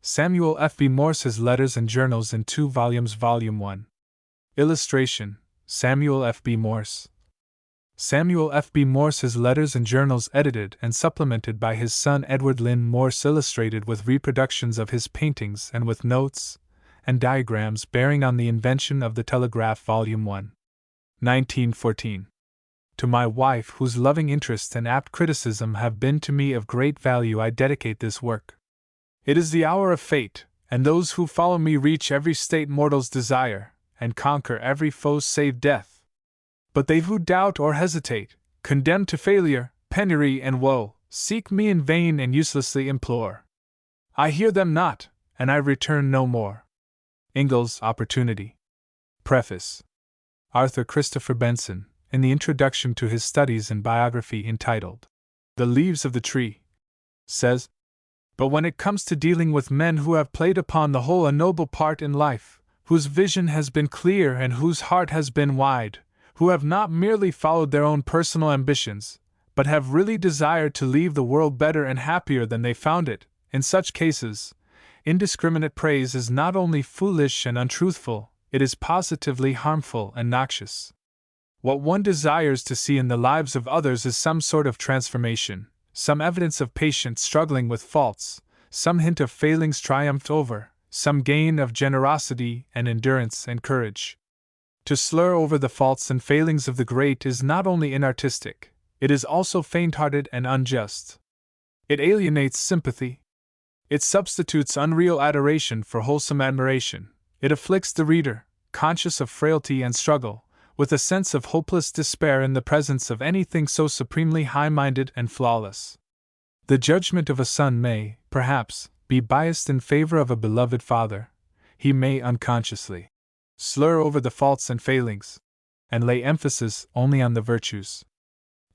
Samuel F. B. Morse, His Letters and Journals in 2 volumes, Volume 1. Illustration, Samuel F. B. Morse. Samuel F. B. Morse, His Letters and Journals, edited and supplemented by his son Edward Lynn Morse, illustrated with reproductions of his paintings and with notes and diagrams bearing on the invention of the telegraph, Volume 1. 1914. To my wife, whose loving interest and apt criticism have been to me of great value, I dedicate this work. It is the hour of fate, and those who follow me reach every state mortals desire, and conquer every foe save death. But they who doubt or hesitate, condemned to failure, penury, and woe, seek me in vain and uselessly implore. I hear them not, and I return no more. Ingalls Opportunity. Preface. Arthur Christopher Benson, in the introduction to his studies and biography entitled The Leaves of the Tree, says, "But when it comes to dealing with men who have played upon the whole a noble part in life, whose vision has been clear and whose heart has been wide, who have not merely followed their own personal ambitions, but have really desired to leave the world better and happier than they found it, in such cases, indiscriminate praise is not only foolish and untruthful, it is positively harmful and noxious. What one desires to see in the lives of others is some sort of transformation, some evidence of patient struggling with faults, some hint of failings triumphed over, some gain of generosity and endurance and courage. To slur over the faults and failings of the great is not only inartistic, it is also faint-hearted and unjust. It alienates sympathy. It substitutes unreal adoration for wholesome admiration. It afflicts the reader, conscious of frailty and struggle, with a sense of hopeless despair in the presence of anything so supremely high-minded and flawless. The judgment of a son may, perhaps, be biased in favor of a beloved father. He may unconsciously slur over the faults and failings, and lay emphasis only on the virtues.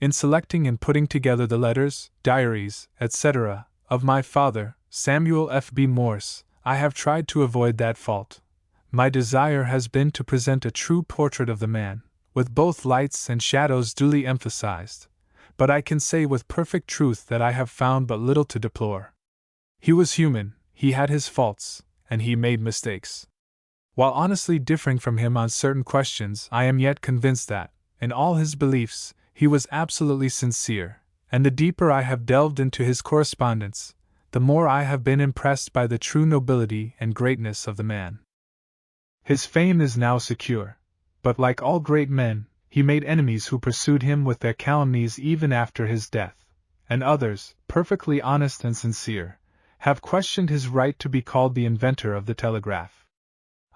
In selecting and putting together the letters, diaries, etc., of my father, Samuel F. B. Morse, I have tried to avoid that fault. My desire has been to present a true portrait of the man, with both lights and shadows duly emphasized, but I can say with perfect truth that I have found but little to deplore. He was human, he had his faults, and he made mistakes. While honestly differing from him on certain questions, I am yet convinced that, in all his beliefs, he was absolutely sincere, and the deeper I have delved into his correspondence, the more I have been impressed by the true nobility and greatness of the man. His fame is now secure, but like all great men, he made enemies who pursued him with their calumnies even after his death, and others, perfectly honest and sincere, have questioned his right to be called the inventor of the telegraph.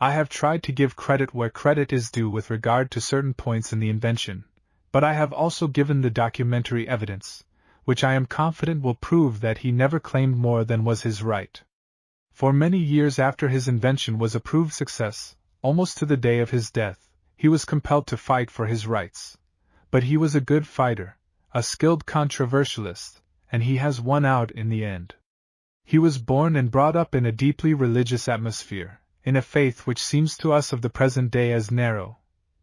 I have tried to give credit where credit is due with regard to certain points in the invention, but I have also given the documentary evidence, which I am confident will prove that he never claimed more than was his right. For many years after his invention was a proved success, almost to the day of his death, he was compelled to fight for his rights. But he was a good fighter, a skilled controversialist, and he has won out in the end. He was born and brought up in a deeply religious atmosphere, in a faith which seems to us of the present day as narrow,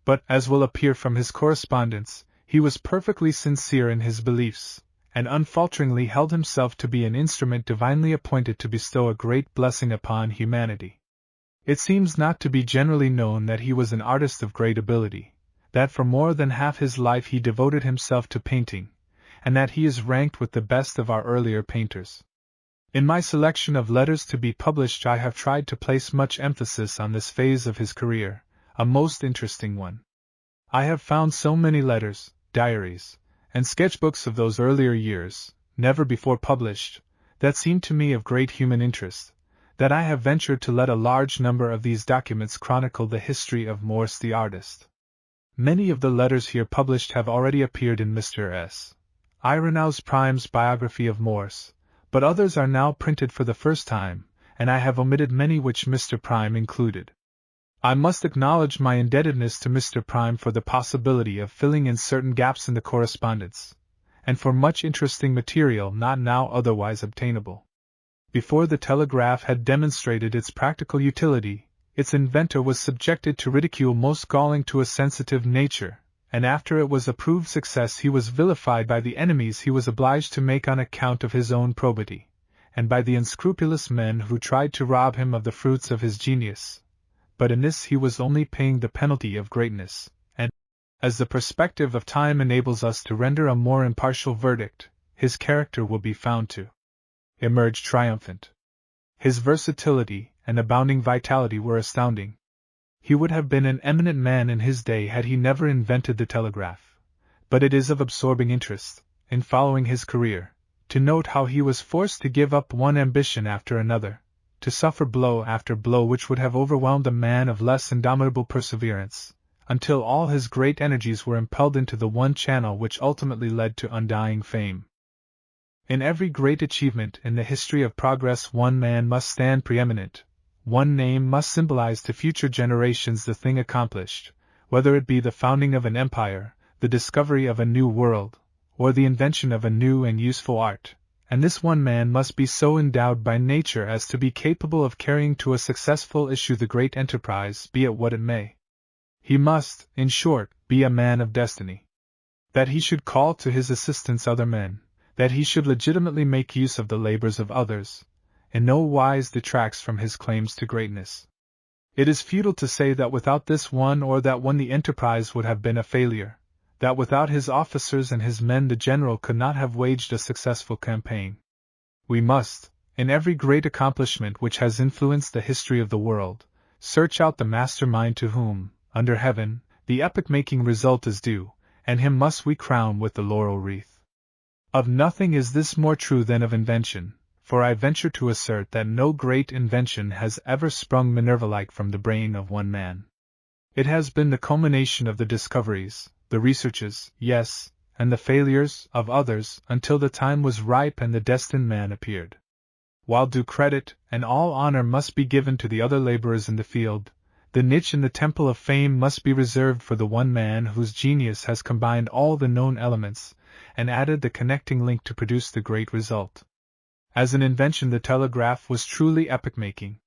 but, as will appear from his correspondence, he was perfectly sincere in his beliefs, and unfalteringly held himself to be an instrument divinely appointed to bestow a great blessing upon humanity. It seems not to be generally known that he was an artist of great ability, that for more than half his life he devoted himself to painting, and that he is ranked with the best of our earlier painters. In my selection of letters to be published, I have tried to place much emphasis on this phase of his career, a most interesting one. I have found so many letters, diaries, and sketchbooks of those earlier years, never before published, that seem to me of great human interest, that I have ventured to let a large number of these documents chronicle the history of Morse the artist. Many of the letters here published have already appeared in Mr. S. Irenaeus Prime's biography of Morse, but others are now printed for the first time, and I have omitted many which Mr. Prime included. I must acknowledge my indebtedness to Mr. Prime for the possibility of filling in certain gaps in the correspondence, and for much interesting material not now otherwise obtainable. Before the telegraph had demonstrated its practical utility, its inventor was subjected to ridicule most galling to a sensitive nature, and after it was a proved success he was vilified by the enemies he was obliged to make on account of his own probity, and by the unscrupulous men who tried to rob him of the fruits of his genius. But in this he was only paying the penalty of greatness, and, as the perspective of time enables us to render a more impartial verdict, his character will be found to emerge triumphant. His versatility and abounding vitality were astounding. He would have been an eminent man in his day had he never invented the telegraph. But it is of absorbing interest, in following his career, to note how he was forced to give up one ambition after another, to suffer blow after blow which would have overwhelmed a man of less indomitable perseverance, until all his great energies were impelled into the one channel which ultimately led to undying fame. In every great achievement in the history of progress one man must stand preeminent, one name must symbolize to future generations the thing accomplished, whether it be the founding of an empire, the discovery of a new world, or the invention of a new and useful art, and this one man must be so endowed by nature as to be capable of carrying to a successful issue the great enterprise, be it what it may. He must, in short, be a man of destiny. That he should call to his assistance other men, that he should legitimately make use of the labors of others, in no wise detracts from his claims to greatness. It is futile to say that without this one or that one the enterprise would have been a failure, that without his officers and his men the general could not have waged a successful campaign. We must, in every great accomplishment which has influenced the history of the world, search out the mastermind to whom, under heaven, the epoch-making result is due, and him must we crown with the laurel wreath. Of nothing is this more true than of invention, for I venture to assert that no great invention has ever sprung Minerva-like from the brain of one man. It has been the culmination of the discoveries, the researches, yes, and the failures, of others, until the time was ripe and the destined man appeared. While due credit and all honor must be given to the other laborers in the field, the niche in the temple of fame must be reserved for the one man whose genius has combined all the known elements, and added the connecting link to produce the great result. As an invention the telegraph was truly epoch-making.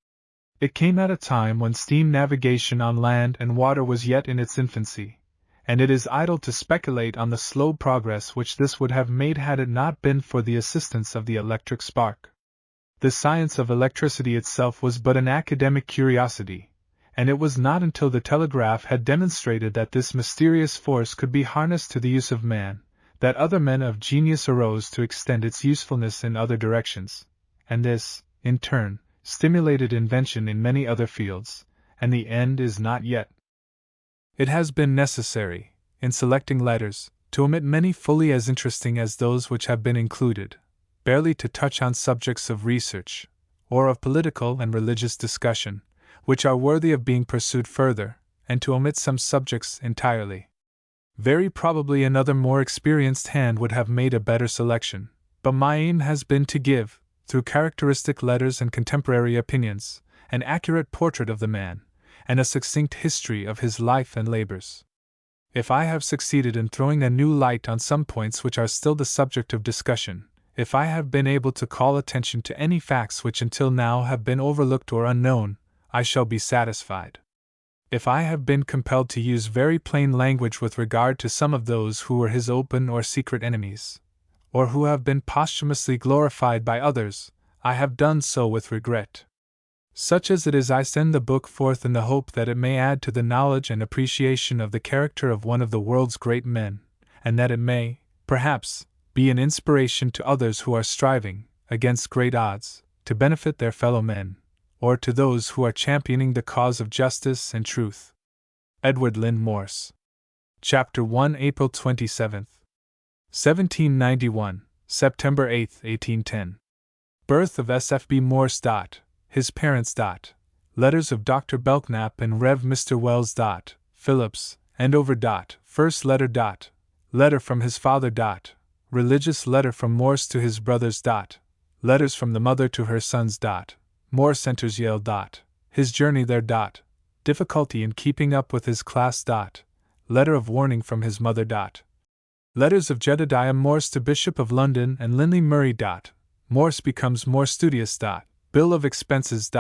It came at a time when steam navigation on land and water was yet in its infancy, and it is idle to speculate on the slow progress which this would have made had it not been for the assistance of the electric spark. The science of electricity itself was but an academic curiosity, and it was not until the telegraph had demonstrated that this mysterious force could be harnessed to the use of man, that other men of genius arose to extend its usefulness in other directions, and this, in turn, stimulated invention in many other fields, and the end is not yet. It has been necessary, in selecting letters, to omit many fully as interesting as those which have been included, barely to touch on subjects of research, or of political and religious discussion, which are worthy of being pursued further, and to omit some subjects entirely. Very probably another more experienced hand would have made a better selection, but my aim has been to give, through characteristic letters and contemporary opinions, an accurate portrait of the man, and a succinct history of his life and labors. If I have succeeded in throwing a new light on some points which are still the subject of discussion, if I have been able to call attention to any facts which until now have been overlooked or unknown, I shall be satisfied. If I have been compelled to use very plain language with regard to some of those who were his open or secret enemies, or who have been posthumously glorified by others, I have done so with regret. Such as it is, I send the book forth in the hope that it may add to the knowledge and appreciation of the character of one of the world's great men, and that it may, perhaps, be an inspiration to others who are striving, against great odds, to benefit their fellow men, or to those who are championing the cause of justice and truth. Edward Lynn Morse. Chapter 1, April 27, 1791, September 8, 1810. Birth of S.F.B. Morse. His parents. Letters of Dr. Belknap and Rev. Mr. Wells. Phillips, Andover. First letter. Letter from his father. Religious letter from Morse to his brothers. Letters from the mother to her sons. Morse enters Yale. His journey there. Difficulty in keeping up with his class. Letter of warning from his mother. Letters of Jedediah Morse to Bishop of London and Lindley Murray. Morse becomes more studious. Bill of expenses.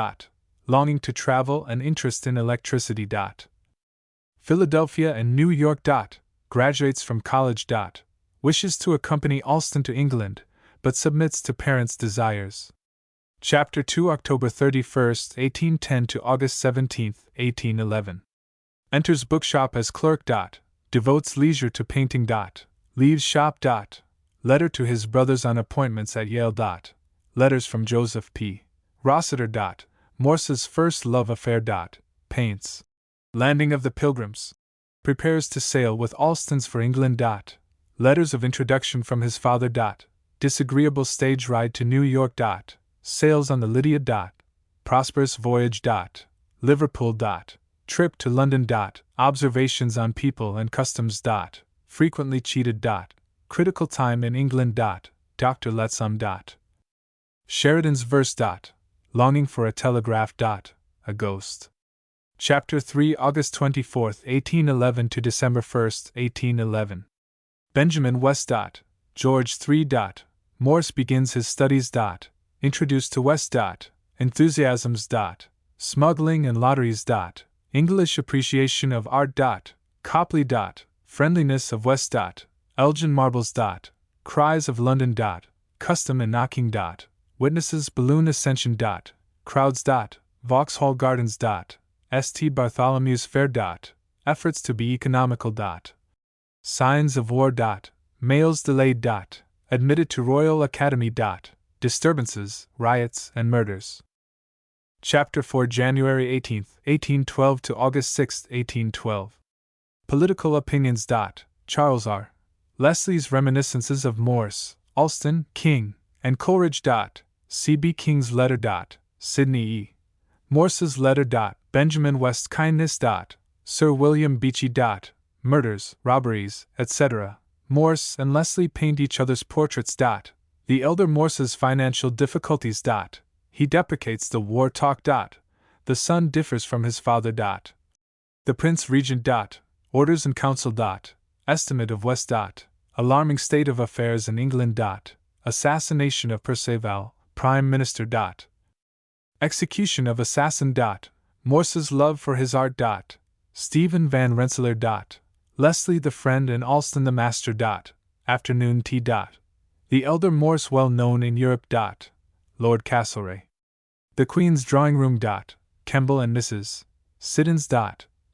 Longing to travel and interest in electricity. Philadelphia and New York. Graduates from college. Wishes to accompany Alston to England, but submits to parents' desires. Chapter 2, October 31st, 1810 to August 17th, 1811. Enters bookshop as clerk. Devotes leisure to painting. Leaves shop. Letter to his brothers on appointments at Yale. Letters from Joseph P. Rossiter. Morse's first love affair. Paints. Landing of the Pilgrims. Prepares to sail with Alston's for England. Letters of introduction from his father. Disagreeable stage ride to New York. Sails on the Lydia. Prosperous voyage. Liverpool. Trip to London. Observations on people and customs. Frequently cheated. Critical time in England. Dr. Letsum. Sheridan's verse. Longing for a telegraph. A ghost. Chapter 3, August 24th, 1811 to December 1st, 1811. Benjamin West. George 3. Morse begins his studies. Introduced to West. Enthusiasms. Smuggling and lotteries. English appreciation of art. Copley. Friendliness of West. Elgin marbles. Cries of London. Custom and knocking. Witnesses balloon ascension. Crowds. Vauxhall Gardens. St. Bartholomew's Fair. Efforts to be economical. Signs of war. Mails delayed. Admitted to Royal Academy. Disturbances, riots, and murders. Chapter 4, January 18th, 1812 to August 6th, 1812. Political opinions. Charles R. Leslie's Reminiscences of Morse, Alston, King, and Coleridge. C.B. King's letter. Sidney E. Morse's letter. Benjamin West's kindness. Sir William Beechey. Murders, robberies, etc. Morse and Leslie paint each other's portraits. The elder Morse's financial difficulties. He deprecates the war talk. The son differs from his father. The Prince Regent. Orders and counsel. Estimate of West. Alarming state of affairs in England. Assassination of Perceval, Prime Minister. Execution of assassin. Morse's love for his art. Stephen Van Rensselaer. Leslie the friend and Alston the master. Afternoon tea. The elder Morse well known in Europe. Lord Castlereagh. The Queen's drawing room. Kemble and Mrs. Siddons.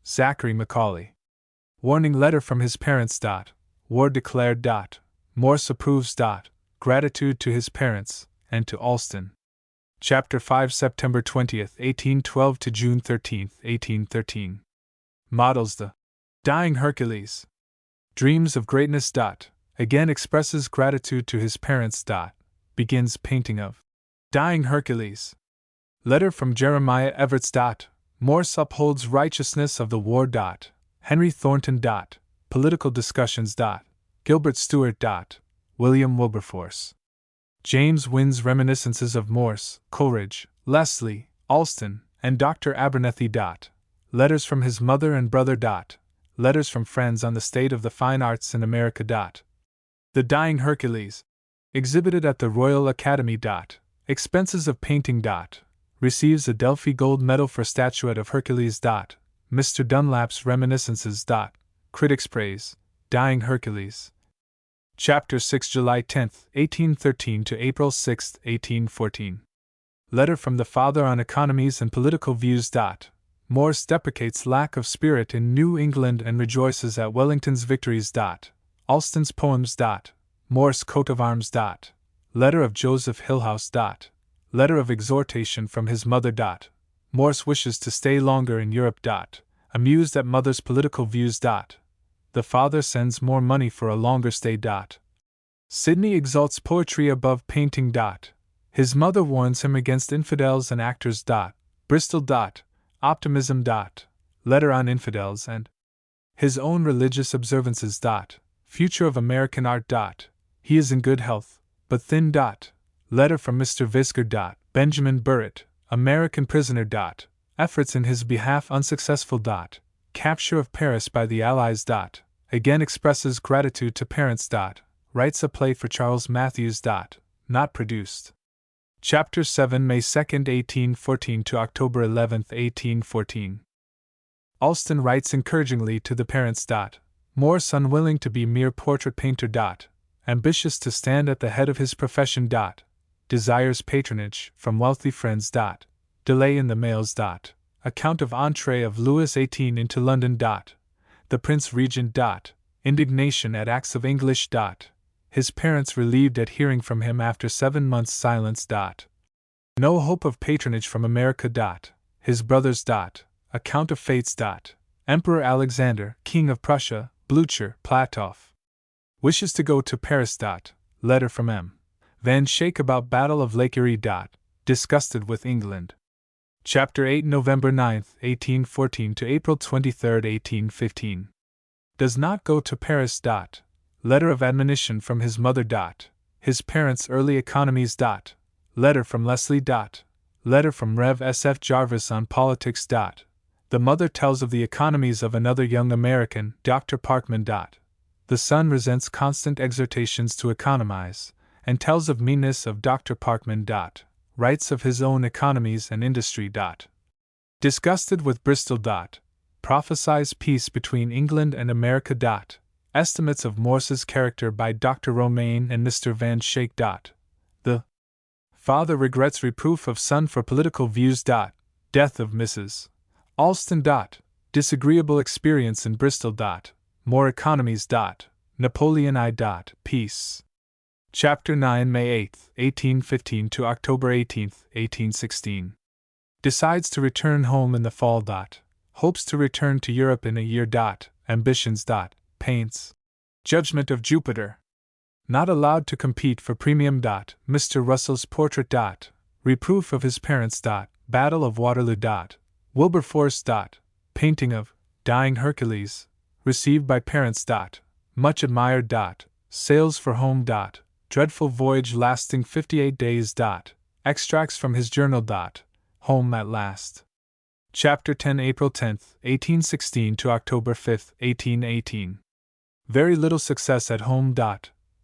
Zachary Macaulay. Warning letter from his parents. War declared. Morse approves. Gratitude to his parents, and to Alston. Chapter 5, September 20th, 1812 to June 13th, 1813. Models the Dying Hercules. Dreams of greatness. Again expresses gratitude to his parents. Begins painting of Dying Hercules. Letter from Jeremiah Everts. Morse upholds righteousness of the war. Henry Thornton. Political discussions. Gilbert Stuart. William Wilberforce. James Wynn's Reminiscences of Morse, Coleridge, Leslie, Alston, and Dr. Abernethy. Letters from his mother and brother. Letters from friends on the state of the fine arts in America. The Dying Hercules. Exhibited at the Royal Academy. Expenses of painting. Receives a Delphi Gold Medal for statuette of Hercules. Mr. Dunlap's Reminiscences. Critics praise Dying Hercules. Chapter 6, July 10th, 1813 to April 6th, 1814. Letter from the father on economies and political views. Morse deprecates lack of spirit in New England and rejoices at Wellington's victories. Alston's poems. Morse coat of arms. Letter of Joseph Hillhouse. Letter of exhortation from his mother. Morse wishes to stay longer in Europe. Amused at mother's political views. The father sends more money for a longer stay. Sidney exalts poetry above painting. His mother warns him against infidels and actors. Bristol. Optimism. Letter on infidels and his own religious observances. Future of American art. He is in good health, but thin. Letter from Mr. Visger. Benjamin Burritt, American prisoner. Efforts in his behalf unsuccessful. Capture of Paris by the Allies. Again expresses gratitude to parents. Writes a play for Charles Matthews. Not produced. Chapter 7, May 2nd, 1814 to October 11th, 1814. Alston writes encouragingly to the parents. Morse unwilling to be mere portrait painter. Ambitious to stand at the head of his profession. desires patronage from wealthy friends. Delay in the mails. Account of entree of Louis XVIII into London. The Prince Regent. Indignation at acts of English. His parents relieved at hearing from him after 7 months' silence. No hope of patronage from America. His brothers. Account of fates. Emperor Alexander, King of Prussia, Blucher, Platoff. Wishes to go to Paris. Letter from M. Van Schaik about Battle of Lake Erie. Disgusted with England. Chapter 8, November 9, 1814 to April 23, 1815. Does not go to Paris. Letter of admonition from his mother. His parents' early economies. Letter from Leslie. Letter from Rev. S.F. Jarvis on politics. The mother tells of the economies of another young American, Dr. Parkman. The son resents constant exhortations to economize, and tells of meanness of Dr. Parkman. Writes of his own economies and industry. Disgusted with Bristol. Prophesies peace between England and America. Estimates of Morse's character by Dr. Romaine and Mr. Van Schaik. The father regrets reproof of son for political views. Death of Mrs. Alston. Disagreeable experience in Bristol. More economies. Napoleon I. Peace. Chapter 9, May 8, 1815 to October 18, 1816. Decides to return home in the fall. Hopes to return to Europe in a year. Ambitions. Paints. Judgment of Jupiter. Not allowed to compete for premium. Mr. Russell's portrait. Reproof of his parents. Battle of Waterloo. Wilberforce. Painting of Dying Hercules. Received by parents. Much admired. Sails for home. Dreadful voyage lasting 58 days. Extracts from his journal. Home at last. Chapter 10, April 10, 1816 to October 5, 1818. Very little success at home.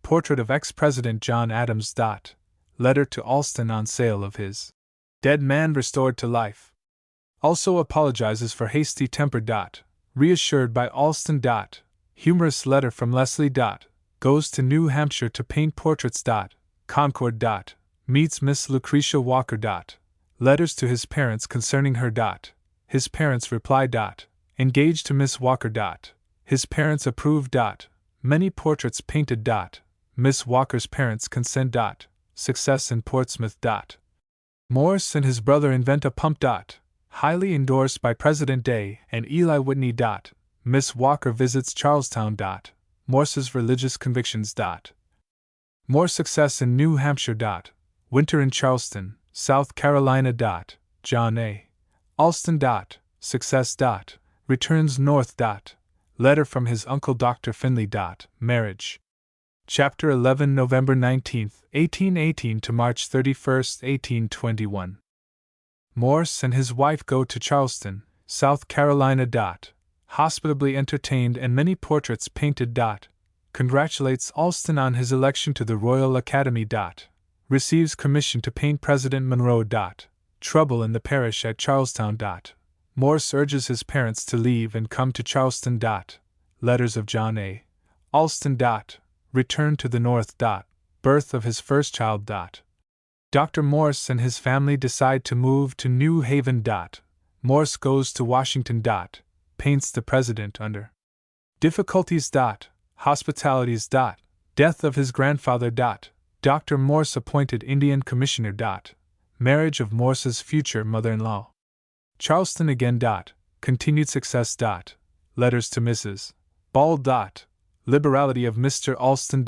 Portrait of ex-President John Adams. Letter to Alston on sale of his dead man restored to life. Also apologizes for hasty temper. Reassured by Alston. Humorous letter from Leslie. Goes to New Hampshire to paint portraits. Concord. Meets Miss Lucretia Walker. Letters to his parents concerning her. His parents reply. Engaged to Miss Walker. His parents approve. Many portraits painted. Miss Walker's parents consent. Success in Portsmouth. Morse and his brother invent a pump. Highly endorsed by President Day and Eli Whitney. Miss Walker visits Charlestown. Morse's religious convictions. More success in New Hampshire. Winter in Charleston, South Carolina. John A. Alston. Success. Returns north. Letter from his uncle Dr. Finley. Marriage. Chapter 11, November 19, 1818 to March 31, 1821. Morse and his wife go to Charleston, South Carolina. Hospitably entertained and many portraits painted. Congratulates Alston on his election to the Royal Academy. Receives commission to paint President Monroe. Trouble in the parish at Charlestown. Morse urges his parents to leave and come to Charleston. Letters of John A. Alston. Return to the North. Birth of his first child. Dr. Morse and his family decide to move to New Haven. Morse goes to Washington. Paints the president under difficulties. Hospitalities. Death of his grandfather. Dr. Morse appointed Indian Commissioner. Marriage of Morse's future mother-in-law. Charleston again. Continued success. Letters to Mrs. Ball. Liberality of Mr. Alston.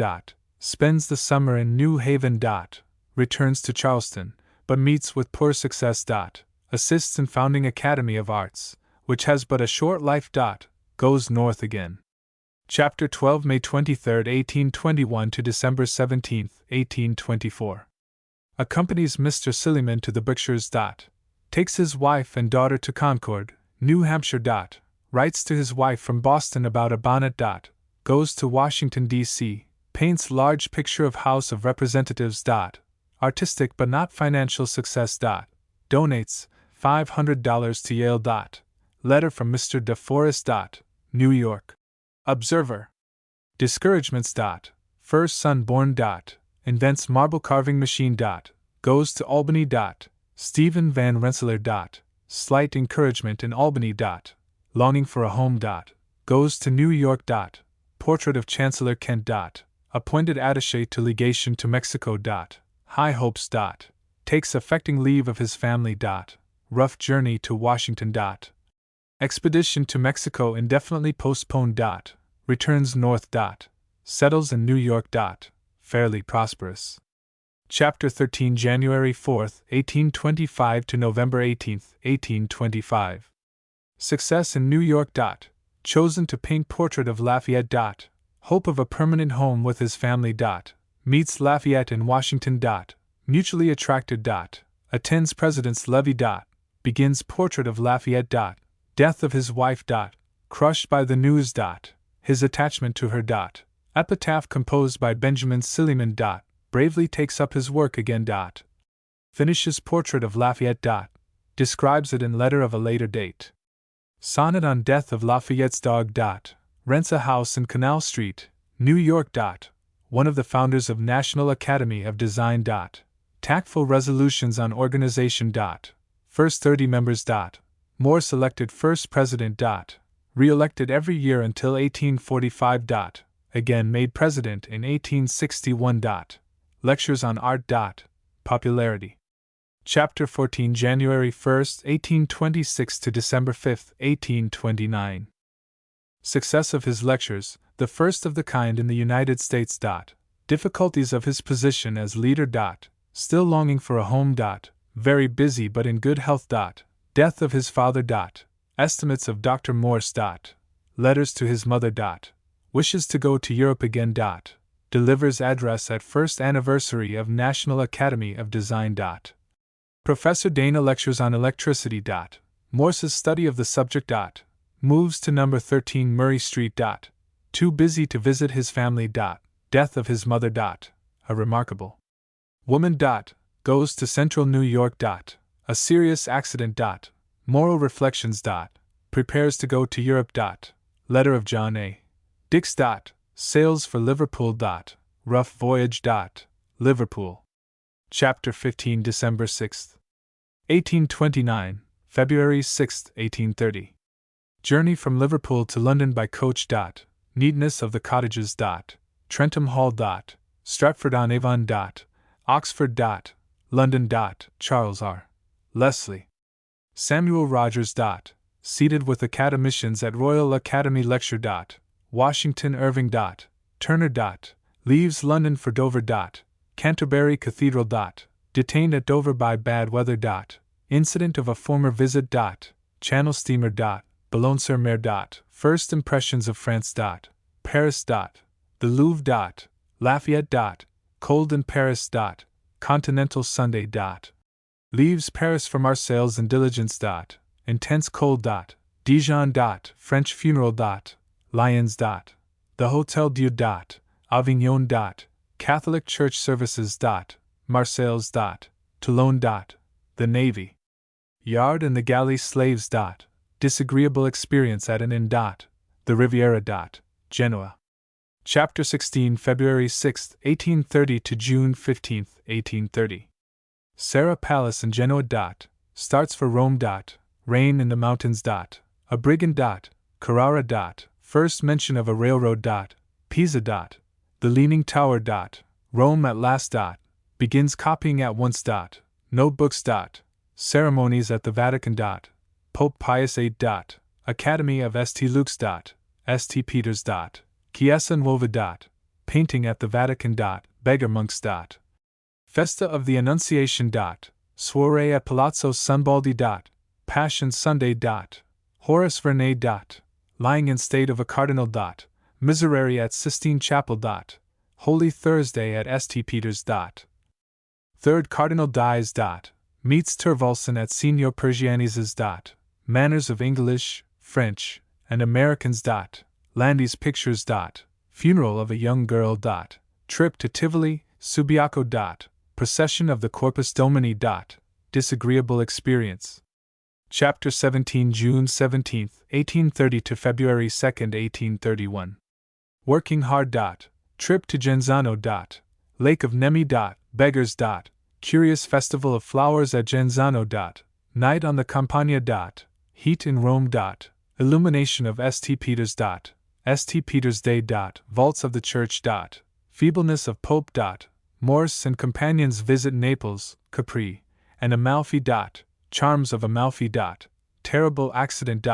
Spends the summer in New Haven. Returns to Charleston, but meets with poor success. Assists in founding Academy of Arts, which has but a short life. Goes north again. Chapter 12, May 23, 1821 to December 17, 1824. Accompanies Mr. Silliman to the Berkshires. Takes his wife and daughter to Concord, New Hampshire. Writes to his wife from Boston about a bonnet. Goes to Washington, D.C., paints large picture of House of Representatives. Artistic but not financial success. Donates $500 to Yale. Letter from Mr. De Forest. New York. Observer. Discouragements. First son born. Invents marble carving machine. Goes to Albany. Stephen Van Rensselaer. Slight encouragement in Albany. Longing for a home. Goes to New York. Portrait of Chancellor Kent. Appointed attaché to legation to Mexico. High hopes. Takes affecting leave of his family. Rough journey to Washington. Expedition to Mexico indefinitely postponed. Returns north. Settles in New York. Fairly prosperous. Chapter 13, January 4, 1825 to November 18, 1825. Success in New York. Chosen to paint portrait of Lafayette. Hope of a permanent home with his family. Meets Lafayette in Washington. Mutually attracted. Attends President's levee. Begins portrait of Lafayette. Death of his wife. Crushed by the news. His attachment to her. Epitaph composed by Benjamin Silliman. Bravely takes up his work again. Finishes portrait of Lafayette. Describes it in letter of a later date. Sonnet on death of Lafayette's dog. Rents a house in Canal Street, New York. One of the founders of National Academy of Design. Tactful resolutions on organization. First 30 members. Morse elected first president. Re-elected every year until 1845. Again made president in 1861. Lectures on art. Popularity. Chapter 14, January 1, 1826 to December 5, 1829. Success of his lectures, the first of the kind in the United States. Difficulties of his position as leader. Still longing for a home. Very busy but in good health. Death of his father. Estimates of Dr. Morse. Letters to his mother. Wishes to go to Europe again. Delivers address at first anniversary of National Academy of Design. Professor Dana lectures on electricity. Morse's study of the subject. Moves to number 13 Murray Street. Too busy to visit his family. Death of his mother. A remarkable woman. Goes to Central New York. A serious accident. Moral reflections. Prepares to go to Europe. Letter of John A. Dix. Sails for Liverpool. Rough voyage. Liverpool. Chapter 15, December 6, 1829, February 6, 1830. Journey from Liverpool to London by coach. Neatness of the cottages. Trentham Hall. Stratford-on-Avon. Oxford. London. Charles R. Leslie. Samuel Rogers. Seated with academicians at Royal Academy Lecture. Washington Irving. Turner. Leaves London for Dover. Canterbury Cathedral. Detained at Dover by bad weather. Incident of a former visit. Channel steamer. Boulogne-sur-Mer. First impressions of France. Paris. The Louvre. Lafayette. Cold in Paris. Continental Sunday. Leaves Paris for Marseilles in diligence. Intense cold. Dijon. French funeral. Lyons. The Hotel Dieu. Avignon. Catholic Church services. Marseilles. Toulon. The Navy Yard and the galley slaves. Disagreeable experience at an inn. The Riviera. Genoa. Chapter 16, February 6, 1830 to June 15, 1830. Sarah Palace in Genoa. Starts for Rome. Rain in the mountains. A brigand. Carrara. First mention of a railroad. Pisa. The Leaning Tower. Rome at last. Begins copying at once. Notebooks. Ceremonies at the Vatican. Pope Pius VIII. Academy of St. Luke's. St. Peter's. Chiesa Nuova. Painting at the Vatican. Beggar monks. Festa of the Annunciation. Soiree at Palazzo Sunbaldi. Passion Sunday. Horace Vernet. Lying in state of a cardinal. Miserere at Sistine Chapel. Holy Thursday at St. Peter's. Third Cardinal dies. Meets Tervalson at Signor Persiani's. Manners of English, French, and Americans. Landy's pictures. Funeral of a young girl. Trip to Tivoli, Subiaco. Procession of the Corpus Domini. Disagreeable experience. Chapter 17, June 17, 1830 to February 2, 1831. Working hard. Trip to Genzano. Lake of Nemi. Beggars. Curious festival of flowers at Genzano. Night on the Campagna. Heat in Rome. Illumination of St. Peter's. St. Peter's Day. Vaults of the Church. Feebleness of Pope. Morse and companions visit Naples, Capri, and Amalfi. Charms of Amalfi. Terrible accident.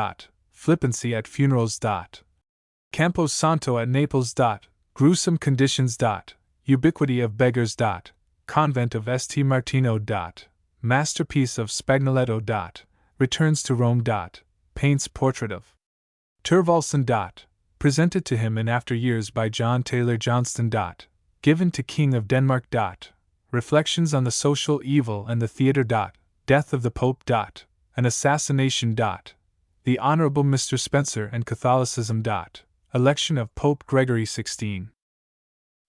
Flippancy at funerals. Campo Santo at Naples. Gruesome conditions. Ubiquity of beggars. Convent of St. Martino. Masterpiece of Spagnoletto. Returns to Rome. Paints portrait of Thorvaldsen. Presented to him in after years by John Taylor Johnston. Given to King of Denmark. Reflections on the social evil and the theatre. Death of the Pope. An assassination. The Honorable Mr. Spencer and Catholicism. Election of Pope Gregory XVI.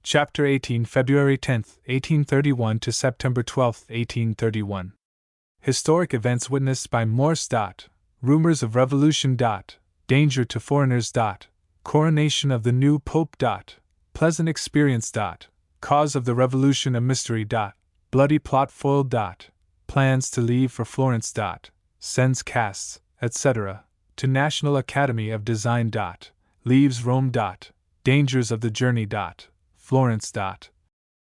Chapter 18, February 10, 1831 to September 12, 1831. Historic events witnessed by Morse. Rumors of revolution. Danger to foreigners. Coronation of the new Pope. Pleasant experience. Cause of the revolution a mystery. Bloody plot foiled. Plans to leave for Florence. Sends casts, etc., to National Academy of Design. Leaves Rome. Dangers of the journey. Florence.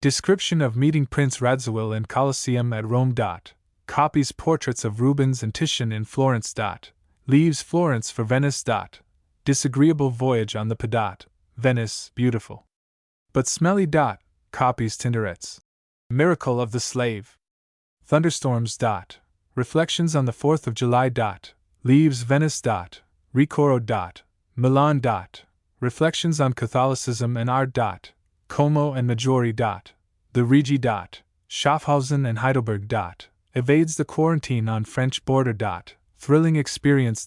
Description of meeting Prince Radziwill in Colosseum at Rome. Copies portraits of Rubens and Titian in Florence. Leaves Florence for Venice. Disagreeable voyage on the Padat. Venice, beautiful, but smelly. Copies Tinderets. Miracle of the Slave. Thunderstorms. Reflections on the 4th of July. Leaves Venice. Ricoro. Milan. Reflections on Catholicism and Art. Como and Maggiore. The Rigi. Schaffhausen and Heidelberg. Evades the quarantine on French border. Thrilling experience.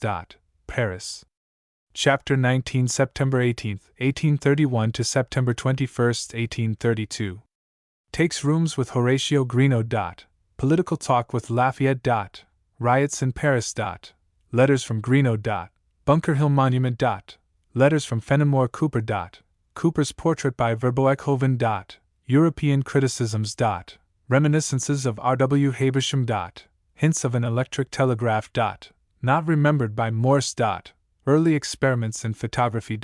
Paris. Chapter 19, September 18, 1831 to September 21, 1832. Takes rooms with Horatio Greenough. Political talk with Lafayette. Riots in Paris. Letters from Greenough. Bunker Hill Monument. Letters from Fenimore Cooper. Cooper's portrait by Verboeckhoven. European criticisms. Reminiscences of R.W. Habersham. Hints of an electric telegraph. Not remembered by Morse. Early experiments in photography.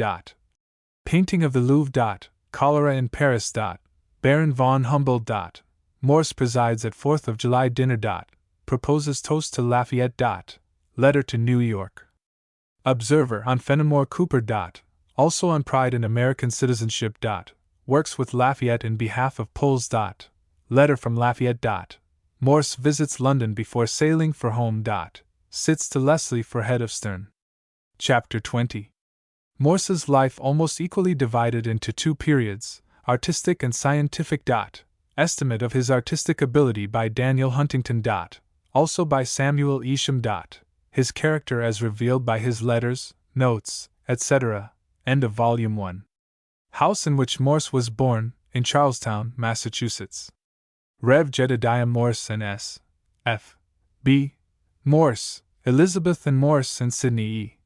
Painting of the Louvre. Cholera in Paris. Baron von Humboldt. Morse presides at 4th of July dinner. Proposes toast to Lafayette. Letter to New York Observer on Fenimore Cooper. Also on pride in American citizenship. Works with Lafayette in behalf of Poles. Letter from Lafayette. Morse visits London before sailing for home. Sits to Leslie for head of stern. Chapter 20. Morse's life almost equally divided into two periods, artistic and scientific. Estimate of his artistic ability by Daniel Huntington. Also by Samuel Isham. His character as revealed by his letters, notes, etc. End of Volume 1. House in which Morse was born, in Charlestown, Massachusetts. Rev. Jedediah Morse and S. F. B. Morse, Elizabeth and Morse and Sidney E.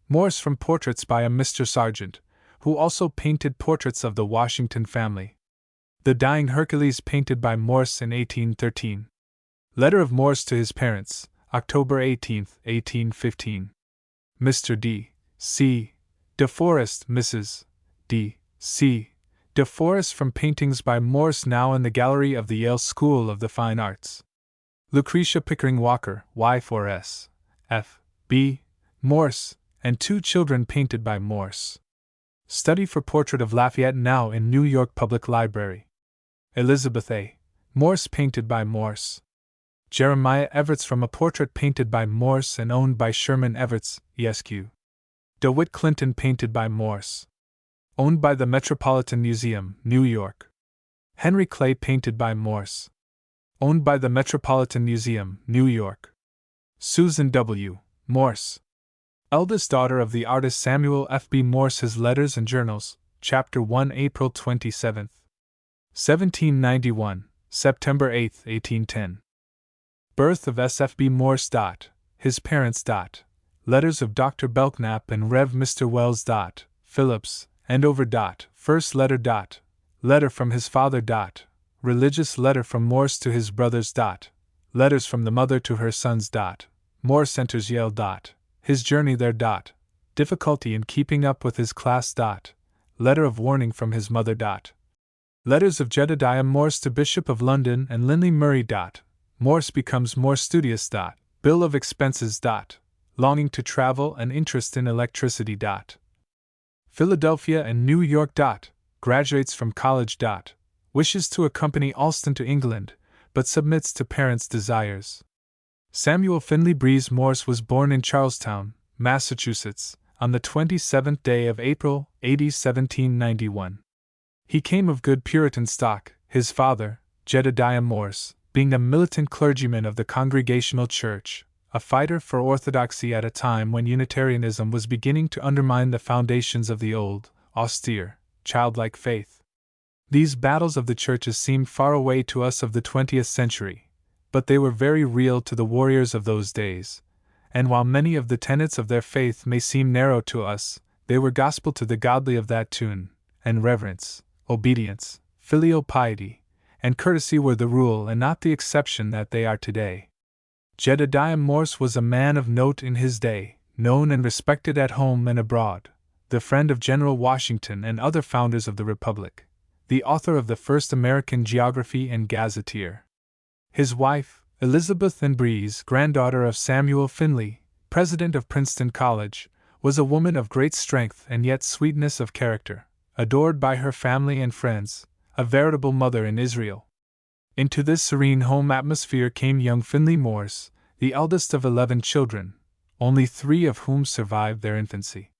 Morse from portraits by a Mr. Sargent, who also painted portraits of the Washington family. The Dying Hercules painted by Morse in 1813. Letter of Morse to his parents, October 18, 1815. Mr. D. C. De Forest, Mrs. D. C. De Forest from paintings by Morse now in the gallery of the Yale School of the Fine Arts. Lucretia Pickering Walker, wife or S. F. B. Morse, and two children painted by Morse. Study for portrait of Lafayette now in New York Public Library. Elizabeth A. Morse painted by Morse. Jeremiah Evarts from a portrait painted by Morse and owned by Sherman Evarts, Esq. DeWitt Clinton painted by Morse. Owned by the Metropolitan Museum, New York. Henry Clay painted by Morse. Owned by the Metropolitan Museum, New York. Susan W. Morse. Eldest daughter of the artist Samuel F. B. Morse. His Letters and Journals, Chapter 1, April 27, 1791, September 8, 1810. Birth of S. F. B. Morse. His parents. Letters of Dr. Belknap and Rev. Mr. Wells. Phillips, Andover. First letter. Letter from his father. Religious letter from Morse to his brothers. Letters from the mother to her sons. Morse enters Yale. His journey there. Difficulty in keeping up with his class. Letter of warning from his mother. Letters of Jedediah Morse to Bishop of London and Lindley Murray. Morse becomes more studious. Bill of expenses. Longing to travel and interest in electricity. Philadelphia and New York. Graduates from college. Wishes to accompany Alston to England, but submits to parents' desires. Samuel Finley Breese Morse was born in Charlestown, Massachusetts, on the 27th day of April, AD 1791. He came of good Puritan stock, his father, Jedediah Morse, being a militant clergyman of the Congregational Church, a fighter for orthodoxy at a time when Unitarianism was beginning to undermine the foundations of the old, austere, childlike faith. These battles of the churches seem far away to us of the 20th century, but they were very real to the warriors of those days, and while many of the tenets of their faith may seem narrow to us, they were gospel to the godly of that tune, and reverence, obedience, filial piety, and courtesy were the rule and not the exception that they are today. Jedediah Morse was a man of note in his day, known and respected at home and abroad, the friend of General Washington and other founders of the Republic, the author of the first American Geography and Gazetteer. His wife, Elizabeth N. Breese, granddaughter of Samuel Finley, president of Princeton College, was a woman of great strength and yet sweetness of character, adored by her family and friends, a veritable mother in Israel. Into this serene home atmosphere came young Finley Morse, the eldest of 11 children, only 3 of whom survived their infancy.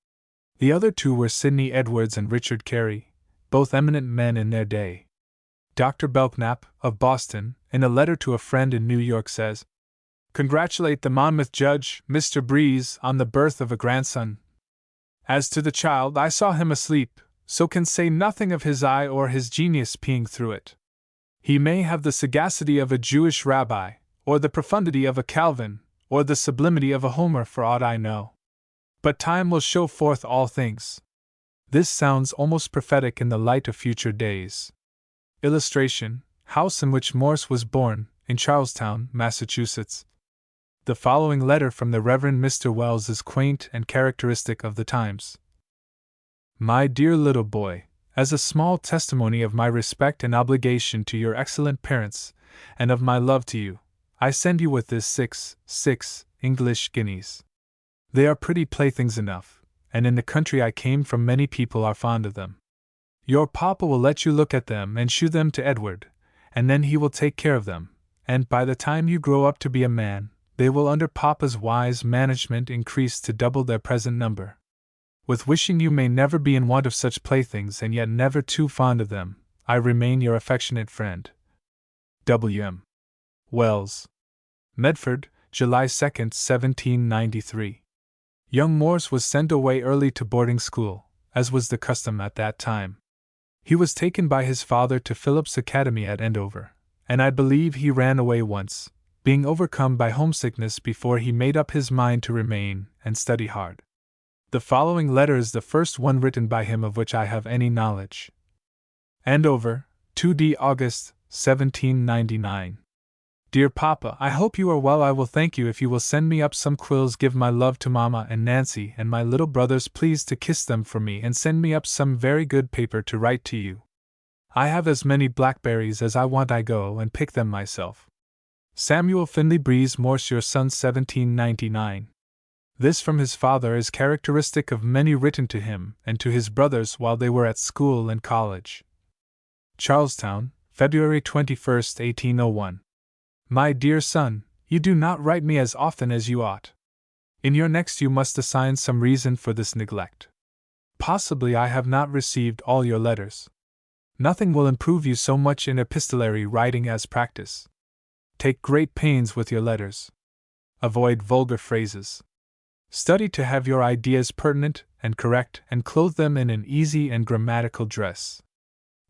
The other 2 were Sidney Edwards and Richard Carey, both eminent men in their day. Dr. Belknap, of Boston, in a letter to a friend in New York says, "Congratulate the Monmouth judge, Mr. Breese, on the birth of a grandson. As to the child, I saw him asleep, so can say nothing of his eye or his genius peeing through it. He may have the sagacity of a Jewish rabbi, or the profundity of a Calvin, or the sublimity of a Homer for aught I know. But time will show forth all things." This sounds almost prophetic in the light of future days. Illustration: house in which Morse was born, in Charlestown, Massachusetts. The following letter from the Reverend Mr. Wells is quaint and characteristic of the times. My dear little boy, as a small testimony of my respect and obligation to your excellent parents, and of my love to you, I send you with this 6 English guineas. They are pretty playthings enough, and in the country I came from many people are fond of them. Your papa will let you look at them and shew them to Edward, and then he will take care of them, and by the time you grow up to be a man, they will under papa's wise management increase to double their present number. With wishing you may never be in want of such playthings and yet never too fond of them, I remain your affectionate friend, W.M. Wells. Medford, July 2, 1793. Young Morse was sent away early to boarding school, as was the custom at that time. He was taken by his father to Phillips Academy at Andover, and I believe he ran away once, being overcome by homesickness before he made up his mind to remain and study hard. The following letter is the first one written by him of which I have any knowledge. Andover, 2d August, 1799. Dear Papa, I hope you are well. I will thank you if you will send me up some quills. Give my love to Mama and Nancy and my little brothers. Please to kiss them for me and send me up some very good paper to write to you. I have as many blackberries as I want. I go and pick them myself. Samuel Finley Breese Morse, your son, 1799. This from his father is characteristic of many written to him and to his brothers while they were at school and college. Charlestown, February 21, 1801. My dear son, you do not write me as often as you ought. In your next you must assign some reason for this neglect. Possibly I have not received all your letters. Nothing will improve you so much in epistolary writing as practice. Take great pains with your letters. Avoid vulgar phrases. Study to have your ideas pertinent and correct and clothe them in an easy and grammatical dress.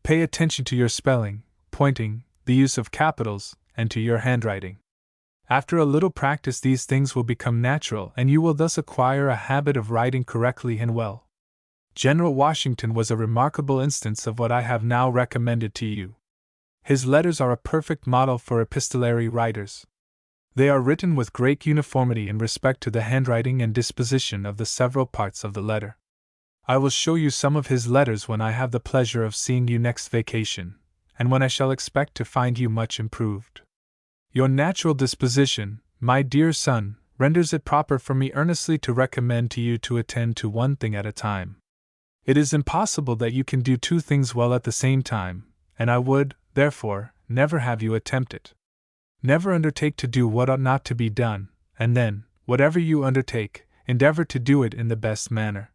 Pay attention to your spelling, pointing, the use of capitals, and to your handwriting. After a little practice these things will become natural and you will thus acquire a habit of writing correctly and well. General Washington was a remarkable instance of what I have now recommended to you. His letters are a perfect model for epistolary writers. They are written with great uniformity in respect to the handwriting and disposition of the several parts of the letter. I will show you some of his letters when I have the pleasure of seeing you next vacation, and when I shall expect to find you much improved. Your natural disposition, my dear son, renders it proper for me earnestly to recommend to you to attend to one thing at a time. It is impossible that you can do two things well at the same time, and I would, therefore, never have you attempt it. Never undertake to do what ought not to be done, and then, whatever you undertake, endeavor to do it in the best manner.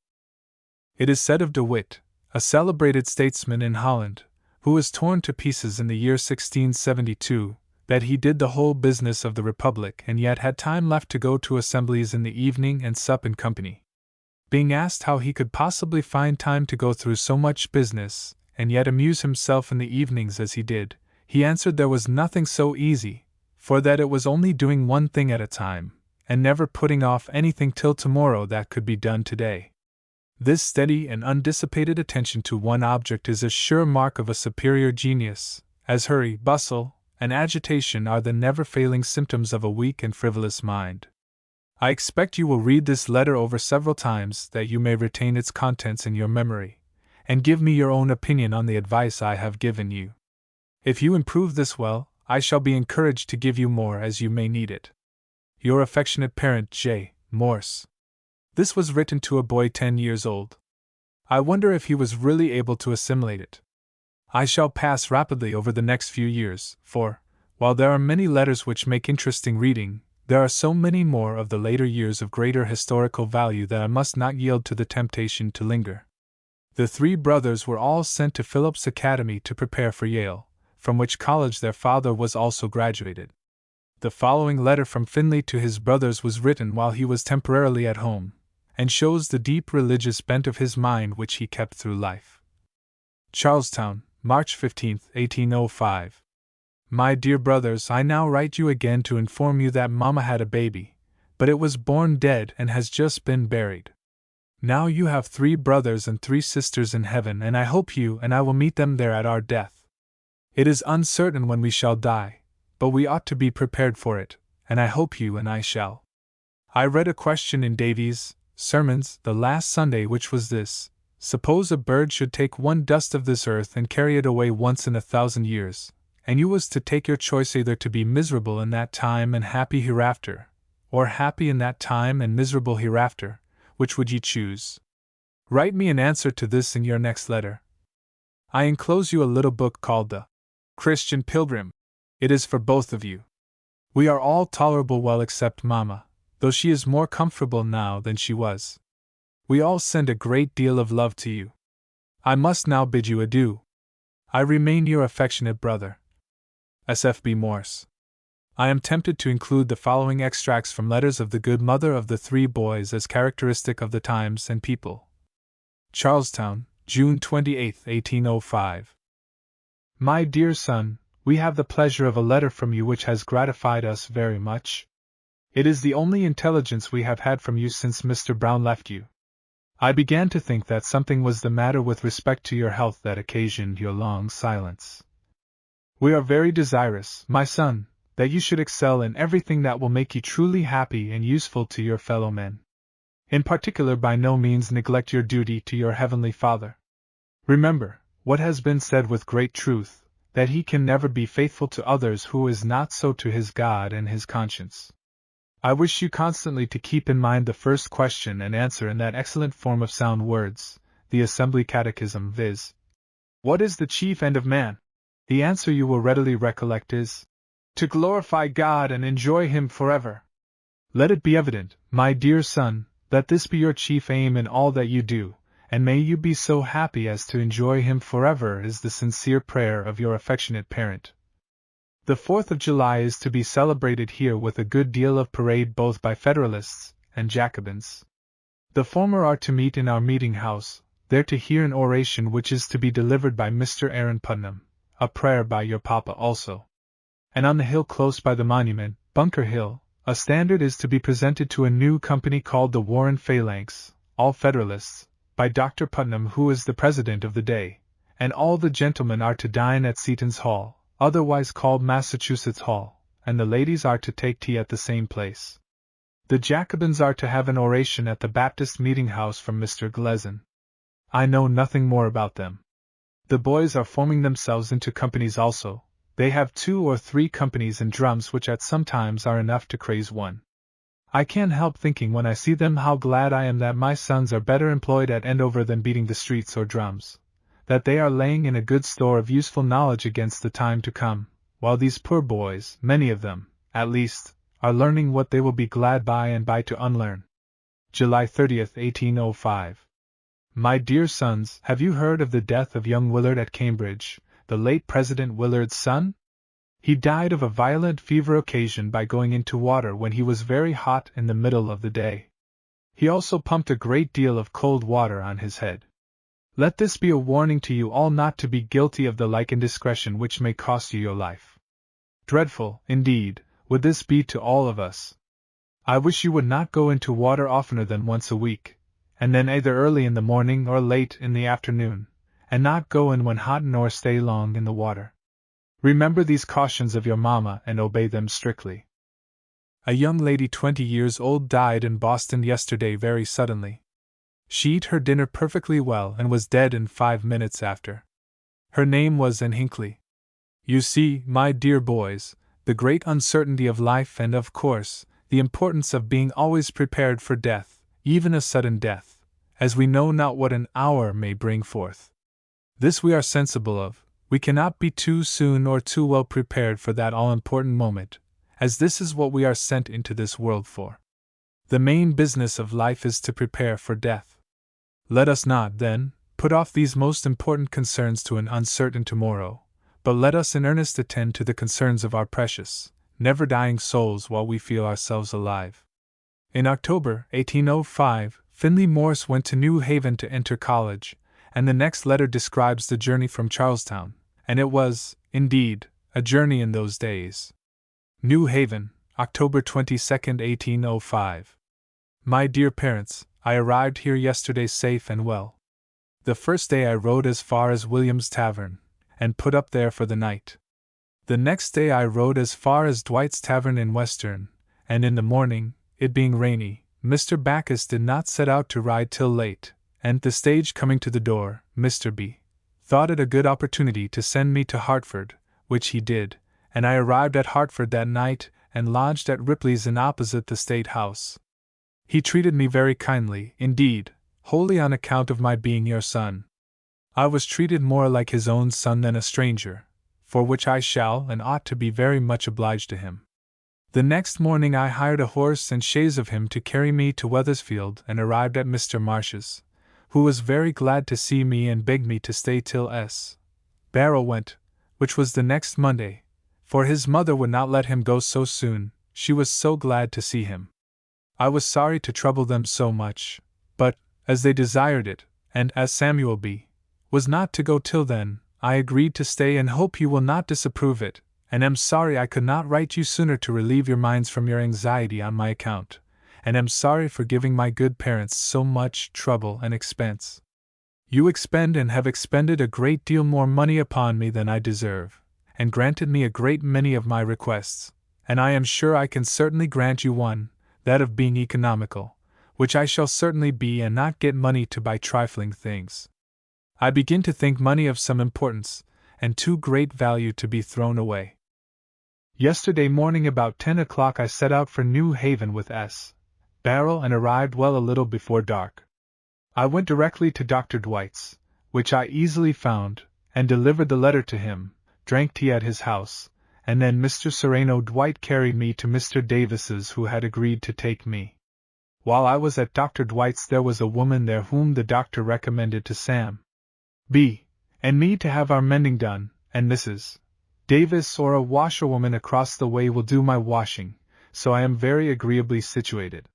It is said of De Witt, a celebrated statesman in Holland, who was torn to pieces in the year 1672, that he did the whole business of the Republic and yet had time left to go to assemblies in the evening and sup in company. Being asked how he could possibly find time to go through so much business, and yet amuse himself in the evenings as he did, he answered there was nothing so easy, for that it was only doing one thing at a time, and never putting off anything till tomorrow that could be done today. This steady and undissipated attention to one object is a sure mark of a superior genius, as hurry, bustle, and agitation are the never-failing symptoms of a weak and frivolous mind. I expect you will read this letter over several times that you may retain its contents in your memory, and give me your own opinion on the advice I have given you. If you improve this well, I shall be encouraged to give you more as you may need it. Your affectionate parent, J. Morse. This was written to a boy 10 years old. I wonder if he was really able to assimilate it. I shall pass rapidly over the next few years, for, while there are many letters which make interesting reading, there are so many more of the later years of greater historical value that I must not yield to the temptation to linger. The three brothers were all sent to Phillips Academy to prepare for Yale, from which college their father was also graduated. The following letter from Finley to his brothers was written while he was temporarily at home, and shows the deep religious bent of his mind which he kept through life. Charlestown, March 15, 1805. My dear brothers, I now write you again to inform you that Mama had a baby, but it was born dead and has just been buried. Now you have 3 brothers and 3 sisters in heaven, and I hope you and I will meet them there at our death. It is uncertain when we shall die, but we ought to be prepared for it, and I hope you and I shall. I read a question in Davies' Sermons the last Sunday, which was this: suppose a bird should take one dust of this earth and carry it away once in 1,000 years, and you was to take your choice either to be miserable in that time and happy hereafter, or happy in that time and miserable hereafter, which would ye choose? Write me an answer to this in your next letter. I enclose you a little book called The Christian Pilgrim. It is for both of you. We are all tolerable well except Mama, though she is more comfortable now than she was. We all send a great deal of love to you. I must now bid you adieu. I remain your affectionate brother, S.F.B. Morse. I am tempted to include the following extracts from letters of the good mother of the 3 boys as characteristic of the times and people. Charlestown, June 28, 1805. My dear son, we have the pleasure of a letter from you which has gratified us very much. It is the only intelligence we have had from you since Mr. Brown left you. I began to think that something was the matter with respect to your health that occasioned your long silence. We are very desirous, my son, that you should excel in everything that will make you truly happy and useful to your fellow men. In particular, by no means neglect your duty to your Heavenly Father. Remember, what has been said with great truth, that he can never be faithful to others who is not so to his God and his conscience. I wish you constantly to keep in mind the first question and answer in that excellent form of sound words, the Assembly Catechism, viz. What is the chief end of man? The answer you will readily recollect is, to glorify God and enjoy Him forever. Let it be evident, my dear son, that this be your chief aim in all that you do, and may you be so happy as to enjoy Him forever is the sincere prayer of your affectionate parent. The 4th of July is to be celebrated here with a good deal of parade both by Federalists and Jacobins. The former are to meet in our meeting house, there to hear an oration which is to be delivered by Mr. Aaron Putnam, a prayer by your papa also. And on the hill close by the monument, Bunker Hill, a standard is to be presented to a new company called the Warren Phalanx, all Federalists, by Dr. Putnam, who is the president of the day, and all the gentlemen are to dine at Seaton's Hall, otherwise called Massachusetts Hall, and the ladies are to take tea at the same place. The Jacobins are to have an oration at the Baptist Meeting House from Mr. Glezan. I know nothing more about them. The boys are forming themselves into companies also. They have 2 or 3 companies in drums which at some times are enough to craze one. I can't help thinking when I see them how glad I am that my sons are better employed at Andover than beating the streets or drums, that they are laying in a good store of useful knowledge against the time to come, while these poor boys, many of them, at least, are learning what they will be glad by and by to unlearn. July 30th, 1805. My dear sons, have you heard of the death of young Willard at Cambridge, the late President Willard's son? He died of a violent fever occasioned by going into water when he was very hot in the middle of the day. He also pumped a great deal of cold water on his head. Let this be a warning to you all not to be guilty of the like indiscretion which may cost you your life. Dreadful, indeed, would this be to all of us. I wish you would not go into water oftener than once a week, and then either early in the morning or late in the afternoon, and not go in when hot nor stay long in the water. Remember these cautions of your mamma and obey them strictly. A young lady 20 years old died in Boston yesterday very suddenly. She ate her dinner perfectly well and was dead in 5 minutes after. Her name was Anne Hinckley. You see, my dear boys, the great uncertainty of life and, of course, the importance of being always prepared for death, even a sudden death, as we know not what an hour may bring forth. This we are sensible of. We cannot be too soon or too well prepared for that all-important moment, as this is what we are sent into this world for. The main business of life is to prepare for death. Let us not, then, put off these most important concerns to an uncertain tomorrow, but let us in earnest attend to the concerns of our precious, never-dying souls while we feel ourselves alive. In October, 1805, Finley Morse went to New Haven to enter college, and the next letter describes the journey from Charlestown, and it was, indeed, a journey in those days. New Haven, October 22, 1805. My dear parents, I arrived here yesterday safe and well. The first day I rode as far as William's Tavern, and put up there for the night. The next day I rode as far as Dwight's Tavern in Western, and in the morning, it being rainy, Mr. Backus did not set out to ride till late, and the stage coming to the door, Mr. B. thought it a good opportunity to send me to Hartford, which he did, and I arrived at Hartford that night and lodged at Ripley's Inn opposite the State House. He treated me very kindly, indeed, wholly on account of my being your son. I was treated more like his own son than a stranger, for which I shall and ought to be very much obliged to him. The next morning I hired a horse and chaise of him to carry me to Wethersfield and arrived at Mr. Marsh's, who was very glad to see me and begged me to stay till S. Barrow went, which was the next Monday, for his mother would not let him go so soon, she was so glad to see him. I was sorry to trouble them so much, but, as they desired it, and as Samuel B. was not to go till then, I agreed to stay and hope you will not disapprove it, and am sorry I could not write you sooner to relieve your minds from your anxiety on my account, and am sorry for giving my good parents so much trouble and expense. You expend and have expended a great deal more money upon me than I deserve, and granted me a great many of my requests, and I am sure I can certainly grant you one, that of being economical, which I shall certainly be and not get money to buy trifling things. I begin to think money of some importance, and too great value to be thrown away. Yesterday morning about 10 o'clock I set out for New Haven with S. Barrow and arrived well a little before dark. I went directly to Dr. Dwight's, which I easily found, and delivered the letter to him, drank tea at his house, and then Mr. Sereno Dwight carried me to Mr. Davis's, who had agreed to take me. While I was at Dr. Dwight's there was a woman there whom the doctor recommended to Sam B. and me to have our mending done, and Mrs. Davis or a washerwoman across the way will do my washing, so I am very agreeably situated.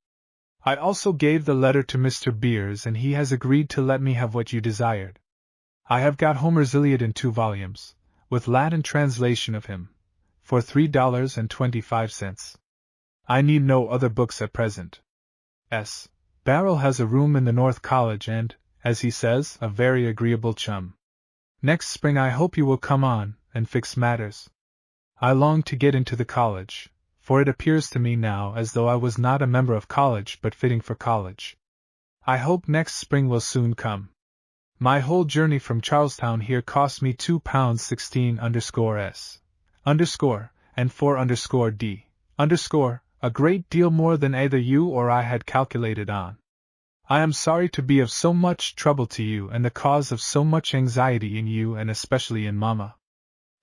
I also gave the letter to Mr. Beers and he has agreed to let me have what you desired. I have got Homer's Iliad in 2 volumes, with Latin translation of him, for $3.25. I need no other books at present. S. Barrow has a room in the North College and, as he says, a very agreeable chum. Next spring I hope you will come on, and fix matters. I long to get into the college, for it appears to me now as though I was not a member of college but fitting for college. I hope next spring will soon come. My whole journey from Charlestown here cost me £2.16_s. And 4_d. A great deal more than either you or I had calculated on. I am sorry to be of so much trouble to you and the cause of so much anxiety in you and especially in Mamma.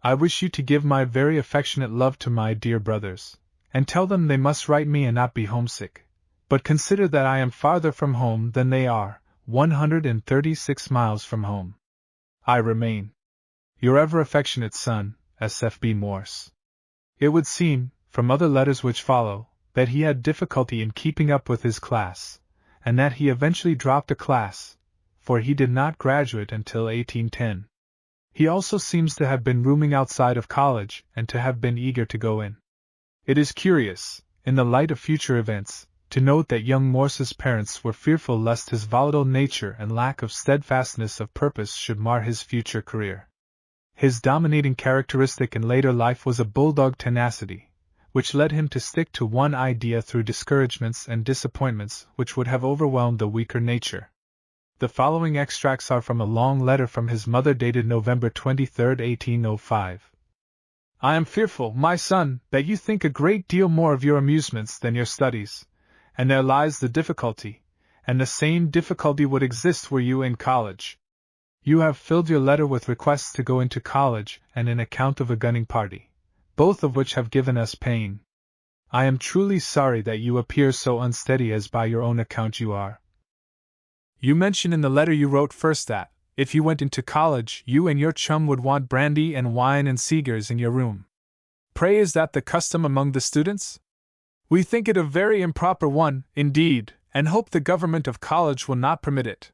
I wish you to give my very affectionate love to my dear brothers, and tell them they must write me and not be homesick. But consider that I am farther from home than they are, 136 miles from home. I remain your ever affectionate son, S.F.B. Morse. It would seem, from other letters which follow, that he had difficulty in keeping up with his class, and that he eventually dropped a class, for he did not graduate until 1810. He also seems to have been rooming outside of college and to have been eager to go in. It is curious, in the light of future events, to note that young Morse's parents were fearful lest his volatile nature and lack of steadfastness of purpose should mar his future career. His dominating characteristic in later life was a bulldog tenacity, which led him to stick to one idea through discouragements and disappointments which would have overwhelmed the weaker nature. The following extracts are from a long letter from his mother dated November 23, 1805. I am fearful, my son, that you think a great deal more of your amusements than your studies, and there lies the difficulty, and the same difficulty would exist were you in college. You have filled your letter with requests to go into college and an account of a gunning party, both of which have given us pain. I am truly sorry that you appear so unsteady as by your own account you are. You mention in the letter you wrote first that, if you went into college, you and your chum would want brandy and wine and cigars in your room. Pray, is that the custom among the students? We think it a very improper one, indeed, and hope the government of college will not permit it.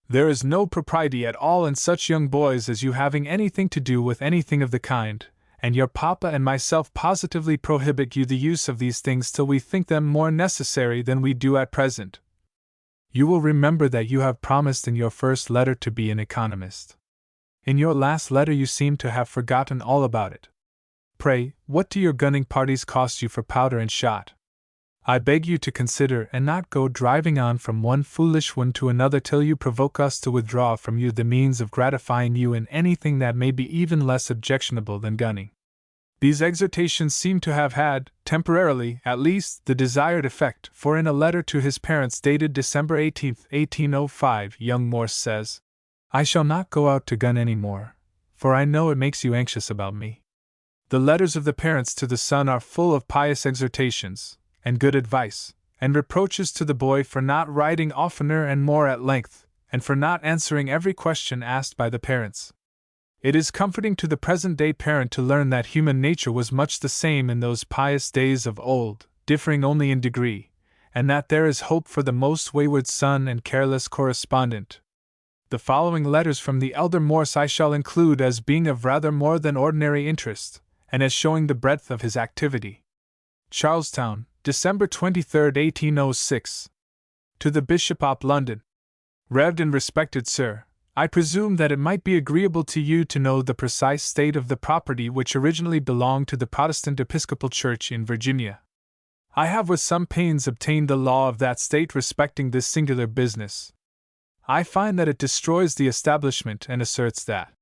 There is no propriety at all in such young boys as you having anything to do with anything of the kind, and your papa and myself positively prohibit you the use of these things till we think them more necessary than we do at present. You will remember that you have promised in your first letter to be an economist. In your last letter you seem to have forgotten all about it. Pray, what do your gunning parties cost you for powder and shot? I beg you to consider and not go driving on from one foolish one to another till you provoke us to withdraw from you the means of gratifying you in anything that may be even less objectionable than gunning. These exhortations seem to have had, temporarily at least, the desired effect, for in a letter to his parents dated December 18, 1805, young Morse says, I shall not go out to gun any more, for I know it makes you anxious about me. The letters of the parents to the son are full of pious exhortations, and good advice, and reproaches to the boy for not writing oftener and more at length, and for not answering every question asked by the parents. It is comforting to the present-day parent to learn that human nature was much the same in those pious days of old, differing only in degree, and that there is hope for the most wayward son and careless correspondent. The following letters from the elder Morse I shall include as being of rather more than ordinary interest, and as showing the breadth of his activity. Charlestown, December 23, 1806. To the Bishop of London. Reverend and respected Sir, I presume that it might be agreeable to you to know the precise state of the property which originally belonged to the Protestant Episcopal Church in Virginia. I have with some pains obtained the law of that state respecting this singular business. I find that it destroys the establishment and asserts that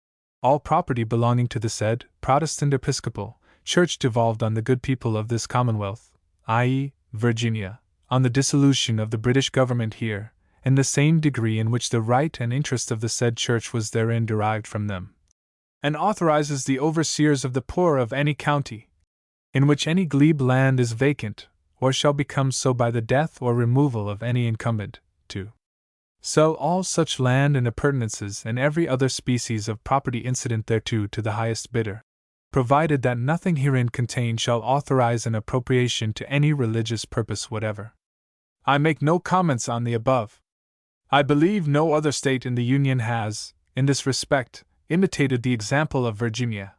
all property belonging to the said Protestant Episcopal Church devolved on the good people of this Commonwealth, i.e., Virginia, on the dissolution of the British government here, in the same degree in which the right and interest of the said church was therein derived from them, and authorizes the overseers of the poor of any county, in which any glebe land is vacant, or shall become so by the death or removal of any incumbent, to sell all such land and appurtenances and every other species of property incident thereto to the highest bidder, provided that nothing herein contained shall authorize an appropriation to any religious purpose whatever. I make no comments on the above. I believe no other state in the Union has, in this respect, imitated the example of Virginia.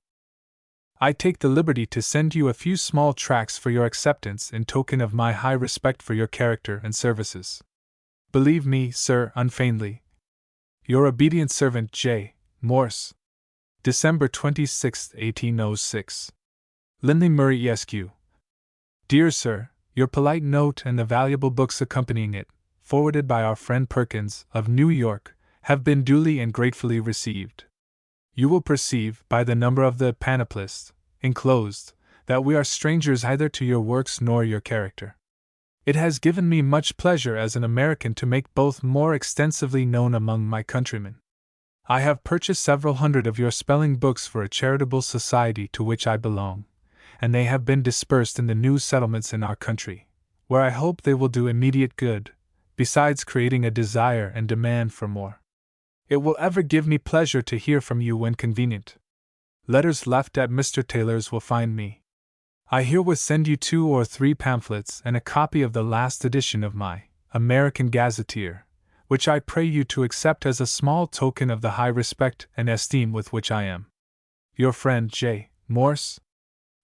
I take the liberty to send you a few small tracts for your acceptance in token of my high respect for your character and services. Believe me, sir, unfeignedly, your obedient servant J. Morse. December 26, 1806. Lindley Murray Esq. Dear Sir, your polite note and the valuable books accompanying it, forwarded by our friend Perkins, of New York, have been duly and gratefully received. You will perceive, by the number of the panoplist enclosed, that we are strangers either to your works nor your character. It has given me much pleasure as an American to make both more extensively known among my countrymen. I have purchased several hundred of your spelling books for a charitable society to which I belong, and they have been dispersed in the new settlements in our country, where I hope they will do immediate good, besides creating a desire and demand for more. It will ever give me pleasure to hear from you when convenient. Letters left at Mr. Taylor's will find me. I herewith send you 2 or 3 pamphlets and a copy of the last edition of my American Gazetteer, which I pray you to accept as a small token of the high respect and esteem with which I am your friend J. Morse.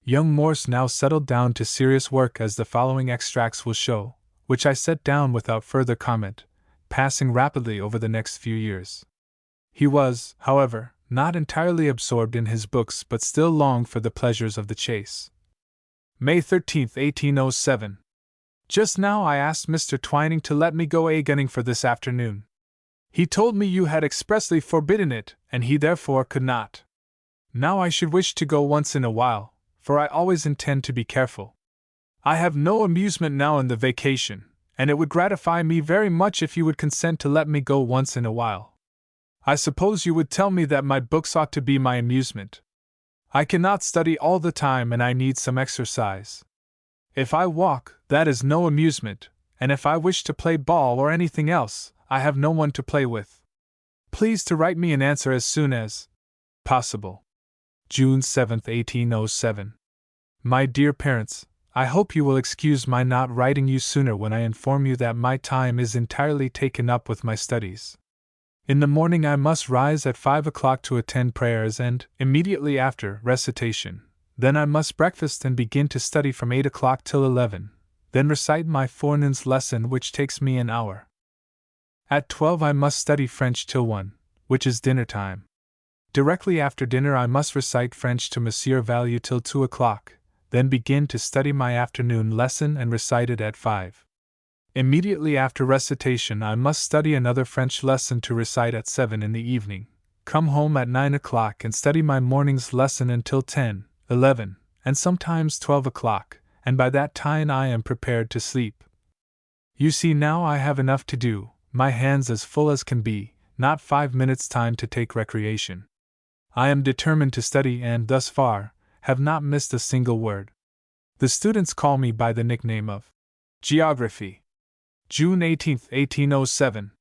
Young Morse now settled down to serious work, as the following extracts will show, which I set down without further comment, passing rapidly over the next few years. He was, however, not entirely absorbed in his books, but still longed for the pleasures of the chase. May 13, 1807. Just now I asked Mr. Twining to let me go a-gunning for this afternoon. He told me you had expressly forbidden it, and he therefore could not. Now I should wish to go once in a while, for I always intend to be careful. I have no amusement now in the vacation, and it would gratify me very much if you would consent to let me go once in a while. I suppose you would tell me that my books ought to be my amusement. I cannot study all the time, and I need some exercise. If I walk, that is no amusement, and if I wish to play ball or anything else, I have no one to play with. Please to write me an answer as soon as possible. June 7, 1807. My dear parents, I hope you will excuse my not writing you sooner when I inform you that my time is entirely taken up with my studies. In the morning I must rise at 5 o'clock to attend prayers and, immediately after, recitation. Then I must breakfast and begin to study from 8 o'clock till 11, then recite my forenoon's lesson, which takes me an hour. At 12 I must study French till 1, which is dinner time. Directly after dinner I must recite French to Monsieur Value till 2 o'clock, then begin to study my afternoon lesson and recite it at 5. Immediately after recitation I must study another French lesson to recite at 7 in the evening, come home at 9 o'clock and study my morning's lesson until 10, 11, and sometimes 12 o'clock, and by that time I am prepared to sleep. You see now I have enough to do, my hands as full as can be, not 5 minutes' time to take recreation. I am determined to study and, thus far, have not missed a single word. The students call me by the nickname of Geography. June 18, 1807.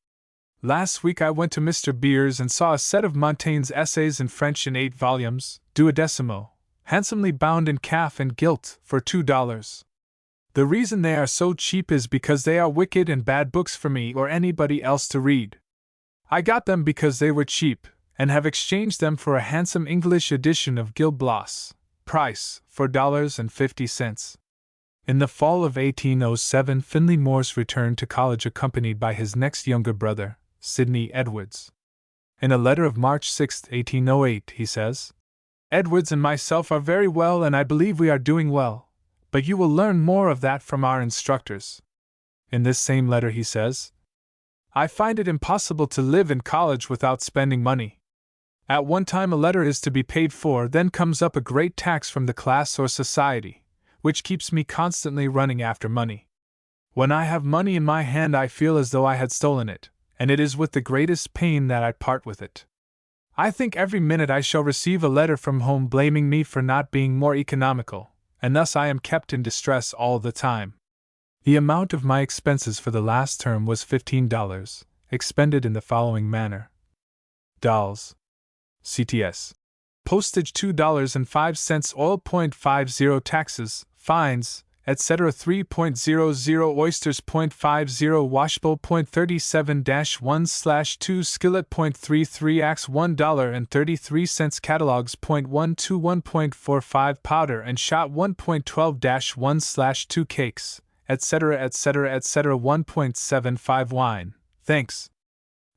Last week I went to Mr. Beers and saw a set of Montaigne's essays in French in 8 volumes, duodecimo, handsomely bound in calf and gilt, for $2. The reason they are so cheap is because they are wicked and bad books for me or anybody else to read. I got them because they were cheap, and have exchanged them for a handsome English edition of Gil Blas, price $4.50. In the fall of 1807 Finley Morse returned to college accompanied by his next younger brother, Sidney Edwards. In a letter of March 6, 1808, he says, Edwards and myself are very well and I believe we are doing well, but you will learn more of that from our instructors. In this same letter he says, I find it impossible to live in college without spending money. At one time a letter is to be paid for, then comes up a great tax from the class or society, which keeps me constantly running after money. When I have money in my hand I feel as though I had stolen it, and it is with the greatest pain that I part with it. I think every minute I shall receive a letter from home blaming me for not being more economical, and thus I am kept in distress all the time. The amount of my expenses for the last term was $15, expended in the following manner. Dolls. CTS. Postage $2.05, oil .50, taxes, fines, etc. 3.00, oysters .50, washbowl .37-1/2, skillet .33, axe $1.33, catalogs .121.45, powder and shot 1.12-1/2, cakes, etc. 1.75, wine. Thanks.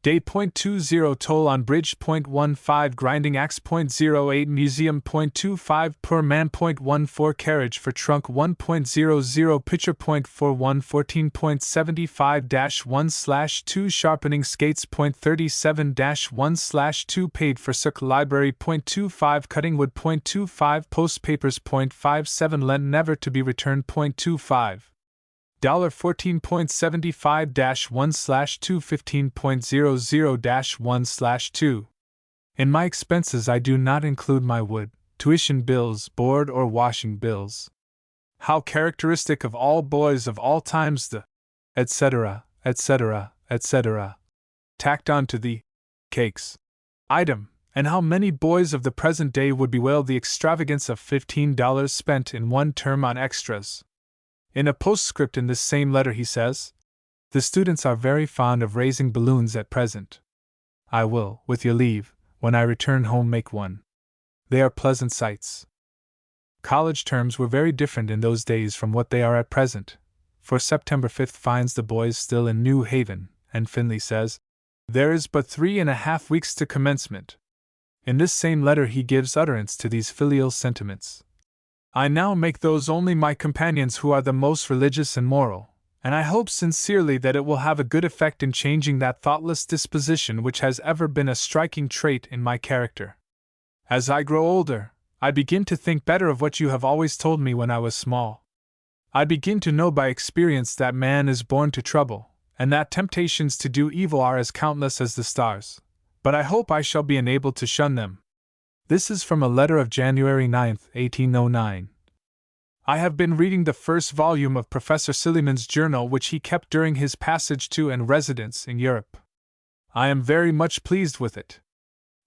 Day .20 toll on bridge .15 grinding axe .08 museum .25 per man .14 carriage for trunk 1.00 pitcher .41 14.75-1/2 sharpening skates .37-1/2 paid for circ library .25 cutting wood .25 post papers .57 lent never to be returned .25 $14.75-1/2 15.00-1/2. In my expenses I do not include my wood, tuition bills, board or washing bills. How characteristic of all boys of all times the etc., etc., etc. tacked on to the cakes item, and how many boys of the present day would bewail the extravagance of $15 spent in one term on extras. In a postscript in this same letter he says, "The students are very fond of raising balloons at present. I will, with your leave, when I return home make one. They are pleasant sights." College terms were very different in those days from what they are at present, for September 5th finds the boys still in New Haven, and Finley says, "There is but 3.5 weeks to commencement." In this same letter he gives utterance to these filial sentiments. "I now make those only my companions who are the most religious and moral, and I hope sincerely that it will have a good effect in changing that thoughtless disposition which has ever been a striking trait in my character. As I grow older, I begin to think better of what you have always told me when I was small. I begin to know by experience that man is born to trouble, and that temptations to do evil are as countless as the stars, but I hope I shall be enabled to shun them." This is from a letter of January 9, 1809. I have been reading the first volume of Professor Silliman's journal which he kept during his passage to and residence in Europe. I am very much pleased with it.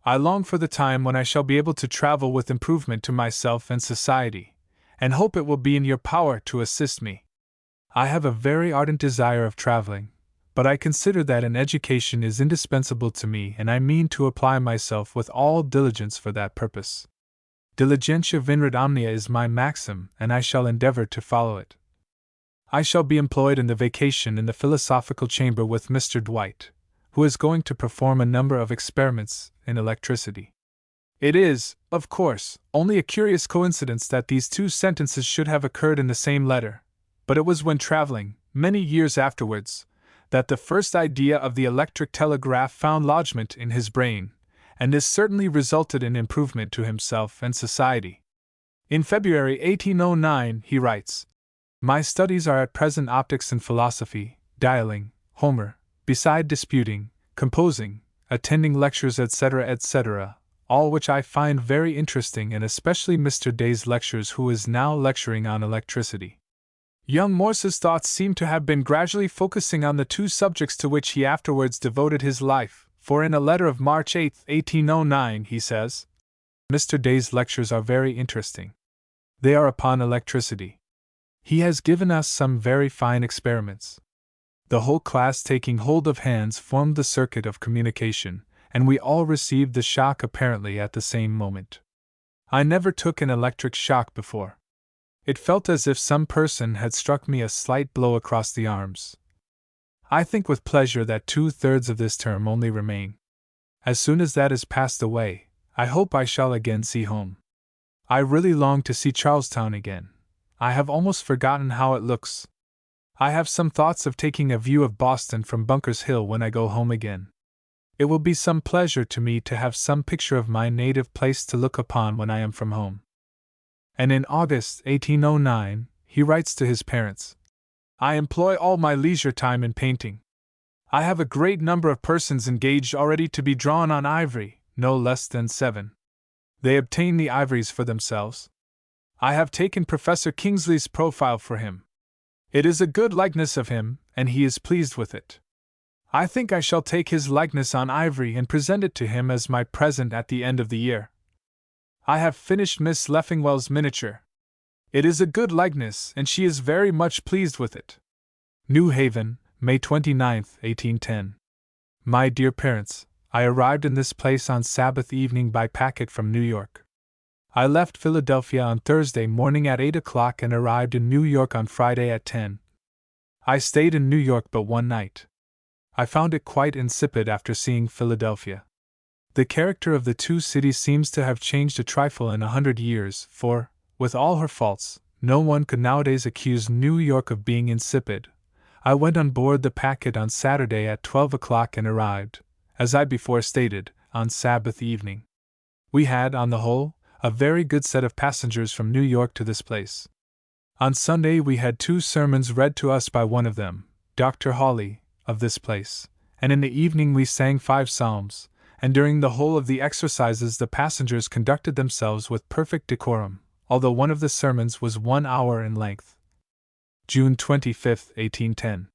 I long for the time when I shall be able to travel with improvement to myself and society, and hope it will be in your power to assist me. I have a very ardent desire of traveling, but I consider that an education is indispensable to me and I mean to apply myself with all diligence for that purpose. Diligentia vinrat omnia is my maxim, and I shall endeavor to follow it. I shall be employed in the vacation in the philosophical chamber with Mr. Dwight, who is going to perform a number of experiments in electricity. It is, of course, only a curious coincidence that these two sentences should have occurred in the same letter, but it was when traveling, many years afterwards, that the first idea of the electric telegraph found lodgment in his brain, and this certainly resulted in improvement to himself and society. In February 1809 he writes, "My studies are at present optics and philosophy, dialing, Homer, beside disputing, composing, attending lectures etc., etc., all which I find very interesting, and especially Mr. Day's lectures, who is now lecturing on electricity." Young Morse's thoughts seem to have been gradually focusing on the two subjects to which he afterwards devoted his life, for in a letter of March 8, 1809, he says, "Mr. Day's lectures are very interesting. They are upon electricity. He has given us some very fine experiments." The whole class, taking hold of hands, formed the circuit of communication, and we all received the shock apparently at the same moment. I never took an electric shock before. It felt as if some person had struck me a slight blow across the arms. I think with pleasure that 2/3 of this term only remain. As soon as that is passed away, I hope I shall again see home. I really long to see Charlestown again. I have almost forgotten how it looks. I have some thoughts of taking a view of Boston from Bunker's Hill when I go home again. It will be some pleasure to me to have some picture of my native place to look upon when I am from home. And in August 1809, he writes to his parents, "I employ all my leisure time in painting. I have a great number of persons engaged already to be drawn on ivory, no less than 7. They obtain the ivories for themselves. I have taken Professor Kingsley's profile for him. It is a good likeness of him, and he is pleased with it. I think I shall take his likeness on ivory and present it to him as my present at the end of the year. I have finished Miss Leffingwell's miniature. It is a good likeness, and she is very much pleased with it." New Haven, May 29, 1810. My dear parents, I arrived in this place on Sabbath evening by packet from New York. I left Philadelphia on Thursday morning at 8 o'clock and arrived in New York on Friday at 10. I stayed in New York but one night. I found it quite insipid after seeing Philadelphia. The character of the two cities seems to have changed a trifle in 100 years, for, with all her faults, no one could nowadays accuse New York of being insipid. I went on board the packet on Saturday at 12 o'clock and arrived, as I before stated, on Sabbath evening. We had, on the whole, a very good set of passengers from New York to this place. On Sunday we had 2 sermons read to us by one of them, Dr. Hawley, of this place, and in the evening we sang 5 psalms, and during the whole of the exercises the passengers conducted themselves with perfect decorum, although one of the sermons was 1 hour in length. June 25, 1810.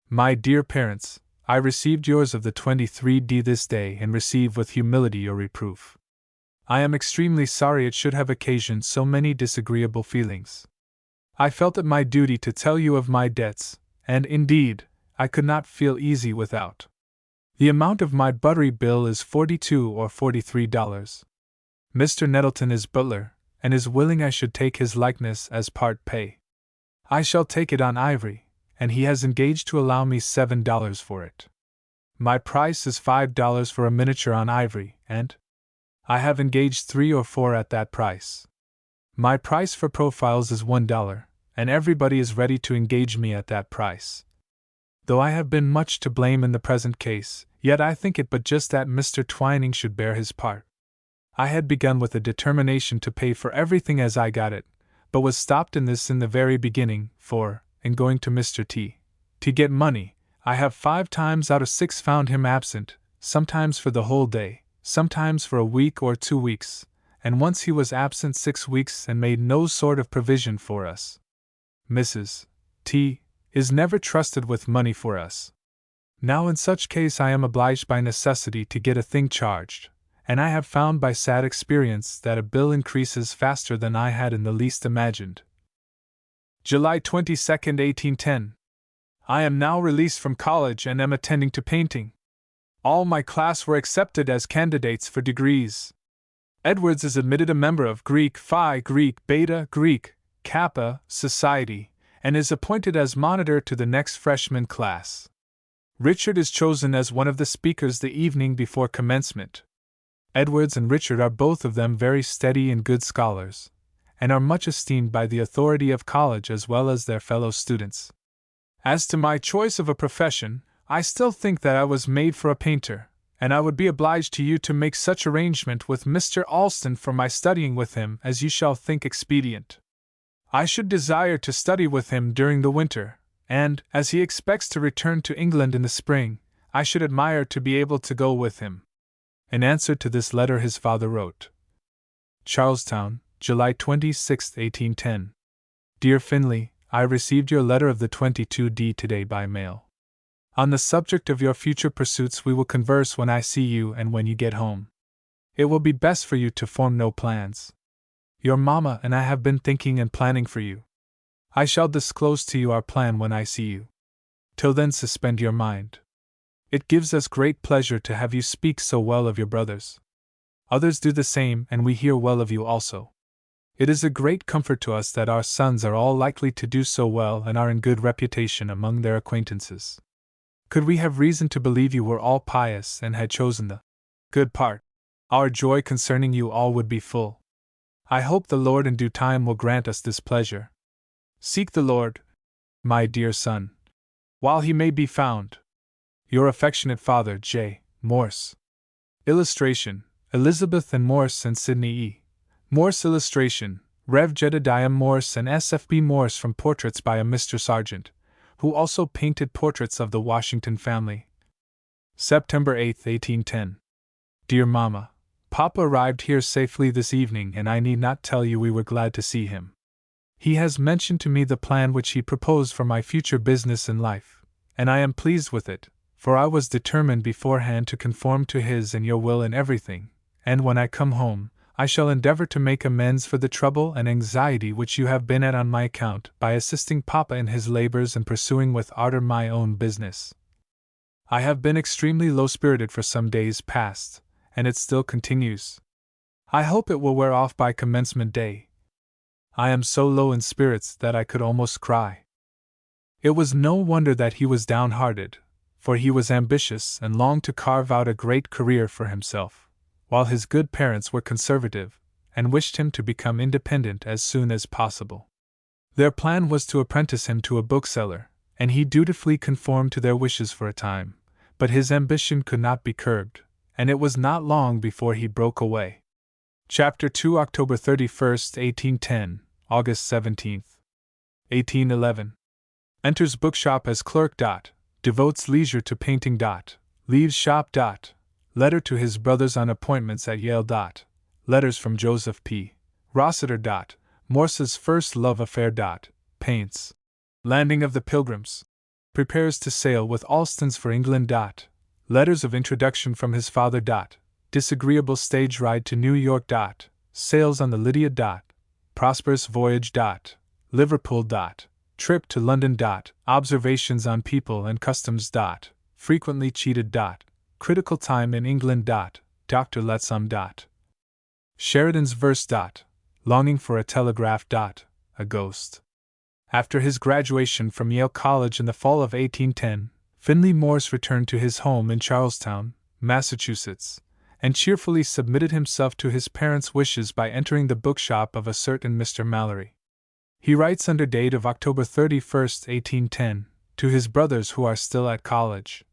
My dear parents, I received yours of the 23d this day and receive with humility your reproof. I am extremely sorry it should have occasioned so many disagreeable feelings. I felt it my duty to tell you of my debts, and, indeed, I could not feel easy without. The amount of my buttery bill is $42 or $43. Mr. Nettleton is butler, and is willing I should take his likeness as part pay. I shall take it on ivory, and he has engaged to allow me $7 for it. My price is $5 for a miniature on ivory, and I have engaged 3 or 4 at that price. My price for profiles is $1, and everybody is ready to engage me at that price. Though I have been much to blame in the present case, yet I think it but just that Mr. Twining should bear his part. I had begun with a determination to pay for everything as I got it, but was stopped in this in the very beginning, for, in going to Mr. T. to get money, I have 5 times out of 6 found him absent, sometimes for the whole day, sometimes for a week or 2 weeks, and once he was absent 6 weeks and made no sort of provision for us. Mrs. T. is never trusted with money for us. Now in such case I am obliged by necessity to get a thing charged, and I have found by sad experience that a bill increases faster than I had in the least imagined. July 22, 1810. I am now released from college and am attending to painting. All my class were accepted as candidates for degrees. Edwards is admitted a member of Greek Phi, Greek Beta, Greek Kappa Society, and is appointed as monitor to the next freshman class. Richard is chosen as one of the speakers the evening before commencement. Edwards and Richard are both of them very steady and good scholars, and are much esteemed by the authority of college as well as their fellow students. As to my choice of a profession, I still think that I was made for a painter, and I would be obliged to you to make such arrangement with Mr. Alston for my studying with him as you shall think expedient. I should desire to study with him during the winter, and, as he expects to return to England in the spring, I should admire to be able to go with him. In answer to this letter his father wrote. Charlestown, July 26, 1810. Dear Finley, I received your letter of the 22d today by mail. On the subject of your future pursuits we will converse when I see you and when you get home. It will be best for you to form no plans. Your mamma and I have been thinking and planning for you. I shall disclose to you our plan when I see you. Till then suspend your mind. It gives us great pleasure to have you speak so well of your brothers. Others do the same, and we hear well of you also. It is a great comfort to us that our sons are all likely to do so well and are in good reputation among their acquaintances. Could we have reason to believe you were all pious and had chosen the good part, our joy concerning you all would be full. I hope the Lord in due time will grant us this pleasure. Seek the Lord, my dear son, while he may be found. Your affectionate father, J. Morse. Illustration, Elizabeth and Morse and Sidney E. Morse. Illustration, Rev. Jedediah Morse and S.F.B. Morse from portraits by a Mr. Sargent, who also painted portraits of the Washington family. September 8, 1810. Dear Mama, Papa arrived here safely this evening and I need not tell you we were glad to see him. He has mentioned to me the plan which he proposed for my future business in life, and I am pleased with it, for I was determined beforehand to conform to his and your will in everything, and when I come home, I shall endeavor to make amends for the trouble and anxiety which you have been at on my account by assisting Papa in his labors and pursuing with ardor my own business. I have been extremely low-spirited for some days past, and it still continues. I hope it will wear off by commencement day. I am so low in spirits that I could almost cry. It was no wonder that he was downhearted, for he was ambitious and longed to carve out a great career for himself, while his good parents were conservative, and wished him to become independent as soon as possible. Their plan was to apprentice him to a bookseller, and he dutifully conformed to their wishes for a time, but his ambition could not be curbed, and it was not long before he broke away. Chapter 2, October 31st, 1810, August 17th, 1811. Enters bookshop as clerk. Devotes leisure to painting. Leaves shop. Letter to his brothers on appointments at Yale. Letters from Joseph P. Rossiter. Morse's first love affair. Paints. Landing of the Pilgrims. Prepares to sail with Alston's for England. Letters of introduction from his father. Disagreeable stage ride to New York. Sails on the Lydia. Prosperous voyage. Liverpool. Trip to London. Observations on people and customs. Frequently cheated. Critical time in England. Dr. Letsum. Sheridan's verse. Longing for a telegraph. A ghost. After his graduation from Yale College in the fall of 1810, Finley Morse returned to his home in Charlestown, Massachusetts, and cheerfully submitted himself to his parents' wishes by entering the bookshop of a certain Mr. Mallory. He writes under date of October 31st, 1810, to his brothers who are still at college.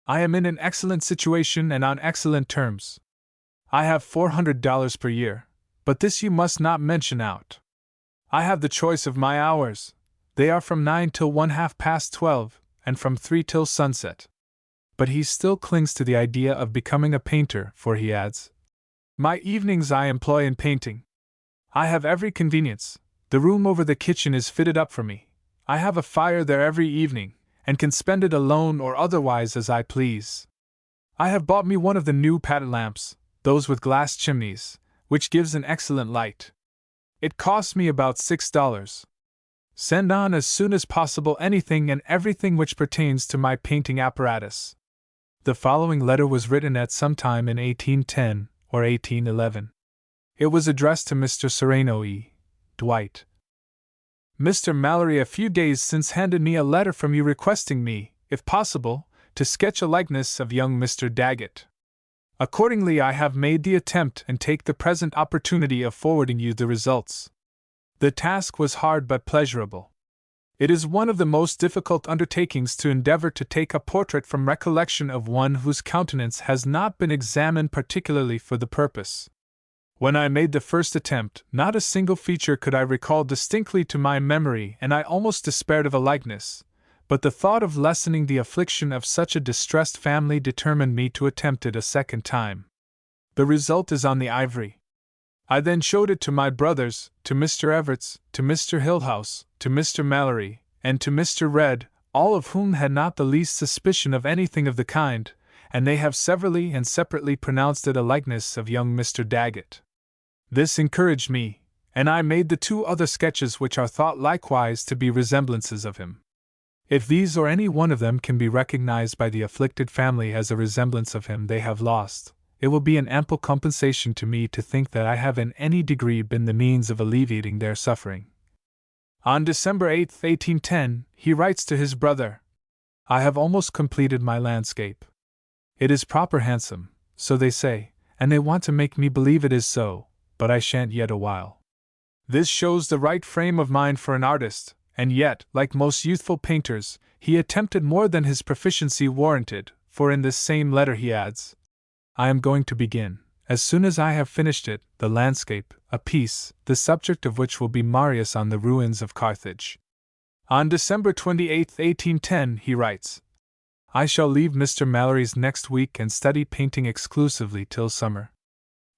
I am in an excellent situation and on excellent terms. I have $400 per year, but this you must not mention out. I have the choice of my hours. They are from 9 till 12:30, and from 3 till sunset. But he still clings to the idea of becoming a painter, for he adds, my evenings I employ in painting. I have every convenience. The room over the kitchen is fitted up for me. I have a fire there every evening, and can spend it alone or otherwise as I please. I have bought me one of the new patent lamps, those with glass chimneys, which gives an excellent light. It costs me about $6. Send on as soon as possible anything and everything which pertains to my painting apparatus. The following letter was written at some time in 1810 or 1811. It was addressed to Mr. Sereno E. Dwight. Mr. Mallory a few days since handed me a letter from you requesting me, if possible, to sketch a likeness of young Mr. Daggett. Accordingly, I have made the attempt and take the present opportunity of forwarding you the results. The task was hard but pleasurable. It is one of the most difficult undertakings to endeavor to take a portrait from recollection of one whose countenance has not been examined particularly for the purpose. When I made the first attempt, not a single feature could I recall distinctly to my memory, and I almost despaired of a likeness, but the thought of lessening the affliction of such a distressed family determined me to attempt it a second time. The result is on the ivory. I then showed it to my brothers, to Mr. Evarts, to Mr. Hillhouse, to Mr. Mallory, and to Mr. Red, all of whom had not the least suspicion of anything of the kind, and they have severally and separately pronounced it a likeness of young Mr. Daggett. This encouraged me, and I made the 2 other sketches which are thought likewise to be resemblances of him. If these or any one of them can be recognized by the afflicted family as a resemblance of him they have lost, it will be an ample compensation to me to think that I have in any degree been the means of alleviating their suffering. On December 8, 1810, he writes to his brother, I have almost completed my landscape. It is proper handsome, so they say, and they want to make me believe it is so, but I shan't yet a while. This shows the right frame of mind for an artist, and yet, like most youthful painters, he attempted more than his proficiency warranted, for in this same letter he adds, I am going to begin, as soon as I have finished it, the landscape, a piece, the subject of which will be Marius on the ruins of Carthage. On December 28, 1810, he writes, I shall leave Mr. Mallory's next week and study painting exclusively till summer.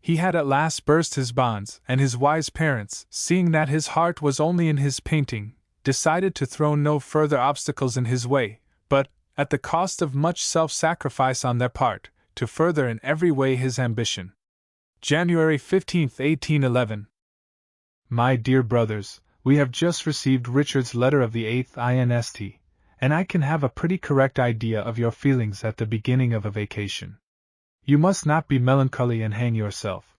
He had at last burst his bonds, and his wise parents, seeing that his heart was only in his painting, decided to throw no further obstacles in his way, but, at the cost of much self-sacrifice on their part, to further in every way his ambition. January 15, 1811. My dear brothers, we have just received Richard's letter of the 8th inst, and I can have a pretty correct idea of your feelings at the beginning of a vacation. You must not be melancholy and hang yourself.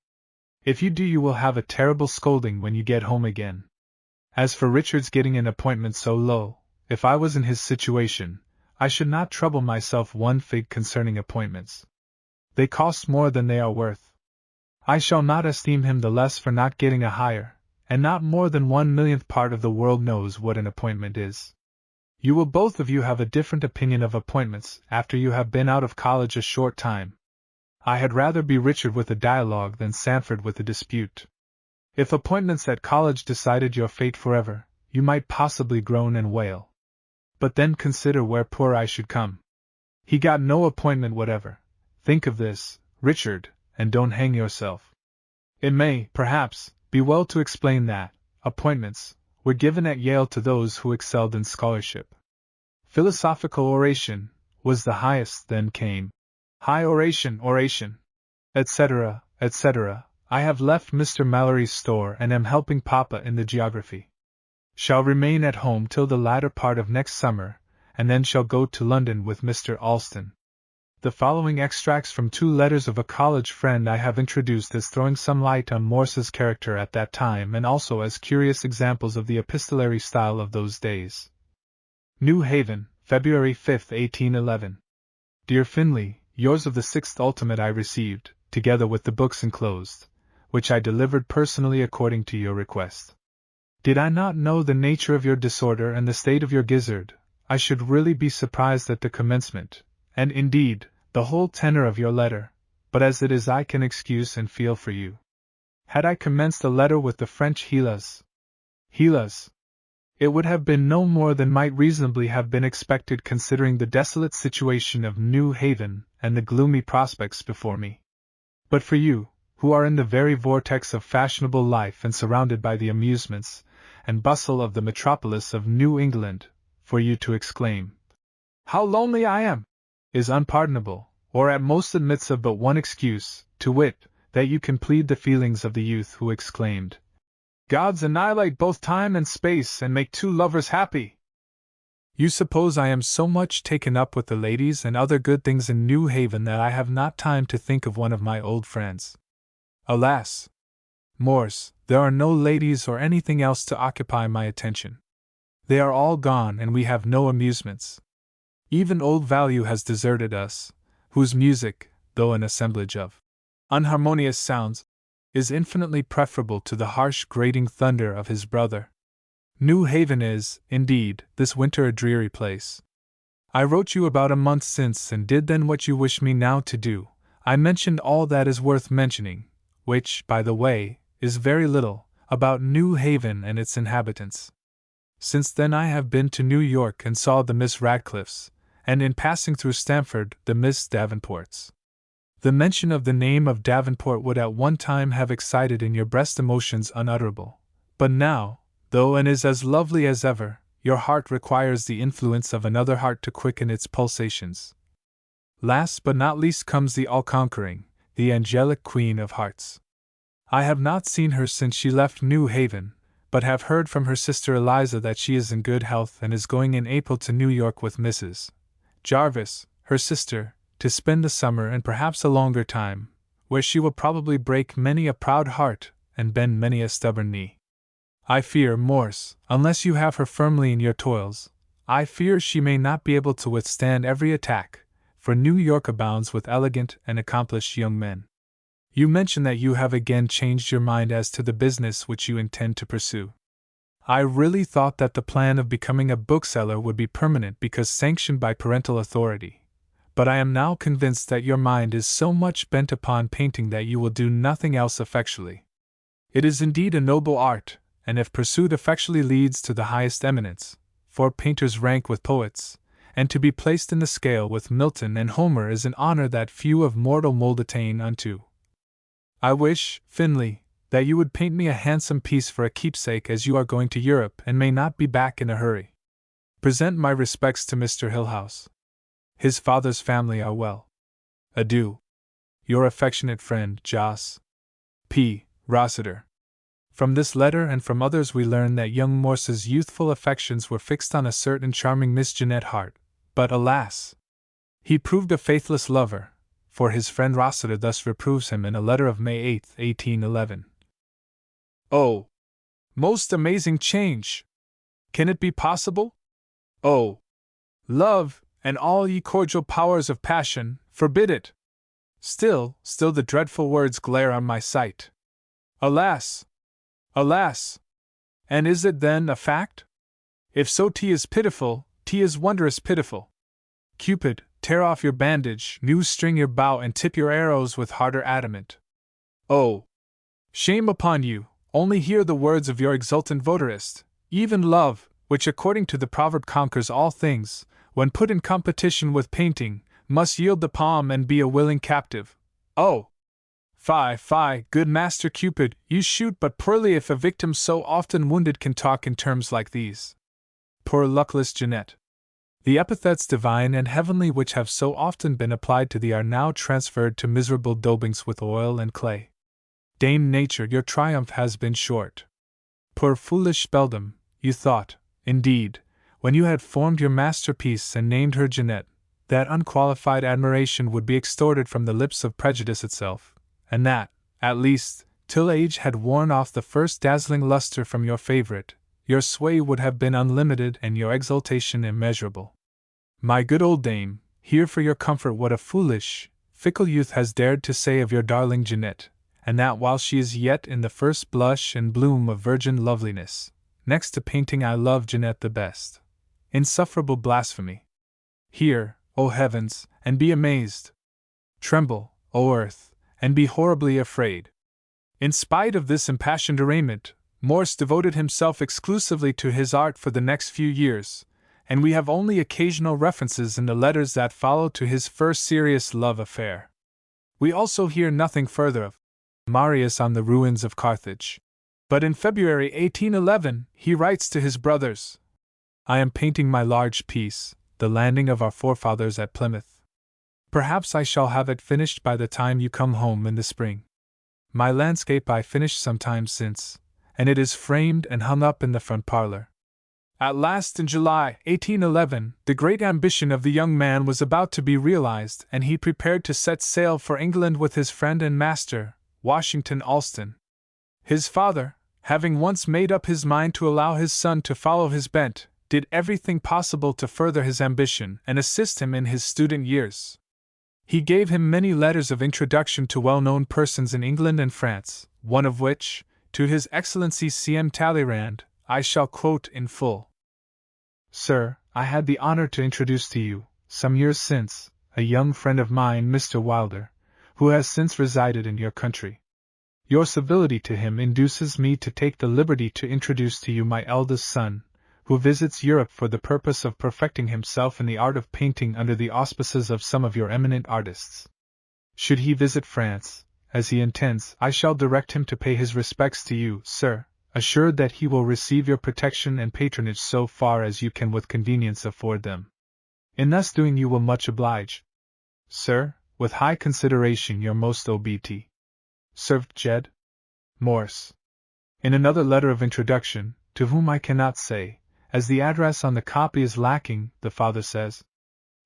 If you do, you will have a terrible scolding when you get home again. As for Richard's getting an appointment so low, if I was in his situation, I should not trouble myself one fig concerning appointments. They cost more than they are worth. I shall not esteem him the less for not getting a higher, and not more than 1/1,000,000th part of the world knows what an appointment is. You will both of you have a different opinion of appointments after you have been out of college a short time. I had rather be Richard with a dialogue than Sandford with a dispute. If appointments at college decided your fate forever, you might possibly groan and wail. But then consider where poor I should come. He got no appointment whatever. Think of this, Richard, and don't hang yourself. It may, perhaps, be well to explain that appointments were given at Yale to those who excelled in scholarship. Philosophical oration was the highest, then came high oration, etc., etc. I have left Mr. Mallory's store and am helping Papa in the geography. Shall remain at home till the latter part of next summer, and then shall go to London with Mr. Alston. The following extracts from 2 letters of a college friend I have introduced as throwing some light on Morse's character at that time and also as curious examples of the epistolary style of those days. New Haven, February 5, 1811. Dear Finley, yours of the 6th ultimate I received, together with the books enclosed, which I delivered personally according to your request. Did I not know the nature of your disorder and the state of your gizzard, I should really be surprised at the commencement, and indeed, the whole tenor of your letter, but as it is I can excuse and feel for you. Had I commenced a letter with the French Hellas, it would have been no more than might reasonably have been expected considering the desolate situation of New Haven and the gloomy prospects before me. But for you, who are in the very vortex of fashionable life and surrounded by the amusements and bustle of the metropolis of New England, for you to exclaim, "How lonely I am!" is unpardonable, or at most admits of but one excuse, to wit, that you can plead the feelings of the youth who exclaimed, "Gods annihilate both time and space and make 2 lovers happy." You suppose I am so much taken up with the ladies and other good things in New Haven that I have not time to think of one of my old friends. Alas! Morse, there are no ladies or anything else to occupy my attention. They are all gone and we have no amusements. Even Old Value has deserted us, whose music, though an assemblage of unharmonious sounds, is infinitely preferable to the harsh grating thunder of his brother. New Haven is, indeed, this winter a dreary place. I wrote you about a month since and did then what you wish me now to do. I mentioned all that is worth mentioning, which, by the way, is very little, about New Haven and its inhabitants. Since then I have been to New York and saw the Miss Radcliffes, and in passing through Stamford, the Miss Davenports. The mention of the name of Davenport would at one time have excited in your breast emotions unutterable, but now, though and is as lovely as ever, your heart requires the influence of another heart to quicken its pulsations. Last but not least comes the all-conquering, the angelic Queen of Hearts. I have not seen her since she left New Haven, but have heard from her sister Eliza that she is in good health and is going in April to New York with Mrs. Jarvis, her sister, to spend the summer and perhaps a longer time, where she will probably break many a proud heart and bend many a stubborn knee. I fear, Morse, unless you have her firmly in your toils, I fear she may not be able to withstand every attack, for New York abounds with elegant and accomplished young men. You mention that you have again changed your mind as to the business which you intend to pursue. I really thought that the plan of becoming a bookseller would be permanent because sanctioned by parental authority, but I am now convinced that your mind is so much bent upon painting that you will do nothing else effectually. It is indeed a noble art, and if pursued effectually leads to the highest eminence, for painters rank with poets, and to be placed in the scale with Milton and Homer is an honor that few of mortal mold attain unto. I wish, Finley, that you would paint me a handsome piece for a keepsake as you are going to Europe and may not be back in a hurry. Present my respects to Mr. Hillhouse. His father's family are well. Adieu. Your affectionate friend, Jos. P. Rossiter. From this letter and from others we learn that young Morse's youthful affections were fixed on a certain charming Miss Jeanette Hart, but alas! He proved a faithless lover, for his friend Rossiter thus reproves him in a letter of May 8, 1811. Oh! Most amazing change! Can it be possible? Oh! Love, and all ye cordial powers of passion, forbid it. Still the dreadful words glare on my sight. Alas! Alas! And is it then a fact? If so, 't is pitiful, 't is wondrous pitiful. Cupid, tear off your bandage, new string your bow, and tip your arrows with harder adamant. Oh! Shame upon you! Only hear the words of your exultant votarist. Even love, which according to the proverb conquers all things, when put in competition with painting, must yield the palm and be a willing captive. Oh! Fie, good Master Cupid, you shoot but poorly if a victim so often wounded can talk in terms like these. Poor luckless Jeanette. The epithets divine and heavenly which have so often been applied to thee are now transferred to miserable daubings with oil and clay. Dame Nature, your triumph has been short. Poor foolish beldam, you thought, indeed, when you had formed your masterpiece and named her Jeanette, that unqualified admiration would be extorted from the lips of prejudice itself, and that, at least, till age had worn off the first dazzling luster from your favorite, your sway would have been unlimited and your exultation immeasurable. My good old dame, hear for your comfort what a foolish, fickle youth has dared to say of your darling Jeanette, and that while she is yet in the first blush and bloom of virgin loveliness. Next to painting I love Jeanette the best. Insufferable blasphemy. Hear, O heavens, and be amazed. Tremble, O earth, and be horribly afraid. In spite of this impassioned arraignment, Morse devoted himself exclusively to his art for the next few years, and we have only occasional references in the letters that follow to his first serious love affair. We also hear nothing further of Marius on the ruins of Carthage. But in February 1811 he writes to his brothers, I am painting my large piece, The Landing of Our Forefathers at Plymouth. Perhaps I shall have it finished by the time you come home in the spring. My landscape I finished some time since, and it is framed and hung up in the front parlor. At last, in July 1811, the great ambition of the young man was about to be realized, and he prepared to set sail for England with his friend and master, Washington Allston. His father, having once made up his mind to allow his son to follow his bent, did everything possible to further his ambition and assist him in his student years. He gave him many letters of introduction to well-known persons in England and France, one of which, to His Excellency C.M. Talleyrand, I shall quote in full. Sir, I had the honor to introduce to you, some years since, a young friend of mine, Mr. Wilder, who has since resided in your country. Your civility to him induces me to take the liberty to introduce to you my eldest son, who visits Europe for the purpose of perfecting himself in the art of painting under the auspices of some of your eminent artists. Should he visit France, as he intends, I shall direct him to pay his respects to you, sir, assured that he will receive your protection and patronage so far as you can with convenience afford them. In thus doing you will much oblige, sir, with high consideration, your most obedient servant Jed. Morse. In another letter of introduction, to whom I cannot say, as the address on the copy is lacking, the father says,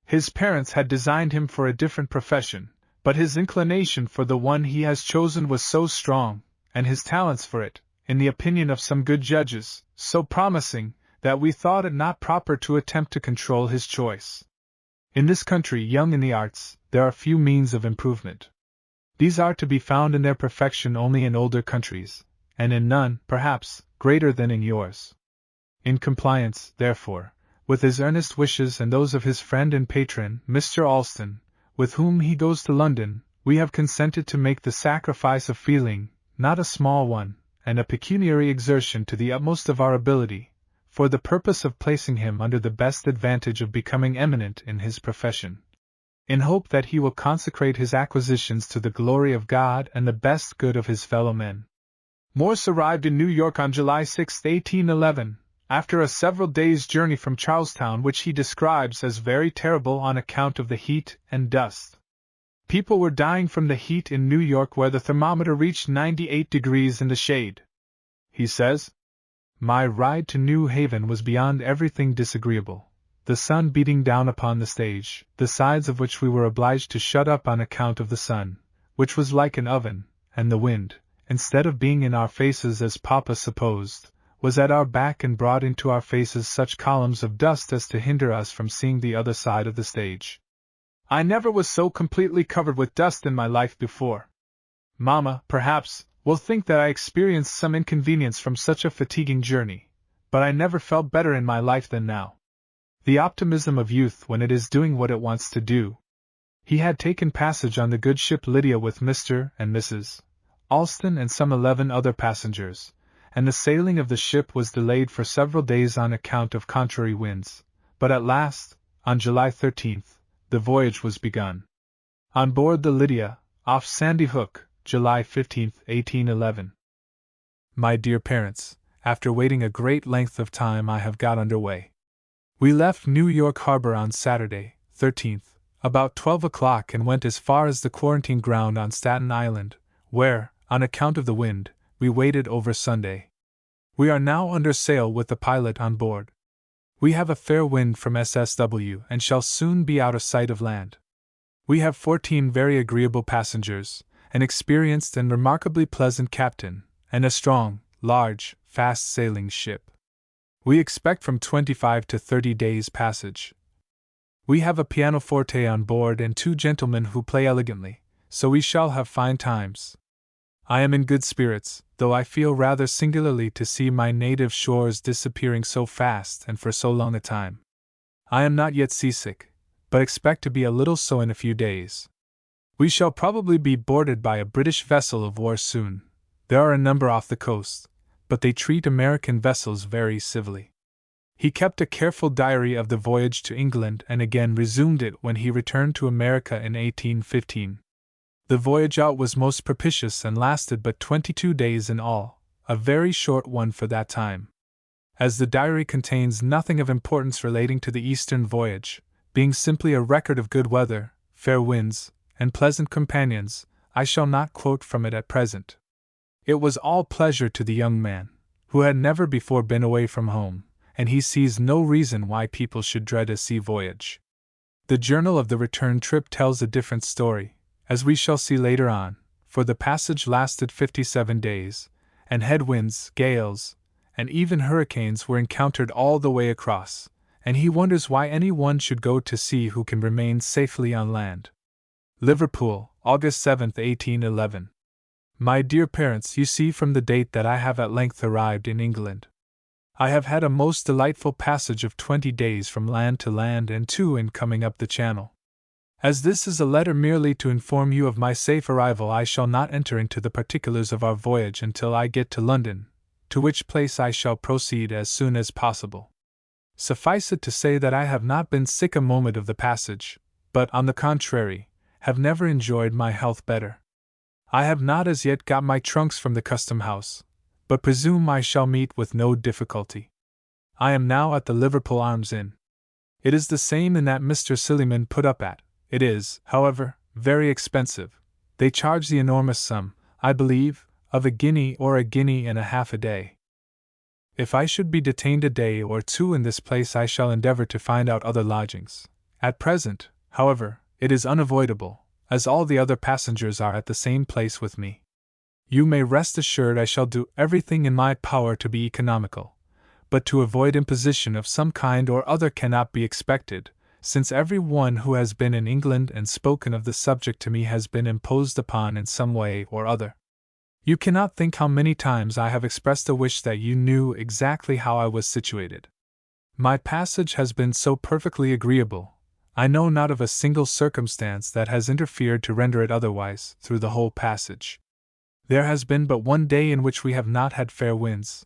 his parents had designed him for a different profession, but his inclination for the one he has chosen was so strong, and his talents for it, in the opinion of some good judges, so promising, that we thought it not proper to attempt to control his choice. In this country, young in the arts, there are few means of improvement. These are to be found in their perfection only in older countries, and in none, perhaps, greater than in yours. In compliance, therefore, with his earnest wishes and those of his friend and patron, Mr. Allston, with whom he goes to London, we have consented to make the sacrifice of feeling, not a small one, and a pecuniary exertion to the utmost of our ability, for the purpose of placing him under the best advantage of becoming eminent in his profession, in hope that he will consecrate his acquisitions to the glory of God and the best good of his fellow men. Morse arrived in New York on July 6, 1811, after a several days' journey from Charlestown, which he describes as very terrible on account of the heat and dust. People were dying from the heat in New York, where the thermometer reached 98 degrees in the shade. He says, my ride to New Haven was beyond everything disagreeable. The sun beating down upon the stage, the sides of which we were obliged to shut up on account of the sun, which was like an oven, and the wind, instead of being in our faces as Papa supposed, was at our back and brought into our faces such columns of dust as to hinder us from seeing the other side of the stage. I never was so completely covered with dust in my life before. Mamma, perhaps, will think that I experienced some inconvenience from such a fatiguing journey, but I never felt better in my life than now. The optimism of youth when it is doing what it wants to do. He had taken passage on the good ship Lydia with Mr. and Mrs. Alston and some 11 other passengers, and the sailing of the ship was delayed for several days on account of contrary winds, but at last, on July 13th, the voyage was begun. On board the Lydia, off Sandy Hook, July 15, 1811. My dear parents, after waiting a great length of time I have got under way. We left New York Harbor on Saturday, 13th, about 12 o'clock and went as far as the quarantine ground on Staten Island, where, on account of the wind, we waited over Sunday. We are now under sail with the pilot on board. We have a fair wind from SSW and shall soon be out of sight of land. We have 14 very agreeable passengers, an experienced and remarkably pleasant captain, and a strong, large, fast-sailing ship. We expect from 25 to 30 days' passage. We have a pianoforte on board and 2 gentlemen who play elegantly, so we shall have fine times. I am in good spirits, though I feel rather singularly to see my native shores disappearing so fast and for so long a time. I am not yet seasick, but expect to be a little so in a few days. We shall probably be boarded by a British vessel of war soon. There are a number off the coast, but they treat American vessels very civilly. He kept a careful diary of the voyage to England and again resumed it when he returned to America in 1815. The voyage out was most propitious and lasted but 22 days in all, a very short one for that time. As the diary contains nothing of importance relating to the Eastern voyage, being simply a record of good weather, fair winds, and pleasant companions, I shall not quote from it at present. It was all pleasure to the young man, who had never before been away from home, and he sees no reason why people should dread a sea voyage. The journal of the return trip tells a different story, as we shall see later on, for the passage lasted 57 days, and headwinds, gales, and even hurricanes were encountered all the way across, and he wonders why any one should go to sea who can remain safely on land. Liverpool, August 7, 1811. My dear parents, you see from the date that I have at length arrived in England. I have had a most delightful passage of 20 days from land to land and 2 in coming up the Channel. As this is a letter merely to inform you of my safe arrival, I shall not enter into the particulars of our voyage until I get to London, to which place I shall proceed as soon as possible. Suffice it to say that I have not been sick a moment of the passage, but, on the contrary, have never enjoyed my health better. I have not as yet got my trunks from the custom house, but presume I shall meet with no difficulty. I am now at the Liverpool Arms Inn. It is the same inn that Mr. Silliman put up at. It is, however, very expensive. They charge the enormous sum, I believe, of £1 or £1.50 a day. If I should be detained a day or 2 in this place, I shall endeavor to find out other lodgings. At present, however, it is unavoidable, as all the other passengers are at the same place with me. You may rest assured I shall do everything in my power to be economical, but to avoid imposition of some kind or other cannot be expected, since every one who has been in England and spoken of the subject to me has been imposed upon in some way or other. You cannot think how many times I have expressed a wish that you knew exactly how I was situated. My passage has been so perfectly agreeable, I know not of a single circumstance that has interfered to render it otherwise through the whole passage. There has been but one day in which we have not had fair winds.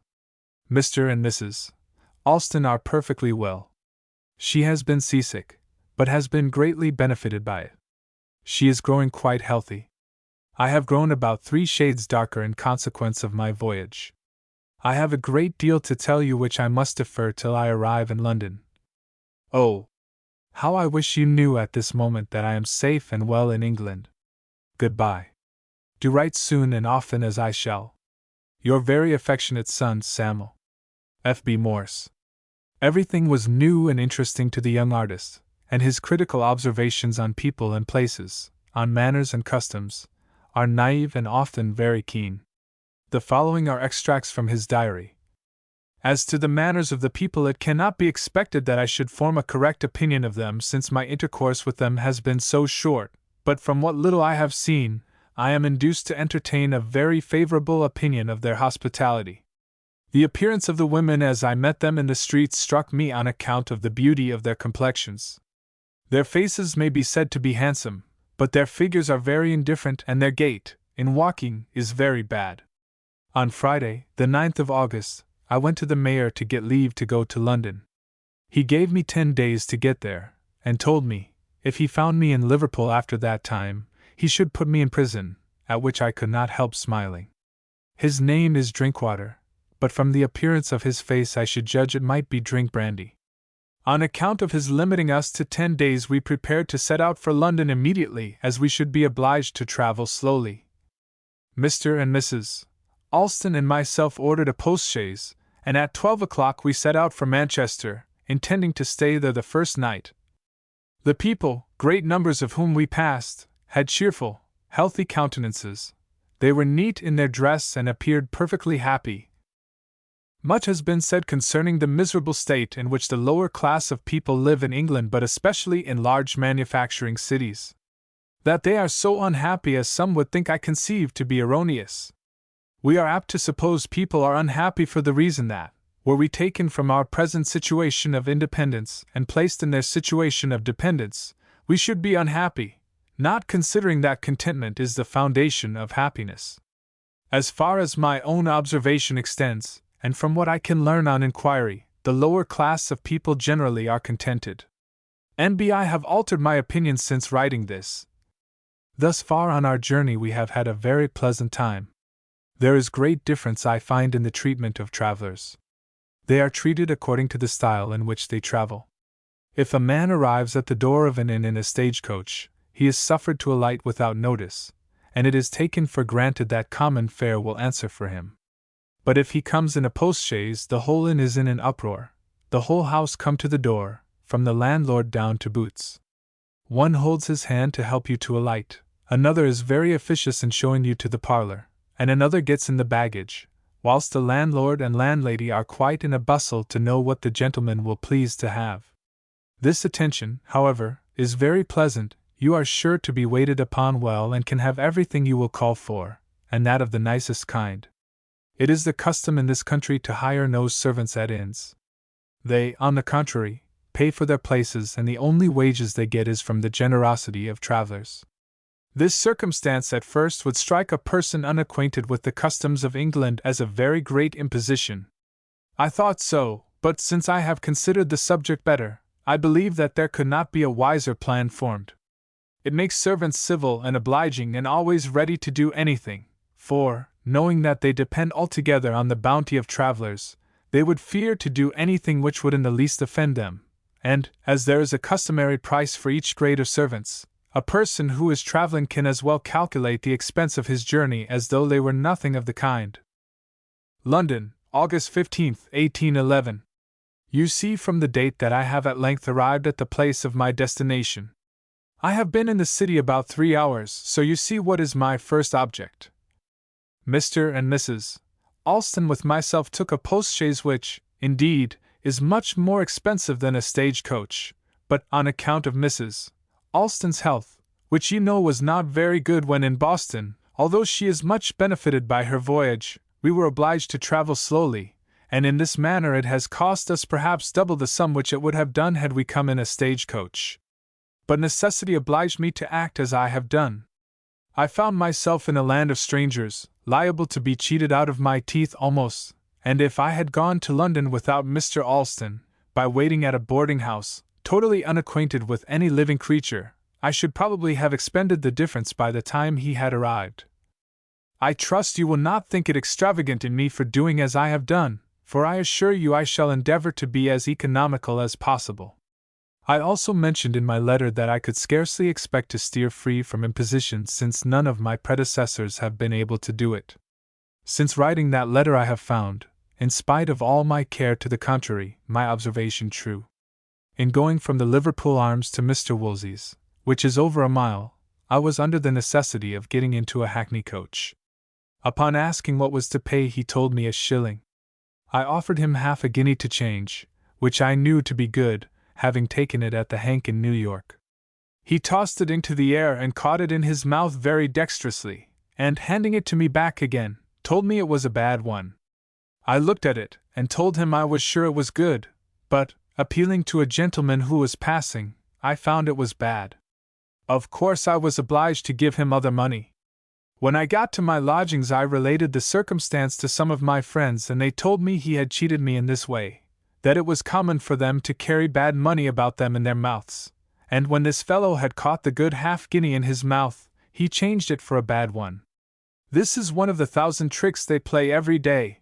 Mr. and Mrs. Alston are perfectly well. She has been seasick, but has been greatly benefited by it. She is growing quite healthy. I have grown about 3 shades darker in consequence of my voyage. I have a great deal to tell you which I must defer till I arrive in London. Oh, how I wish you knew at this moment that I am safe and well in England. Goodbye. Do write soon and often, as I shall. Your very affectionate son, Samuel. F. B. Morse. Everything was new and interesting to the young artist, and his critical observations on people and places, on manners and customs, are naive and often very keen. The following are extracts from his diary. As to the manners of the people, it cannot be expected that I should form a correct opinion of them, since my intercourse with them has been so short, but from what little I have seen, I am induced to entertain a very favorable opinion of their hospitality. The appearance of the women as I met them in the streets struck me on account of the beauty of their complexions. Their faces may be said to be handsome, but their figures are very indifferent, and their gait, in walking, is very bad. On Friday, the 9th of August, I went to the mayor to get leave to go to London. He gave me 10 days to get there, and told me, if he found me in Liverpool after that time, he should put me in prison, at which I could not help smiling. His name is Drinkwater, but from the appearance of his face I should judge it might be Drink Brandy. On account of his limiting us to 10 days, we prepared to set out for London immediately, as we should be obliged to travel slowly. Mr. and Mrs. Alston and myself ordered a post-chaise, and at 12 o'clock we set out for Manchester, intending to stay there the first night. The people, great numbers of whom we passed, had cheerful, healthy countenances. They were neat in their dress and appeared perfectly happy. Much has been said concerning the miserable state in which the lower class of people live in England, but especially in large manufacturing cities. That they are so unhappy as some would think I conceive to be erroneous. We are apt to suppose people are unhappy for the reason that, were we taken from our present situation of independence and placed in their situation of dependence, we should be unhappy, not considering that contentment is the foundation of happiness. As far as my own observation extends, and from what I can learn on inquiry, the lower class of people generally are contented. I have altered my opinion since writing this. Thus far on our journey we have had a very pleasant time. There is great difference I find in the treatment of travelers. They are treated according to the style in which they travel. If a man arrives at the door of an inn in a stagecoach, he is suffered to alight without notice, and it is taken for granted that common fare will answer for him. But if he comes in a post-chaise, the whole inn is in an uproar, the whole house come to the door, from the landlord down to boots. One holds his hand to help you to alight, another is very officious in showing you to the parlor, and another gets in the baggage, whilst the landlord and landlady are quite in a bustle to know what the gentleman will please to have. This attention, however, is very pleasant. You are sure to be waited upon well and can have everything you will call for, and that of the nicest kind. It is the custom in this country to hire no servants at inns. They, on the contrary, pay for their places, and the only wages they get is from the generosity of travelers. This circumstance at first would strike a person unacquainted with the customs of England as a very great imposition. I thought so, but since I have considered the subject better, I believe that there could not be a wiser plan formed. It makes servants civil and obliging and always ready to do anything, for, knowing that they depend altogether on the bounty of travelers, they would fear to do anything which would in the least offend them, and, as there is a customary price for each grade of servants, a person who is traveling can as well calculate the expense of his journey as though they were nothing of the kind. London, August 15, 1811. You see from the date that I have at length arrived at the place of my destination. I have been in the city about 3 hours, so you see what is my first object. Mr. and Mrs. Alston with myself took a post-chaise which, indeed, is much more expensive than a stage-coach, but on account of Mrs. Alston's health, which you know was not very good when in Boston, although she is much benefited by her voyage, we were obliged to travel slowly, and in this manner it has cost us perhaps double the sum which it would have done had we come in a stage-coach. But necessity obliged me to act as I have done. I found myself in a land of strangers, liable to be cheated out of my teeth almost, and if I had gone to London without Mr. Alston, by waiting at a boarding-house, totally unacquainted with any living creature, I should probably have expended the difference by the time he had arrived. I trust you will not think it extravagant in me for doing as I have done, for I assure you I shall endeavor to be as economical as possible. I also mentioned in my letter that I could scarcely expect to steer free from imposition, since none of my predecessors have been able to do it. Since writing that letter I have found, in spite of all my care to the contrary, my observation true. In going from the Liverpool Arms to Mr. Woolsey's, which is over a mile, I was under the necessity of getting into a hackney coach. Upon asking what was to pay, he told me a shilling. I offered him half a guinea to change, which I knew to be good, having taken it at the Hank in New York. He tossed it into the air and caught it in his mouth very dexterously, and handing it to me back again, told me it was a bad one. I looked at it, and told him I was sure it was good, but, appealing to a gentleman who was passing, I found it was bad. Of course I was obliged to give him other money. When I got to my lodgings I related the circumstance to some of my friends, and they told me he had cheated me in this way, that it was common for them to carry bad money about them in their mouths, and when this fellow had caught the good half-guinea in his mouth, he changed it for a bad one. This is one of the 1,000 tricks they play every day.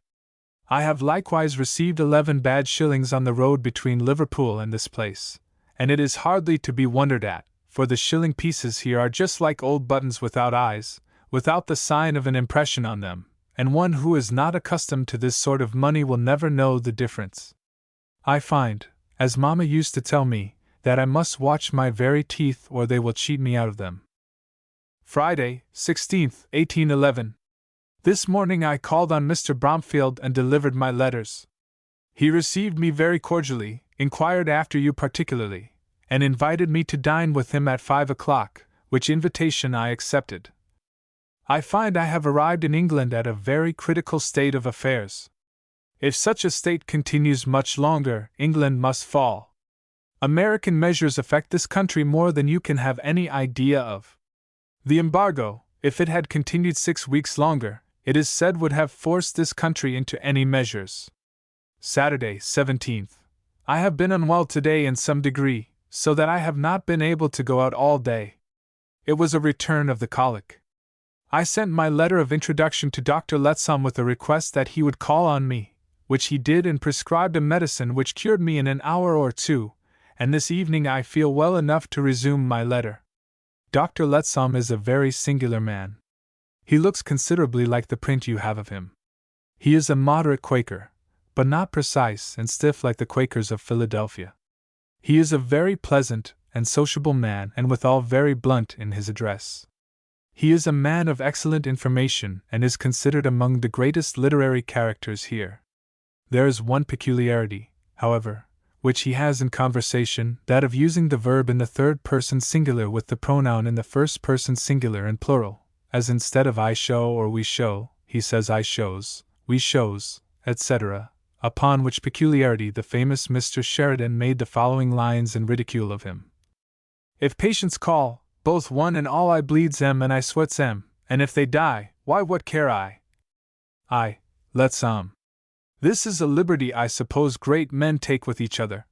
I have likewise received 11 bad shillings on the road between Liverpool and this place, and it is hardly to be wondered at, for the shilling pieces here are just like old buttons without eyes, without the sign of an impression on them, and one who is not accustomed to this sort of money will never know the difference. I find, as Mamma used to tell me, that I must watch my very teeth or they will cheat me out of them. Friday, 16th, 1811. This morning I called on Mr. Bromfield and delivered my letters. He received me very cordially, inquired after you particularly, and invited me to dine with him at 5 o'clock, which invitation I accepted. I find I have arrived in England at a very critical state of affairs. If such a state continues much longer, England must fall. American measures affect this country more than you can have any idea of. The embargo, if it had continued 6 weeks longer, it is said would have forced this country into any measures. Saturday, 17th. I have been unwell today in some degree, so that I have not been able to go out all day. It was a return of the colic. I sent my letter of introduction to Dr. Letsom with a request that he would call on me, which he did and prescribed a medicine which cured me in an hour or two, and this evening I feel well enough to resume my letter. Dr. Letsom is a very singular man. He looks considerably like the print you have of him. He is a moderate Quaker, but not precise and stiff like the Quakers of Philadelphia. He is a very pleasant and sociable man, and withal very blunt in his address. He is a man of excellent information and is considered among the greatest literary characters here. There is one peculiarity, however, which he has in conversation, that of using the verb in the third person singular with the pronoun in the first person singular and plural, as instead of I show or we show, he says I shows, we shows, etc., upon which peculiarity the famous Mr. Sheridan made the following lines in ridicule of him. If patients call, both one and all I bleeds them and I sweats them, and if they die, why what care I? Let some. This is a liberty I suppose great men take with each other.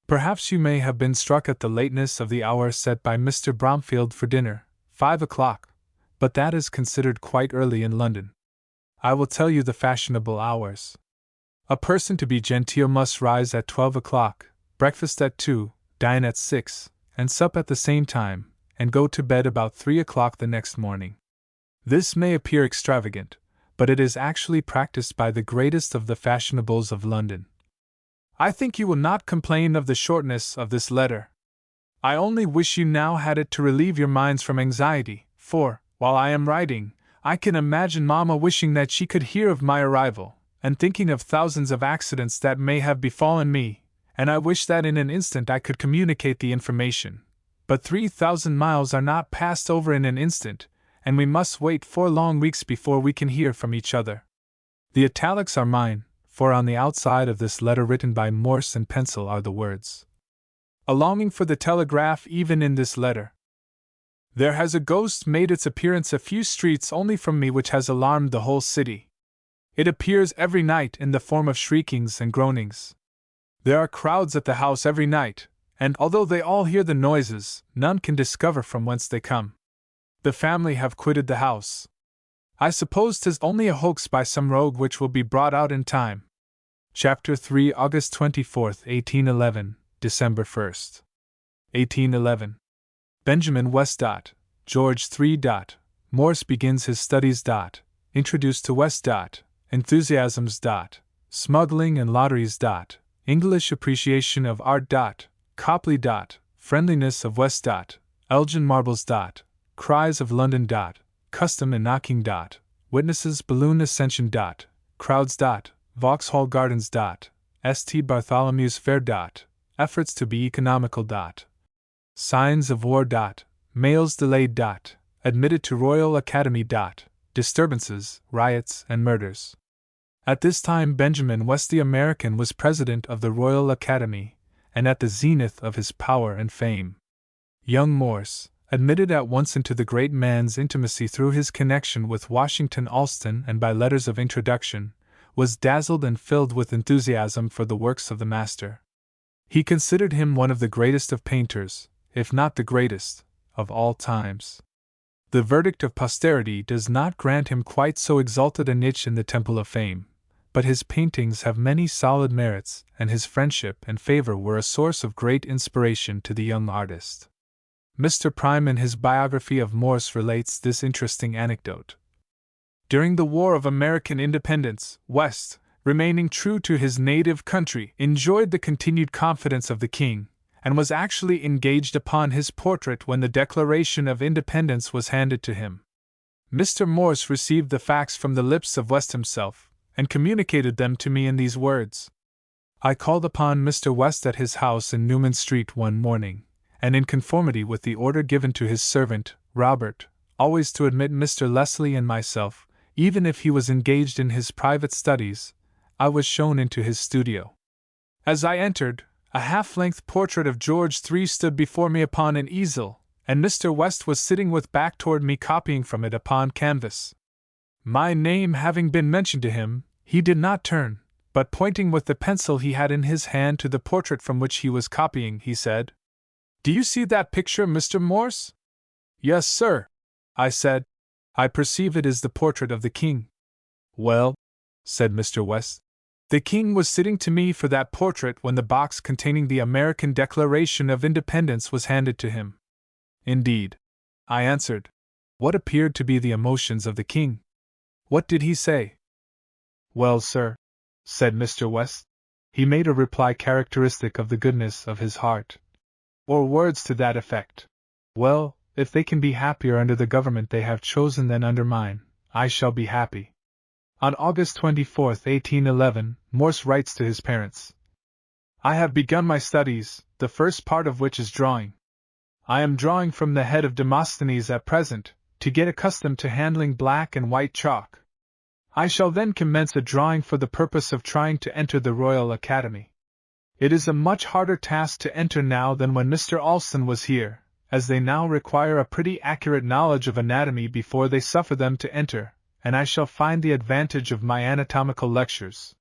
Perhaps you may have been struck at the lateness of the hour set by Mr. Bromfield for dinner, 5 o'clock, but that is considered quite early in London. I will tell you the fashionable hours. A person to be genteel must rise at 12 o'clock, breakfast at 2, dine at 6, and sup at the same time, and go to bed about 3 o'clock the next morning. This may appear extravagant, but it is actually practiced by the greatest of the fashionables of London. I think you will not complain of the shortness of this letter. I only wish you now had it to relieve your minds from anxiety, for, while I am writing, I can imagine Mamma wishing that she could hear of my arrival, and thinking of thousands of accidents that may have befallen me, and I wish that in an instant I could communicate the information. But 3,000 miles are not passed over in an instant, and we must wait 4 long weeks before we can hear from each other. The italics are mine, for on the outside of this letter written by Morse and pencil are the words. A longing for the telegraph even in this letter. There has a ghost made its appearance a few streets only from me which has alarmed the whole city. It appears every night in the form of shriekings and groanings. There are crowds at the house every night, and although they all hear the noises, none can discover from whence they come. The family have quitted the house. I suppose 'tis only a hoax by some rogue which will be brought out in time. Chapter 3, August 24th, 1811, December 1st. 1811. Benjamin West. George 3. Morse begins his studies. Introduced to West. Enthusiasms. Smuggling and lotteries. English appreciation of art. Copley. Friendliness of West. Elgin marbles. Cries of London. Custom and knocking. Witnesses balloon ascension. Crowds. Vauxhall Gardens. St. Bartholomew's Fair. Efforts to be economical. Signs of war. Mails delayed. Admitted to Royal Academy. Disturbances, riots, and murders. At this time Benjamin West the American was president of the Royal Academy, and at the zenith of his power and fame. Young Morse, admitted at once into the great man's intimacy through his connection with Washington Allston and by letters of introduction, was dazzled and filled with enthusiasm for the works of the master. He considered him one of the greatest of painters, if not the greatest, of all times. The verdict of posterity does not grant him quite so exalted a niche in the temple of fame, but his paintings have many solid merits, and his friendship and favor were a source of great inspiration to the young artist. Mr. Prime in his biography of Morse relates this interesting anecdote. During the War of American Independence, West, remaining true to his native country, enjoyed the continued confidence of the king, and was actually engaged upon his portrait when the Declaration of Independence was handed to him. Mr. Morse received the facts from the lips of West himself, and communicated them to me in these words. I called upon Mr. West at his house in Newman Street one morning, and in conformity with the order given to his servant, Robert, always to admit Mr. Leslie and myself, even if he was engaged in his private studies, I was shown into his studio. As I entered, a half-length portrait of George III stood before me upon an easel, and Mr. West was sitting with back toward me copying from it upon canvas. My name having been mentioned to him, he did not turn, but pointing with the pencil he had in his hand to the portrait from which he was copying, he said, "Do you see that picture, Mr. Morse?" "Yes, sir," I said. "I perceive it is the portrait of the king." "Well," said Mr. West, "the king was sitting to me for that portrait when the box containing the American Declaration of Independence was handed to him." "Indeed," I answered. "What appeared to be the emotions of the king? What did he say?" "Well, sir," said Mr. West, "he made a reply characteristic of the goodness of his heart, or words to that effect. Well, if they can be happier under the government they have chosen than under mine, I shall be happy." On August 24, 1811, Morse writes to his parents, "I have begun my studies, the first part of which is drawing. I am drawing from the head of Demosthenes at present, to get accustomed to handling black and white chalk. I shall then commence a drawing for the purpose of trying to enter the Royal Academy. It is a much harder task to enter now than when Mr. Alston was here, as they now require a pretty accurate knowledge of anatomy before they suffer them to enter, and I shall find the advantage of my anatomical lectures.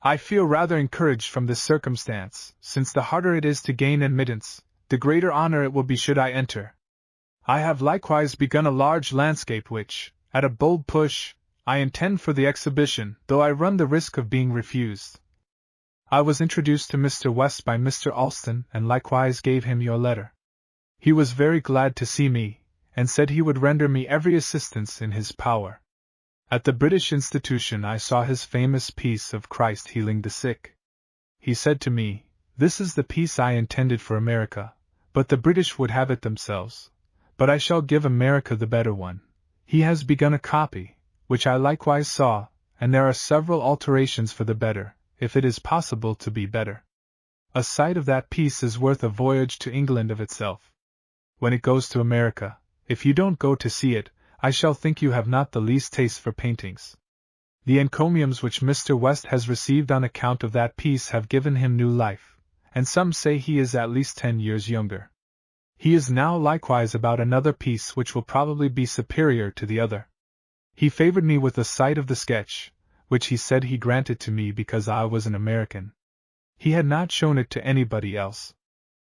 I feel rather encouraged from this circumstance, since the harder it is to gain admittance, the greater honor it will be should I enter. I have likewise begun a large landscape which, at a bold push, I intend for the exhibition, though I run the risk of being refused. I was introduced to Mr. West by Mr. Alston and likewise gave him your letter. He was very glad to see me, and said he would render me every assistance in his power. At the British Institution I saw his famous piece of Christ healing the sick. He said to me, 'This is the piece I intended for America, but the British would have it themselves. But I shall give America the better one.' He has begun a copy, which I likewise saw, and there are several alterations for the better, if it is possible to be better. A sight of that piece is worth a voyage to England of itself. When it goes to America, if you don't go to see it, I shall think you have not the least taste for paintings. The encomiums which Mr. West has received on account of that piece have given him new life, and some say he is at least 10 years younger. He is now likewise about another piece which will probably be superior to the other. He favored me with a sight of the sketch, which he said he granted to me because I was an American. He had not shown it to anybody else.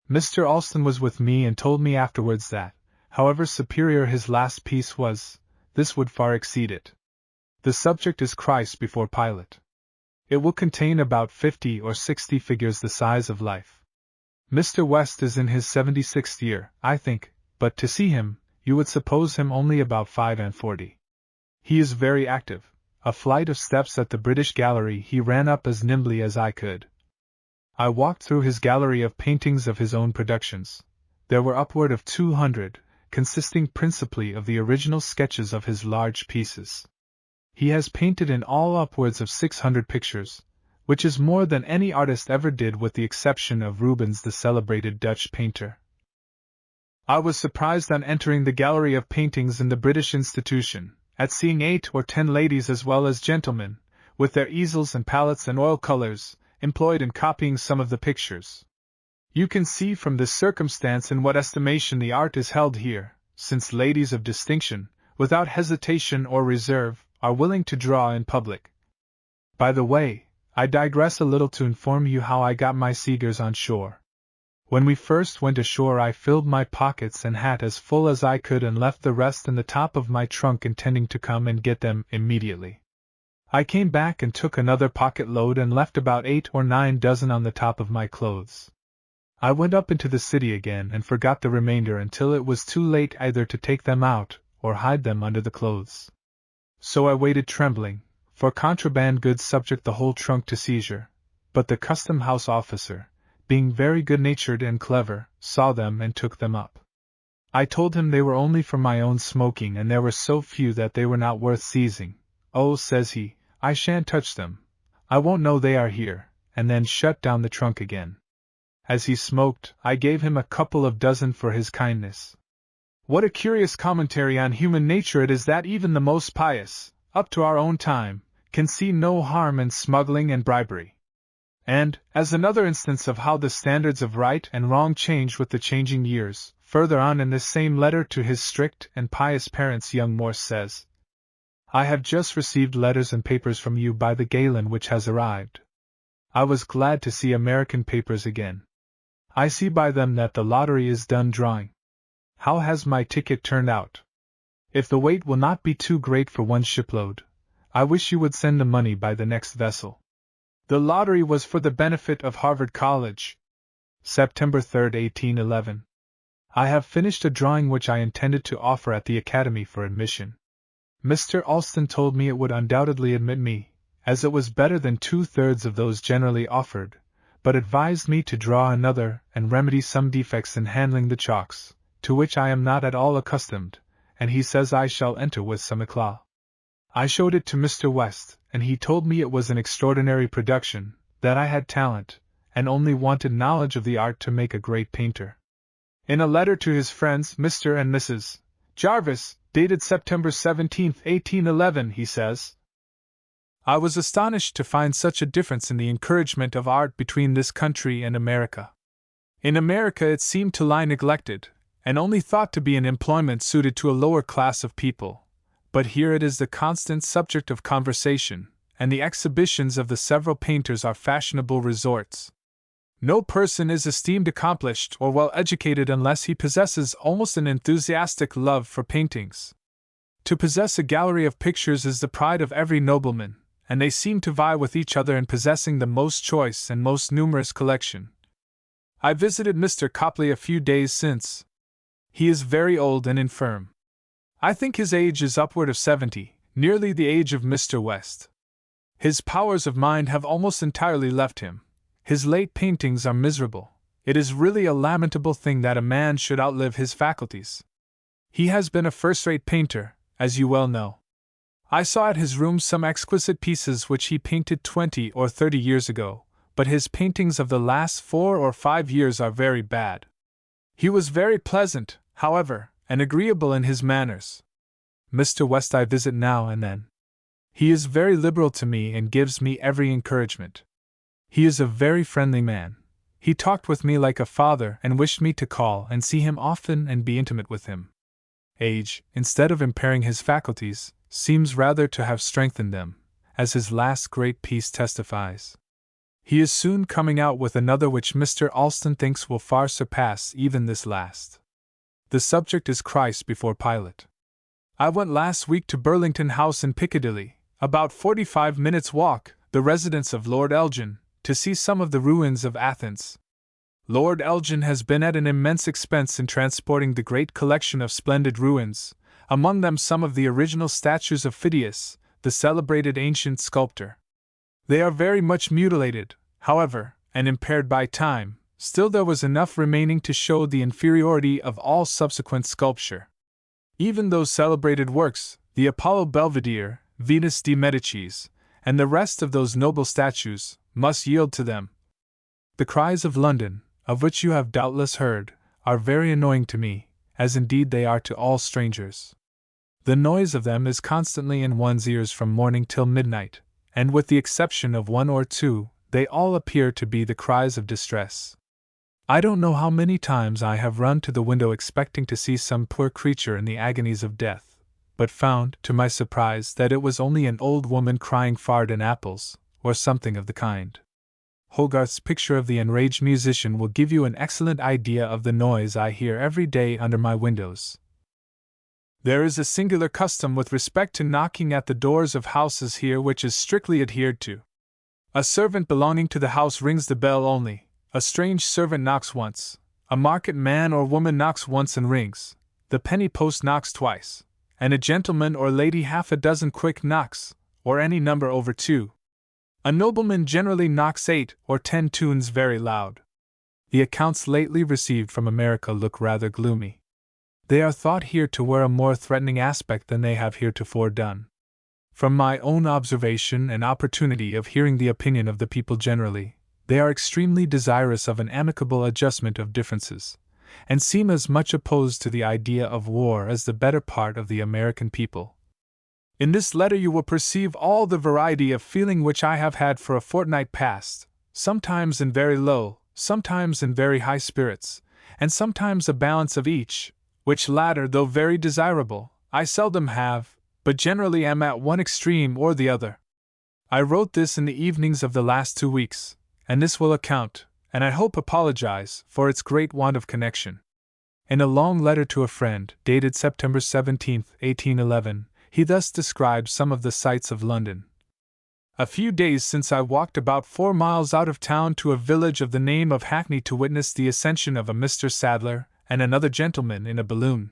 Mr. Alston was with me and told me afterwards that, however superior his last piece was, this would far exceed it. The subject is Christ before Pilate. It will contain about 50 or 60 figures the size of life. Mr. West is in his 76th year, I think, but to see him, you would suppose him only about 45. He is very active. A flight of steps at the British Gallery he ran up as nimbly as I could. I walked through his gallery of paintings of his own productions. There were upward of 200, consisting principally of the original sketches of his large pieces. He has painted in all upwards of 600 pictures, which is more than any artist ever did with the exception of Rubens, the celebrated Dutch painter. I was surprised on entering the gallery of paintings in the British Institution, at seeing 8 or 10 ladies as well as gentlemen, with their easels and palettes and oil colors, employed in copying some of the pictures. You can see from this circumstance in what estimation the art is held here, since ladies of distinction, without hesitation or reserve, are willing to draw in public. By the way, I digress a little to inform you how I got my cigars on shore. When we first went ashore I filled my pockets and hat as full as I could and left the rest in the top of my trunk intending to come and get them immediately. I came back and took another pocket load and left about 8 or 9 dozen on the top of my clothes. I went up into the city again and forgot the remainder until it was too late either to take them out or hide them under the clothes. So I waited trembling, for contraband goods subject the whole trunk to seizure, but the custom house officer, being very good-natured and clever, saw them and took them up. I told him they were only for my own smoking and there were so few that they were not worth seizing. Oh, says he, I shan't touch them. I won't know they are here, and then shut down the trunk again. As he smoked, I gave him a couple of dozen for his kindness. What a curious commentary on human nature it is that even the most pious, up to our own time, can see no harm in smuggling and bribery. And, as another instance of how the standards of right and wrong change with the changing years, further on in this same letter to his strict and pious parents young Morse says, I have just received letters and papers from you by the Galen which has arrived. I was glad to see American papers again. I see by them that the lottery is done drawing. How has my ticket turned out? If the weight will not be too great for one shipload, I wish you would send the money by the next vessel. The lottery was for the benefit of Harvard College. September 3, 1811. I have finished a drawing which I intended to offer at the Academy for admission. Mr. Alston told me it would undoubtedly admit me, as it was better than 2/3 of those generally offered, but advised me to draw another and remedy some defects in handling the chalks, to which I am not at all accustomed, and he says I shall enter with some eclat. I showed it to Mr. West, and he told me it was an extraordinary production, that I had talent, and only wanted knowledge of the art to make a great painter. In a letter to his friends Mr. and Mrs. Jarvis, dated September 17, 1811, he says, I was astonished to find such a difference in the encouragement of art between this country and America. In America it seemed to lie neglected, and only thought to be an employment suited to a lower class of people, but here it is the constant subject of conversation, and the exhibitions of the several painters are fashionable resorts. No person is esteemed accomplished or well educated unless he possesses almost an enthusiastic love for paintings. To possess a gallery of pictures is the pride of every nobleman, and they seem to vie with each other in possessing the most choice and most numerous collection. I visited Mr. Copley a few days since. He is very old and infirm. I think his age is upward of 70, nearly the age of Mr. West. His powers of mind have almost entirely left him. His late paintings are miserable. It is really a lamentable thing that a man should outlive his faculties. He has been a first-rate painter, as you well know. I saw at his rooms some exquisite pieces which he painted 20 or 30 years ago, but his paintings of the last 4 or 5 years are very bad. He was very pleasant, however, and agreeable in his manners. Mr. West I visit now and then. He is very liberal to me and gives me every encouragement. He is a very friendly man. He talked with me like a father and wished me to call and see him often and be intimate with him. Age, instead of impairing his faculties, seems rather to have strengthened them, as his last great piece testifies. He is soon coming out with another which Mr. Alston thinks will far surpass even this last. The subject is Christ before Pilate. I went last week to Burlington House in Piccadilly, about 45 minutes' walk, the residence of Lord Elgin, to see some of the ruins of Athens. Lord Elgin has been at an immense expense in transporting the great collection of splendid ruins, among them some of the original statues of Phidias, the celebrated ancient sculptor. They are very much mutilated, however, and impaired by time. Still there was enough remaining to show the inferiority of all subsequent sculpture. Even those celebrated works, the Apollo Belvedere, Venus de Medicis, and the rest of those noble statues, must yield to them. The cries of London, of which you have doubtless heard, are very annoying to me, as indeed they are to all strangers. The noise of them is constantly in one's ears from morning till midnight, and with the exception of one or two, they all appear to be the cries of distress. I don't know how many times I have run to the window expecting to see some poor creature in the agonies of death, but found, to my surprise, that it was only an old woman crying fard and apples, or something of the kind. Hogarth's picture of the enraged musician will give you an excellent idea of the noise I hear every day under my windows. There is a singular custom with respect to knocking at the doors of houses here which is strictly adhered to. A servant belonging to the house rings the bell only, a strange servant knocks once, a market man or woman knocks once and rings, the penny post knocks twice, and a gentleman or lady half a dozen quick knocks, or any number over 2. A nobleman generally knocks 8 or 10 tunes very loud. The accounts lately received from America look rather gloomy. They are thought here to wear a more threatening aspect than they have heretofore done. From my own observation and opportunity of hearing the opinion of the people generally, they are extremely desirous of an amicable adjustment of differences, and seem as much opposed to the idea of war as the better part of the American people. In this letter you will perceive all the variety of feeling which I have had for a fortnight past, sometimes in very low, sometimes in very high spirits, and sometimes a balance of each, which latter, though very desirable, I seldom have, but generally am at one extreme or the other. I wrote this in the evenings of the last 2 weeks, and this will account, and I hope apologize, for its great want of connection. In a long letter to a friend, dated September 17, 1811, he thus describes some of the sights of London. A few days since I walked about 4 miles out of town to a village of the name of Hackney to witness the ascension of a Mr. Sadler and another gentleman in a balloon.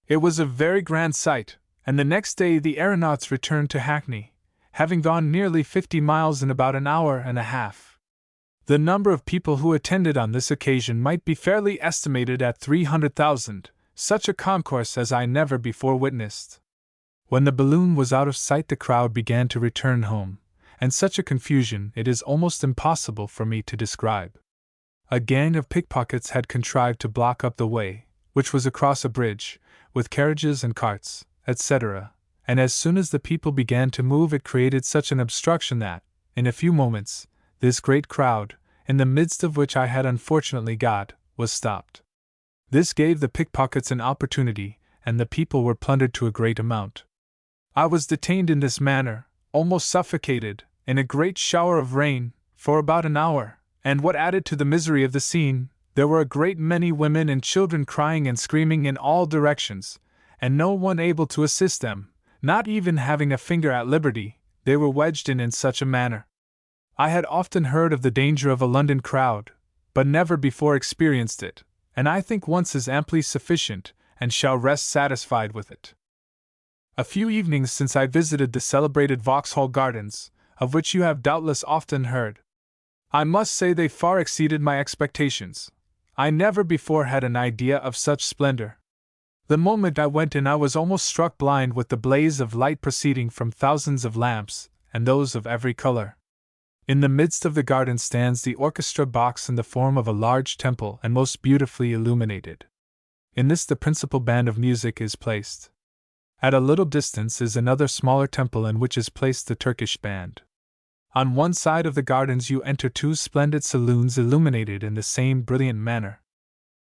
It was a very grand sight, and the next day the aeronauts returned to Hackney, having gone nearly 50 miles in about an hour and a half. The number of people who attended on this occasion might be fairly estimated at 300,000, such a concourse as I never before witnessed. When the balloon was out of sight the crowd began to return home, and such a confusion it is almost impossible for me to describe. A gang of pickpockets had contrived to block up the way, which was across a bridge, with carriages and carts, etc., and as soon as the people began to move it created such an obstruction that, in a few moments, this great crowd, in the midst of which I had unfortunately got, was stopped. This gave the pickpockets an opportunity, and the people were plundered to a great amount. I was detained in this manner, almost suffocated, in a great shower of rain, for about an hour, and what added to the misery of the scene, there were a great many women and children crying and screaming in all directions, and no one able to assist them, not even having a finger at liberty, they were wedged in such a manner. I had often heard of the danger of a London crowd, but never before experienced it, and I think once is amply sufficient, and shall rest satisfied with it. A few evenings since I visited the celebrated Vauxhall Gardens, of which you have doubtless often heard. I must say they far exceeded my expectations. I never before had an idea of such splendor. The moment I went in I was almost struck blind with the blaze of light proceeding from thousands of lamps, and those of every color. In the midst of the garden stands the orchestra box in the form of a large temple and most beautifully illuminated. In this the principal band of music is placed. At a little distance is another smaller temple in which is placed the Turkish band. On one side of the gardens you enter 2 splendid saloons illuminated in the same brilliant manner.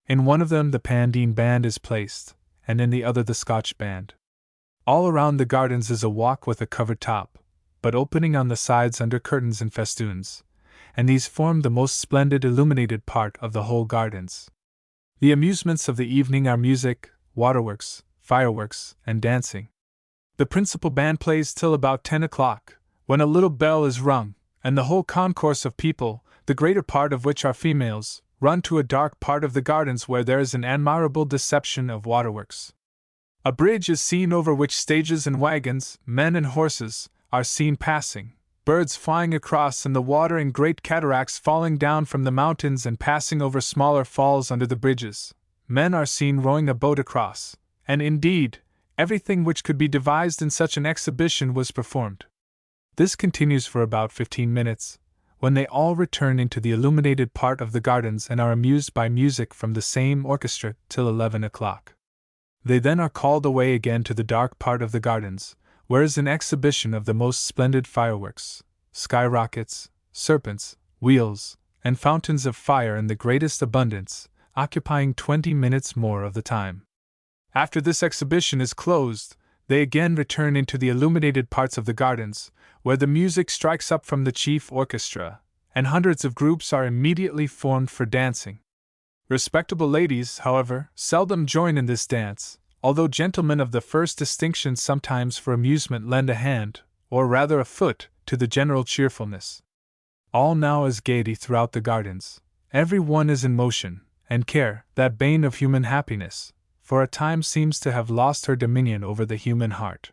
In one of them the Pandine band is placed, and in the other the Scotch band. All around the gardens is a walk with a covered top, but opening on the sides under curtains and festoons, and these form the most splendid illuminated part of the whole gardens. The amusements of the evening are music, waterworks, fireworks, and dancing. The principal band plays till about 10 o'clock, when a little bell is rung, and the whole concourse of people, the greater part of which are females, run to a dark part of the gardens where there is an admirable deception of waterworks. A bridge is seen over which stages and wagons, men and horses, are seen passing, birds flying across and the water in great cataracts falling down from the mountains and passing over smaller falls under the bridges. Men are seen rowing a boat across, and indeed, Everything which could be devised in such an exhibition was performed. This continues for about 15 minutes, when they all return into the illuminated part of the gardens and are amused by music from the same orchestra till 11 o'clock. They then are called away again to the dark part of the gardens, where is an exhibition of the most splendid fireworks, skyrockets, serpents, wheels, and fountains of fire in the greatest abundance, occupying 20 minutes more of the time. After this exhibition is closed, they again return into the illuminated parts of the gardens, where the music strikes up from the chief orchestra, and hundreds of groups are immediately formed for dancing. Respectable ladies, however, seldom join in this dance, although gentlemen of the first distinction sometimes for amusement lend a hand, or rather a foot, to the general cheerfulness. All now is gaiety throughout the gardens. Every one is in motion, and care, that bane of human happiness, for a time seems to have lost her dominion over the human heart.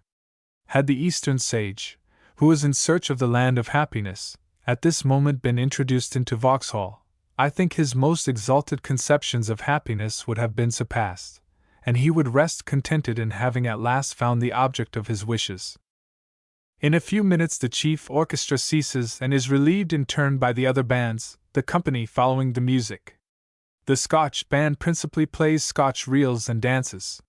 Had the Eastern sage, who is in search of the land of happiness, at this moment been introduced into Vauxhall, I think his most exalted conceptions of happiness would have been surpassed, and he would rest contented in having at last found the object of his wishes. In a few minutes the chief orchestra ceases and is relieved in turn by the other bands, the company following the music. The Scotch band principally plays Scotch reels and dances.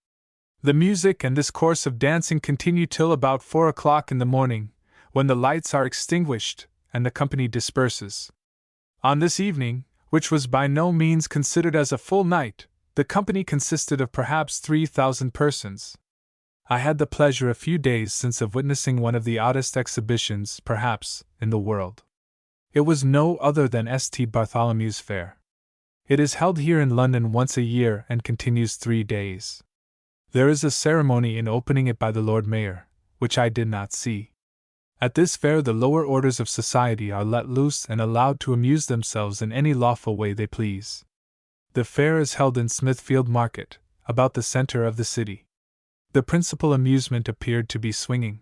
The music and this course of dancing continue till about 4 o'clock in the morning, when the lights are extinguished and the company disperses. On this evening, which was by no means considered as a full night, the company consisted of perhaps 3,000 persons. I had the pleasure a few days since of witnessing one of the oddest exhibitions, perhaps, in the world. It was no other than St. Bartholomew's Fair. It is held here in London once a year and continues 3 days. There is a ceremony in opening it by the Lord Mayor, which I did not see. At this fair the lower orders of society are let loose and allowed to amuse themselves in any lawful way they please. The fair is held in Smithfield Market, about the centre of the city. The principal amusement appeared to be swinging.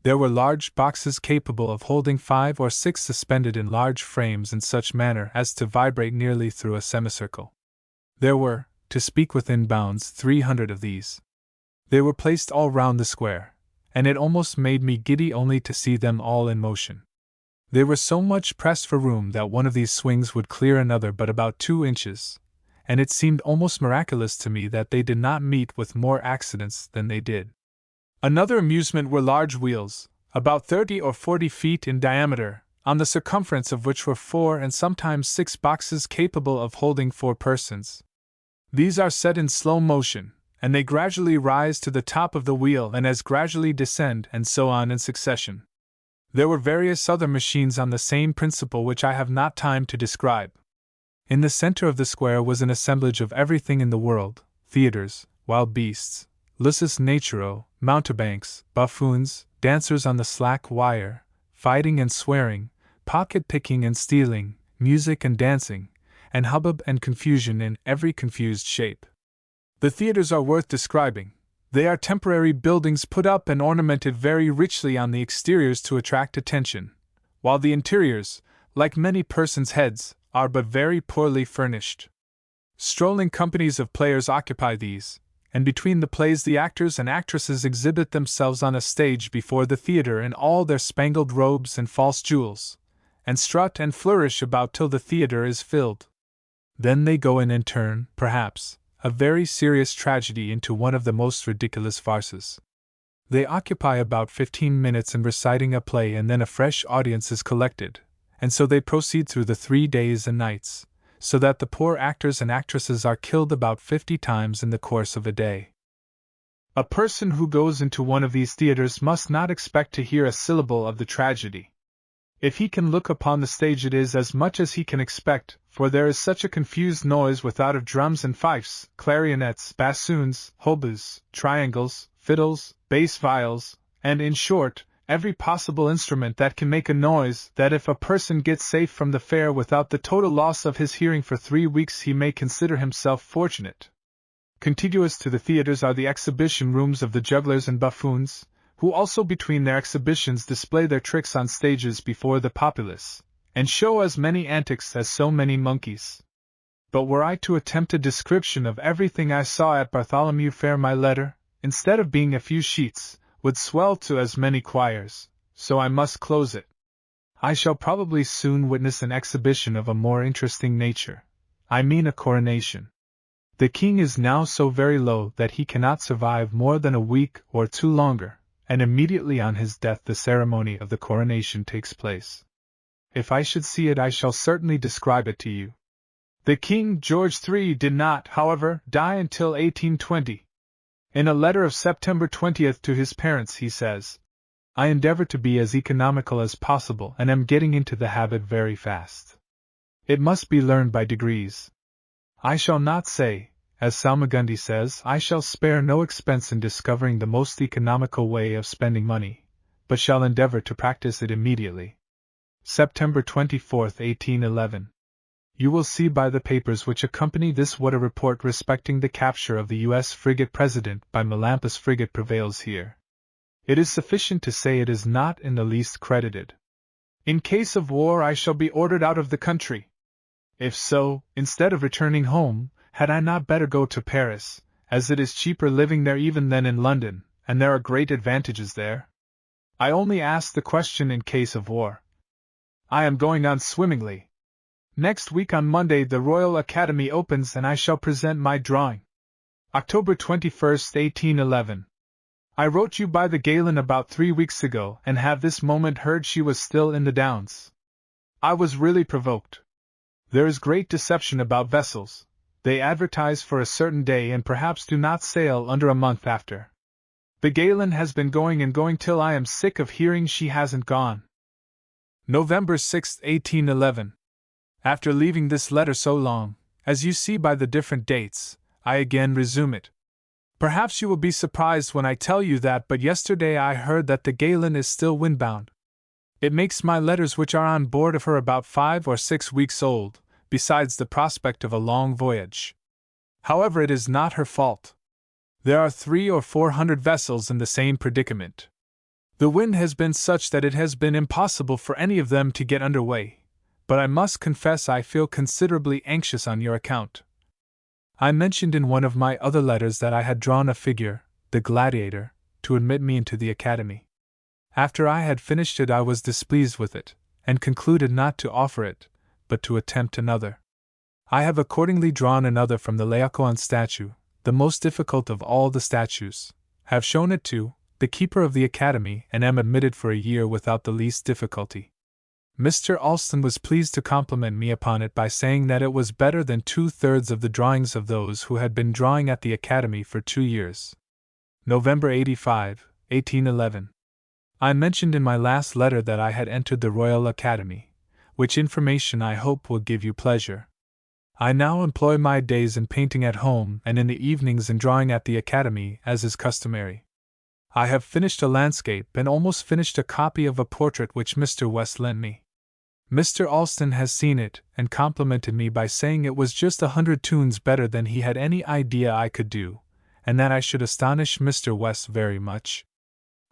There were large boxes capable of holding 5 or 6 suspended in large frames in such manner as to vibrate nearly through a semicircle. There were, to speak within bounds, 300 of these. They were placed all round the square, and it almost made me giddy only to see them all in motion. They were so much pressed for room that one of these swings would clear another but about 2 inches, and it seemed almost miraculous to me that they did not meet with more accidents than they did. Another amusement were large wheels, about 30 or 40 feet in diameter, on the circumference of which were 4 and sometimes 6 boxes capable of holding 4 persons. These are set in slow motion, and they gradually rise to the top of the wheel and as gradually descend, and so on in succession. There were various other machines on the same principle which I have not time to describe. In the center of the square was an assemblage of everything in the world: theaters, wild beasts, lusus naturae, mountebanks, buffoons, dancers on the slack wire, fighting and swearing, pocket-picking and stealing, music and dancing, and hubbub and confusion in every confused shape. The theaters are worth describing. They are temporary buildings put up and ornamented very richly on the exteriors to attract attention, while the interiors, like many persons' heads, are but very poorly furnished. Strolling companies of players occupy these, and between the plays the actors and actresses exhibit themselves on a stage before the theater in all their spangled robes and false jewels, and strut and flourish about till the theater is filled. Then they go in and turn, perhaps, a very serious tragedy into one of the most ridiculous farces. They occupy about 15 minutes in reciting a play, and then a fresh audience is collected, and so they proceed through the 3 days and nights, so that the poor actors and actresses are killed about 50 times in the course of a day. A person who goes into one of these theaters must not expect to hear a syllable of the tragedy. If he can look upon the stage, it is as much as he can expect, for there is such a confused noise without of drums and fifes, clarionets, bassoons, hautboys, triangles, fiddles, bass viols, and, in short, every possible instrument that can make a noise, that if a person gets safe from the fair without the total loss of his hearing for 3 weeks, he may consider himself fortunate. Contiguous to the theaters are the exhibition rooms of the jugglers and buffoons, who also between their exhibitions display their tricks on stages before the populace, and show as many antics as so many monkeys. But were I to attempt a description of everything I saw at Bartholomew Fair, my letter, instead of being a few sheets, would swell to as many quires, so I must close it. I shall probably soon witness an exhibition of a more interesting nature. I mean a coronation. The king is now so very low that he cannot survive more than a week or two longer, and immediately on his death the ceremony of the coronation takes place. If I should see it, I shall certainly describe it to you. The King George III did not, however, die until 1820. In a letter of September 20th to his parents he says, "I endeavor to be as economical as possible and am getting into the habit very fast. It must be learned by degrees. I shall not say, as Salmagundi says, I shall spare no expense in discovering the most economical way of spending money, but shall endeavor to practice it immediately." September 24, 1811. You will see by the papers which accompany this what a report respecting the capture of the U.S. frigate President by Melampus frigate prevails here. It is sufficient to say it is not in the least credited. In case of war I shall be ordered out of the country. If so, instead of returning home, had I not better go to Paris, as it is cheaper living there even than in London, and there are great advantages there? I only ask the question in case of war. I am going on swimmingly. Next week on Monday the Royal Academy opens and I shall present my drawing. October 21st, 1811. I wrote you by the Galen about 3 weeks ago and have this moment heard she was still in the Downs. I was really provoked. There is great deception about vessels. They advertise for a certain day and perhaps do not sail under a month after. The Galen has been going and going till I am sick of hearing she hasn't gone. November 6, 1811. After leaving this letter so long, as you see by the different dates, I again resume it. Perhaps you will be surprised when I tell you that but yesterday I heard that the Galen is still windbound. It makes my letters which are on board of her about 5 or 6 weeks old, besides the prospect of a long voyage. However, it is not her fault. There are 300 or 400 vessels in the same predicament. The wind has been such that it has been impossible for any of them to get under way, but I must confess I feel considerably anxious on your account. I mentioned in one of my other letters that I had drawn a figure, the gladiator, to admit me into the academy. After I had finished it I was displeased with it, and concluded not to offer it, but to attempt another. I have accordingly drawn another from the Laocoon statue, the most difficult of all the statues, have shown it to the keeper of the academy, and am admitted for a year without the least difficulty. Mr. Alston was pleased to compliment me upon it by saying that it was better than 2/3 of the drawings of those who had been drawing at the academy for 2 years. November 85, 1811. I mentioned in my last letter that I had entered the Royal Academy, which information I hope will give you pleasure. I now employ my days in painting at home and in the evenings in drawing at the academy, as is customary. I have finished a landscape and almost finished a copy of a portrait which Mr. West lent me. Mr. Alston has seen it and complimented me by saying it was just 100 tunes better than he had any idea I could do, and that I should astonish Mr. West very much.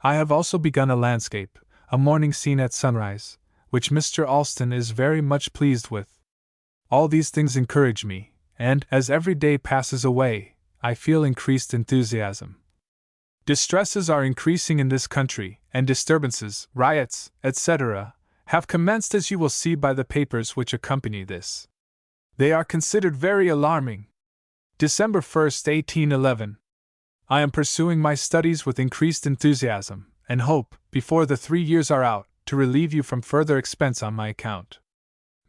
I have also begun a landscape, a morning scene at sunrise, which Mr. Alston is very much pleased with. All these things encourage me, and, as every day passes away, I feel increased enthusiasm. Distresses are increasing in this country, and disturbances, riots, etc., have commenced, as you will see by the papers which accompany this. They are considered very alarming. December 1st, 1811. I am pursuing my studies with increased enthusiasm, and hope, before the 3 years are out, to relieve you from further expense on my account.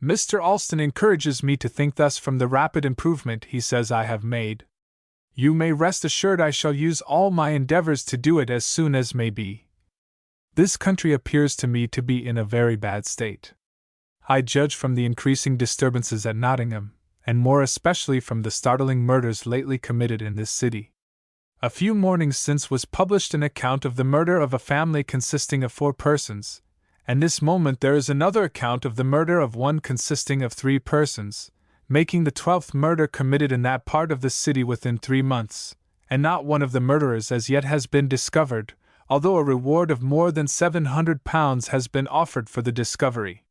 Mr. Alston encourages me to think thus from the rapid improvement he says I have made. You may rest assured I shall use all my endeavors to do it as soon as may be. This country appears to me to be in a very bad state. I judge from the increasing disturbances at Nottingham, and more especially from the startling murders lately committed in this city. A few mornings since was published an account of the murder of a family consisting of 4 persons, and this moment there is another account of the murder of one consisting of 3 persons, making the 12th murder committed in that part of the city within 3 months, and not one of the murderers as yet has been discovered, although a reward of more than £700 has been offered for the discovery.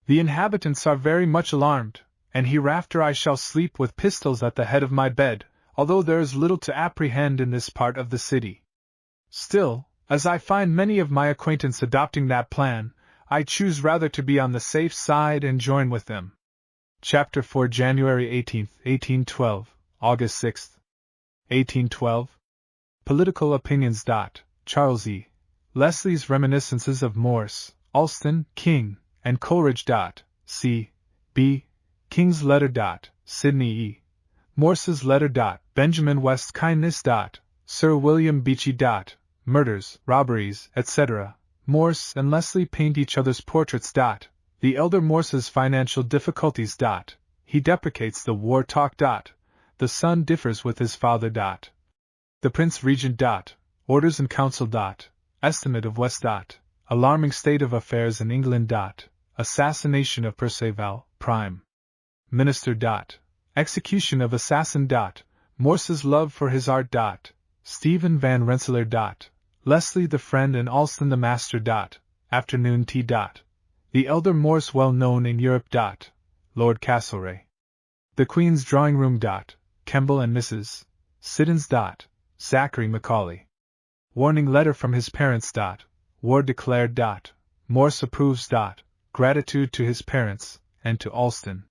The inhabitants are very much alarmed, and hereafter I shall sleep with pistols at the head of my bed, although there is little to apprehend in this part of the city. Still, as I find many of my acquaintance adopting that plan, I choose rather to be on the safe side and join with them. Chapter 4 January 18, 1812, August 6, 1812. Political Opinions. Charles E. Leslie's Reminiscences of Morse, Alston, King, and Coleridge. C. B. King's Letter. Sidney E. Morse's Letter. Benjamin West's Kindness. Sir William Beechey. Murders, robberies, etc. Morse and Leslie paint each other's portraits. The elder Morse's financial difficulties. He deprecates the war talk. The son differs with his father. The Prince Regent. Orders and Council. Estimate of West. Alarming state of affairs in England. Assassination of Perceval, Prime Minister. Execution of assassin. Morse's love for his art. Stephen Van Rensselaer. Leslie the friend and Alston the master. Afternoon tea. The elder Morse well known in Europe. Lord Castlereagh. The Queen's drawing room. Kemble and Mrs. Siddons. Zachary Macaulay. Warning letter from his parents. War declared. Morse approves. Gratitude to his parents, and to Alston.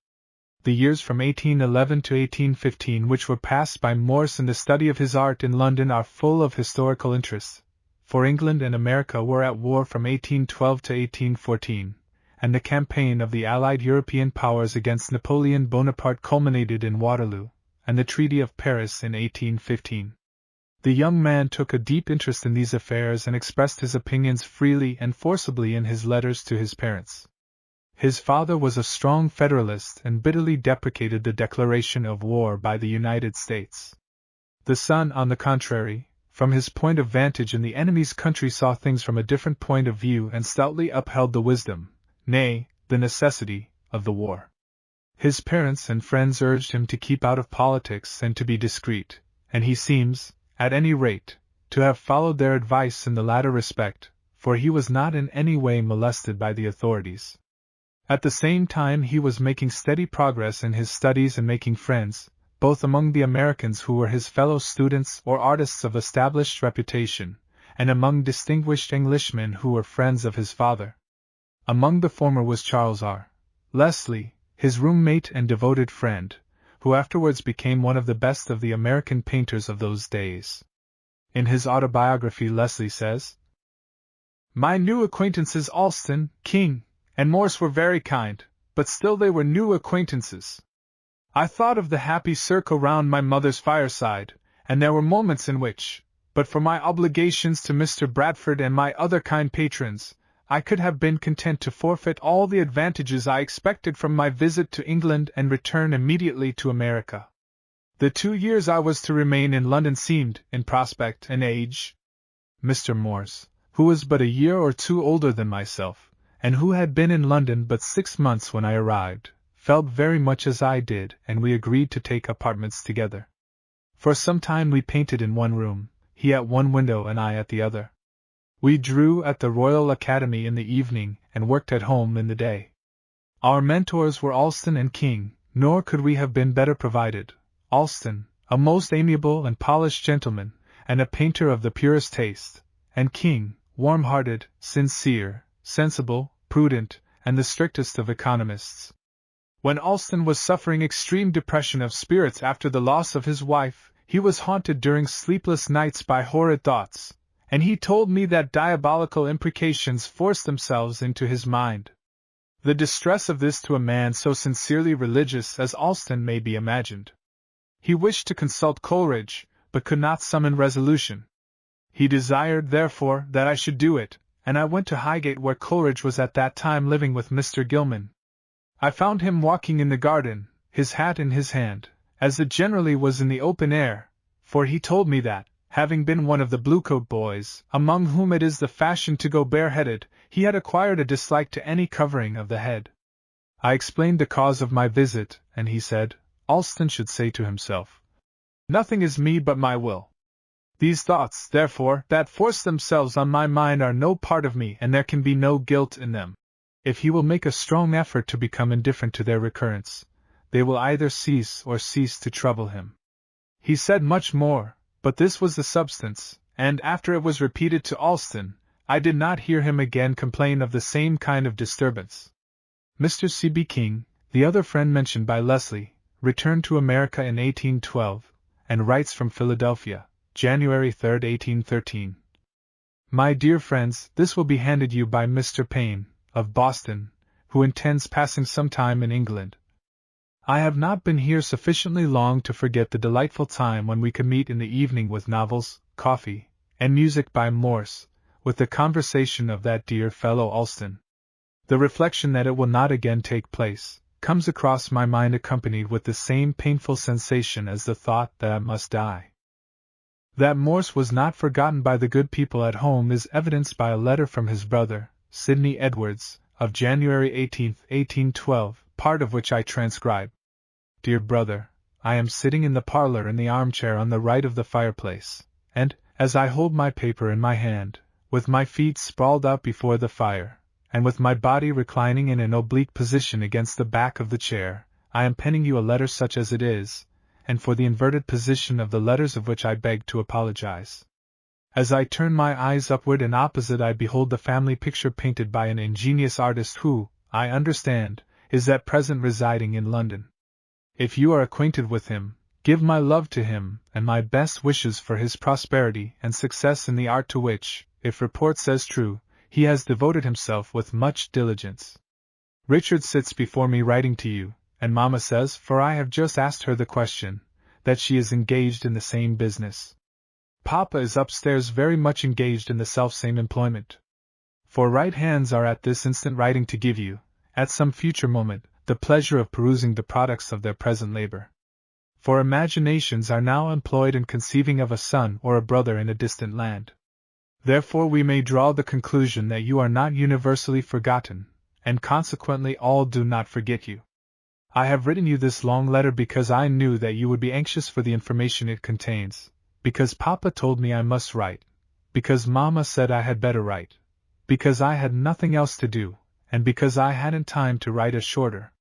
The years from 1811 to 1815 which were passed by Morse in the study of his art in London are full of historical interest, for England and America were at war from 1812 to 1814, and the campaign of the Allied European powers against Napoleon Bonaparte culminated in Waterloo, and the Treaty of Paris in 1815. The young man took a deep interest in these affairs and expressed his opinions freely and forcibly in his letters to his parents. His father was a strong Federalist and bitterly deprecated the declaration of war by the United States. The son, on the contrary, from his point of vantage in the enemy's country saw things from a different point of view and stoutly upheld the wisdom, nay, the necessity, of the war. His parents and friends urged him to keep out of politics and to be discreet, and he seems, at any rate, to have followed their advice in the latter respect, for he was not in any way molested by the authorities. At the same time he was making steady progress in his studies and making friends, both among the Americans who were his fellow students or artists of established reputation, and among distinguished Englishmen who were friends of his father. Among the former was Charles R. Leslie, his roommate and devoted friend, who afterwards became one of the best of the American painters of those days. In his autobiography Leslie says, "My new acquaintances Alston, King, and Morse were very kind, but still they were new acquaintances. I thought of the happy circle round my mother's fireside, and there were moments in which, but for my obligations to Mr. Bradford and my other kind patrons, I could have been content to forfeit all the advantages I expected from my visit to England and return immediately to America. The 2 years I was to remain in London seemed, in prospect, an age." Mr. Morse, who was but a year or two older than myself, and who had been in London but 6 months when I arrived, felt very much as I did, and we agreed to take apartments together. For some time we painted in one room, he at one window and I at the other. We drew at the Royal Academy in the evening and worked at home in the day. Our mentors were Alston and King, nor could we have been better provided. Alston, a most amiable and polished gentleman, and a painter of the purest taste, and King, warm-hearted, sincere, sensible, prudent, and the strictest of economists. When Alston was suffering extreme depression of spirits after the loss of his wife, he was haunted during sleepless nights by horrid thoughts, and he told me that diabolical imprecations forced themselves into his mind. The distress of this to a man so sincerely religious as Alston may be imagined. He wished to consult Coleridge, but could not summon resolution. He desired, therefore, that I should do it, and I went to Highgate where Coleridge was at that time living with Mr. Gilman. I found him walking in the garden, his hat in his hand, as it generally was in the open air, for he told me that, having been one of the Bluecoat boys, among whom it is the fashion to go bareheaded, he had acquired a dislike to any covering of the head. I explained the cause of my visit, and he said, Alston should say to himself, "Nothing is me but my will. These thoughts, therefore, that force themselves on my mind are no part of me and there can be no guilt in them. If he will make a strong effort to become indifferent to their recurrence, they will either cease or cease to trouble him. He said much more, but this was the substance, and after it was repeated to Alston, I did not hear him again complain of the same kind of disturbance. Mr. C.B. King, the other friend mentioned by Leslie, returned to America in 1812, and writes from Philadelphia, January 3, 1813. My dear friends, this will be handed you by Mr. Payne, of Boston, who intends passing some time in England. I have not been here sufficiently long to forget the delightful time when we could meet in the evening with novels, coffee, and music by Morse, with the conversation of that dear fellow Alston. The reflection that it will not again take place comes across my mind accompanied with the same painful sensation as the thought that I must die. That Morse was not forgotten by the good people at home is evidenced by a letter from his brother, Sidney Edwards, of January 18, 1812, part of which I transcribe. Dear brother, I am sitting in the parlor in the armchair on the right of the fireplace, and, as I hold my paper in my hand, with my feet sprawled out before the fire, and with my body reclining in an oblique position against the back of the chair, I am penning you a letter such as it is, and for the inverted position of the letters of which I beg to apologize. As I turn my eyes upward and opposite I behold the family picture painted by an ingenious artist who, I understand, is at present residing in London. If you are acquainted with him, give my love to him and my best wishes for his prosperity and success in the art to which, if report says true, he has devoted himself with much diligence. Richard sits before me writing to you, and Mamma says, for I have just asked her the question, that she is engaged in the same business. Papa is upstairs very much engaged in the self-same employment. For right hands are at this instant writing to give you, at some future moment, the pleasure of perusing the products of their present labor. For imaginations are now employed in conceiving of a son or a brother in a distant land. Therefore we may draw the conclusion that you are not universally forgotten, and consequently all do not forget you. I have written you this long letter because I knew that you would be anxious for the information it contains, because Papa told me I must write, because Mamma said I had better write, because I had nothing else to do, and because I hadn't time to write a shorter.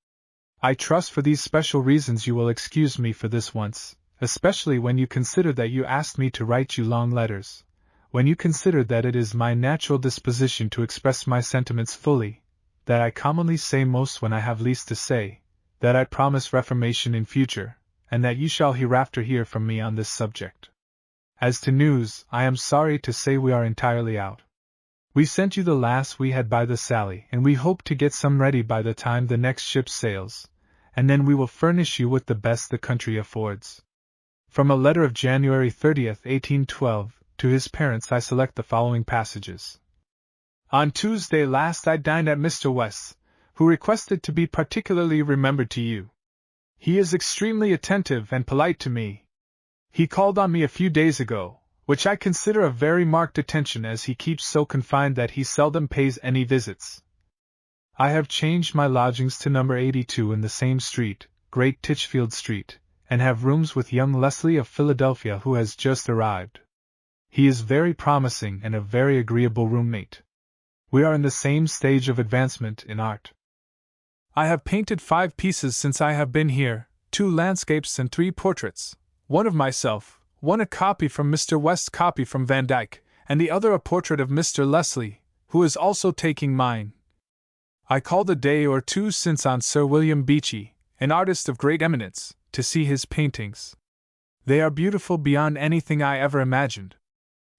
I trust for these special reasons you will excuse me for this once, especially when you consider that you asked me to write you long letters, when you consider that it is my natural disposition to express my sentiments fully, that I commonly say most when I have least to say, that I promise reformation in future, and that you shall hereafter hear from me on this subject. As to news, I am sorry to say we are entirely out. We sent you the last we had by the Sally, and we hope to get some ready by the time the next ship sails, and then we will furnish you with the best the country affords. From a letter of January 30, 1812, to his parents I select the following passages. On Tuesday last I dined at Mr. West's, who requested to be particularly remembered to you. He is extremely attentive and polite to me. He called on me a few days ago, which I consider a very marked attention as he keeps so confined that he seldom pays any visits. I have changed my lodgings to number 82 in the same street, Great Titchfield Street, and have rooms with young Leslie of Philadelphia who has just arrived. He is very promising and a very agreeable roommate. We are in the same stage of advancement in art. I have painted 5 pieces since I have been here, 2 landscapes and 3 portraits, one of myself, one a copy from Mr. West's copy from Van Dyck, and the other a portrait of Mr. Leslie, who is also taking mine. I called a day or 2 since on Sir William Beechey, an artist of great eminence, to see his paintings. They are beautiful beyond anything I ever imagined.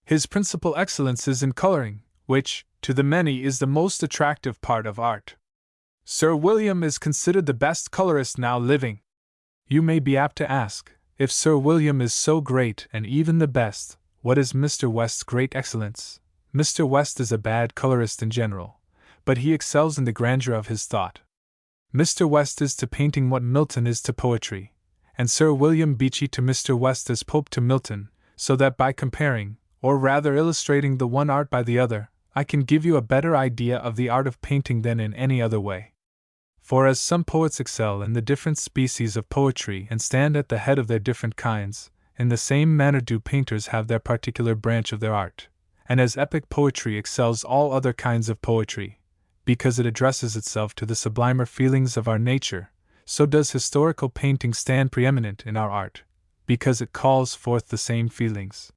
His principal excellence is in coloring, which, to the many, is the most attractive part of art. Sir William is considered the best colorist now living. You may be apt to ask, if Sir William is so great and even the best, what is Mr. West's great excellence? Mr. West is a bad colorist in general, but he excels in the grandeur of his thought. Mr. West is to painting what Milton is to poetry, and Sir William Beechey to Mr. West as Pope to Milton, so that by comparing, or rather illustrating the one art by the other, I can give you a better idea of the art of painting than in any other way. For as some poets excel in the different species of poetry and stand at the head of their different kinds, in the same manner do painters have their particular branch of their art, and as epic poetry excels all other kinds of poetry, because it addresses itself to the sublimer feelings of our nature, so does historical painting stand preeminent in our art, because it calls forth the same feelings.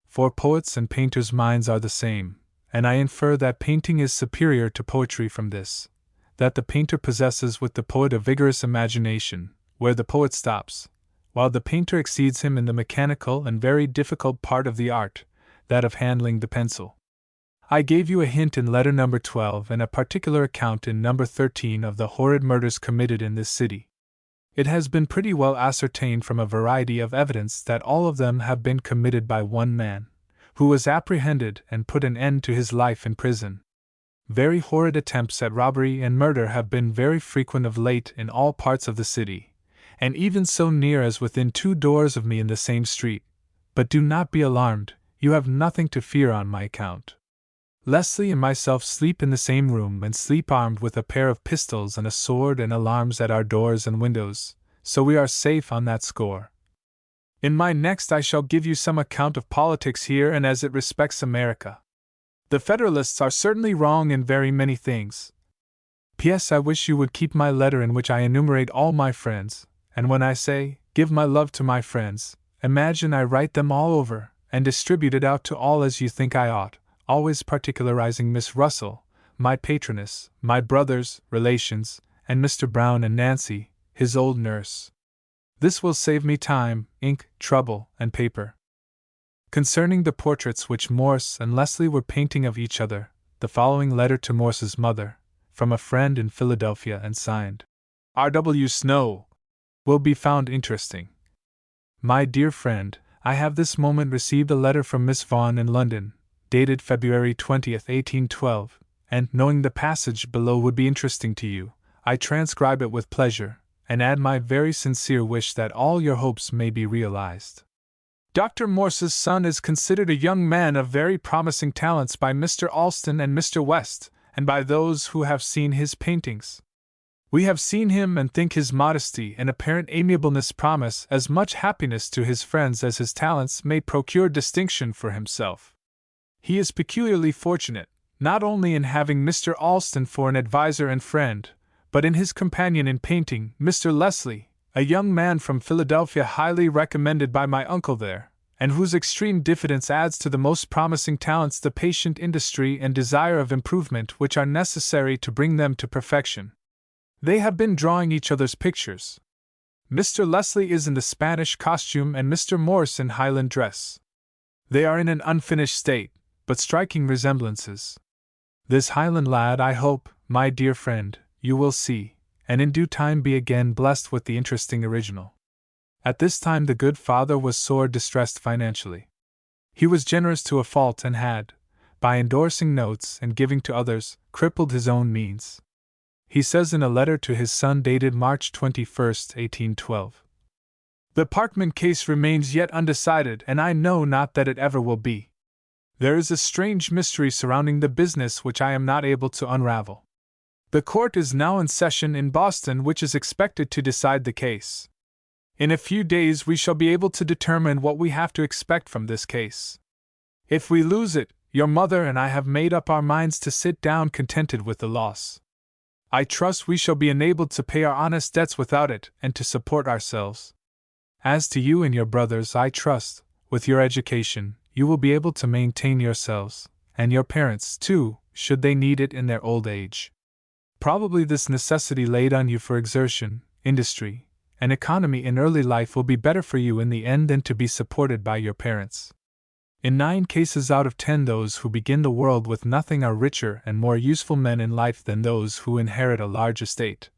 For poets' and painters' minds are the same, and I infer that painting is superior to poetry from this, that the painter possesses with the poet a vigorous imagination, where the poet stops, while the painter exceeds him in the mechanical and very difficult part of the art, that of handling the pencil. I gave you a hint in letter number 12 and a particular account in number 13 of the horrid murders committed in this city. It has been pretty well ascertained from a variety of evidence that all of them have been committed by one man, who was apprehended and put an end to his life in prison. Very horrid attempts at robbery and murder have been very frequent of late in all parts of the city, and even so near as within 2 doors of me in the same street. But do not be alarmed, you have nothing to fear on my account. Leslie and myself sleep in the same room and sleep armed with a pair of pistols and a sword and alarms at our doors and windows, so we are safe on that score. In my next I shall give you some account of politics here and as it respects America. The Federalists are certainly wrong in very many things. P.S. I wish you would keep my letter in which I enumerate all my friends, and when I say, give my love to my friends, imagine I write them all over, and distribute it out to all as you think I ought, always particularizing Miss Russell, my patroness, my brothers, relations, and Mr. Brown and Nancy, his old nurse. This will save me time, ink, trouble, and paper. Concerning the portraits which Morse and Leslie were painting of each other, the following letter to Morse's mother, from a friend in Philadelphia and signed R.W. Snow, will be found interesting. My dear friend, I have this moment received a letter from Miss Vaughan in London, dated February 20th, 1812, and, knowing the passage below would be interesting to you, I transcribe it with pleasure, and add my very sincere wish that all your hopes may be realized. Dr. Morse's son is considered a young man of very promising talents by Mr. Alston and Mr. West, and by those who have seen his paintings. We have seen him and think his modesty and apparent amiableness promise as much happiness to his friends as his talents may procure distinction for himself. He is peculiarly fortunate, not only in having Mr. Alston for an adviser and friend, but in his companion in painting, Mr. Leslie, a young man from Philadelphia highly recommended by my uncle there, and whose extreme diffidence adds to the most promising talents the patient industry and desire of improvement which are necessary to bring them to perfection. They have been drawing each other's pictures. Mr. Leslie is in the Spanish costume and Mr. Morse in Highland dress. They are in an unfinished state, but striking resemblances. This Highland lad I hope, my dear friend, you will see, and in due time be again blessed with the interesting original. At this time the good father was sore distressed financially. He was generous to a fault and had, by endorsing notes and giving to others, crippled his own means. He says in a letter to his son dated March 21, 1812, "The Parkman case remains yet undecided, and I know not that it ever will be. There is a strange mystery surrounding the business which I am not able to unravel. The court is now in session in Boston, which is expected to decide the case. In a few days we shall be able to determine what we have to expect from this case. If we lose it, your mother and I have made up our minds to sit down contented with the loss. I trust we shall be enabled to pay our honest debts without it and to support ourselves. As to you and your brothers, I trust, with your education, you will be able to maintain yourselves, and your parents, too, should they need it in their old age. Probably this necessity laid on you for exertion, industry, and economy in early life will be better for you in the end than to be supported by your parents. In 9 cases out of 10 those who begin the world with nothing are richer and more useful men in life than those who inherit a large estate.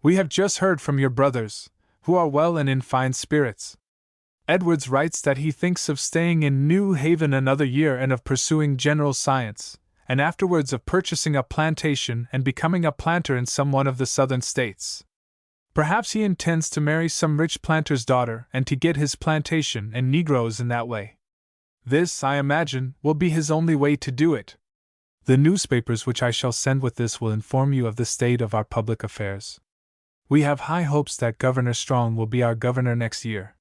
We have just heard from your brothers, who are well and in fine spirits. Edwards writes that he thinks of staying in New Haven another year and of pursuing general science, and afterwards of purchasing a plantation and becoming a planter in some one of the southern states. Perhaps he intends to marry some rich planter's daughter and to get his plantation and Negroes in that way. This, I imagine, will be his only way to do it. The newspapers which I shall send with this will inform you of the state of our public affairs. We have high hopes that Governor Strong will be our governor next year.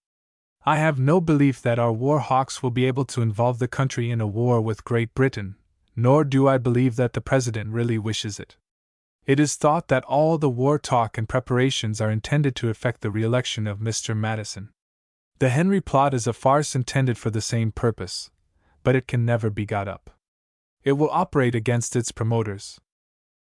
I have no belief that our war hawks will be able to involve the country in a war with Great Britain, nor do I believe that the President really wishes it. It is thought that all the war talk and preparations are intended to effect the re-election of Mr. Madison. The Henry plot is a farce intended for the same purpose, but it can never be got up. It will operate against its promoters.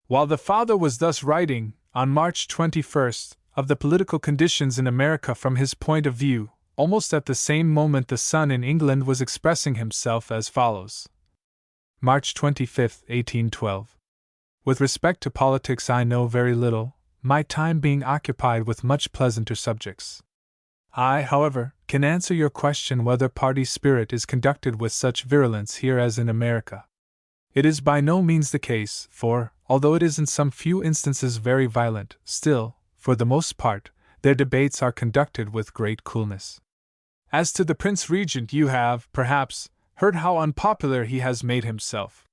While the father was thus writing, on March 21st, of the political conditions in America from his point of view, almost at the same moment the son in England was expressing himself as follows. March 25, 1812. With respect to politics I know very little, my time being occupied with much pleasanter subjects. I, however, can answer your question whether party spirit is conducted with such virulence here as in America. It is by no means the case, for, although it is in some few instances very violent, still, for the most part, their debates are conducted with great coolness. As to the Prince Regent, you have, perhaps, heard how unpopular he has made himself.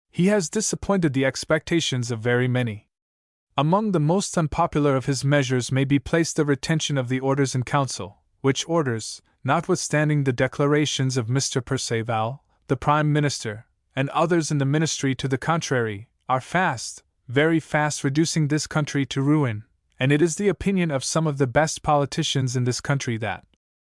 He has disappointed the expectations of very many. Among the most unpopular of his measures may be placed the retention of the Orders in Council, which orders, notwithstanding the declarations of Mr. Perceval, the Prime Minister, and others in the Ministry to the contrary, are fast, very fast reducing this country to ruin, and it is the opinion of some of the best politicians in this country that,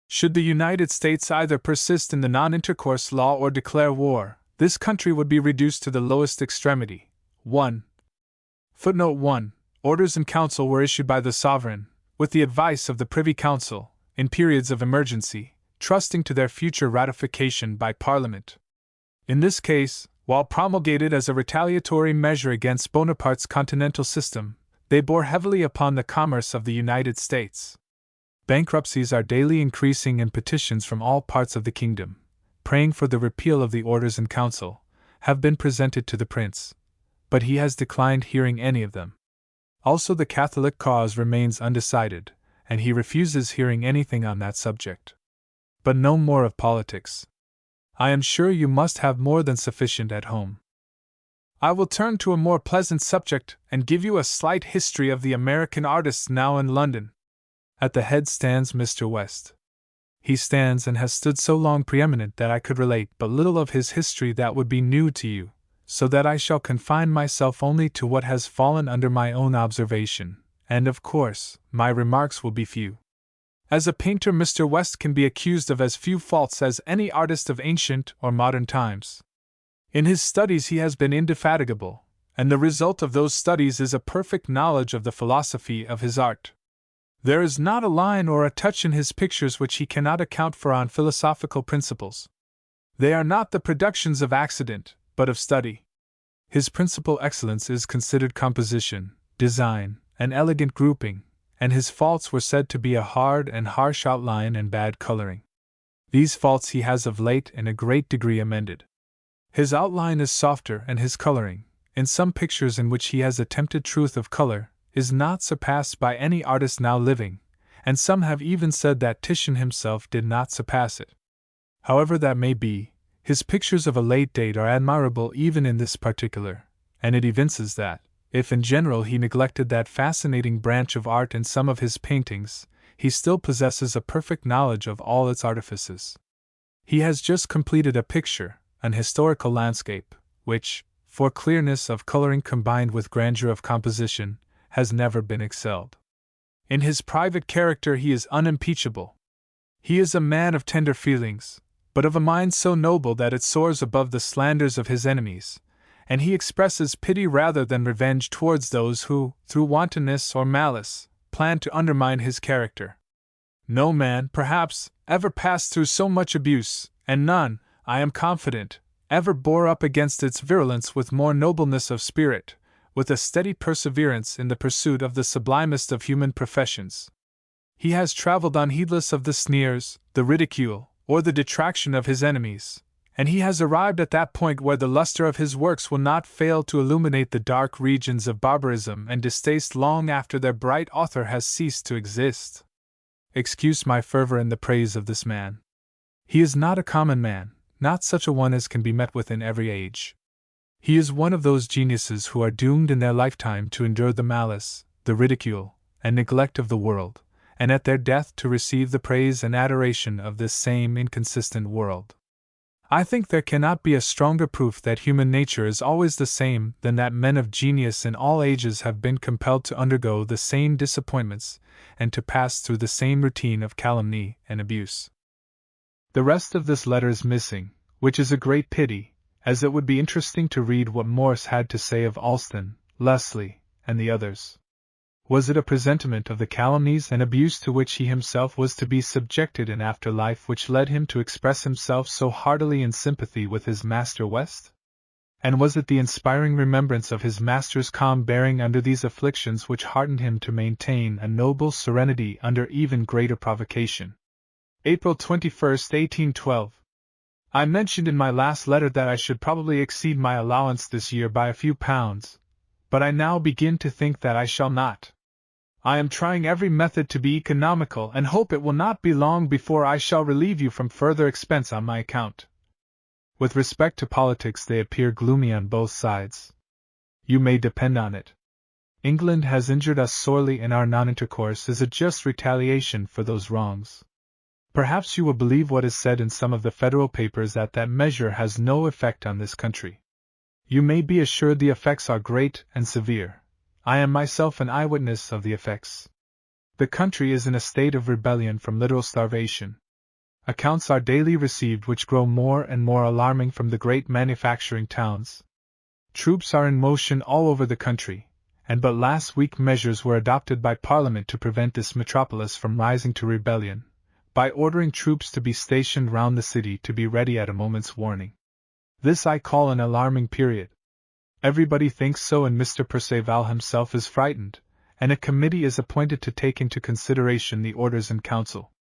should the United States either persist in the non-intercourse law or declare war, this country would be reduced to the lowest extremity. 1. Footnote 1. Orders in Council were issued by the Sovereign, with the advice of the Privy Council, in periods of emergency, trusting to their future ratification by Parliament. In this case, while promulgated as a retaliatory measure against Bonaparte's continental system, they bore heavily upon the commerce of the United States. Bankruptcies are daily increasing, and petitions from all parts of the kingdom, praying for the repeal of the Orders in Council, have been presented to the Prince, but he has declined hearing any of them. Also, the Catholic cause remains undecided, and he refuses hearing anything on that subject. But no more of politics. I am sure you must have more than sufficient at home. I will turn to a more pleasant subject and give you a slight history of the American artists now in London. At the head stands Mr. West. He stands and has stood so long preeminent that I could relate but little of his history that would be new to you, so that I shall confine myself only to what has fallen under my own observation, and of course, my remarks will be few. As a painter, Mr. West can be accused of as few faults as any artist of ancient or modern times. In his studies he has been indefatigable, and the result of those studies is a perfect knowledge of the philosophy of his art. There is not a line or a touch in his pictures which he cannot account for on philosophical principles. They are not the productions of accident, but of study. His principal excellence is considered composition, design, and elegant grouping, and his faults were said to be a hard and harsh outline and bad coloring. These faults he has of late in a great degree amended. His outline is softer, and his coloring, in some pictures in which he has attempted truth of color, is not surpassed by any artist now living, and some have even said that Titian himself did not surpass it. However that may be, his pictures of a late date are admirable even in this particular, and it evinces that, if in general he neglected that fascinating branch of art in some of his paintings, he still possesses a perfect knowledge of all its artifices. He has just completed a picture, an historical landscape, which, for clearness of coloring combined with grandeur of composition, has never been excelled. In his private character he is unimpeachable. He is a man of tender feelings, but of a mind so noble that it soars above the slanders of his enemies, and he expresses pity rather than revenge towards those who, through wantonness or malice, plan to undermine his character. No man, perhaps, ever passed through so much abuse, and none, I am confident, ever bore up against its virulence with more nobleness of spirit, with a steady perseverance in the pursuit of the sublimest of human professions. He has traveled unheedless of the sneers, the ridicule, or the detraction of his enemies, and he has arrived at that point where the luster of his works will not fail to illuminate the dark regions of barbarism and distaste long after their bright author has ceased to exist. Excuse my fervor in the praise of this man. He is not a common man, not such a one as can be met with in every age. He is one of those geniuses who are doomed in their lifetime to endure the malice, the ridicule, and neglect of the world, and at their death to receive the praise and adoration of this same inconsistent world. I think there cannot be a stronger proof that human nature is always the same than that men of genius in all ages have been compelled to undergo the same disappointments and to pass through the same routine of calumny and abuse. The rest of this letter is missing, which is a great pity, as it would be interesting to read what Morse had to say of Alston, Leslie, and the others. Was it a presentiment of the calumnies and abuse to which he himself was to be subjected in after life which led him to express himself so heartily in sympathy with his master West? And was it the inspiring remembrance of his master's calm bearing under these afflictions which heartened him to maintain a noble serenity under even greater provocation? April 21, 1812. I mentioned in my last letter that I should probably exceed my allowance this year by a few pounds, but I now begin to think that I shall not. I am trying every method to be economical and hope it will not be long before I shall relieve you from further expense on my account. With respect to politics, they appear gloomy on both sides. You may depend on it. England has injured us sorely, and our non-intercourse is a just retaliation for those wrongs. Perhaps you will believe what is said in some of the federal papers that measure has no effect on this country. You may be assured the effects are great and severe. I am myself an eyewitness of the effects. The country is in a state of rebellion from literal starvation. Accounts are daily received which grow more and more alarming from the great manufacturing towns. Troops are in motion all over the country, and but last week measures were adopted by Parliament to prevent this metropolis from rising to rebellion, by ordering troops to be stationed round the city to be ready at a moment's warning. This I call an alarming period. Everybody thinks so, and Mr. Perceval himself is frightened, and a committee is appointed to take into consideration the orders in council.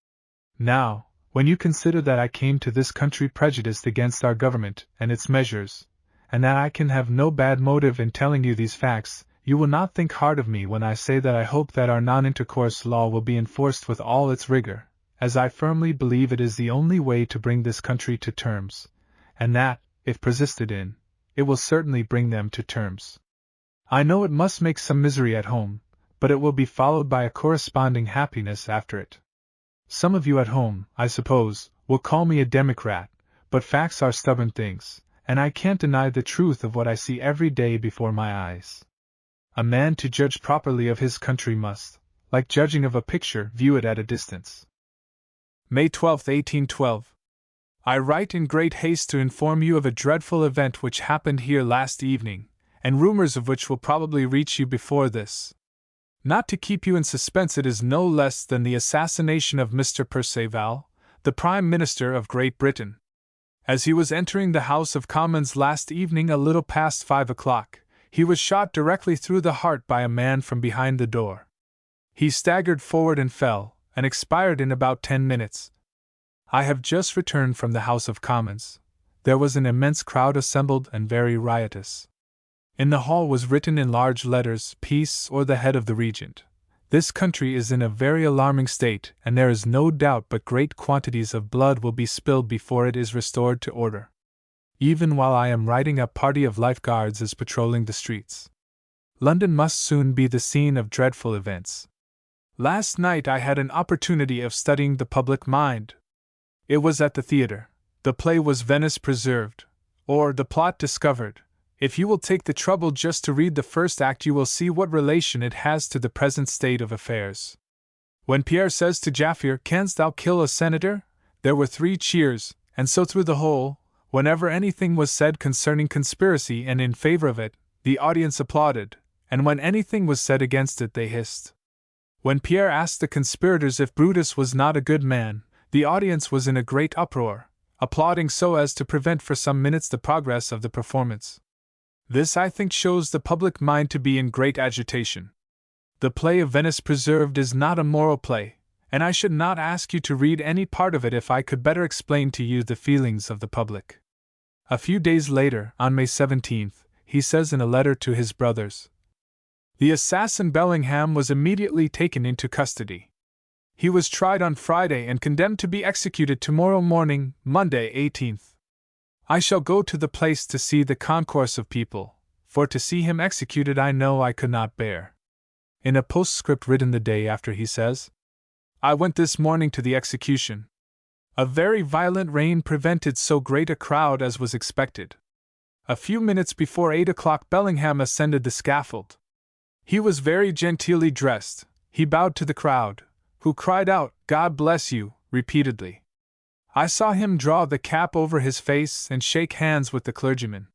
Now, when you consider that I came to this country prejudiced against our government and its measures, and that I can have no bad motive in telling you these facts, you will not think hard of me when I say that I hope that our non-intercourse law will be enforced with all its rigor, as I firmly believe it is the only way to bring this country to terms, and that, if persisted in, it will certainly bring them to terms. I know it must make some misery at home, but it will be followed by a corresponding happiness after it. Some of you at home, I suppose, will call me a Democrat, but facts are stubborn things, and I can't deny the truth of what I see every day before my eyes. A man to judge properly of his country must, like judging of a picture, view it at a distance. May 12, 1812. I write in great haste to inform you of a dreadful event which happened here last evening, and rumors of which will probably reach you before this. Not to keep you in suspense, it is no less than the assassination of Mr. Perceval, the Prime Minister of Great Britain. As he was entering the House of Commons last evening a little past 5 o'clock, he was shot directly through the heart by a man from behind the door. He staggered forward and fell, and expired in about 10 minutes. I have just returned from the House of Commons. There was an immense crowd assembled and very riotous. In the hall was written in large letters, "Peace, or the head of the Regent." This country is in a very alarming state, and there is no doubt but great quantities of blood will be spilled before it is restored to order. Even while I am writing, a party of Life Guards is patrolling the streets. London must soon be the scene of dreadful events. Last night I had an opportunity of studying the public mind. It was at the theatre. The play was Venice Preserved, or The Plot Discovered. If you will take the trouble just to read the first act, you will see what relation it has to the present state of affairs. When Pierre says to Jaffier, "Canst thou kill a senator?" there were 3 cheers, and so through the whole. Whenever anything was said concerning conspiracy and in favor of it, the audience applauded, and when anything was said against it, they hissed. When Pierre asked the conspirators if Brutus was not a good man, the audience was in a great uproar, applauding so as to prevent for some minutes the progress of the performance. This, I think, shows the public mind to be in great agitation. The play of Venice Preserved is not a moral play, and I should not ask you to read any part of it if I could better explain to you the feelings of the public. A few days later, on May 17th, he says in a letter to his brothers, "The assassin Bellingham was immediately taken into custody. He was tried on Friday and condemned to be executed tomorrow morning, Monday 18th. I shall go to the place to see the concourse of people, for to see him executed I know I could not bear." In a postscript written the day after he says, "I went this morning to the execution. A very violent rain prevented so great a crowd as was expected. A few minutes before 8 o'clock Bellingham ascended the scaffold. He was very genteelly dressed. He bowed to the crowd, who cried out, "God bless you," repeatedly. I saw him draw the cap over his face and shake hands with the clergyman.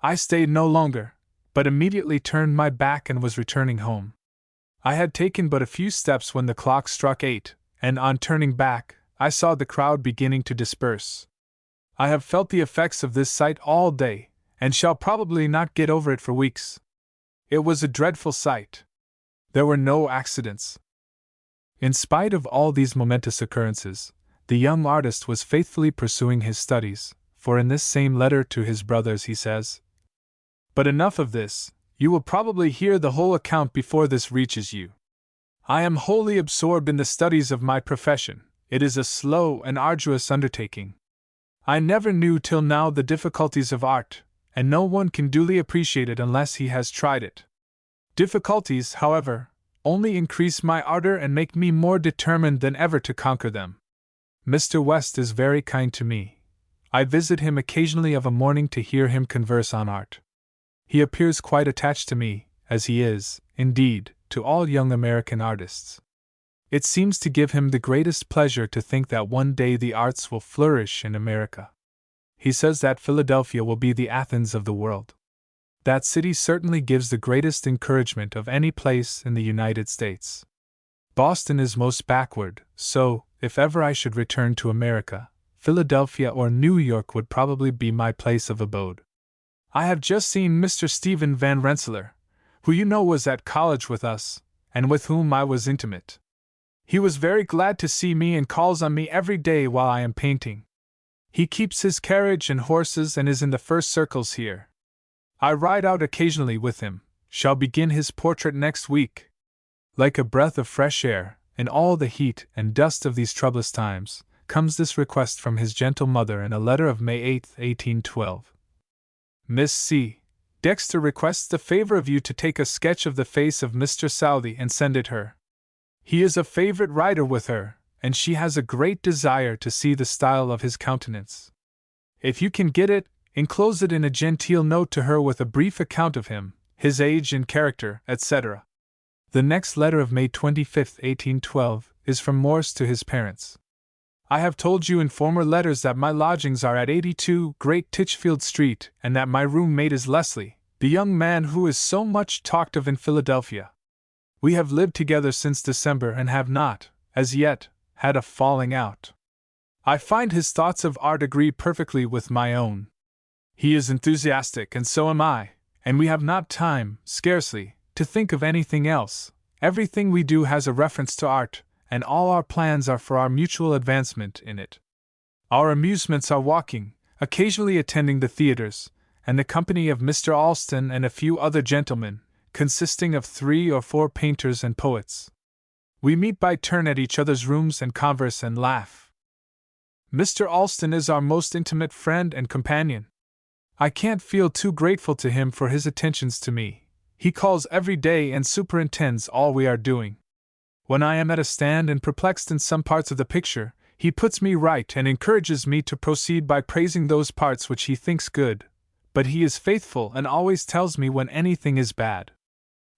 I stayed no longer, but immediately turned my back and was returning home. I had taken but a few steps when the clock struck 8, and on turning back, I saw the crowd beginning to disperse. I have felt the effects of this sight all day, and shall probably not get over it for weeks. It was a dreadful sight. There were no accidents. In spite of all these momentous occurrences, the young artist was faithfully pursuing his studies, for in this same letter to his brothers he says, "But enough of this, you will probably hear the whole account before this reaches you. I am wholly absorbed in the studies of my profession. It is a slow and arduous undertaking. I never knew till now the difficulties of art, and no one can duly appreciate it unless he has tried it. Difficulties, however, only increase my ardor and make me more determined than ever to conquer them. Mr. West is very kind to me. I visit him occasionally of a morning to hear him converse on art. He appears quite attached to me, as he is, indeed, to all young American artists. It seems to give him the greatest pleasure to think that one day the arts will flourish in America. He says that Philadelphia will be the Athens of the world. That city certainly gives the greatest encouragement of any place in the United States. Boston is most backward, so, if ever I should return to America, Philadelphia or New York would probably be my place of abode. I have just seen Mr. Stephen Van Rensselaer, who you know was at college with us, and with whom I was intimate. He was very glad to see me and calls on me every day while I am painting. He keeps his carriage and horses and is in the first circles here. I ride out occasionally with him, shall begin his portrait next week. Like a breath of fresh air, in all the heat and dust of these troublous times, comes this request from his gentle mother in a letter of May 8, 1812. Miss C. Dexter requests the favor of you to take a sketch of the face of Mr. Southey and send it her. He is a favorite writer with her, and she has a great desire to see the style of his countenance. If you can get it, enclose it in a genteel note to her with a brief account of him, his age and character, etc. The next letter of May 25, 1812, is from Morse to his parents. I have told you in former letters that my lodgings are at 82 Great Titchfield Street, and that my roommate is Leslie, the young man who is so much talked of in Philadelphia. We have lived together since December and have not, as yet, had a falling out. I find his thoughts of art agree perfectly with my own. He is enthusiastic, and so am I, and we have not time, scarcely, to think of anything else. Everything we do has a reference to art, and all our plans are for our mutual advancement in it. Our amusements are walking, occasionally attending the theaters, and the company of Mr. Alston and a few other gentlemen, consisting of 3 or 4 painters and poets. We meet by turn at each other's rooms and converse and laugh. Mr. Alston is our most intimate friend and companion. I can't feel too grateful to him for his attentions to me. He calls every day and superintends all we are doing. When I am at a stand and perplexed in some parts of the picture, he puts me right and encourages me to proceed by praising those parts which he thinks good, but he is faithful and always tells me when anything is bad.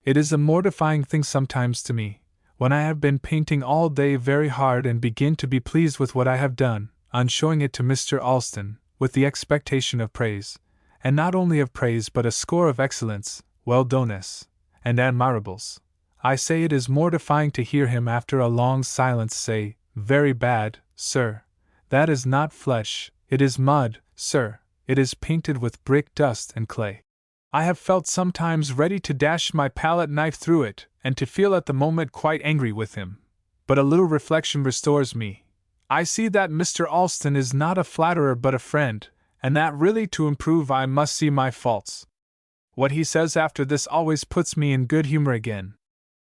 It is a mortifying thing sometimes to me, when I have been painting all day very hard and begin to be pleased with what I have done, on showing it to Mr. Alston, with the expectation of praise, and not only of praise but a score of excellence, well-doness, and admirables. I say it is mortifying to hear him after a long silence say, "Very bad, sir. That is not flesh, it is mud, sir. It is painted with brick dust and clay." I have felt sometimes ready to dash my palette knife through it, and to feel at the moment quite angry with him. But a little reflection restores me. I see that Mr. Alston is not a flatterer but a friend, and that really to improve I must see my faults. What he says after this always puts me in good humor again.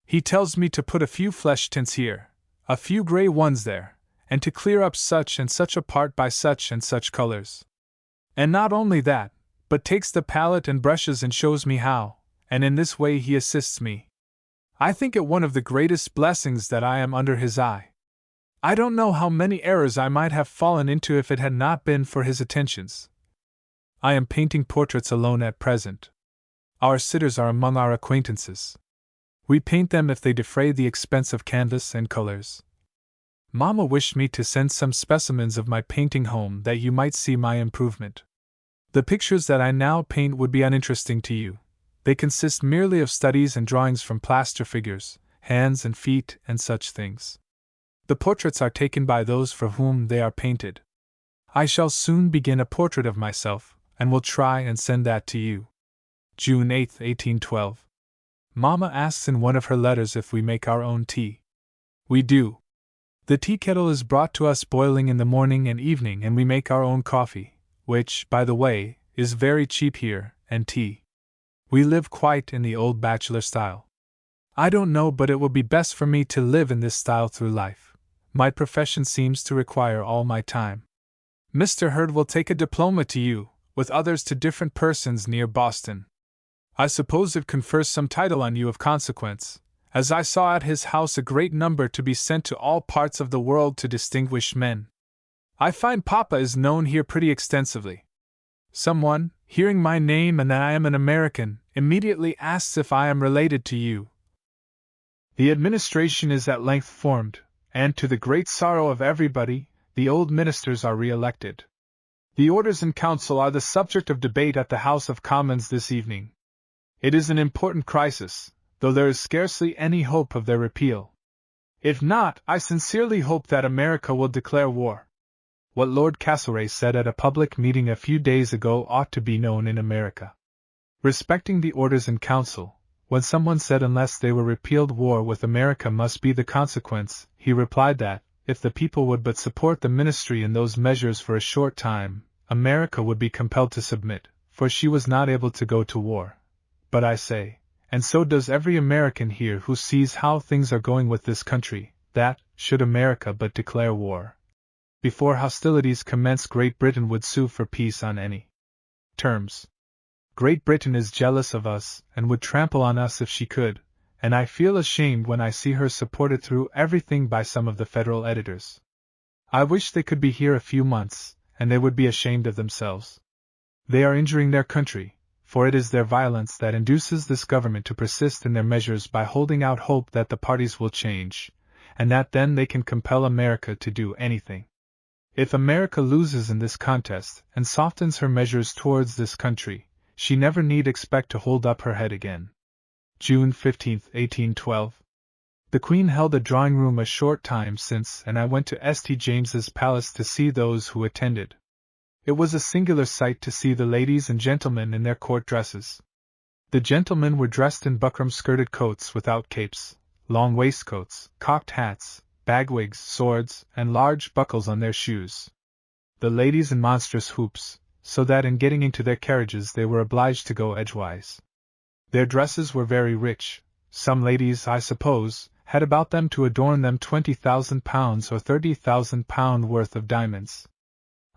He tells me to put a few flesh tints here, a few gray ones there, and to clear up such and such a part by such and such colors. And not only that, but takes the palette and brushes and shows me how, and in this way he assists me. I think it one of the greatest blessings that I am under his eye. I don't know how many errors I might have fallen into if it had not been for his attentions. I am painting portraits alone at present. Our sitters are among our acquaintances. We paint them if they defray the expense of canvas and colors. Mamma wished me to send some specimens of my painting home that you might see my improvement. The pictures that I now paint would be uninteresting to you. They consist merely of studies and drawings from plaster figures, hands and feet, and such things. The portraits are taken by those for whom they are painted. I shall soon begin a portrait of myself, and will try and send that to you. June 8, 1812. Mamma asks in one of her letters if we make our own tea. We do. The tea kettle is brought to us boiling in the morning and evening, and we make our own coffee, which, by the way, is very cheap here, and tea. We live quite in the old bachelor style. I don't know, but it will be best for me to live in this style through life. My profession seems to require all my time. Mr. Hurd will take a diploma to you, with others to different persons near Boston. I suppose it confers some title on you of consequence, as I saw at his house a great number to be sent to all parts of the world to distinguished men. I find Papa is known here pretty extensively. Someone, hearing my name and that I am an American, immediately asks if I am related to you. The administration is at length formed, and to the great sorrow of everybody, the old ministers are re-elected. The Orders in Council are the subject of debate at the House of Commons this evening. It is an important crisis, though there is scarcely any hope of their repeal. If not, I sincerely hope that America will declare war. What Lord Castlereagh said at a public meeting a few days ago ought to be known in America. Respecting the Orders in Council, when someone said unless they were repealed, war with America must be the consequence, he replied that, if the people would but support the ministry in those measures for a short time, America would be compelled to submit, for she was not able to go to war. But I say, and so does every American here who sees how things are going with this country, that, should America but declare war, before hostilities commence, Great Britain would sue for peace on any terms. Great Britain is jealous of us, and would trample on us if she could, and I feel ashamed when I see her supported through everything by some of the federal editors. I wish they could be here a few months, and they would be ashamed of themselves. They are injuring their country, for it is their violence that induces this government to persist in their measures by holding out hope that the parties will change, and that then they can compel America to do anything. If America loses in this contest, and softens her measures towards this country, she never need expect to hold up her head again. June 15, 1812. The Queen held a drawing-room a short time since, and I went to St. James's Palace to see those who attended. It was a singular sight to see the ladies and gentlemen in their court dresses. The gentlemen were dressed in buckram-skirted coats without capes, long waistcoats, cocked hats, bagwigs, swords, and large buckles on their shoes. The ladies in monstrous hoops, so that in getting into their carriages they were obliged to go edgewise. Their dresses were very rich. Some ladies, I suppose, had about them to adorn them £20,000 or £30,000 worth of diamonds.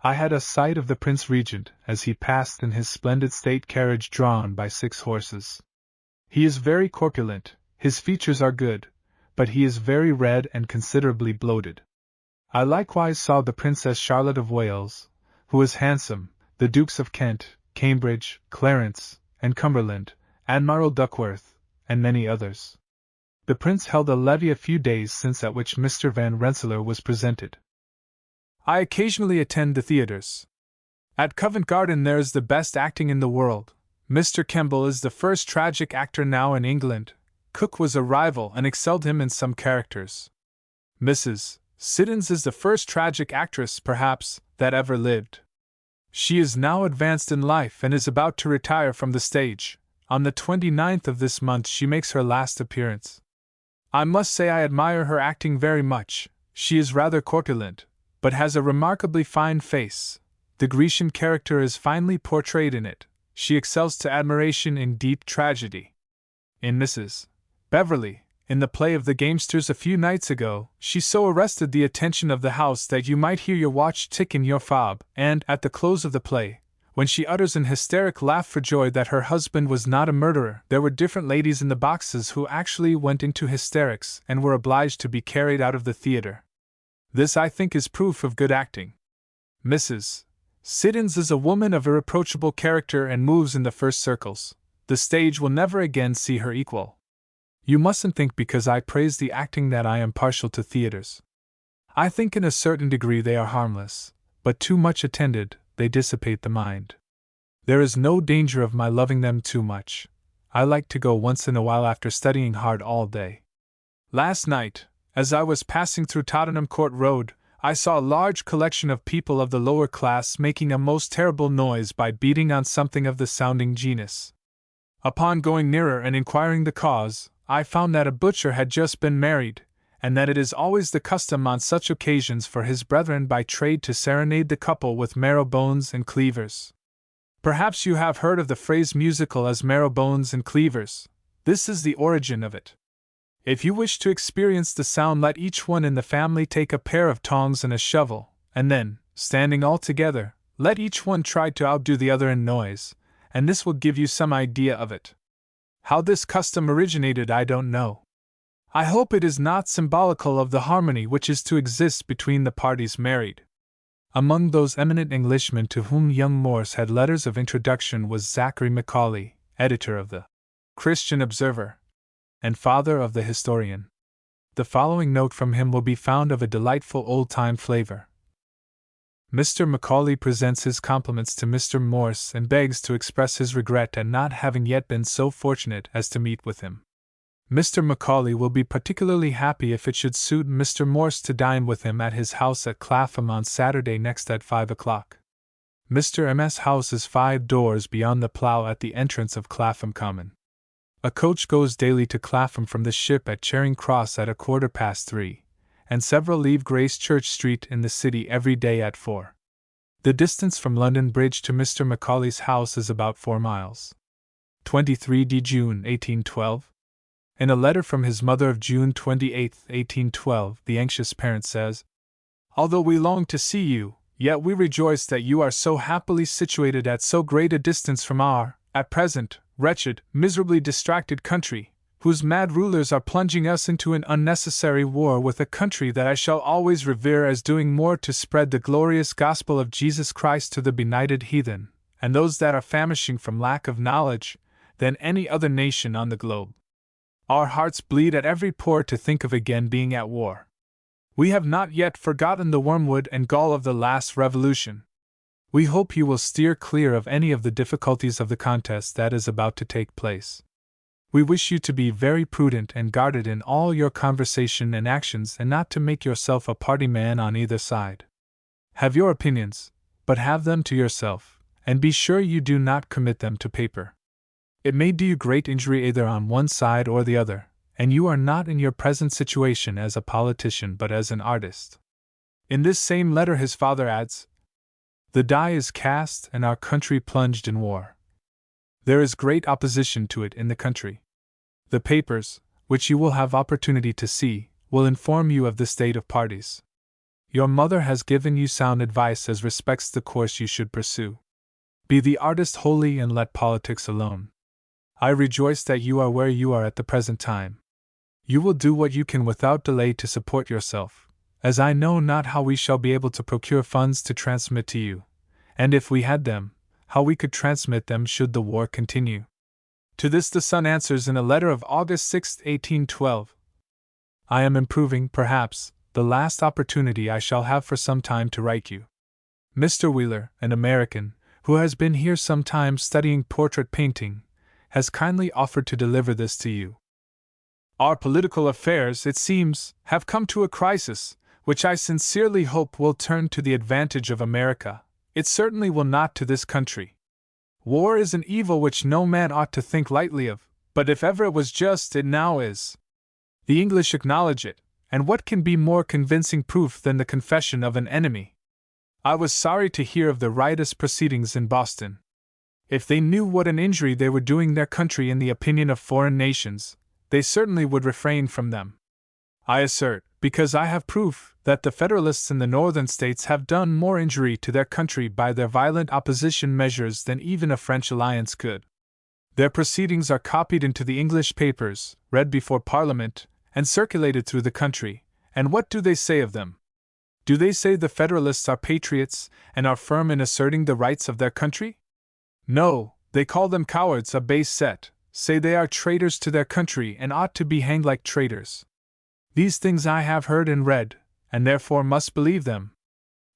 I had a sight of the Prince Regent as he passed in his splendid state carriage drawn by 6 horses. He is very corpulent, his features are good, but he is very red and considerably bloated. I likewise saw the Princess Charlotte of Wales, who is handsome, the Dukes of Kent, Cambridge, Clarence, and Cumberland, Admiral Duckworth, and many others. The Prince held a levee a few days since at which Mr. Van Rensselaer was presented. I occasionally attend the theatres. At Covent Garden there is the best acting in the world. Mr. Kemble is the first tragic actor now in England. Cook was a rival and excelled him in some characters. Mrs. Siddons is the first tragic actress, perhaps, that ever lived. She is now advanced in life and is about to retire from the stage. On the 29th of this month she makes her last appearance. I must say I admire her acting very much. She is rather corpulent, but has a remarkably fine face. The Grecian character is finely portrayed in it. She excels to admiration in deep tragedy. In Mrs. Beverley, in the play of the Gamesters a few nights ago, she so arrested the attention of the house that you might hear your watch tick in your fob, and, at the close of the play, when she utters an hysteric laugh for joy that her husband was not a murderer, there were different ladies in the boxes who actually went into hysterics and were obliged to be carried out of the theatre. This, I think, is proof of good acting. Mrs. Siddons is a woman of irreproachable character and moves in the first circles. The stage will never again see her equal. You mustn't think because I praise the acting that I am partial to theaters. I think in a certain degree they are harmless, but too much attended, they dissipate the mind. There is no danger of my loving them too much. I like to go once in a while after studying hard all day. Last night, as I was passing through Tottenham Court Road, I saw a large collection of people of the lower class making a most terrible noise by beating on something of the sounding genus. Upon going nearer and inquiring the cause, I found that a butcher had just been married, and that it is always the custom on such occasions for his brethren by trade to serenade the couple with marrow bones and cleavers. Perhaps you have heard of the phrase musical as marrow bones and cleavers. This is the origin of it. If you wish to experience the sound, let each one in the family take a pair of tongs and a shovel, and then, standing all together, let each one try to outdo the other in noise, and this will give you some idea of it. How this custom originated I don't know. I hope it is not symbolical of the harmony which is to exist between the parties married. Among those eminent Englishmen to whom young Morse had letters of introduction was Zachary Macaulay, editor of the Christian Observer, and father of the historian. The following note from him will be found of a delightful old-time flavor. Mr. Macaulay presents his compliments to Mr. Morse and begs to express his regret at not having yet been so fortunate as to meet with him. Mr. Macaulay will be particularly happy if it should suit Mr. Morse to dine with him at his house at Clapham on Saturday next at 5 o'clock. Mr. M.'s house is 5 doors beyond the Plough at the entrance of Clapham Common. A coach goes daily to Clapham from the Ship at Charing Cross at 3:15, and several leave Grace Church Street in the city every day at 4. The distance from London Bridge to Mr. Macaulay's house is about 4 miles. 23 June 1812. In a letter from his mother of June 28, 1812, the anxious parent says, "Although we long to see you, yet we rejoice that you are so happily situated at so great a distance from our, at present, wretched, miserably distracted country, whose mad rulers are plunging us into an unnecessary war with a country that I shall always revere as doing more to spread the glorious gospel of Jesus Christ to the benighted heathen, and those that are famishing from lack of knowledge, than any other nation on the globe. Our hearts bleed at every pore to think of again being at war. We have not yet forgotten the wormwood and gall of the last revolution. We hope you will steer clear of any of the difficulties of the contest that is about to take place. We wish you to be very prudent and guarded in all your conversation and actions, and not to make yourself a party man on either side. Have your opinions, but have them to yourself, and be sure you do not commit them to paper. It may do you great injury either on one side or the other, and you are not in your present situation as a politician but as an artist." In this same letter his father adds, "The die is cast and our country plunged in war. There is great opposition to it in the country. The papers, which you will have opportunity to see, will inform you of the state of parties. Your mother has given you sound advice as respects the course you should pursue. Be the artist wholly and let politics alone. I rejoice that you are where you are at the present time. You will do what you can without delay to support yourself, as I know not how we shall be able to procure funds to transmit to you, and if we had them, how we could transmit them should the war continue." To this the son answers in a letter of August 6, 1812, "I am improving, perhaps, the last opportunity I shall have for some time to write you. Mr. Wheeler, an American, who has been here some time studying portrait painting, has kindly offered to deliver this to you. Our political affairs, it seems, have come to a crisis, which I sincerely hope will turn to the advantage of America. It certainly will not to this country. War is an evil which no man ought to think lightly of, but if ever it was just, it now is. The English acknowledge it, and what can be more convincing proof than the confession of an enemy? I was sorry to hear of the riotous proceedings in Boston. If they knew what an injury they were doing their country in the opinion of foreign nations, they certainly would refrain from them. I assert, because I have proof, that the Federalists in the northern states have done more injury to their country by their violent opposition measures than even a French alliance could. Their proceedings are copied into the English papers, read before Parliament, and circulated through the country, and what do they say of them? Do they say the Federalists are patriots and are firm in asserting the rights of their country? No, they call them cowards, a base set, say they are traitors to their country and ought to be hanged like traitors. These things I have heard and read, and therefore must believe them.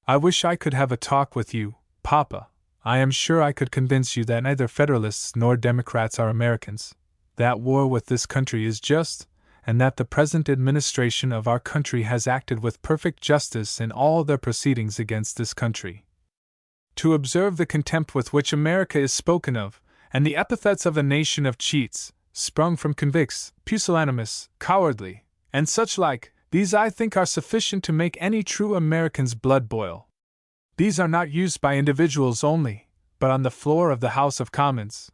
I wish I could have a talk with you, Papa. I am sure I could convince you that neither Federalists nor Democrats are Americans, that war with this country is just, and that the present administration of our country has acted with perfect justice in all their proceedings against this country. To observe the contempt with which America is spoken of, and the epithets of a nation of cheats, sprung from convicts, pusillanimous, cowardly, and such like, these I think are sufficient to make any true American's blood boil. These are not used by individuals only, but on the floor of the House of Commons.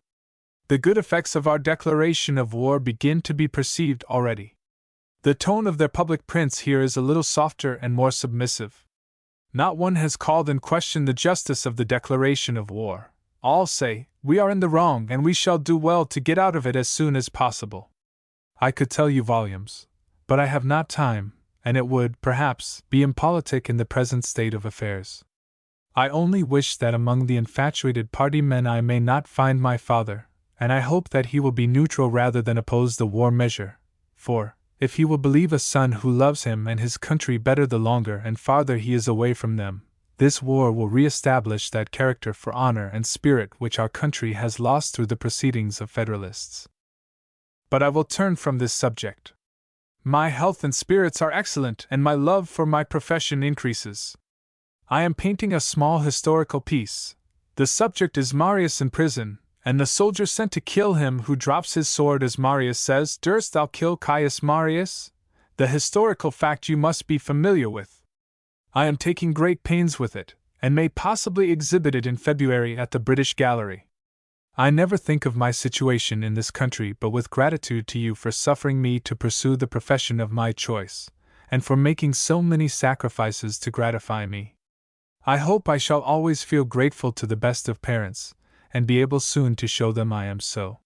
The good effects of our declaration of war begin to be perceived already. The tone of their public prints here is a little softer and more submissive. Not one has called in question the justice of the declaration of war. All say, we are in the wrong and we shall do well to get out of it as soon as possible. I could tell you volumes, but I have not time, and it would, perhaps, be impolitic in the present state of affairs. I only wish that among the infatuated party men I may not find my father, and I hope that he will be neutral rather than oppose the war measure, for, if he will believe a son who loves him and his country better the longer and farther he is away from them, this war will re-establish that character for honor and spirit which our country has lost through the proceedings of Federalists. But I will turn from this subject. My health and spirits are excellent, and my love for my profession increases. I am painting a small historical piece. The subject is Marius in prison, and the soldier sent to kill him who drops his sword as Marius says, "Durst thou kill Caius Marius?" The historical fact you must be familiar with. I am taking great pains with it, and may possibly exhibit it in February at the British Gallery. I never think of my situation in this country but with gratitude to you for suffering me to pursue the profession of my choice, and for making so many sacrifices to gratify me. I hope I shall always feel grateful to the best of parents, and be able soon to show them I am so.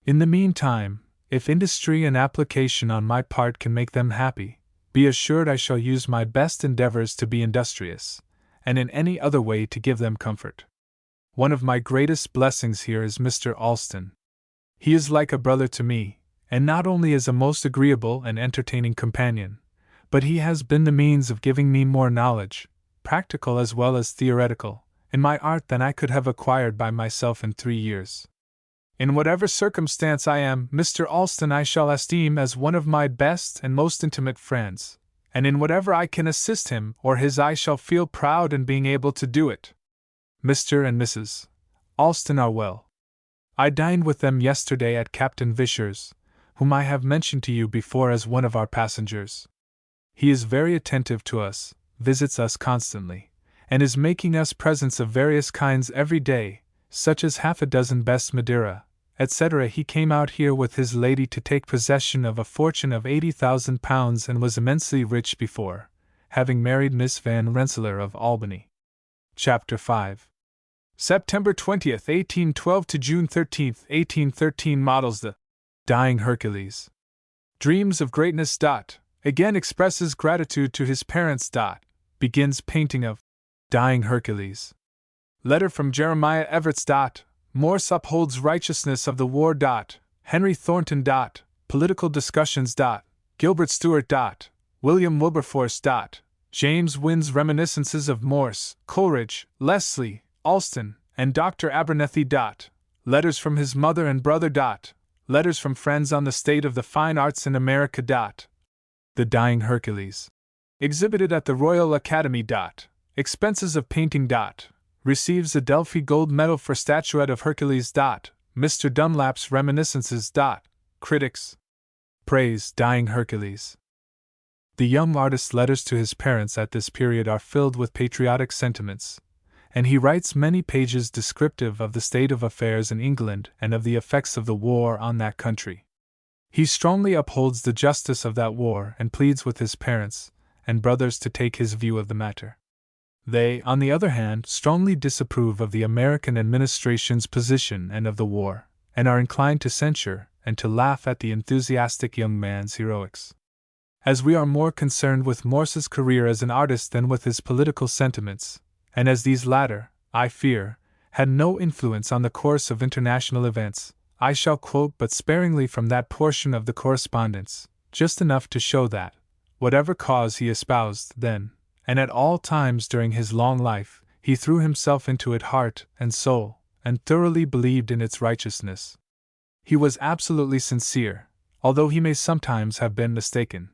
In the meantime, if industry and application on my part can make them happy, be assured I shall use my best endeavors to be industrious, and in any other way to give them comfort. One of my greatest blessings here is Mr. Alston. He is like a brother to me, and not only is a most agreeable and entertaining companion, but he has been the means of giving me more knowledge, practical as well as theoretical, in my art than I could have acquired by myself in 3 years. In whatever circumstance I am, Mr. Alston I shall esteem as one of my best and most intimate friends, and in whatever I can assist him or his I shall feel proud in being able to do it. Mr. and Mrs. Alston are well. I dined with them yesterday at Captain Vischer's, whom I have mentioned to you before as one of our passengers. He is very attentive to us, visits us constantly, and is making us presents of various kinds every day, such as half a dozen best Madeira, etc. He came out here with his lady to take possession of a fortune of £80,000 and was immensely rich before, having married Miss Van Rensselaer of Albany. Chapter 5. September 20th, 1812 to June 13th, 1813 models the Dying Hercules. Dreams of greatness. Again expresses gratitude to his parents. Begins painting of Dying Hercules. Letter from Jeremiah Everts. Morse upholds righteousness of the war. Henry Thornton. Political discussions. Gilbert Stuart. William Wilberforce. James Wynn's reminiscences of Morse, Coleridge, Leslie, Alston, and Dr. Abernethy. Letters from his mother and brother. Letters from friends on the state of the fine arts in America. The Dying Hercules. Exhibited at the Royal Academy. Expenses of painting. Receives a Delphi gold medal for statuette of Hercules. Mr. Dunlap's reminiscences. Critics. Praise Dying Hercules. The young artist's letters to his parents at this period are filled with patriotic sentiments, and he writes many pages descriptive of the state of affairs in England and of the effects of the war on that country. He strongly upholds the justice of that war and pleads with his parents and brothers to take his view of the matter. They, on the other hand, strongly disapprove of the American administration's position and of the war, and are inclined to censure and to laugh at the enthusiastic young man's heroics. As we are more concerned with Morse's career as an artist than with his political sentiments, and as these latter, I fear, had no influence on the course of international events, I shall quote but sparingly from that portion of the correspondence, just enough to show that, whatever cause he espoused then, and at all times during his long life, he threw himself into it heart and soul, and thoroughly believed in its righteousness. He was absolutely sincere, although he may sometimes have been mistaken.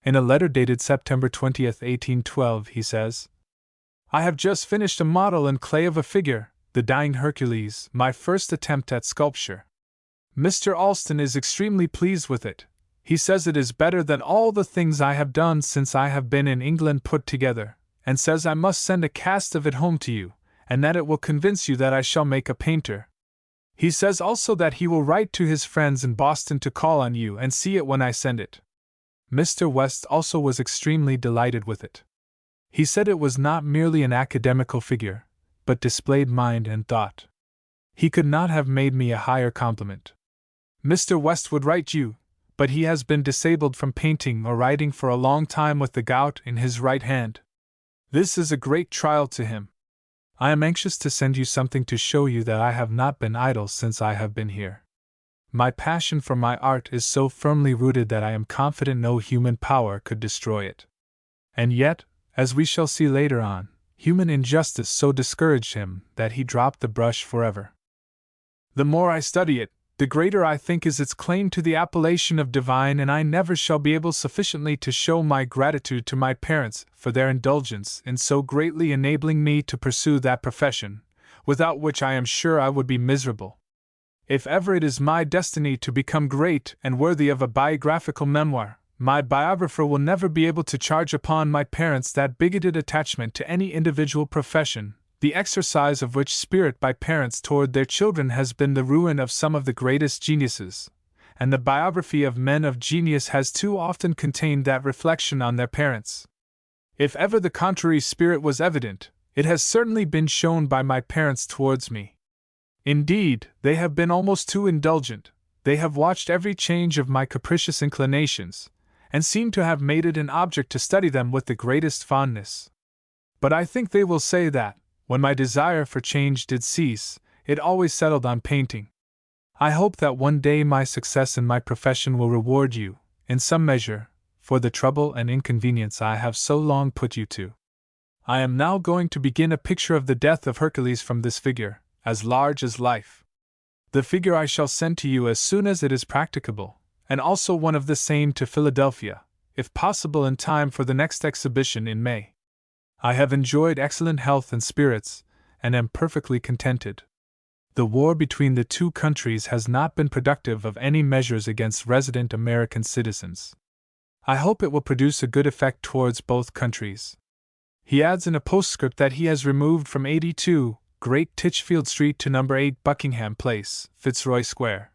In a letter dated September 20, 1812, he says, "I have just finished a model in clay of a figure, the Dying Hercules, my first attempt at sculpture. Mr. Alston is extremely pleased with it. He says it is better than all the things I have done since I have been in England put together, and says I must send a cast of it home to you, and that it will convince you that I shall make a painter. He says also that he will write to his friends in Boston to call on you and see it when I send it." Mr. West also was extremely delighted with it. He said it was not merely an academical figure, but displayed mind and thought. He could not have made me a higher compliment. Mr. West would write you, but he has been disabled from painting or writing for a long time with the gout in his right hand. This is a great trial to him. I am anxious to send you something to show you that I have not been idle since I have been here. My passion for my art is so firmly rooted that I am confident no human power could destroy it. And yet, as we shall see later on, human injustice so discouraged him that he dropped the brush forever. The more I study it, the greater I think is its claim to the appellation of divine, and I never shall be able sufficiently to show my gratitude to my parents for their indulgence in so greatly enabling me to pursue that profession, without which I am sure I would be miserable. If ever it is my destiny to become great and worthy of a biographical memoir, my biographer will never be able to charge upon my parents that bigoted attachment to any individual profession, the exercise of which spirit by parents toward their children has been the ruin of some of the greatest geniuses, and the biography of men of genius has too often contained that reflection on their parents. If ever the contrary spirit was evident, it has certainly been shown by my parents towards me. Indeed, they have been almost too indulgent. They have watched every change of my capricious inclinations, and seem to have made it an object to study them with the greatest fondness. But I think they will say that, when my desire for change did cease, it always settled on painting. I hope that one day my success in my profession will reward you, in some measure, for the trouble and inconvenience I have so long put you to. I am now going to begin a picture of the death of Hercules from this figure, as large as life. The figure I shall send to you as soon as it is practicable, and also one of the same to Philadelphia, if possible in time for the next exhibition in May. I have enjoyed excellent health and spirits, and am perfectly contented. The war between the two countries has not been productive of any measures against resident American citizens. I hope it will produce a good effect towards both countries. He adds in a postscript that he has removed from 82 Great Titchfield Street to No. 8 Buckingham Place, Fitzroy Square.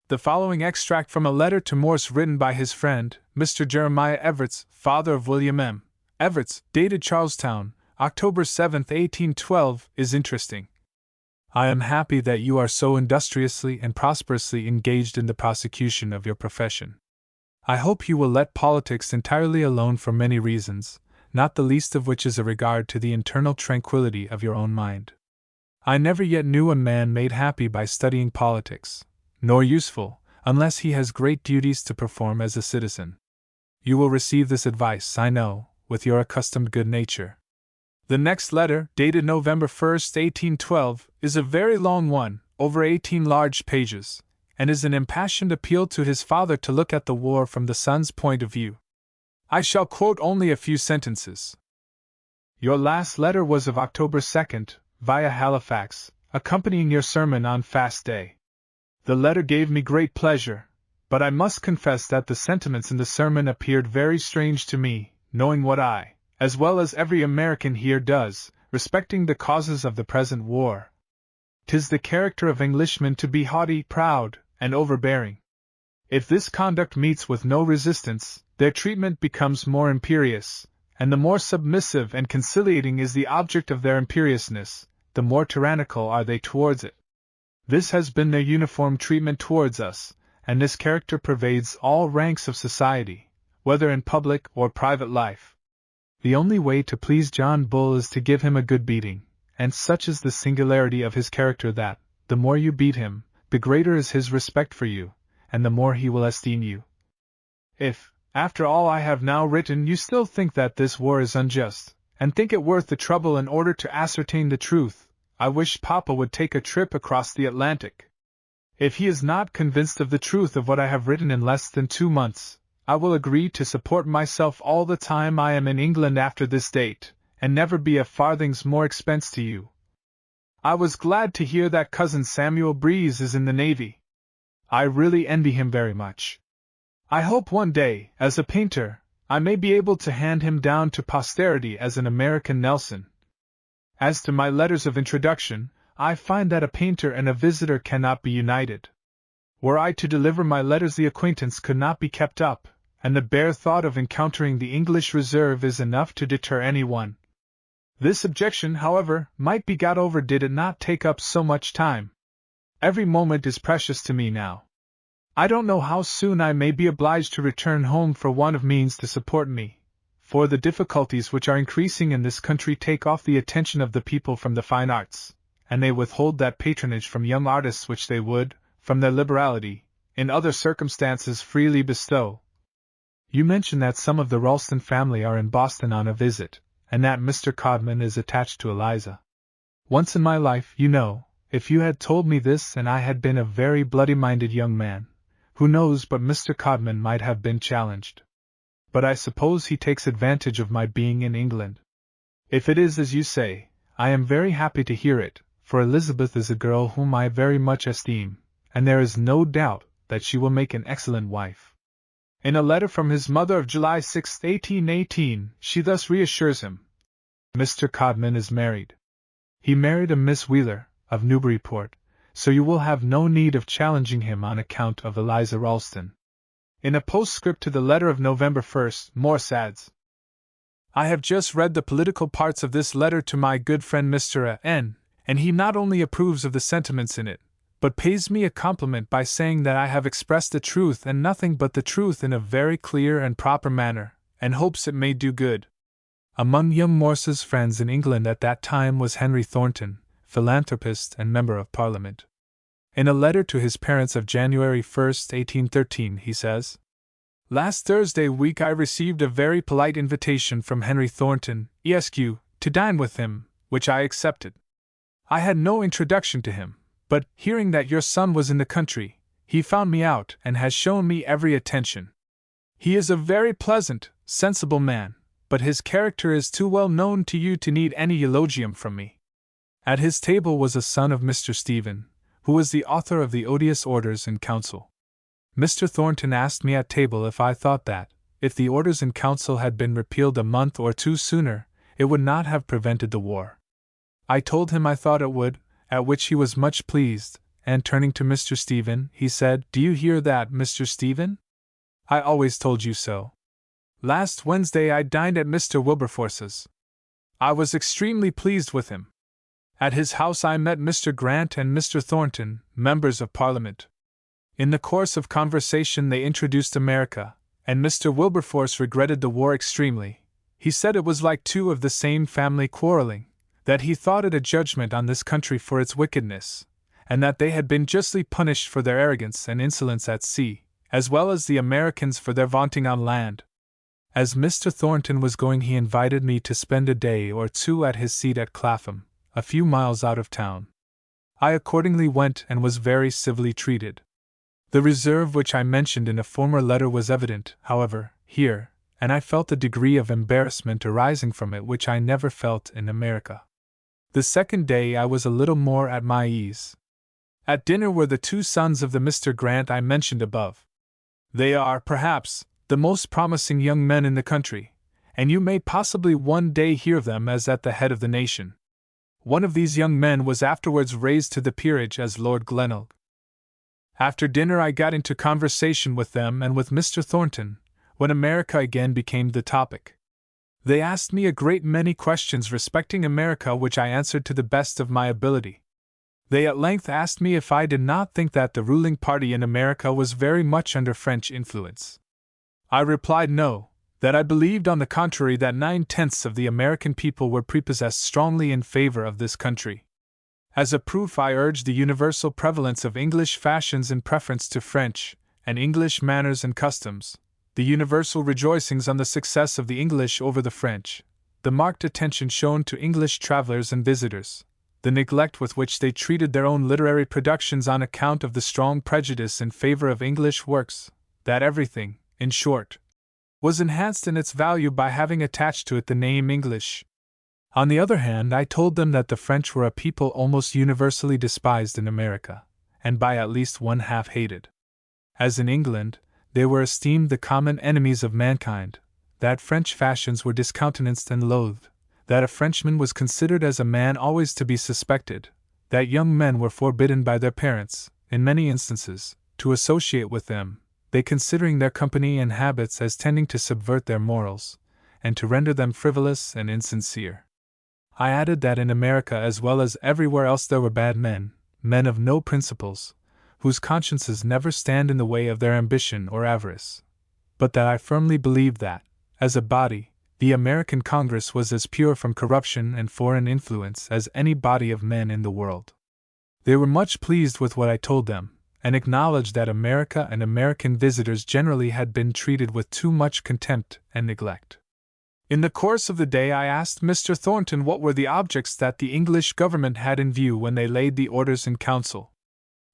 The following extract from a letter to Morse written by his friend, Mr. Jeremiah Evarts, father of William M. Evarts, dated Charlestown, October 7, 1812, is interesting. I am happy that you are so industriously and prosperously engaged in the prosecution of your profession. I hope you will let politics entirely alone for many reasons, not the least of which is a regard to the internal tranquility of your own mind. I never yet knew a man made happy by studying politics, nor useful, unless he has great duties to perform as a citizen. You will receive this advice, I know, with your accustomed good nature. The next letter, dated November 1, 1812, is a very long one, over 18 large pages, and is an impassioned appeal to his father to look at the war from the son's point of view. I shall quote only a few sentences. Your last letter was of October 2nd, via Halifax, accompanying your sermon on Fast Day. The letter gave me great pleasure, but I must confess that the sentiments in the sermon appeared very strange to me, knowing what I, as well as every American here does, respecting the causes of the present war. 'Tis the character of Englishmen to be haughty, proud, and overbearing. If this conduct meets with no resistance, their treatment becomes more imperious, and the more submissive and conciliating is the object of their imperiousness, the more tyrannical are they towards it. This has been their uniform treatment towards us, and this character pervades all ranks of society, whether in public or private life. The only way to please John Bull is to give him a good beating, and such is the singularity of his character that, the more you beat him, the greater is his respect for you, and the more he will esteem you. If, after all I have now written, you still think that this war is unjust, and think it worth the trouble in order to ascertain the truth, I wish Papa would take a trip across the Atlantic. If he is not convinced of the truth of what I have written in less than 2 months, I will agree to support myself all the time I am in England after this date, and never be a farthing's more expense to you. I was glad to hear that cousin Samuel Breeze is in the Navy. I really envy him very much. I hope one day, as a painter, I may be able to hand him down to posterity as an American Nelson. As to my letters of introduction, I find that a painter and a visitor cannot be united. Were I to deliver my letters, the acquaintance could not be kept up, and the bare thought of encountering the English reserve is enough to deter anyone. This objection, however, might be got over did it not take up so much time. Every moment is precious to me now. I don't know how soon I may be obliged to return home for want of means to support me, for the difficulties which are increasing in this country take off the attention of the people from the fine arts, and they withhold that patronage from young artists which they would, from their liberality, in other circumstances freely bestow. You mention that some of the Ralston family are in Boston on a visit, and that Mr. Codman is attached to Eliza. Once in my life, you know, if you had told me this and I had been a very bloody-minded young man, who knows but Mr. Codman might have been challenged. But I suppose he takes advantage of my being in England. If it is as you say, I am very happy to hear it, for Elizabeth is a girl whom I very much esteem, and there is no doubt that she will make an excellent wife. In a letter from his mother of July 6, 1818, she thus reassures him. Mr. Codman is married. He married a Miss Wheeler, of Newburyport, so you will have no need of challenging him on account of Eliza Ralston. In a postscript to the letter of November 1st, Morse adds, I have just read the political parts of this letter to my good friend Mr. N., and he not only approves of the sentiments in it, but pays me a compliment by saying that I have expressed the truth and nothing but the truth in a very clear and proper manner, and hopes it may do good. Among young Morse's friends in England at that time was Henry Thornton, philanthropist and member of Parliament. In a letter to his parents of January 1, 1813, he says, Last Thursday week I received a very polite invitation from Henry Thornton, Esq., to dine with him, which I accepted. I had no introduction to him, but, hearing that your son was in the country, he found me out and has shown me every attention. He is a very pleasant, sensible man, but his character is too well known to you to need any eulogium from me. At his table was a son of Mr. Stephen, who was the author of the odious Orders in Council. Mr. Thornton asked me at table if I thought that, if the Orders in Council had been repealed a month or 2 sooner, it would not have prevented the war. I told him I thought it would, at which he was much pleased, and turning to Mr. Stephen, he said, Do you hear that, Mr. Stephen? I always told you so. Last Wednesday I dined at Mr. Wilberforce's. I was extremely pleased with him. At his house I met Mr. Grant and Mr. Thornton, members of Parliament. In the course of conversation they introduced America, and Mr. Wilberforce regretted the war extremely. He said it was like 2 of the same family quarreling, that he thought it a judgment on this country for its wickedness, and that they had been justly punished for their arrogance and insolence at sea, as well as the Americans for their vaunting on land. As Mr. Thornton was going, he invited me to spend a day or 2 at his seat at Clapham, a few miles out of town. I accordingly went and was very civilly treated. The reserve which I mentioned in a former letter was evident, however, here, and I felt a degree of embarrassment arising from it which I never felt in America. The second day I was a little more at my ease. At dinner were the 2 sons of the Mr. Grant I mentioned above. They are, perhaps, the most promising young men in the country, and you may possibly one day hear of them as at the head of the nation. One of these young men was afterwards raised to the peerage as Lord Glenelg. After dinner I got into conversation with them and with Mr. Thornton, when America again became the topic. They asked me a great many questions respecting America which I answered to the best of my ability. They at length asked me if I did not think that the ruling party in America was very much under French influence. I replied no, that I believed on the contrary that 9/10 of the American people were prepossessed strongly in favor of this country. As a proof, I urged the universal prevalence of English fashions in preference to French, and English manners and customs, the universal rejoicings on the success of the English over the French, the marked attention shown to English travelers and visitors, the neglect with which they treated their own literary productions on account of the strong prejudice in favor of English works, that everything, in short, was enhanced in its value by having attached to it the name English. On the other hand, I told them that the French were a people almost universally despised in America, and by at least one half hated. As in England, they were esteemed the common enemies of mankind, that French fashions were discountenanced and loathed, that a Frenchman was considered as a man always to be suspected, that young men were forbidden by their parents, in many instances, to associate with them, they considering their company and habits as tending to subvert their morals, and to render them frivolous and insincere. I added that in America as well as everywhere else there were bad men, men of no principles, whose consciences never stand in the way of their ambition or avarice, but that I firmly believed that, as a body, the American Congress was as pure from corruption and foreign influence as any body of men in the world. They were much pleased with what I told them, and acknowledged that America and American visitors generally had been treated with too much contempt and neglect. In the course of the day I asked Mr. Thornton what were the objects that the English government had in view when they laid the orders in council.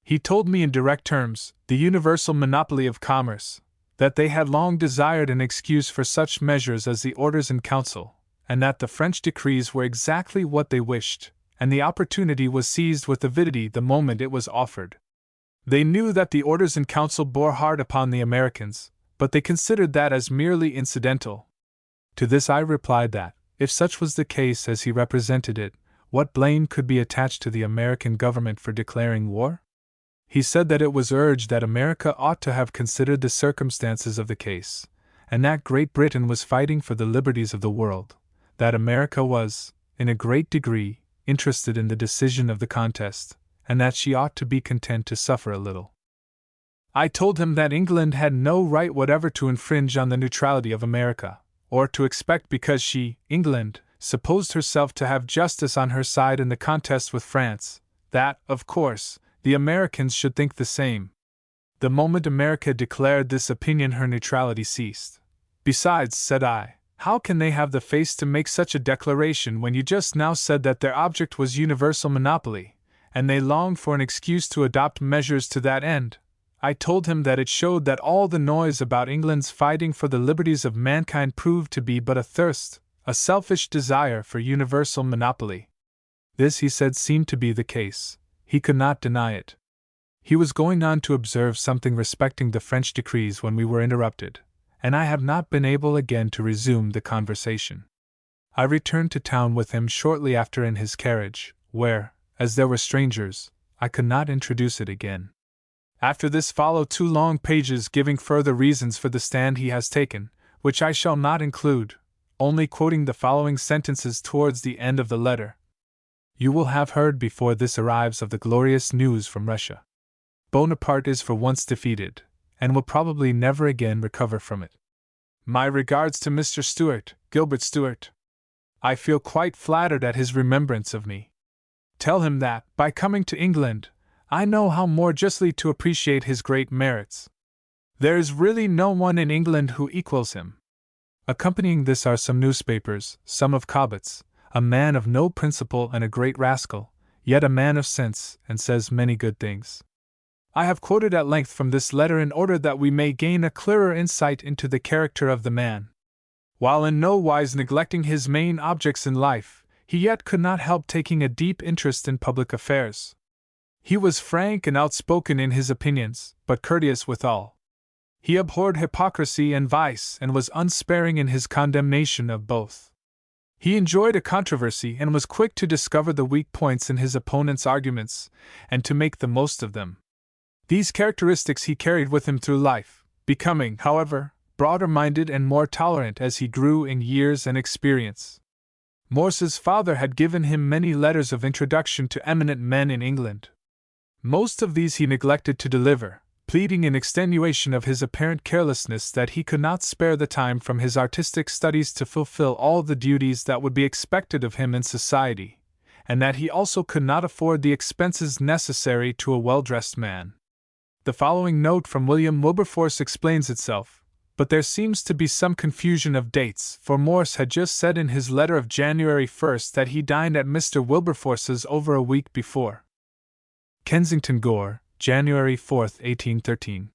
He told me in direct terms, the universal monopoly of commerce, that they had long desired an excuse for such measures as the orders in council, and that the French decrees were exactly what they wished, and the opportunity was seized with avidity the moment it was offered. They knew that the orders in council bore hard upon the Americans, but they considered that as merely incidental. To this I replied that, if such was the case as he represented it, what blame could be attached to the American government for declaring war? He said that it was urged that America ought to have considered the circumstances of the case, and that Great Britain was fighting for the liberties of the world, that America was, in a great degree, interested in the decision of the contest, and that she ought to be content to suffer a little. I told him that England had no right whatever to infringe on the neutrality of America, or to expect because she, England, supposed herself to have justice on her side in the contest with France, that, of course, the Americans should think the same. The moment America declared this opinion, her neutrality ceased. Besides, said I, how can they have the face to make such a declaration when you just now said that their object was universal monopoly, and they longed for an excuse to adopt measures to that end? I told him that it showed that all the noise about England's fighting for the liberties of mankind proved to be but a thirst, a selfish desire for universal monopoly. This, he said, seemed to be the case. He could not deny it. He was going on to observe something respecting the French decrees when we were interrupted, and I have not been able again to resume the conversation. I returned to town with him shortly after in his carriage, where, as there were strangers, I could not introduce it again. After this follow 2 long pages giving further reasons for the stand he has taken, which I shall not include, only quoting the following sentences towards the end of the letter. You will have heard before this arrives of the glorious news from Russia. Bonaparte is for once defeated, and will probably never again recover from it. My regards to Mr. Stuart, Gilbert Stuart. I feel quite flattered at his remembrance of me. Tell him that, by coming to England, I know how more justly to appreciate his great merits. There is really no one in England who equals him. Accompanying this are some newspapers, some of Cobbett's, a man of no principle and a great rascal, yet a man of sense, and says many good things. I have quoted at length from this letter in order that we may gain a clearer insight into the character of the man. While in no wise neglecting his main objects in life, he yet could not help taking a deep interest in public affairs. He was frank and outspoken in his opinions, but courteous withal. He abhorred hypocrisy and vice and was unsparing in his condemnation of both. He enjoyed a controversy and was quick to discover the weak points in his opponent's arguments, and to make the most of them. These characteristics he carried with him through life, becoming, however, broader-minded and more tolerant as he grew in years and experience. Morse's father had given him many letters of introduction to eminent men in England. Most of these he neglected to deliver, pleading in extenuation of his apparent carelessness that he could not spare the time from his artistic studies to fulfill all the duties that would be expected of him in society, and that he also could not afford the expenses necessary to a well-dressed man. The following note from William Wilberforce explains itself, but there seems to be some confusion of dates, for Morse had just said in his letter of January 1st that he dined at Mr. Wilberforce's over a week before. Kensington Gore, January 4, 1813.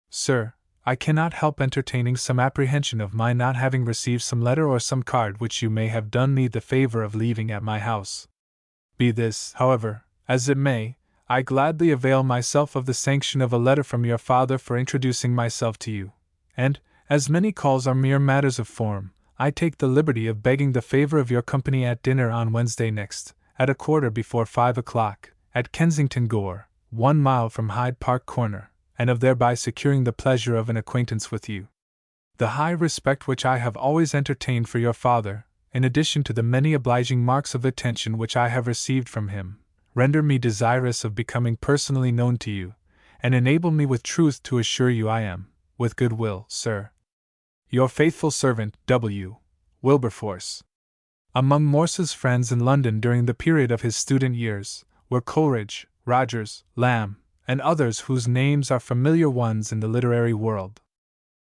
Sir, I cannot help entertaining some apprehension of my not having received some letter or some card which you may have done me the favor of leaving at my house. Be this, however, as it may, I gladly avail myself of the sanction of a letter from your father for introducing myself to you, and, as many calls are mere matters of form, I take the liberty of begging the favor of your company at dinner on Wednesday next, at 5:15, at Kensington Gore, 1 mile from Hyde Park Corner, and of thereby securing the pleasure of an acquaintance with you. The high respect which I have always entertained for your father, in addition to the many obliging marks of attention which I have received from him, render me desirous of becoming personally known to you, and enable me with truth to assure you I am, with good will, sir, your faithful servant, W. Wilberforce. Among Morse's friends in London during the period of his student years were Coleridge, Rogers, Lamb, and others whose names are familiar ones in the literary world.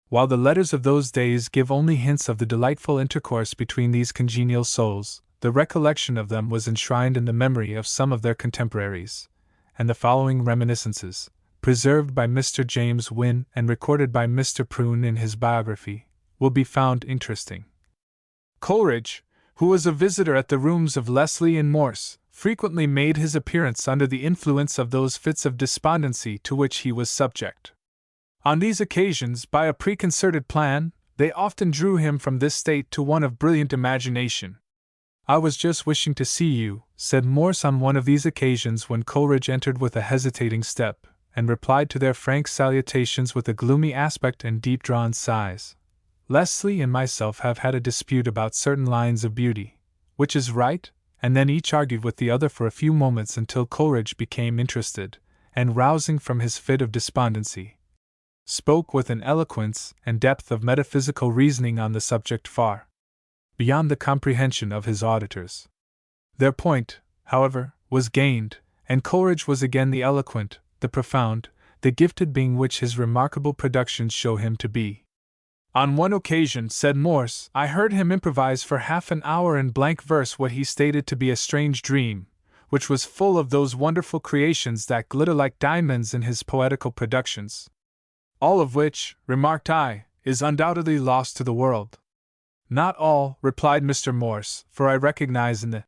While the letters of those days give only hints of the delightful intercourse between these congenial souls, the recollection of them was enshrined in the memory of some of their contemporaries, and the following reminiscences, preserved by Mr. James Wynne and recorded by Mr. Prune in his biography, will be found interesting. Coleridge, who was a visitor at the rooms of Leslie and Morse, frequently made his appearance under the influence of those fits of despondency to which he was subject. On these occasions, by a preconcerted plan, they often drew him from this state to one of brilliant imagination. I was just wishing to see you, said Morse on one of these occasions when Coleridge entered with a hesitating step, and replied to their frank salutations with a gloomy aspect and deep-drawn sighs. Leslie and myself have had a dispute about certain lines of beauty. Which is right? And then each argued with the other for a few moments until Coleridge became interested, and rousing from his fit of despondency, spoke with an eloquence and depth of metaphysical reasoning on the subject far beyond the comprehension of his auditors. Their point, however, was gained, and Coleridge was again the eloquent, the profound, the gifted being which his remarkable productions show him to be. On one occasion, said Morse, I heard him improvise for half an hour in blank verse what he stated to be a strange dream, which was full of those wonderful creations that glitter like diamonds in his poetical productions. All of which, remarked I, is undoubtedly lost to the world. Not all, replied Mr. Morse, for I recognize in the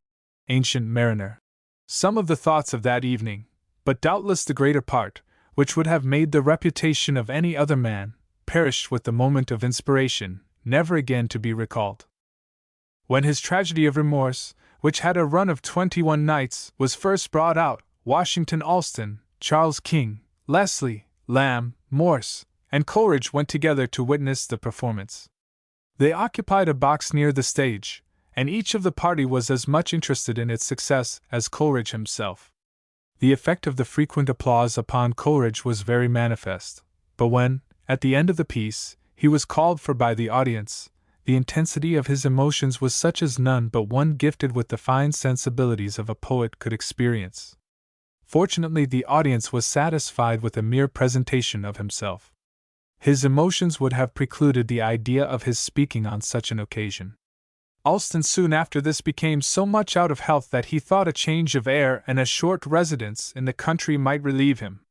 Ancient Mariner some of the thoughts of that evening, but doubtless the greater part, which would have made the reputation of any other man, perished with the moment of inspiration, never again to be recalled. When his tragedy of Remorse, which had a run of 21 nights, was first brought out, Washington Allston, Charles King, Leslie, Lamb, Morse, and Coleridge went together to witness the performance. They occupied a box near the stage, and each of the party was as much interested in its success as Coleridge himself. The effect of the frequent applause upon Coleridge was very manifest, but when, at the end of the piece, he was called for by the audience, the intensity of his emotions was such as none but one gifted with the fine sensibilities of a poet could experience. Fortunately, the audience was satisfied with a mere presentation of himself. His emotions would have precluded the idea of his speaking on such an occasion. Allston soon after this became so much out of health that he thought a change of air and a short residence in the country might relieve him.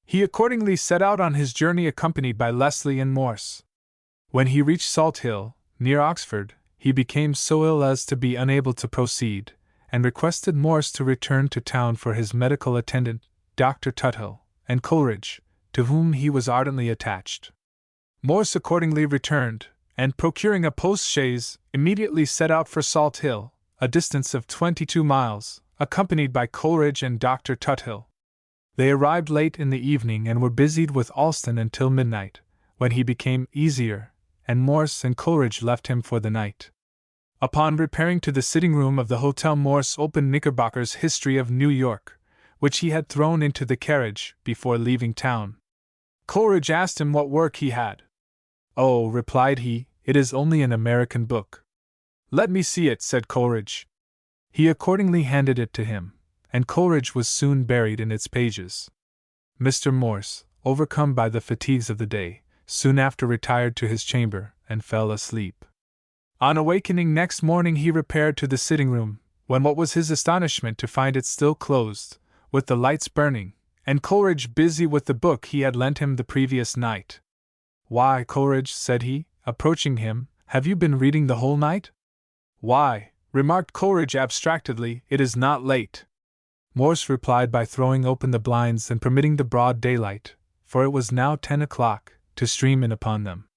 He accordingly set out on his journey accompanied by Leslie and Morse. When he reached Salt Hill, near Oxford, he became so ill as to be unable to proceed, and requested Morse to return to town for his medical attendant, Dr. Tuthill, and Coleridge, to whom he was ardently attached. Morse accordingly returned, and procuring a post-chaise, immediately set out for Salt Hill, a distance of 22 miles, accompanied by Coleridge and Dr. Tuthill. They arrived late in the evening and were busied with Allston until midnight, when he became easier, and Morse and Coleridge left him for the night. Upon repairing to the sitting-room of the hotel, Morse opened Knickerbocker's History of New York, which he had thrown into the carriage before leaving town. Coleridge asked him what work he had. "Oh," replied he, "it is only an American book." "Let me see it," said Coleridge. He accordingly handed it to him, and Coleridge was soon buried in its pages. Mr. Morse, overcome by the fatigues of the day, soon after retired to his chamber, and fell asleep. On awakening next morning he repaired to the sitting-room, when what was his astonishment to find it still closed, with the lights burning, and Coleridge busy with the book he had lent him the previous night. "Why, Coleridge," said he, approaching him, "have you been reading the whole night?" "Why," remarked Coleridge abstractedly, "it is not late." Morse replied by throwing open the blinds and permitting the broad daylight, for it was now 10 o'clock, to stream in upon them.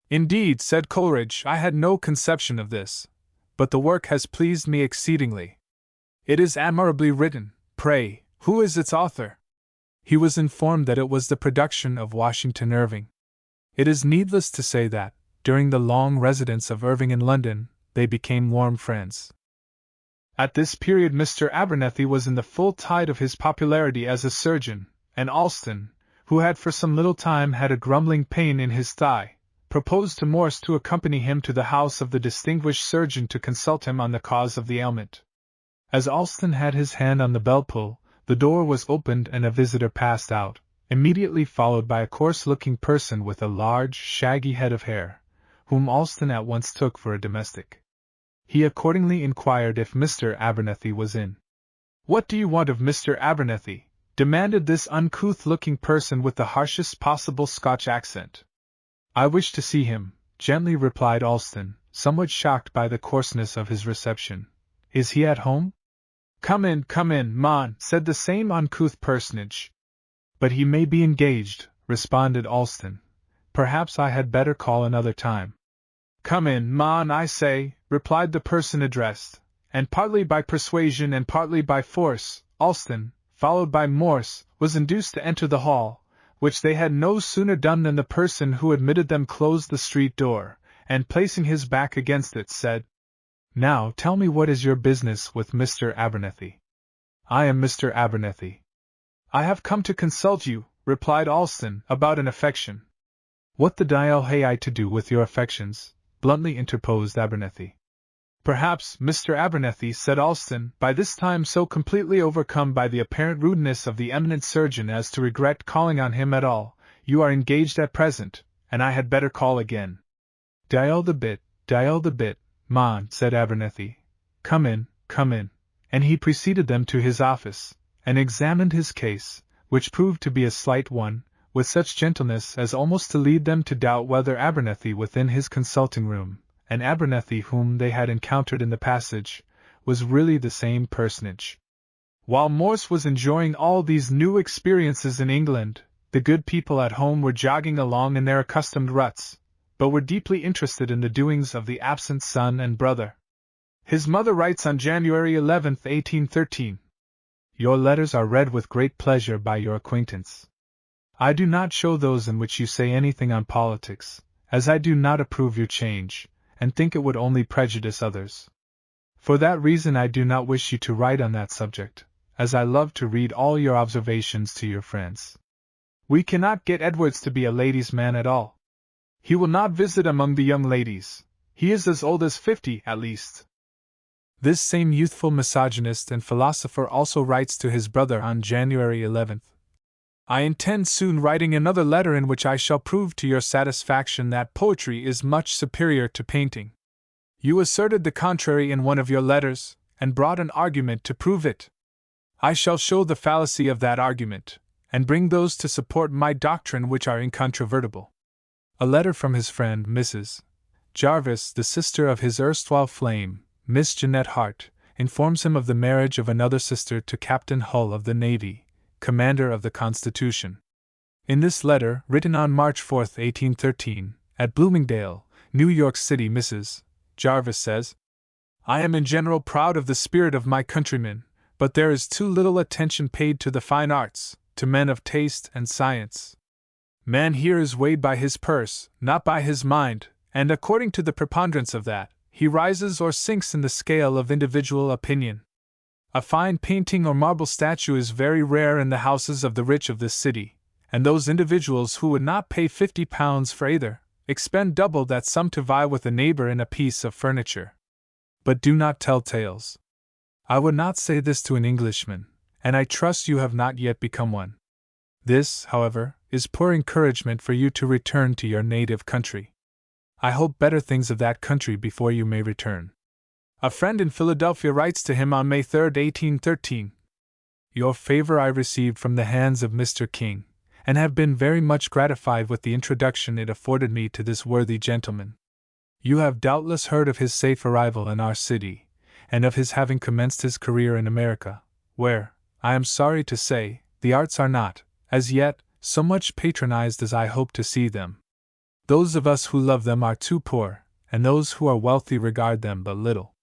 "Indeed," said Coleridge, "I had no conception of this, but the work has pleased me exceedingly. It is admirably written. Pray, who is its author?" He was informed that it was the production of Washington Irving. It is needless to say that, during the long residence of Irving in London, they became warm friends. At this period Mr. Abernethy was in the full tide of his popularity as a surgeon, and Alston, who had for some little time had a grumbling pain in his thigh, proposed to Morse to accompany him to the house of the distinguished surgeon to consult him on the cause of the ailment. As Alston had his hand on the bell-pull, the door was opened and a visitor passed out, immediately followed by a coarse-looking person with a large, shaggy head of hair, whom Alston at once took for a domestic. He accordingly inquired if Mr. Abernethy was in. "What do you want of Mr. Abernethy?" demanded this uncouth-looking person with the harshest possible Scotch accent. "I wish to see him," gently replied Alston, somewhat shocked by the coarseness of his reception. "Is he at home?" Come in, man," said the same uncouth personage. "But he may be engaged," responded Alston. "Perhaps I had better call another time." "Come in, man, I say," replied the person addressed, and partly by persuasion and partly by force, Alston, followed by Morse, was induced to enter the hall, which they had no sooner done than the person who admitted them closed the street door, and placing his back against it, said, "Now tell me what is your business with Mr. Abernethy?" "I am Mr. Abernethy." "I have come to consult you," replied Alston, "about an affection." "What the dial hay I to do with your affections?" bluntly interposed Abernethy. "Perhaps, Mr. Abernethy," said Alston, by this time so completely overcome by the apparent rudeness of the eminent surgeon as to regret calling on him at all, "you are engaged at present, and I had better call again." Dial the bit, man," said Abernethy. Come in, and he preceded them to his office, and examined his case, which proved to be a slight one, with such gentleness as almost to lead them to doubt whether Abernethy within his consulting-room, and Abernethy whom they had encountered in the passage, was really the same personage. While Morse was enjoying all these new experiences in England, the good people at home were jogging along in their accustomed ruts, but were deeply interested in the doings of the absent son and brother. His mother writes on January 11, 1813, "Your letters are read with great pleasure by your acquaintance. I do not show those in which you say anything on politics, as I do not approve your change, and think it would only prejudice others. For that reason I do not wish you to write on that subject, as I love to read all your observations to your friends. We cannot get Edwards to be a ladies' man at all. He will not visit among the young ladies. He is as old as 50, at least." This same youthful misogynist and philosopher also writes to his brother on January 11th, "I intend soon writing another letter in which I shall prove to your satisfaction that poetry is much superior to painting. You asserted the contrary in one of your letters, and brought an argument to prove it. I shall show the fallacy of that argument, and bring those to support my doctrine which are incontrovertible." A letter from his friend Mrs. Jarvis, the sister of his erstwhile flame, Miss Jeanette Hart, informs him of the marriage of another sister to Captain Hull of the Navy, commander of the Constitution. In this letter, written on March 4, 1813, at Bloomingdale, New York City, Mrs. Jarvis says, "I am in general proud of the spirit of my countrymen, but there is too little attention paid to the fine arts, to men of taste and science. Man here is weighed by his purse, not by his mind, and according to the preponderance of that, he rises or sinks in the scale of individual opinion. A fine painting or marble statue is very rare in the houses of the rich of this city, and those individuals who would not pay £50 for either, expend double that sum to vie with a neighbor in a piece of furniture. But do not tell tales. I would not say this to an Englishman, and I trust you have not yet become one. This, however, is poor encouragement for you to return to your native country. I hope better things of that country before you may return. A friend in Philadelphia writes to him on May 3, 1813. Your favor I received from the hands of Mr. King, and have been very much gratified with the introduction it afforded me to this worthy gentleman. You have doubtless heard of his safe arrival in our city, and of his having commenced his career in America, where, I am sorry to say, the arts are not, as yet, so much patronized as I hope to see them. Those of us who love them are too poor, and those who are wealthy regard them but little.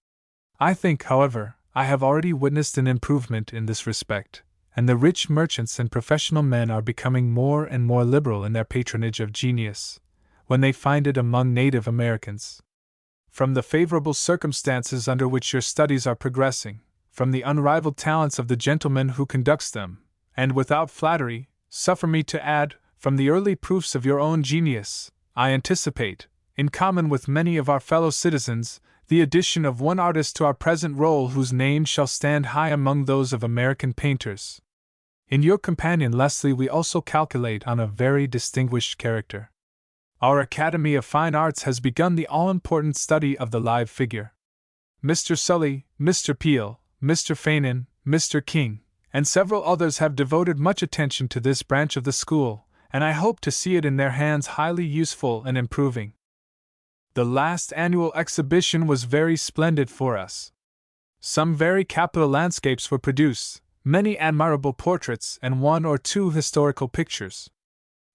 I think, however, I have already witnessed an improvement in this respect, and the rich merchants and professional men are becoming more and more liberal in their patronage of genius, when they find it among native Americans. From the favorable circumstances under which your studies are progressing, from the unrivaled talents of the gentleman who conducts them, and without flattery, suffer me to add, from the early proofs of your own genius, I anticipate, in common with many of our fellow citizens, the addition of one artist to our present roll whose name shall stand high among those of American painters. In your companion Leslie we also calculate on a very distinguished character. Our Academy of Fine Arts has begun the all-important study of the live figure. Mr. Sully, Mr. Peel, Mr. Fainan, Mr. King, and several others have devoted much attention to this branch of the school, and I hope to see it in their hands highly useful and improving. The last annual exhibition was very splendid for us. Some very capital landscapes were produced, many admirable portraits, and one or two historical pictures.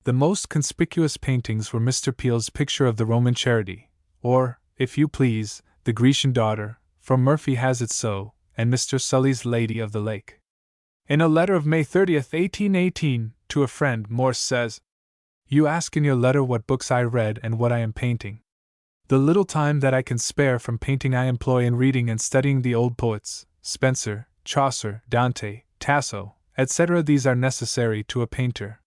The most conspicuous paintings were Mr. Peel's picture of the Roman Charity, or, if you please, the Grecian Daughter, for Murphy has it so, and Mr. Sully's Lady of the Lake. In a letter of May 30, 1818, to a friend, Morse says, You ask in your letter what books I read and what I am painting. The little time that I can spare from painting I employ in reading and studying the old poets, Spenser, Chaucer, Dante, Tasso, etc. These are necessary to a painter.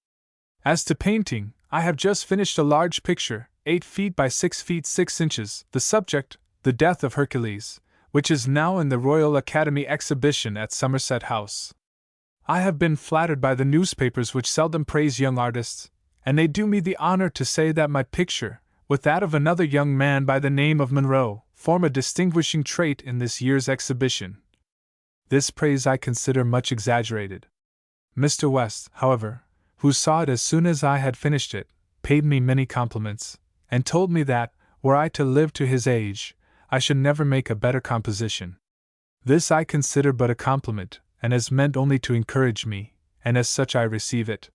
As to painting, I have just finished a large picture, 8 feet by 6 feet 6 inches, the subject, The Death of Hercules, which is now in the Royal Academy Exhibition at Somerset House. I have been flattered by the newspapers which seldom praise young artists, and they do me the honor to say that my picture, with that of another young man by the name of Monroe, form a distinguishing trait in this year's exhibition. This praise I consider much exaggerated. Mr. West, however, who saw it as soon as I had finished it, paid me many compliments, and told me that, were I to live to his age, I should never make a better composition. This I consider but a compliment, and as meant only to encourage me, and as such I receive it.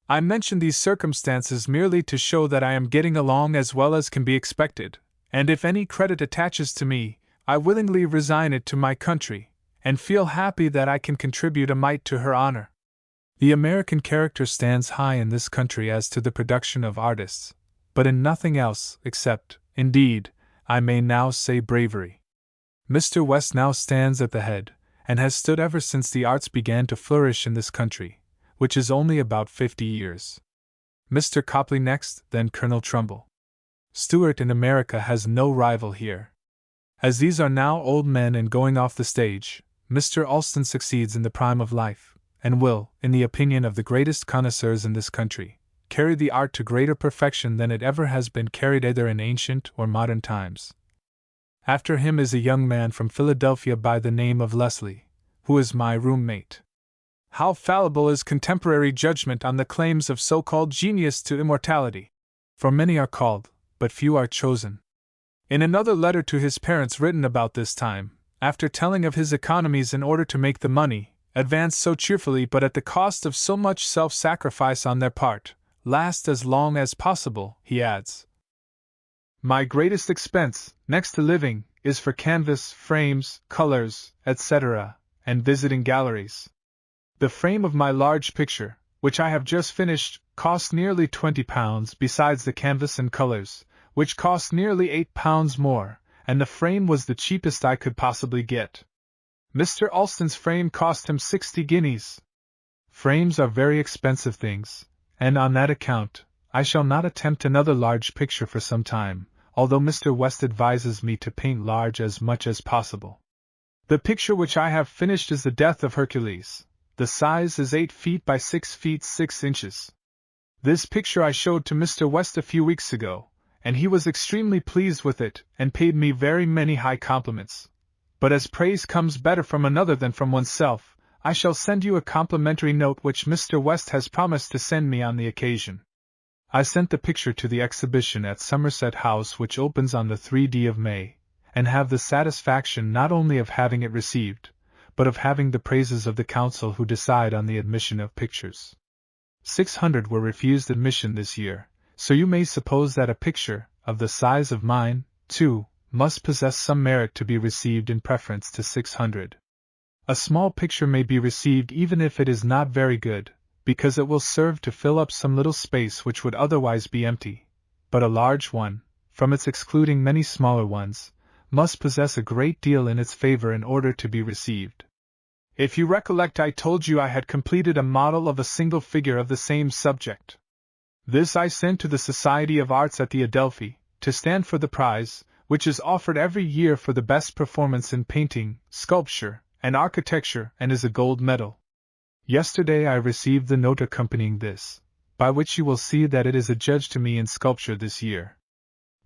I mention these circumstances merely to show that I am getting along as well as can be expected, and if any credit attaches to me, I willingly resign it to my country, and feel happy that I can contribute a mite to her honor. The American character stands high in this country as to the production of artists, but in nothing else, except, indeed, I may now say bravery. Mr. West now stands at the head, and has stood ever since the arts began to flourish in this country, which is only about 50 years. Mr. Copley next, then Colonel Trumbull. Stewart in America has no rival here. As these are now old men and going off the stage, Mr. Alston succeeds in the prime of life, and will, in the opinion of the greatest connoisseurs in this country, carry the art to greater perfection than it ever has been carried either in ancient or modern times. After him is a young man from Philadelphia by the name of Leslie, who is my roommate. How fallible is contemporary judgment on the claims of so-called genius to immortality! For many are called, but few are chosen. In another letter to his parents written about this time, after telling of his economies in order to make the money, advanced so cheerfully but at the cost of so much self-sacrifice on their part, last as long as possible, he adds, My greatest expense, next to living, is for canvas, frames, colors, etc., and visiting galleries. The frame of my large picture, which I have just finished, cost nearly £20, besides the canvas and colors, which cost nearly £8 more, and the frame was the cheapest I could possibly get. Mr. Alston's frame cost him 60 guineas. Frames are very expensive things, and on that account, I shall not attempt another large picture for some time, although Mr. West advises me to paint large as much as possible. The picture which I have finished is the Death of Hercules. The size is 8 feet by 6 feet 6 inches. This picture I showed to Mr. West a few weeks ago, and he was extremely pleased with it, and paid me very many high compliments. But as praise comes better from another than from oneself, I shall send you a complimentary note which Mr. West has promised to send me on the occasion. I sent the picture to the exhibition at Somerset House, which opens on the 3d of May, and have the satisfaction not only of having it received, but of having the praises of the council who decide on the admission of pictures. 600 were refused admission this year, so you may suppose that a picture, of the size of mine, too, must possess some merit to be received in preference to 600. A small picture may be received even if it is not very good, because it will serve to fill up some little space which would otherwise be empty, but a large one, from its excluding many smaller ones, must possess a great deal in its favor in order to be received. If you recollect, I told you I had completed a model of a single figure of the same subject. This I sent to the Society of Arts at the Adelphi, to stand for the prize, which is offered every year for the best performance in painting, sculpture, and architecture, and is a gold medal. Yesterday I received the note accompanying this, by which you will see that it is adjudged to me in sculpture this year.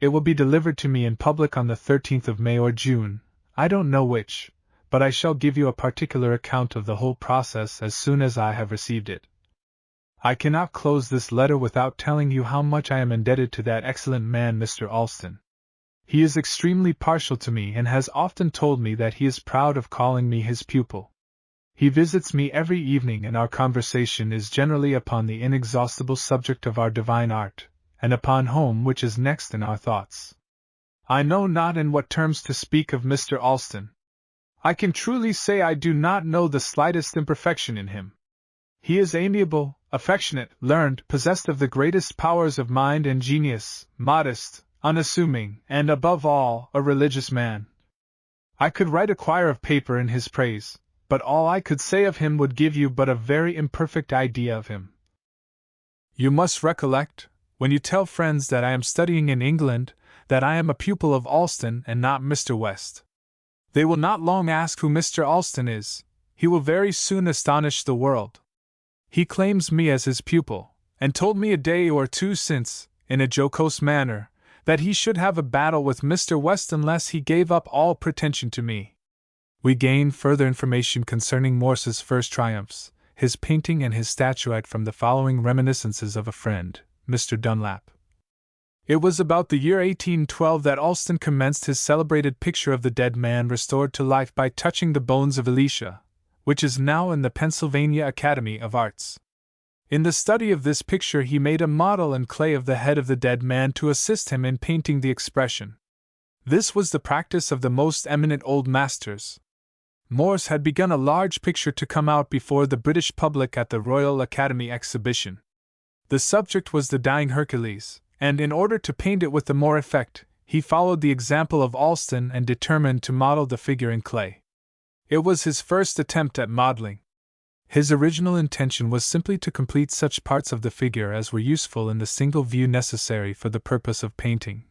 It will be delivered to me in public on the 13th of May or June, I don't know which, but I shall give you a particular account of the whole process as soon as I have received it. I cannot close this letter without telling you how much I am indebted to that excellent man Mr. Alston. He is extremely partial to me and has often told me that he is proud of calling me his pupil. He visits me every evening, and our conversation is generally upon the inexhaustible subject of our divine art, and upon home, which is next in our thoughts. I know not in what terms to speak of Mr. Alston. I can truly say I do not know the slightest imperfection in him. He is amiable, affectionate, learned, possessed of the greatest powers of mind and genius, modest, unassuming, and above all, a religious man. I could write a quire of paper in his praise, but all I could say of him would give you but a very imperfect idea of him. You must recollect, when you tell friends that I am studying in England, that I am a pupil of Alston and not Mr. West. They will not long ask who Mr. Alston is. He will very soon astonish the world. He claims me as his pupil, and told me a day or two since, in a jocose manner, that he should have a battle with Mr. West unless he gave up all pretension to me. We gain further information concerning Morse's first triumphs, his painting and his statuette from the following reminiscences of a friend, Mr. Dunlap. It was about the year 1812 that Alston commenced his celebrated picture of the dead man restored to life by touching the bones of Elisha, which is now in the Pennsylvania Academy of Arts. In the study of this picture he made a model in clay of the head of the dead man to assist him in painting the expression. This was the practice of the most eminent old masters. Morse had begun a large picture to come out before the British public at the Royal Academy exhibition. The subject was the dying Hercules, and in order to paint it with the more effect, he followed the example of Alston and determined to model the figure in clay. It was his first attempt at modeling. His original intention was simply to complete such parts of the figure as were useful in the single view necessary for the purpose of painting.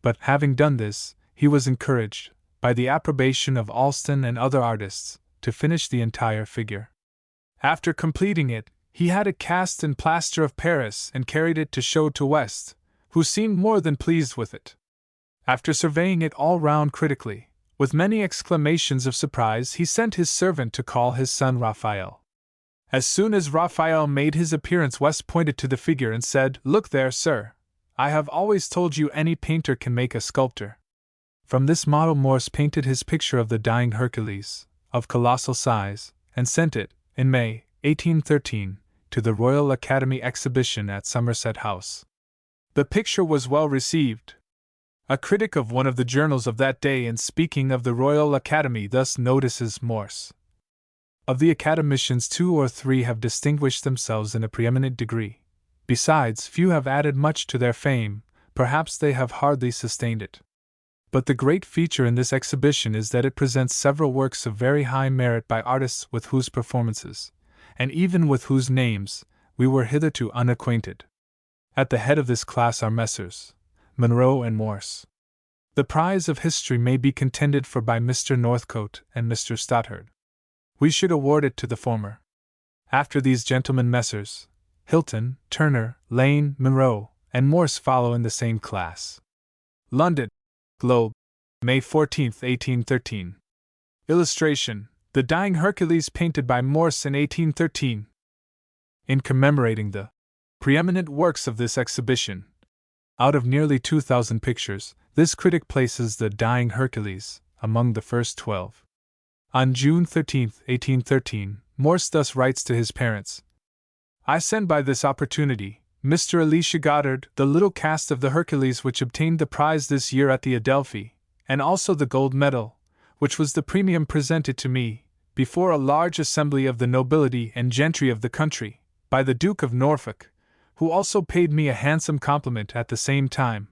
But, having done this, he was encouraged, by the approbation of Alston and other artists, to finish the entire figure. After completing it, he had it cast in plaster of Paris and carried it to show to West, who seemed more than pleased with it. After surveying it all round critically, with many exclamations of surprise, he sent his servant to call his son Raphael. As soon as Raphael made his appearance, West pointed to the figure and said, "Look there, sir. I have always told you any painter can make a sculptor." From this model Morse painted his picture of the dying Hercules, of colossal size, and sent it, in May, 1813, to the Royal Academy exhibition at Somerset House. The picture was well received. A critic of one of the journals of that day, in speaking of the Royal Academy, thus notices Morse: "Of the academicians 2 or 3 have distinguished themselves in a preeminent degree. Besides, few have added much to their fame, perhaps they have hardly sustained it. But the great feature in this exhibition is that it presents several works of very high merit by artists with whose performances, and even with whose names, we were hitherto unacquainted. At the head of this class are Messrs. Monroe and Morse. The prize of history may be contended for by Mr. Northcote and Mr. Stothard. We should award it to the former. After these gentlemen Messrs. Hilton, Turner, Lane, Monroe, and Morse follow in the same class. London, Globe, May 14, 1813. Illustration: The Dying Hercules painted by Morse in 1813. In commemorating the preeminent works of this exhibition, out of nearly 2,000 pictures, this critic places The Dying Hercules among the first 12. On June 13, 1813, Morse thus writes to his parents: I send by this opportunity Mr. Elisha Goddard the little cast of the Hercules which obtained the prize this year at the Adelphi, and also the gold medal, which was the premium presented to me, before a large assembly of the nobility and gentry of the country, by the Duke of Norfolk, who also paid me a handsome compliment at the same time.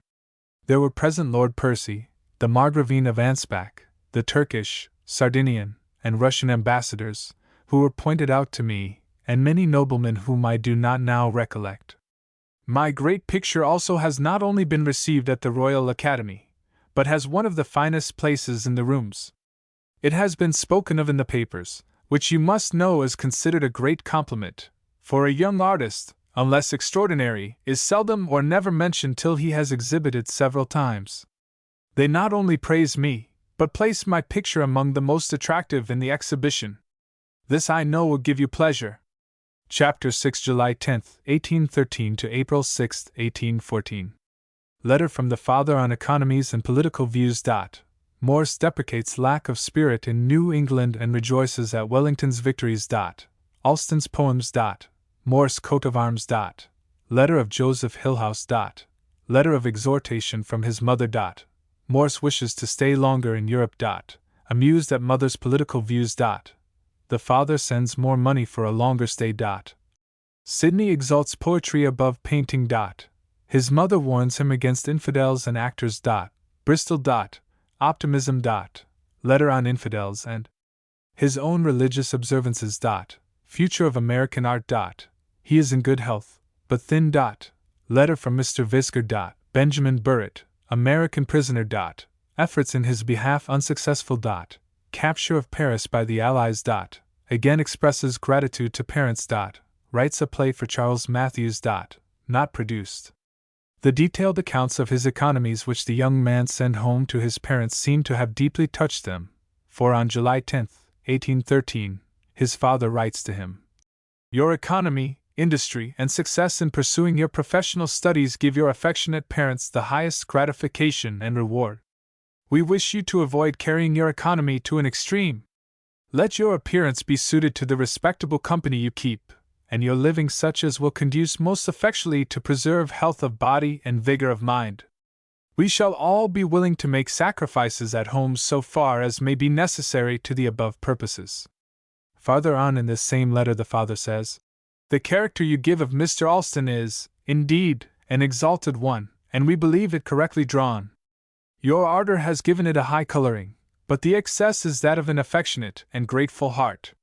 There were present Lord Percy, the Margravine of Ansbach, the Turkish, Sardinian, and Russian ambassadors, who were pointed out to me, and many noblemen whom I do not now recollect. My great picture also has not only been received at the Royal Academy, but has one of the finest places in the rooms. It has been spoken of in the papers, which you must know is considered a great compliment, for a young artist, unless extraordinary, is seldom or never mentioned till he has exhibited several times. They not only praise me, but place my picture among the most attractive in the exhibition. This I know will give you pleasure. Chapter 6, July 10, 1813 to April 6, 1814. Letter from the Father on Economies and Political Views. Morse deprecates lack of spirit in New England and rejoices at Wellington's victories. Alston's poems. Morse coat of arms. Letter of Joseph Hillhouse. Letter of exhortation from his mother. Morse wishes to stay longer in Europe. Amused at mother's political views. The father sends more money for a longer stay. Sidney exalts poetry above painting. His mother warns him against infidels and actors. Bristol. Optimism. Letter on infidels and his own religious observances. Future of American art. He is in good health, but thin. Letter from Mr. Visger. Benjamin Burritt, American prisoner. Efforts in his behalf unsuccessful. Capture of Paris by the Allies. Again expresses gratitude to parents. Writes a play for Charles Matthews. Not produced. The detailed accounts of his economies which the young man sent home to his parents seem to have deeply touched them, for on July 10, 1813, his father writes to him: Your economy, industry, and success in pursuing your professional studies give your affectionate parents the highest gratification and reward. We wish you to avoid carrying your economy to an extreme. Let your appearance be suited to the respectable company you keep, and your living such as will conduce most effectually to preserve health of body and vigor of mind. We shall all be willing to make sacrifices at home so far as may be necessary to the above purposes. Farther on in this same letter the father says: The character you give of Mr. Alston is, indeed, an exalted one, and we believe it correctly drawn. Your ardor has given it a high coloring, but the excess is that of an affectionate and grateful heart.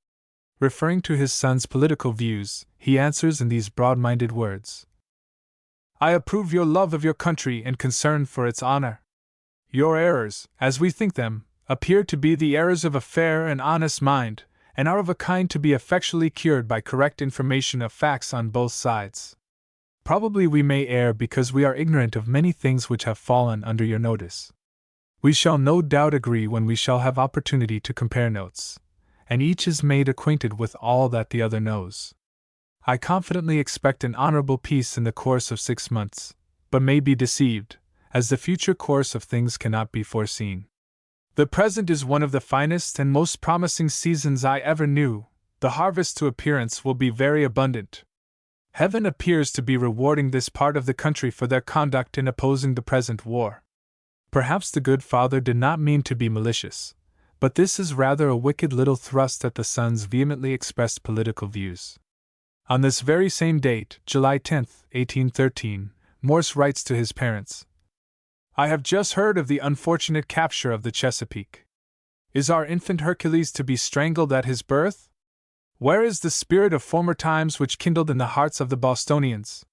Referring to his son's political views, he answers in these broad-minded words: I approve your love of your country and concern for its honor. Your errors, as we think them, appear to be the errors of a fair and honest mind, and are of a kind to be effectually cured by correct information of facts on both sides. Probably we may err because we are ignorant of many things which have fallen under your notice. We shall no doubt agree when we shall have opportunity to compare notes, and each is made acquainted with all that the other knows. I confidently expect an honorable peace in the course of 6 months, but may be deceived, as the future course of things cannot be foreseen. The present is one of the finest and most promising seasons I ever knew. The harvest to appearance will be very abundant. Heaven appears to be rewarding this part of the country for their conduct in opposing the present war. Perhaps the good father did not mean to be malicious, but this is rather a wicked little thrust at the son's vehemently expressed political views. On this very same date, July 10, 1813, Morse writes to his parents: I have just heard of the unfortunate capture of the Chesapeake. Is our infant Hercules to be strangled at his birth? Where is the spirit of former times which kindled in the hearts of the Bostonians?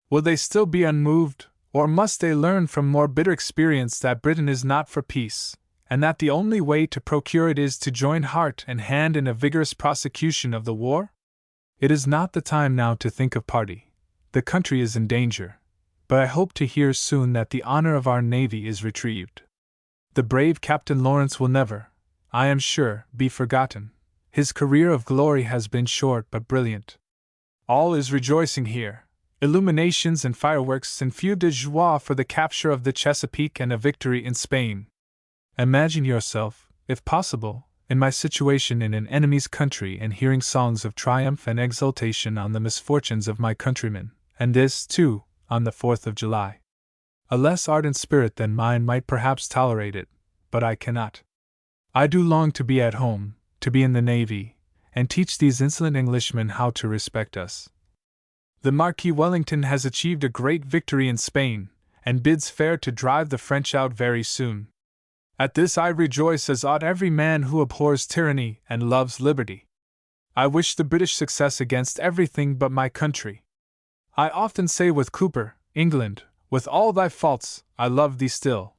Will they still be unmoved, or must they learn from more bitter experience that Britain is not for peace, and that the only way to procure it is to join heart and hand in a vigorous prosecution of the war? It is not the time now to think of party. The country is in danger, but I hope to hear soon that the honor of our navy is retrieved. The brave Captain Lawrence will never, I am sure, be forgotten. His career of glory has been short but brilliant. All is rejoicing here, illuminations and fireworks and feux de joie for the capture of the Chesapeake and a victory in Spain. Imagine yourself, if possible, in my situation in an enemy's country and hearing songs of triumph and exultation on the misfortunes of my countrymen, and this, too, on the 4th of July. A less ardent spirit than mine might perhaps tolerate it, but I cannot. I do long to be at home, to be in the navy, and teach these insolent Englishmen how to respect us. The Marquis Wellington has achieved a great victory in Spain, and bids fair to drive the French out very soon. At this I rejoice as ought every man who abhors tyranny and loves liberty. I wish the British success against everything but my country. I often say with Cooper, England, with all thy faults, I love thee still.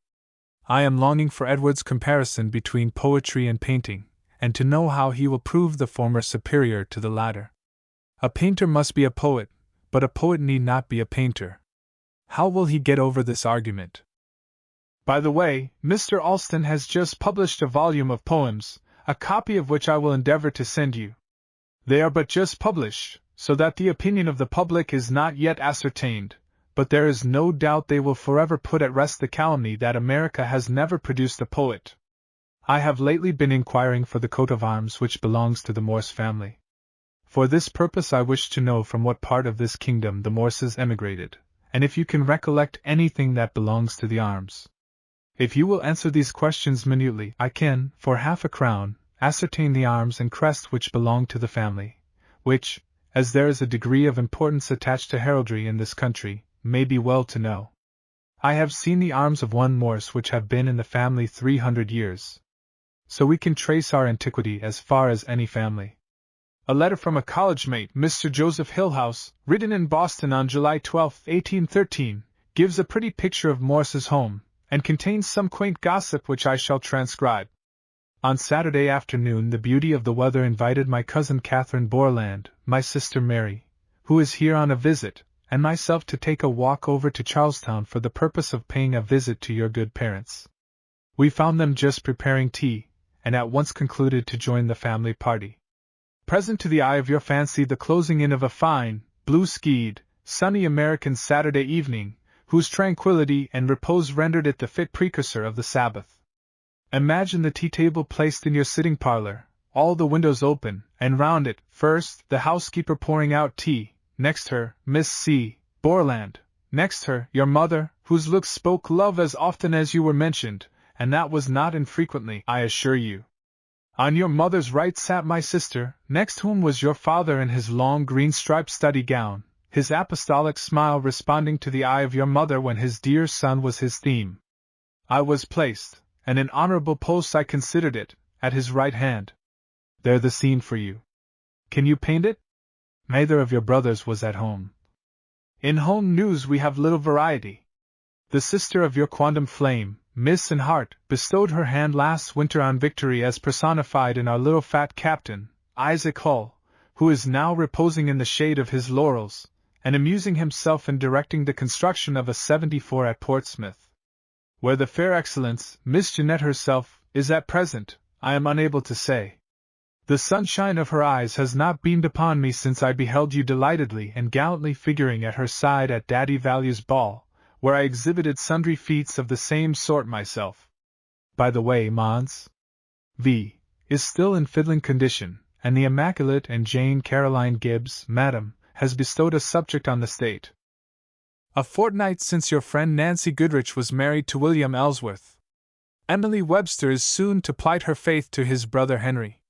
I am longing for Edward's comparison between poetry and painting, and to know how he will prove the former superior to the latter. A painter must be a poet, but a poet need not be a painter. How will he get over this argument? By the way, Mr. Alston has just published a volume of poems, a copy of which I will endeavor to send you. They are but just published, so that the opinion of the public is not yet ascertained, but there is no doubt they will forever put at rest the calumny that America has never produced a poet. I have lately been inquiring for the coat of arms which belongs to the Morse family. For this purpose I wish to know from what part of this kingdom the Morses emigrated, and if you can recollect anything that belongs to the arms. If you will answer these questions minutely, I can, for half a crown, ascertain the arms and crest which belong to the family, which, as there is a degree of importance attached to heraldry in this country, may be well to know. I have seen the arms of one Morse which have been in the family 300 years. So we can trace our antiquity as far as any family. A letter from a college mate, Mr. Joseph Hillhouse, written in Boston on July 12, 1813, gives a pretty picture of Morse's home, and contains some quaint gossip which I shall transcribe. On Saturday afternoon the beauty of the weather invited my cousin Catherine Borland, my sister Mary, who is here on a visit, and myself to take a walk over to Charlestown for the purpose of paying a visit to your good parents. We found them just preparing tea, and at once concluded to join the family party. Present to the eye of your fancy the closing in of a fine, blue-skied, sunny American Saturday evening, whose tranquility and repose rendered it the fit precursor of the Sabbath. Imagine the tea-table placed in your sitting parlor, all the windows open, and round it, first, the housekeeper pouring out tea, next her, Miss C. Borland, next her, your mother, whose looks spoke love as often as you were mentioned, and that was not infrequently, I assure you. On your mother's right sat my sister, next whom was your father in his long green-striped study gown, his apostolic smile responding to the eye of your mother when his dear son was his theme. I was placed, and an honorable post I considered it, at his right hand. There the scene for you. Can you paint it? Neither of your brothers was at home. In home news we have little variety. The sister of your quondam flame, Miss and Hart, bestowed her hand last winter on victory as personified in our little fat captain, Isaac Hull, who is now reposing in the shade of his laurels, and amusing himself in directing the construction of a 74 at Portsmouth. Where the fair excellence, Miss Jeanette herself, is at present, I am unable to say. The sunshine of her eyes has not beamed upon me since I beheld you delightedly and gallantly figuring at her side at Daddy Value's ball, where I exhibited sundry feats of the same sort myself. By the way, Mons. V. is still in fiddling condition, and the immaculate and Jane Caroline Gibbs, Madam, has bestowed a subject on the state. A fortnight since your friend Nancy Goodrich was married to William Ellsworth. Emily Webster is soon to plight her faith to his brother Henry.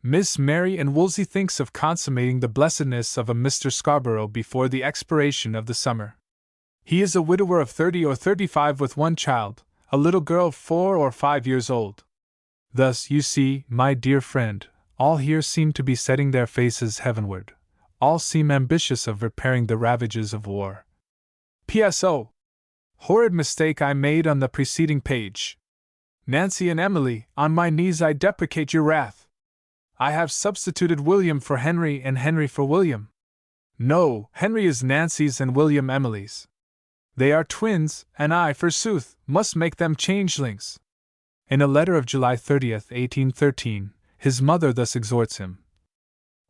Miss Mary and Wolsey thinks of consummating the blessedness of a Mr. Scarborough before the expiration of the summer. He is a widower of 30 or 35 with one child, a little girl 4 or 5 years old. Thus, you see, my dear friend, All here seem to be setting their faces heavenward. All seem ambitious of repairing the ravages of war. P.S.O. Horrid mistake I made on the preceding page. Nancy and Emily, on my knees I deprecate your wrath. I have substituted William for Henry and Henry for William. No, Henry is Nancy's and William Emily's. They are twins, and I, forsooth, must make them changelings. In a letter of July 30th, 1813, his mother thus exhorts him.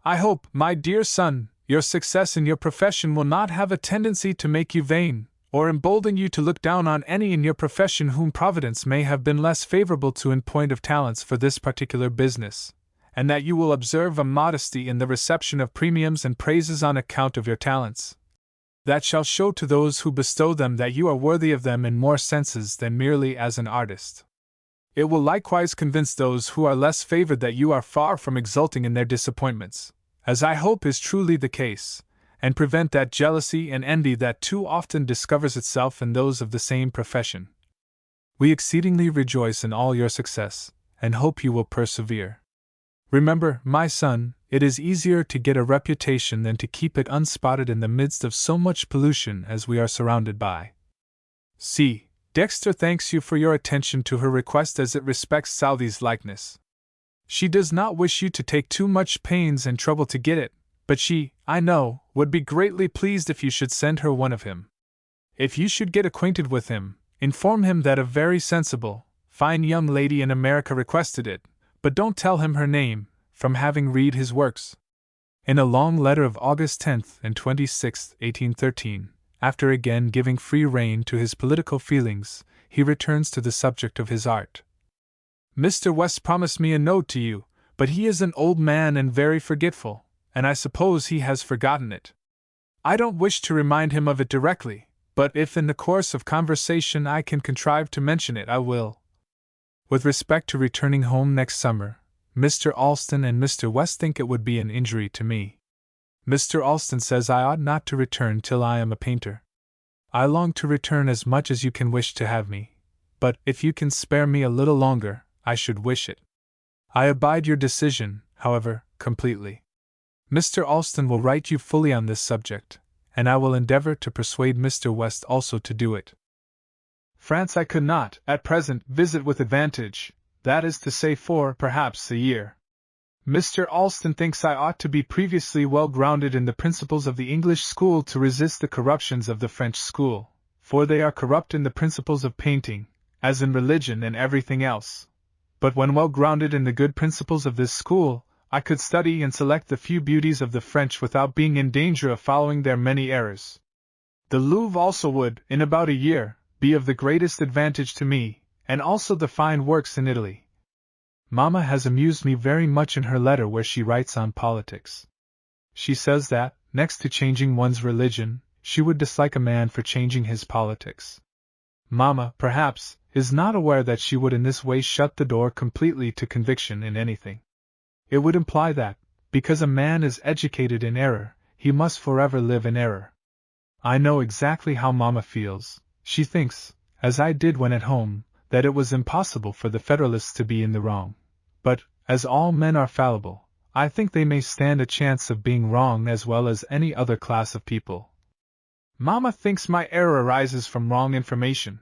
I hope, my dear son, your success in your profession will not have a tendency to make you vain, or embolden you to look down on any in your profession whom Providence may have been less favorable to in point of talents for this particular business, and that you will observe a modesty in the reception of premiums and praises on account of your talents. That shall show to those who bestow them that you are worthy of them in more senses than merely as an artist. It will likewise convince those who are less favored that you are far from exulting in their disappointments, as I hope is truly the case, and prevent that jealousy and envy that too often discovers itself in those of the same profession. We exceedingly rejoice in all your success, and hope you will persevere. Remember, my son, it is easier to get a reputation than to keep it unspotted in the midst of so much pollution as we are surrounded by. C. Dexter thanks you for your attention to her request as it respects Southey's likeness. She does not wish you to take too much pains and trouble to get it, but she, I know, would be greatly pleased if you should send her one of him. If you should get acquainted with him, inform him that a very sensible, fine young lady in America requested it, but don't tell him her name, from having read his works. In a long letter of August 10th and 26th, 1813, after again giving free rein to his political feelings, he returns to the subject of his art. Mr. West promised me a note to you, but he is an old man and very forgetful, and I suppose he has forgotten it. I don't wish to remind him of it directly, but if in the course of conversation I can contrive to mention it, I will. With respect to returning home next summer, Mr. Alston and Mr. West think it would be an injury to me. Mr. Alston says I ought not to return till I am a painter. I long to return as much as you can wish to have me, but if you can spare me a little longer, I should wish it. I abide your decision, however, completely. Mr. Alston will write you fully on this subject, and I will endeavor to persuade Mr. West also to do it. France I could not, at present, visit with advantage, that is to say for, perhaps, a year. Mr. Alston thinks I ought to be previously well grounded in the principles of the English school to resist the corruptions of the French school, for they are corrupt in the principles of painting, as in religion and everything else. But when well grounded in the good principles of this school, I could study and select the few beauties of the French without being in danger of following their many errors. The Louvre also would, in about a year, be of the greatest advantage to me, and also the fine works in Italy. Mamma has amused me very much in her letter where she writes on politics. She says that, next to changing one's religion, she would dislike a man for changing his politics. Mamma, perhaps, is not aware that she would in this way shut the door completely to conviction in anything. It would imply that, because a man is educated in error, he must forever live in error. I know exactly how Mamma feels. She thinks, as I did when at home, that it was impossible for the Federalists to be in the wrong. But, as all men are fallible, I think they may stand a chance of being wrong as well as any other class of people. Mamma thinks my error arises from wrong information.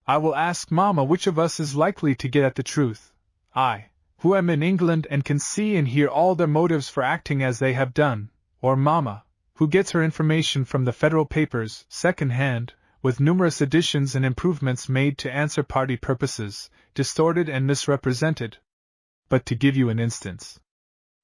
I will ask Mamma which of us is likely to get at the truth. I, who am in England and can see and hear all their motives for acting as they have done, or Mamma, who gets her information from the Federal papers, second hand, with numerous additions and improvements made to answer party purposes, distorted and misrepresented. But to give you an instance.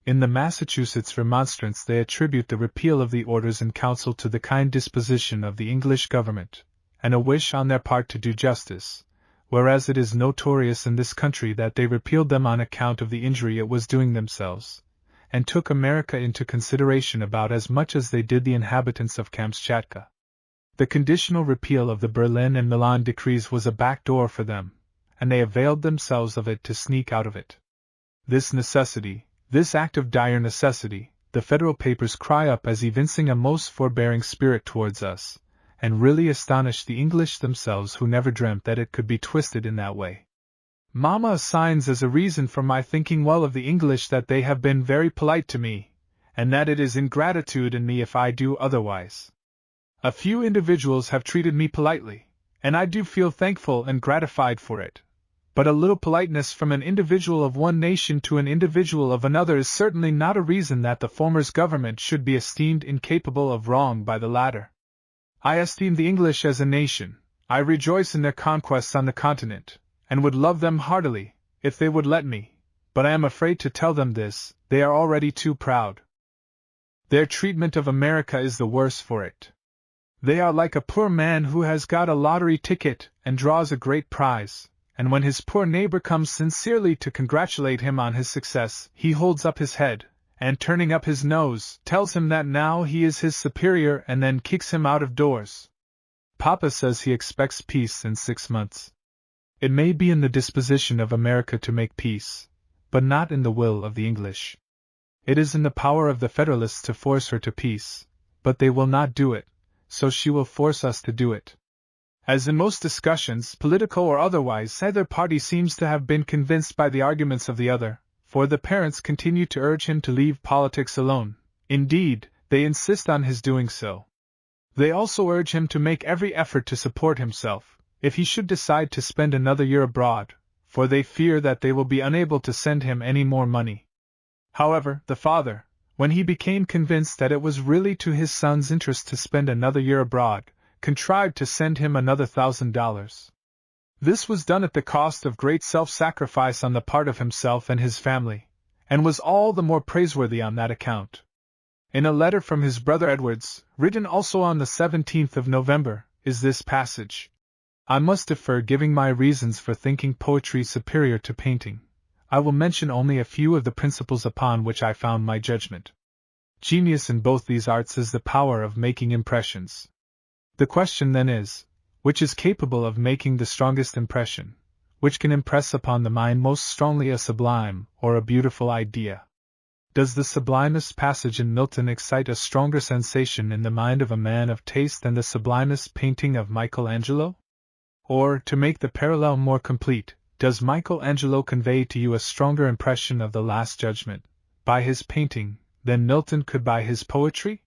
In the Massachusetts Remonstrance they attribute the repeal of the Orders in Council to the kind disposition of the English government, and a wish on their part to do justice, whereas it is notorious in this country that they repealed them on account of the injury it was doing themselves, and took America into consideration about as much as they did the inhabitants of Kamchatka. The conditional repeal of the Berlin and Milan decrees was a back door for them, and they availed themselves of it to sneak out of it. This necessity, this act of dire necessity, the Federal papers cry up as evincing a most forbearing spirit towards us, and really astonished the English themselves who never dreamt that it could be twisted in that way. Mamma assigns as a reason for my thinking well of the English that they have been very polite to me, and that it is ingratitude in me if I do otherwise. A few individuals have treated me politely, and I do feel thankful and gratified for it. But a little politeness from an individual of one nation to an individual of another is certainly not a reason that the former's government should be esteemed incapable of wrong by the latter. I esteem the English as a nation, I rejoice in their conquests on the continent, and would love them heartily, if they would let me, but I am afraid to tell them this, they are already too proud. Their treatment of America is the worse for it. They are like a poor man who has got a lottery ticket and draws a great prize, and when his poor neighbor comes sincerely to congratulate him on his success, he holds up his head, and turning up his nose, tells him that now he is his superior and then kicks him out of doors. Papa says he expects peace in 6 months. It may be in the disposition of America to make peace, but not in the will of the English. It is in the power of the Federalists to force her to peace, but they will not do it, so she will force us to do it. As in most discussions, political or otherwise, either party seems to have been convinced by the arguments of the other, for the parents continue to urge him to leave politics alone. Indeed, they insist on his doing so. They also urge him to make every effort to support himself, if he should decide to spend another year abroad, for they fear that they will be unable to send him any more money. However, the father, when he became convinced that it was really to his son's interest to spend another year abroad, contrived to send him another $1,000. This was done at the cost of great self-sacrifice on the part of himself and his family, and was all the more praiseworthy on that account. In a letter from his brother Edwards, written also on the 17th of November, is this passage. I must defer giving my reasons for thinking poetry superior to painting. I will mention only a few of the principles upon which I found my judgment. Genius in both these arts is the power of making impressions. The question then is, which is capable of making the strongest impression, which can impress upon the mind most strongly a sublime or a beautiful idea? Does the sublimest passage in Milton excite a stronger sensation in the mind of a man of taste than the sublimest painting of Michelangelo? Or, to make the parallel more complete, does Michelangelo convey to you a stronger impression of the Last Judgment, by his painting, than Milton could by his poetry?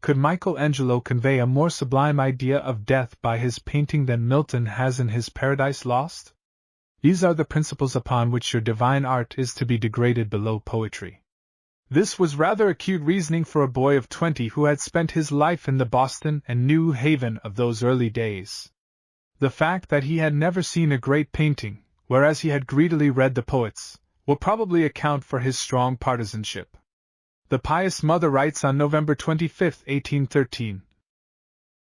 Could Michelangelo convey a more sublime idea of death by his painting than Milton has in his Paradise Lost? These are the principles upon which your divine art is to be degraded below poetry. This was rather acute reasoning for a boy of 20 who had spent his life in the Boston and New Haven of those early days. The fact that he had never seen a great painting, whereas he had greedily read the poets, will probably account for his strong partisanship. The pious mother writes on November 25, 1813.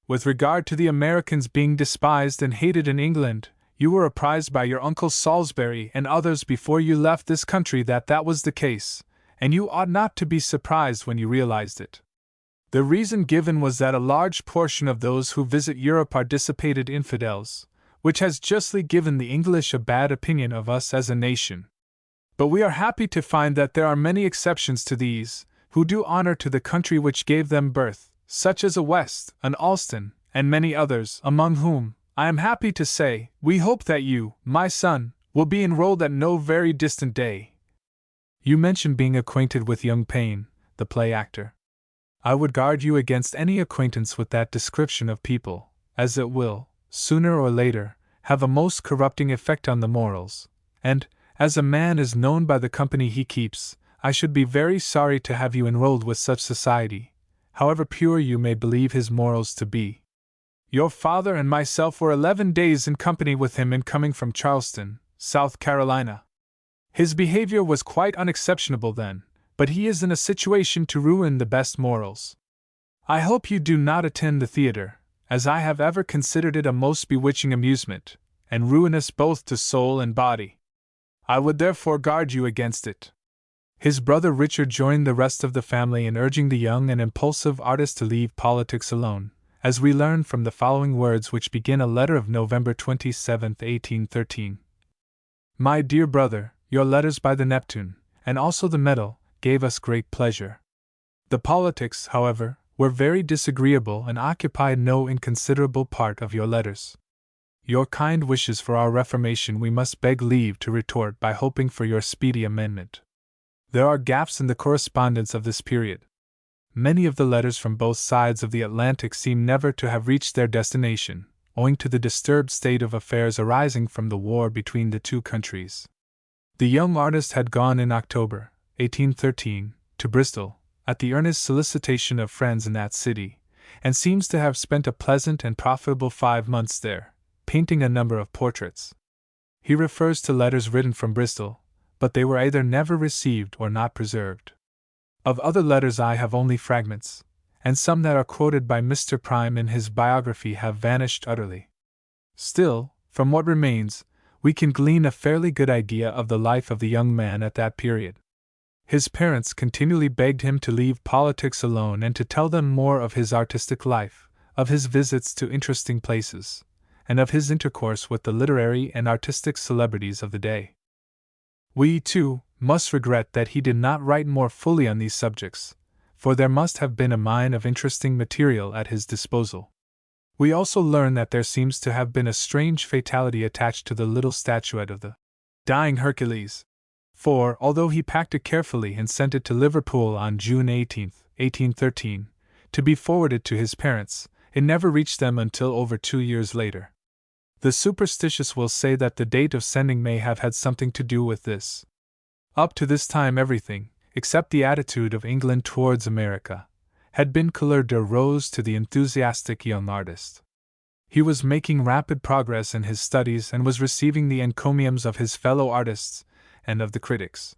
With regard to the Americans being despised and hated in England, you were apprised by your uncle Salisbury and others before you left this country that was the case, and you ought not to be surprised when you realized it. The reason given was that a large portion of those who visit Europe are dissipated infidels, which has justly given the English a bad opinion of us as a nation. But we are happy to find that there are many exceptions to these, who do honor to the country which gave them birth, such as a West, an Alston, and many others, among whom, I am happy to say, we hope that you, my son, will be enrolled at no very distant day. You mention being acquainted with young Payne, the play actor. I would guard you against any acquaintance with that description of people, as it will, sooner or later, have a most corrupting effect on the morals, and, as a man is known by the company he keeps, I should be very sorry to have you enrolled with such society, however pure you may believe his morals to be. Your father and myself were 11 days in company with him in coming from Charleston, South Carolina. His behavior was quite unexceptionable then, but he is in a situation to ruin the best morals. I hope you do not attend the theater, as I have ever considered it a most bewitching amusement, and ruinous both to soul and body. I would therefore guard you against it. His brother Richard joined the rest of the family in urging the young and impulsive artist to leave politics alone, as we learn from the following words which begin a letter of November 27, 1813. My dear brother, your letters by the Neptune, and also the Medal, gave us great pleasure. The politics, however, were very disagreeable and occupied no inconsiderable part of your letters. Your kind wishes for our reformation we must beg leave to retort by hoping for your speedy amendment. There are gaps in the correspondence of this period. Many of the letters from both sides of the Atlantic seem never to have reached their destination, owing to the disturbed state of affairs arising from the war between the two countries. The young artist had gone in October, 1813, to Bristol, at the earnest solicitation of friends in that city, and seems to have spent a pleasant and profitable 5 months there, painting a number of portraits. He refers to letters written from Bristol, but they were either never received or not preserved. Of other letters I have only fragments, and some that are quoted by Mr. Prime in his biography have vanished utterly. Still, from what remains, we can glean a fairly good idea of the life of the young man at that period. His parents continually begged him to leave politics alone and to tell them more of his artistic life, of his visits to interesting places, and of his intercourse with the literary and artistic celebrities of the day. We, too, must regret that he did not write more fully on these subjects, for there must have been a mine of interesting material at his disposal. We also learn that there seems to have been a strange fatality attached to the little statuette of the dying Hercules, for, although he packed it carefully and sent it to Liverpool on June 18, 1813, to be forwarded to his parents, it never reached them until over 2 years later. The superstitious will say that the date of sending may have had something to do with this. Up to this time everything, except the attitude of England towards America, had been couleur de rose to the enthusiastic young artist. He was making rapid progress in his studies and was receiving the encomiums of his fellow artists and of the critics.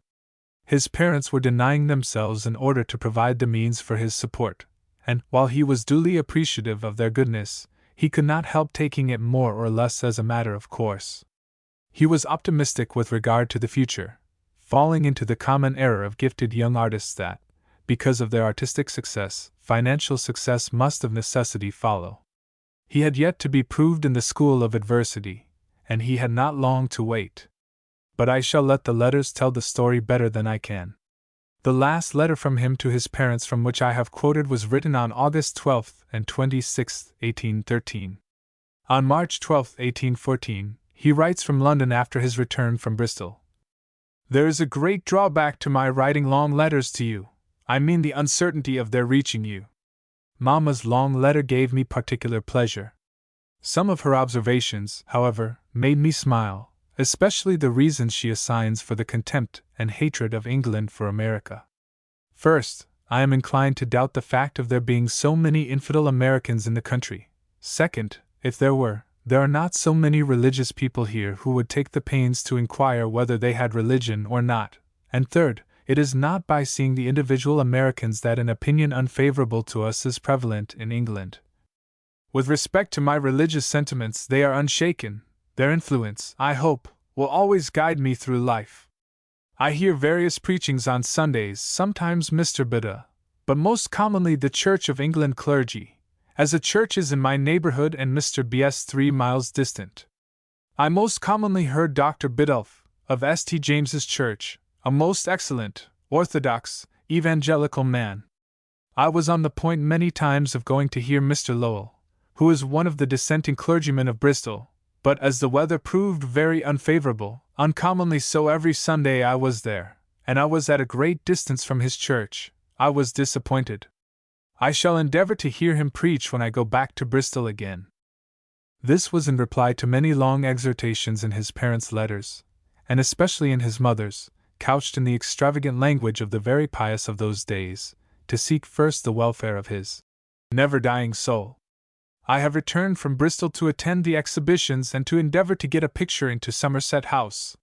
His parents were denying themselves in order to provide the means for his support, and, while he was duly appreciative of their goodness, he could not help taking it more or less as a matter of course. He was optimistic with regard to the future, falling into the common error of gifted young artists that, because of their artistic success, financial success must of necessity follow. He had yet to be proved in the school of adversity, and he had not long to wait. But I shall let the letters tell the story better than I can. The last letter from him to his parents from which I have quoted was written on August 12 and 26, 1813. On March 12, 1814, he writes from London after his return from Bristol. There is a great drawback to my writing long letters to you. I mean the uncertainty of their reaching you. Mamma's long letter gave me particular pleasure. Some of her observations, however, made me smile, especially the reasons she assigns for the contempt and hatred of England for America. First, I am inclined to doubt the fact of there being so many infidel Americans in the country. Second, if there were, there are not so many religious people here who would take the pains to inquire whether they had religion or not. And third, it is not by seeing the individual Americans that an opinion unfavorable to us is prevalent in England. With respect to my religious sentiments, they are unshaken. Their influence, I hope, will always guide me through life. I hear various preachings on Sundays, sometimes Mr. Bidda, but most commonly the Church of England clergy, as a church is in my neighborhood and Mr. B.S. 3 miles distant. I most commonly heard Dr. Biddulph, of St. James's Church, a most excellent, orthodox, evangelical man. I was on the point many times of going to hear Mr. Lowell, who is one of the dissenting clergymen of Bristol, but as the weather proved very unfavorable, uncommonly so every Sunday I was there, and I was at a great distance from his church, I was disappointed. I shall endeavor to hear him preach when I go back to Bristol again. This was in reply to many long exhortations in his parents' letters, and especially in his mother's, couched in the extravagant language of the very pious of those days, to seek first the welfare of his never-dying soul. I have returned from Bristol to attend the exhibitions and to endeavor to get a picture into Somerset House.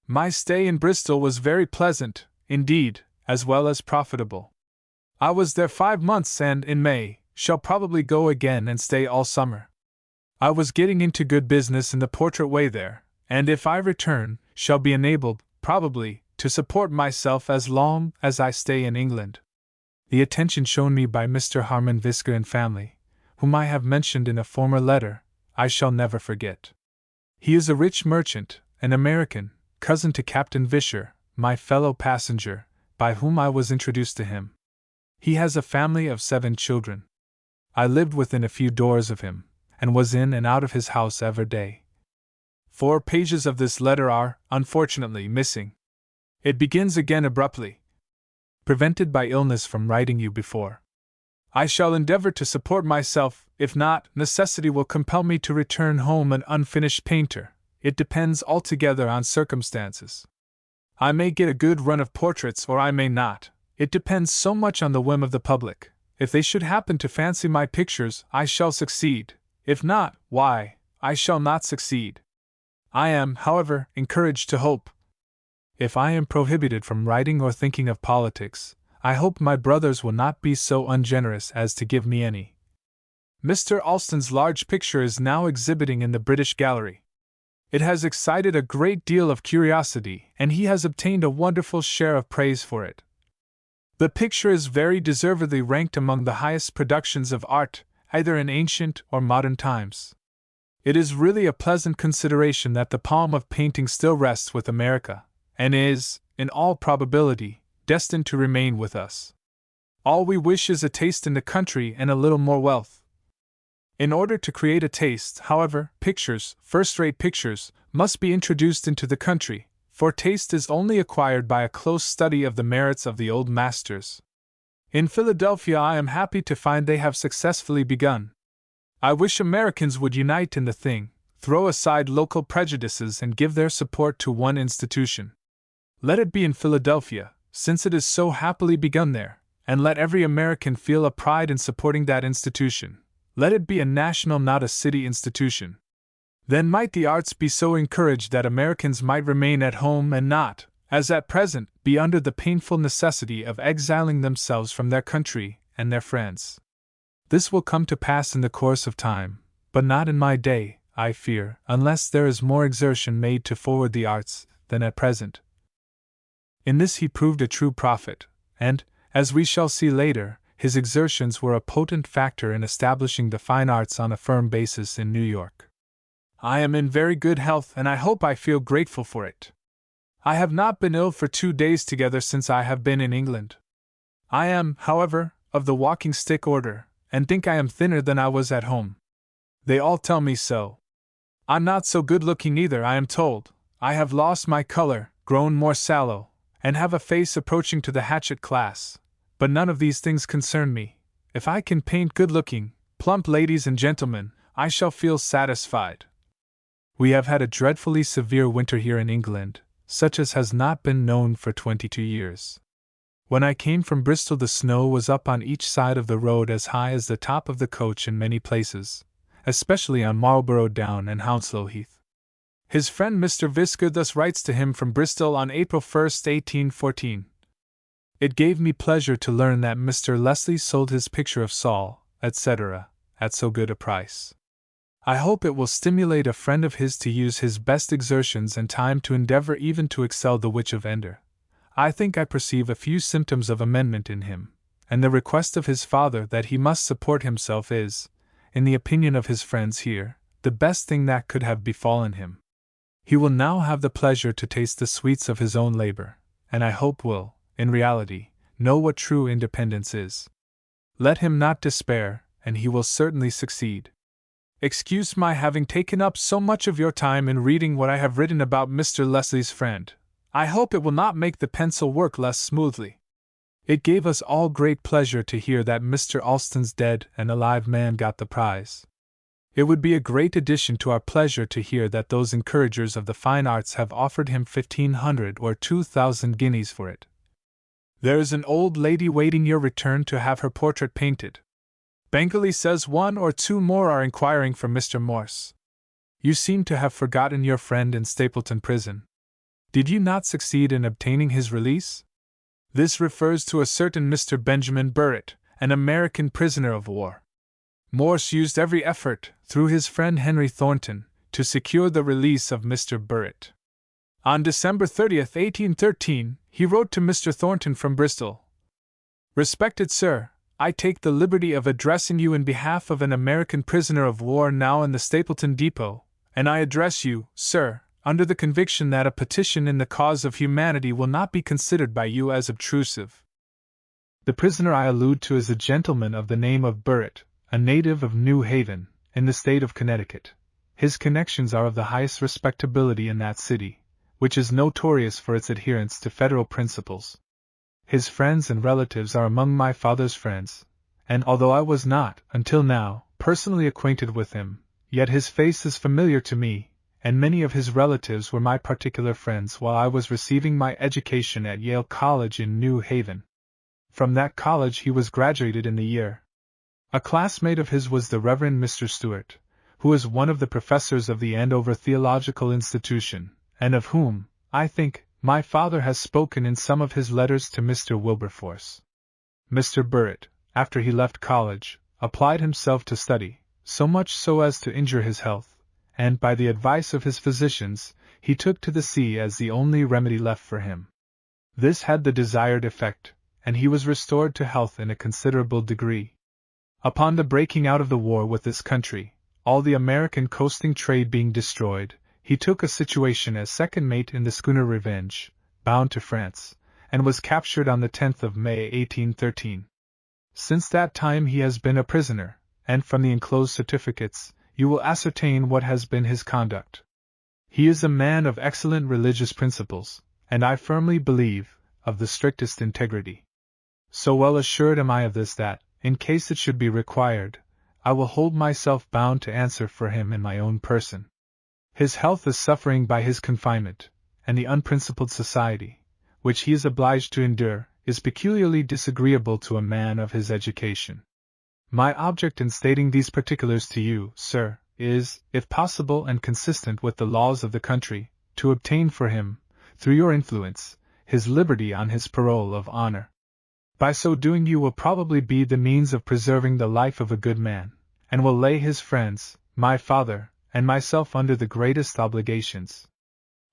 My stay in Bristol was very pleasant, indeed, as well as profitable. I was there 5 months and, in May, shall probably go again and stay all summer. I was getting into good business in the portrait way there, and if I return, shall be enabled, probably, to support myself as long as I stay in England. The attention shown me by Mr. Harmon Vischer and family, whom I have mentioned in a former letter, I shall never forget. He is a rich merchant, an American, cousin to Captain Vischer, my fellow passenger, by whom I was introduced to him. He has a family of 7 children. I lived within a few doors of him, and was in and out of his house every day. 4 pages of this letter are, unfortunately, missing. It begins again abruptly. Prevented by illness from writing you before. I shall endeavor to support myself. If not, necessity will compel me to return home an unfinished painter. It depends altogether on circumstances. I may get a good run of portraits or I may not. It depends so much on the whim of the public. If they should happen to fancy my pictures, I shall succeed. If not, why, I shall not succeed. I am, however, encouraged to hope. If I am prohibited from writing or thinking of politics, I hope my brothers will not be so ungenerous as to give me any. Mr. Alston's large picture is now exhibiting in the British Gallery. It has excited a great deal of curiosity, and he has obtained a wonderful share of praise for it. The picture is very deservedly ranked among the highest productions of art, either in ancient or modern times. It is really a pleasant consideration that the palm of painting still rests with America, and is, in all probability, destined to remain with us. All we wish is a taste in the country and a little more wealth. In order to create a taste, however, pictures, first-rate pictures, must be introduced into the country, for taste is only acquired by a close study of the merits of the old masters. In Philadelphia I am happy to find they have successfully begun. I wish Americans would unite in the thing, throw aside local prejudices and give their support to one institution. Let it be in Philadelphia, since it is so happily begun there, and let every American feel a pride in supporting that institution. Let it be a national, not a city institution. Then might the arts be so encouraged that Americans might remain at home and not, as at present, be under the painful necessity of exiling themselves from their country and their friends. This will come to pass in the course of time, but not in my day, I fear, unless there is more exertion made to forward the arts than at present. In this he proved a true prophet, and, as we shall see later, his exertions were a potent factor in establishing the fine arts on a firm basis in New York. I am in very good health and I hope I feel grateful for it. I have not been ill for 2 days together since I have been in England. I am, however, of the walking stick order, and think I am thinner than I was at home. They all tell me so. I'm not so good looking either, I am told. I have lost my color, grown more sallow, and have a face approaching to the hatchet class. But none of these things concern me. If I can paint good-looking, plump ladies and gentlemen, I shall feel satisfied. We have had a dreadfully severe winter here in England, such as has not been known for 22 years. When I came from Bristol the snow was up on each side of the road as high as the top of the coach in many places, especially on Marlborough Down and Hounslow Heath. His friend Mr. Visker thus writes to him from Bristol on April 1, 1814. It gave me pleasure to learn that Mr. Leslie sold his picture of Saul, etc., at so good a price. I hope it will stimulate a friend of his to use his best exertions and time to endeavor even to excel the Witch of Endor. I think I perceive a few symptoms of amendment in him, and the request of his father that he must support himself is, in the opinion of his friends here, the best thing that could have befallen him. He will now have the pleasure to taste the sweets of his own labor, and I hope will, in reality, know what true independence is. Let him not despair, and he will certainly succeed. Excuse my having taken up so much of your time in reading what I have written about Mr. Leslie's friend. I hope it will not make the pencil work less smoothly. It gave us all great pleasure to hear that Mr. Alston's dead and alive man got the prize. It would be a great addition to our pleasure to hear that those encouragers of the fine arts have offered him 1,500 or 2,000 guineas for it. There is an old lady waiting your return to have her portrait painted. Bengali says 1 or 2 more are inquiring for Mr. Morse. You seem to have forgotten your friend in Stapleton Prison. Did you not succeed in obtaining his release? This refers to a certain Mr. Benjamin Burritt, an American prisoner of war. Morse used every effort, through his friend Henry Thornton, to secure the release of Mr. Burritt. On December 30, 1813, he wrote to Mr. Thornton from Bristol. Respected Sir, I take the liberty of addressing you in behalf of an American prisoner of war now in the Stapleton Depot, and I address you, Sir, under the conviction that a petition in the cause of humanity will not be considered by you as obtrusive. The prisoner I allude to is a gentleman of the name of Burritt, a native of New Haven, in the state of Connecticut. His connections are of the highest respectability in that city, which is notorious for its adherence to federal principles. His friends and relatives are among my father's friends, and although I was not, until now, personally acquainted with him, yet his face is familiar to me, and many of his relatives were my particular friends while I was receiving my education at Yale College in New Haven. From that college he was graduated in the year. A classmate of his was the Reverend Mr. Stewart, who is one of the professors of the Andover Theological Institution, and of whom, I think, my father has spoken in some of his letters to Mr. Wilberforce. Mr. Burritt, after he left college, applied himself to study, so much so as to injure his health, and by the advice of his physicians, he took to the sea as the only remedy left for him. This had the desired effect, and he was restored to health in a considerable degree. Upon the breaking out of the war with this country, all the American coasting trade being destroyed, he took a situation as second mate in the schooner Revenge, bound to France, and was captured on the 10th of May 1813. Since that time he has been a prisoner, and from the enclosed certificates, you will ascertain what has been his conduct. He is a man of excellent religious principles, and I firmly believe, of the strictest integrity. So well assured am I of this that, in case it should be required, I will hold myself bound to answer for him in my own person. His health is suffering by his confinement, and the unprincipled society, which he is obliged to endure, is peculiarly disagreeable to a man of his education. My object in stating these particulars to you, sir, is, if possible and consistent with the laws of the country, to obtain for him, through your influence, his liberty on his parole of honor. By so doing you will probably be the means of preserving the life of a good man, and will lay his friends, my father, and myself under the greatest obligations.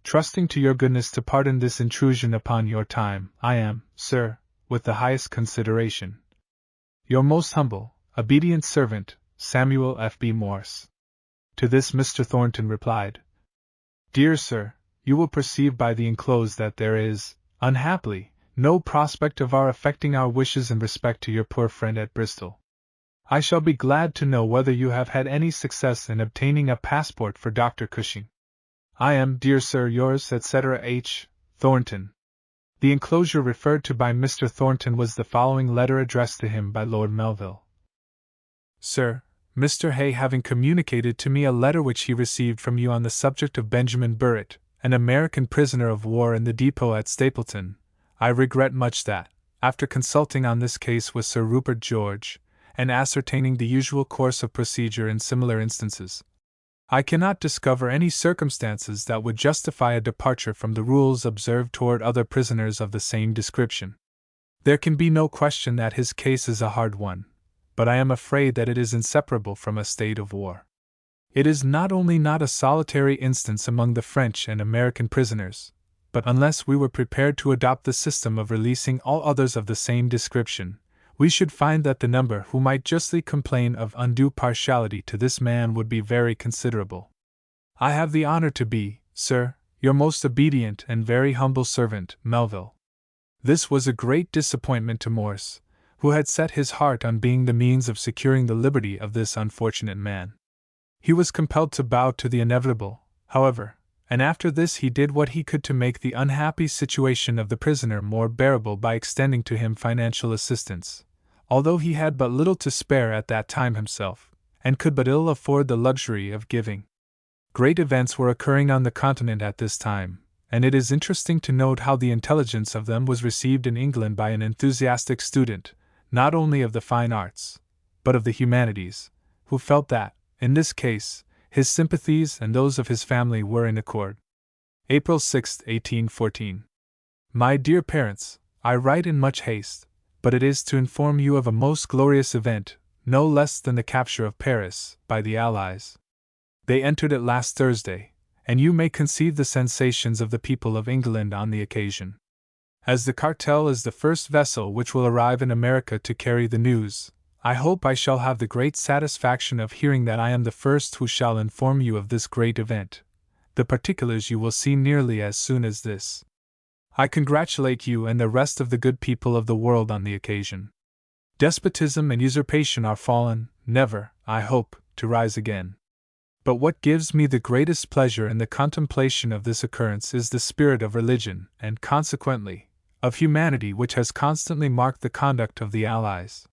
Trusting to your goodness to pardon this intrusion upon your time, I am, sir, with the highest consideration, your most humble, obedient servant, Samuel F. B. Morse. To this Mr. Thornton replied, Dear sir, you will perceive by the enclosed that there is, unhappily, no prospect of our effecting our wishes in respect to your poor friend at Bristol. I shall be glad to know whether you have had any success in obtaining a passport for Dr. Cushing. I am, dear sir, yours, etc. H. Thornton. The enclosure referred to by Mr. Thornton was the following letter addressed to him by Lord Melville. Sir, Mr. Hay having communicated to me a letter which he received from you on the subject of Benjamin Burritt, an American prisoner of war in the depot at Stapleton, I regret much that, after consulting on this case with Sir Rupert George, and ascertaining the usual course of procedure in similar instances, I cannot discover any circumstances that would justify a departure from the rules observed toward other prisoners of the same description. There can be no question that his case is a hard one, but I am afraid that it is inseparable from a state of war. It is not only not a solitary instance among the French and American prisoners, but unless we were prepared to adopt the system of releasing all others of the same description, we should find that the number who might justly complain of undue partiality to this man would be very considerable. I have the honor to be, sir, your most obedient and very humble servant, Melville. This was a great disappointment to Morse, who had set his heart on being the means of securing the liberty of this unfortunate man. He was compelled to bow to the inevitable, however, and after this he did what he could to make the unhappy situation of the prisoner more bearable by extending to him financial assistance, although he had but little to spare at that time himself, and could but ill afford the luxury of giving. Great events were occurring on the continent at this time, and it is interesting to note how the intelligence of them was received in England by an enthusiastic student, not only of the fine arts, but of the humanities, who felt that, in this case, his sympathies and those of his family were in accord. April 6, 1814. My dear parents, I write in much haste, but it is to inform you of a most glorious event, no less than the capture of Paris by the Allies. They entered it last Thursday, and you may conceive the sensations of the people of England on the occasion. As the cartel is the first vessel which will arrive in America to carry the news, I hope I shall have the great satisfaction of hearing that I am the first who shall inform you of this great event. The particulars you will see nearly as soon as this. I congratulate you and the rest of the good people of the world on the occasion. Despotism and usurpation are fallen, never, I hope, to rise again. But what gives me the greatest pleasure in the contemplation of this occurrence is the spirit of religion, and consequently, of humanity, which has constantly marked the conduct of the Allies.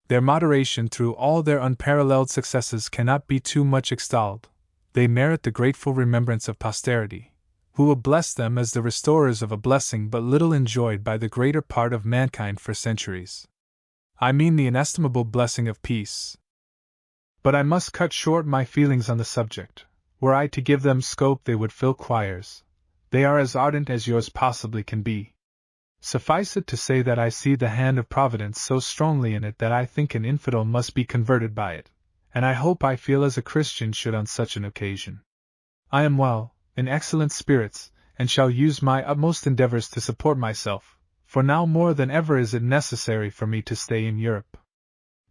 Their moderation through all their unparalleled successes cannot be too much extolled. They merit the grateful remembrance of posterity, who will bless them as the restorers of a blessing but little enjoyed by the greater part of mankind for centuries. I mean the inestimable blessing of peace. But I must cut short my feelings on the subject. Were I to give them scope, they would fill choirs. They are as ardent as yours possibly can be. Suffice it to say that I see the hand of Providence so strongly in it that I think an infidel must be converted by it, and I hope I feel as a Christian should on such an occasion. I am well, in excellent spirits, and shall use my utmost endeavors to support myself, for now more than ever is it necessary for me to stay in Europe.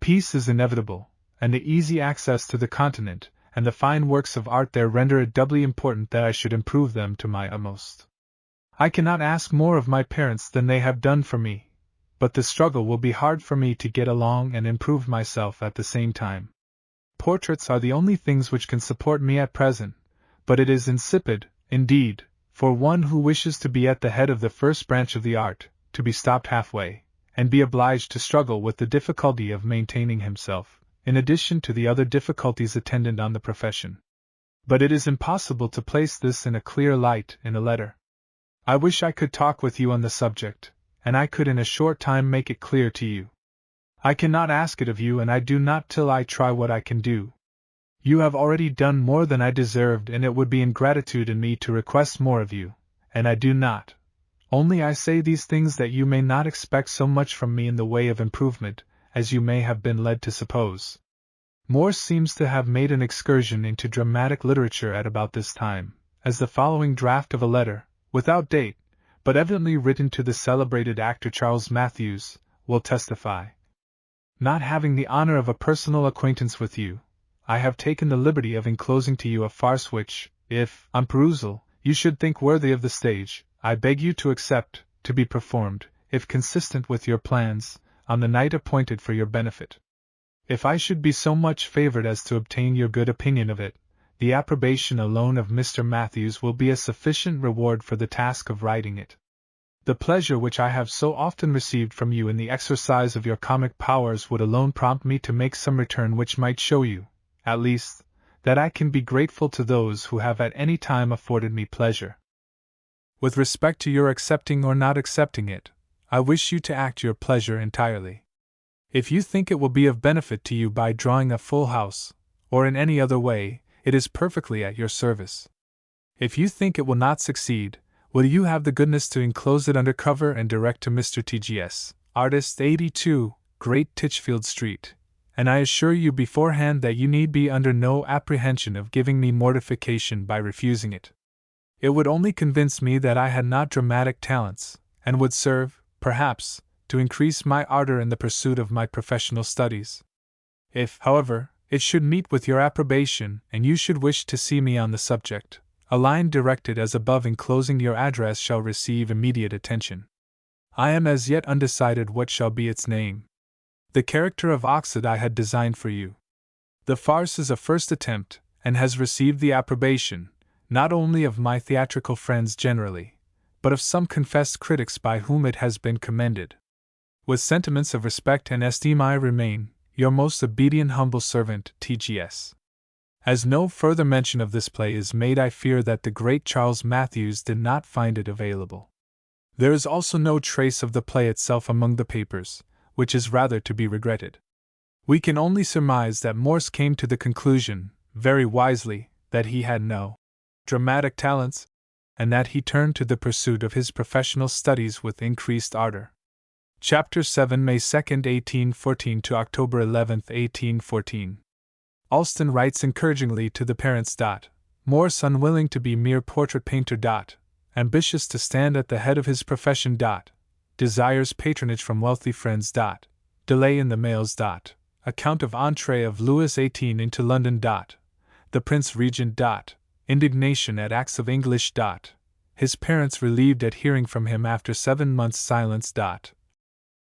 Peace is inevitable, and the easy access to the continent, and the fine works of art there render it doubly important that I should improve them to my utmost. I cannot ask more of my parents than they have done for me, but the struggle will be hard for me to get along and improve myself at the same time. Portraits are the only things which can support me at present, but it is insipid, indeed, for one who wishes to be at the head of the first branch of the art, to be stopped halfway, and be obliged to struggle with the difficulty of maintaining himself, in addition to the other difficulties attendant on the profession. But it is impossible to place this in a clear light in a letter. I wish I could talk with you on the subject, and I could in a short time make it clear to you. I cannot ask it of you, and I do not till I try what I can do. You have already done more than I deserved, and it would be ingratitude in me to request more of you, and I do not. Only I say these things that you may not expect so much from me in the way of improvement, as you may have been led to suppose. Morse seems to have made an excursion into dramatic literature at about this time, as the following draft of a letter, without date, but evidently written to the celebrated actor Charles Matthews, will testify. Not having the honor of a personal acquaintance with you, I have taken the liberty of enclosing to you a farce which, if, on perusal, you should think worthy of the stage, I beg you to accept, to be performed, if consistent with your plans, on the night appointed for your benefit. If I should be so much favored as to obtain your good opinion of it, the approbation alone of Mr. Matthews will be a sufficient reward for the task of writing it. The pleasure which I have so often received from you in the exercise of your comic powers would alone prompt me to make some return which might show you, at least, that I can be grateful to those who have at any time afforded me pleasure. With respect to your accepting or not accepting it, I wish you to act your pleasure entirely. If you think it will be of benefit to you by drawing a full house, or in any other way, it is perfectly at your service. If you think it will not succeed, will you have the goodness to enclose it under cover and direct to Mr. T.G.S., Artist 82, Great Titchfield Street, and I assure you beforehand that you need be under no apprehension of giving me mortification by refusing it. It would only convince me that I had not dramatic talents, and would serve, perhaps, to increase my ardor in the pursuit of my professional studies. If, however, it should meet with your approbation, and you should wish to see me on the subject, a line directed as above enclosing your address shall receive immediate attention. I am as yet undecided what shall be its name. The character of Oxid I had designed for you. The farce is a first attempt, and has received the approbation, not only of my theatrical friends generally, but of some confessed critics by whom it has been commended. With sentiments of respect and esteem I remain, your most obedient humble servant, T.G.S. As no further mention of this play is made, I fear that the great Charles Matthews did not find it available. There is also no trace of the play itself among the papers, which is rather to be regretted. We can only surmise that Morse came to the conclusion, very wisely, that he had no dramatic talents, and that he turned to the pursuit of his professional studies with increased ardor. Chapter 7, May 2, 1814 to October 11, 1814. Alston writes encouragingly to the parents. Morse, unwilling to be mere portrait painter. Ambitious to stand at the head of his profession. Desires patronage from wealthy friends. Delay in the mails. Account of entree of Louis XVIII into London. The Prince Regent. Indignation at acts of English. His parents relieved at hearing from him after 7 months' silence.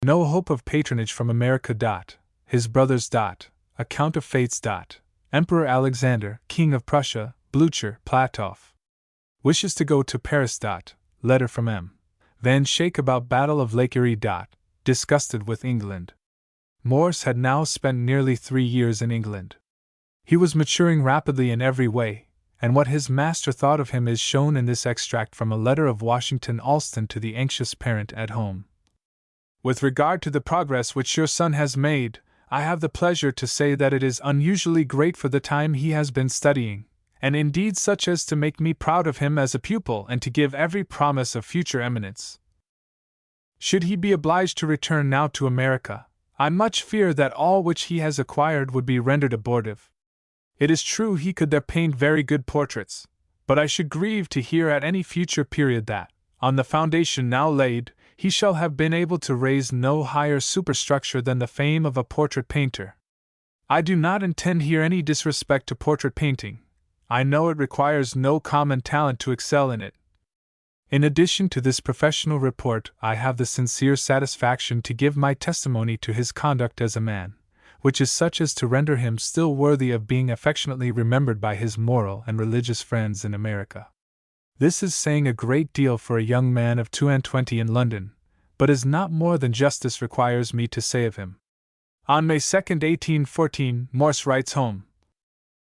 No hope of patronage from America. His brothers. Account of fates. Emperor Alexander, King of Prussia, Blucher, Platov. Wishes to go to Paris. Letter from M. Van Schaik about Battle of Lake Erie. Disgusted with England. Morse had now spent nearly 3 years in England. He was maturing rapidly in every way, and what his master thought of him is shown in this extract from a letter of Washington Allston to the anxious parent at home. With regard to the progress which your son has made, I have the pleasure to say that it is unusually great for the time he has been studying, and indeed such as to make me proud of him as a pupil and to give every promise of future eminence. Should he be obliged to return now to America, I much fear that all which he has acquired would be rendered abortive. It is true he could there paint very good portraits, but I should grieve to hear at any future period that, on the foundation now laid, he shall have been able to raise no higher superstructure than the fame of a portrait painter. I do not intend here any disrespect to portrait painting. I know it requires no common talent to excel in it. In addition to this professional report, I have the sincere satisfaction to give my testimony to his conduct as a man, which is such as to render him still worthy of being affectionately remembered by his moral and religious friends in America. This is saying a great deal for a young man of 22 in London, but is not more than justice requires me to say of him. On May 2, 1814, Morse writes home.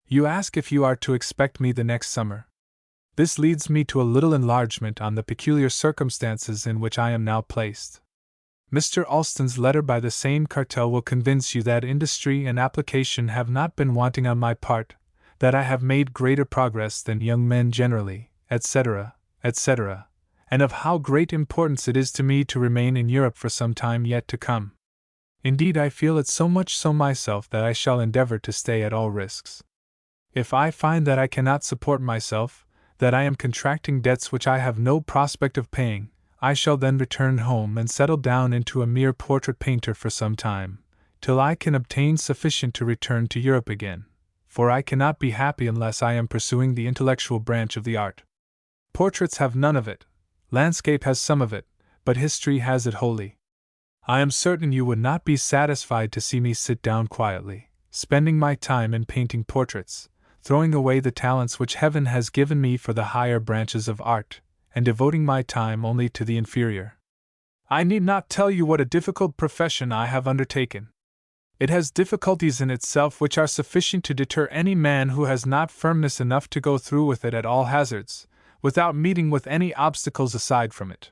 You ask if you are to expect me the next summer. This leads me to a little enlargement on the peculiar circumstances in which I am now placed. Mr. Allston's letter by the same cartel will convince you that industry and application have not been wanting on my part, that I have made greater progress than young men generally, etc., etc., and of how great importance it is to me to remain in Europe for some time yet to come. Indeed, I feel it so much so myself that I shall endeavor to stay at all risks. If I find that I cannot support myself, that I am contracting debts which I have no prospect of paying, I shall then return home and settle down into a mere portrait painter for some time, till I can obtain sufficient to return to Europe again, for I cannot be happy unless I am pursuing the intellectual branch of the art. Portraits have none of it, landscape has some of it, but history has it wholly. I am certain you would not be satisfied to see me sit down quietly, spending my time in painting portraits, throwing away the talents which Heaven has given me for the higher branches of art, and devoting my time only to the inferior. I need not tell you what a difficult profession I have undertaken. It has difficulties in itself which are sufficient to deter any man who has not firmness enough to go through with it at all hazards, without meeting with any obstacles aside from it.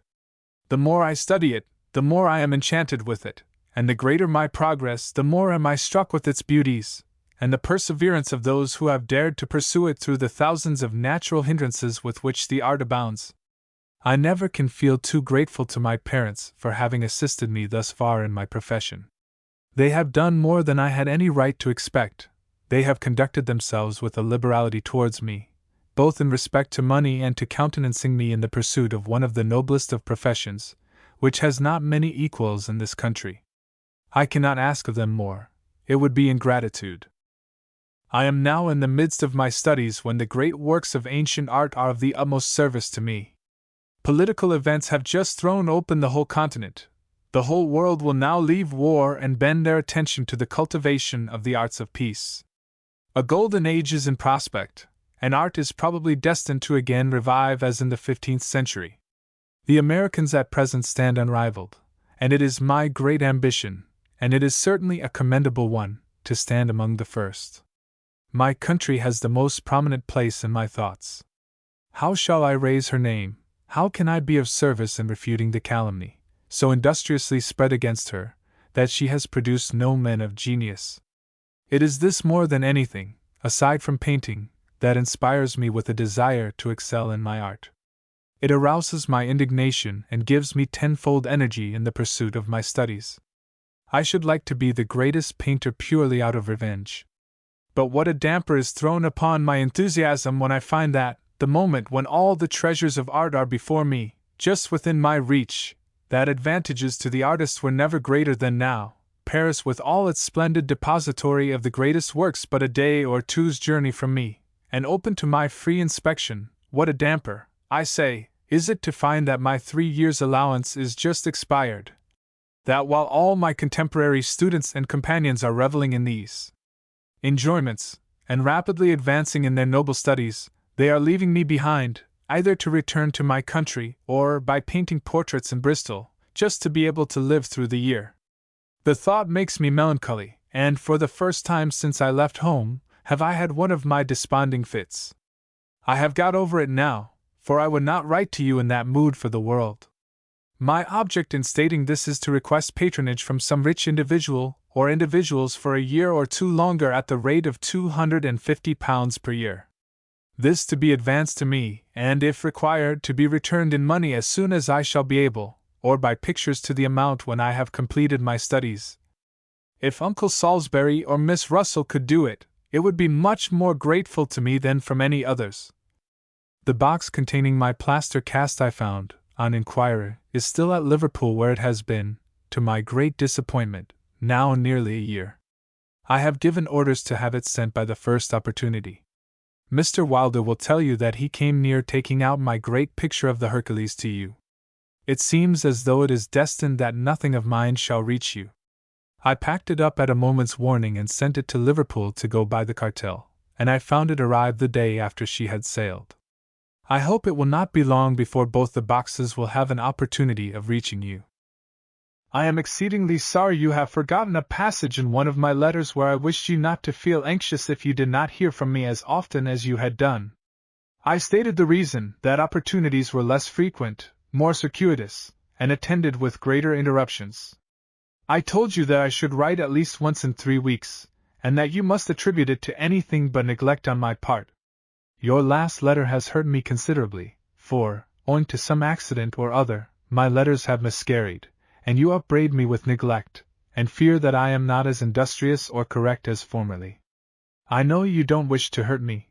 The more I study it, the more I am enchanted with it, and the greater my progress, the more am I struck with its beauties, and the perseverance of those who have dared to pursue it through the thousands of natural hindrances with which the art abounds. I never can feel too grateful to my parents for having assisted me thus far in my profession. They have done more than I had any right to expect. They have conducted themselves with a liberality towards me, both in respect to money and to countenancing me in the pursuit of one of the noblest of professions, which has not many equals in this country. I cannot ask of them more. It would be ingratitude. I am now in the midst of my studies when the great works of ancient art are of the utmost service to me. Political events have just thrown open the whole continent. The whole world will now leave war and bend their attention to the cultivation of the arts of peace. A golden age is in prospect, and art is probably destined to again revive as in the 15th century. The Americans at present stand unrivaled, and it is my great ambition, and it is certainly a commendable one, to stand among the first. My country has the most prominent place in my thoughts. How shall I raise her name? How can I be of service in refuting the calumny, so industriously spread against her, that she has produced no men of genius? It is this more than anything, aside from painting, that inspires me with a desire to excel in my art. It arouses my indignation and gives me tenfold energy in the pursuit of my studies. I should like to be the greatest painter purely out of revenge. But what a damper is thrown upon my enthusiasm when I find that, the moment when all the treasures of art are before me, just within my reach, that advantages to the artist were never greater than now, Paris with all its splendid depository of the greatest works but a day or two's journey from me, and open to my free inspection, what a damper, I say, is it to find that my 3 years' allowance is just expired, that while all my contemporary students and companions are reveling in these enjoyments, and rapidly advancing in their noble studies, they are leaving me behind, either to return to my country or, by painting portraits in Bristol, just to be able to live through the year. The thought makes me melancholy, and for the first time since I left home, have I had one of my desponding fits. I have got over it now, for I would not write to you in that mood for the world. My object in stating this is to request patronage from some rich individual or individuals for a year or two longer at the rate of £250 per year. This to be advanced to me, and if required, to be returned in money as soon as I shall be able, or by pictures to the amount when I have completed my studies. If Uncle Salisbury or Miss Russell could do it, it would be much more grateful to me than from any others. The box containing my plaster cast, I found, on inquiry, is still at Liverpool, where it has been, to my great disappointment, now nearly a year. I have given orders to have it sent by the first opportunity. Mr. Wilder will tell you that he came near taking out my great picture of the Hercules to you. It seems as though it is destined that nothing of mine shall reach you. I packed it up at a moment's warning and sent it to Liverpool to go by the cartel, and I found it arrived the day after she had sailed. I hope it will not be long before both the boxes will have an opportunity of reaching you. I am exceedingly sorry you have forgotten a passage in one of my letters where I wished you not to feel anxious if you did not hear from me as often as you had done. I stated the reason, that opportunities were less frequent, more circuitous, and attended with greater interruptions. I told you that I should write at least once in 3 weeks, and that you must attribute it to anything but neglect on my part. Your last letter has hurt me considerably, for, owing to some accident or other, my letters have miscarried, and you upbraid me with neglect, and fear that I am not as industrious or correct as formerly. I know you don't wish to hurt me,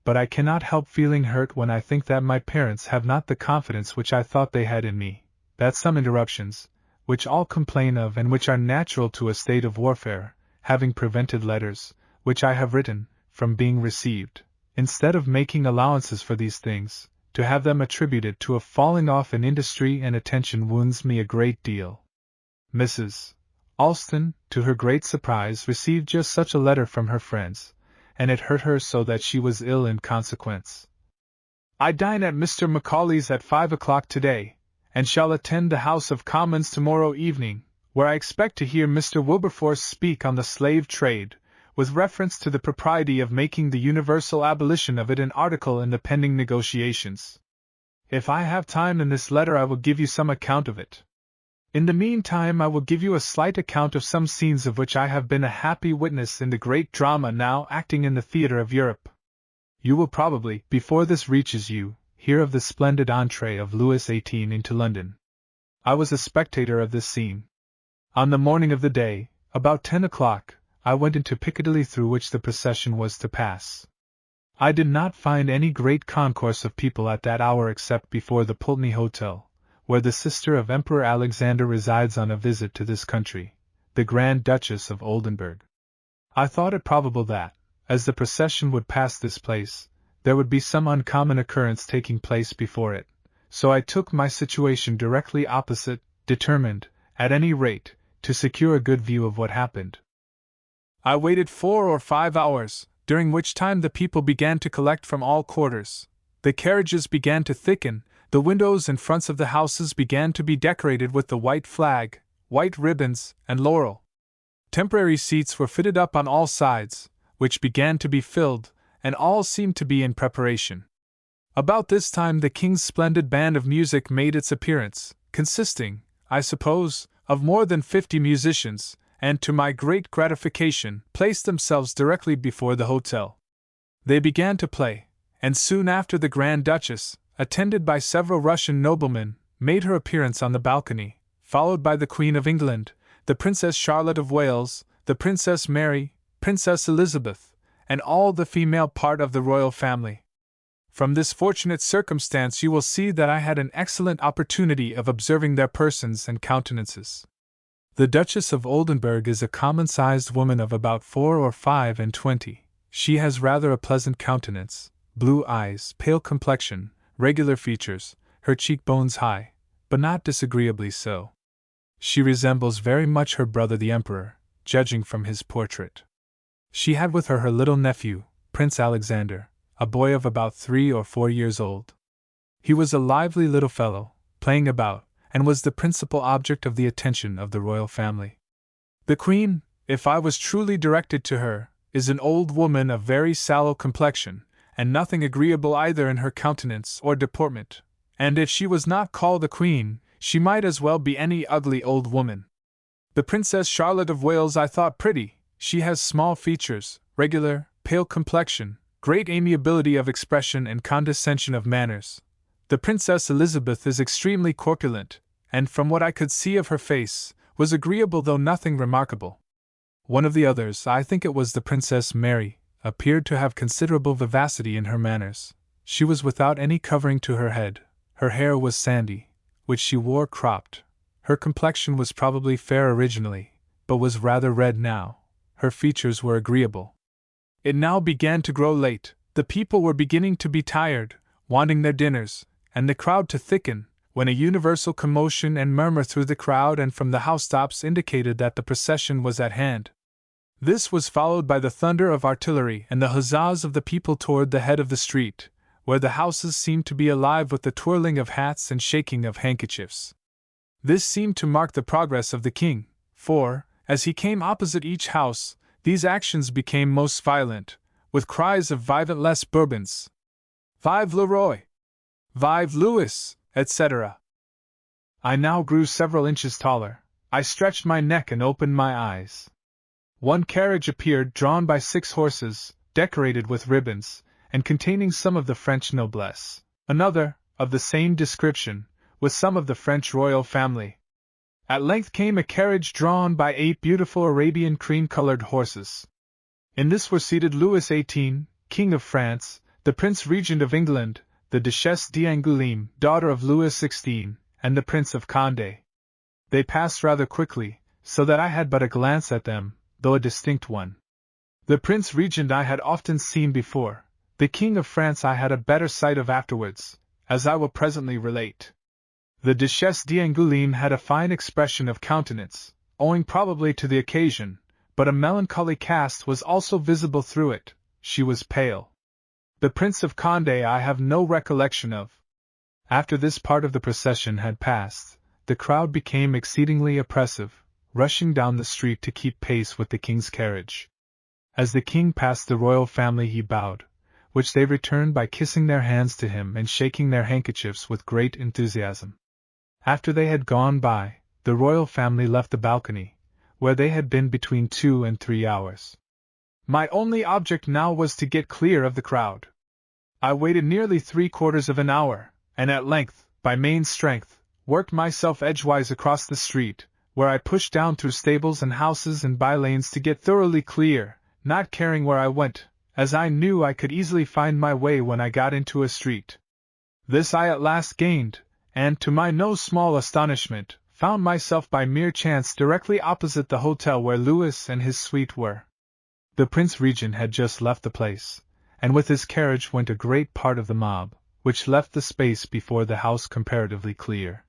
but I cannot help feeling hurt when I think that my parents have not the confidence which I thought they had in me, that some interruptions, which all complain of and which are natural to a state of warfare, having prevented letters, which I have written, from being received. Instead of making allowances for these things, to have them attributed to a falling off in industry and attention wounds me a great deal. Mrs. Alston, to her great surprise, received just such a letter from her friends, and it hurt her so that she was ill in consequence. I dine at Mr. Macaulay's at 5 o'clock today, and shall attend the House of Commons tomorrow evening, where I expect to hear Mr. Wilberforce speak on the slave trade, with reference to the propriety of making the universal abolition of it an article in the pending negotiations. If I have time in this letter I will give you some account of it. In the meantime I will give you a slight account of some scenes of which I have been a happy witness in the great drama now acting in the theatre of Europe. You will probably, before this reaches you, hear of the splendid entree of Louis XVIII into London. I was a spectator of this scene. On the morning of the day, about 10 o'clock, I went into Piccadilly, through which the procession was to pass. I did not find any great concourse of people at that hour except before the Pulteney Hotel, where the sister of Emperor Alexander resides on a visit to this country, the Grand Duchess of Oldenburg. I thought it probable that, as the procession would pass this place, there would be some uncommon occurrence taking place before it, so I took my situation directly opposite, determined, at any rate, to secure a good view of what happened. I waited 4 or 5 hours, during which time the people began to collect from all quarters. The carriages began to thicken, the windows and fronts of the houses began to be decorated with the white flag, white ribbons, and laurel. Temporary seats were fitted up on all sides, which began to be filled, and all seemed to be in preparation. About this time the King's splendid band of music made its appearance, consisting, I suppose, of more than 50 musicians, and to my great gratification, placed themselves directly before the hotel. They began to play, and soon after the Grand Duchess, attended by several Russian noblemen, made her appearance on the balcony, followed by the Queen of England, the Princess Charlotte of Wales, the Princess Mary, Princess Elizabeth, and all the female part of the royal family. From this fortunate circumstance you will see that I had an excellent opportunity of observing their persons and countenances. The Duchess of Oldenburg is a common-sized woman of about 4 or 5 and 20. She has rather a pleasant countenance, blue eyes, pale complexion, regular features, her cheekbones high, but not disagreeably so. She resembles very much her brother the Emperor, judging from his portrait. She had with her her little nephew, Prince Alexander, a boy of about 3 or 4 years old. He was a lively little fellow, playing about, and was the principal object of the attention of the royal family. The Queen, if I was truly directed to her, is an old woman of very sallow complexion, and nothing agreeable either in her countenance or deportment, and if she was not called a queen, she might as well be any ugly old woman. The Princess Charlotte of Wales I thought pretty. She has small features, regular, pale complexion, great amiability of expression and condescension of manners. The Princess Elizabeth is extremely corpulent, and from what I could see of her face, was agreeable though nothing remarkable. One of the others, I think it was the Princess Mary, appeared to have considerable vivacity in her manners. She was without any covering to her head. Her hair was sandy, which she wore cropped. Her complexion was probably fair originally, but was rather red now. Her features were agreeable. It now began to grow late. The people were beginning to be tired, wanting their dinners, and the crowd to thicken, when a universal commotion and murmur through the crowd and from the housetops indicated that the procession was at hand. This was followed by the thunder of artillery and the huzzas of the people toward the head of the street, where the houses seemed to be alive with the twirling of hats and shaking of handkerchiefs. This seemed to mark the progress of the king, for, as he came opposite each house, these actions became most violent, with cries of Vive les Bourbons! Vive le Roi! Vive Louis! etc. I now grew several inches taller. I stretched my neck and opened my eyes. One carriage appeared drawn by 6 horses, decorated with ribbons, and containing some of the French noblesse. Another, of the same description, with some of the French royal family. At length came a carriage drawn by 8 beautiful Arabian cream-colored horses. In this were seated Louis XVIII, King of France, the Prince Regent of England, the Duchesse d'Angoulême, daughter of Louis XVI, and the Prince of Condé. They passed rather quickly, so that I had but a glance at them, though a distinct one. The Prince Regent I had often seen before. The King of France I had a better sight of afterwards, as I will presently relate. The Duchesse d'Angoulême had a fine expression of countenance, owing probably to the occasion, but a melancholy cast was also visible through it. She was pale. The Prince of Condé I have no recollection of. After this part of the procession had passed, the crowd became exceedingly oppressive, rushing down the street to keep pace with the king's carriage. As the king passed the royal family he bowed, which they returned by kissing their hands to him and shaking their handkerchiefs with great enthusiasm. After they had gone by, the royal family left the balcony, where they had been between 2 and 3 hours. My only object now was to get clear of the crowd. I waited nearly 3/4 of an hour, and at length, by main strength, worked myself edgewise across the street, where I pushed down through stables and houses and by lanes to get thoroughly clear, not caring where I went, as I knew I could easily find my way when I got into a street. This I at last gained, and, to my no small astonishment, found myself by mere chance directly opposite the hotel where Louis and his suite were. The Prince Regent had just left the place, and with his carriage went a great part of the mob, which left the space before the house comparatively clear.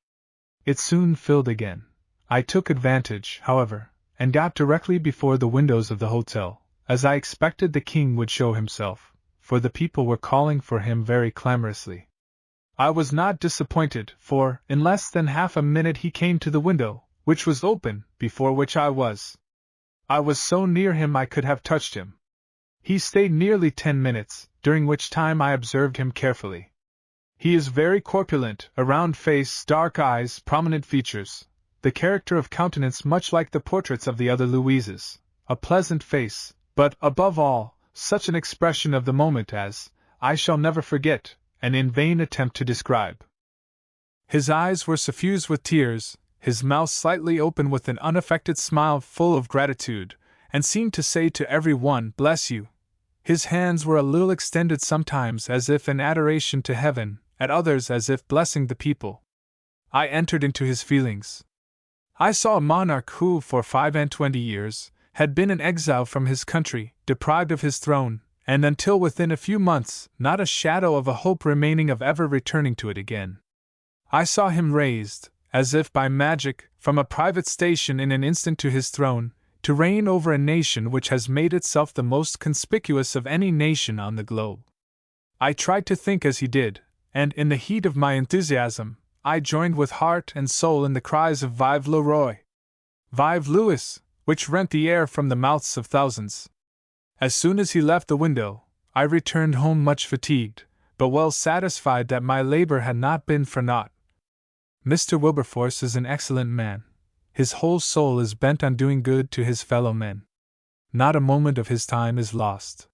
It soon filled again. I took advantage, however, and got directly before the windows of the hotel, as I expected the king would show himself, for the people were calling for him very clamorously. I was not disappointed, for, in less than half a minute he came to the window, which was open, before which I was. I was so near him I could have touched him. He stayed nearly 10 minutes, during which time I observed him carefully. He is very corpulent, a round face, dark eyes, prominent features, the character of countenance much like the portraits of the other Louises, a pleasant face, but, above all, such an expression of the moment as, I shall never forget, and in vain attempt to describe. His eyes were suffused with tears, his mouth slightly open with an unaffected smile full of gratitude, and seemed to say to every one, "Bless you." His hands were a little extended sometimes as if in adoration to heaven, at others as if blessing the people. I entered into his feelings. I saw a monarch who, for 25 years, had been in exile from his country, deprived of his throne, and until within a few months, not a shadow of a hope remaining of ever returning to it again. I saw him raised, as if by magic, from a private station in an instant to his throne, to reign over a nation which has made itself the most conspicuous of any nation on the globe. I tried to think as he did, and in the heat of my enthusiasm, I joined with heart and soul in the cries of Vive le Roi! Vive Louis! Which rent the air from the mouths of thousands. As soon as he left the window, I returned home much fatigued, but well satisfied that my labor had not been for naught. Mr. Wilberforce is an excellent man. His whole soul is bent on doing good to his fellow men. Not a moment of his time is lost.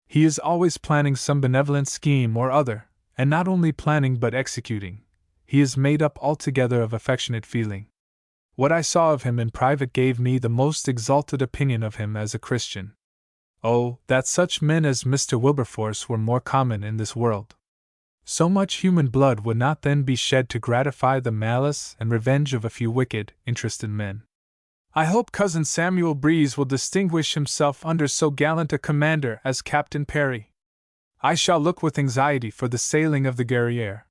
He is always planning some benevolent scheme or other, and not only planning but executing. He is made up altogether of affectionate feeling. What I saw of him in private gave me the most exalted opinion of him as a Christian. Oh, that such men as Mr. Wilberforce were more common in this world! So much human blood would not then be shed to gratify the malice and revenge of a few wicked, interested men. I hope Cousin Samuel Breeze will distinguish himself under so gallant a commander as Captain Perry. I shall look with anxiety for the sailing of the Guerriere.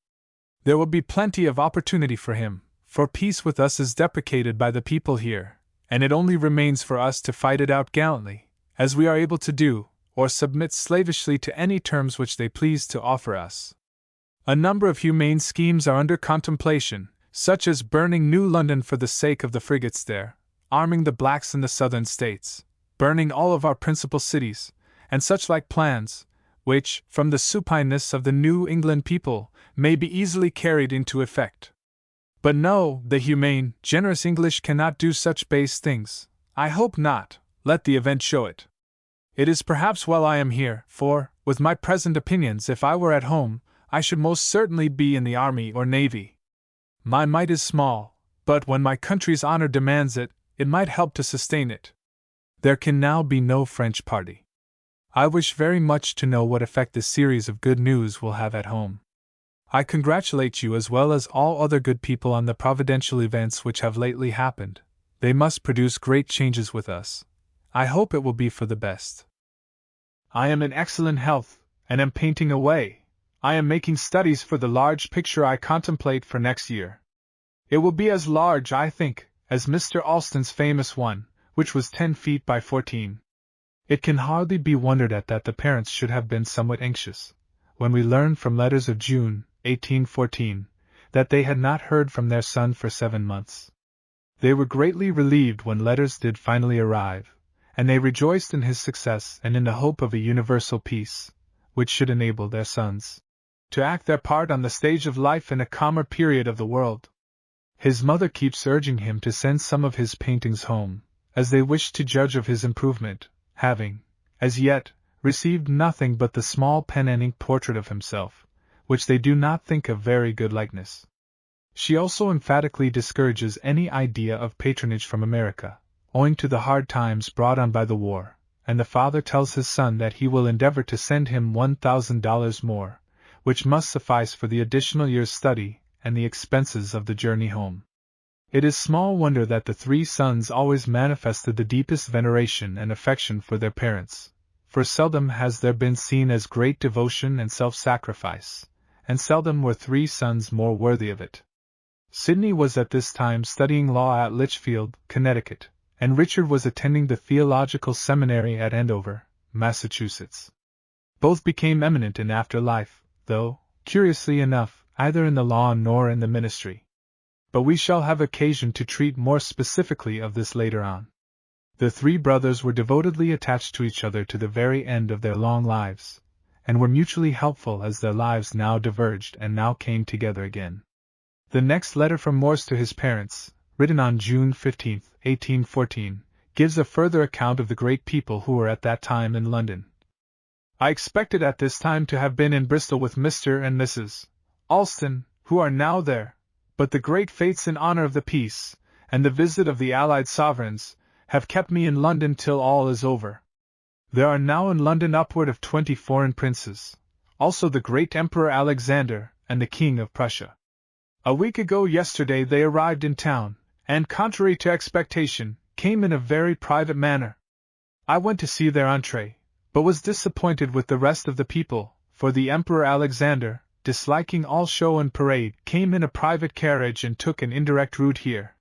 There will be plenty of opportunity for him, for peace with us is deprecated by the people here, and it only remains for us to fight it out gallantly, as we are able to do, or submit slavishly to any terms which they please to offer us. A number of humane schemes are under contemplation, such as burning New London for the sake of the frigates there, arming the blacks in the southern states, burning all of our principal cities, and such like plans, which, from the supineness of the New England people, may be easily carried into effect. But no, the humane, generous English cannot do such base things. I hope not, let the event show it. It is perhaps well I am here, for, with my present opinions, if I were at home, I should most certainly be in the army or navy. My might is small, but when my country's honor demands it, it might help to sustain it. There can now be no French party. I wish very much to know what effect this series of good news will have at home. I congratulate you as well as all other good people on the providential events which have lately happened. They must produce great changes with us. I hope it will be for the best. I am in excellent health, and am painting away. I am making studies for the large picture I contemplate for next year. It will be as large, I think, as Mr. Alston's famous one, which was 10 feet by 14. It can hardly be wondered at that the parents should have been somewhat anxious, when we learned from letters of June, 1814, that they had not heard from their son for 7 months. They were greatly relieved when letters did finally arrive, and they rejoiced in his success and in the hope of a universal peace, which should enable their sons to act their part on the stage of life in a calmer period of the world. His mother keeps urging him to send some of his paintings home, as they wish to judge of his improvement, having, as yet, received nothing but the small pen and ink portrait of himself, which they do not think a very good likeness. She also emphatically discourages any idea of patronage from America, owing to the hard times brought on by the war, and the father tells his son that he will endeavor to send him $1,000 more, which must suffice for the additional year's study and the expenses of the journey home. It is small wonder that the 3 sons always manifested the deepest veneration and affection for their parents, for seldom has there been seen as great devotion and self-sacrifice, and seldom were 3 sons more worthy of it. Sidney was at this time studying law at Litchfield, Connecticut, and Richard was attending the theological seminary at Andover, Massachusetts. Both became eminent in after life, though, curiously enough, either in the law nor in the ministry. But we shall have occasion to treat more specifically of this later on. The 3 brothers were devotedly attached to each other to the very end of their long lives, and were mutually helpful as their lives now diverged and now came together again. The next letter from Morse to his parents, written on June 15, 1814, gives a further account of the great people who were at that time in London. I expected at this time to have been in Bristol with Mr. and Mrs. Alston, who are now there, but the great fates in honor of the peace, and the visit of the Allied sovereigns, have kept me in London till all is over. There are now in London upward of 20 foreign princes, also the great Emperor Alexander and the King of Prussia. A week ago yesterday they arrived in town, and contrary to expectation, came in a very private manner. I went to see their entree, but was disappointed with the rest of the people, for the Emperor Alexander, disliking all show and parade, came in a private carriage and took an indirect route here.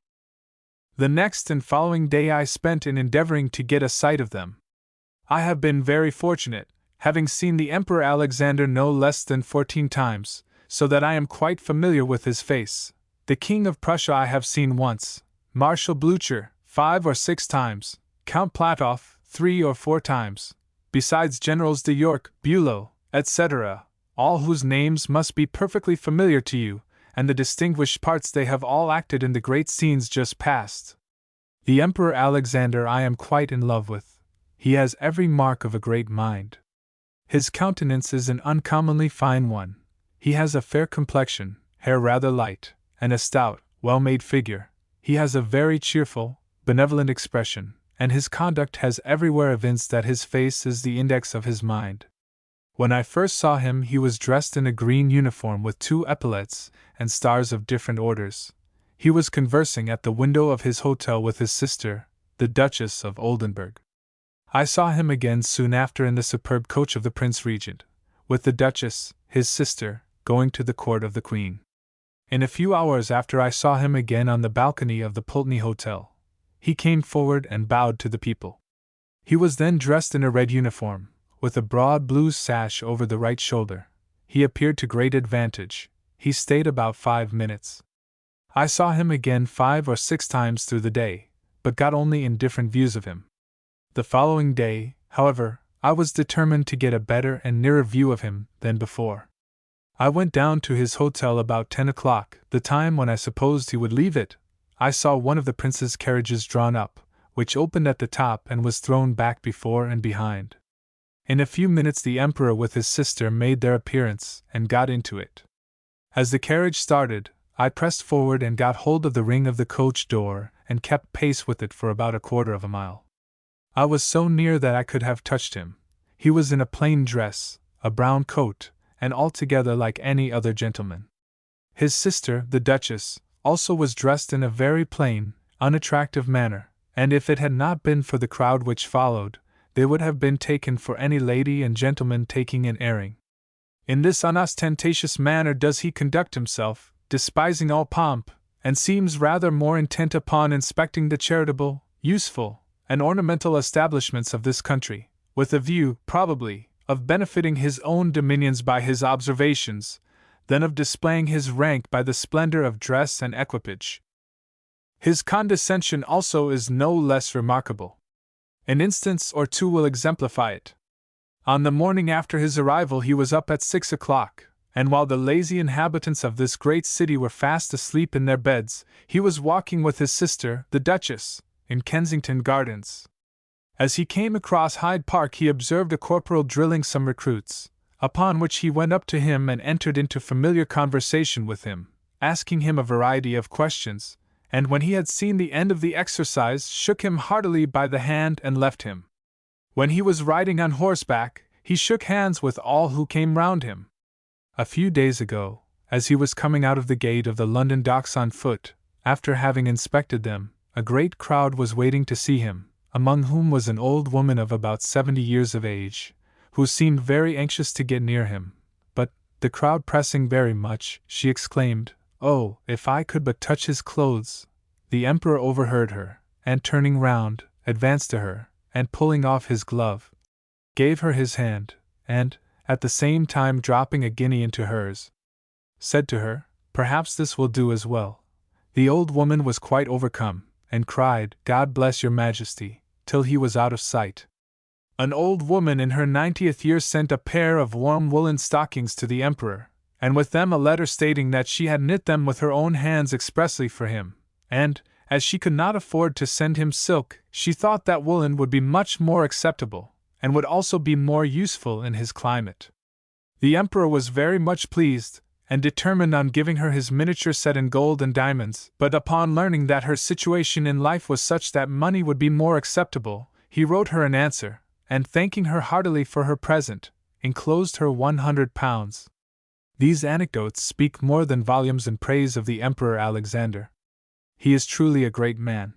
The next and following day I spent in endeavoring to get a sight of them. I have been very fortunate, having seen the Emperor Alexander no less than 14 times, so that I am quite familiar with his face. The King of Prussia I have seen once, Marshal Blucher 5 or 6 times, Count Platoff 3 or 4 times, besides Generals de York, Bülow, etc., all whose names must be perfectly familiar to you, and the distinguished parts they have all acted in the great scenes just past. The Emperor Alexander I am quite in love with. He has every mark of a great mind. His countenance is an uncommonly fine one. He has a fair complexion, hair rather light, and a stout, well-made figure. He has a very cheerful, benevolent expression, and his conduct has everywhere evinced that his face is the index of his mind. When I first saw him he was dressed in a green uniform with 2 epaulets and stars of different orders. He was conversing at the window of his hotel with his sister, the Duchess of Oldenburg. I saw him again soon after in the superb coach of the Prince Regent, with the Duchess, his sister, going to the court of the Queen. In a few hours after I saw him again on the balcony of the Pulteney Hotel. He came forward and bowed to the people. He was then dressed in a red uniform, with a broad blue sash over the right shoulder. He appeared to great advantage. He stayed about 5 minutes. I saw him again 5 or 6 times through the day, but got only indifferent views of him. The following day, however, I was determined to get a better and nearer view of him than before. I went down to his hotel about 10 o'clock, the time when I supposed he would leave it. I saw one of the prince's carriages drawn up, which opened at the top and was thrown back before and behind. In a few minutes the Emperor with his sister made their appearance and got into it. As the carriage started, I pressed forward and got hold of the ring of the coach door and kept pace with it for about 1/4 of a mile. I was so near that I could have touched him. He was in a plain dress, a brown coat, and altogether like any other gentleman. His sister, the Duchess, also was dressed in a very plain, unattractive manner, and if it had not been for the crowd which followed, they would have been taken for any lady and gentleman taking an airing. In this unostentatious manner does he conduct himself, despising all pomp, and seems rather more intent upon inspecting the charitable, useful, and ornamental establishments of this country, with a view, probably, of benefiting his own dominions by his observations, than of displaying his rank by the splendor of dress and equipage. His condescension also is no less remarkable. An instance or two will exemplify it. On the morning after his arrival he was up at 6 o'clock, and while the lazy inhabitants of this great city were fast asleep in their beds, he was walking with his sister, the Duchess, in Kensington Gardens. As he came across Hyde Park he observed a corporal drilling some recruits, upon which he went up to him and entered into familiar conversation with him, asking him a variety of questions, and when he had seen the end of the exercise shook him heartily by the hand and left him. When he was riding on horseback, he shook hands with all who came round him. A few days ago, as he was coming out of the gate of the London docks on foot, after having inspected them, a great crowd was waiting to see him, among whom was an old woman of about 70 years of age, who seemed very anxious to get near him, but, the crowd pressing very much, she exclaimed, "Oh, if I could but touch his clothes!" The Emperor overheard her, and turning round, advanced to her, and pulling off his glove, gave her his hand, and, at the same time dropping a guinea into hers, said to her, "Perhaps this will do as well." The old woman was quite overcome, and cried, "God bless your Majesty," till he was out of sight. An old woman in her 90th year sent a pair of warm woolen stockings to the Emperor, and with them a letter stating that she had knit them with her own hands expressly for him, and, as she could not afford to send him silk, she thought that woolen would be much more acceptable, and would also be more useful in his climate. The Emperor was very much pleased, and determined on giving her his miniature set in gold and diamonds, but upon learning that her situation in life was such that money would be more acceptable, he wrote her an answer, and thanking her heartily for her present, enclosed her £100. These anecdotes speak more than volumes in praise of the Emperor Alexander. He is truly a great man.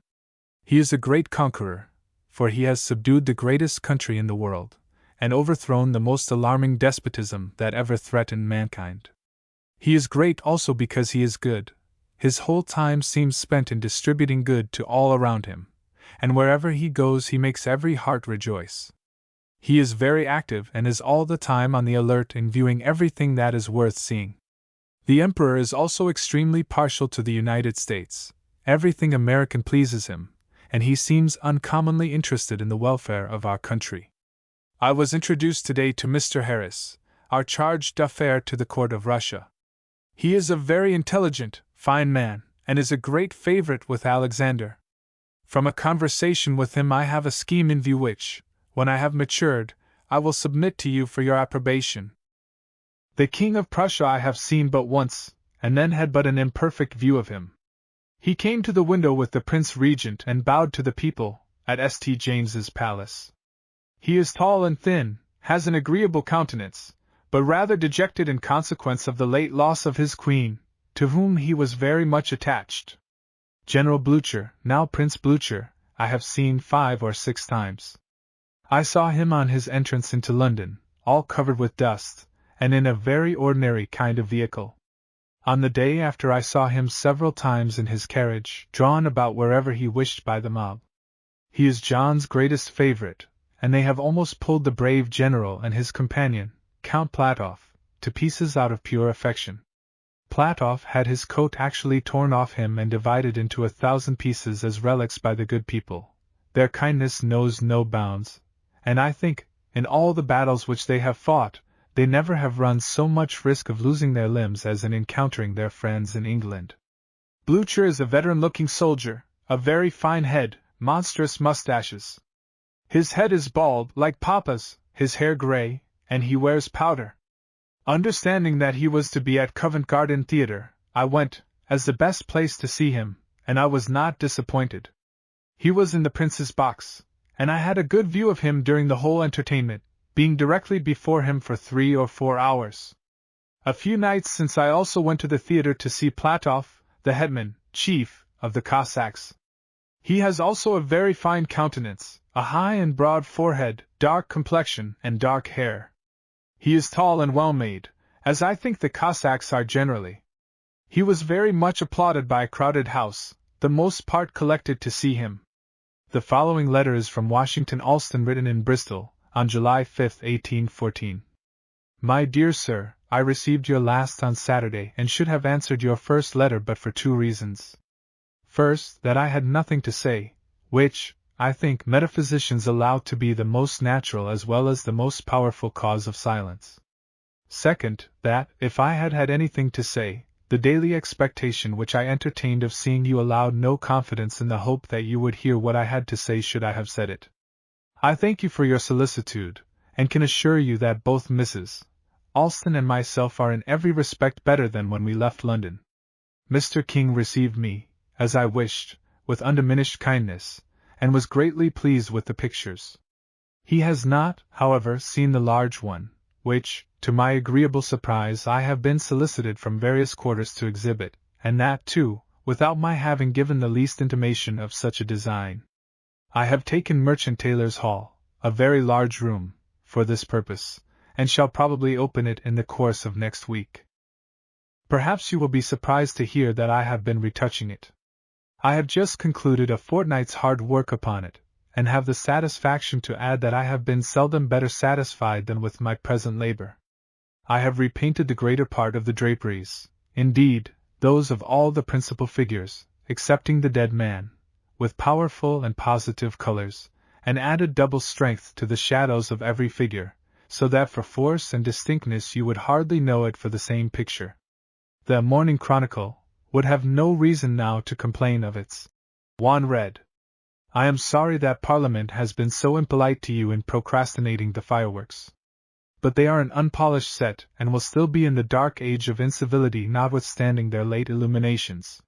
He is a great conqueror, for he has subdued the greatest country in the world, and overthrown the most alarming despotism that ever threatened mankind. He is great also because he is good, His whole time seems spent in distributing good to all around him, and wherever he goes he makes every heart rejoice. He is very active and is all the time on the alert in viewing everything that is worth seeing. The Emperor is also extremely partial to the United States. Everything American pleases him, and he seems uncommonly interested in the welfare of our country. I was introduced today to Mr. Harris, our charge d'affaires to the court of Russia. He is a very intelligent, fine man, and is a great favorite with Alexander. From a conversation with him I have a scheme in view which, when I have matured, I will submit to you for your approbation. The King of Prussia I have seen but once, and then had but an imperfect view of him. He came to the window with the Prince Regent and bowed to the people, at St. James's Palace. He is tall and thin, has an agreeable countenance, but rather dejected in consequence of the late loss of his queen, to whom he was very much attached. General Blucher, now Prince Blucher, I have seen 5 or 6 times. I saw him on his entrance into London, all covered with dust, and in a very ordinary kind of vehicle. On the day after I saw him several times in his carriage, drawn about wherever he wished by the mob. He is John's greatest favorite, and they have almost pulled the brave general and his companion, Count Platoff, to pieces out of pure affection. Platoff had his coat actually torn off him and divided into 1,000 pieces as relics by the good people. Their kindness knows no bounds, and I think, in all the battles which they have fought, they never have run so much risk of losing their limbs as in encountering their friends in England. Blucher is a veteran-looking soldier, a very fine head, monstrous mustaches. His head is bald, like Papa's, his hair grey, and he wears powder. Understanding that he was to be at Covent Garden Theatre, I went, as the best place to see him, and I was not disappointed. He was in the Prince's box, and I had a good view of him during the whole entertainment, being directly before him for 3 or 4 hours. A few nights since I also went to the theatre to see Platoff, the headman, chief, of the Cossacks. He has also a very fine countenance, a high and broad forehead, dark complexion, and dark hair. He is tall and well-made, as I think the Cossacks are generally. He was very much applauded by a crowded house, the most part collected to see him. The following letter is from Washington Alston, written in Bristol, on July 5, 1814. My dear Sir, I received your last on Saturday and should have answered your first letter but for 2 reasons. First, that I had nothing to say, which, I think, metaphysicians allow to be the most natural as well as the most powerful cause of silence. Second, that, if I had had anything to say, the daily expectation which I entertained of seeing you allowed no confidence in the hope that you would hear what I had to say should I have said it. I thank you for your solicitude, and can assure you that both Mrs. Alston and myself are in every respect better than when we left London. Mr. King received me, as I wished, with undiminished kindness, and was greatly pleased with the pictures. He has not, however, seen the large one, which, to my agreeable surprise, I have been solicited from various quarters to exhibit, and that, too, without my having given the least intimation of such a design. I have taken Merchant Taylor's Hall, a very large room, for this purpose, and shall probably open it in the course of next week. Perhaps you will be surprised to hear that I have been retouching it. I have just concluded a fortnight's hard work upon it, and have the satisfaction to add that I have been seldom better satisfied than with my present labor. I have repainted the greater part of the draperies, indeed, those of all the principal figures, excepting the dead man, with powerful and positive colors, and added double strength to the shadows of every figure, so that for force and distinctness you would hardly know it for the same picture. The Morning Chronicle would have no reason now to complain of its one red. I am sorry that Parliament has been so impolite to you in procrastinating the fireworks. But they are an unpolished set, and will still be in the dark age of incivility notwithstanding their late illuminations.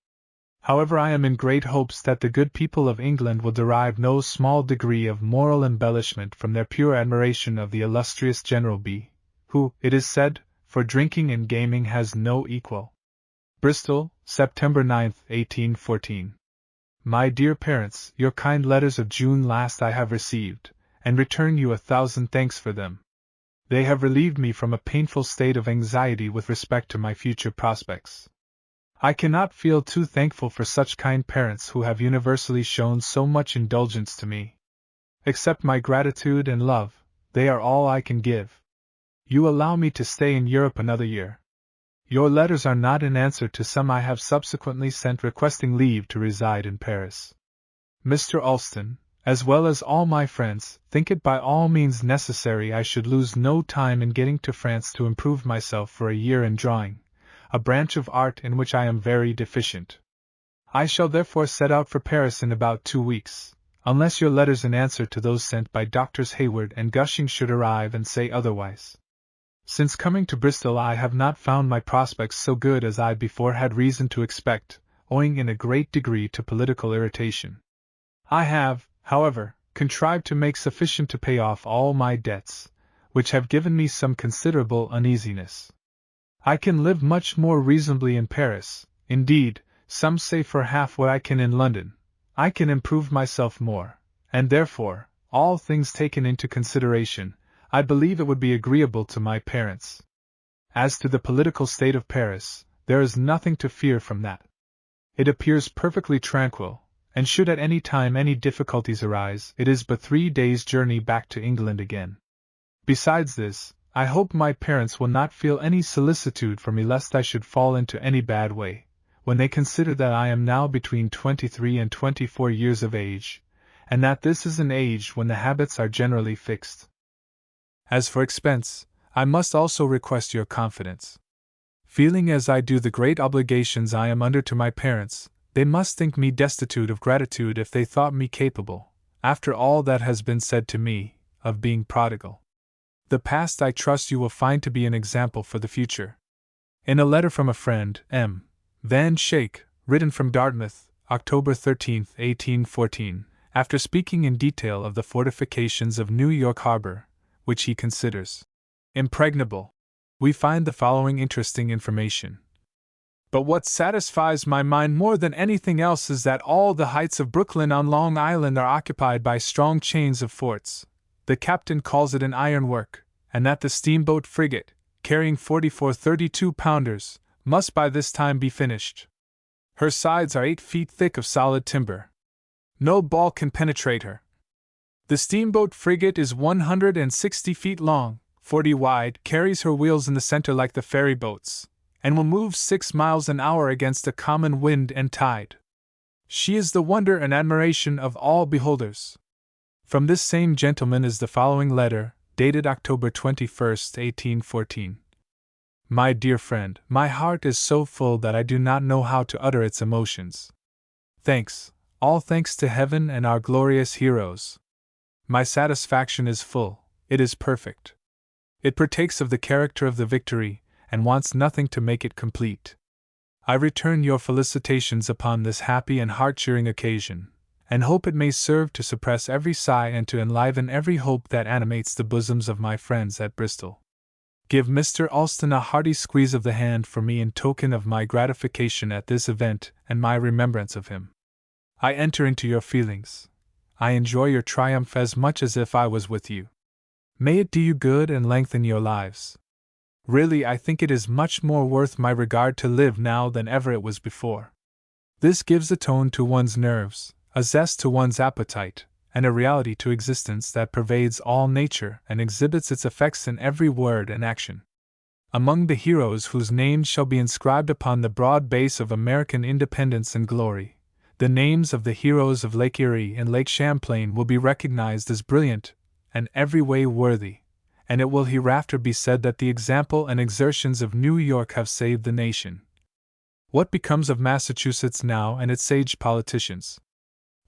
However, I am in great hopes that the good people of England will derive no small degree of moral embellishment from their pure admiration of the illustrious General B, who, it is said, for drinking and gaming has no equal. Bristol, September 9, 1814. My dear parents, your kind letters of June last I have received, and return you 1,000 thanks for them. They have relieved me from a painful state of anxiety with respect to my future prospects. I cannot feel too thankful for such kind parents who have universally shown so much indulgence to me. Accept my gratitude and love, they are all I can give. You allow me to stay in Europe another year. Your letters are not in answer to some I have subsequently sent requesting leave to reside in Paris. Mr. Alston, as well as all my friends, think it by all means necessary I should lose no time in getting to France to improve myself for a year in drawing, a branch of art in which I am very deficient. I shall therefore set out for Paris in about 2 weeks, unless your letters in answer to those sent by Doctors Hayward and Gushing should arrive and say otherwise. Since coming to Bristol I have not found my prospects so good as I before had reason to expect, owing in a great degree to political irritation. I have, however, contrived to make sufficient to pay off all my debts, which have given me some considerable uneasiness. I can live much more reasonably in Paris, indeed, some say for half what I can in London. I can improve myself more, and therefore, all things taken into consideration, I believe it would be agreeable to my parents. As to the political state of Paris, there is nothing to fear from that. It appears perfectly tranquil, and should at any time any difficulties arise, it is but 3 days' journey back to England again. Besides this, I hope my parents will not feel any solicitude for me lest I should fall into any bad way, when they consider that I am now between 23 and 24 years of age, and that this is an age when the habits are generally fixed. As for expense, I must also request your confidence. Feeling as I do the great obligations I am under to my parents, they must think me destitute of gratitude if they thought me capable, after all that has been said to me, of being prodigal. The past I trust you will find to be an example for the future. In a letter from a friend, M. Van Schaik, written from Dartmouth, October 13, 1814, after speaking in detail of the fortifications of New York Harbor, which he considers impregnable, we find the following interesting information. But what satisfies my mind more than anything else is that all the heights of Brooklyn on Long Island are occupied by strong chains of forts. The captain calls it an ironwork, and that the steamboat frigate, carrying 44 32-pounders, must by this time be finished. Her sides are 8 feet thick of solid timber. No ball can penetrate her. The steamboat frigate is 160 feet long, 40 wide, carries her wheels in the center like the ferry boats, and will move 6 miles an hour against a common wind and tide. She is the wonder and admiration of all beholders. From this same gentleman is the following letter, dated October 21, 1814. My dear friend, my heart is so full that I do not know how to utter its emotions. Thanks, all thanks to heaven and our glorious heroes. My satisfaction is full, it is perfect. It partakes of the character of the victory, and wants nothing to make it complete. I return your felicitations upon this happy and heart-cheering occasion, and hope it may serve to suppress every sigh and to enliven every hope that animates the bosoms of my friends at Bristol. Give Mr. Alston a hearty squeeze of the hand for me in token of my gratification at this event and my remembrance of him. I enter into your feelings. I enjoy your triumph as much as if I was with you. May it do you good and lengthen your lives. Really, I think it is much more worth my regard to live now than ever it was before. This gives a tone to one's nerves, a zest to one's appetite, and a reality to existence that pervades all nature and exhibits its effects in every word and action. Among the heroes whose names shall be inscribed upon the broad base of American independence and glory, the names of the heroes of Lake Erie and Lake Champlain will be recognized as brilliant and every way worthy, and it will hereafter be said that the example and exertions of New York have saved the nation. What becomes of Massachusetts now and its sage politicians?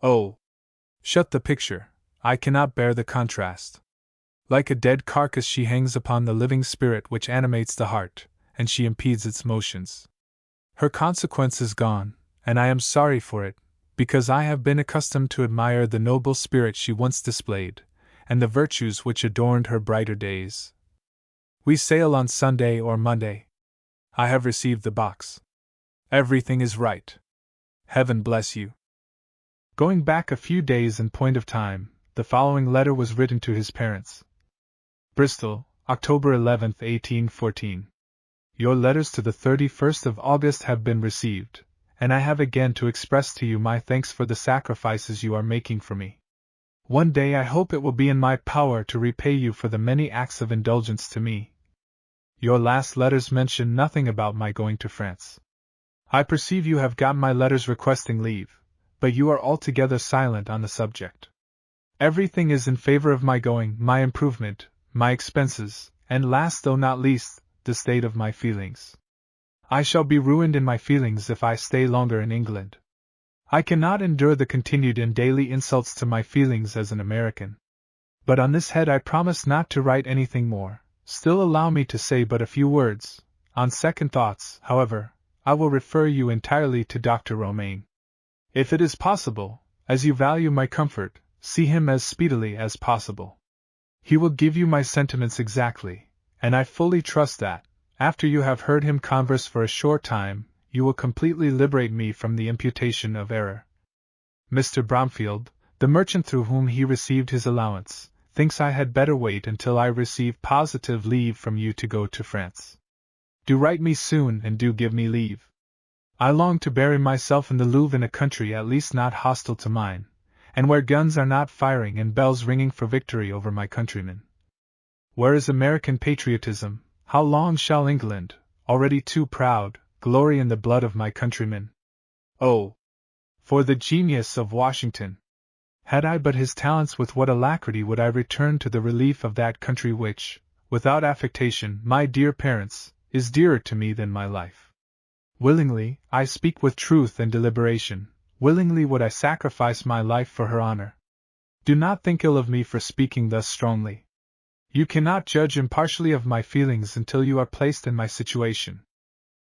Oh! Shut the picture, I cannot bear the contrast. Like a dead carcass she hangs upon the living spirit which animates the heart, and she impedes its motions. Her consequence is gone, and I am sorry for it, because I have been accustomed to admire the noble spirit she once displayed, and the virtues which adorned her brighter days. We sail on Sunday or Monday. I have received the box. Everything is right. Heaven bless you. Going back a few days in point of time, the following letter was written to his parents. Bristol, October 11, 1814. Your letters to the 31st of August have been received, and I have again to express to you my thanks for the sacrifices you are making for me. One day I hope it will be in my power to repay you for the many acts of indulgence to me. Your last letters mention nothing about my going to France. I perceive you have got my letters requesting leave, but you are altogether silent on the subject. Everything is in favor of my going, my improvement, my expenses, and last though not least, the state of my feelings. I shall be ruined in my feelings if I stay longer in England. I cannot endure the continued and daily insults to my feelings as an American. But on this head I promise not to write anything more. Still allow me to say but a few words. On second thoughts, however, I will refer you entirely to Dr. Romaine. If it is possible, as you value my comfort, see him as speedily as possible. He will give you my sentiments exactly, and I fully trust that, after you have heard him converse for a short time, you will completely liberate me from the imputation of error. Mr. Bromfield, the merchant through whom he received his allowance, thinks I had better wait until I receive positive leave from you to go to France. Do write me soon and do give me leave. I long to bury myself in the Louvre in a country at least not hostile to mine, and where guns are not firing and bells ringing for victory over my countrymen. Where is American patriotism? How long shall England, already too proud, glory in the blood of my countrymen? Oh, for the genius of Washington! Had I but his talents, with what alacrity would I return to the relief of that country which, without affectation, my dear parents, is dearer to me than my life. Willingly, I speak with truth and deliberation, willingly would I sacrifice my life for her honor. Do not think ill of me for speaking thus strongly. You cannot judge impartially of my feelings until you are placed in my situation.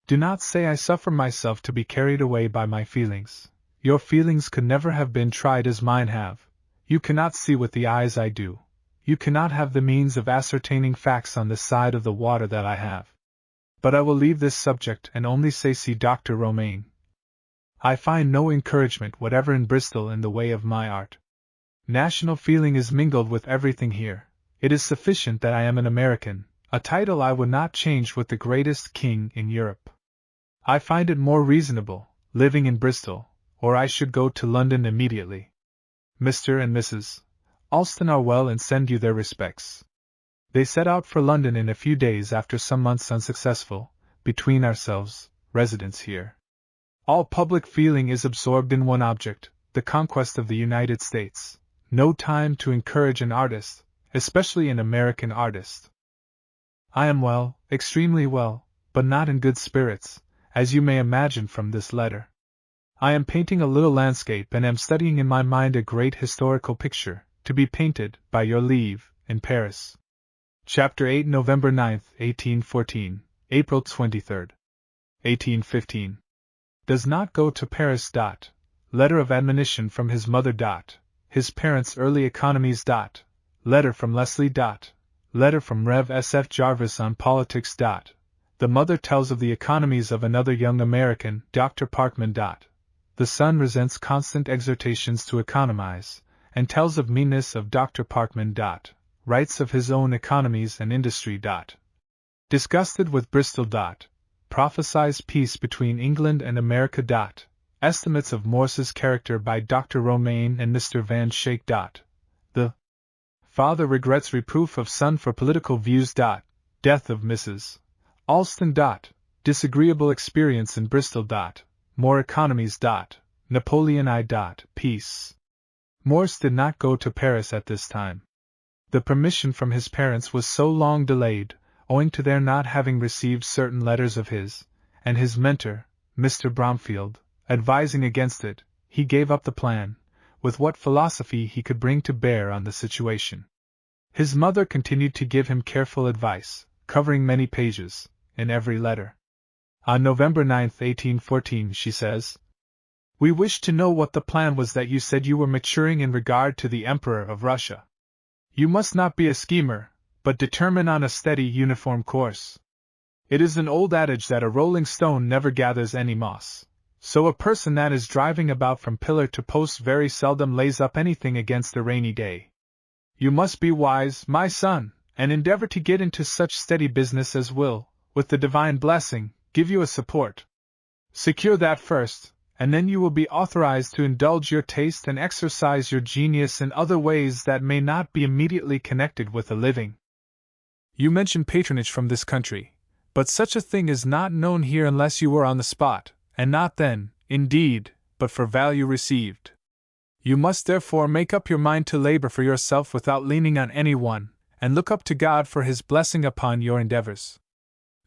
Do not say I suffer myself to be carried away by my feelings. Your feelings could never have been tried as mine have. You cannot see with the eyes I do. You cannot have the means of ascertaining facts on this side of the water that I have. But I will leave this subject and only say see Dr. Romaine. I find no encouragement whatever in Bristol in the way of my art. National feeling is mingled with everything here. It is sufficient that I am an American, a title I would not change with the greatest king in Europe. I find it more reasonable, living in Bristol, or I should go to London immediately. Mr. and Mrs. Alston are well and send you their respects. They set out for London in a few days after some months' unsuccessful, between ourselves, residence here. All public feeling is absorbed in one object, the conquest of the United States. No time to encourage an artist, especially an American artist. I am well, extremely well, but not in good spirits, as you may imagine from this letter. I am painting a little landscape and am studying in my mind a great historical picture, to be painted, by your leave, in Paris. Chapter 8, November 9, 1814, April 23, 1815. Does not go to Paris. Letter of admonition from his mother. His parents' early economies. Letter from Leslie. Letter from Rev. S.F. Jarvis on politics. The mother tells of the economies of another young American, Dr. Parkman. The son resents constant exhortations to economize, and tells of meanness of Dr. Parkman. Writes of his own economies and industry. Disgusted with Bristol. Prophesies peace between England and America. Estimates of Morse's character by Dr. Romaine and Mr. Van Schaik. The father regrets reproof of son for political views. Death of Mrs. Alston. Disagreeable experience in Bristol. More economies. Napoleon I. Peace. Morse did not go to Paris at this time. The permission from his parents was so long delayed, owing to their not having received certain letters of his, and his mentor, Mr. Bromfield, advising against it, he gave up the plan, with what philosophy he could bring to bear on the situation. His mother continued to give him careful advice, covering many pages, in every letter. On November 9, 1814, she says, "We wished to know what the plan was that you said you were maturing in regard to the Emperor of Russia. You must not be a schemer, but determine on a steady, uniform course. It is an old adage that a rolling stone never gathers any moss, so a person that is driving about from pillar to post very seldom lays up anything against a rainy day. You must be wise, my son, and endeavor to get into such steady business as will, with the divine blessing, give you a support. Secure that first, and then you will be authorized to indulge your taste and exercise your genius in other ways that may not be immediately connected with a living. You mention patronage from this country, but such a thing is not known here unless you were on the spot, and not then, indeed, but for value received. You must therefore make up your mind to labor for yourself without leaning on anyone, and look up to God for His blessing upon your endeavors.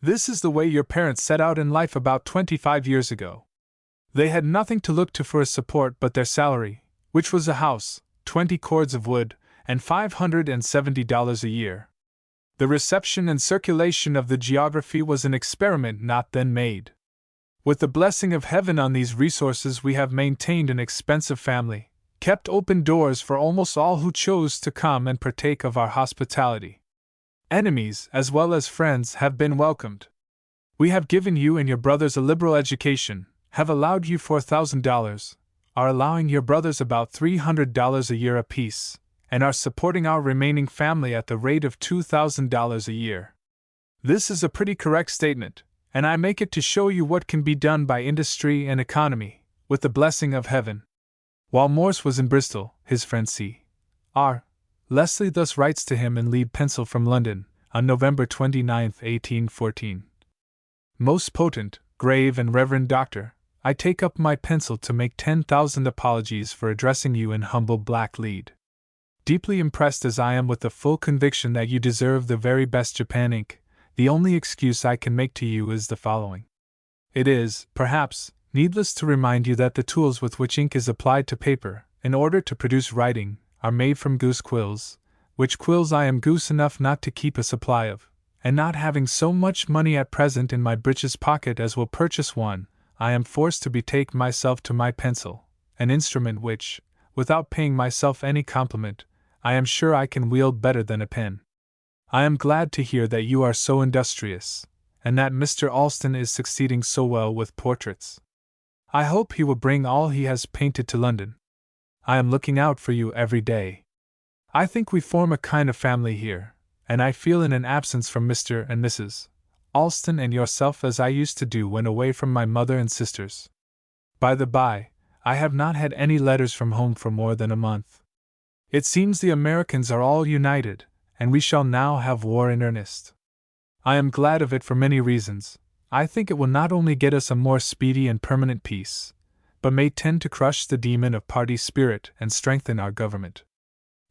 This is the way your parents set out in life about 25 years ago. They had nothing to look to for a support but their salary, which was a house, 20 cords of wood, and $570 a year. The reception and circulation of the geography was an experiment not then made. With the blessing of heaven on these resources, we have maintained an expensive family, kept open doors for almost all who chose to come and partake of our hospitality. Enemies, as well as friends, have been welcomed. We have given you and your brothers a liberal education, have allowed you $4,000, are allowing your brothers about $300 a year apiece, and are supporting our remaining family at the rate of $2,000 a year. This is a pretty correct statement, and I make it to show you what can be done by industry and economy, with the blessing of heaven. While Morse was in Bristol, his friend C.R. Leslie thus writes to him in lead pencil from London, on November 29, 1814. Most potent, grave and reverend Doctor, I take up my pencil to make 10,000 apologies for addressing you in humble black lead. Deeply impressed as I am with the full conviction that you deserve the very best Japan ink, the only excuse I can make to you is the following. It is, perhaps, needless to remind you that the tools with which ink is applied to paper, in order to produce writing, are made from goose quills, which quills I am goose enough not to keep a supply of, and not having so much money at present in my breeches pocket as will purchase one, I am forced to betake myself to my pencil, an instrument which, without paying myself any compliment, I am sure I can wield better than a pen. I am glad to hear that you are so industrious, and that Mr. Alston is succeeding so well with portraits. I hope he will bring all he has painted to London. I am looking out for you every day. I think we form a kind of family here, and I feel in an absence from Mr. and Mrs. Alston and yourself as I used to do when away from my mother and sisters. By the by, I have not had any letters from home for more than a month. It seems the Americans are all united, and we shall now have war in earnest. I am glad of it for many reasons. I think it will not only get us a more speedy and permanent peace, but may tend to crush the demon of party spirit and strengthen our government.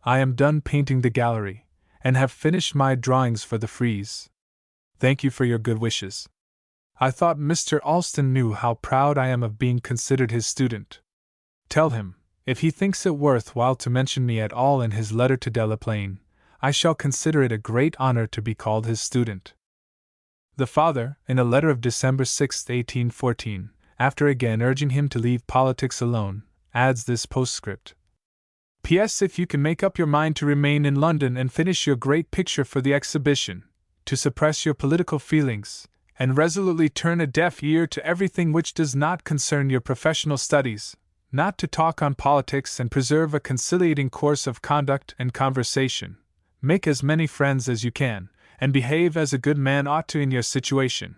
I am done painting the gallery, and have finished my drawings for the frieze. Thank you for your good wishes. I thought Mr. Alston knew how proud I am of being considered his student. Tell him, if he thinks it worth while to mention me at all in his letter to Delaplaine, I shall consider it a great honor to be called his student. The father, in a letter of December 6, 1814, after again urging him to leave politics alone, adds this postscript. P.S. If you can make up your mind to remain in London and finish your great picture for the exhibition, to suppress your political feelings, and resolutely turn a deaf ear to everything which does not concern your professional studies, not to talk on politics and preserve a conciliating course of conduct and conversation, make as many friends as you can, and behave as a good man ought to in your situation,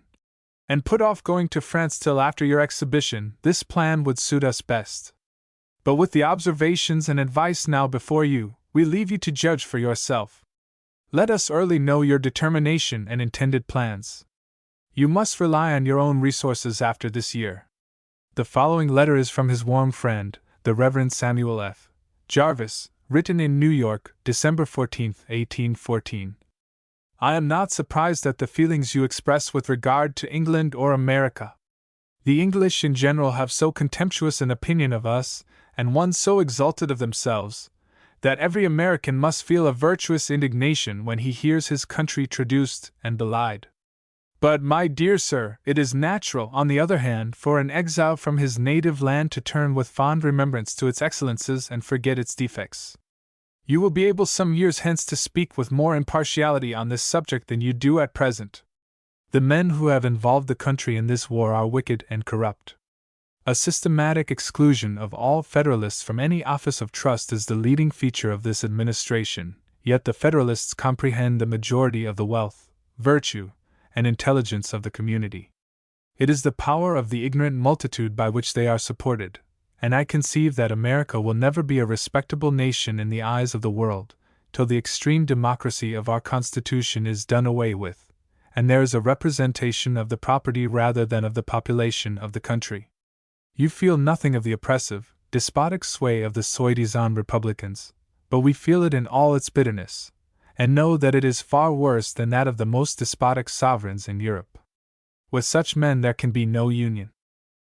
and put off going to France till after your exhibition, this plan would suit us best. But with the observations and advice now before you, we leave you to judge for yourself. Let us early know your determination and intended plans. You must rely on your own resources after this year. The following letter is from his warm friend, the Reverend Samuel F. Jarvis, written in New York, December 14, 1814. I am not surprised at the feelings you express with regard to England or America. The English in general have so contemptuous an opinion of us, and one so exalted of themselves, that every American must feel a virtuous indignation when he hears his country traduced and belied. But, my dear sir, it is natural, on the other hand, for an exile from his native land to turn with fond remembrance to its excellences and forget its defects. You will be able some years hence to speak with more impartiality on this subject than you do at present. The men who have involved the country in this war are wicked and corrupt. A systematic exclusion of all Federalists from any office of trust is the leading feature of this administration, yet the Federalists comprehend the majority of the wealth, virtue, and intelligence of the community. It is the power of the ignorant multitude by which they are supported, and I conceive that America will never be a respectable nation in the eyes of the world, till the extreme democracy of our Constitution is done away with, and there is a representation of the property rather than of the population of the country. You feel nothing of the oppressive, despotic sway of the soi-disant Republicans, but we feel it in all its bitterness, and know that it is far worse than that of the most despotic sovereigns in Europe. With such men there can be no union.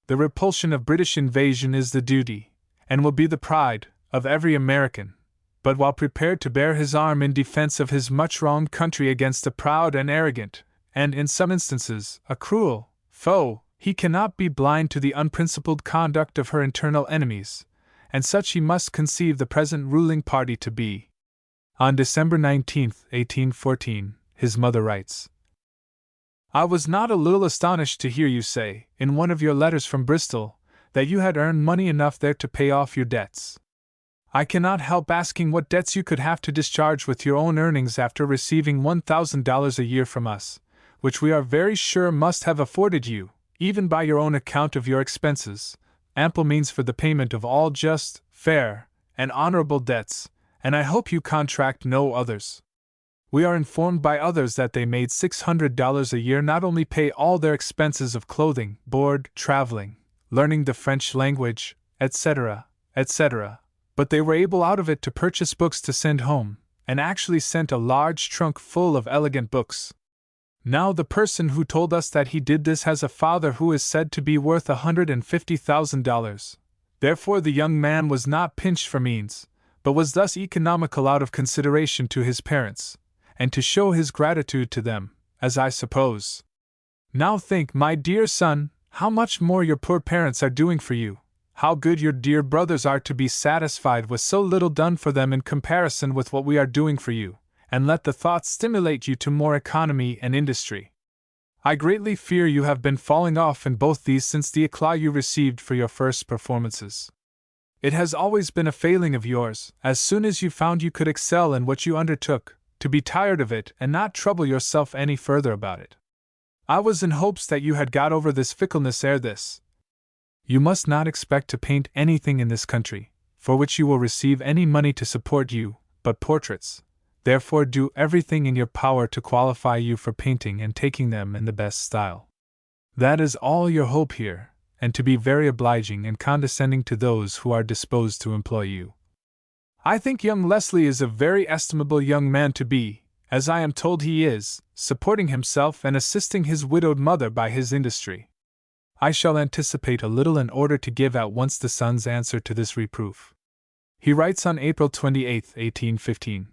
The repulsion of British invasion is the duty, and will be the pride, of every American, but while prepared to bear his arm in defense of his much wronged country against a proud and arrogant, and in some instances, a cruel, foe, he cannot be blind to the unprincipled conduct of her internal enemies, and such he must conceive the present ruling party to be. On December 19, 1814, his mother writes, I was not a little astonished to hear you say, in one of your letters from Bristol, that you had earned money enough there to pay off your debts. I cannot help asking what debts you could have to discharge with your own earnings after receiving $1,000 a year from us, which we are very sure must have afforded you, even by your own account of your expenses, ample means for the payment of all just, fair, and honorable debts, and I hope you contract no others. We are informed by others that they made $600 a year not only pay all their expenses of clothing, board, traveling, learning the French language, etc., etc., but they were able out of it to purchase books to send home, and actually sent a large trunk full of elegant books. Now the person who told us that he did this has a father who is said to be worth $150,000. Therefore the young man was not pinched for means, but was thus economical out of consideration to his parents, and to show his gratitude to them, as I suppose. Now think, my dear son, how much more your poor parents are doing for you, how good your dear brothers are to be satisfied with so little done for them in comparison with what we are doing for you, and let the thought stimulate you to more economy and industry. I greatly fear you have been falling off in both these since the éclat you received for your first performances. It has always been a failing of yours, as soon as you found you could excel in what you undertook, to be tired of it and not trouble yourself any further about it. I was in hopes that you had got over this fickleness ere this. You must not expect to paint anything in this country, for which you will receive any money to support you, but portraits. Therefore do everything in your power to qualify you for painting and taking them in the best style. That is all your hope here, and to be very obliging and condescending to those who are disposed to employ you. I think young Leslie is a very estimable young man to be, as I am told he is, supporting himself and assisting his widowed mother by his industry. I shall anticipate a little in order to give at once the son's answer to this reproof. He writes on April 28, 1815.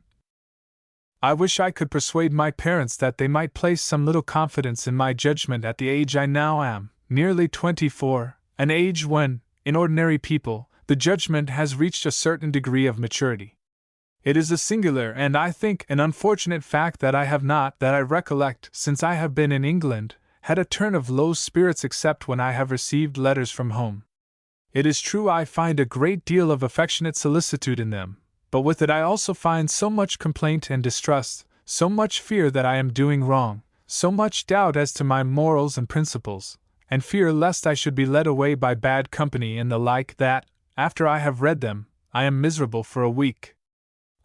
I wish I could persuade my parents that they might place some little confidence in my judgment at the age I now am, nearly 24, an age when, in ordinary people, the judgment has reached a certain degree of maturity. It is a singular and, I think, an unfortunate fact that I have not, that I recollect, since I have been in England, had a turn of low spirits except when I have received letters from home. It is true I find a great deal of affectionate solicitude in them, but with it I also find so much complaint and distrust, so much fear that I am doing wrong, so much doubt as to my morals and principles, and fear lest I should be led away by bad company and the like, that, after I have read them, I am miserable for a week.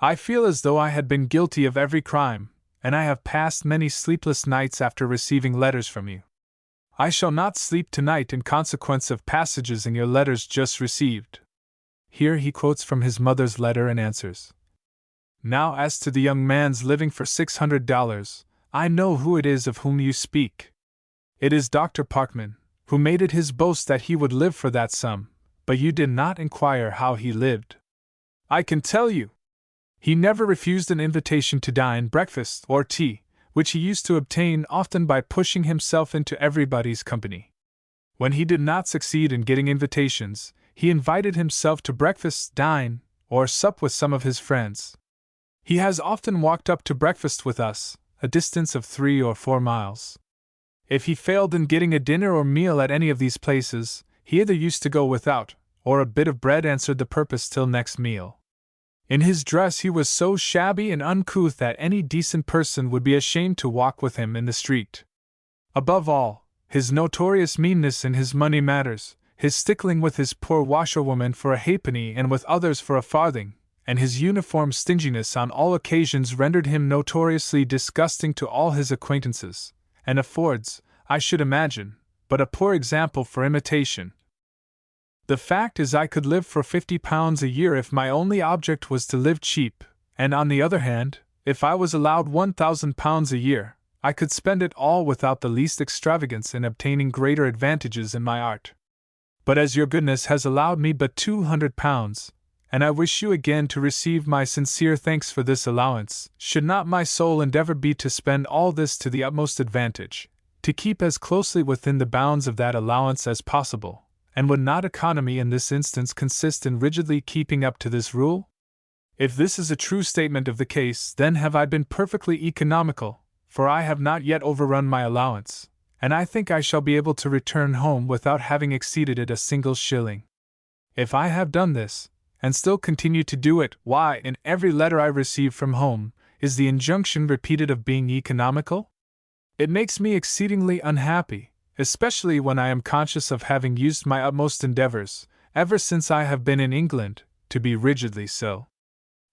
I feel as though I had been guilty of every crime, and I have passed many sleepless nights after receiving letters from you. I shall not sleep tonight in consequence of passages in your letters just received. Here he quotes from his mother's letter and answers. Now as to the young man's living for $600, I know who it is of whom you speak. It is Dr. Parkman, who made it his boast that he would live for that sum, but you did not inquire how he lived. I can tell you. He never refused an invitation to dine, breakfast, or tea, which he used to obtain often by pushing himself into everybody's company. When he did not succeed in getting invitations, he invited himself to breakfast, dine, or sup with some of his friends. He has often walked up to breakfast with us, a distance of 3 or 4 miles. If he failed in getting a dinner or meal at any of these places, he either used to go without, or a bit of bread answered the purpose till next meal. In his dress he was so shabby and uncouth that any decent person would be ashamed to walk with him in the street. Above all, his notorious meanness in his money matters, his stickling with his poor washerwoman for a halfpenny and with others for a farthing, and his uniform stinginess on all occasions rendered him notoriously disgusting to all his acquaintances, and affords, I should imagine, but a poor example for imitation. The fact is, I could live for £50 a year if my only object was to live cheap, and on the other hand, if I was allowed £1,000 a year, I could spend it all without the least extravagance in obtaining greater advantages in my art. But as your goodness has allowed me but £200, and I wish you again to receive my sincere thanks for this allowance, should not my sole endeavor be to spend all this to the utmost advantage, to keep as closely within the bounds of that allowance as possible, and would not economy in this instance consist in rigidly keeping up to this rule? If this is a true statement of the case, then have I been perfectly economical, for I have not yet overrun my allowance, and I think I shall be able to return home without having exceeded it a single shilling. If I have done this, and still continue to do it, why, in every letter I receive from home, is the injunction repeated of being economical? It makes me exceedingly unhappy, especially when I am conscious of having used my utmost endeavors, ever since I have been in England, to be rigidly so.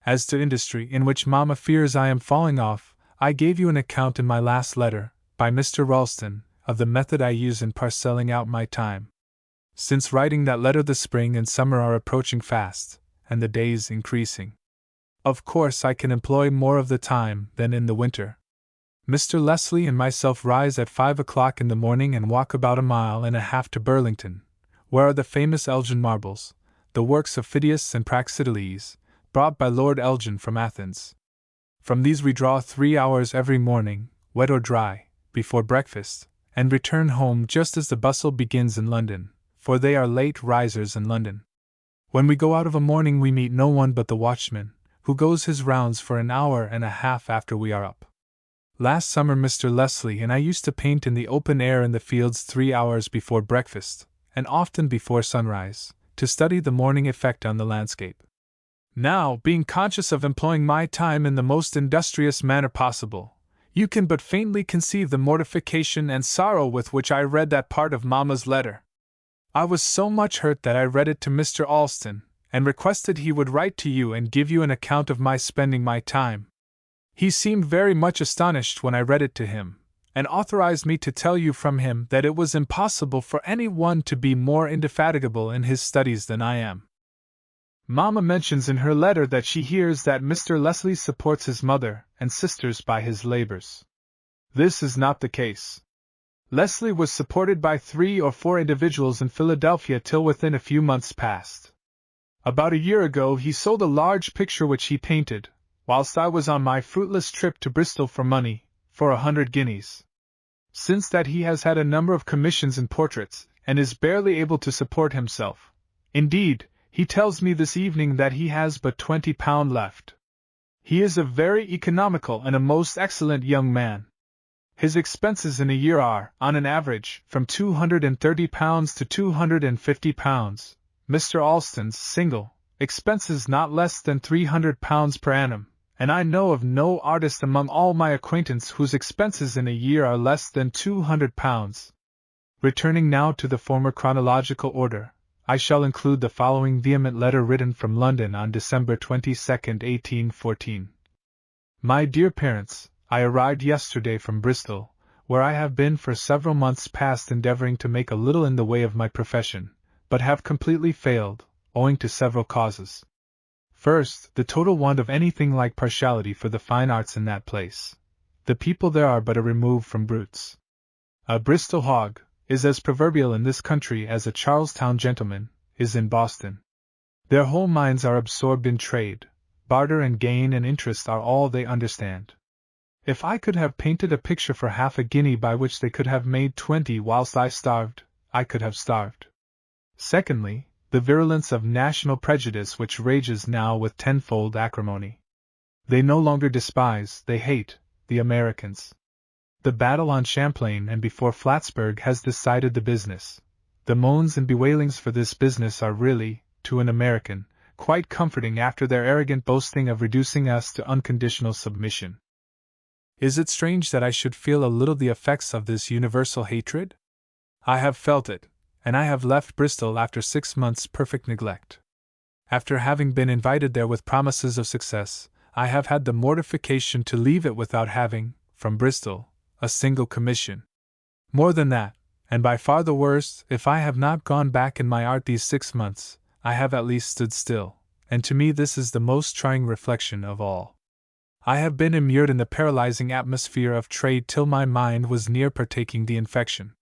As to industry, in which Mamma fears I am falling off, I gave you an account in my last letter, by Mr. Ralston, of the method I use in parcelling out my time. Since writing that letter, the spring and summer are approaching fast, and the days increasing. Of course, I can employ more of the time than in the winter. Mr. Leslie and myself rise at 5 o'clock in the morning and walk about 1.5 miles to Burlington, where are the famous Elgin marbles, the works of Phidias and Praxiteles, brought by Lord Elgin from Athens. From these we draw 3 hours every morning, wet or dry, before breakfast, and return home just as the bustle begins in London, for they are late risers in London. When we go out of a morning we meet no one but the watchman, who goes his rounds for 1.5 hours after we are up. Last summer Mr. Leslie and I used to paint in the open air in the fields 3 hours before breakfast, and often before sunrise, to study the morning effect on the landscape. Now, being conscious of employing my time in the most industrious manner possible, you can but faintly conceive the mortification and sorrow with which I read that part of Mamma's letter. I was so much hurt that I read it to Mr. Alston, and requested he would write to you and give you an account of my spending my time. He seemed very much astonished when I read it to him, and authorized me to tell you from him that it was impossible for any one to be more indefatigable in his studies than I am. Mamma mentions in her letter that she hears that Mr. Leslie supports his mother and sisters by his labors. This is not the case. Leslie was supported by 3 or 4 individuals in Philadelphia till within a few months past. About a year ago he sold a large picture which he painted, whilst I was on my fruitless trip to Bristol for money, for 100 guineas. Since that he has had a number of commissions in portraits, and is barely able to support himself. Indeed, he tells me this evening that he has but £20 left. He is a very economical and a most excellent young man. His expenses in a year are, on an average, from £230 to £250. Mr. Alston's single expenses not less than £300 per annum, and I know of no artist among all my acquaintance whose expenses in a year are less than £200. Returning now to the former chronological order, I shall include the following vehement letter written from London on December 22, 1814. My dear parents, I arrived yesterday from Bristol, where I have been for several months past endeavoring to make a little in the way of my profession, but have completely failed, owing to several causes. First, the total want of anything like partiality for the fine arts in that place. The people there are but a remove from brutes. A Bristol hog is as proverbial in this country as a Charlestown gentleman is in Boston. Their whole minds are absorbed in trade, barter and gain and interest are all they understand. If I could have painted a picture for half a guinea by which they could have made 20 whilst I starved, I could have starved. Secondly, the virulence of national prejudice which rages now with tenfold acrimony. They no longer despise, they hate, the Americans. The battle on Champlain and before Plattsburgh has decided the business. The moans and bewailings for this business are really, to an American, quite comforting after their arrogant boasting of reducing us to unconditional submission. Is it strange that I should feel a little the effects of this universal hatred? I have felt it, and I have left Bristol after 6 months' perfect neglect. After having been invited there with promises of success, I have had the mortification to leave it without having, from Bristol, a single commission. More than that, and by far the worst, if I have not gone back in my art these 6 months, I have at least stood still, and to me this is the most trying reflection of all. I have been immured in the paralyzing atmosphere of trade till my mind was near partaking the infection.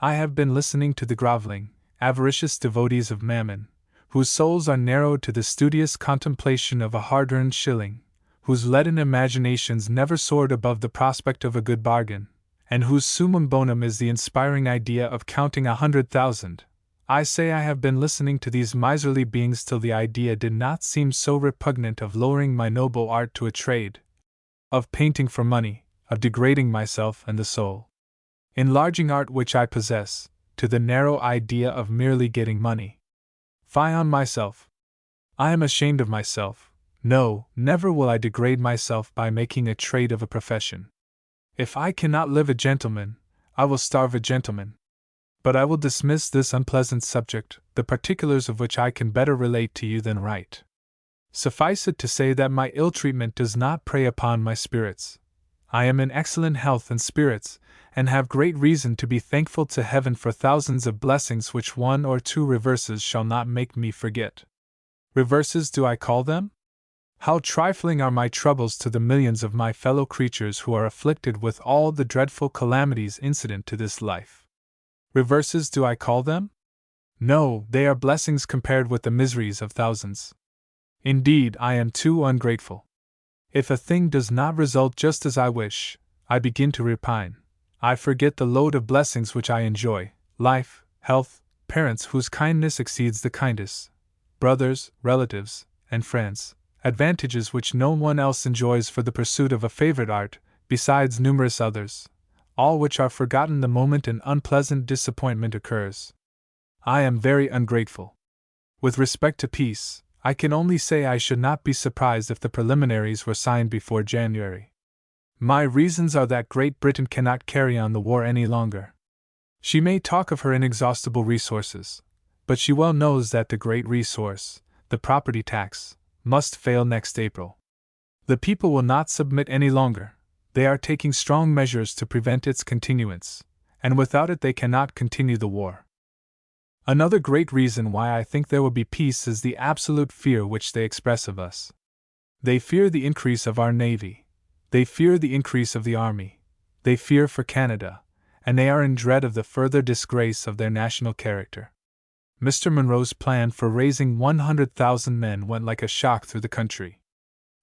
I have been listening to the groveling, avaricious devotees of mammon, whose souls are narrowed to the studious contemplation of a hard-earned shilling, whose leaden imaginations never soared above the prospect of a good bargain, and whose summum bonum is the inspiring idea of counting 100,000. I say I have been listening to these miserly beings till the idea did not seem so repugnant of lowering my noble art to a trade, of painting for money, of degrading myself and the soul, enlarging art which I possess, to the narrow idea of merely getting money. Fie on myself! I am ashamed of myself. No, never will I degrade myself by making a trade of a profession. If I cannot live a gentleman, I will starve a gentleman. But I will dismiss this unpleasant subject, the particulars of which I can better relate to you than write. Suffice it to say that my ill-treatment does not prey upon my spirits. I am in excellent health and spirits, and have great reason to be thankful to heaven for thousands of blessings which 1 or 2 reverses shall not make me forget. Reverses do I call them? How trifling are my troubles to the millions of my fellow creatures who are afflicted with all the dreadful calamities incident to this life. Reverses do I call them? No, they are blessings compared with the miseries of thousands. Indeed, I am too ungrateful. If a thing does not result just as I wish, I begin to repine. I forget the load of blessings which I enjoy: life, health, parents whose kindness exceeds the kindest, brothers, relatives, and friends, advantages which no one else enjoys for the pursuit of a favorite art, besides numerous others, all which are forgotten the moment an unpleasant disappointment occurs. I am very ungrateful. With respect to peace, I can only say I should not be surprised if the preliminaries were signed before January. My reasons are that Great Britain cannot carry on the war any longer. She may talk of her inexhaustible resources, but she well knows that the great resource, the property tax, must fail next April. The people will not submit any longer. They are taking strong measures to prevent its continuance, and without it they cannot continue the war. Another great reason why I think there will be peace is the absolute fear which they express of us. They fear the increase of our navy. They fear the increase of the army. They fear for Canada, and they are in dread of the further disgrace of their national character. Mr. Monroe's plan for raising 100,000 men went like a shock through the country.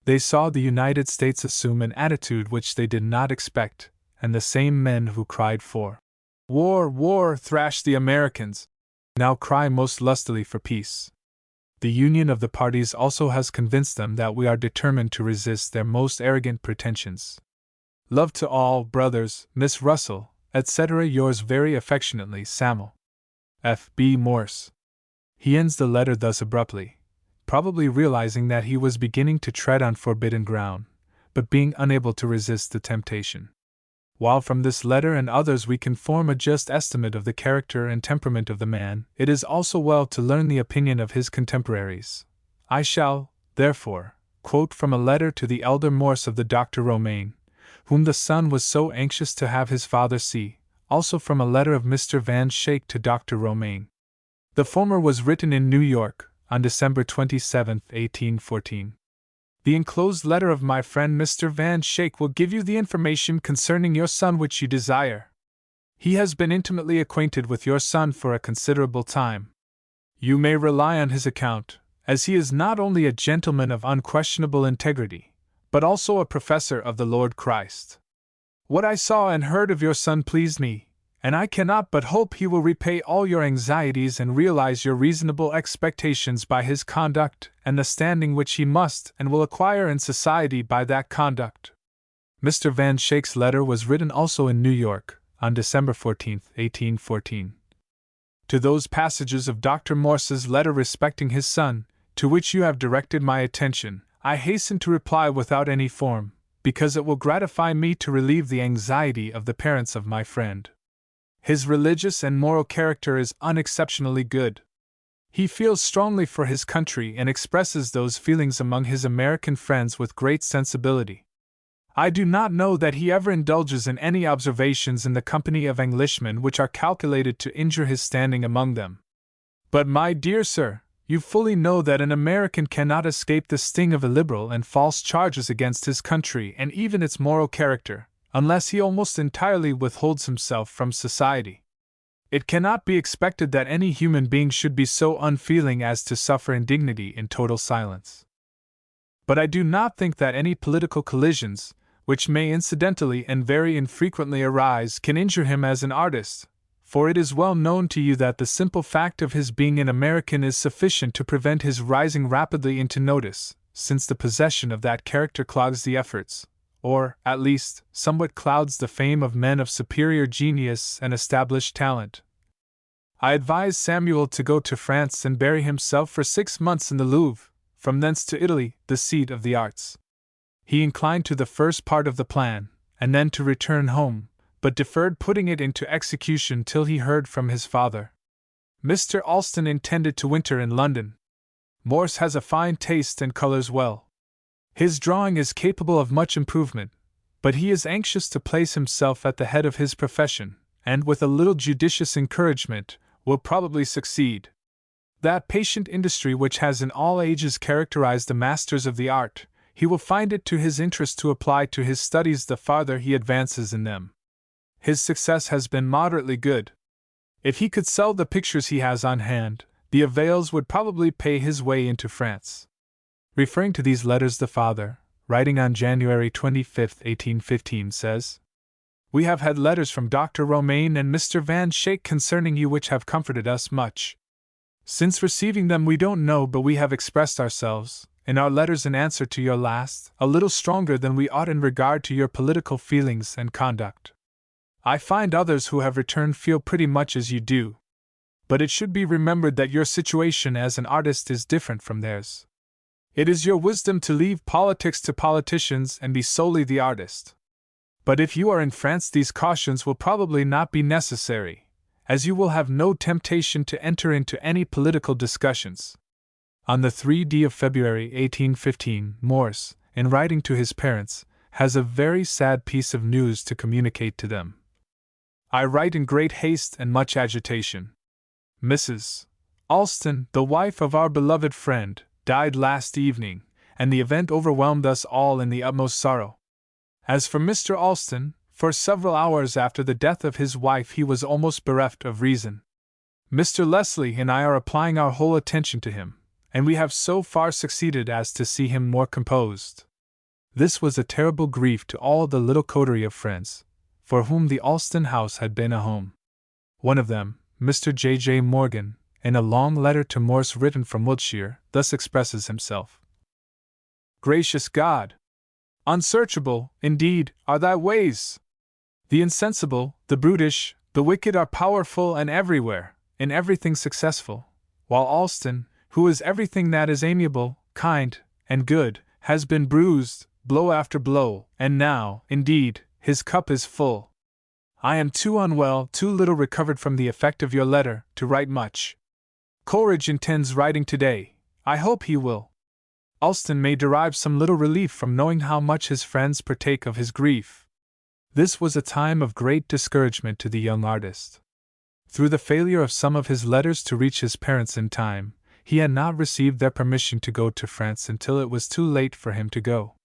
They saw the United States assume an attitude which they did not expect, and the same men who cried for war, war, thrashed the Americans, now cry most lustily for peace. The union of the parties also has convinced them that we are determined to resist their most arrogant pretensions. Love to all, brothers, Miss Russell, etc. Yours very affectionately, Samuel F. B. Morse. He ends the letter thus abruptly, probably realizing that he was beginning to tread on forbidden ground, but being unable to resist the temptation. While from this letter and others we can form a just estimate of the character and temperament of the man, it is also well to learn the opinion of his contemporaries. I shall, therefore, quote from a letter to the elder Morse of the Dr. Romaine, whom the son was so anxious to have his father see, also from a letter of Mr. Van Schaik to Dr. Romaine. The former was written in New York, on December 27, 1814. The enclosed letter of my friend Mr. Van Schaik will give you the information concerning your son which you desire. He has been intimately acquainted with your son for a considerable time. You may rely on his account, as he is not only a gentleman of unquestionable integrity, but also a professor of the Lord Christ. What I saw and heard of your son pleased me, and I cannot but hope he will repay all your anxieties and realize your reasonable expectations by his conduct and the standing which he must and will acquire in society by that conduct. Mr. Van Schaik's letter was written also in New York, on December 14, 1814. To those passages of Dr. Morse's letter respecting his son, to which you have directed my attention, I hasten to reply without any form, because it will gratify me to relieve the anxiety of the parents of my friend. His religious and moral character is unexceptionally good. He feels strongly for his country and expresses those feelings among his American friends with great sensibility. I do not know that he ever indulges in any observations in the company of Englishmen which are calculated to injure his standing among them. But, my dear sir, you fully know that an American cannot escape the sting of illiberal and false charges against his country and even its moral character, unless he almost entirely withholds himself from society. It cannot be expected that any human being should be so unfeeling as to suffer indignity in total silence. But I do not think that any political collisions, which may incidentally and very infrequently arise, can injure him as an artist, for it is well known to you that the simple fact of his being an American is sufficient to prevent his rising rapidly into notice, since the possession of that character clogs the efforts, or, at least, somewhat clouds the fame of men of superior genius and established talent. I advise Samuel to go to France and bury himself for 6 months in the Louvre, from thence to Italy, the seat of the arts. He inclined to the first part of the plan, and then to return home, but deferred putting it into execution till he heard from his father. Mr. Alston intended to winter in London. Morse has a fine taste and colors well. His drawing is capable of much improvement, but he is anxious to place himself at the head of his profession, and with a little judicious encouragement, will probably succeed. That patient industry which has in all ages characterized the masters of the art, he will find it to his interest to apply to his studies the farther he advances in them. His success has been moderately good. If he could sell the pictures he has on hand, the avails would probably pay his way into France. Referring to these letters, the father, writing on January 25, 1815, says, "We have had letters from Dr. Romaine and Mr. Van Schaik concerning you which have comforted us much. Since receiving them we don't know but we have expressed ourselves, in our letters in answer to your last, a little stronger than we ought in regard to your political feelings and conduct. I find others who have returned feel pretty much as you do. But it should be remembered that your situation as an artist is different from theirs. It is your wisdom to leave politics to politicians and be solely the artist. But if you are in France, these cautions will probably not be necessary, as you will have no temptation to enter into any political discussions." On the 3d of February 1815, Morse, in writing to his parents, has a very sad piece of news to communicate to them. "I write in great haste and much agitation. Mrs. Alston, the wife of our beloved friend, died last evening, and the event overwhelmed us all in the utmost sorrow. As for Mr. Alston, for several hours after the death of his wife he was almost bereft of reason. Mr. Leslie and I are applying our whole attention to him, and we have so far succeeded as to see him more composed." This was a terrible grief to all the little coterie of friends, for whom the Alston house had been a home. One of them, Mr. J. Morgan, in a long letter to Morse written from Wiltshire, thus expresses himself: "Gracious God! Unsearchable, indeed, are thy ways! The insensible, the brutish, the wicked are powerful and everywhere, in everything successful, while Alston, who is everything that is amiable, kind, and good, has been bruised, blow after blow, and now, indeed, his cup is full. I am too unwell, too little recovered from the effect of your letter, to write much. Coleridge intends writing today. I hope he will. Alston may derive some little relief from knowing how much his friends partake of his grief." This was a time of great discouragement to the young artist. Through the failure of some of his letters to reach his parents in time, he had not received their permission to go to France until it was too late for him to go.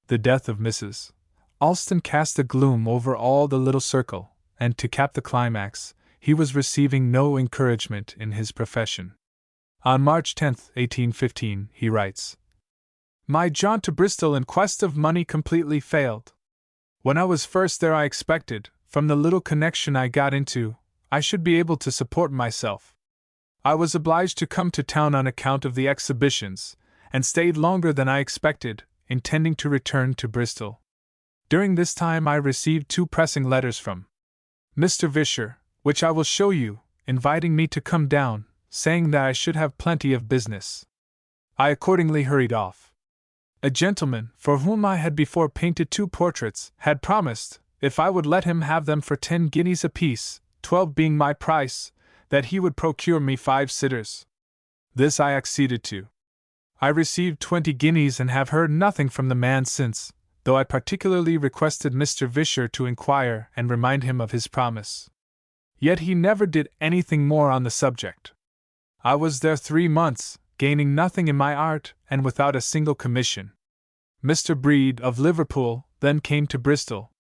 The death of Mrs. Alston cast a gloom over all the little circle, and to cap the climax, he was receiving no encouragement in his profession. On March 10, 1815, he writes, "My jaunt to Bristol in quest of money completely failed. When I was first there I expected, from the little connection I got into, I should be able to support myself. I was obliged to come to town on account of the exhibitions, and stayed longer than I expected, intending to return to Bristol. During this time I received 2 pressing letters from Mr. Vischer, which I will show you, inviting me to come down, saying that I should have plenty of business. I accordingly hurried off. A gentleman, for whom I had before painted 2 portraits, had promised, if I would let him have them for 10 guineas apiece, 12 being my price, that he would procure me 5 sitters. This I acceded to. I received 20 guineas and have heard nothing from the man since, though I particularly requested Mr. Vischer to inquire and remind him of his promise. Yet he never did anything more on the subject. I was there 3 months, gaining nothing in my art, and without a single commission. Mr. Breed, of Liverpool, then came to Bristol.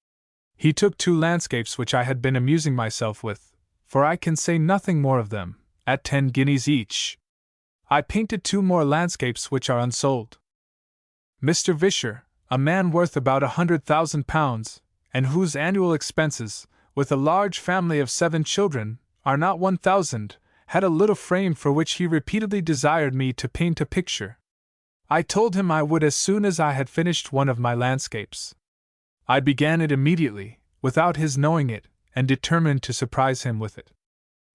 He took 2 landscapes which I had been amusing myself with, for I can say nothing more of them, at 10 guineas each. I painted 2 more landscapes which are unsold. Mr. Vischer, a man worth about £100,000, and whose annual expenses, with a large family of 7 children, are not 1,000, had a little frame for which he repeatedly desired me to paint a picture. I told him I would as soon as I had finished one of my landscapes. I began it immediately, without his knowing it, and determined to surprise him with it.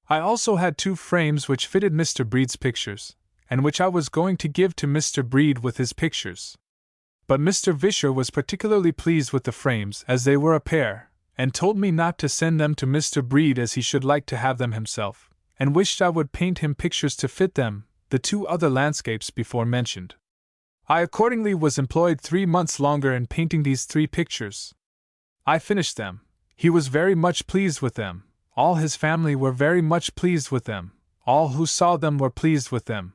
I also had 2 frames which fitted Mr. Breed's pictures, and which I was going to give to Mr. Breed with his pictures. But Mr. Vischer was particularly pleased with the frames, as they were a pair, and told me not to send them to Mr. Breed as he should like to have them himself, and wished I would paint him pictures to fit them, the 2 other landscapes before mentioned. I accordingly was employed 3 months longer in painting these 3 pictures. I finished them. He was very much pleased with them, all his family were very much pleased with them, all who saw them were pleased with them.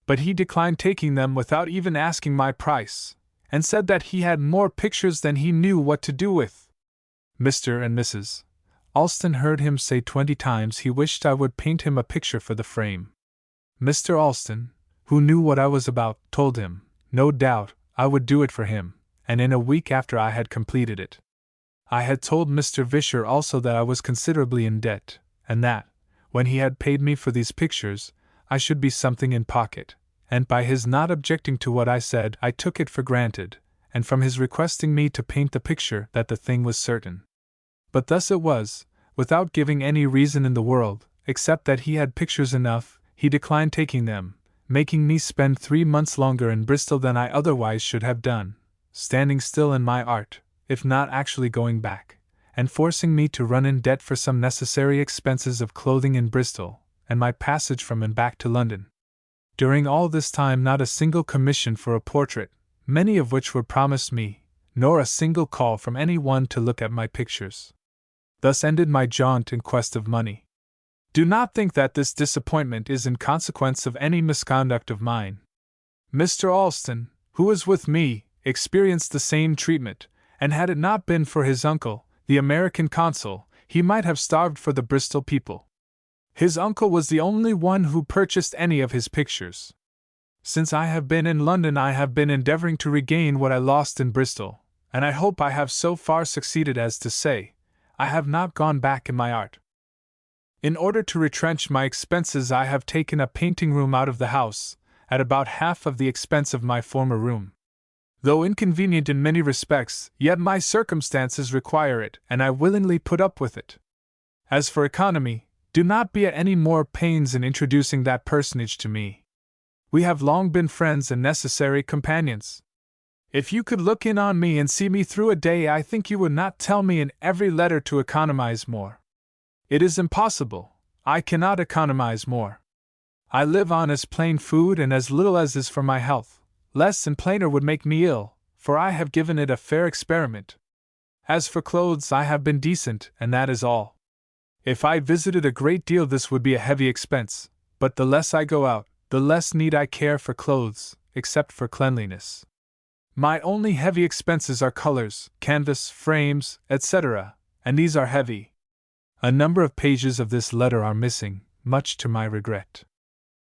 But he declined taking them without even asking my price, and said that he had more pictures than he knew what to do with. Mr. and Mrs. Alston heard him say 20 times he wished I would paint him a picture for the frame. Mr. Alston, who knew what I was about, told him, no doubt, I would do it for him, and in a week after I had completed it. I had told Mr. Vischer also that I was considerably in debt, and that, when he had paid me for these pictures, I should be something in pocket, and by his not objecting to what I said, I took it for granted, and from his requesting me to paint the picture that the thing was certain. But thus it was, without giving any reason in the world, except that he had pictures enough, he declined taking them, making me spend 3 months longer in Bristol than I otherwise should have done, standing still in my art, if not actually going back, and forcing me to run in debt for some necessary expenses of clothing in Bristol, and my passage from and back to London. During all this time not a single commission for a portrait, many of which were promised me, nor a single call from any one to look at my pictures. Thus ended my jaunt in quest of money. Do not think that this disappointment is in consequence of any misconduct of mine. Mr. Alston, who was with me, experienced the same treatment, and had it not been for his uncle, the American consul, he might have starved for the Bristol people. His uncle was the only one who purchased any of his pictures. Since I have been in London I have been endeavoring to regain what I lost in Bristol, and I hope I have so far succeeded as to say, I have not gone back in my art. In order to retrench my expenses I have taken a painting room out of the house, at about half of the expense of my former room. Though inconvenient in many respects, yet my circumstances require it, and I willingly put up with it. As for economy, do not be at any more pains in introducing that personage to me. We have long been friends and necessary companions. If you could look in on me and see me through a day, I think you would not tell me in every letter to economize more. It is impossible, I cannot economize more. I live on as plain food and as little as is for my health. Less and plainer would make me ill, for I have given it a fair experiment. As for clothes, I have been decent, and that is all. If I visited a great deal, this would be a heavy expense, but the less I go out, the less need I care for clothes, except for cleanliness. My only heavy expenses are colors, canvas, frames, etc., and these are heavy. A number of pages of this letter are missing, much to my regret.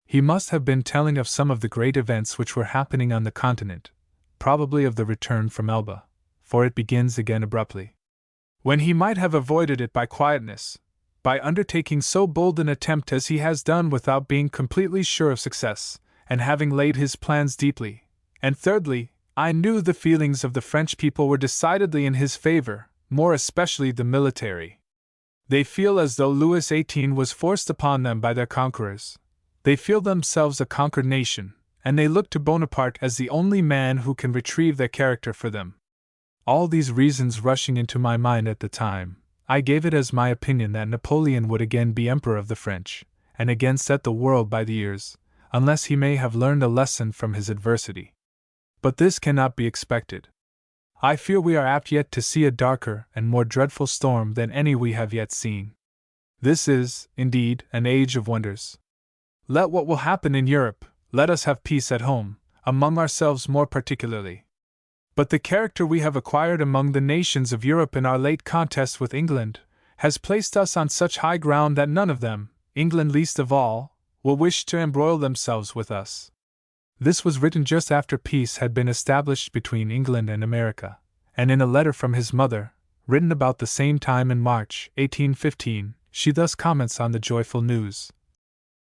He must have been telling of some of the great events which were happening on the continent, probably of the return from Elba, for it begins again abruptly. When he might have avoided it by quietness, by undertaking so bold an attempt as he has done without being completely sure of success, and having laid his plans deeply. And thirdly, I knew the feelings of the French people were decidedly in his favor, more especially the military. They feel as though Louis XVIII was forced upon them by their conquerors. They feel themselves a conquered nation, and they look to Bonaparte as the only man who can retrieve their character for them. All these reasons rushing into my mind at the time, I gave it as my opinion that Napoleon would again be Emperor of the French, and again set the world by the ears, unless he may have learned a lesson from his adversity. But this cannot be expected. I fear we are apt yet to see a darker and more dreadful storm than any we have yet seen. This is, indeed, an age of wonders. Let what will happen in Europe, let us have peace at home, among ourselves more particularly. But the character we have acquired among the nations of Europe in our late contest with England has placed us on such high ground that none of them, England least of all, will wish to embroil themselves with us. This was written just after peace had been established between England and America, and in a letter from his mother, written about the same time in March 1815, she thus comments on the joyful news.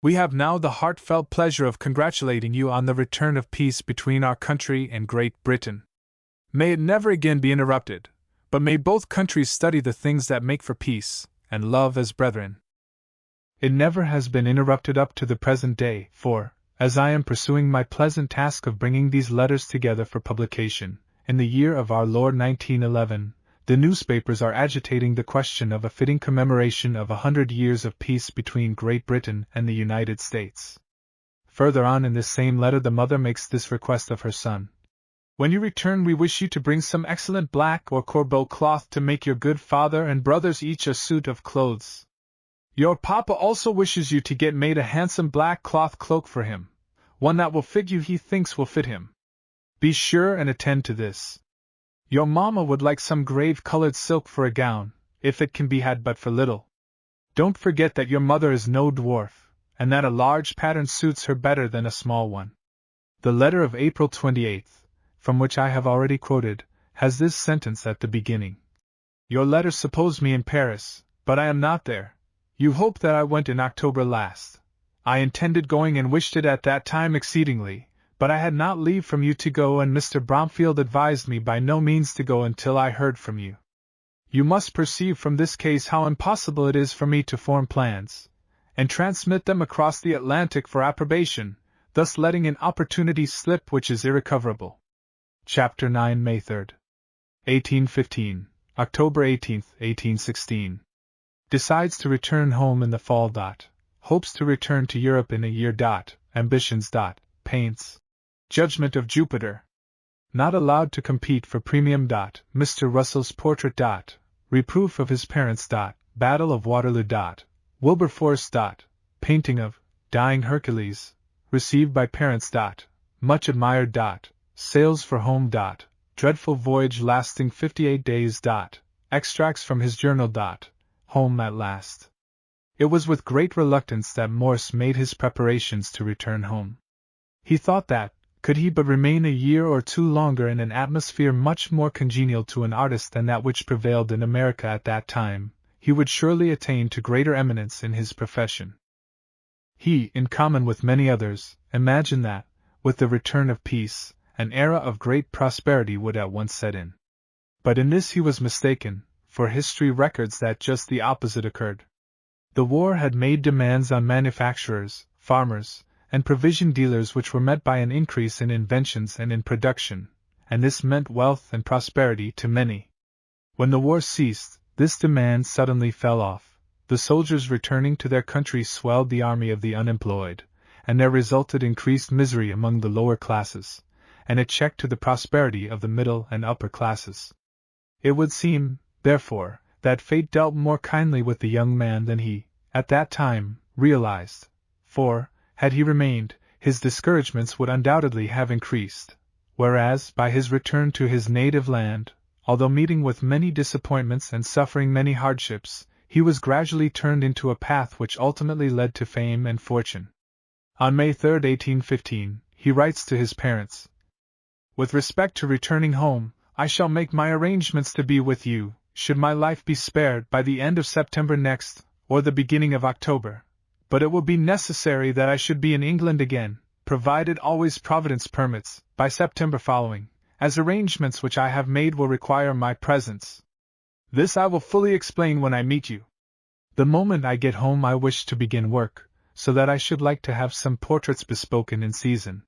We have now the heartfelt pleasure of congratulating you on the return of peace between our country and Great Britain. May it never again be interrupted, but may both countries study the things that make for peace, and love as brethren. It never has been interrupted up to the present day, for, as I am pursuing my pleasant task of bringing these letters together for publication, in the year of our Lord 1911, the newspapers are agitating the question of a fitting commemoration of 100 years of peace between Great Britain and the United States. Further on in this same letter the mother makes this request of her son. When you return we wish you to bring some excellent black or Corbeau cloth to make your good father and brothers each a suit of clothes. Your papa also wishes you to get made a handsome black cloth cloak for him, one that will fit you he thinks will fit him. Be sure and attend to this. Your mamma would like some grave-colored silk for a gown, if it can be had but for little. Don't forget that your mother is no dwarf, and that a large pattern suits her better than a small one. The letter of April 28th, from which I have already quoted, has this sentence at the beginning. Your letters suppose me in Paris, but I am not there. You hope that I went in October last. I intended going and wished it at that time exceedingly, but I had not leave from you to go, and Mr. Bromfield advised me by no means to go until I heard from you. You must perceive from this case how impossible it is for me to form plans, and transmit them across the Atlantic for approbation, thus letting an opportunity slip which is irrecoverable. Chapter 9, May 3rd. 1815, October 18th, 1816. Decides to return home in the fall. Hopes to return to Europe in a year. Ambitions. Paints. Judgment of Jupiter. Not allowed to compete for premium. Mr. Russell's portrait. Reproof of his parents. Battle of Waterloo. Wilberforce. Painting of dying Hercules. Received by parents. Much admired. Sails for home. Dreadful voyage lasting 58 days. Extracts from his journal. Home at last. It was with great reluctance that Morse made his preparations to return home. He thought that, could he but remain a year or two longer in an atmosphere much more congenial to an artist than that which prevailed in America at that time, he would surely attain to greater eminence in his profession. He, in common with many others, imagined that, with the return of peace, an era of great prosperity would at once set in. But in this he was mistaken, for history records that just the opposite occurred. The war had made demands on manufacturers, farmers, and provision dealers which were met by an increase in inventions and in production, and this meant wealth and prosperity to many. When the war ceased, this demand suddenly fell off, the soldiers returning to their country swelled the army of the unemployed, and there resulted increased misery among the lower classes, and a check to the prosperity of the middle and upper classes. It would seem, therefore, that fate dealt more kindly with the young man than he, at that time, realized, for, had he remained, his discouragements would undoubtedly have increased, whereas, by his return to his native land, although meeting with many disappointments and suffering many hardships, he was gradually turned into a path which ultimately led to fame and fortune. On May 3, 1815, he writes to his parents, "With respect to returning home, I shall make my arrangements to be with you, should my life be spared, by the end of September next, or the beginning of October. But it will be necessary that I should be in England again, provided always Providence permits, by September following, as arrangements which I have made will require my presence. This I will fully explain when I meet you. The moment I get home I wish to begin work, so that I should like to have some portraits bespoken in season.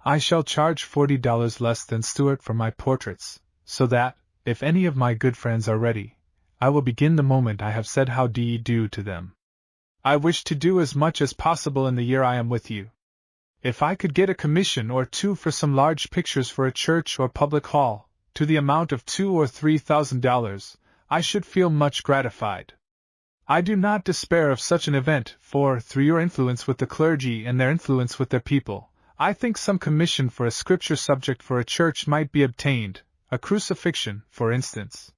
I shall charge $40 less than Stuart for my portraits, so that, if any of my good friends are ready, I will begin the moment I have said how do to them. I wish to do as much as possible in the year I am with you. If I could get a commission or two for some large pictures for a church or public hall, to the amount of $2,000 or $3,000, I should feel much gratified. I do not despair of such an event, for, through your influence with the clergy and their influence with their people, I think some commission for a scripture subject for a church might be obtained, a crucifixion, for instance.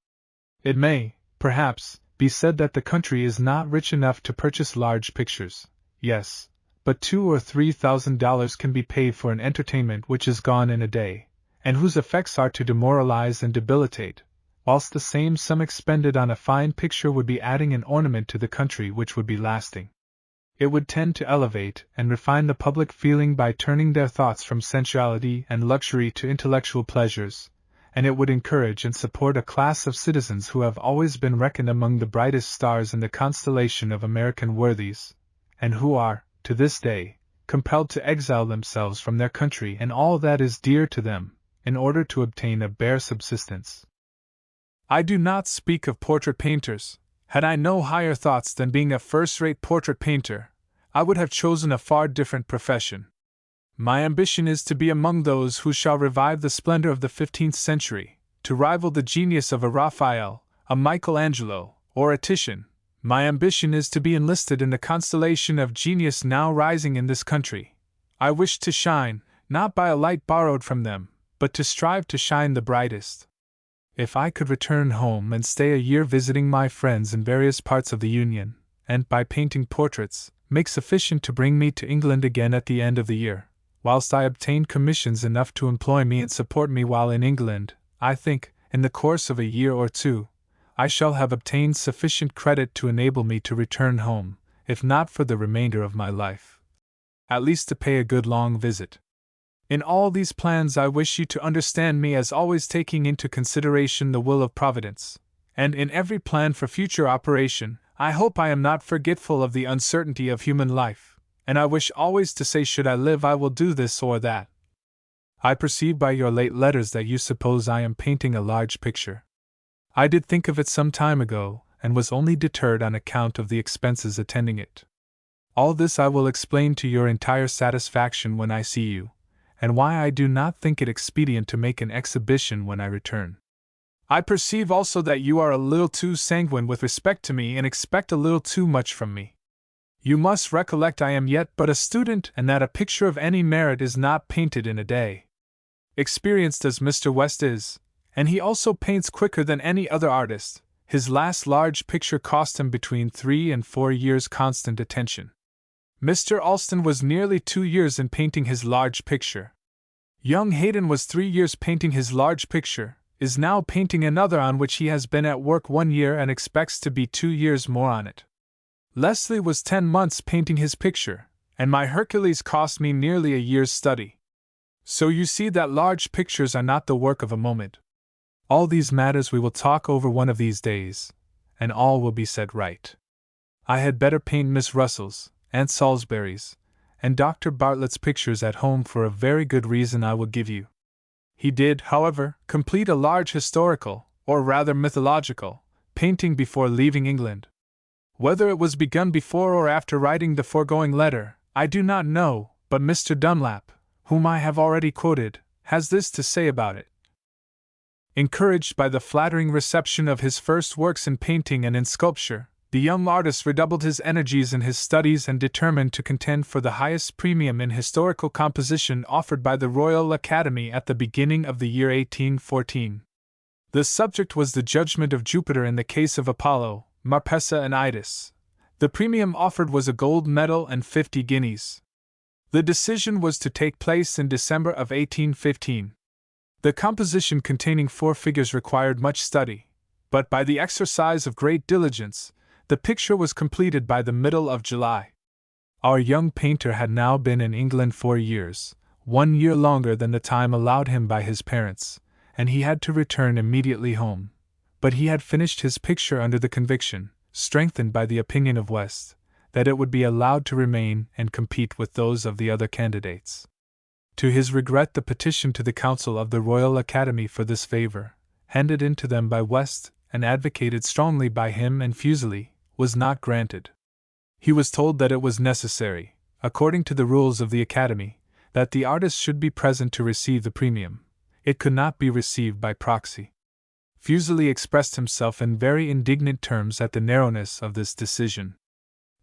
It may, perhaps, be said that the country is not rich enough to purchase large pictures. Yes, but $2,000 or $3,000 can be paid for an entertainment which is gone in a day, and whose effects are to demoralize and debilitate, whilst the same sum expended on a fine picture would be adding an ornament to the country which would be lasting. It would tend to elevate and refine the public feeling by turning their thoughts from sensuality and luxury to intellectual pleasures, and it would encourage and support a class of citizens who have always been reckoned among the brightest stars in the constellation of American worthies, and who are, to this day, compelled to exile themselves from their country and all that is dear to them, in order to obtain a bare subsistence. I do not speak of portrait painters. Had I no higher thoughts than being a first-rate portrait painter, I would have chosen a far different profession. My ambition is to be among those who shall revive the splendor of the 15th century, to rival the genius of a Raphael, a Michelangelo, or a Titian. My ambition is to be enlisted in the constellation of genius now rising in this country. I wish to shine, not by a light borrowed from them, but to strive to shine the brightest. If I could return home and stay a year visiting my friends in various parts of the Union, and by painting portraits, make sufficient to bring me to England again at the end of the year, whilst I obtain commissions enough to employ me and support me while in England, I think, in the course of a year or two, I shall have obtained sufficient credit to enable me to return home, if not for the remainder of my life, at least to pay a good long visit. In all these plans I wish you to understand me as always taking into consideration the will of Providence, and in every plan for future operation, I hope I am not forgetful of the uncertainty of human life, and I wish always to say should I live I will do this or that. I perceive by your late letters that you suppose I am painting a large picture. I did think of it some time ago, and was only deterred on account of the expenses attending it. All this I will explain to your entire satisfaction when I see you, and why I do not think it expedient to make an exhibition when I return. I perceive also that you are a little too sanguine with respect to me and expect a little too much from me. You must recollect I am yet but a student and that a picture of any merit is not painted in a day. Experienced as Mr. West is, and he also paints quicker than any other artist, his last large picture cost him between 3 and 4 years' constant attention. Mr. Alston was nearly 2 years in painting his large picture. Young Haydon was 3 years painting his large picture, is now painting another on which he has been at work 1 year and expects to be 2 years more on it. Leslie was 10 months painting his picture, and my Hercules cost me nearly a year's study. So you see that large pictures are not the work of a moment. All these matters we will talk over one of these days, and all will be set right. I had better paint Miss Russell's, Aunt Salisbury's, and Dr. Bartlett's pictures at home for a very good reason I will give you. He did, however, complete a large historical, or rather mythological, painting before leaving England. Whether it was begun before or after writing the foregoing letter, I do not know, but Mr. Dunlap, whom I have already quoted, has this to say about it. Encouraged by the flattering reception of his first works in painting and in sculpture, the young artist redoubled his energies in his studies and determined to contend for the highest premium in historical composition offered by the Royal Academy at the beginning of the year 1814. The subject was the judgment of Jupiter in the case of Apollo, Marpessa and Idas. The premium offered was a gold medal and 50 guineas. The decision was to take place in December of 1815. The composition containing 4 figures required much study, but by the exercise of great diligence, the picture was completed by the middle of July. Our young painter had now been in England 4 years, 1 year longer than the time allowed him by his parents, and he had to return immediately home. But he had finished his picture under the conviction, strengthened by the opinion of West, that it would be allowed to remain and compete with those of the other candidates. To his regret, the petition to the Council of the Royal Academy for this favor, handed in to them by West and advocated strongly by him and Fuseli, was not granted. He was told that it was necessary, according to the rules of the Academy, that the artist should be present to receive the premium. It could not be received by proxy. Fuseli expressed himself in very indignant terms at the narrowness of this decision.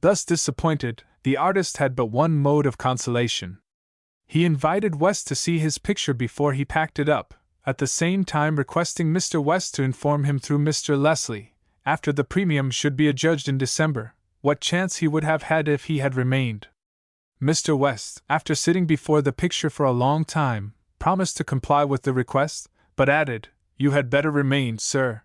Thus disappointed, the artist had but one mode of consolation. He invited West to see his picture before he packed it up, at the same time requesting Mr. West to inform him through Mr. Leslie, after the premium should be adjudged in December, what chance he would have had if he had remained. Mr. West, after sitting before the picture for a long time, promised to comply with the request, but added, "You had better remain, sir."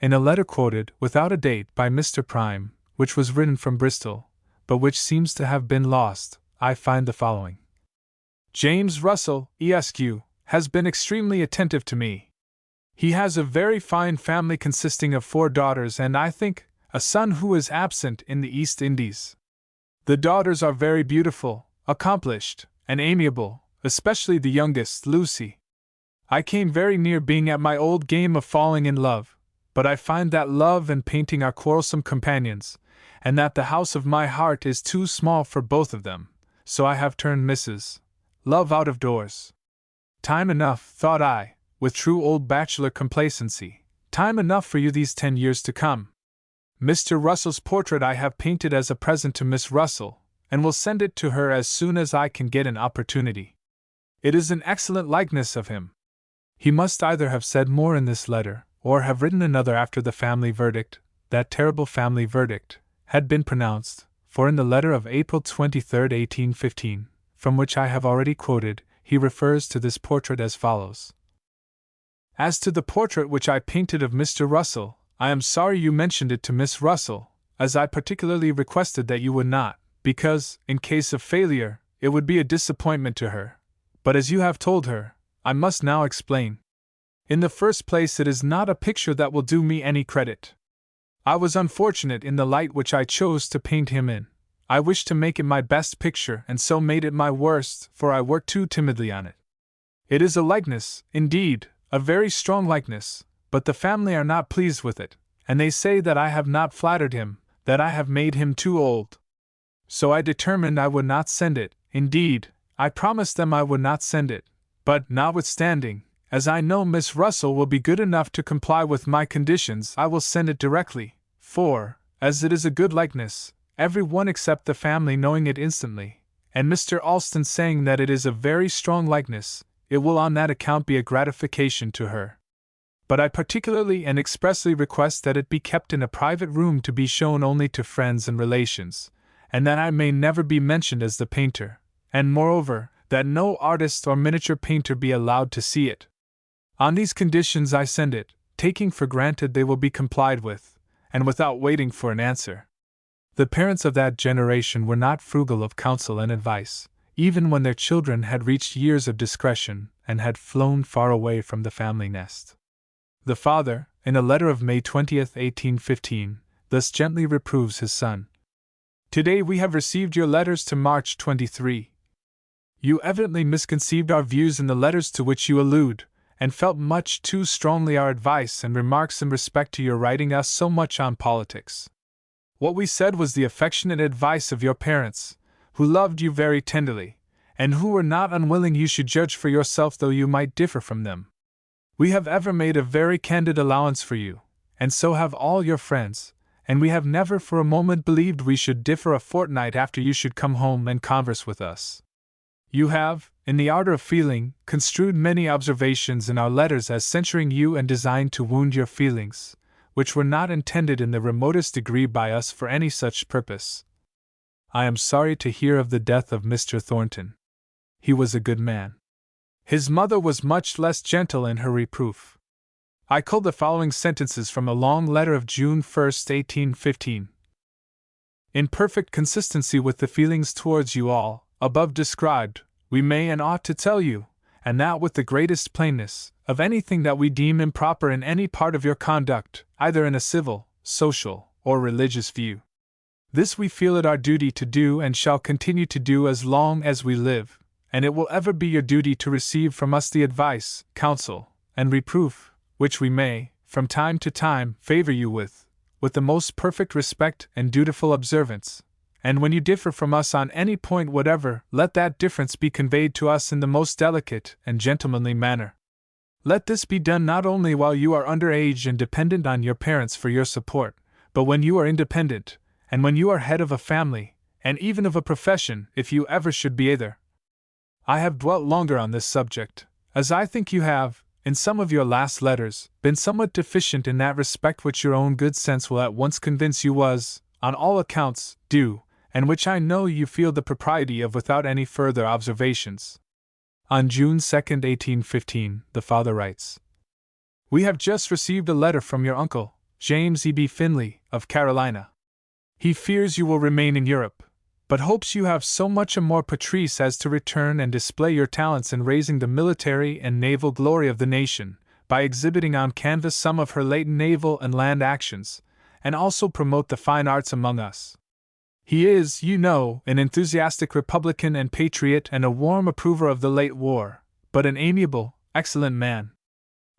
In a letter quoted, without a date, by Mr. Prime, which was written from Bristol, but which seems to have been lost, I find the following. James Russell, Esq., has been extremely attentive to me. He has a very fine family consisting of 4 daughters and, I think, a son who is absent in the East Indies. The daughters are very beautiful, accomplished, and amiable, especially the youngest, Lucy. I came very near being at my old game of falling in love, but I find that love and painting are quarrelsome companions, and that the house of my heart is too small for both of them, so I have turned Mrs. Love out of doors. Time enough, thought I, with true old bachelor complacency, time enough for you these 10 years to come. Mr. Russell's portrait I have painted as a present to Miss Russell, and will send it to her as soon as I can get an opportunity. It is an excellent likeness of him. He must either have said more in this letter, or have written another after the family verdict, that terrible family verdict, had been pronounced, for in the letter of April 23, 1815, from which I have already quoted, he refers to this portrait as follows. As to the portrait which I painted of Mr. Russell, I am sorry you mentioned it to Miss Russell, as I particularly requested that you would not, because, in case of failure, it would be a disappointment to her. But as you have told her, I must now explain. In the first place, it is not a picture that will do me any credit. I was unfortunate in the light which I chose to paint him in. I wished to make it my best picture, and so made it my worst, for I worked too timidly on it. It is a likeness, indeed, a very strong likeness, but the family are not pleased with it, and they say that I have not flattered him, that I have made him too old. So I determined I would not send it. Indeed, I promised them I would not send it, but, notwithstanding, as I know Miss Russell will be good enough to comply with my conditions, I will send it directly, for, as it is a good likeness, every one except the family knowing it instantly, and Mr. Alston saying that it is a very strong likeness, it will on that account be a gratification to her. But I particularly and expressly request that it be kept in a private room to be shown only to friends and relations, and that I may never be mentioned as the painter, and moreover, that no artist or miniature painter be allowed to see it. On these conditions I send it, taking for granted they will be complied with, and without waiting for an answer. The parents of that generation were not frugal of counsel and advice, even when their children had reached years of discretion and had flown far away from the family nest. The father, in a letter of May 20, 1815, thus gently reproves his son. Today we have received your letters to March 23. You evidently misconceived our views in the letters to which you allude, and felt much too strongly our advice and remarks in respect to your writing us so much on politics. What we said was the affectionate advice of your parents, who loved you very tenderly, and who were not unwilling you should judge for yourself though you might differ from them. We have ever made a very candid allowance for you, and so have all your friends, and we have never for a moment believed we should differ a fortnight after you should come home and converse with us. You have, in the ardor of feeling, construed many observations in our letters as censuring you and designed to wound your feelings, which were not intended in the remotest degree by us for any such purpose. I am sorry to hear of the death of Mr. Thornton. He was a good man. His mother was much less gentle in her reproof. I cull the following sentences from a long letter of June 1, 1815. In perfect consistency with the feelings towards you all, above described, we may and ought to tell you, and that with the greatest plainness, of anything that we deem improper in any part of your conduct, either in a civil, social, or religious view. This we feel it our duty to do and shall continue to do as long as we live, and it will ever be your duty to receive from us the advice, counsel, and reproof, which we may, from time to time, favor you with the most perfect respect and dutiful observance. And when you differ from us on any point whatever, let that difference be conveyed to us in the most delicate and gentlemanly manner. Let this be done not only while you are under age and dependent on your parents for your support, but when you are independent, and when you are head of a family, and even of a profession, if you ever should be either. I have dwelt longer on this subject, as I think you have, in some of your last letters, been somewhat deficient in that respect which your own good sense will at once convince you was, on all accounts, due, and which I know you feel the propriety of without any further observations. On June 2, 1815, the father writes: We have just received a letter from your uncle, James E.B. Finley, of Carolina. He fears you will remain in Europe, but hopes you have so much amor patrice as to return and display your talents in raising the military and naval glory of the nation, by exhibiting on canvas some of her late naval and land actions, and also promote the fine arts among us. He is, you know, an enthusiastic Republican and patriot and a warm approver of the late war, but an amiable, excellent man.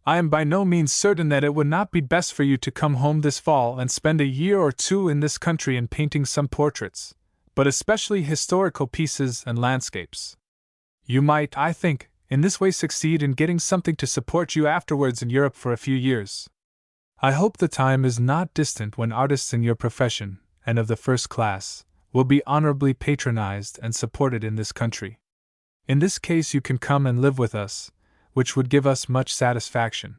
I am by no means certain that it would not be best for you to come home this fall and spend a year or two in this country in painting some portraits, but especially historical pieces and landscapes. You might, I think, in this way succeed in getting something to support you afterwards in Europe for a few years. I hope the time is not distant when artists in your profession, and of the first class, will be honorably patronized and supported in this country. In this case you can come and live with us, which would give us much satisfaction.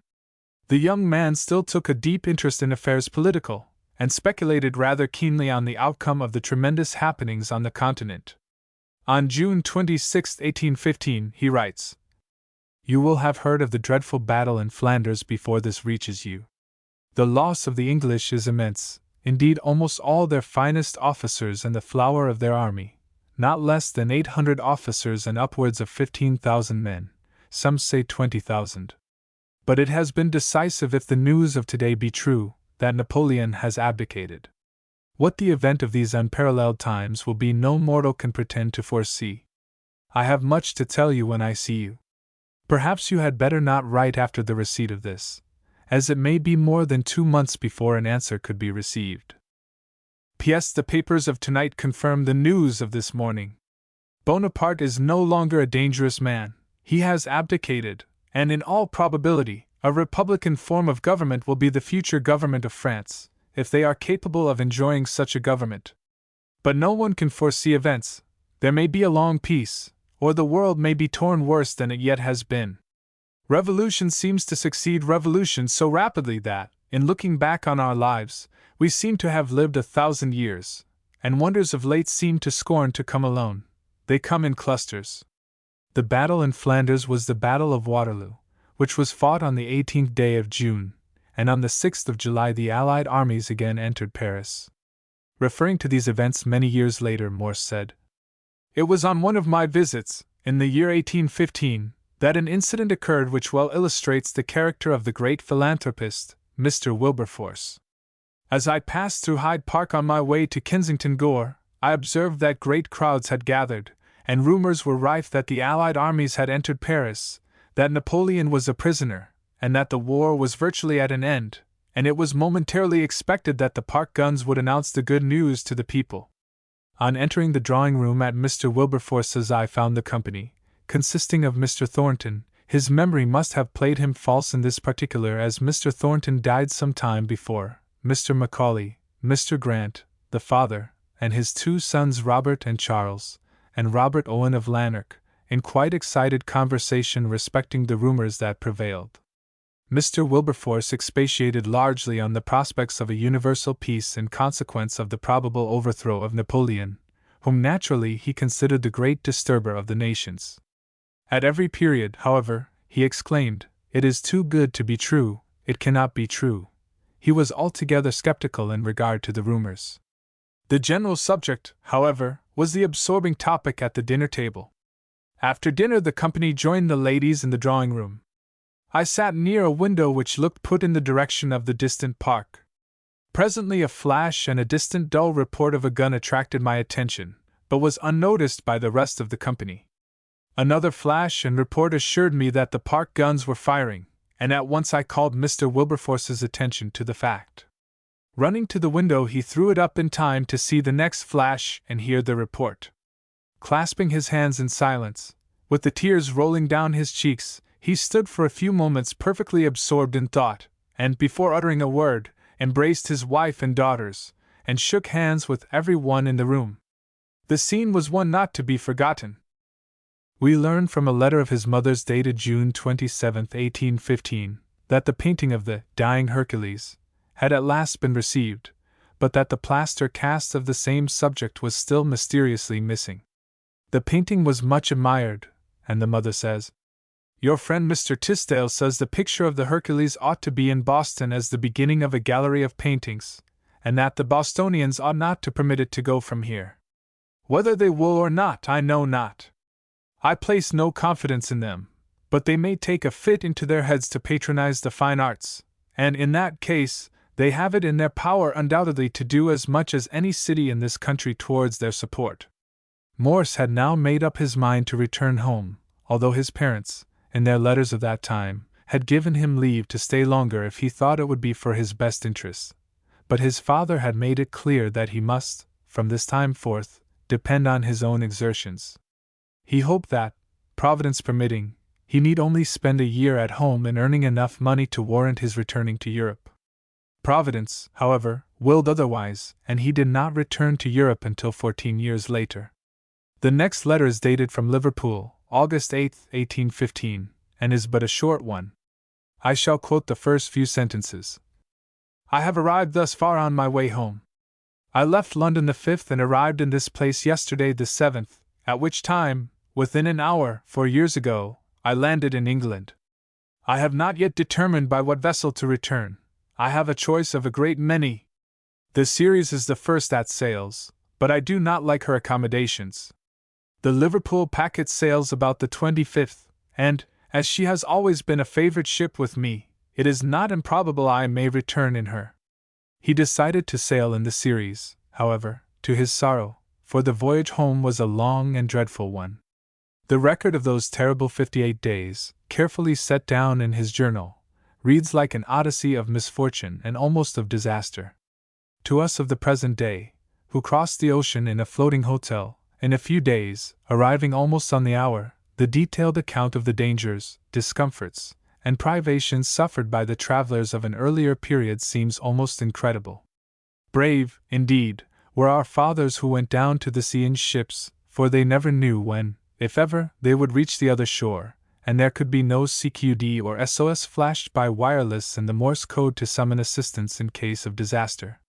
The young man still took a deep interest in affairs political, and speculated rather keenly on the outcome of the tremendous happenings on the continent. On June 26, 1815, he writes: You will have heard of the dreadful battle in Flanders before this reaches you. The loss of the English is immense, indeed almost all their finest officers and the flower of their army, not less than 800 officers and upwards of 15,000 men, some say 20,000. But it has been decisive, if the news of today be true, that Napoleon has abdicated. What the event of these unparalleled times will be no mortal can pretend to foresee. I have much to tell you when I see you. Perhaps you had better not write after the receipt of this, as it may be more than 2 months before an answer could be received. P.S. The papers of tonight confirm the news of this morning. Bonaparte is no longer a dangerous man. He has abdicated, and in all probability, a republican form of government will be the future government of France, if they are capable of enjoying such a government. But no one can foresee events. There may be a long peace, or the world may be torn worse than it yet has been. Revolution seems to succeed revolution so rapidly that, in looking back on our lives, we seem to have lived 1,000 years, and wonders of late seem to scorn to come alone. They come in clusters. The battle in Flanders was the Battle of Waterloo, which was fought on the 18th day of June, and on the 6th of July the Allied armies again entered Paris. Referring to these events many years later, Morse said, It was on one of my visits, in the year 1815, that an incident occurred which well illustrates the character of the great philanthropist, Mr. Wilberforce. As I passed through Hyde Park on my way to Kensington Gore, I observed that great crowds had gathered, and rumors were rife that the Allied armies had entered Paris, that Napoleon was a prisoner, and that the war was virtually at an end, and it was momentarily expected that the park guns would announce the good news to the people. On entering the drawing-room at Mr. Wilberforce's I found the company, consisting of Mr. Thornton. His memory must have played him false in this particular, as Mr. Thornton died some time before, Mr. Macaulay, Mr. Grant, the father, and his 2 sons Robert and Charles, and Robert Owen of Lanark, in quite excited conversation respecting the rumors that prevailed. Mr. Wilberforce expatiated largely on the prospects of a universal peace in consequence of the probable overthrow of Napoleon, whom naturally he considered the great disturber of the nations. At every period, however, he exclaimed, It is too good to be true, it cannot be true. He was altogether skeptical in regard to the rumors. The general subject, however, was the absorbing topic at the dinner table. After dinner the company joined the ladies in the drawing-room. I sat near a window which looked put in the direction of the distant park. Presently a flash and a distant dull report of a gun attracted my attention, but was unnoticed by the rest of the company. Another flash and report assured me that the park guns were firing, and at once I called Mr. Wilberforce's attention to the fact. Running to the window, he threw it up in time to see the next flash and hear the report. Clasping his hands in silence, with the tears rolling down his cheeks, he stood for a few moments perfectly absorbed in thought, and, before uttering a word, embraced his wife and daughters, and shook hands with every one in the room. The scene was one not to be forgotten. We learn from a letter of his mother's dated June 27, 1815, that the painting of the dying Hercules had at last been received, but that the plaster cast of the same subject was still mysteriously missing. The painting was much admired, and the mother says, "Your friend Mr. Tisdale says the picture of the Hercules ought to be in Boston as the beginning of a gallery of paintings, and that the Bostonians ought not to permit it to go from here. Whether they will or not, I know not. I place no confidence in them, but they may take a fit into their heads to patronize the fine arts, and in that case, they have it in their power undoubtedly to do as much as any city in this country towards their support." Morse had now made up his mind to return home, although his parents, in their letters of that time, had given him leave to stay longer if he thought it would be for his best interests. But his father had made it clear that he must, from this time forth, depend on his own exertions. He hoped that, Providence permitting, he need only spend a year at home in earning enough money to warrant his returning to Europe. Providence, however, willed otherwise, and he did not return to Europe until 14 years later. The next letter is dated from Liverpool, August 8, 1815, and is but a short one. I shall quote the first few sentences. "I have arrived thus far on my way home. I left London the 5th and arrived in this place yesterday the 7th, at which time, within an hour, 4 years ago, I landed in England. I have not yet determined by what vessel to return. I have a choice of a great many. The Ceres is the first that sails, but I do not like her accommodations. The Liverpool packet sails about the 25th, and, as she has always been a favorite ship with me, it is not improbable I may return in her." He decided to sail in the Ceres, however, to his sorrow, for the voyage home was a long and dreadful one. The record of those terrible 58 days, carefully set down in his journal, reads like an odyssey of misfortune and almost of disaster. To us of the present day, who crossed the ocean in a floating hotel, in a few days, arriving almost on the hour, the detailed account of the dangers, discomforts, and privations suffered by the travelers of an earlier period seems almost incredible. Brave, indeed, were our fathers who went down to the sea in ships, for they never knew when, if ever, they would reach the other shore, and there could be no CQD or SOS flashed by wireless and the Morse code to summon assistance in case of disaster.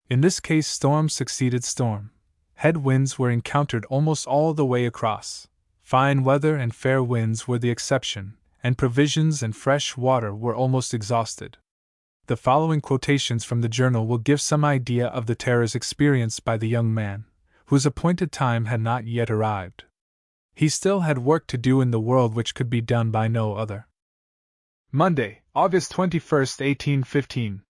In this case, storm succeeded storm. Head winds were encountered almost all the way across. Fine weather and fair winds were the exception, and provisions and fresh water were almost exhausted. The following quotations from the journal will give some idea of the terrors experienced by the young man, whose appointed time had not yet arrived. He still had work to do in the world which could be done by no other. Monday, August 21, 1815.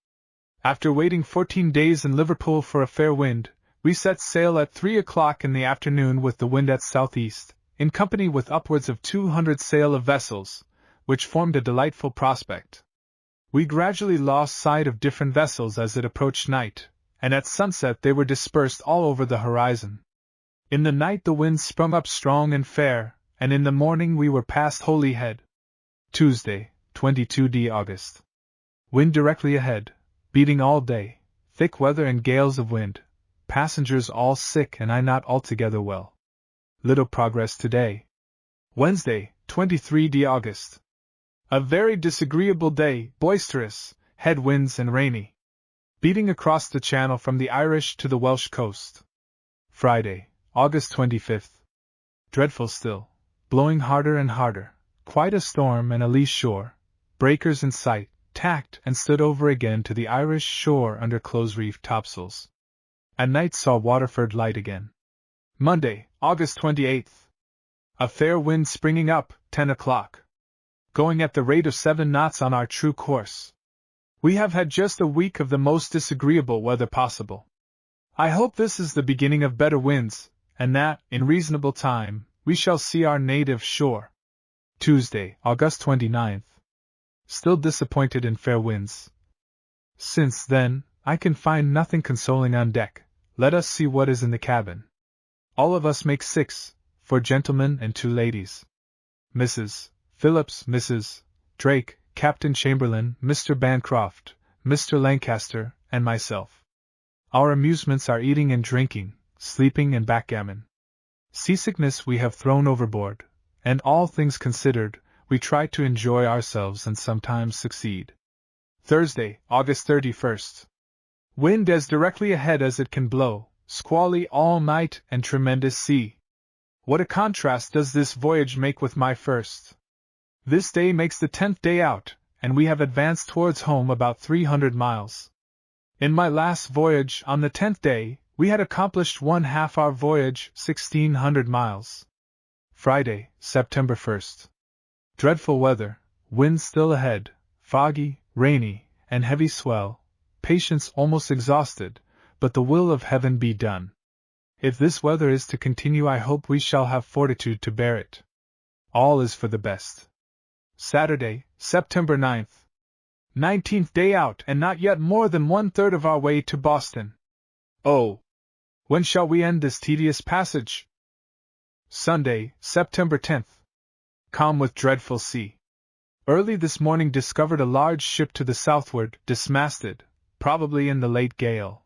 After waiting 14 days in Liverpool for a fair wind, we set sail at 3 o'clock in the afternoon with the wind at southeast, in company with upwards of 200 sail of vessels, which formed a delightful prospect. We gradually lost sight of different vessels as it approached night, and at sunset they were dispersed all over the horizon. In the night the wind sprung up strong and fair, and in the morning we were past Holyhead. Tuesday, 22d August. Wind directly ahead, beating all day, thick weather and gales of wind, passengers all sick and I not altogether well. Little progress today. Wednesday, 23d August. A very disagreeable day, boisterous, head winds and rainy. Beating across the channel from the Irish to the Welsh coast. Friday, August 25th. Dreadful still, blowing harder and harder, quite a storm and a lee shore, breakers in sight, tacked and stood over again to the Irish shore under close-reefed topsails. At night saw Waterford light again. Monday, August 28th. A fair wind springing up, 10 o'clock. Going at the rate of 7 knots on our true course. We have had just a week of the most disagreeable weather possible. I hope this is the beginning of better winds, and that, in reasonable time, we shall see our native shore. Tuesday, August 29th. Still disappointed in fair winds. Since then, I can find nothing consoling on deck. Let us see what is in the cabin. All of us make 6, 4 gentlemen and 2 ladies. Mrs. Phillips, Mrs. Drake, Captain Chamberlain, Mr. Bancroft, Mr. Lancaster, and myself. Our amusements are eating and drinking, sleeping and backgammon. Seasickness we have thrown overboard, and all things considered, we try to enjoy ourselves and sometimes succeed. Thursday, August 31st. Wind as directly ahead as it can blow, squally all night and tremendous sea. What a contrast does this voyage make with my first! This day makes the 10th day out, and we have advanced towards home about 300 miles. In my last voyage, on the 10th day, we had accomplished 1/2 our voyage, 1600 miles. Friday, September 1st. Dreadful weather, wind still ahead, foggy, rainy, and heavy swell, patience almost exhausted, but the will of heaven be done. If this weather is to continue, I hope we shall have fortitude to bear it. All is for the best. Saturday, September 9th. 19th day out and not yet more than 1/3 of our way to Boston. Oh! When shall we end this tedious passage? Sunday, September 10th. Calm with dreadful sea. Early this morning discovered a large ship to the southward, dismasted, probably in the late gale.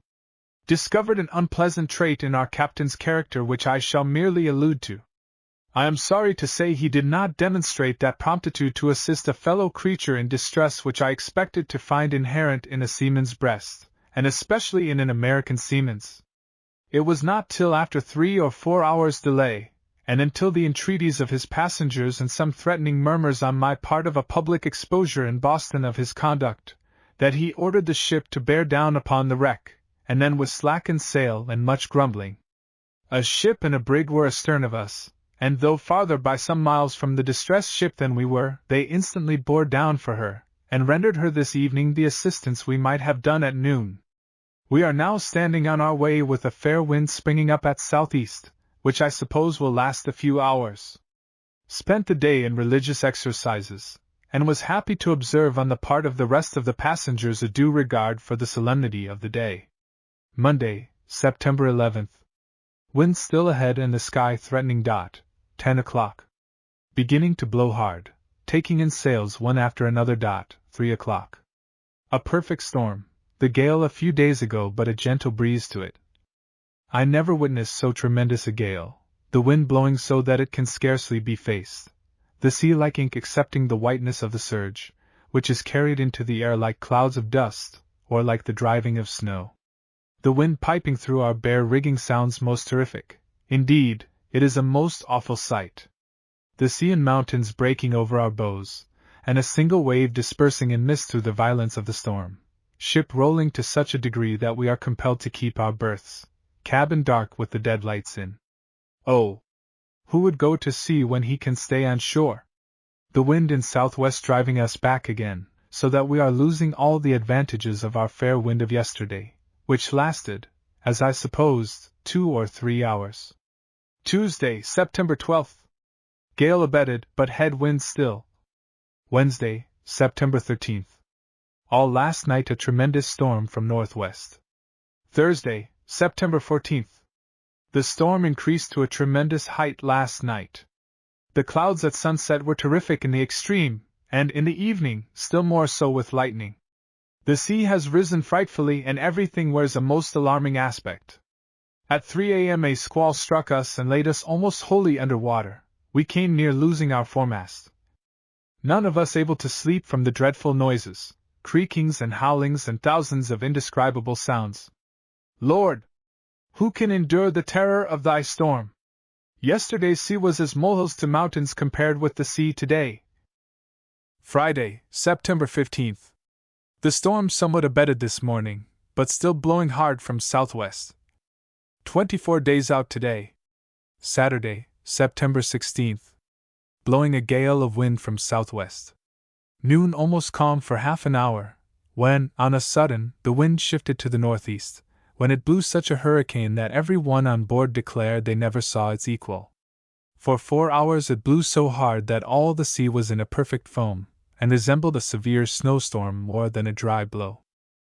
Discovered an unpleasant trait in our captain's character which I shall merely allude to. I am sorry to say he did not demonstrate that promptitude to assist a fellow creature in distress which I expected to find inherent in a seaman's breast, and especially in an American seaman's. It was not till after 3 or 4 hours' delay, and until the entreaties of his passengers and some threatening murmurs on my part of a public exposure in Boston of his conduct, that he ordered the ship to bear down upon the wreck, and then with slackened sail and much grumbling. A ship and a brig were astern of us, and though farther by some miles from the distressed ship than we were, they instantly bore down for her, and rendered her this evening the assistance we might have done at noon. We are now standing on our way with a fair wind springing up at southeast, which I suppose will last a few hours. Spent the day in religious exercises, and was happy to observe on the part of the rest of the passengers a due regard for the solemnity of the day. Monday, September 11th. Wind still ahead and the sky threatening. 10 o'clock. Beginning to blow hard, taking in sails one after another. 3 o'clock. A perfect storm, the gale a few days ago, but a gentle breeze to it. I never witnessed so tremendous a gale, the wind blowing so that it can scarcely be faced, the sea like ink excepting the whiteness of the surge, which is carried into the air like clouds of dust, or like the driving of snow. The wind piping through our bare rigging sounds most terrific. Indeed, it is a most awful sight. The sea and mountains breaking over our bows, and a single wave dispersing in mist through the violence of the storm. Ship rolling to such a degree that we are compelled to keep our berths. Cabin dark with the dead lights in. Oh! Who would go to sea when he can stay on shore? The wind in southwest driving us back again, so that we are losing all the advantages of our fair wind of yesterday, which lasted, as I supposed, 2 or 3 hours. Tuesday, September 12th. Gale abated, but head wind still. Wednesday, September 13th. All last night a tremendous storm from northwest. Thursday, September 14th. The storm increased to a tremendous height last night. The clouds at sunset were terrific in the extreme, and in the evening, still more so with lightning. The sea has risen frightfully and everything wears a most alarming aspect. At 3 a.m. a squall struck us and laid us almost wholly under water. We came near losing our foremast. None of us able to sleep from the dreadful noises, creakings and howlings and thousands of indescribable sounds. Lord! Who can endure the terror of thy storm? Yesterday's sea was as molehills to mountains compared with the sea today. Friday, September 15th. The storm somewhat abated this morning, but still blowing hard from southwest. 24 days out today. Saturday, September 16th. Blowing a gale of wind from southwest. Noon almost calm for half an hour, when, on a sudden, the wind shifted to the northeast, when it blew such a hurricane that every one on board declared they never saw its equal. For 4 hours it blew so hard that all the sea was in a perfect foam, and resembled a severe snowstorm more than a dry blow.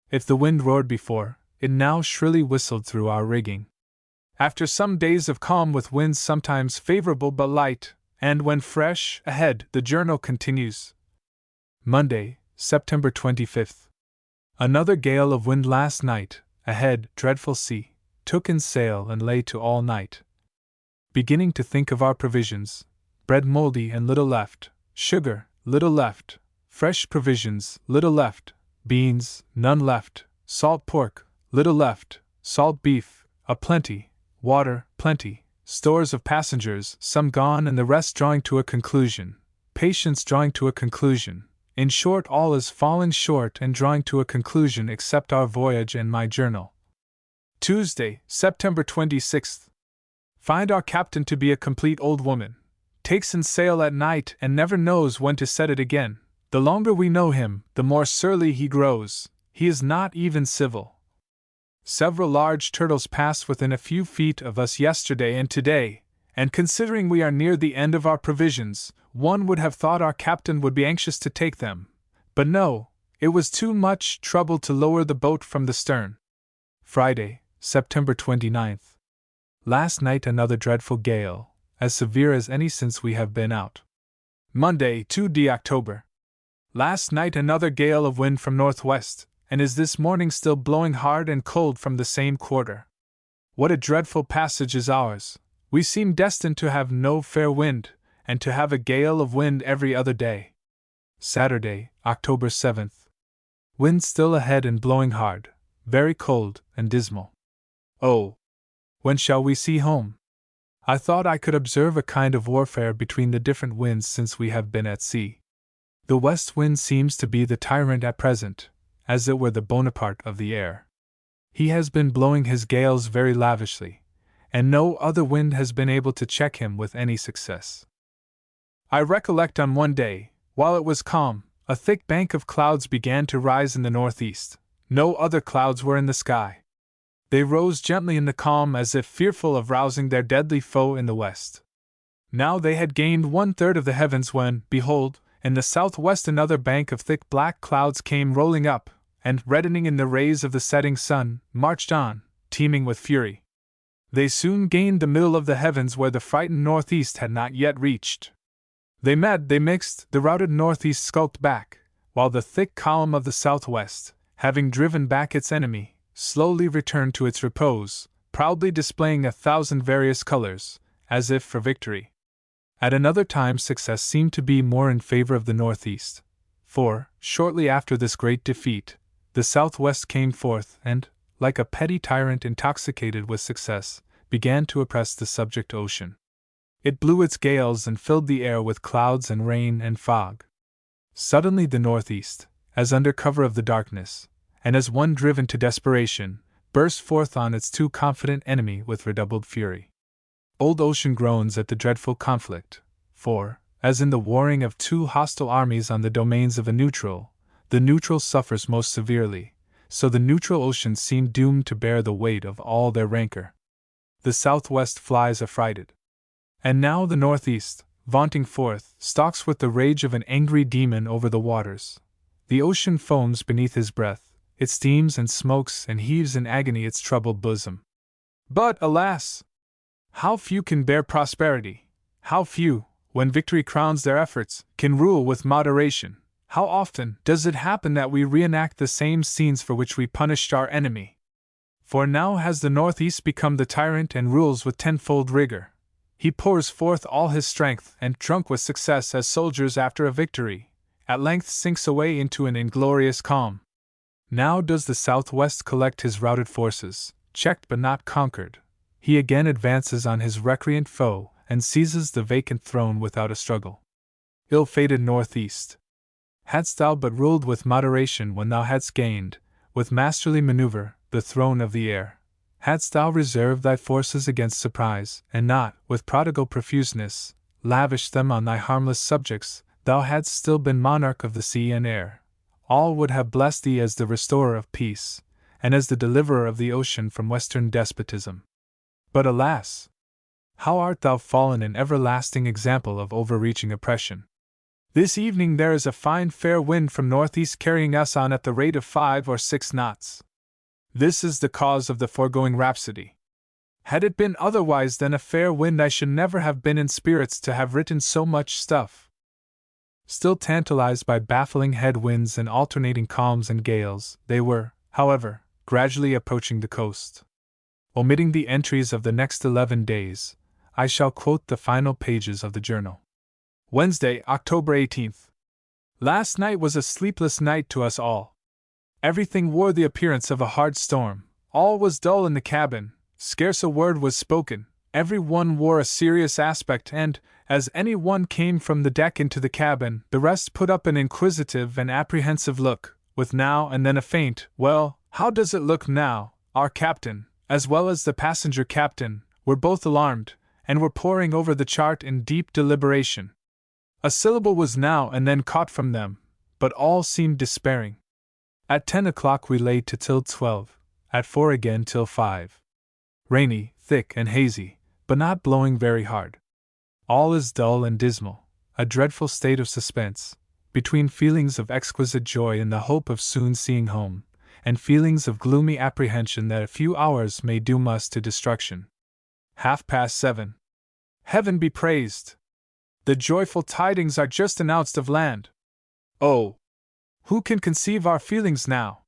If the wind roared before, it now shrilly whistled through our rigging. After some days of calm with winds sometimes favorable but light, and when fresh ahead, the journal continues. Monday, September 25th. Another gale of wind last night, ahead, dreadful sea, took in sail and lay to all night. Beginning to think of our provisions, bread moldy and little left, sugar, little left, fresh provisions, little left, beans, none left, salt pork, little left, salt beef, a plenty, water, plenty, stores of passengers, some gone and the rest drawing to a conclusion, patience drawing to a conclusion. In short, all is falling short and drawing to a conclusion except our voyage and my journal. Tuesday, September 26th. Find our captain to be a complete old woman. Takes in sail at night and never knows when to set it again. The longer we know him, the more surly he grows. He is not even civil. Several large turtles passed within a few feet of us yesterday and today, and considering we are near the end of our provisions, one would have thought our captain would be anxious to take them. But no, it was too much trouble to lower the boat from the stern. Friday, September 29th. Last night another dreadful gale, as severe as any since we have been out. Monday, 2 October. Last night another gale of wind from northwest, and is this morning still blowing hard and cold from the same quarter. What a dreadful passage is ours! We seem destined to have no fair wind, and to have a gale of wind every other day. Saturday, October 7th. Wind still ahead and blowing hard, very cold and dismal. Oh! When shall we see home? I thought I could observe a kind of warfare between the different winds since we have been at sea. The west wind seems to be the tyrant at present, as it were the Bonaparte of the air. He has been blowing his gales very lavishly, and no other wind has been able to check him with any success. I recollect on one day, while it was calm, a thick bank of clouds began to rise in the northeast. No other clouds were in the sky. They rose gently in the calm as if fearful of rousing their deadly foe in the west. Now they had gained 1/3 of the heavens when, behold, in the southwest another bank of thick black clouds came rolling up, and, reddening in the rays of the setting sun, marched on, teeming with fury. They soon gained the middle of the heavens where the frightened northeast had not yet reached. They met, they mixed, the routed northeast skulked back, while the thick column of the southwest, having driven back its enemy, slowly returned to its repose, proudly displaying 1,000 various colors, as if for victory. At another time success seemed to be more in favor of the northeast, for, shortly after this great defeat, the southwest came forth and, like a petty tyrant intoxicated with success, began to oppress the subject ocean. It blew its gales and filled the air with clouds and rain and fog. Suddenly the northeast, as under cover of the darkness, and as one driven to desperation, burst forth on its too confident enemy with redoubled fury. Old ocean groans at the dreadful conflict, for, as in the warring of two hostile armies on the domains of a neutral, the neutral suffers most severely, so the neutral ocean seemed doomed to bear the weight of all their rancor. The southwest flies affrighted. And now the northeast, vaunting forth, stalks with the rage of an angry demon over the waters. The ocean foams beneath his breath, it steams and smokes and heaves in agony its troubled bosom. But, alas! How few can bear prosperity! How few, when victory crowns their efforts, can rule with moderation! How often does it happen that we reenact the same scenes for which we punished our enemy? For now has the northeast become the tyrant and rules with tenfold rigor. He pours forth all his strength, and, drunk with success as soldiers after a victory, at length sinks away into an inglorious calm. Now does the southwest collect his routed forces, checked but not conquered. He again advances on his recreant foe, and seizes the vacant throne without a struggle. Ill-fated northeast! Hadst thou but ruled with moderation when thou hadst gained, with masterly maneuver, the throne of the air, hadst thou reserved thy forces against surprise, and not, with prodigal profuseness, lavished them on thy harmless subjects, thou hadst still been monarch of the sea and air. All would have blessed thee as the restorer of peace, and as the deliverer of the ocean from western despotism. But alas! how art thou fallen, an everlasting example of overreaching oppression. This evening there is a fine fair wind from northeast carrying us on at the rate of 5 or 6 knots. This is the cause of the foregoing rhapsody. Had it been otherwise than a fair wind, I should never have been in spirits to have written so much stuff. Still tantalized by baffling headwinds and alternating calms and gales, they were, however, gradually approaching the coast. Omitting the entries of the next 11 days, I shall quote the final pages of the journal. Wednesday, October 18th. Last night was a sleepless night to us all. Everything wore the appearance of a hard storm, all was dull in the cabin, scarce a word was spoken, every one wore a serious aspect, and, as any one came from the deck into the cabin, the rest put up an inquisitive and apprehensive look, with now and then a faint, "Well, how does it look now?" Our captain, as well as the passenger captain, were both alarmed, and were poring over the chart in deep deliberation. A syllable was now and then caught from them, but all seemed despairing. At 10 o'clock we lay to till 12, at 4 again till 5. Rainy, thick and hazy, but not blowing very hard. All is dull and dismal, a dreadful state of suspense, between feelings of exquisite joy in the hope of soon seeing home, and feelings of gloomy apprehension that a few hours may doom us to destruction. 7:30. Heaven be praised! The joyful tidings are just announced of land. Oh! Who can conceive our feelings now?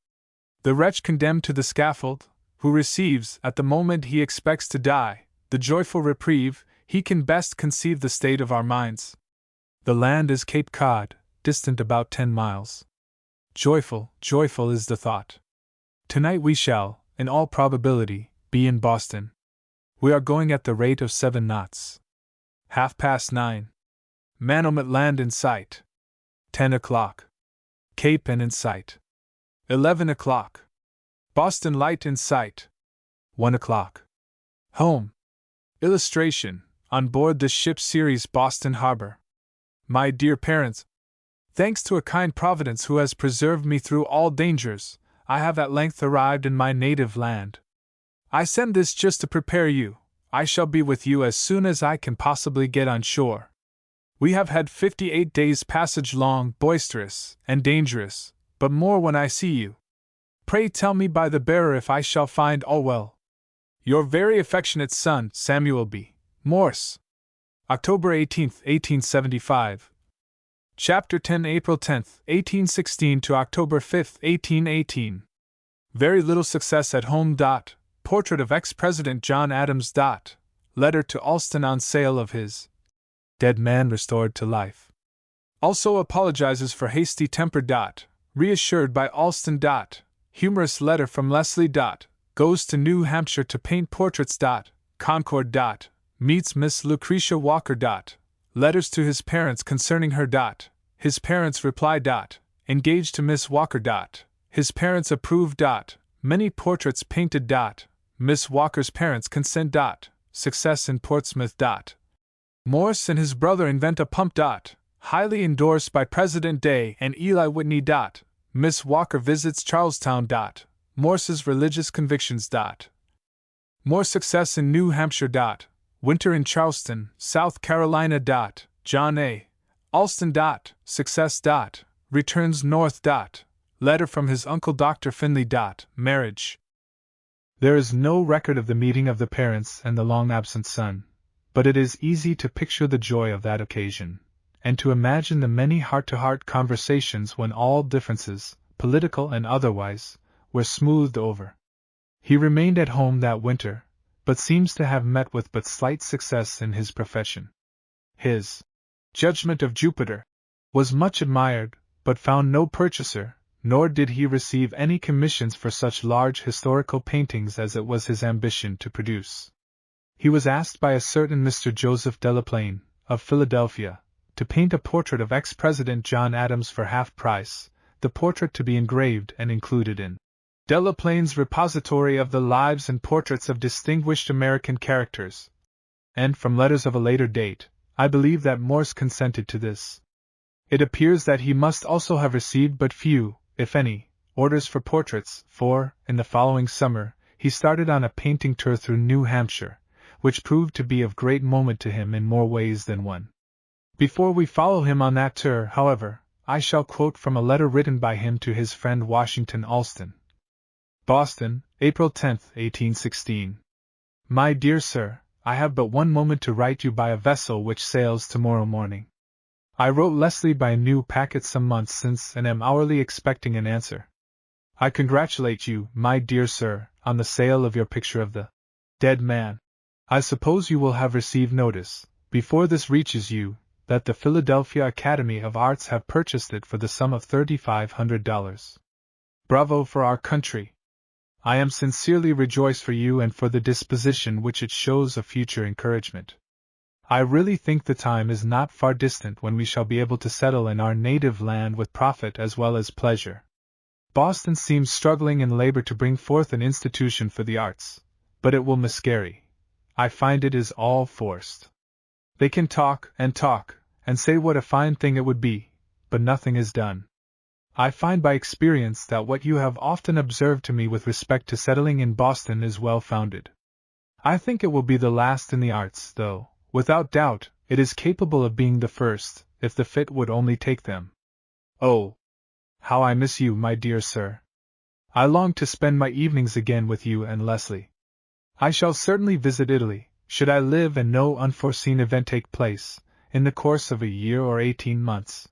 The wretch condemned to the scaffold, who receives, at the moment he expects to die, the joyful reprieve, he can best conceive the state of our minds. The land is Cape Cod, distant about 10 miles. Joyful, joyful is the thought. Tonight we shall, in all probability, be in Boston. We are going at the rate of 7 knots. 9:30. Manomet land in sight. 10 o'clock. Cape and in sight. 11 o'clock. Boston light in sight. 1 o'clock. Home. Illustration: on board the ship series Boston Harbor. My dear parents, thanks to a kind Providence who has preserved me through all dangers, I have at length arrived in my native land. I send this just to prepare you. I shall be with you as soon as I can possibly get on shore. We have had 58 days' passage, long, boisterous, and dangerous, but more when I see you. Pray tell me by the bearer if I shall find all well. Your very affectionate son, Samuel B. Morse. October 18, 1875. Chapter 10, April 10, 1816 to October 5, 1818. Very little success at home. Portrait of ex-President John Adams. Letter to Alston on sale of his dead man restored to life. Also apologizes for hasty temper. Reassured by Alston. Humorous letter from Leslie. Goes to New Hampshire to paint portraits. Concord. Meets Miss Lucretia Walker. Letters to his parents concerning her. His parents reply. Engaged to Miss Walker. His parents approve. Many portraits painted. Miss Walker's parents consent. Success in Portsmouth. Morse and his brother invent a pump. Highly endorsed by President Day and Eli Whitney. Miss Walker visits Charlestown. Morse's religious convictions. More success in New Hampshire. Winter in Charleston, South Carolina. John A. Alston. Success. Returns north. Letter from his uncle Dr. Finley. Marriage. There is no record of the meeting of the parents and the long-absent son, but it is easy to picture the joy of that occasion, and to imagine the many heart-to-heart conversations when all differences, political and otherwise, were smoothed over. He remained at home that winter, but seems to have met with but slight success in his profession. His Judgment of Jupiter was much admired, but found no purchaser, nor did he receive any commissions for such large historical paintings as it was his ambition to produce. He was asked by a certain Mr. Joseph Delaplane, of Philadelphia, to paint a portrait of ex-President John Adams for half price, the portrait to be engraved and included in Delaplane's repository of the lives and portraits of distinguished American characters. And from letters of a later date, I believe that Morse consented to this. It appears that he must also have received but few, if any, orders for portraits, for, in the following summer, he started on a painting tour through New Hampshire, which proved to be of great moment to him in more ways than one. Before we follow him on that tour, however, I shall quote from a letter written by him to his friend Washington Allston. Boston, April 10, 1816. My dear Sir, I have but one moment to write you by a vessel which sails tomorrow morning. I wrote Leslie by a new packet some months since and am hourly expecting an answer. I congratulate you, my dear Sir, on the sale of your picture of the dead man. I suppose you will have received notice, before this reaches you, that the Philadelphia Academy of Arts have purchased it for the sum of $3,500. Bravo for our country! I am sincerely rejoiced for you and for the disposition which it shows of future encouragement. I really think the time is not far distant when we shall be able to settle in our native land with profit as well as pleasure. Boston seems struggling in labor to bring forth an institution for the arts, but it will miscarry. I find it is all forced. They can talk, and say what a fine thing it would be, but nothing is done. I find by experience that what you have often observed to me with respect to settling in Boston is well founded. I think it will be the last in the arts, though, without doubt, it is capable of being the first, if the fit would only take them. Oh, how I miss you, my dear Sir! I long to spend my evenings again with you and Leslie. I shall certainly visit Italy, should I live and no unforeseen event take place, in the course of a year or 18 months.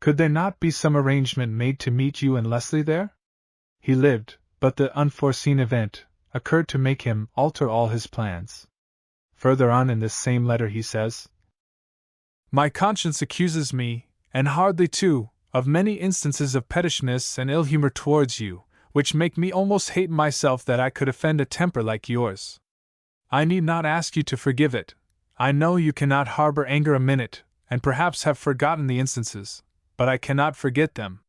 Could there not be some arrangement made to meet you and Leslie there? He lived, but the unforeseen event occurred to make him alter all his plans. Further on in this same letter he says, My conscience accuses me, and hardly too, of many instances of pettishness and ill humor towards you, which make me almost hate myself that I could offend a temper like yours. I need not ask you to forgive it. I know you cannot harbor anger a minute, and perhaps have forgotten the instances, but I cannot forget them.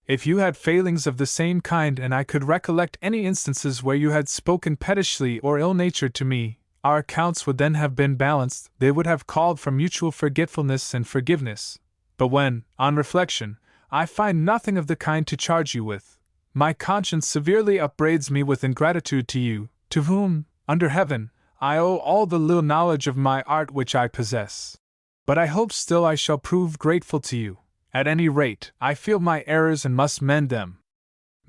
If you had failings of the same kind and I could recollect any instances where you had spoken pettishly or ill-natured to me, our accounts would then have been balanced, they would have called for mutual forgetfulness and forgiveness. But when, on reflection, I find nothing of the kind to charge you with, my conscience severely upbraids me with ingratitude to you, to whom, under heaven, I owe all the little knowledge of my art which I possess. But I hope still I shall prove grateful to you. At any rate, I feel my errors and must mend them.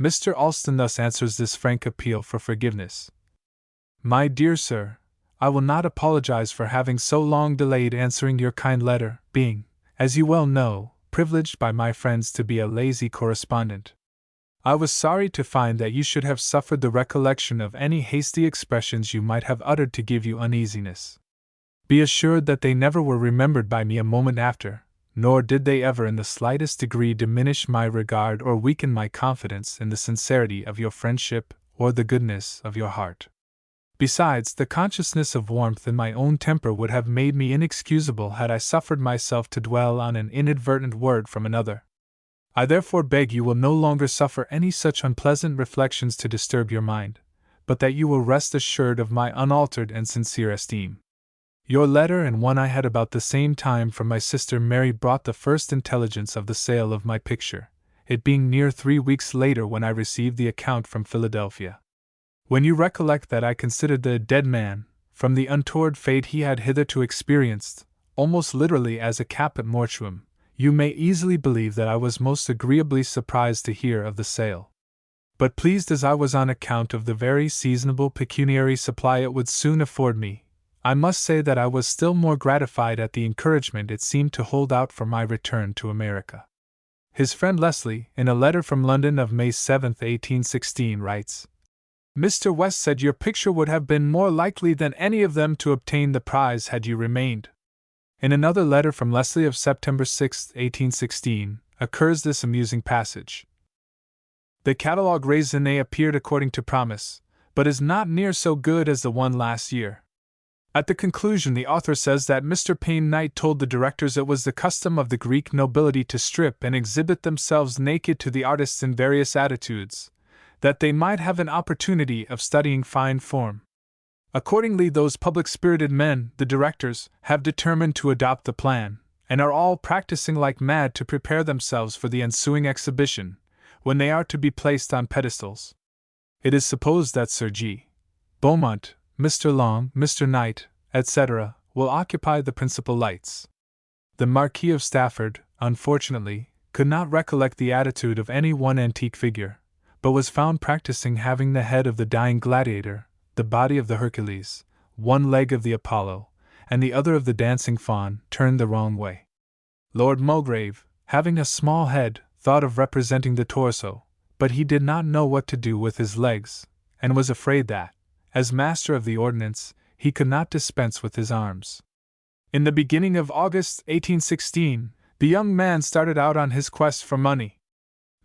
Mr. Allston thus answers this frank appeal for forgiveness. My dear Sir, I will not apologize for having so long delayed answering your kind letter, being, as you well know, privileged by my friends to be a lazy correspondent. I was sorry to find that you should have suffered the recollection of any hasty expressions you might have uttered to give you uneasiness. Be assured that they never were remembered by me a moment after, nor did they ever in the slightest degree diminish my regard or weaken my confidence in the sincerity of your friendship or the goodness of your heart. Besides, the consciousness of warmth in my own temper would have made me inexcusable had I suffered myself to dwell on an inadvertent word from another. I therefore beg you will no longer suffer any such unpleasant reflections to disturb your mind, but that you will rest assured of my unaltered and sincere esteem. Your letter and one I had about the same time from my sister Mary brought the first intelligence of the sale of my picture, it being near 3 weeks later when I received the account from Philadelphia. When you recollect that I considered the dead man, from the untoward fate he had hitherto experienced, almost literally as a caput mortuum, you may easily believe that I was most agreeably surprised to hear of the sale. But pleased as I was on account of the very seasonable pecuniary supply it would soon afford me, I must say that I was still more gratified at the encouragement it seemed to hold out for my return to America. His friend Leslie, in a letter from London of May 7, 1816, writes, Mr. West said your picture would have been more likely than any of them to obtain the prize had you remained. In another letter from Leslie of September 6, 1816, occurs this amusing passage. The catalogue raisonné appeared according to promise, but is not near so good as the one last year. At the conclusion the author says that Mr. Payne Knight told the directors it was the custom of the Greek nobility to strip and exhibit themselves naked to the artists in various attitudes, that they might have an opportunity of studying fine form. Accordingly those public-spirited men, the directors, have determined to adopt the plan, and are all practicing like mad to prepare themselves for the ensuing exhibition, when they are to be placed on pedestals. It is supposed that Sir G. Beaumont, Mr. Long, Mr. Knight, etc., will occupy the principal lights. The Marquis of Stafford, unfortunately, could not recollect the attitude of any one antique figure, but was found practicing having the head of the dying gladiator, the body of the Hercules, one leg of the Apollo, and the other of the dancing faun, turned the wrong way. Lord Mulgrave, having a small head, thought of representing the torso, but he did not know what to do with his legs, and was afraid that, as master of the ordnance, he could not dispense with his arms. In the beginning of August 1816, the young man started out on his quest for money.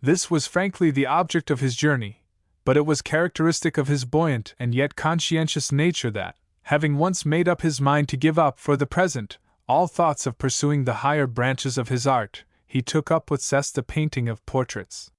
This was frankly the object of his journey, but it was characteristic of his buoyant and yet conscientious nature that, having once made up his mind to give up for the present all thoughts of pursuing the higher branches of his art, he took up with zest the painting of portraits.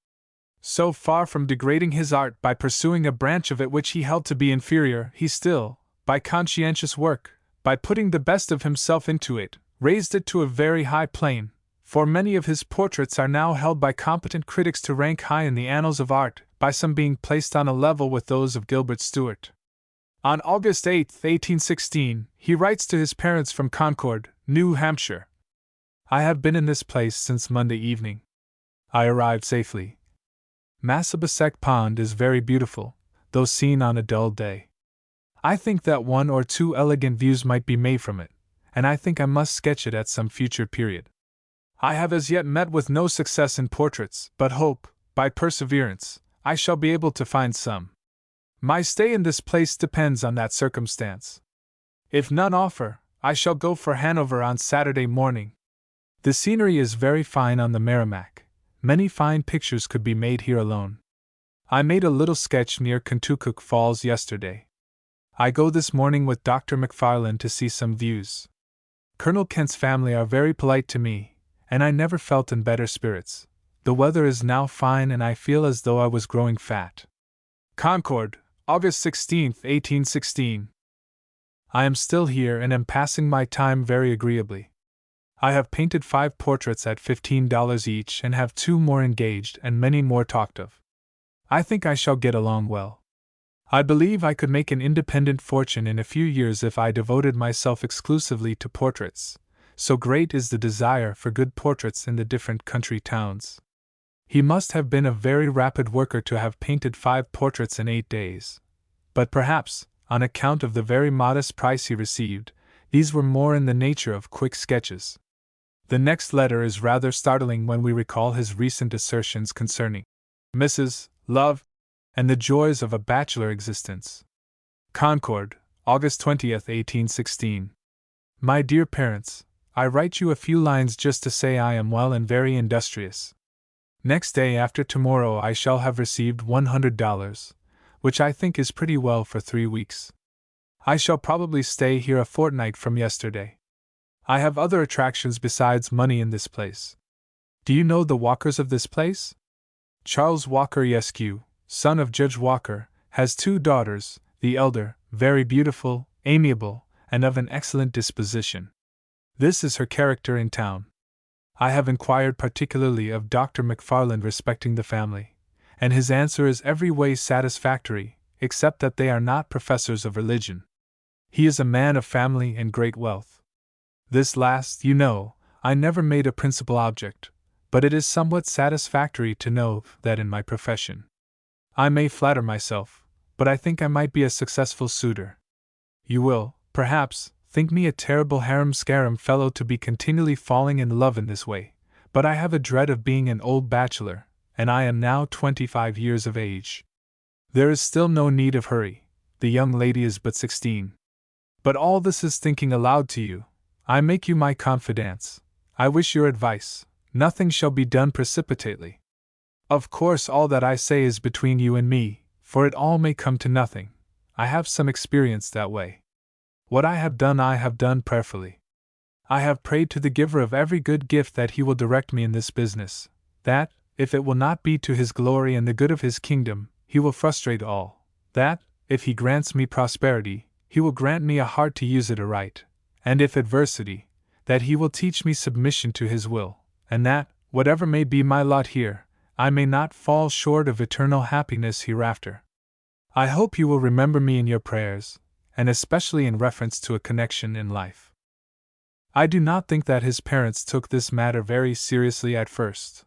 So far from degrading his art by pursuing a branch of it which he held to be inferior, he still, by conscientious work, by putting the best of himself into it, raised it to a very high plane, for many of his portraits are now held by competent critics to rank high in the annals of art, by some being placed on a level with those of Gilbert Stuart. On August 8, 1816, he writes to his parents from Concord, New Hampshire. I have been in this place since Monday evening. I arrived safely. Massabesic Pond is very beautiful, though seen on a dull day. I think that one or two elegant views might be made from it, and I think I must sketch it at some future period. I have as yet met with no success in portraits, but hope, by perseverance, I shall be able to find some. My stay in this place depends on that circumstance. If none offer, I shall go for Hanover on Saturday morning. The scenery is very fine on the Merrimack. Many fine pictures could be made here alone. I made a little sketch near Kentucky Falls yesterday. I go this morning with Dr. McFarlane to see some views. Colonel Kent's family are very polite to me, and I never felt in better spirits. The weather is now fine and I feel as though I was growing fat. Concord, August 16, 1816. I am still here and am passing my time very agreeably. I have painted 5 portraits at $15 each and have 2 more engaged and many more talked of. I think I shall get along well. I believe I could make an independent fortune in a few years if I devoted myself exclusively to portraits, so great is the desire for good portraits in the different country towns. He must have been a very rapid worker to have painted 5 portraits in 8 days. But perhaps, on account of the very modest price he received, these were more in the nature of quick sketches. The next letter is rather startling when we recall his recent assertions concerning Mrs. Love and the joys of a bachelor existence. Concord, August 20, 1816. My dear parents, I write you a few lines just to say I am well and very industrious. Next day after tomorrow I shall have received $100, which I think is pretty well for 3 weeks. I shall probably stay here a fortnight from yesterday. I have other attractions besides money in this place. Do you know the Walkers of this place? Charles Walker Esq., son of Judge Walker, has 2 daughters, the elder, very beautiful, amiable, and of an excellent disposition. This is her character in town. I have inquired particularly of Dr. McFarlane respecting the family, and his answer is every way satisfactory, except that they are not professors of religion. He is a man of family and great wealth. This last, you know, I never made a principal object, but it is somewhat satisfactory to know that in my profession I may flatter myself, but I think I might be a successful suitor. You will, perhaps, think me a terrible harum-scarum fellow to be continually falling in love in this way, but I have a dread of being an old bachelor, and I am now 25 years of age. There is still no need of hurry, the young lady is but 16. But all this is thinking aloud to you. I make you my confidants. I wish your advice. Nothing shall be done precipitately. Of course all that I say is between you and me, for it all may come to nothing. I have some experience that way. What I have done prayerfully. I have prayed to the giver of every good gift that he will direct me in this business, that, if it will not be to his glory and the good of his kingdom, he will frustrate all, that, if he grants me prosperity, he will grant me a heart to use it aright, and if adversity, that he will teach me submission to his will, and that, whatever may be my lot here, I may not fall short of eternal happiness hereafter. I hope you will remember me in your prayers, and especially in reference to a connection in life. I do not think that his parents took this matter very seriously at first.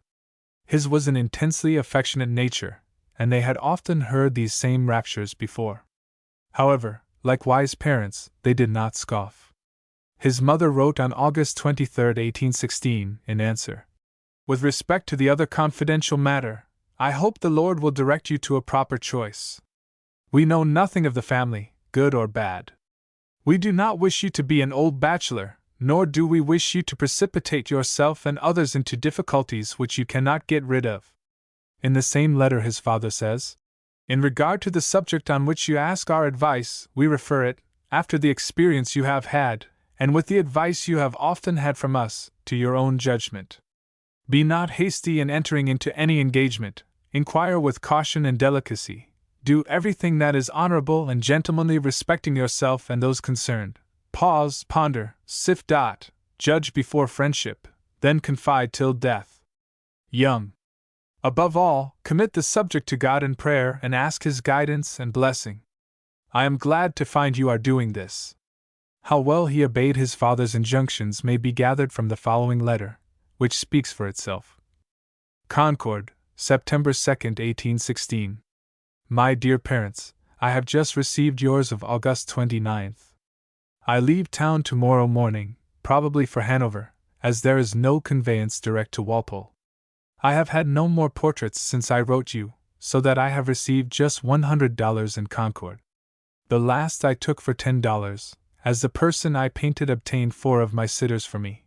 His was an intensely affectionate nature, and they had often heard these same raptures before. However, like wise parents, they did not scoff. His mother wrote on August 23, 1816, in answer: "With respect to the other confidential matter, I hope the Lord will direct you to a proper choice. We know nothing of the family, good or bad. We do not wish you to be an old bachelor, nor do we wish you to precipitate yourself and others into difficulties which you cannot get rid of." In the same letter, his father says: "In regard to the subject on which you ask our advice, we refer it, after the experience you have had, and with the advice you have often had from us, to your own judgment. Be not hasty in entering into any engagement, inquire with caution and delicacy, do everything that is honorable and gentlemanly respecting yourself and those concerned. Pause, ponder, sift. Judge before friendship, then confide till death. Young. Above all, commit the subject to God in prayer and ask His guidance and blessing. I am glad to find you are doing this." How well he obeyed his father's injunctions may be gathered from the following letter, which speaks for itself. Concord, September 2, 1816. My dear parents, I have just received yours of August 29th. I leave town tomorrow morning, probably for Hanover, as there is no conveyance direct to Walpole. I have had no more portraits since I wrote you, so that I have received just $100 in Concord. The last I took for $10, as the person I painted obtained 4 of my sitters for me.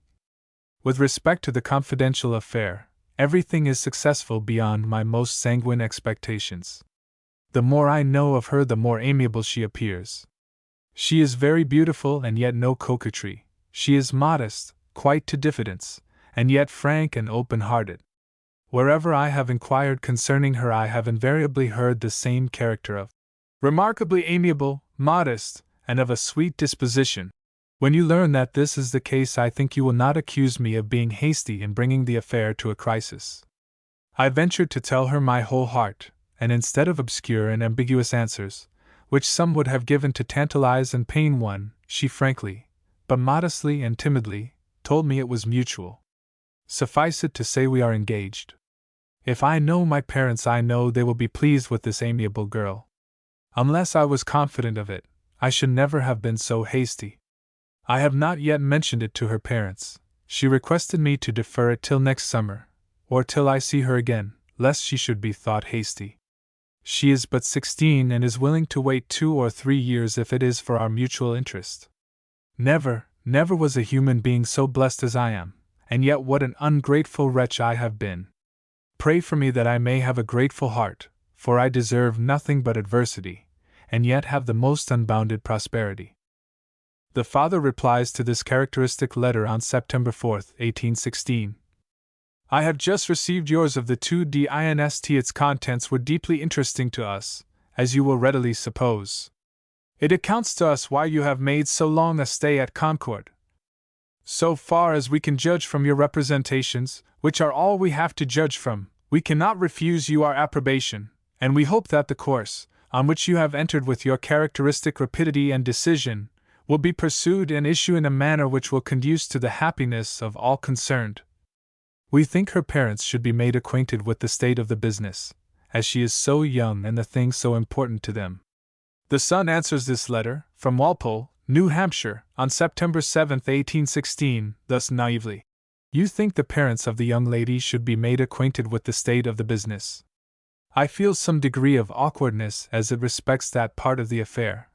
With respect to the confidential affair, everything is successful beyond my most sanguine expectations. The more I know of her, the more amiable she appears. She is very beautiful and yet no coquetry. She is modest, quite to diffidence, and yet frank and open-hearted. Wherever I have inquired concerning her, I have invariably heard the same character of remarkably amiable, modest, and of a sweet disposition. When you learn that this is the case, I think you will not accuse me of being hasty in bringing the affair to a crisis. I ventured to tell her my whole heart, and instead of obscure and ambiguous answers, which some would have given to tantalize and pain one, she frankly, but modestly and timidly, told me it was mutual. Suffice it to say, we are engaged. If I know my parents, I know they will be pleased with this amiable girl. Unless I was confident of it, I should never have been so hasty. I have not yet mentioned it to her parents. She requested me to defer it till next summer, or till I see her again, lest she should be thought hasty. She is but 16 and is willing to wait 2 or 3 years if it is for our mutual interest. Never was a human being so blessed as I am, and yet what an ungrateful wretch I have been. Pray for me that I may have a grateful heart, for I deserve nothing but adversity, and yet have the most unbounded prosperity. The father replies to this characteristic letter on September 4, 1816. I have just received yours of the 2 Dist. Its contents were deeply interesting to us, as you will readily suppose. It accounts to us why you have made so long a stay at Concord. So far as we can judge from your representations, which are all we have to judge from, we cannot refuse you our approbation, and we hope that the course, on which you have entered with your characteristic rapidity and decision, will be pursued and issue in a manner which will conduce to the happiness of all concerned. We think her parents should be made acquainted with the state of the business, as she is so young and the thing so important to them. The son answers this letter, from Walpole, New Hampshire, on September 7, 1816, thus naively. You think the parents of the young lady should be made acquainted with the state of the business. I feel some degree of awkwardness as it respects that part of the affair.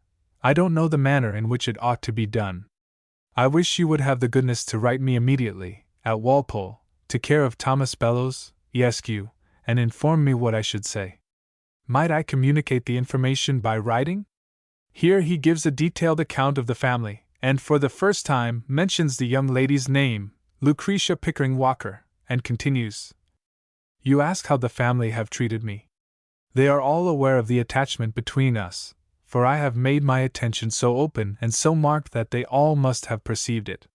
I don't know the manner in which it ought to be done. I wish you would have the goodness to write me immediately, at Walpole, to care of Thomas Bellows, Esq., and inform me what I should say. Might I communicate the information by writing? Here he gives a detailed account of the family, and for the first time mentions the young lady's name, Lucretia Pickering Walker, and continues. You ask how the family have treated me. They are all aware of the attachment between us, for I have made my attention so open and so marked that they all must have perceived it.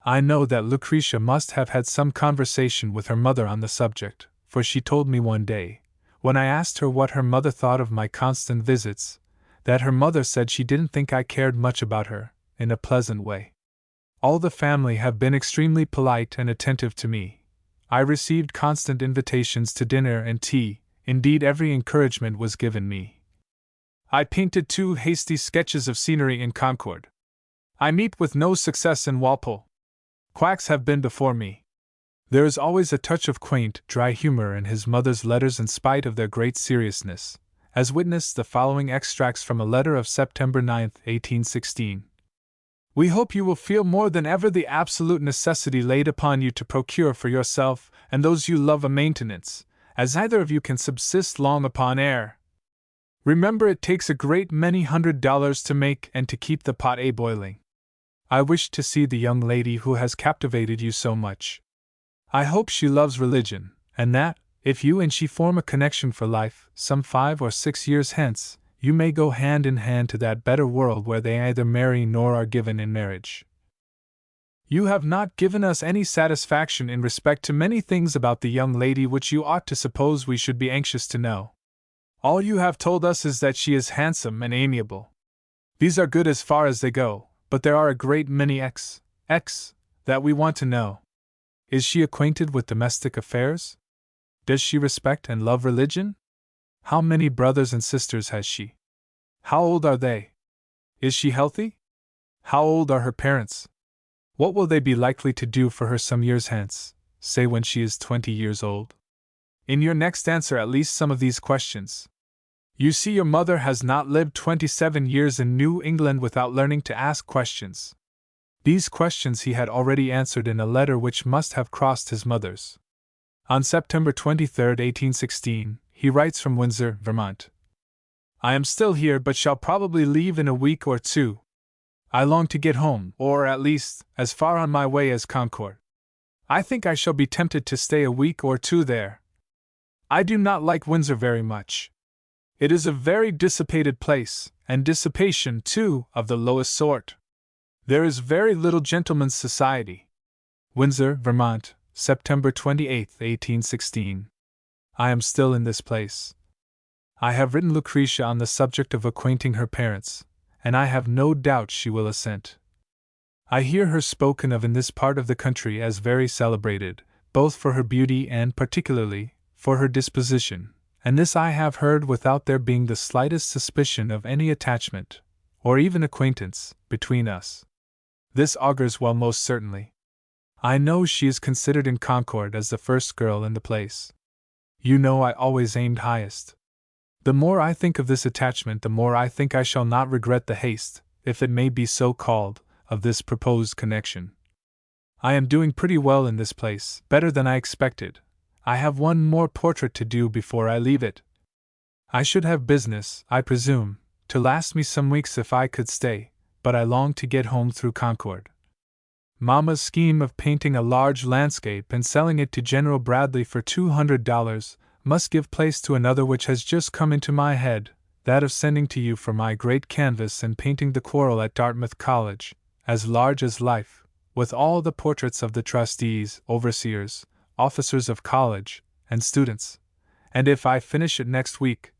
I know that Lucretia must have had some conversation with her mother on the subject, for she told me one day, when I asked her what her mother thought of my constant visits, that her mother said she didn't think I cared much about her, in a pleasant way. All the family have been extremely polite and attentive to me. I received constant invitations to dinner and tea, indeed every encouragement was given me. I painted 2 hasty sketches of scenery in Concord. I meet with no success in Walpole. Quacks have been before me. There is always a touch of quaint, dry humor in his mother's letters in spite of their great seriousness, as witness the following extracts from a letter of September 9, 1816. We hope you will feel more than ever the absolute necessity laid upon you to procure for yourself and those you love a maintenance, as neither of you can subsist long upon air. Remember it takes a great many $100 to make and to keep the pot a-boiling. I wish to see the young lady who has captivated you so much. I hope she loves religion, and that, if you and she form a connection for life, some 5 or 6 years hence, you may go hand in hand to that better world where they neither marry nor are given in marriage. You have not given us any satisfaction in respect to many things about the young lady which you ought to suppose we should be anxious to know. All you have told us is that she is handsome and amiable. These are good as far as they go, but there are a great many X that we want to know. Is she acquainted with domestic affairs? Does she respect and love religion? How many brothers and sisters has she? How old are they? Is she healthy? How old are her parents? What will they be likely to do for her some years hence, say when she is 20 years old? In your next answer at least some of these questions. You see, your mother has not lived 27 years in New England without learning to ask questions. These questions he had already answered in a letter which must have crossed his mother's. On September 23, 1816, he writes from Windsor, Vermont. I am still here but shall probably leave in a week or 2. I long to get home, or at least, as far on my way as Concord. I think I shall be tempted to stay a week or 2 there. I do not like Windsor very much. It is a very dissipated place, and dissipation, too, of the lowest sort. There is very little gentleman's society. Windsor, Vermont, September 28, 1816. I am still in this place. I have written Lucretia on the subject of acquainting her parents, and I have no doubt she will assent. I hear her spoken of in this part of the country as very celebrated, both for her beauty and particularly for her disposition, and this I have heard without there being the slightest suspicion of any attachment, or even acquaintance, between us. This augurs well most certainly. I know she is considered in Concord as the first girl in the place. You know I always aimed highest. The more I think of this attachment, the more I think I shall not regret the haste, if it may be so called, of this proposed connection. I am doing pretty well in this place, better than I expected. I have one more portrait to do before I leave it. I should have business, I presume, to last me some weeks if I could stay, but I long to get home through Concord. Mamma's scheme of painting a large landscape and selling it to General Bradley for $200 must give place to another which has just come into my head, that of sending to you for my great canvas and painting the quarrel at Dartmouth College, as large as life, with all the portraits of the trustees, overseers, officers of college, and students, and if I finish it next week,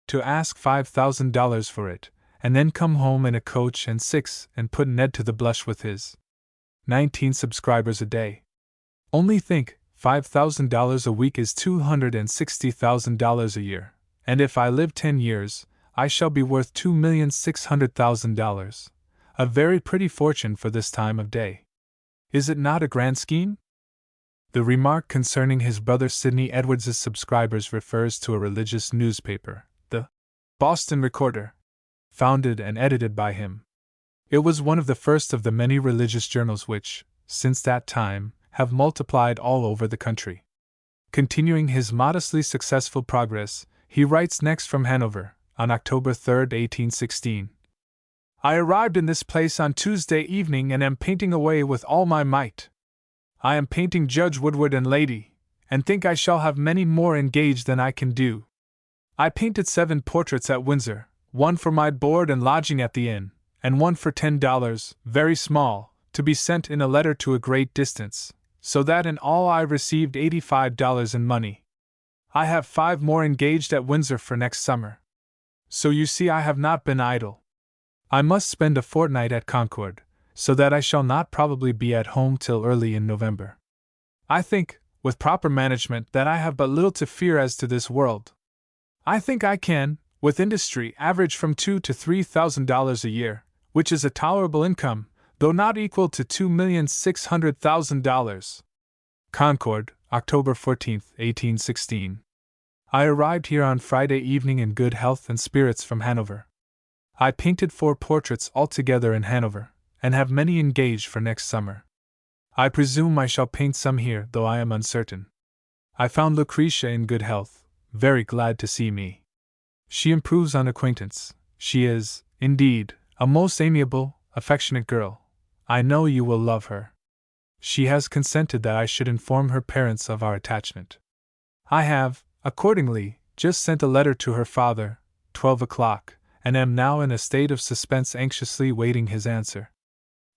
to ask $5,000 for it, and then come home in a coach and 6 and put Ned to the blush with his 19 subscribers a day. Only think, $5,000 a week is $260,000 a year, and if I live 10 years, I shall be worth $2,600,000, a very pretty fortune for this time of day. Is it not a grand scheme? The remark concerning his brother Sidney Edwards's subscribers refers to a religious newspaper, the Boston Recorder, founded and edited by him. It was one of the first of the many religious journals which, since that time, have multiplied all over the country. Continuing his modestly successful progress, he writes next from Hanover, on October 3, 1816. I arrived in this place on Tuesday evening and am painting away with all my might. I am painting Judge Woodward and Lady, and think I shall have many more engaged than I can do. I painted 7 portraits at Windsor, one for my board and lodging at the inn, and one for $10, very small, to be sent in a letter to a great distance, so that in all I received $85 in money. I have 5 more engaged at Windsor for next summer. So you see I have not been idle. I must spend a fortnight at Concord, so that I shall not probably be at home till early in November. I think, with proper management, that I have but little to fear as to this world. I think I can, with industry, average from $2,000 to $3,000 a year, which is a tolerable income, though not equal to $2,600,000. Concord, October 14, 1816. I arrived here on Friday evening in good health and spirits from Hanover. I painted 4 portraits altogether in Hanover, and have many engaged for next summer. I presume I shall paint some here, though I am uncertain. I found Lucretia in good health, very glad to see me. She improves on acquaintance. She is, indeed, a most amiable, affectionate girl. I know you will love her. She has consented that I should inform her parents of our attachment. I have, accordingly, just sent a letter to her father, 12 o'clock, and am now in a state of suspense anxiously waiting his answer.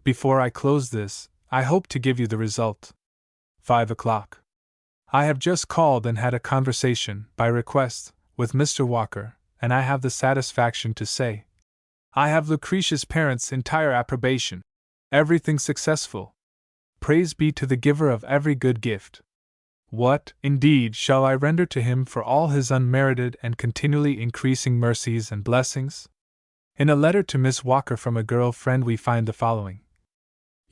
Before I close this, I hope to give you the result. 5 o'clock. I have just called and had a conversation, by request, with Mr. Walker, and I have the satisfaction to say, I have Lucretia's parents' entire approbation. Everything successful. Praise be to the giver of every good gift. What, indeed, shall I render to him for all his unmerited and continually increasing mercies and blessings? In a letter to Miss Walker from a girl friend we find the following.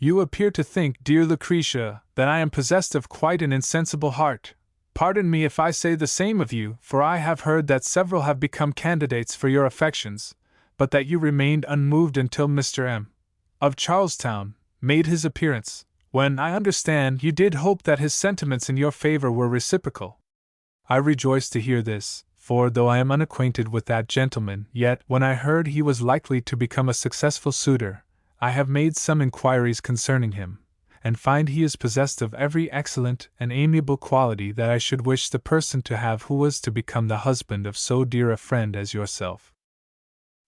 You appear to think, dear Lucretia, that I am possessed of quite an insensible heart. Pardon me if I say the same of you, for I have heard that several have become candidates for your affections, but that you remained unmoved until Mr. M. of Charlestown made his appearance, when, I understand, you did hope that his sentiments in your favor were reciprocal. I rejoice to hear this, for though I am unacquainted with that gentleman, yet, when I heard he was likely to become a successful suitor, I have made some inquiries concerning him, and find he is possessed of every excellent and amiable quality that I should wish the person to have who was to become the husband of so dear a friend as yourself.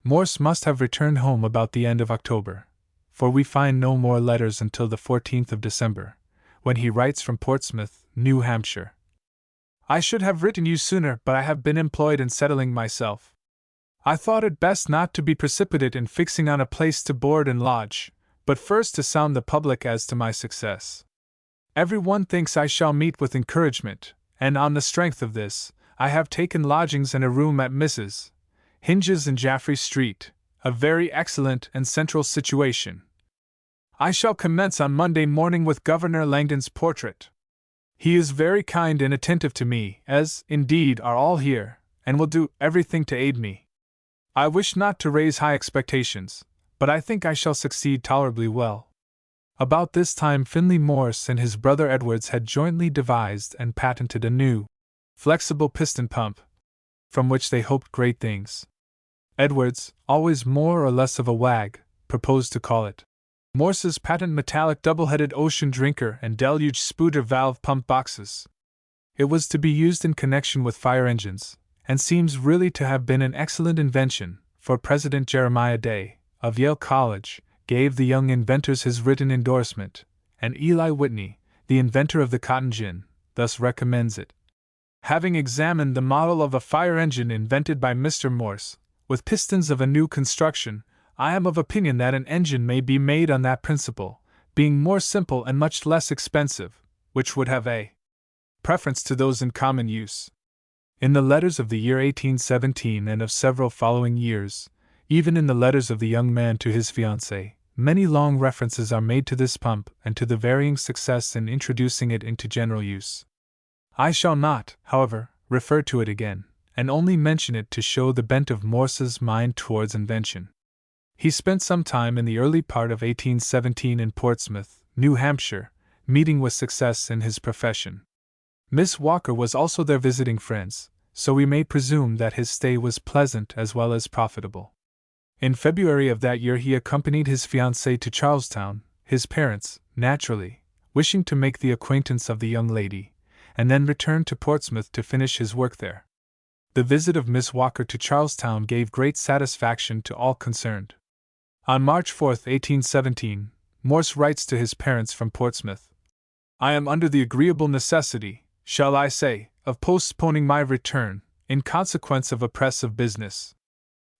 Morse must have returned home about the end of October, for we find no more letters until the 14th of December, when he writes from Portsmouth, New Hampshire. I should have written you sooner, but I have been employed in settling myself. I thought it best not to be precipitate in fixing on a place to board and lodge, but first to sound the public as to my success. Every one thinks I shall meet with encouragement, and on the strength of this, I have taken lodgings and a room at Mrs. Hinge's in Jaffrey Street, a very excellent and central situation. I shall commence on Monday morning with Governor Langdon's portrait. He is very kind and attentive to me, as, indeed, are all here, and will do everything to aid me. I wish not to raise high expectations, but I think I shall succeed tolerably well. About this time Finley Morse and his brother Edwards had jointly devised and patented a new, flexible piston pump, from which they hoped great things. Edwards, always more or less of a wag, proposed to call it Morse's patent metallic double-headed ocean drinker and deluge spouter valve pump boxes. It was to be used in connection with fire engines, and seems really to have been an excellent invention, for President Jeremiah Day, of Yale College, gave the young inventors his written endorsement, and Eli Whitney, the inventor of the cotton gin, thus recommends it. Having examined the model of a fire engine invented by Mr. Morse, with pistons of a new construction, I am of opinion that an engine may be made on that principle, being more simple and much less expensive, which would have a preference to those in common use. In the letters of the year 1817 and of several following years, even in the letters of the young man to his fiancée, many long references are made to this pump and to the varying success in introducing it into general use. I shall not, however, refer to it again, and only mention it to show the bent of Morse's mind towards invention. He spent some time in the early part of 1817 in Portsmouth, New Hampshire, meeting with success in his profession. Miss Walker was also their visiting friends, so we may presume that his stay was pleasant as well as profitable. In February of that year he accompanied his fiancée to Charlestown, his parents, naturally, wishing to make the acquaintance of the young lady, and then returned to Portsmouth to finish his work there. The visit of Miss Walker to Charlestown gave great satisfaction to all concerned. On March 4, 1817, Morse writes to his parents from Portsmouth, I am under the agreeable necessity, shall I say, of postponing my return, in consequence of a press of business.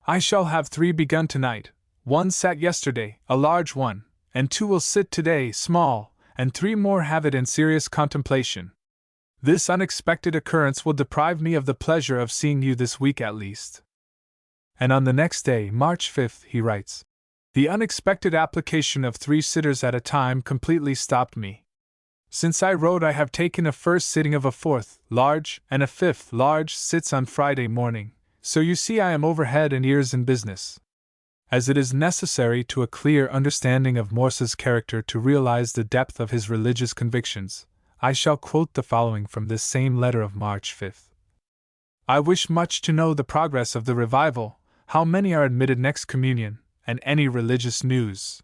I shall have 3 begun tonight. 1 sat yesterday, a large one, and 2 will sit today, small, and 3 more have it in serious contemplation. This unexpected occurrence will deprive me of the pleasure of seeing you this week at least. And on the next day, March 5th, he writes, the unexpected application of 3 sitters at a time completely stopped me. Since I wrote, I have taken a first sitting of a 4th, large, and a 5th, large, sits on Friday morning, so you see I am over head and ears in business. As it is necessary to a clear understanding of Morse's character to realize the depth of his religious convictions, I shall quote the following from this same letter of March 5th. I wish much to know the progress of the revival, how many are admitted next communion, and any religious news.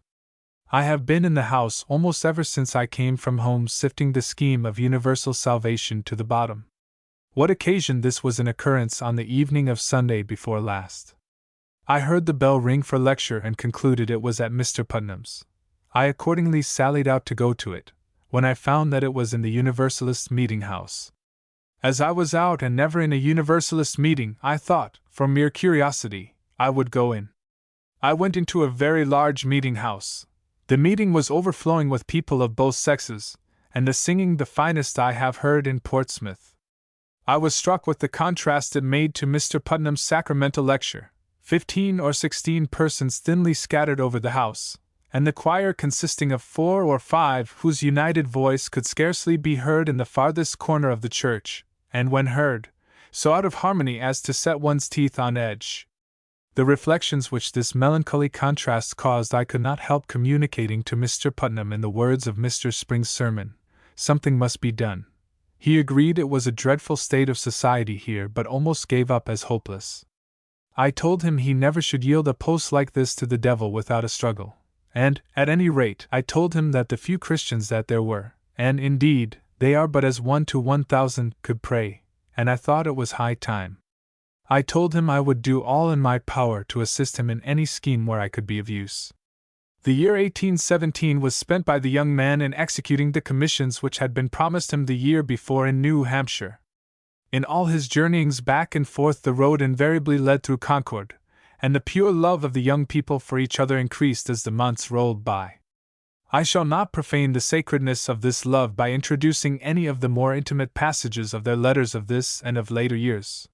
I have been in the house almost ever since I came from home sifting the scheme of universal salvation to the bottom. What occasioned this was an occurrence on the evening of Sunday before last. I heard the bell ring for lecture and concluded it was at Mr. Putnam's. I accordingly sallied out to go to it, when I found that it was in the Universalist meeting house. As I was out and never in a Universalist meeting, I thought, from mere curiosity, I would go in. I went into a very large meeting house. The meeting was overflowing with people of both sexes, and the singing the finest I have heard in Portsmouth. I was struck with the contrast it made to Mr. Putnam's sacramental lecture, 15 or 16 persons thinly scattered over the house, and the choir consisting of 4 or 5 whose united voice could scarcely be heard in the farthest corner of the church, and when heard, so out of harmony as to set one's teeth on edge. The reflections which this melancholy contrast caused I could not help communicating to Mr. Putnam in the words of Mr. Spring's sermon, something must be done. He agreed it was a dreadful state of society here, but almost gave up as hopeless. I told him he never should yield a post like this to the devil without a struggle, and, at any rate, I told him that the few Christians that there were, and indeed, they are but as 1 to 1,000, could pray, and I thought it was high time. I told him I would do all in my power to assist him in any scheme where I could be of use. The year 1817 was spent by the young man in executing the commissions which had been promised him the year before in New Hampshire. In all his journeyings back and forth the road invariably led through Concord, and the pure love of the young people for each other increased as the months rolled by. I shall not profane the sacredness of this love by introducing any of the more intimate passages of their letters of this and of later years.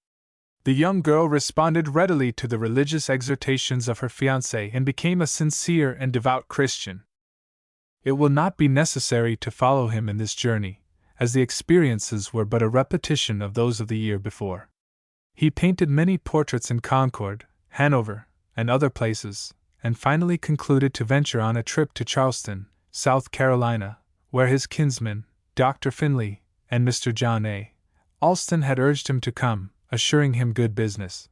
The young girl responded readily to the religious exhortations of her fiancé and became a sincere and devout Christian. It will not be necessary to follow him in this journey, as the experiences were but a repetition of those of the year before. He painted many portraits in Concord, Hanover, and other places, and finally concluded to venture on a trip to Charleston, South Carolina, where his kinsman, Dr. Finley, and Mr. John A. Alston had urged him to come, assuring him good business.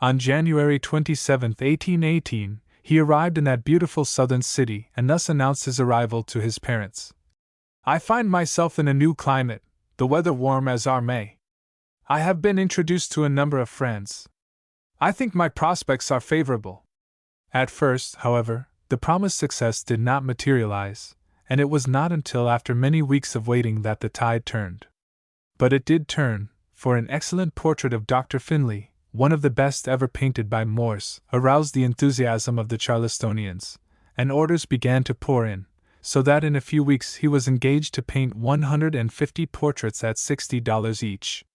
On January 27, 1818, he arrived in that beautiful southern city and thus announced his arrival to his parents. I find myself in a new climate, the weather warm as our May. I have been introduced to a number of friends. I think my prospects are favorable. At first, however, the promised success did not materialize, and it was not until after many weeks of waiting that the tide turned. But it did turn, for an excellent portrait of Dr. Finley, one of the best ever painted by Morse, aroused the enthusiasm of the Charlestonians, and orders began to pour in, so that in a few weeks he was engaged to paint 150 portraits at $60 each.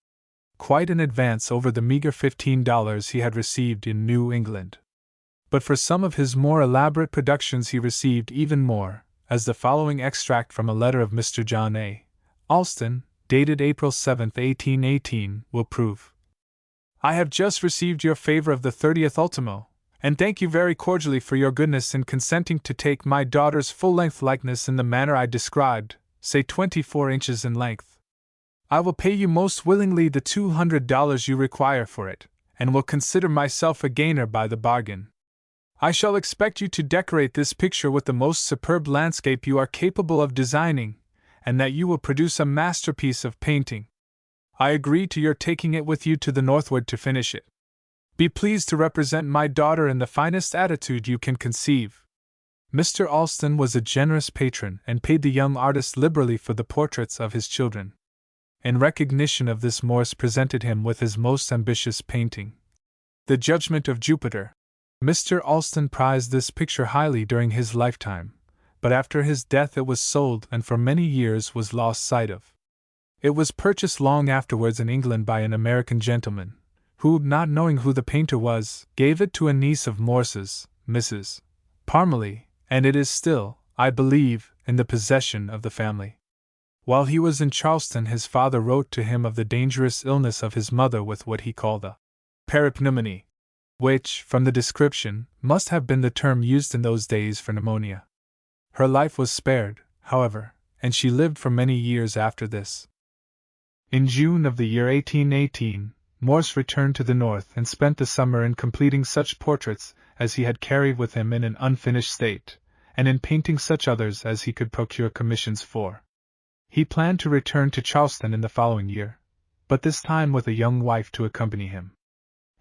Quite an advance over the meager $15 he had received in New England. But for some of his more elaborate productions he received even more, as the following extract from a letter of Mr. John A. Alston, dated April 7, 1818, will prove. I have just received your favor of the 30th ultimo, and thank you very cordially for your goodness in consenting to take my daughter's full-length likeness in the manner I described, say 24 inches in length. I will pay you most willingly the $200 you require for it, and will consider myself a gainer by the bargain. I shall expect you to decorate this picture with the most superb landscape you are capable of designing, and that you will produce a masterpiece of painting. I agree to your taking it with you to the northward to finish it. Be pleased to represent my daughter in the finest attitude you can conceive. Mr. Alston was a generous patron and paid the young artist liberally for the portraits of his children. In recognition of this, Morse presented him with his most ambitious painting. The Judgment of Jupiter. Mr. Alston prized this picture highly during his lifetime, but after his death it was sold and for many years was lost sight of. It was purchased long afterwards in England by an American gentleman, who, not knowing who the painter was, gave it to a niece of Morse's, Mrs. Parmalee, and it is still, I believe, in the possession of the family. While he was in Charleston, his father wrote to him of the dangerous illness of his mother with what he called a parapneumonia, which, from the description, must have been the term used in those days for pneumonia. Her life was spared, however, and she lived for many years after this. In June of the year 1818, Morse returned to the North and spent the summer in completing such portraits as he had carried with him in an unfinished state, and in painting such others as he could procure commissions for. He planned to return to Charleston in the following year, but this time with a young wife to accompany him.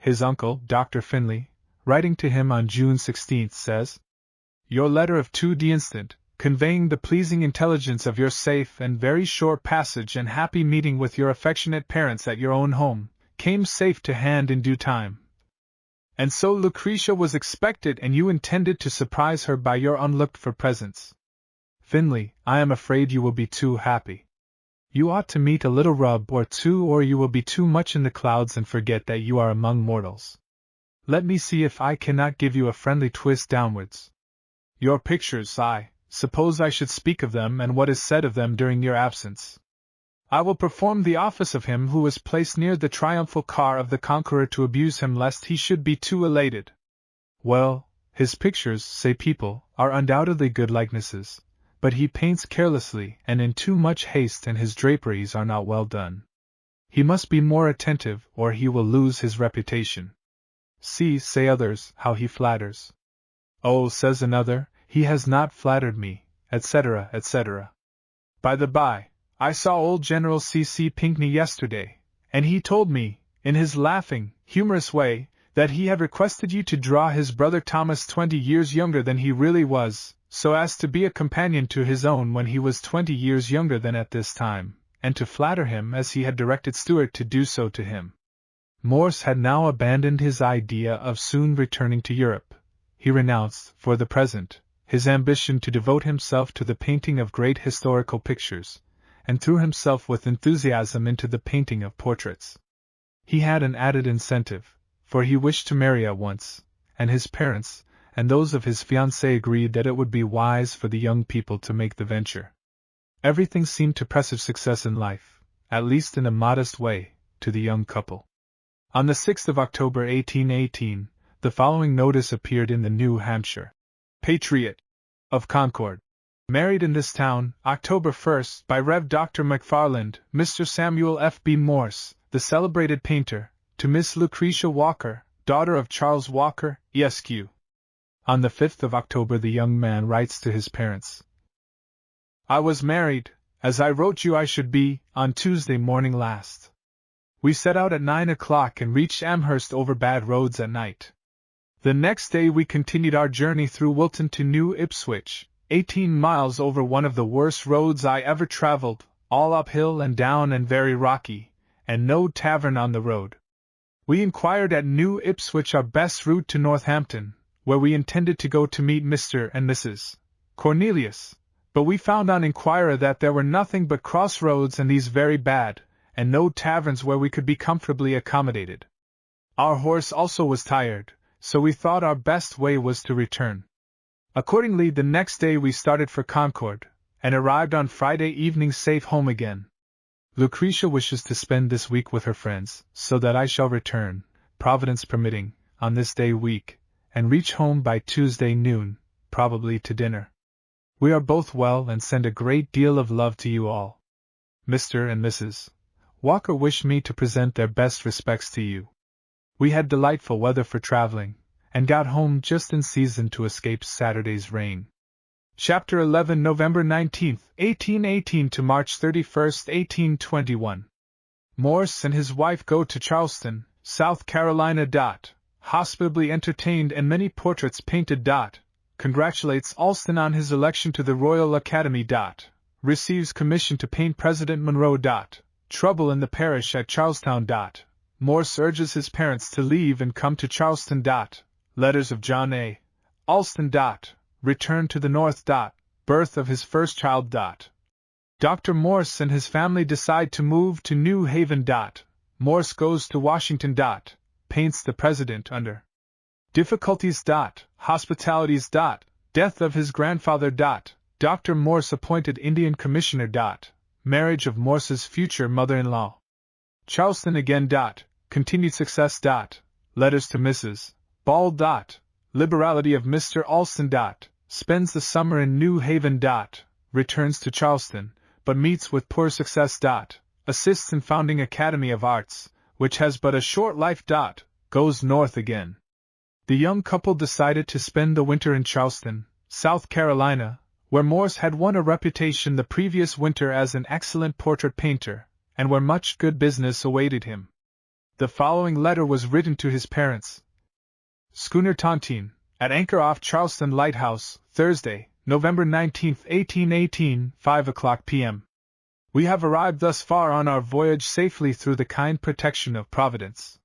His uncle, Dr. Finley, writing to him on June 16, says, "Your letter of 2d instant, conveying the pleasing intelligence of your safe and very short passage and happy meeting with your affectionate parents at your own home, came safe to hand in due time. And so Lucretia was expected and you intended to surprise her by your unlooked-for presence. Finley, I am afraid you will be too happy. You ought to meet a little rub or two, or you will be too much in the clouds and forget that you are among mortals. Let me see if I cannot give you a friendly twist downwards. Your pictures, I suppose I should speak of them and what is said of them during your absence. I will perform the office of him who was placed near the triumphal car of the conqueror to abuse him lest he should be too elated. Well, his pictures, say people, are undoubtedly good likenesses, but he paints carelessly and in too much haste, and his draperies are not well done. He must be more attentive, or he will lose his reputation. See, say others, how he flatters. Oh, says another, he has not flattered me, etc., etc. By the by, I saw old General C.C. Pinckney yesterday, and he told me, in his laughing, humorous way, that he had requested you to draw his brother Thomas 20 years younger than he really was, so as to be a companion to his own when he was 20 years younger than at this time, and to flatter him as he had directed Stuart to do so to him. Morse had now abandoned his idea of soon returning to Europe. He renounced, for the present, his ambition to devote himself to the painting of great historical pictures, and threw himself with enthusiasm into the painting of portraits. He had an added incentive, for he wished to marry at once, and his parents, and those of his fiancée agreed that it would be wise for the young people to make the venture. Everything seemed to presage success in life, at least in a modest way, to the young couple. On the 6th of October 1818, the following notice appeared in the New Hampshire Patriot of Concord. Married in this town, October 1st, by Rev. Dr. McFarland, Mr. Samuel F. B. Morse, the celebrated painter, to Miss Lucretia Walker, daughter of Charles Walker, Esq. On the 5th of October the young man writes to his parents, I was married, as I wrote you I should be, on Tuesday morning last. We set out at 9 o'clock and reached Amherst over bad roads at night. The next day we continued our journey through Wilton to New Ipswich, 18 miles over one of the worst roads I ever traveled, all uphill and down and very rocky, and no tavern on the road. We inquired at New Ipswich our best route to Northampton, where we intended to go to meet Mr. and Mrs. Cornelius, but we found on inquiry that there were nothing but cross roads and these very bad, and no taverns where we could be comfortably accommodated. Our horse also was tired, so we thought our best way was to return. Accordingly, the next day we started for Concord, and arrived on Friday evening safe home again. Lucretia wishes to spend this week with her friends, so that I shall return, Providence permitting, on this day week, and reach home by Tuesday noon, probably to dinner. We are both well and send a great deal of love to you all. Mr. and Mrs. Walker wish me to present their best respects to you. We had delightful weather for traveling, and got home just in season to escape Saturday's rain. Chapter 11, November 19, 1818 to March 31, 1821. Morse and his wife go to Charleston, South Carolina. Hospitably entertained and many portraits painted. Congratulates Alston on his election to the Royal Academy. Receives commission to paint President Monroe. Trouble in the parish at Charlestown. Morse urges his parents to leave and come to Charleston. Letters of John A. Alston. Return to the North. Birth of his first child. Dr. Morse and his family decide to move to New Haven. Morse goes to Washington. Paints the president under difficulties. Hospitalities. Death of his grandfather. Dr. Morse appointed Indian commissioner. Marriage of Morse's future mother-in-law. Charleston again. Continued success. Letters to Mrs. Ball. Liberality of Mr. Alston. Spends the summer in New Haven. Returns to Charleston, but meets with poor success. Assists in founding Academy of Arts, which has but a short life. Goes north again. The young couple decided to spend the winter in Charleston, South Carolina, where Morse had won a reputation the previous winter as an excellent portrait painter, and where much good business awaited him. The following letter was written to his parents. Schooner Tontine, at anchor off Charleston Lighthouse, Thursday, November 19, 1818, 5:00 p.m. We have arrived thus far on our voyage safely through the kind protection of Providence.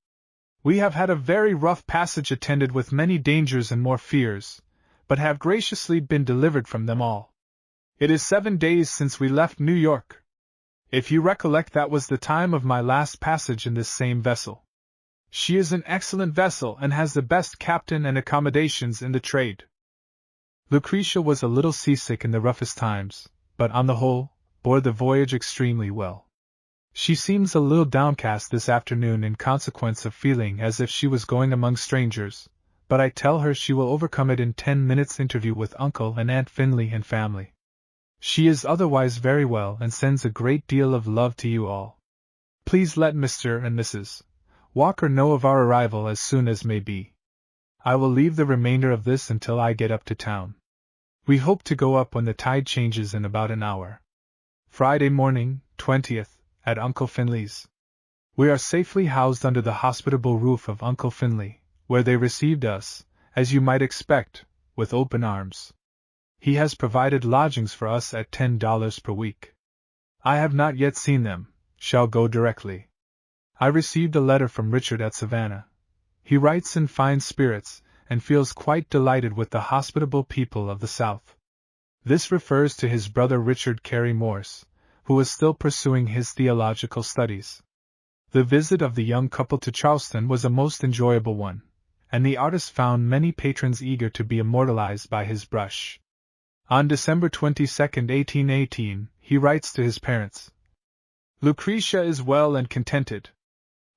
We have had a very rough passage attended with many dangers and more fears, but have graciously been delivered from them all. It is 7 days since we left New York. If you recollect, that was the time of my last passage in this same vessel. She is an excellent vessel and has the best captain and accommodations in the trade. Lucretia was a little seasick in the roughest times, but on the whole, bore the voyage extremely well. She seems a little downcast this afternoon in consequence of feeling as if she was going among strangers, but I tell her she will overcome it in 10 minutes' interview with Uncle and Aunt Finley and family. She is otherwise very well and sends a great deal of love to you all. Please let Mr. and Mrs. Walker know of our arrival as soon as may be. I will leave the remainder of this until I get up to town. We hope to go up when the tide changes in about an hour. Friday morning, 20th, at Uncle Finley's. We are safely housed under the hospitable roof of Uncle Finley, where they received us, as you might expect, with open arms. He has provided lodgings for us at $10 per week. I have not yet seen them, shall go directly. I received a letter from Richard at Savannah. He writes in fine spirits, and feels quite delighted with the hospitable people of the South. This refers to his brother Richard Carey Morse, who is still pursuing his theological studies. The visit of the young couple to Charleston was a most enjoyable one, and the artist found many patrons eager to be immortalized by his brush. On December 22, 1818, he writes to his parents. Lucretia is well and contented.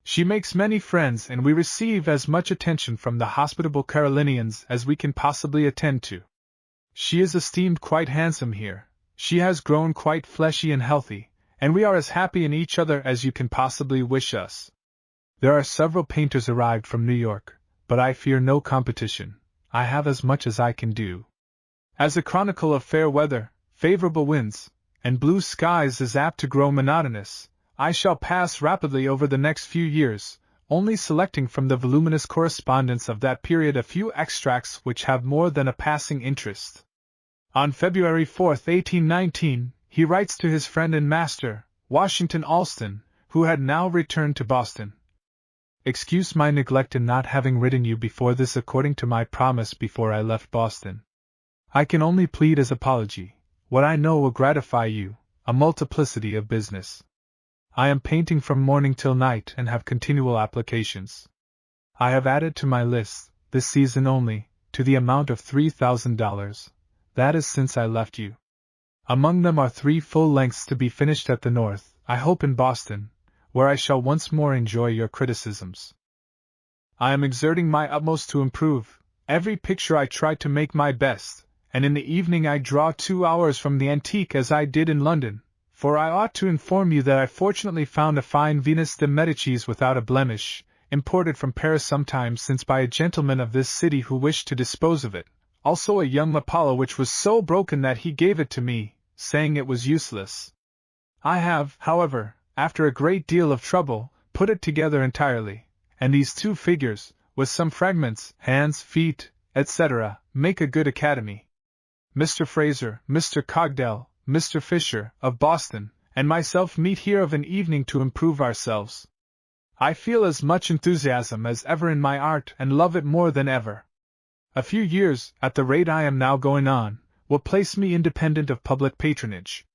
She makes many friends, and we receive as much attention from the hospitable Carolinians as we can possibly attend to. She is esteemed quite handsome here. She has grown quite fleshy and healthy, and we are as happy in each other as you can possibly wish us. There are several painters arrived from New York, but I fear no competition. I have as much as I can do. As a chronicle of fair weather, favorable winds, and blue skies is apt to grow monotonous, I shall pass rapidly over the next few years, only selecting from the voluminous correspondence of that period a few extracts which have more than a passing interest. On February 4, 1819, he writes to his friend and master, Washington Alston, who had now returned to Boston. Excuse my neglect in not having written you before this according to my promise before I left Boston. I can only plead as apology. What I know will gratify you, a multiplicity of business. I am painting from morning till night and have continual applications. I have added to my list, this season only, to the amount of $3,000. That is since I left you. Among them are 3 full lengths to be finished at the North, I hope in Boston, where I shall once more enjoy your criticisms. I am exerting my utmost to improve. Every picture I try to make my best, and in the evening I draw 2 hours from the antique as I did in London, for I ought to inform you that I fortunately found a fine Venus de Medicis without a blemish, imported from Paris some time since by a gentleman of this city who wished to dispose of it, also a young Apollo which was so broken that he gave it to me, saying it was useless. I have, however, after a great deal of trouble, put it together entirely, and these 2 figures, with some fragments, hands, feet, etc., make a good academy. Mr. Fraser, Mr. Cogdell, Mr. Fisher, of Boston, and myself meet here of an evening to improve ourselves. I feel as much enthusiasm as ever in my art and love it more than ever. A few years, at the rate I am now going on, will place me independent of public patronage.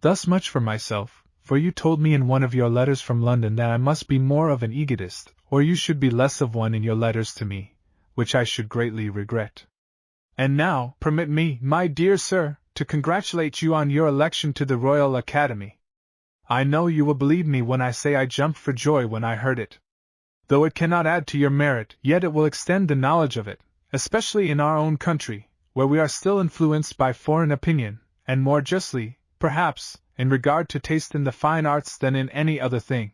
Thus much for myself, for you told me in one of your letters from London that I must be more of an egotist, or you should be less of one in your letters to me, which I should greatly regret. And now, permit me, my dear sir, to congratulate you on your election to the Royal Academy. I know you will believe me when I say I jumped for joy when I heard it. Though it cannot add to your merit, yet it will extend the knowledge of it, especially in our own country, where we are still influenced by foreign opinion, and more justly, perhaps, in regard to taste in the fine arts than in any other thing.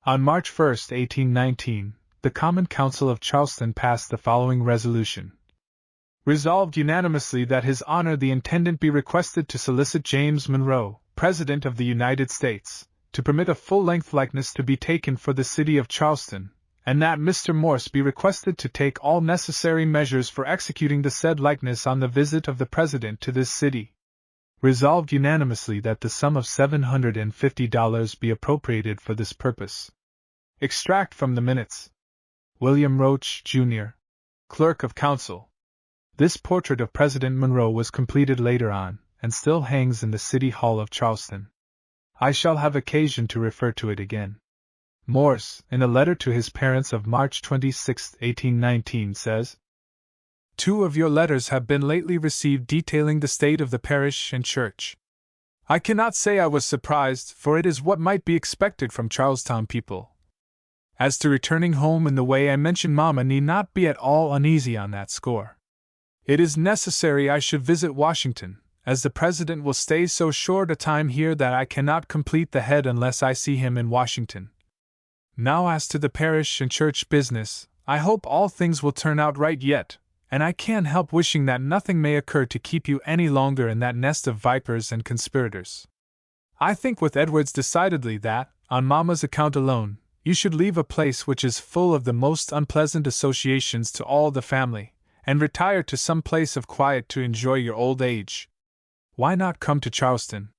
On March 1, 1819, the Common Council of Charleston passed the following resolution. Resolved unanimously that His Honor the Intendant be requested to solicit James Monroe, President of the United States, to permit a full-length likeness to be taken for the city of Charleston, and that Mr. Morse be requested to take all necessary measures for executing the said likeness on the visit of the President to this city. Resolved unanimously that the sum of $750 be appropriated for this purpose. Extract from the minutes. William Roach, Jr., Clerk of Council. This portrait of President Monroe was completed later on, and still hangs in the City Hall of Charleston. I shall have occasion to refer to it again. Morse, in a letter to his parents of March 26, 1819, says, 2 of your letters have been lately received detailing the state of the parish and church. I cannot say I was surprised, for it is what might be expected from Charlestown people. As to returning home in the way I mentioned, Mamma need not be at all uneasy on that score. It is necessary I should visit Washington, as the President will stay so short a time here that I cannot complete the head unless I see him in Washington. Now as to the parish and church business, I hope all things will turn out right yet, and I can't help wishing that nothing may occur to keep you any longer in that nest of vipers and conspirators. I think with Edwards decidedly that, on Mamma's account alone, you should leave a place which is full of the most unpleasant associations to all the family, and retire to some place of quiet to enjoy your old age. Why not come to Charleston?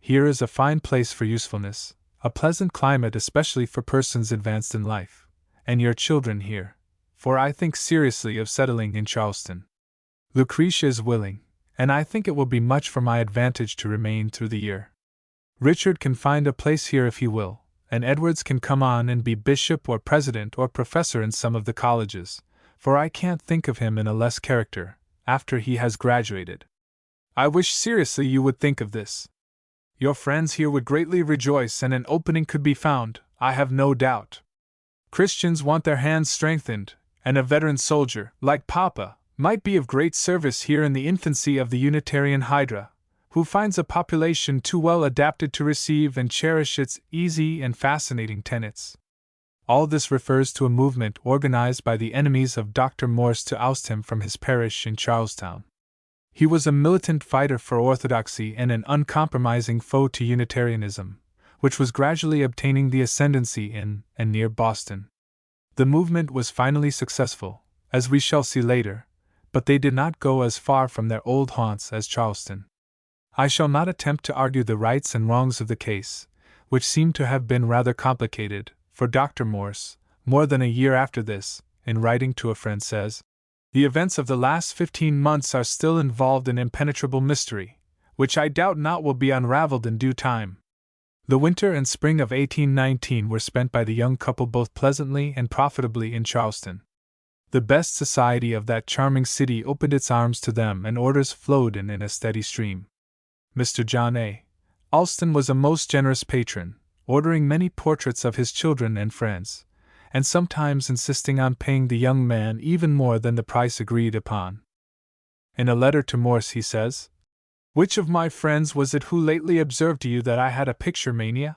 Here is a fine place for usefulness, a pleasant climate especially for persons advanced in life, and your children here, for I think seriously of settling in Charleston. Lucretia is willing, and I think it will be much for my advantage to remain through the year. Richard can find a place here if he will, and Edwards can come on and be bishop or president or professor in some of the colleges, for I can't think of him in a less character, after he has graduated. I wish seriously you would think of this. Your friends here would greatly rejoice, and an opening could be found, I have no doubt. Christians want their hands strengthened, and a veteran soldier, like Papa, might be of great service here in the infancy of the Unitarian hydra, who finds a population too well adapted to receive and cherish its easy and fascinating tenets. All this refers to a movement organized by the enemies of Dr. Morse to oust him from his parish in Charlestown. He was a militant fighter for orthodoxy and an uncompromising foe to Unitarianism, which was gradually obtaining the ascendancy in and near Boston. The movement was finally successful, as we shall see later, but they did not go as far from their old haunts as Charleston. I shall not attempt to argue the rights and wrongs of the case, which seem to have been rather complicated, for Dr. Morse, more than a year after this, in writing to a friend says, the events of the last 15 months are still involved in impenetrable mystery, which I doubt not will be unraveled in due time. The winter and spring of 1819 were spent by the young couple both pleasantly and profitably in Charleston. The best society of that charming city opened its arms to them, and orders flowed in a steady stream. Mr. John A. Alston was a most generous patron, ordering many portraits of his children and friends, and sometimes insisting on paying the young man even more than the price agreed upon. In a letter to Morse he says, "Which of my friends was it who lately observed to you that I had a picture mania?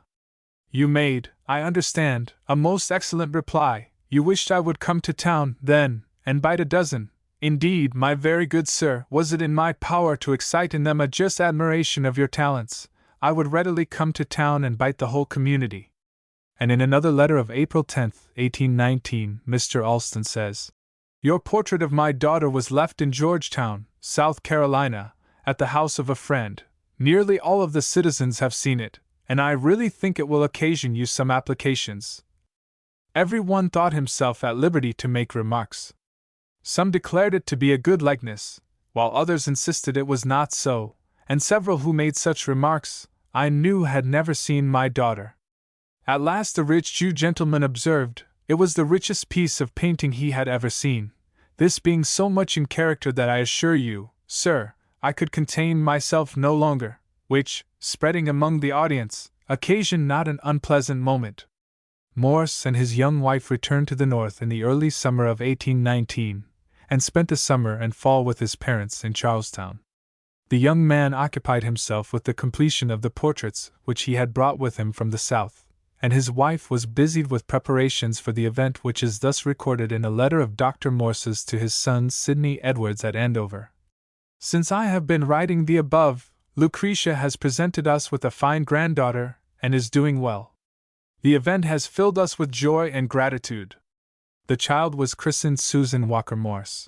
You made, I understand, a most excellent reply. You wished I would come to town, then, and bite a dozen. Indeed, my very good sir, was it in my power to excite in them a just admiration of your talents, I would readily come to town and bite the whole community." And in another letter of April 10, 1819, Mr. Alston says, "Your portrait of my daughter was left in Georgetown, South Carolina, at the house of a friend. Nearly all of the citizens have seen it, and I really think it will occasion you some applications. Every one thought himself at liberty to make remarks. Some declared it to be a good likeness, while others insisted it was not so, and several who made such remarks, I knew had never seen my daughter. At last a rich Jew gentleman observed, it was the richest piece of painting he had ever seen, this being so much in character that I assure you, sir, I could contain myself no longer, which, spreading among the audience, occasioned not an unpleasant moment. Morse and his young wife returned to the North in the early summer of 1819, and spent the summer and fall with his parents in Charlestown. The young man occupied himself with the completion of the portraits which he had brought with him from the South, and his wife was busied with preparations for the event which is thus recorded in a letter of Dr. Morse's to his son Sidney Edwards at Andover. Since I have been writing the above, Lucretia has presented us with a fine granddaughter, and is doing well. The event has filled us with joy and gratitude. The child was christened Susan Walker Morse.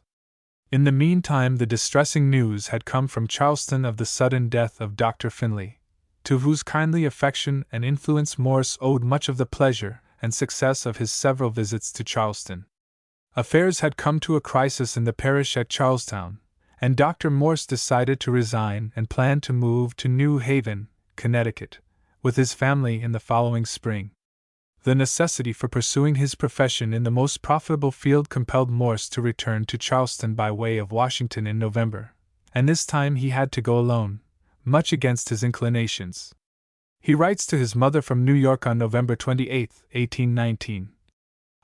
In the meantime, the distressing news had come from Charleston of the sudden death of Dr. Finley, to whose kindly affection and influence Morse owed much of the pleasure and success of his several visits to Charleston. Affairs had come to a crisis in the parish at Charlestown, and Dr. Morse decided to resign and planned to move to New Haven, Connecticut, with his family in the following spring. The necessity for pursuing his profession in the most profitable field compelled Morse to return to Charleston by way of Washington in November, and this time he had to go alone, much against his inclinations. He writes to his mother from New York on November 28, 1819.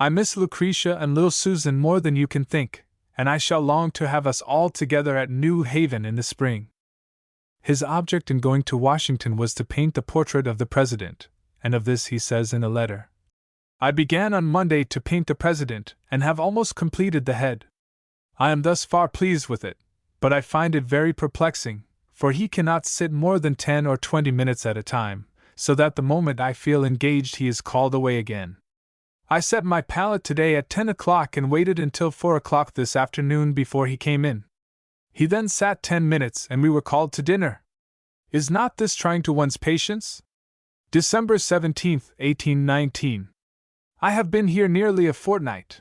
I miss Lucretia and little Susan more than you can think, and I shall long to have us all together at New Haven in the spring. His object in going to Washington was to paint the portrait of the President, and of this he says in a letter. I began on Monday to paint the President, and have almost completed the head. I am thus far pleased with it, but I find it very perplexing, for he cannot sit more than 10 or 20 minutes at a time, so that the moment I feel engaged he is called away again. I set my palette today at 10 o'clock and waited until 4 o'clock this afternoon before he came in. He then sat 10 minutes and we were called to dinner. Is not this trying to one's patience? December 17, 1819. I have been here nearly a fortnight.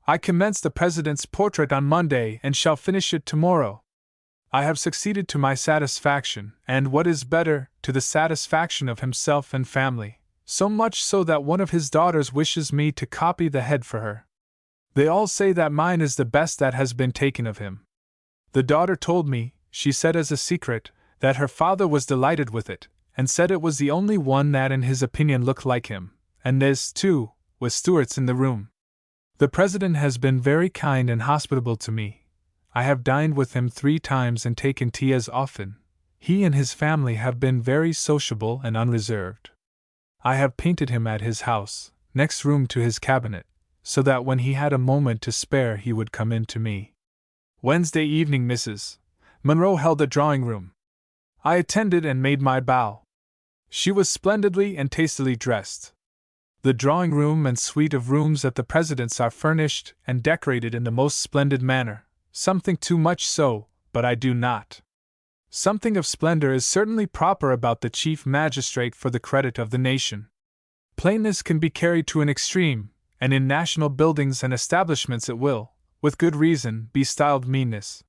I commenced the President's portrait on Monday and shall finish it tomorrow. I have succeeded to my satisfaction, and what is better, to the satisfaction of himself and family, so much so that one of his daughters wishes me to copy the head for her. They all say that mine is the best that has been taken of him. The daughter told me, she said as a secret, that her father was delighted with it, and said it was the only one that in his opinion looked like him, and this, too, with Stuart's in the room. The President has been very kind and hospitable to me. I have dined with him 3 times and taken tea as often. He and his family have been very sociable and unreserved. I have painted him at his house, next room to his cabinet, so that when he had a moment to spare he would come in to me. Wednesday evening Mrs. Monroe held a drawing room. I attended and made my bow. She was splendidly and tastily dressed. The drawing room and suite of rooms at the President's are furnished and decorated in the most splendid manner, something too much so, but I do not. Something of splendor is certainly proper about the Chief Magistrate for the credit of the nation. Plainness can be carried to an extreme, and in national buildings and establishments it will, with good reason, be styled meanness.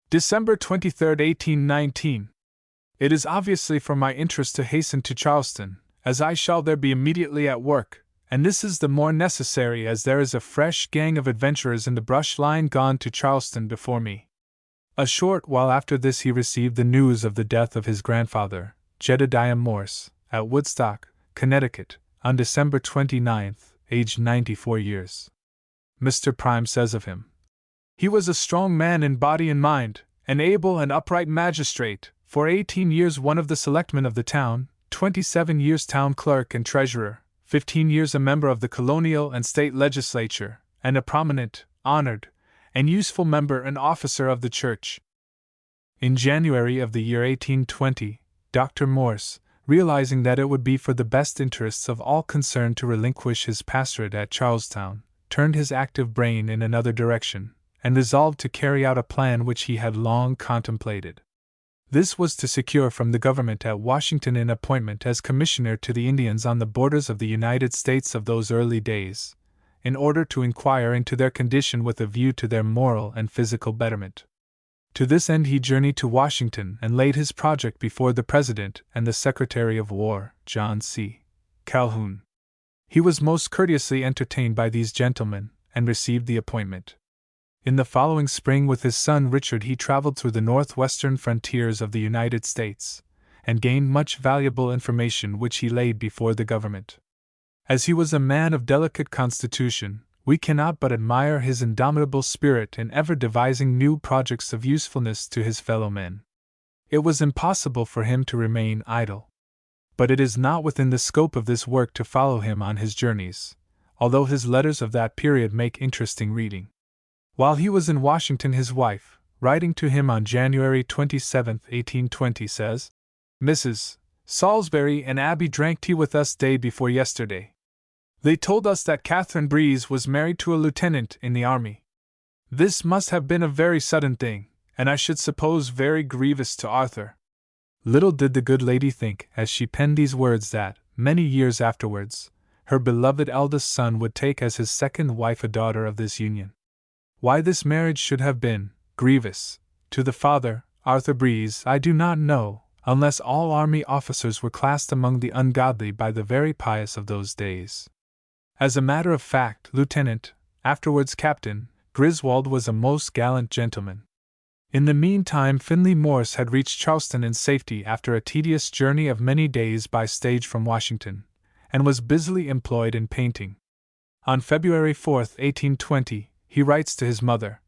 December 23, 1819. It is obviously for my interest to hasten to Charleston, as I shall there be immediately at work, and this is the more necessary as there is a fresh gang of adventurers in the brush line gone to Charleston before me. A short while after this he received the news of the death of his grandfather, Jedediah Morse, at Woodstock, Connecticut, on December 29th, aged 94 years. Mr. Prime says of him, he was a strong man in body and mind, an able and upright magistrate, for 18 years one of the selectmen of the town, 27 years town clerk and treasurer, 15 years a member of the colonial and state legislature, and a prominent, honored, and useful member and officer of the church. In January of the year 1820, Dr. Morse, realizing that it would be for the best interests of all concerned to relinquish his pastorate at Charlestown, turned his active brain in another direction, and resolved to carry out a plan which he had long contemplated. This was to secure from the government at Washington an appointment as commissioner to the Indians on the borders of the United States of those early days, in order to inquire into their condition with a view to their moral and physical betterment. To this end he journeyed to Washington and laid his project before the President and the Secretary of War, John C. Calhoun. He was most courteously entertained by these gentlemen, and received the appointment. In the following spring, with his son Richard, he traveled through the northwestern frontiers of the United States, and gained much valuable information which he laid before the government. As he was a man of delicate constitution, we cannot but admire his indomitable spirit in ever devising new projects of usefulness to his fellow men. It was impossible for him to remain idle. But it is not within the scope of this work to follow him on his journeys, although his letters of that period make interesting reading. While he was in Washington, his wife, writing to him on January 27, 1820, says, "Mrs. Salisbury and Abby drank tea with us day before yesterday. They told us that Catherine Breeze was married to a lieutenant in the army. This must have been a very sudden thing, and I should suppose very grievous to Arthur." Little did the good lady think, as she penned these words, that, many years afterwards, her beloved eldest son would take as his second wife a daughter of this union. Why this marriage should have been grievous to the father, Arthur Breeze, I do not know, unless all army officers were classed among the ungodly by the very pious of those days. As a matter of fact, Lieutenant, afterwards Captain, Griswold was a most gallant gentleman. In the meantime, Finley Morse had reached Charleston in safety after a tedious journey of many days by stage from Washington, and was busily employed in painting. On February 4, 1820, he writes to his mother,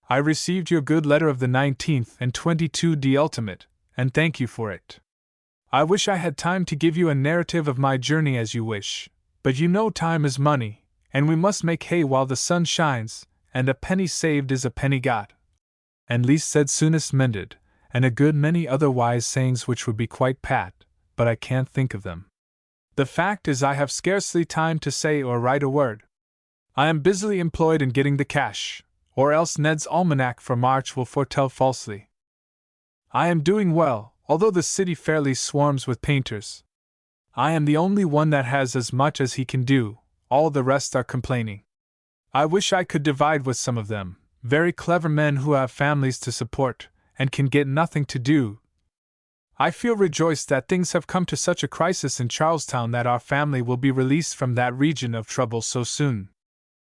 "I received your good letter of the 19th and 22d ultimate, and thank you for it. I wish I had time to give you a narrative of my journey as you wish, but you know time is money, and we must make hay while the sun shines, and a penny saved is a penny got. And least said soonest mended, and a good many other wise sayings which would be quite pat, but I can't think of them. The fact is I have scarcely time to say or write a word. I am busily employed in getting the cash, or else Ned's almanac for March will foretell falsely. I am doing well, although the city fairly swarms with painters. I am the only one that has as much as he can do, all the rest are complaining. I wish I could divide with some of them, very clever men who have families to support, and can get nothing to do. I feel rejoiced that things have come to such a crisis in Charlestown that our family will be released from that region of trouble so soon.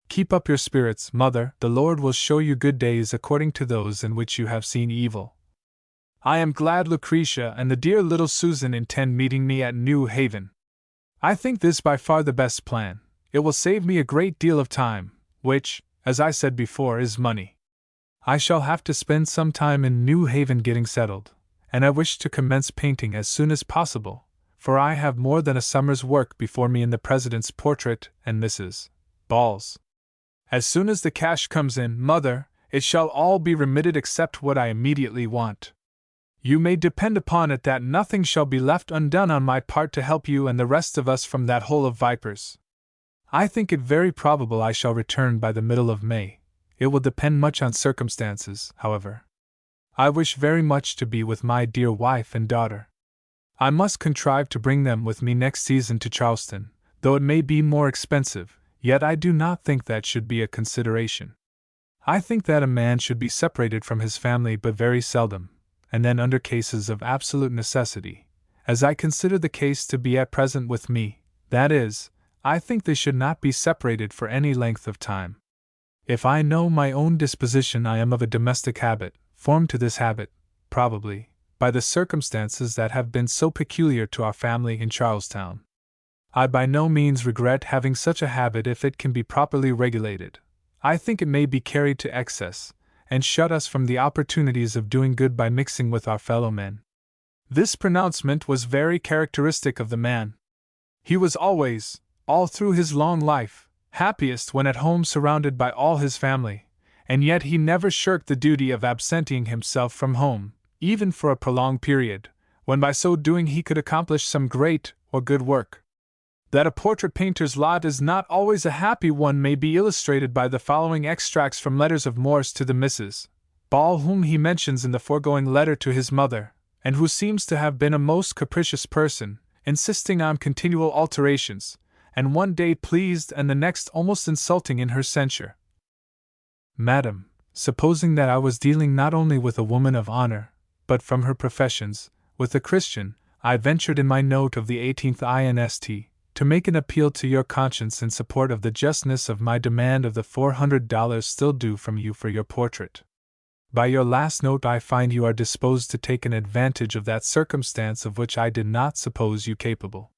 Keep up your spirits, mother, the Lord will show you good days according to those in which you have seen evil. I am glad Lucretia and the dear little Susan intend meeting me at New Haven. I think this by far the best plan. It will save me a great deal of time, which, as I said before, is money. I shall have to spend some time in New Haven getting settled, and I wish to commence painting as soon as possible, for I have more than a summer's work before me in the President's portrait and Mrs. Ball's. As soon as the cash comes in, mother, it shall all be remitted except what I immediately want. You may depend upon it that nothing shall be left undone on my part to help you and the rest of us from that hole of vipers. I think it very probable I shall return by the middle of May. It will depend much on circumstances, however. I wish very much to be with my dear wife and daughter. I must contrive to bring them with me next season to Charleston, though it may be more expensive, yet I do not think that should be a consideration. I think that a man should be separated from his family but very seldom, and then under cases of absolute necessity, as I consider the case to be at present with me, that is, I think they should not be separated for any length of time. If I know my own disposition, I am of a domestic habit, formed to this habit, probably, by the circumstances that have been so peculiar to our family in Charlestown. I by no means regret having such a habit if it can be properly regulated. I think it may be carried to excess, and shut us from the opportunities of doing good by mixing with our fellow men. This pronouncement was very characteristic of the man. He was always, all through his long life, happiest when at home surrounded by all his family, and yet he never shirked the duty of absenting himself from home, even for a prolonged period, when by so doing he could accomplish some great or good work. That a portrait painter's lot is not always a happy one may be illustrated by the following extracts from letters of Morse to the Misses Ball, whom he mentions in the foregoing letter to his mother, and who seems to have been a most capricious person, insisting on continual alterations, and one day pleased and the next almost insulting in her censure. Madam, supposing that I was dealing not only with a woman of honor, but from her professions, with a Christian, I ventured in my note of the 18th inst. To make an appeal to your conscience in support of the justness of my demand of the $400 still due from you for your portrait. By your last note I find you are disposed to take an advantage of that circumstance of which I did not suppose you capable.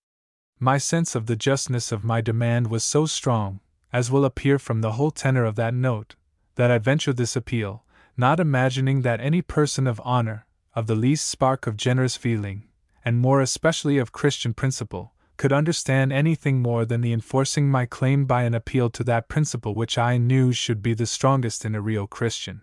My sense of the justness of my demand was so strong, as will appear from the whole tenor of that note, that I venture this appeal, not imagining that any person of honor, of the least spark of generous feeling, and more especially of Christian principle, could understand anything more than the enforcing my claim by an appeal to that principle which I knew should be the strongest in a real Christian.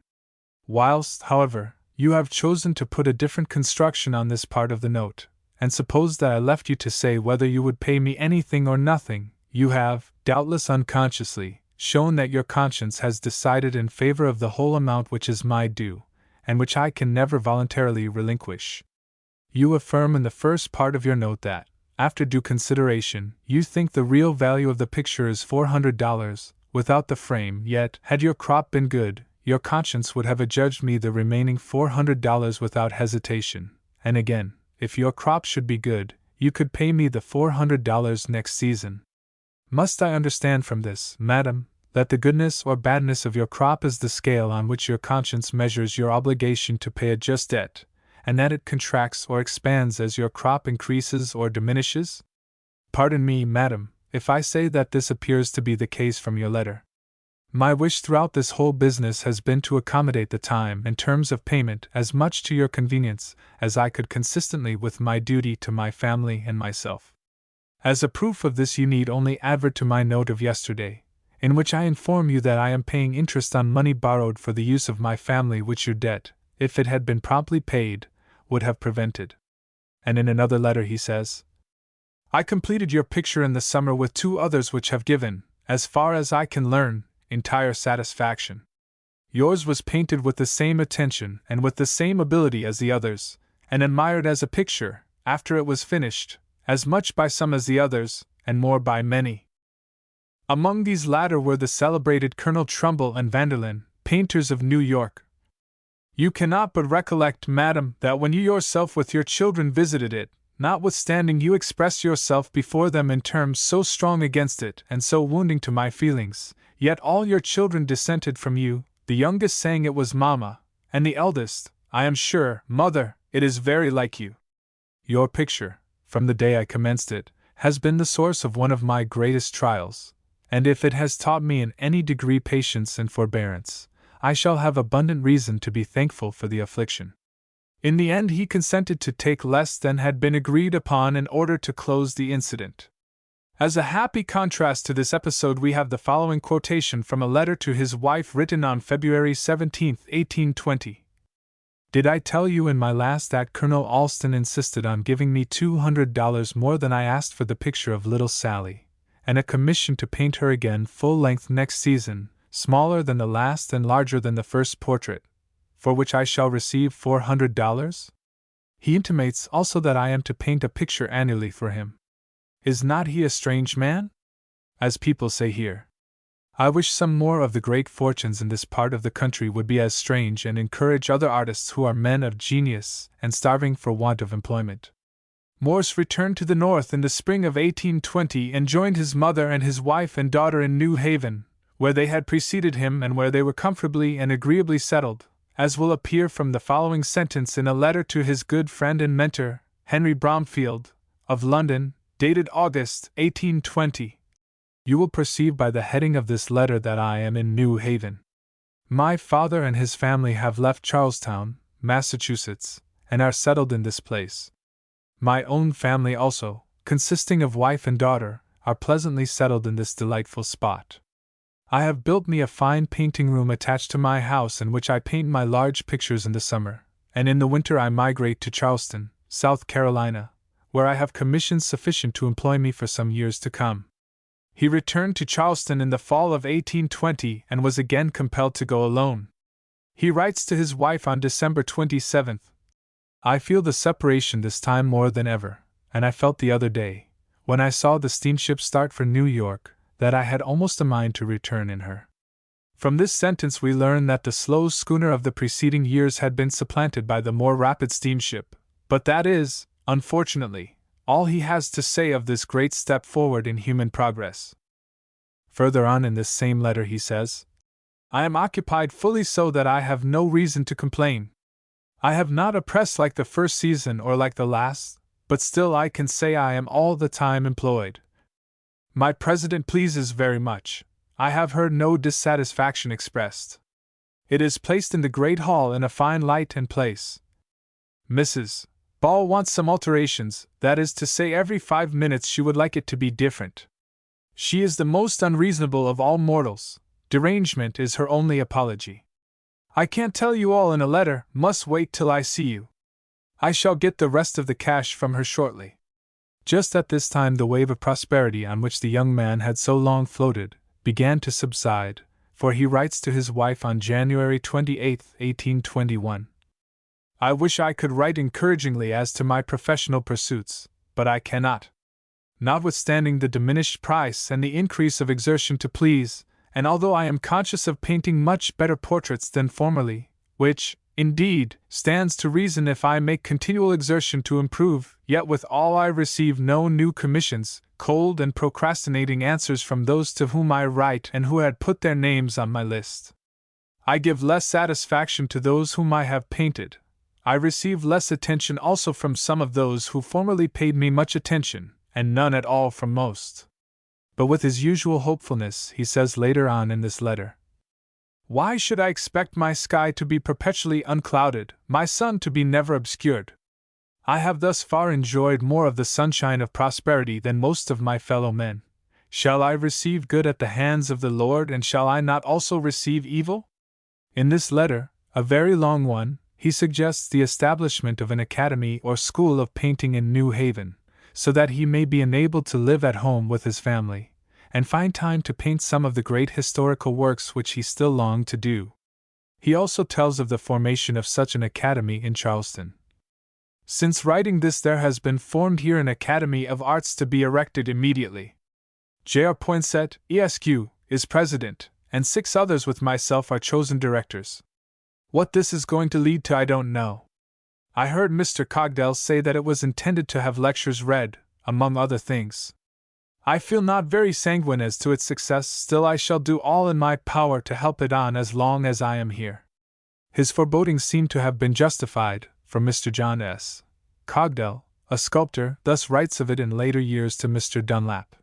Whilst, however, you have chosen to put a different construction on this part of the note, and suppose that I left you to say whether you would pay me anything or nothing, you have, doubtless unconsciously, shown that your conscience has decided in favor of the whole amount which is my due, and which I can never voluntarily relinquish. You affirm in the first part of your note that, after due consideration, you think the real value of the picture is $400, without the frame, yet, had your crop been good, your conscience would have adjudged me the remaining $400 without hesitation, and again, if your crop should be good, you could pay me the $400 next season. Must I understand from this, madam, that the goodness or badness of your crop is the scale on which your conscience measures your obligation to pay a just debt, and that it contracts or expands as your crop increases or diminishes? Pardon me, madam, if I say that this appears to be the case from your letter. My wish throughout this whole business has been to accommodate the time and terms of payment as much to your convenience as I could consistently with my duty to my family and myself. As a proof of this you need only advert to my note of yesterday, in which I inform you that I am paying interest on money borrowed for the use of my family which your debt, if it had been promptly paid, would have prevented. And in another letter he says, I completed your picture in the summer with 2 others which have given, as far as I can learn, entire satisfaction. Yours was painted with the same attention and with the same ability as the others, and admired as a picture, after it was finished, as much by some as the others, and more by many. Among these latter were the celebrated Colonel Trumbull and Vanderlyn, painters of New York. You cannot but recollect, madam, that when you yourself with your children visited it, notwithstanding you expressed yourself before them in terms so strong against it and so wounding to my feelings, yet all your children dissented from you, the youngest saying it was mamma, and the eldest, I am sure, mother, it is very like you. Your picture, from the day I commenced it, has been the source of one of my greatest trials, and if it has taught me in any degree patience and forbearance, I shall have abundant reason to be thankful for the affliction. In the end he consented to take less than had been agreed upon in order to close the incident. As a happy contrast to this episode we have the following quotation from a letter to his wife written on February 17, 1820. Did I tell you in my last that Colonel Alston insisted on giving me $200 more than I asked for the picture of little Sally, and a commission to paint her again full length next season, smaller than the last and larger than the first portrait, for which I shall receive $400? He intimates also that I am to paint a picture annually for him. Is not he a strange man? As people say here. I wish some more of the great fortunes in this part of the country would be as strange and encourage other artists who are men of genius and starving for want of employment. Morse returned to the North in the spring of 1820 and joined his mother and his wife and daughter in New Haven, where they had preceded him and where they were comfortably and agreeably settled, as will appear from the following sentence in a letter to his good friend and mentor, Henry Bromfield, of London, dated August, 1820. You will perceive by the heading of this letter that I am in New Haven. My father and his family have left Charlestown, Massachusetts, and are settled in this place. My own family also, consisting of wife and daughter, are pleasantly settled in this delightful spot. I have built me a fine painting room attached to my house in which I paint my large pictures in the summer, and in the winter I migrate to Charleston, South Carolina, where I have commissions sufficient to employ me for some years to come. He returned to Charleston in the fall of 1820 and was again compelled to go alone. He writes to his wife on December 27th, I feel the separation this time more than ever, and I felt the other day, when I saw the steamship start for New York, that I had almost a mind to return in her. From this sentence we learn that the slow schooner of the preceding years had been supplanted by the more rapid steamship, but that is, unfortunately, all he has to say of this great step forward in human progress. Further on in this same letter he says, I am occupied fully so that I have no reason to complain. I have not a press like the first season or like the last, but still I can say I am all the time employed. My president pleases very much. I have heard no dissatisfaction expressed. It is placed in the great hall in a fine light and place. Mrs. Ball wants some alterations, that is to say every 5 minutes she would like it to be different. She is the most unreasonable of all mortals. Derangement is her only apology. I can't tell you all in a letter, must wait till I see you. I shall get the rest of the cash from her shortly. Just at this time the wave of prosperity on which the young man had so long floated began to subside, for he writes to his wife on January 28, 1821. I wish I could write encouragingly as to my professional pursuits, but I cannot. Notwithstanding the diminished price and the increase of exertion to please, and although I am conscious of painting much better portraits than formerly, which, indeed, stands to reason if I make continual exertion to improve, yet with all I receive no new commissions, cold and procrastinating answers from those to whom I write and who had put their names on my list. I give less satisfaction to those whom I have painted. I receive less attention also from some of those who formerly paid me much attention, and none at all from most. But with his usual hopefulness, he says later on in this letter, why should I expect my sky to be perpetually unclouded, my sun to be never obscured? I have thus far enjoyed more of the sunshine of prosperity than most of my fellow men. Shall I receive good at the hands of the Lord, and shall I not also receive evil? In this letter, a very long one, he suggests the establishment of an academy or school of painting in New Haven, so that he may be enabled to live at home with his family, and find time to paint some of the great historical works which he still longed to do. He also tells of the formation of such an academy in Charleston. Since writing this, there has been formed here an Academy of Arts to be erected immediately. J.R. Poinsett, Esq., is president, and 6 others with myself are chosen directors. What this is going to lead to I don't know. I heard Mr. Cogdell say that it was intended to have lectures read, among other things. I feel not very sanguine as to its success, still I shall do all in my power to help it on as long as I am here. His forebodings seem to have been justified, for Mr. John S. Cogdell, a sculptor, thus writes of it in later years to Mr. Dunlap.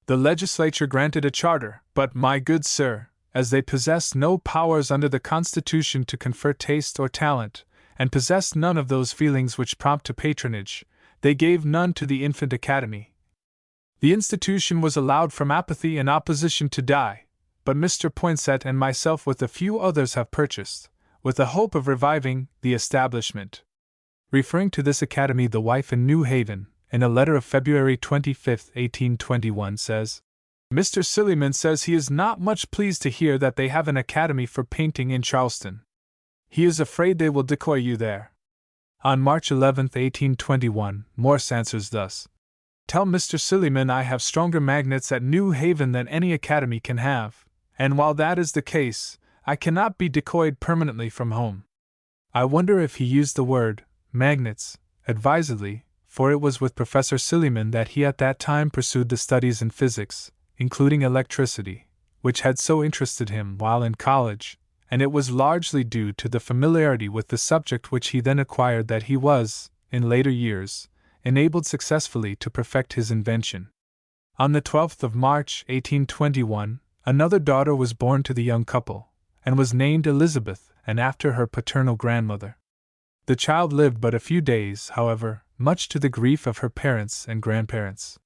The legislature granted a charter, but, my good sir, as they possessed no powers under the Constitution to confer taste or talent, and possessed none of those feelings which prompt to patronage, they gave none to the infant academy. The institution was allowed from apathy and opposition to die, but Mr. Poinsett and myself with a few others have purchased, with the hope of reviving, the establishment. Referring to this academy, the wife in New Haven, in a letter of February 25, 1821, says, Mr. Silliman says he is not much pleased to hear that they have an academy for painting in Charleston. He is afraid they will decoy you there. On March 11, 1821, Morse answers thus, Tell Mr. Silliman I have stronger magnets at New Haven than any academy can have, and while that is the case, I cannot be decoyed permanently from home. I wonder if he used the word, magnets, advisedly, for it was with Professor Silliman that he at that time pursued the studies in physics, including electricity, which had so interested him while in college, and it was largely due to the familiarity with the subject which he then acquired that he was, in later years, enabled successfully to perfect his invention. On the 12th of March, 1821, another daughter was born to the young couple, and was named Elizabeth, and after her paternal grandmother. The child lived but a few days, however, much to the grief of her parents and grandparents.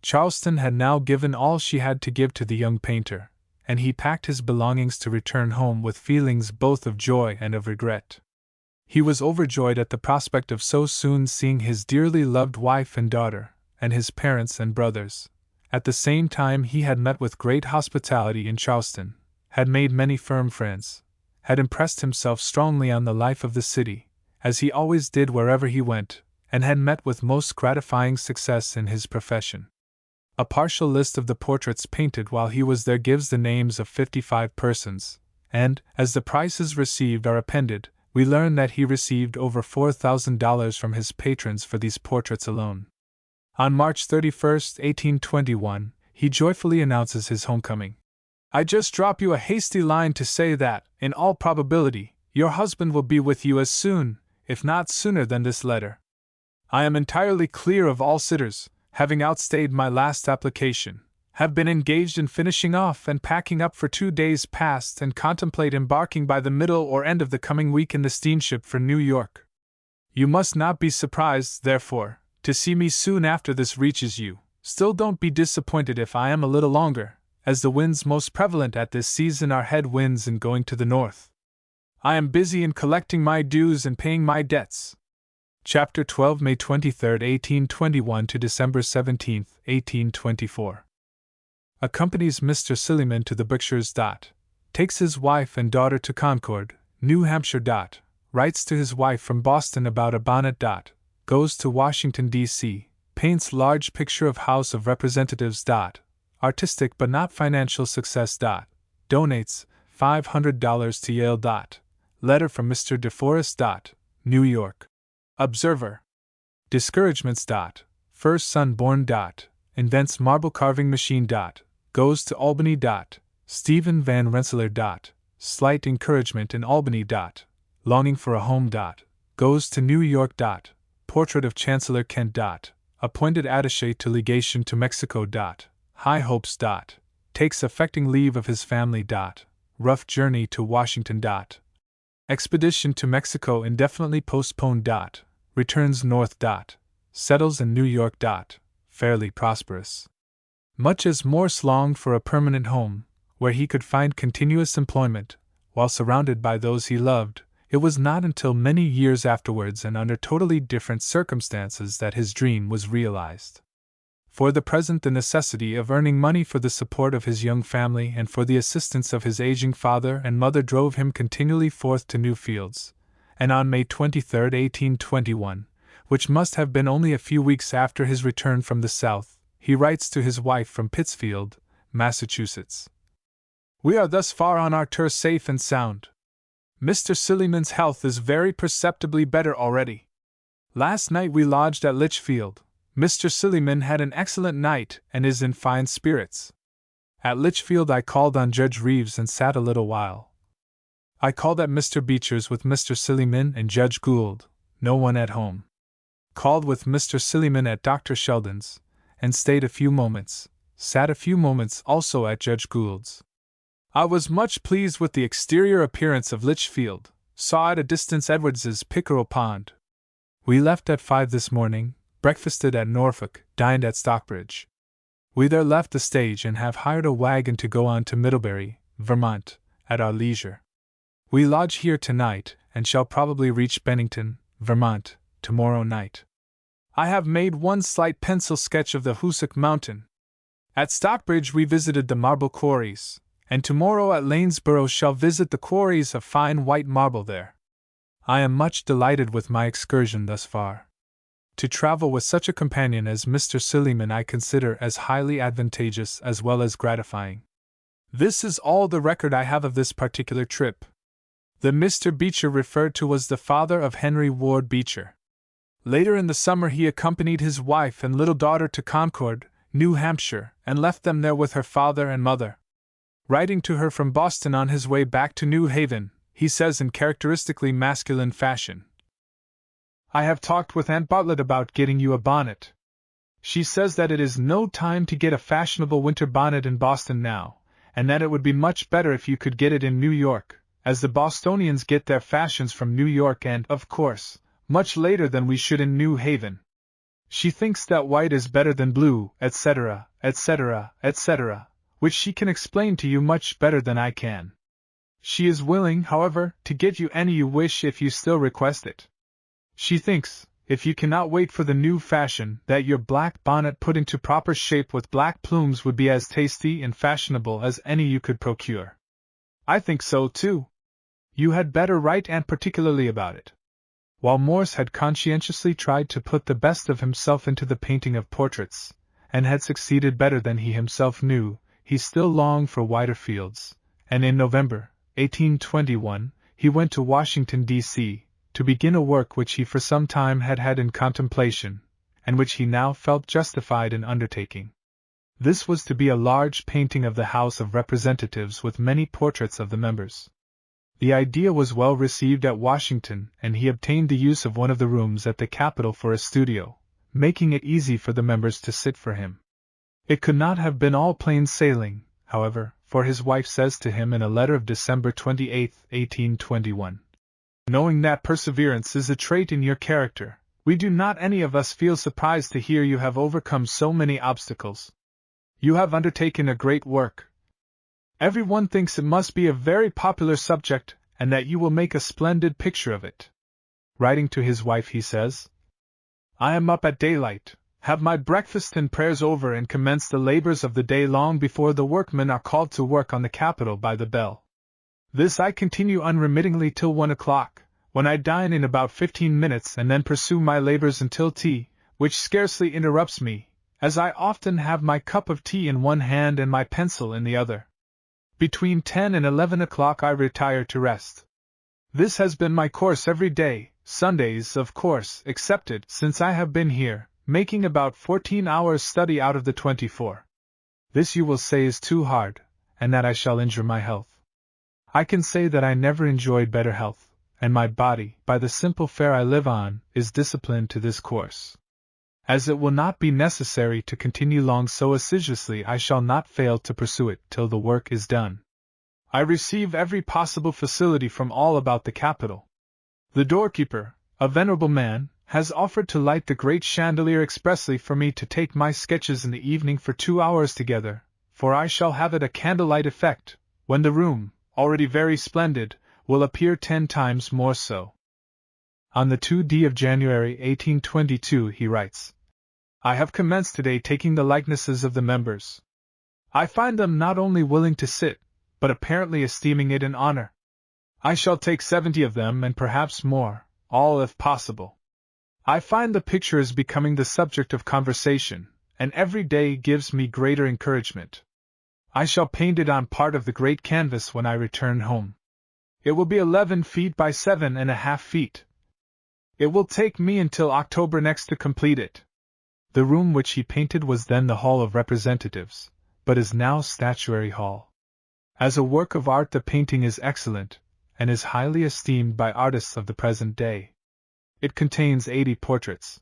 Charleston had now given all she had to give to the young painter, and he packed his belongings to return home with feelings both of joy and of regret. He was overjoyed at the prospect of so soon seeing his dearly loved wife and daughter, and his parents and brothers. At the same time he had met with great hospitality in Charleston, had made many firm friends, had impressed himself strongly on the life of the city, as he always did wherever he went, and had met with most gratifying success in his profession. A partial list of the portraits painted while he was there gives the names of 55 persons, and, as the prices received are appended, we learn that he received over $4,000 from his patrons for these portraits alone. On March 31, 1821, he joyfully announces his homecoming. I just drop you a hasty line to say that, in all probability, your husband will be with you as soon, if not sooner than this letter. I am entirely clear of all sitters, having outstayed my last application, have been engaged in finishing off and packing up for 2 days past, and contemplate embarking by the middle or end of the coming week in the steamship for New York. You must not be surprised, therefore, to see me soon after this reaches you. Still don't be disappointed if I am a little longer, as the winds most prevalent at this season are head winds in going to the north. I am busy in collecting my dues and paying my debts. Chapter 12, May 23, 1821 to December 17, 1824. Accompanies Mr. Silliman to the Berkshires. Takes his wife and daughter to Concord, New Hampshire. Writes to his wife from Boston about a bonnet. Goes to Washington, D.C., paints large picture of House of Representatives. Artistic but not financial success. Donates $500 to Yale. Letter from Mr. DeForest. New York. Observer. Discouragements. First son born. Invents marble carving machine. Goes to Albany. Stephen Van Rensselaer. Slight encouragement in Albany. Longing for a home. Goes to New York. Portrait of Chancellor Kent. Appointed attaché to legation to Mexico. High hopes. Takes affecting leave of his family. Rough journey to Washington. Expedition to Mexico indefinitely postponed. Returns north. Settles in New York. Fairly prosperous. Much as Morse longed for a permanent home, where he could find continuous employment, while surrounded by those he loved, it was not until many years afterwards and under totally different circumstances that his dream was realized. For the present, the necessity of earning money for the support of his young family and for the assistance of his aging father and mother drove him continually forth to new fields, and on May 23, 1821, which must have been only a few weeks after his return from the South, he writes to his wife from Pittsfield, Massachusetts. We are thus far on our tour safe and sound. Mr. Silliman's health is very perceptibly better already. Last night we lodged at Litchfield. Mr. Silliman had an excellent night and is in fine spirits. At Litchfield I called on Judge Reeves and sat a little while. I called at Mr. Beecher's with Mr. Silliman and Judge Gould, no one at home. Called with Mr. Silliman at Dr. Sheldon's, and stayed a few moments, sat a few moments also at Judge Gould's. I was much pleased with the exterior appearance of Litchfield, saw at a distance Edwards's Pickerel Pond. We left at 5 this morning, breakfasted at Norfolk, dined at Stockbridge. We there left the stage and have hired a wagon to go on to Middlebury, Vermont, at our leisure. We lodge here tonight, and shall probably reach Bennington, Vermont, tomorrow night. I have made one slight pencil sketch of the Hoosic Mountain. At Stockbridge we visited the marble quarries, and tomorrow at Lanesborough shall visit the quarries of fine white marble there. I am much delighted with my excursion thus far. To travel with such a companion as Mr. Silliman I consider as highly advantageous as well as gratifying. This is all the record I have of this particular trip. The Mr. Beecher referred to was the father of Henry Ward Beecher. Later in the summer he accompanied his wife and little daughter to Concord, New Hampshire, and left them there with her father and mother. Writing to her from Boston on his way back to New Haven, he says in characteristically masculine fashion, I have talked with Aunt Bartlett about getting you a bonnet. She says that it is no time to get a fashionable winter bonnet in Boston now, and that it would be much better if you could get it in New York, as the Bostonians get their fashions from New York and, of course, much later than we should in New Haven. She thinks that white is better than blue, etc., etc., etc., which she can explain to you much better than I can. She is willing, however, to get you any you wish if you still request it. She thinks, if you cannot wait for the new fashion, that your black bonnet put into proper shape with black plumes would be as tasty and fashionable as any you could procure. I think so too. You had better write Aunt particularly about it. While Morse had conscientiously tried to put the best of himself into the painting of portraits, and had succeeded better than he himself knew, he still longed for wider fields, and in November, 1821, he went to Washington, D.C., to begin a work which he for some time had had in contemplation, and which he now felt justified in undertaking. This was to be a large painting of the House of Representatives with many portraits of the members. The idea was well received at Washington, and he obtained the use of one of the rooms at the Capitol for a studio, making it easy for the members to sit for him. It could not have been all plain sailing, however, for his wife says to him in a letter of December 28, 1821, "Knowing that perseverance is a trait in your character, we do not any of us feel surprised to hear you have overcome so many obstacles. You have undertaken a great work. Everyone thinks it must be a very popular subject, and that you will make a splendid picture of it." Writing to his wife, he says, "I am up at daylight, have my breakfast and prayers over, and commence the labors of the day long before the workmen are called to work on the Capitol by the bell. This I continue unremittingly till 1 o'clock, when I dine in about 15 minutes and then pursue my labors until tea, which scarcely interrupts me, as I often have my cup of tea in one hand and my pencil in the other. Between 10 and 11 o'clock I retire to rest. This has been my course every day, Sundays of course excepted, since I have been here, making about 14 hours study out of the 24. This you will say is too hard, and that I shall injure my health. I can say that I never enjoyed better health, and my body, by the simple fare I live on, is disciplined to this course. As it will not be necessary to continue long so assiduously, I shall not fail to pursue it till the work is done. I receive every possible facility from all about the Capitol. The doorkeeper, a venerable man, has offered to light the great chandelier expressly for me to take my sketches in the evening for 2 hours together, for I shall have it a candlelight effect, when the room, already very splendid, will appear 10 times more so." On the 2d of January 1822 he writes, "I have commenced today taking the likenesses of the members. I find them not only willing to sit, but apparently esteeming it an honor. I shall take 70 of them and perhaps more, all if possible. I find the picture is becoming the subject of conversation, and every day gives me greater encouragement. I shall paint it on part of the great canvas when I return home. It will be 11 feet by 7.5 feet. It will take me until October next to complete it." The room which he painted was then the Hall of Representatives, but is now Statuary Hall. As a work of art the painting is excellent, and is highly esteemed by artists of the present day. It contains 80 portraits.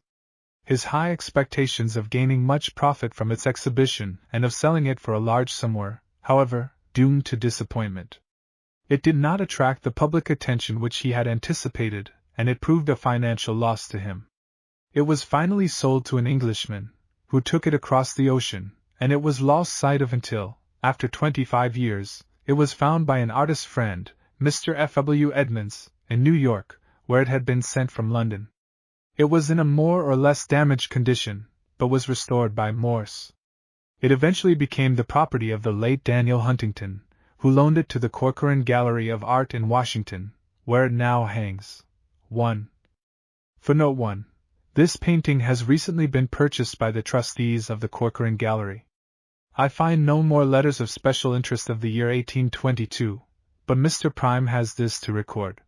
His high expectations of gaining much profit from its exhibition and of selling it for a large sum were, however, doomed to disappointment. It did not attract the public attention which he had anticipated, and it proved a financial loss to him. It was finally sold to an Englishman, who took it across the ocean, and it was lost sight of until, after 25 years, it was found by an artist friend, Mr. F. W. Edmonds, in New York, where it had been sent from London. It was in a more or less damaged condition, but was restored by Morse. It eventually became the property of the late Daniel Huntington, who loaned it to the Corcoran Gallery of Art in Washington, where it now hangs. 1. Footnote 1. This painting has recently been purchased by the trustees of the Corcoran Gallery. I find no more letters of special interest of the year 1822, but Mr. Prime has this to record.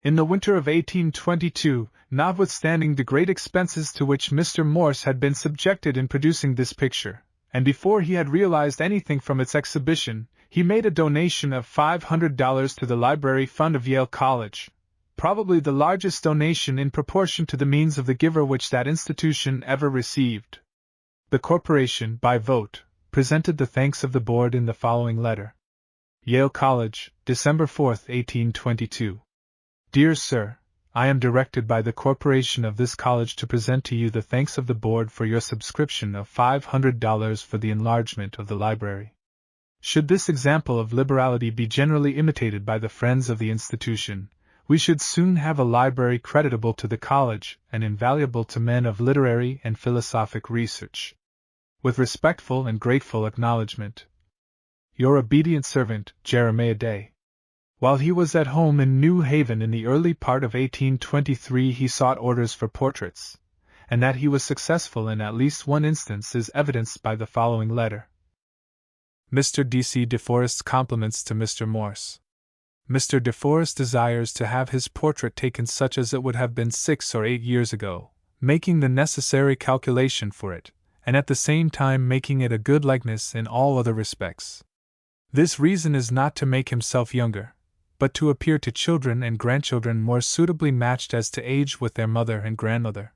In the winter of 1822, notwithstanding the great expenses to which Mr. Morse had been subjected in producing this picture, and before he had realized anything from its exhibition, he made a donation of $500 to the library fund of Yale College, probably the largest donation in proportion to the means of the giver which that institution ever received. The corporation, by vote, presented the thanks of the board in the following letter. Yale College, December 4, 1822. Dear Sir, I am directed by the corporation of this college to present to you the thanks of the board for your subscription of $500 for the enlargement of the library. Should this example of liberality be generally imitated by the friends of the institution, we should soon have a library creditable to the college and invaluable to men of literary and philosophic research. With respectful and grateful acknowledgement, Your obedient servant, Jeremiah Day. While he was at home in New Haven in the early part of 1823 he sought orders for portraits, and that he was successful in at least one instance is evidenced by the following letter. Mr. D.C. De Forest's compliments to Mr. Morse. Mr. De Forest desires to have his portrait taken such as it would have been 6 or 8 years ago, making the necessary calculation for it, and at the same time making it a good likeness in all other respects. This reason is not to make himself younger, but to appear to children and grandchildren more suitably matched as to age with their mother and grandmother.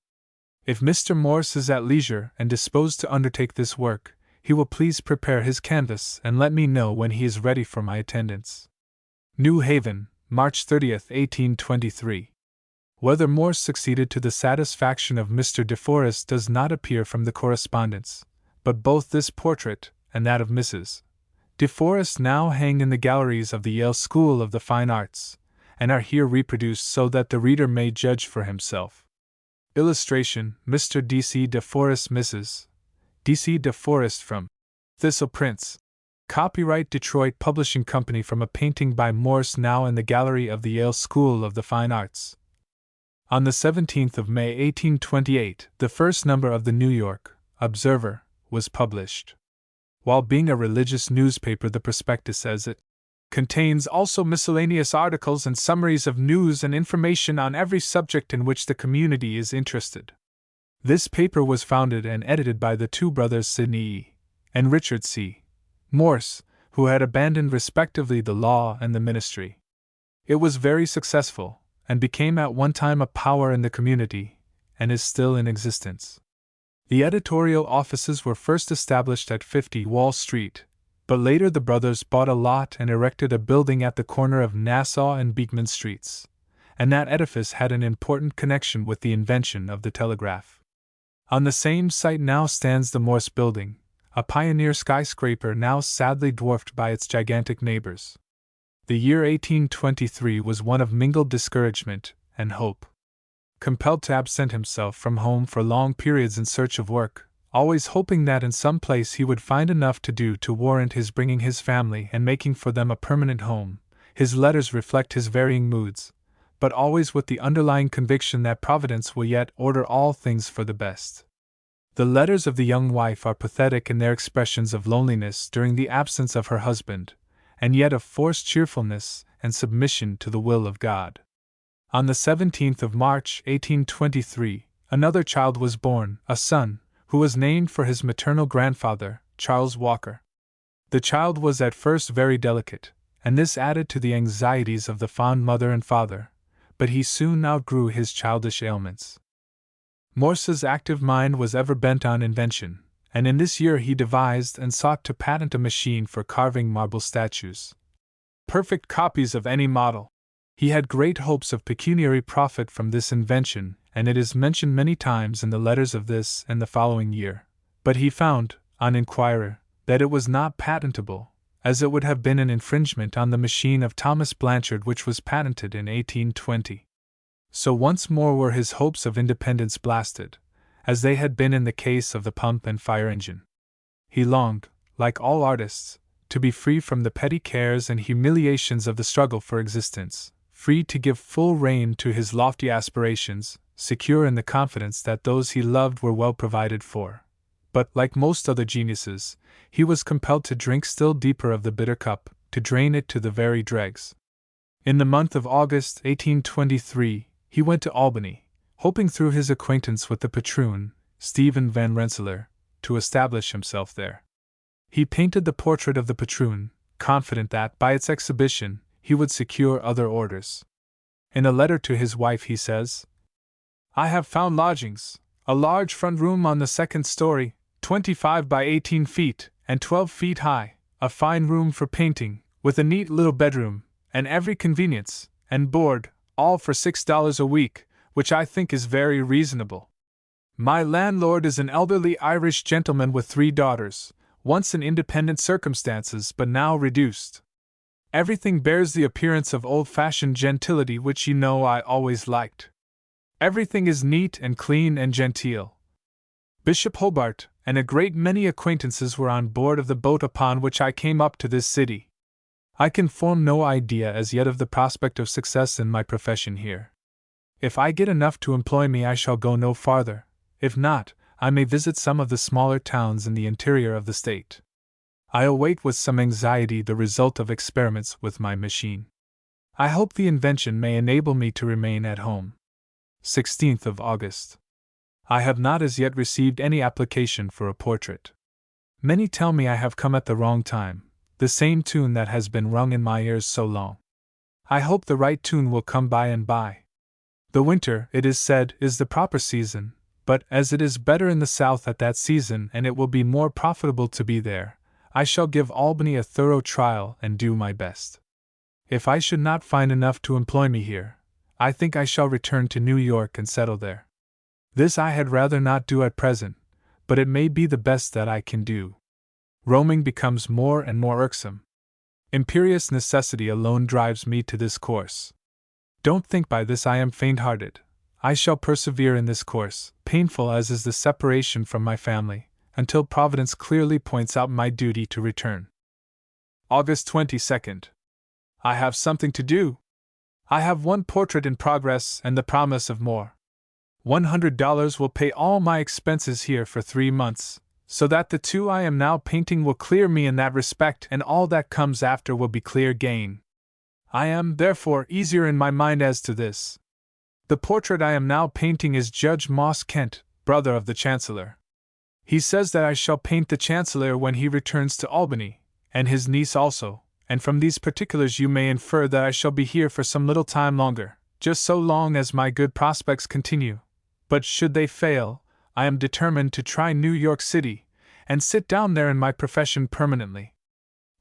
If Mr. Morse is at leisure and disposed to undertake this work, he will please prepare his canvas and let me know when he is ready for my attendance. New Haven, March 30th, 1823. Whether Morse succeeded to the satisfaction of Mr. De Forest does not appear from the correspondence, but both this portrait and that of Mrs. De Forest now hang in the galleries of the Yale School of the Fine Arts, and are here reproduced so that the reader may judge for himself. Illustration: Mr. D.C. De Forest, Mrs. D.C. De Forest from Thistle Prints. Copyright Detroit Publishing Company from a painting by Morse now in the gallery of the Yale School of the Fine Arts. On the 17th of May 1828, the first number of the New York Observer was published. While being a religious newspaper, the prospectus says it contains also miscellaneous articles and summaries of news and information on every subject in which the community is interested. This paper was founded and edited by the two brothers Sidney E. and Richard C. Morse, who had abandoned respectively the law and the ministry. It was very successful, and became at one time a power in the community, and is still in existence. The editorial offices were first established at 50 Wall Street, but later the brothers bought a lot and erected a building at the corner of Nassau and Beekman Streets, and that edifice had an important connection with the invention of the telegraph. On the same site now stands the Morse Building, a pioneer skyscraper now sadly dwarfed by its gigantic neighbors. The year 1823 was one of mingled discouragement and hope. Compelled to absent himself from home for long periods in search of work, always hoping that in some place he would find enough to do to warrant his bringing his family and making for them a permanent home, his letters reflect his varying moods, but always with the underlying conviction that Providence will yet order all things for the best. The letters of the young wife are pathetic in their expressions of loneliness during the absence of her husband, and yet of forced cheerfulness and submission to the will of God. On the 17th of March, 1823, another child was born, a son, who was named for his maternal grandfather, Charles Walker. The child was at first very delicate, and this added to the anxieties of the fond mother and father, but he soon outgrew his childish ailments. Morse's active mind was ever bent on invention, and in this year he devised and sought to patent a machine for carving marble statues. Perfect copies of any model. He had great hopes of pecuniary profit from this invention, and it is mentioned many times in the letters of this and the following year, but he found, on inquiry, that it was not patentable, as it would have been an infringement on the machine of Thomas Blanchard which was patented in 1820. So once more were his hopes of independence blasted, as they had been in the case of the pump and fire engine. He longed, like all artists, to be free from the petty cares and humiliations of the struggle for existence, free to give full rein to his lofty aspirations, secure in the confidence that those he loved were well provided for. But, like most other geniuses, he was compelled to drink still deeper of the bitter cup, to drain it to the very dregs. In the month of August, 1823, he went to Albany, hoping through his acquaintance with the patroon, Stephen Van Rensselaer, to establish himself there. He painted the portrait of the patroon, confident that, by its exhibition, he would secure other orders. In a letter to his wife he says, "I have found lodgings, a large front room on the second story, 25 by 18 feet, and 12 feet high, a fine room for painting, with a neat little bedroom, and every convenience, and board, all for $6 a week, which I think is very reasonable. My landlord is an elderly Irish gentleman with 3 daughters, once in independent circumstances but now reduced. Everything bears the appearance of old-fashioned gentility which you know I always liked. Everything is neat and clean and genteel. Bishop Hobart and a great many acquaintances were on board of the boat upon which I came up to this city. I can form no idea as yet of the prospect of success in my profession here. If I get enough to employ me, I shall go no farther. If not, I may visit some of the smaller towns in the interior of the state. I await with some anxiety the result of experiments with my machine. I hope the invention may enable me to remain at home. 16th of August. I have not as yet received any application for a portrait. Many tell me I have come at the wrong time, the same tune that has been rung in my ears so long. I hope the right tune will come by and by. The winter, it is said, is the proper season, but as it is better in the South at that season and it will be more profitable to be there, I shall give Albany a thorough trial and do my best. If I should not find enough to employ me here, I think I shall return to New York and settle there. This I had rather not do at present, but it may be the best that I can do. Roaming becomes more and more irksome. Imperious necessity alone drives me to this course. Don't think by this I am faint-hearted. I shall persevere in this course, painful as is the separation from my family, until Providence clearly points out my duty to return. August 22nd. I have something to do. I have one portrait in progress and the promise of more. $100 will pay all my expenses here for 3 months, so that the 2 I am now painting will clear me in that respect, and all that comes after will be clear gain. I am, therefore, easier in my mind as to this. The portrait I am now painting is Judge Moss Kent, brother of the Chancellor. He says that I shall paint the Chancellor when he returns to Albany, and his niece also, and from these particulars you may infer that I shall be here for some little time longer, just so long as my good prospects continue. But should they fail, I am determined to try New York City, and sit down there in my profession permanently.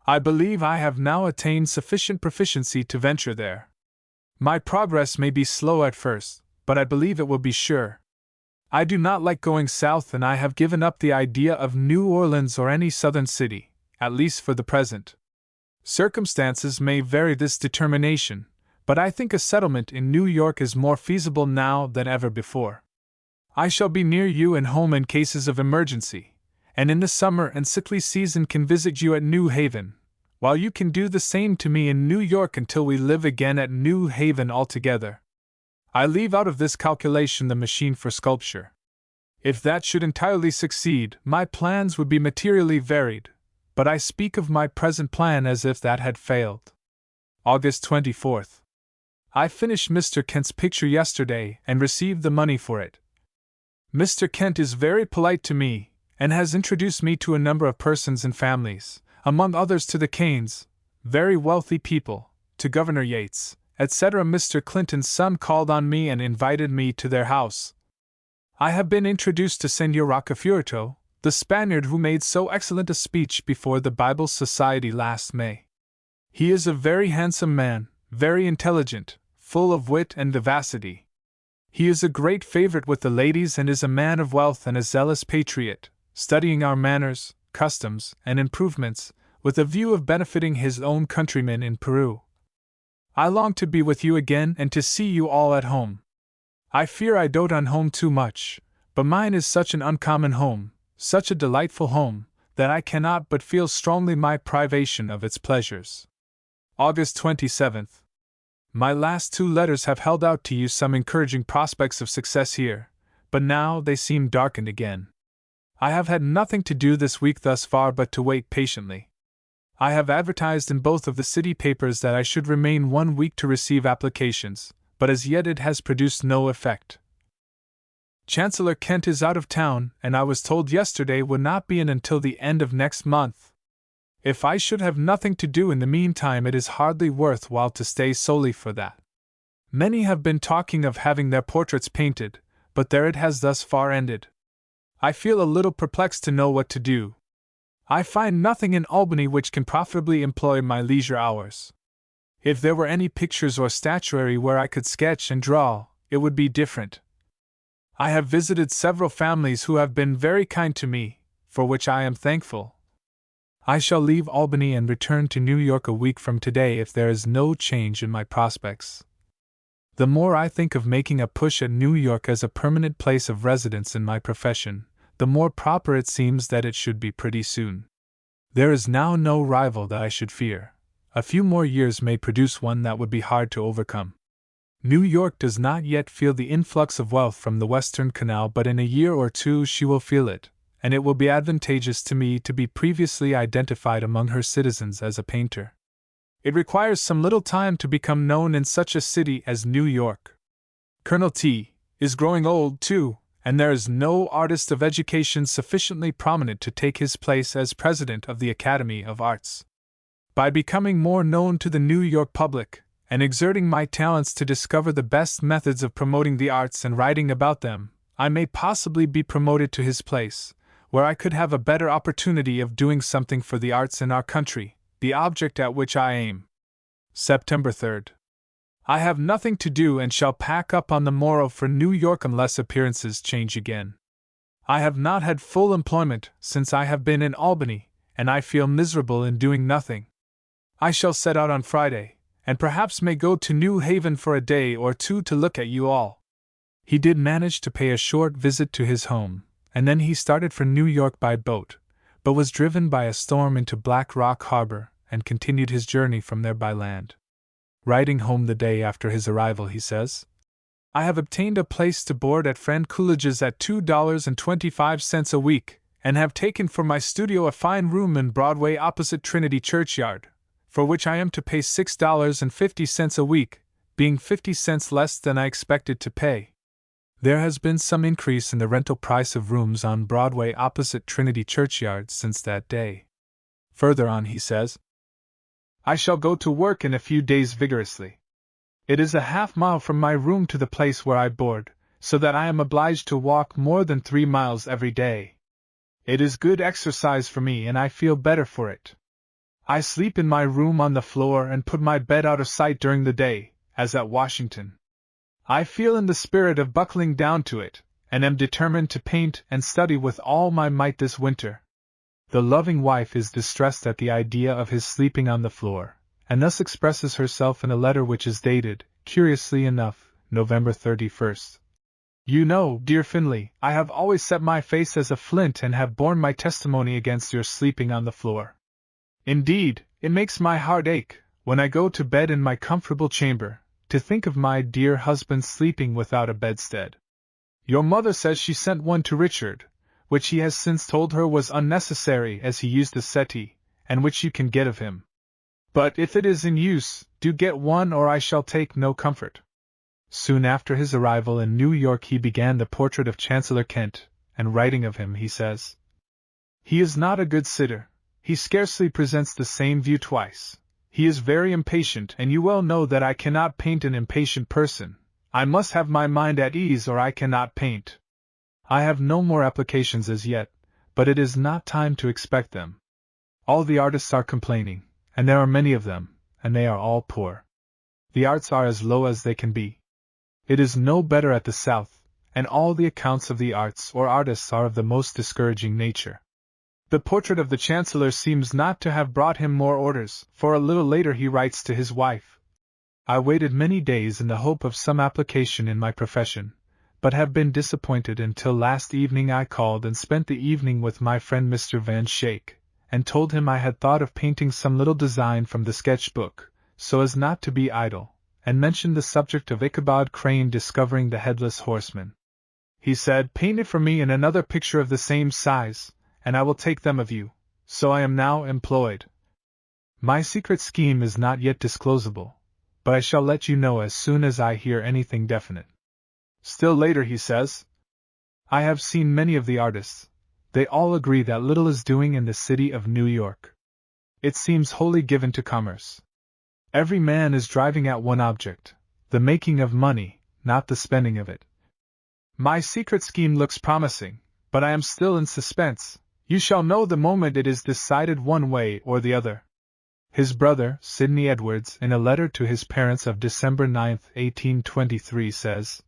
I believe I have now attained sufficient proficiency to venture there. My progress may be slow at first, but I believe it will be sure. I do not like going south, and I have given up the idea of New Orleans or any southern city, at least for the present. Circumstances may vary this determination, but I think a settlement in New York is more feasible now than ever before. I shall be near you and home in cases of emergency, and in the summer and sickly season can visit you at New Haven, while you can do the same to me in New York until we live again at New Haven altogether. I leave out of this calculation the machine for sculpture. If that should entirely succeed, my plans would be materially varied, but I speak of my present plan as if that had failed. August 24th. I finished Mr. Kent's picture yesterday and received the money for it. Mr. Kent is very polite to me, and has introduced me to a number of persons and families, among others to the Canes, very wealthy people, to Governor Yates, etc. Mr. Clinton's son called on me and invited me to their house. I have been introduced to Senor Rocafuerte, the Spaniard who made so excellent a speech before the Bible Society last May. He is a very handsome man, very intelligent, full of wit and vivacity. He is a great favorite with the ladies and is a man of wealth and a zealous patriot, studying our manners, customs, and improvements, with a view of benefiting his own countrymen in Peru. I long to be with you again and to see you all at home. I fear I dote on home too much, but mine is such an uncommon home, such a delightful home, that I cannot but feel strongly my privation of its pleasures. August 27th. My last 2 letters have held out to you some encouraging prospects of success here, but now they seem darkened again. I have had nothing to do this week thus far but to wait patiently. I have advertised in both of the city papers that I should remain 1 week to receive applications, but as yet it has produced no effect. Chancellor Kent is out of town, and I was told yesterday would not be in until the end of next month. If I should have nothing to do in the meantime, it is hardly worth while to stay solely for that. Many have been talking of having their portraits painted, but there it has thus far ended. I feel a little perplexed to know what to do. I find nothing in Albany which can profitably employ my leisure hours. If there were any pictures or statuary where I could sketch and draw, it would be different. I have visited several families who have been very kind to me, for which I am thankful. I shall leave Albany and return to New York a week from today if there is no change in my prospects. The more I think of making a push at New York as a permanent place of residence in my profession, the more proper it seems that it should be pretty soon. There is now no rival that I should fear. A few more years may produce one that would be hard to overcome. New York does not yet feel the influx of wealth from the Western Canal, but in a year or two she will feel it, and it will be advantageous to me to be previously identified among her citizens as a painter. It requires some little time to become known in such a city as New York. Colonel T is growing old, too, and there is no artist of education sufficiently prominent to take his place as president of the Academy of Arts. By becoming more known to the New York public, and exerting my talents to discover the best methods of promoting the arts and writing about them, I may possibly be promoted to his place, where I could have a better opportunity of doing something for the arts in our country, the object at which I aim. September 3rd. I have nothing to do and shall pack up on the morrow for New York unless appearances change again. I have not had full employment since I have been in Albany, and I feel miserable in doing nothing. I shall set out on Friday, and perhaps may go to New Haven for a day or two to look at you all. He did manage to pay a short visit to his home, and then he started for New York by boat, but was driven by a storm into Black Rock Harbor, and continued his journey from there by land. Writing home the day after his arrival, he says, I have obtained a place to board at friend Coolidge's at $2.25 a week, and have taken for my studio a fine room in Broadway opposite Trinity Churchyard, for which I am to pay $6.50 a week, being 50 cents less than I expected to pay. There has been some increase in the rental price of rooms on Broadway opposite Trinity Churchyard since that day. Further on he says, I shall go to work in a few days vigorously. It is a half-mile from my room to the place where I board, so that I am obliged to walk more than 3 miles every day. It is good exercise for me and I feel better for it. I sleep in my room on the floor and put my bed out of sight during the day, as at Washington. I feel in the spirit of buckling down to it, and am determined to paint and study with all my might this winter. The loving wife is distressed at the idea of his sleeping on the floor, and thus expresses herself in a letter which is dated, curiously enough, November 31st. You know, dear Finley, I have always set my face as a flint and have borne my testimony against your sleeping on the floor. Indeed, it makes my heart ache, when I go to bed in my comfortable chamber, to think of my dear husband sleeping without a bedstead. Your mother says she sent one to Richard, which he has since told her was unnecessary as he used the settee, and which you can get of him. But if it is in use, do get one or I shall take no comfort. Soon after his arrival in New York he began the portrait of Chancellor Kent, and writing of him he says, He is not a good sitter. He scarcely presents the same view twice. He is very impatient, and you well know that I cannot paint an impatient person. I must have my mind at ease or I cannot paint. I have no more applications as yet, but it is not time to expect them. All the artists are complaining, and there are many of them, and they are all poor. The arts are as low as they can be. It is no better at the South, and all the accounts of the arts or artists are of the most discouraging nature. The portrait of the Chancellor seems not to have brought him more orders, for a little later he writes to his wife, I waited many days in the hope of some application in my profession, but have been disappointed until last evening I called and spent the evening with my friend Mr. Van Schaik, and told him I had thought of painting some little design from the sketch-book, so as not to be idle, and mentioned the subject of Ichabod Crane discovering the headless horseman. He said, Paint it for me and another picture of the same size, and I will take them of you. So I am now employed. My secret scheme is not yet disclosable, but I shall let you know as soon as I hear anything definite. Still later he says, I have seen many of the artists. They all agree that little is doing in the city of New York. It seems wholly given to commerce. Every man is driving at one object, the making of money, not the spending of it. My secret scheme looks promising, but I am still in suspense. You shall know the moment it is decided one way or the other. His brother, Sidney Edwards, in a letter to his parents of December 9, 1823, says,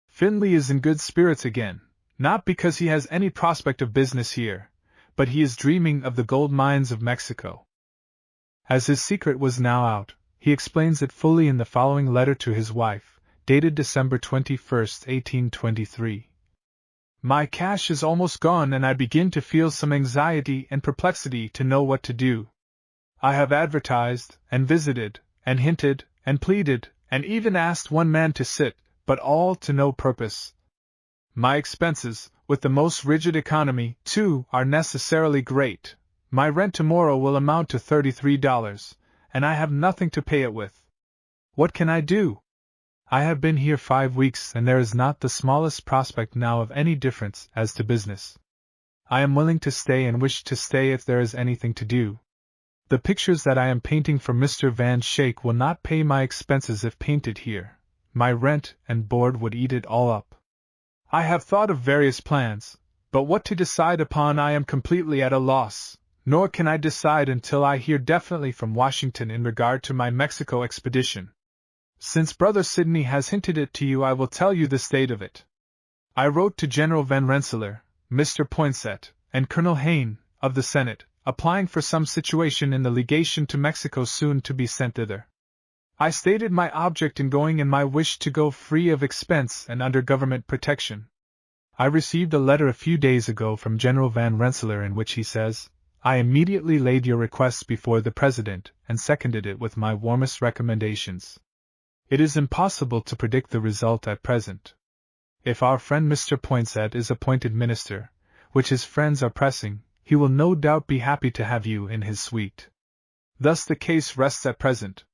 Finley is in good spirits again, not because he has any prospect of business here, but he is dreaming of the gold mines of Mexico. As his secret was now out, he explains it fully in the following letter to his wife, dated December 21, 1823. My cash is almost gone and I begin to feel some anxiety and perplexity to know what to do. I have advertised, and visited, and hinted, and pleaded, and even asked one man to sit, but all to no purpose. My expenses, with the most rigid economy, too, are necessarily great. My rent tomorrow will amount to $33, and I have nothing to pay it with. What can I do? I have been here 5 weeks, and there is not the smallest prospect now of any difference as to business. I am willing to stay and wish to stay if there is anything to do. The pictures that I am painting for Mr. Van Schaik will not pay my expenses if painted here. My rent and board would eat it all up. I have thought of various plans, but what to decide upon I am completely at a loss, nor can I decide until I hear definitely from Washington in regard to my Mexico expedition. Since Brother Sidney has hinted it to you, I will tell you the state of it. I wrote to General Van Rensselaer, Mr. Poinsett, and Colonel Hayne, of the Senate, applying for some situation in the legation to Mexico soon to be sent thither. I stated my object in going and my wish to go free of expense and under government protection. I received a letter a few days ago from General Van Rensselaer in which he says, I immediately laid your request before the President and seconded it with my warmest recommendations. It is impossible to predict the result at present. If our friend Mr. Poinsett is appointed minister, which his friends are pressing, he will no doubt be happy to have you in his suite. Thus the case rests at present.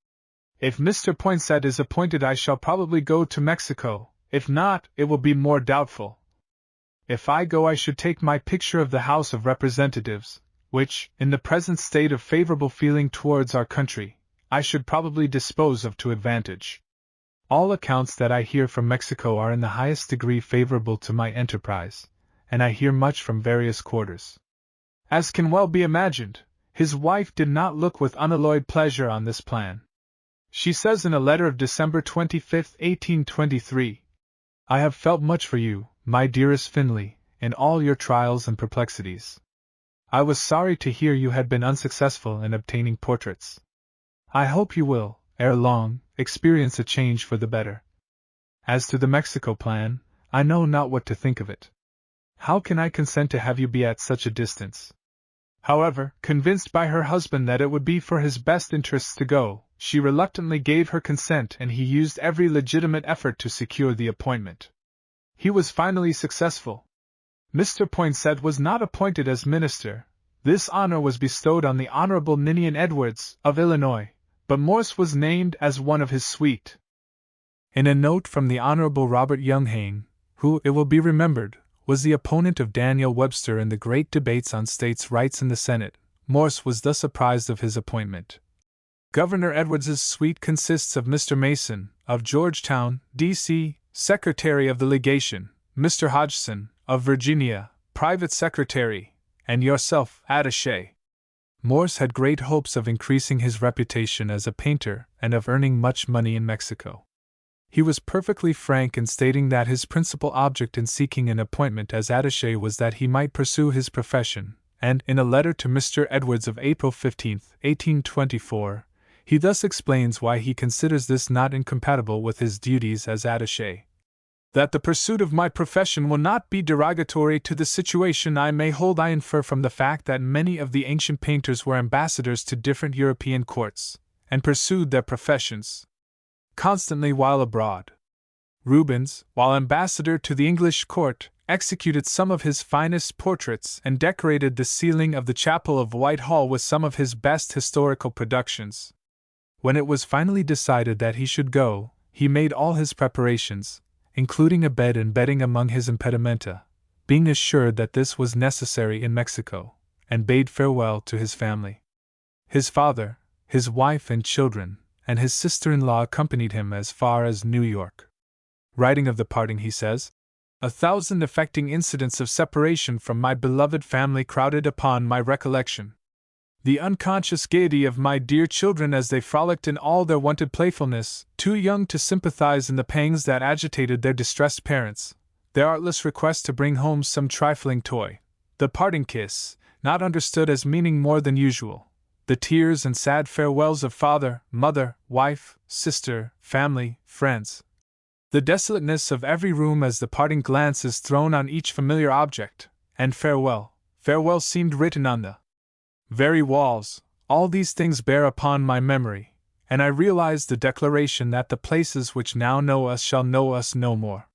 If Mr. Poinsett is appointed, I shall probably go to Mexico. If not, it will be more doubtful. If I go, I should take my picture of the House of Representatives, which, in the present state of favorable feeling towards our country, I should probably dispose of to advantage. All accounts that I hear from Mexico are in the highest degree favorable to my enterprise, and I hear much from various quarters. As can well be imagined, his wife did not look with unalloyed pleasure on this plan. She says in a letter of December 25, 1823, I have felt much for you, my dearest Finley, in all your trials and perplexities. I was sorry to hear you had been unsuccessful in obtaining portraits. I hope you will, ere long, experience a change for the better. As to the Mexico plan, I know not what to think of it. How can I consent to have you be at such a distance? However, convinced by her husband that it would be for his best interests to go, she reluctantly gave her consent, and he used every legitimate effort to secure the appointment. He was finally successful. Mr. Poinsett was not appointed as minister. This honor was bestowed on the Honorable Ninian Edwards, of Illinois, but Morse was named as one of his suite. In a note from the Honorable Robert Young Hayne, who, it will be remembered, was the opponent of Daniel Webster in the great debates on states' rights in the Senate, Morse was thus apprised of his appointment. Governor Edwards's suite consists of Mr. Mason, of Georgetown, D.C., Secretary of the Legation, Mr. Hodgson, of Virginia, Private Secretary, and yourself, attaché. Morse had great hopes of increasing his reputation as a painter and of earning much money in Mexico. He was perfectly frank in stating that his principal object in seeking an appointment as attaché was that he might pursue his profession, and, in a letter to Mr. Edwards of April 15, 1824, he thus explains why he considers this not incompatible with his duties as attaché. That the pursuit of my profession will not be derogatory to the situation I may hold I infer from the fact that many of the ancient painters were ambassadors to different European courts, and pursued their professions constantly while abroad. Rubens, while ambassador to the English court, executed some of his finest portraits and decorated the ceiling of the chapel of Whitehall with some of his best historical productions. When it was finally decided that he should go, he made all his preparations, including a bed and bedding among his impedimenta, being assured that this was necessary in Mexico, and bade farewell to his family. His father, his wife and children, and his sister-in-law accompanied him as far as New York. Writing of the parting, he says, 1,000 affecting incidents of separation from my beloved family crowded upon my recollection. The unconscious gaiety of my dear children as they frolicked in all their wonted playfulness, too young to sympathize in the pangs that agitated their distressed parents, their artless request to bring home some trifling toy, the parting kiss, not understood as meaning more than usual, the tears and sad farewells of father, mother, wife, sister, family, friends, the desolateness of every room as the parting glance is thrown on each familiar object, and farewell, farewell seemed written on the very walls, All these things bear upon my memory, and I realize the declaration that the places which now know us shall know us no more.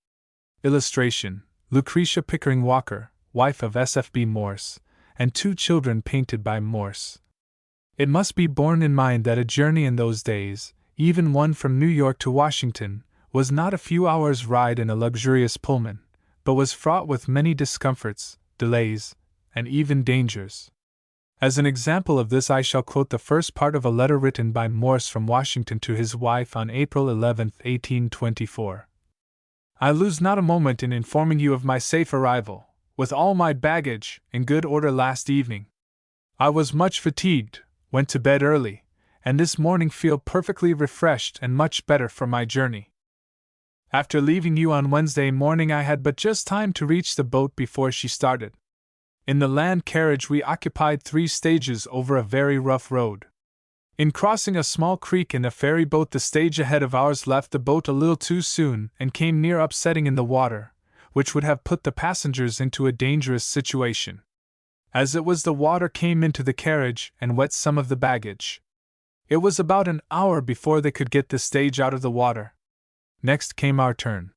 Illustration: Lucretia Pickering Walker, wife of S.F.B. Morse, and 2 children painted by Morse. It must be borne in mind that a journey in those days, even one from New York to Washington, was not a few hours' ride in a luxurious Pullman, but was fraught with many discomforts, delays, and even dangers. As an example of this, I shall quote the first part of a letter written by Morse from Washington to his wife on April 11, 1824. I lose not a moment in informing you of my safe arrival, with all my baggage, in good order last evening. I was much fatigued, went to bed early, and this morning feel perfectly refreshed and much better for my journey. After leaving you on Wednesday morning, I had but just time to reach the boat before she started. In the land carriage we occupied 3 stages over a very rough road. In crossing a small creek in a ferry boat, the stage ahead of ours left the boat a little too soon and came near upsetting in the water, which would have put the passengers into a dangerous situation. As it was, the water came into the carriage and wet some of the baggage. It was about an hour before they could get the stage out of the water. Next came our turn.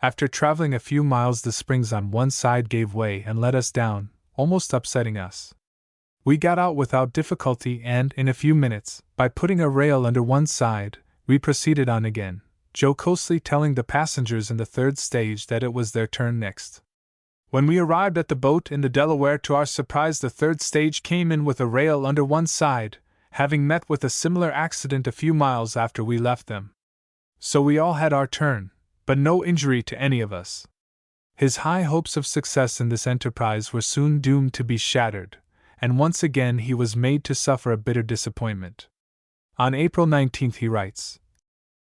After traveling a few miles, the springs on one side gave way and let us down, almost upsetting us. We got out without difficulty, and in a few minutes, by putting a rail under one side, we proceeded on again, jocosely telling the passengers in the 3rd stage that it was their turn next. When we arrived at the boat in the Delaware, to our surprise, the 3rd stage came in with a rail under one side, having met with a similar accident a few miles after we left them. So we all had our turn, but no injury to any of us. His high hopes of success in this enterprise were soon doomed to be shattered, and once again he was made to suffer a bitter disappointment. On April 19 he writes,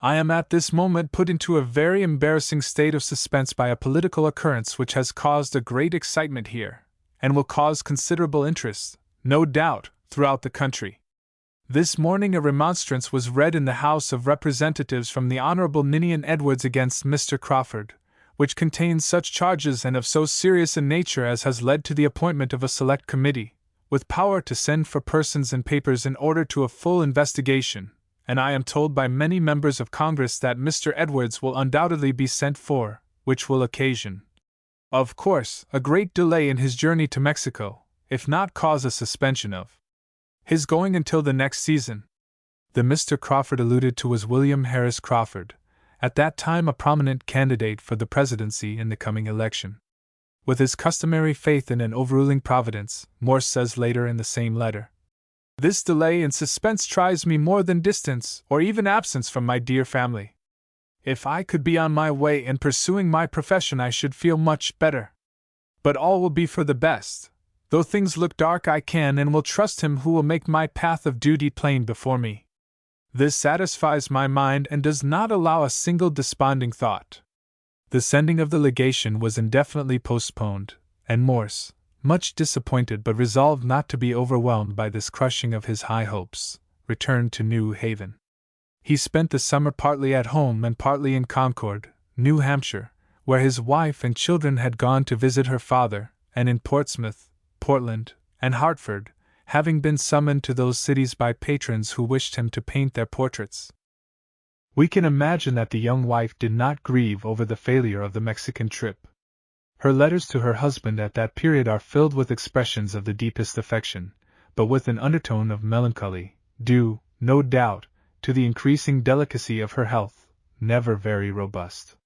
I am at this moment put into a very embarrassing state of suspense by a political occurrence which has caused a great excitement here, and will cause considerable interest, no doubt, throughout the country. This morning a remonstrance was read in the House of Representatives from the Honorable Ninian Edwards against Mr. Crawford, which contains such charges and of so serious a nature as has led to the appointment of a select committee, with power to send for persons and papers in order to a full investigation, and I am told by many members of Congress that Mr. Edwards will undoubtedly be sent for, which will occasion, of course, a great delay in his journey to Mexico, if not cause a suspension of his going until the next season. The Mr. Crawford alluded to was William Harris Crawford, at that time a prominent candidate for the presidency in the coming election. With his customary faith in an overruling providence, Morse says later in the same letter, this delay and suspense tries me more than distance or even absence from my dear family. If I could be on my way and pursuing my profession, I should feel much better. But all will be for the best. Though things look dark, I can and will trust Him who will make my path of duty plain before me. This satisfies my mind and does not allow a single desponding thought. The sending of the legation was indefinitely postponed, and Morse, much disappointed but resolved not to be overwhelmed by this crushing of his high hopes, returned to New Haven. He spent the summer partly at home and partly in Concord, New Hampshire, where his wife and children had gone to visit her father, and in Portsmouth, Portland, and Hartford, having been summoned to those cities by patrons who wished him to paint their portraits. We can imagine that the young wife did not grieve over the failure of the Mexican trip. Her letters to her husband at that period are filled with expressions of the deepest affection, but with an undertone of melancholy, due, no doubt, to the increasing delicacy of her health, never very robust.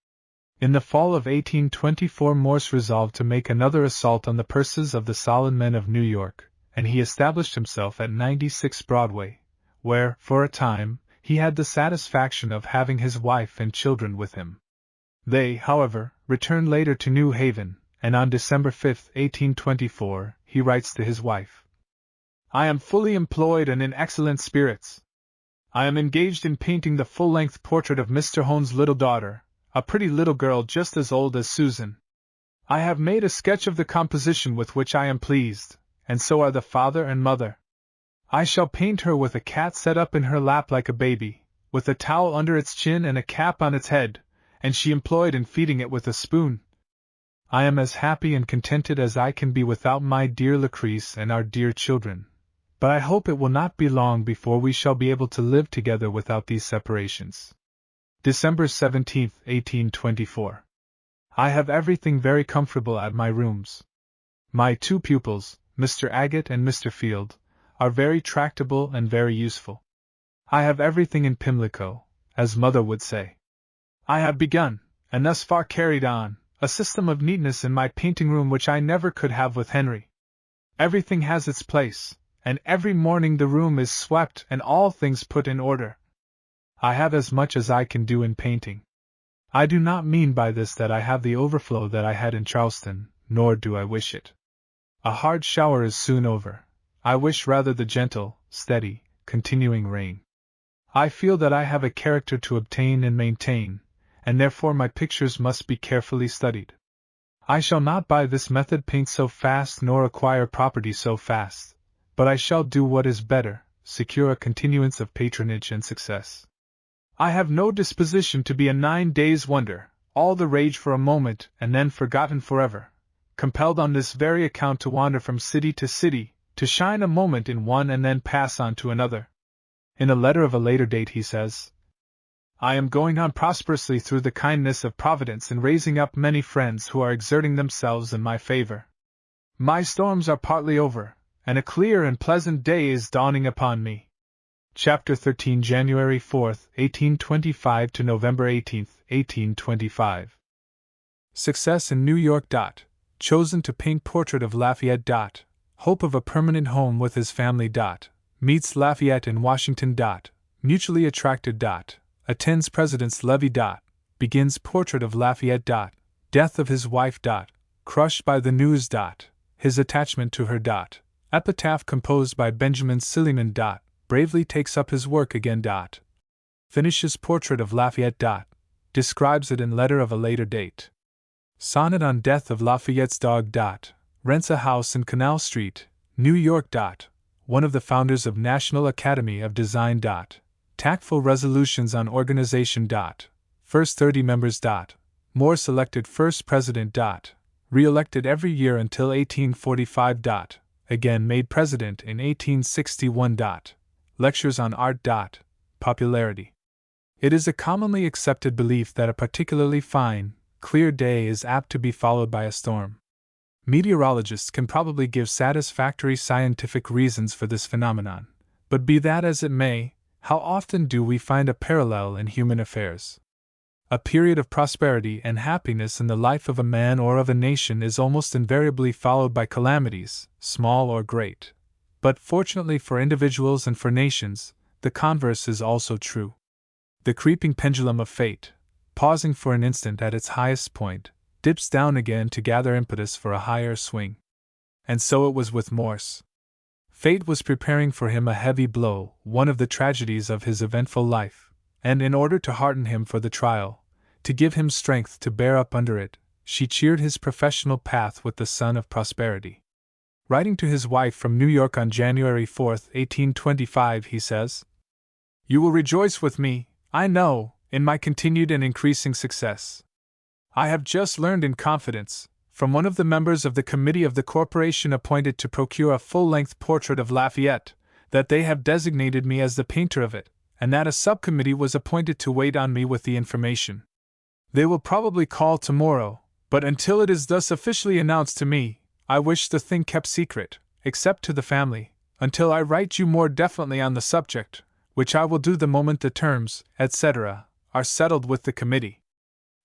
In the fall of 1824 Morse resolved to make another assault on the purses of the solid men of New York, and he established himself at 96 Broadway, where, for a time, he had the satisfaction of having his wife and children with him. They, however, returned later to New Haven, and on December 5, 1824, he writes to his wife, I am fully employed and in excellent spirits. I am engaged in painting the full-length portrait of Mr. Hone's little daughter, a pretty little girl just as old as Susan. I have made a sketch of the composition with which I am pleased, and so are the father and mother. I shall paint her with a cat set up in her lap like a baby, with a towel under its chin and a cap on its head, and she employed in feeding it with a spoon. I am as happy and contented as I can be without my dear Lucrece and our dear children. but I hope it will not be long before we shall be able to live together without these separations. December 17, 1824. I have everything very comfortable at my rooms. My two pupils, Mr. Agate and Mr. Field, are very tractable and very useful. I have everything in Pimlico, as mother would say. I have begun, and thus far carried on, a system of neatness in my painting room which I never could have with Henry. Everything has its place, and every morning the room is swept and all things put in order. I have as much as I can do in painting. I do not mean by this that I have the overflow that I had in Charleston, nor do I wish it. A hard shower is soon over. I wish rather the gentle, steady, continuing rain. I feel that I have a character to obtain and maintain, and therefore my pictures must be carefully studied. I shall not by this method paint so fast nor acquire property so fast, but I shall do what is better, secure a continuance of patronage and success. I have no disposition to be a 9 days' wonder, all the rage for a moment and then forgotten forever, compelled on this very account to wander from city to city, to shine a moment in one and then pass on to another. In a letter of a later date he says, I am going on prosperously through the kindness of Providence in raising up many friends who are exerting themselves in my favor. My storms are partly over, and a clear and pleasant day is dawning upon me. Chapter 13, January 4, 1825 to November 18, 1825. Success in New York. Chosen to paint portrait of Lafayette. Hope of a permanent home with his family. Meets Lafayette in Washington. Mutually attracted. Attends President's levee. Begins portrait of Lafayette. Death of his wife. Crushed by the news. His attachment to her. Epitaph composed by Benjamin Silliman. Bravely takes up his work again. Finishes portrait of Lafayette. Describes it in letter of a later date. Sonnet on death of Lafayette's dog. Rents a house in Canal Street, New York. One of the founders of National Academy of Design. Tactful resolutions on organization. First 30 members. Morse elected first president. Re-elected every year until 1845. Again made president in 1861. Lectures on art. Popularity. It is a commonly accepted belief that a particularly fine, clear day is apt to be followed by a storm. Meteorologists can probably give satisfactory scientific reasons for this phenomenon, but be that as it may, how often do we find a parallel in human affairs? A period of prosperity and happiness in the life of a man or of a nation is almost invariably followed by calamities, small or great. But fortunately for individuals and for nations, the converse is also true. The creeping pendulum of fate, pausing for an instant at its highest point, dips down again to gather impetus for a higher swing. And so it was with Morse. Fate was preparing for him a heavy blow, one of the tragedies of his eventful life, and in order to hearten him for the trial, to give him strength to bear up under it, she cheered his professional path with the sun of prosperity. Writing to his wife from New York on January 4, 1825, he says, You will rejoice with me, I know, in my continued and increasing success. I have just learned in confidence, from one of the members of the committee of the corporation appointed to procure a full-length portrait of Lafayette, that they have designated me as the painter of it, and that a subcommittee was appointed to wait on me with the information. They will probably call tomorrow, but until it is thus officially announced to me, I wish the thing kept secret, except to the family, until I write you more definitely on the subject, which I will do the moment the terms, etc., are settled with the committee.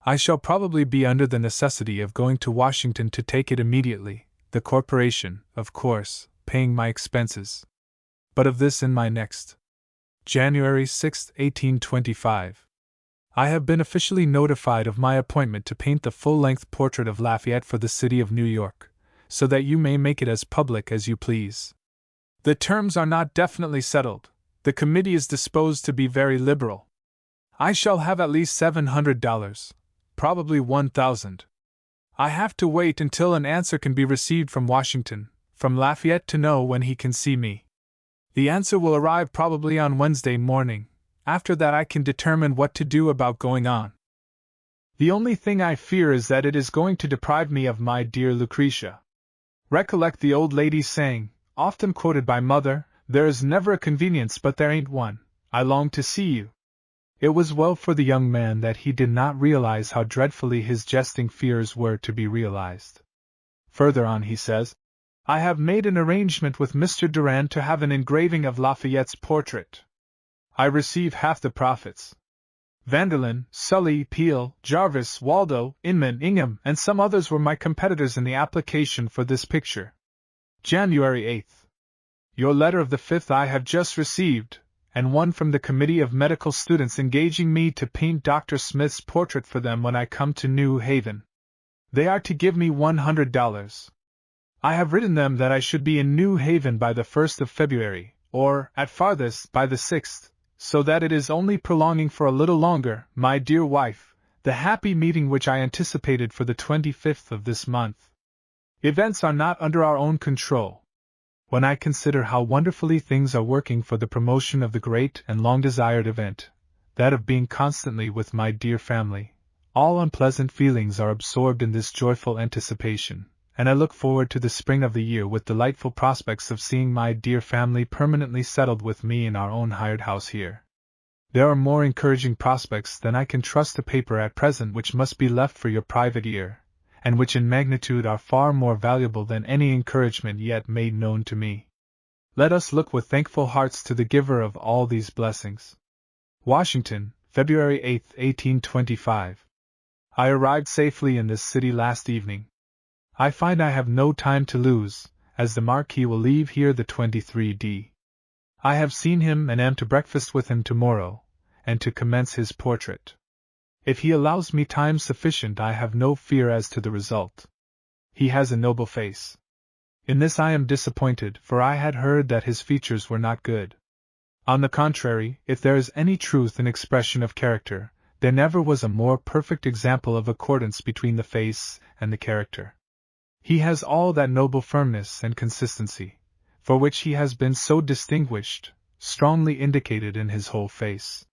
I shall probably be under the necessity of going to Washington to take it immediately, the corporation, of course, paying my expenses. But of this in my next. January 6, 1825. I have been officially notified of my appointment to paint the full-length portrait of Lafayette for the city of New York, so that you may make it as public as you please. The terms are not definitely settled. The committee is disposed to be very liberal. I shall have at least $700, probably $1,000. I have to wait until an answer can be received from Washington, from Lafayette, to know when he can see me. The answer will arrive probably on Wednesday morning. After that I can determine what to do about going on. The only thing I fear is that it is going to deprive me of my dear Lucretia. Recollect the old lady's saying, often quoted by Mother, There is never a convenience but there ain't one. I long to see you. It was well for the young man that he did not realize how dreadfully his jesting fears were to be realized. Further on he says, I have made an arrangement with Mr. Durand to have an engraving of Lafayette's portrait. I receive half the profits. Vanderlyn, Sully, Peel, Jarvis, Waldo, Inman, Ingham, and some others were my competitors in the application for this picture. January 8th. Your letter of the 5th I have just received, and one from the Committee of Medical Students engaging me to paint Dr. Smith's portrait for them when I come to New Haven. They are to give me $100. I have written them that I should be in New Haven by the 1st of February, or, at farthest, by the 6th, so that it is only prolonging for a little longer, my dear wife, the happy meeting which I anticipated for the 25th of this month. Events are not under our own control. When I consider how wonderfully things are working for the promotion of the great and long-desired event, that of being constantly with my dear family, all unpleasant feelings are absorbed in this joyful anticipation, and I look forward to the spring of the year with delightful prospects of seeing my dear family permanently settled with me in our own hired house here. There are more encouraging prospects than I can trust to paper at present which must be left for your private ear, and which in magnitude are far more valuable than any encouragement yet made known to me. Let us look with thankful hearts to the giver of all these blessings. Washington, February 8, 1825. I arrived safely in this city last evening. I find I have no time to lose, as the Marquis will leave here the 23d. I have seen him and am to breakfast with him tomorrow, and to commence his portrait. If he allows me time sufficient, I have no fear as to the result. He has a noble face. In this I am disappointed, for I had heard that his features were not good. On the contrary, if there is any truth in expression of character, there never was a more perfect example of accordance between the face and the character. He has all that noble firmness and consistency, for which he has been so distinguished, strongly indicated in his whole face.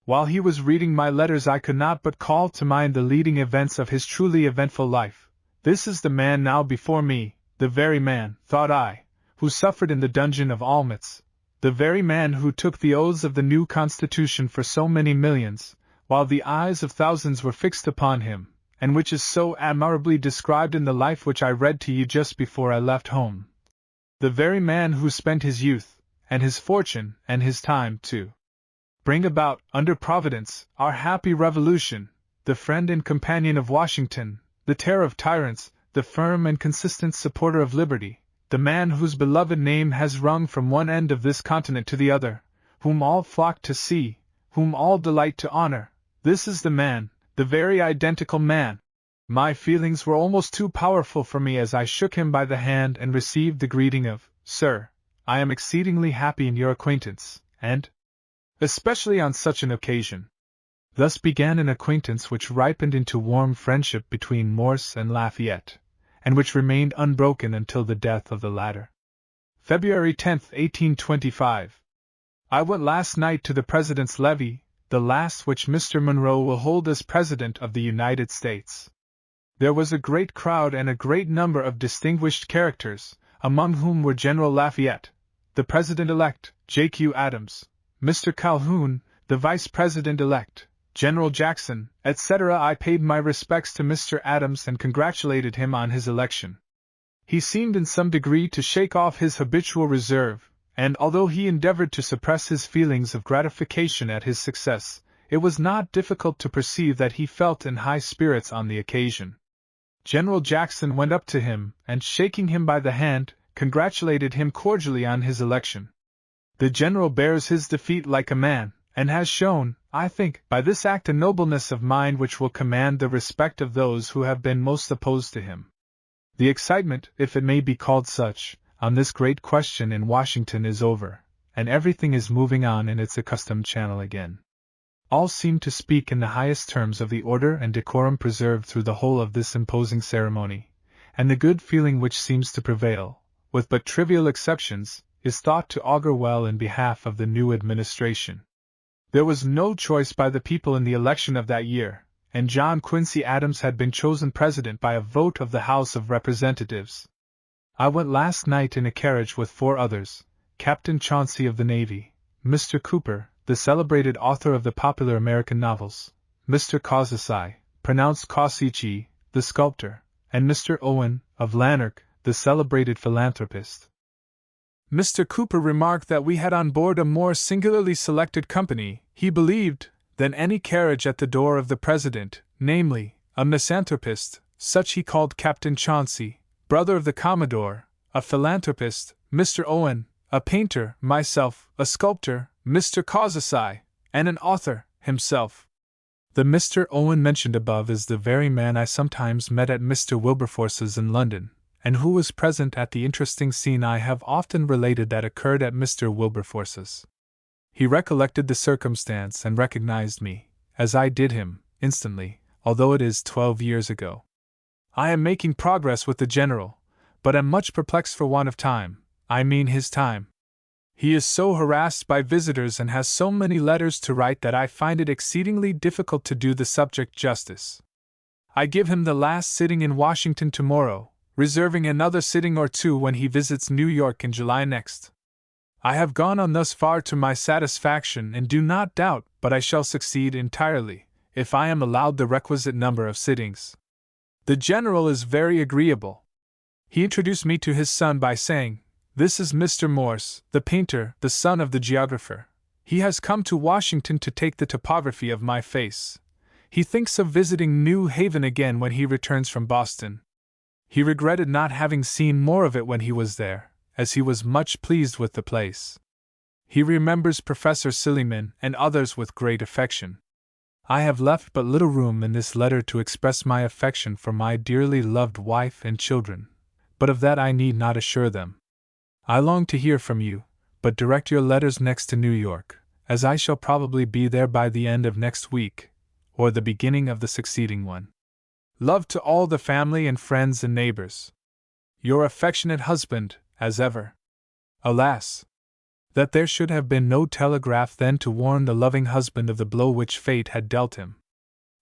While he was reading my letters I could not but call to mind the leading events of his truly eventful life. This is the man now before me, the very man, thought I, who suffered in the dungeon of Olmütz, the very man who took the oaths of the new Constitution for so many millions, while the eyes of thousands were fixed upon him, and which is so admirably described in the life which I read to you just before I left home. The very man who spent his youth, and his fortune, and his time, to bring about, under Providence, our happy revolution, the friend and companion of Washington, the terror of tyrants, the firm and consistent supporter of liberty, the man whose beloved name has rung from one end of this continent to the other, whom all flock to see, whom all delight to honor, this is the man, the very identical man. My feelings were almost too powerful for me as I shook him by the hand and received the greeting of, Sir, I am exceedingly happy in your acquaintance, and especially on such an occasion. Thus began an acquaintance which ripened into warm friendship between Morse and Lafayette, and which remained unbroken until the death of the latter. February 10, 1825. I went last night to the President's levee, the last which Mr. Monroe will hold as President of the United States. There was a great crowd and a great number of distinguished characters, among whom were General Lafayette, the President-elect, J.Q. Adams, Mr. Calhoun, the Vice President-elect, General Jackson, etc. I paid my respects to Mr. Adams and congratulated him on his election. He seemed in some degree to shake off his habitual reserve, and although he endeavored to suppress his feelings of gratification at his success, it was not difficult to perceive that he felt in high spirits on the occasion. General Jackson went up to him, and shaking him by the hand, congratulated him cordially on his election. The general bears his defeat like a man, and has shown, I think, by this act a nobleness of mind which will command the respect of those who have been most opposed to him. The excitement, if it may be called such, on this great question in Washington is over, and everything is moving on in its accustomed channel again. All seem to speak in the highest terms of the order and decorum preserved through the whole of this imposing ceremony, and the good feeling which seems to prevail, with but trivial exceptions, is thought to augur well in behalf of the new administration. There was no choice by the people in the election of that year, and John Quincy Adams had been chosen president by a vote of the House of Representatives. I went last night in a carriage with 4 others, Captain Chauncey of the Navy, Mr. Cooper, the celebrated author of the popular American novels, Mr. Causasai, pronounced Causici, the sculptor, and Mr. Owen, of Lanark, the celebrated philanthropist. Mr. Cooper remarked that we had on board a more singularly selected company, he believed, than any carriage at the door of the President, namely, a misanthropist, such he called Captain Chauncey, brother of the Commodore, a philanthropist, Mr. Owen, a painter, myself, a sculptor, Mr. Causasai, and an author, himself. The Mr. Owen mentioned above is the very man I sometimes met at Mr. Wilberforce's in London, and who was present at the interesting scene I have often related that occurred at Mr. Wilberforce's. He recollected the circumstance and recognized me, as I did him, instantly, although it is 12 years ago. I am making progress with the General, but am much perplexed for want of time, I mean his time. He is so harassed by visitors and has so many letters to write that I find it exceedingly difficult to do the subject justice. I give him the last sitting in Washington tomorrow, reserving another sitting or two when he visits New York in July next. I have gone on thus far to my satisfaction and do not doubt but I shall succeed entirely, if I am allowed the requisite number of sittings. The General is very agreeable. He introduced me to his son by saying, "This is Mr. Morse, the painter, the son of the geographer. He has come to Washington to take the topography of my face. He thinks of visiting New Haven again when he returns from Boston. He regretted not having seen more of it when he was there, as he was much pleased with the place. He remembers Professor Silliman and others with great affection. I have left but little room in this letter to express my affection for my dearly loved wife and children, but of that I need not assure them. I long to hear from you, but direct your letters next to New York, as I shall probably be there by the end of next week, or the beginning of the succeeding one. Love to all the family and friends and neighbors. Your affectionate husband, as ever." Alas! That there should have been no telegraph then to warn the loving husband of the blow which fate had dealt him.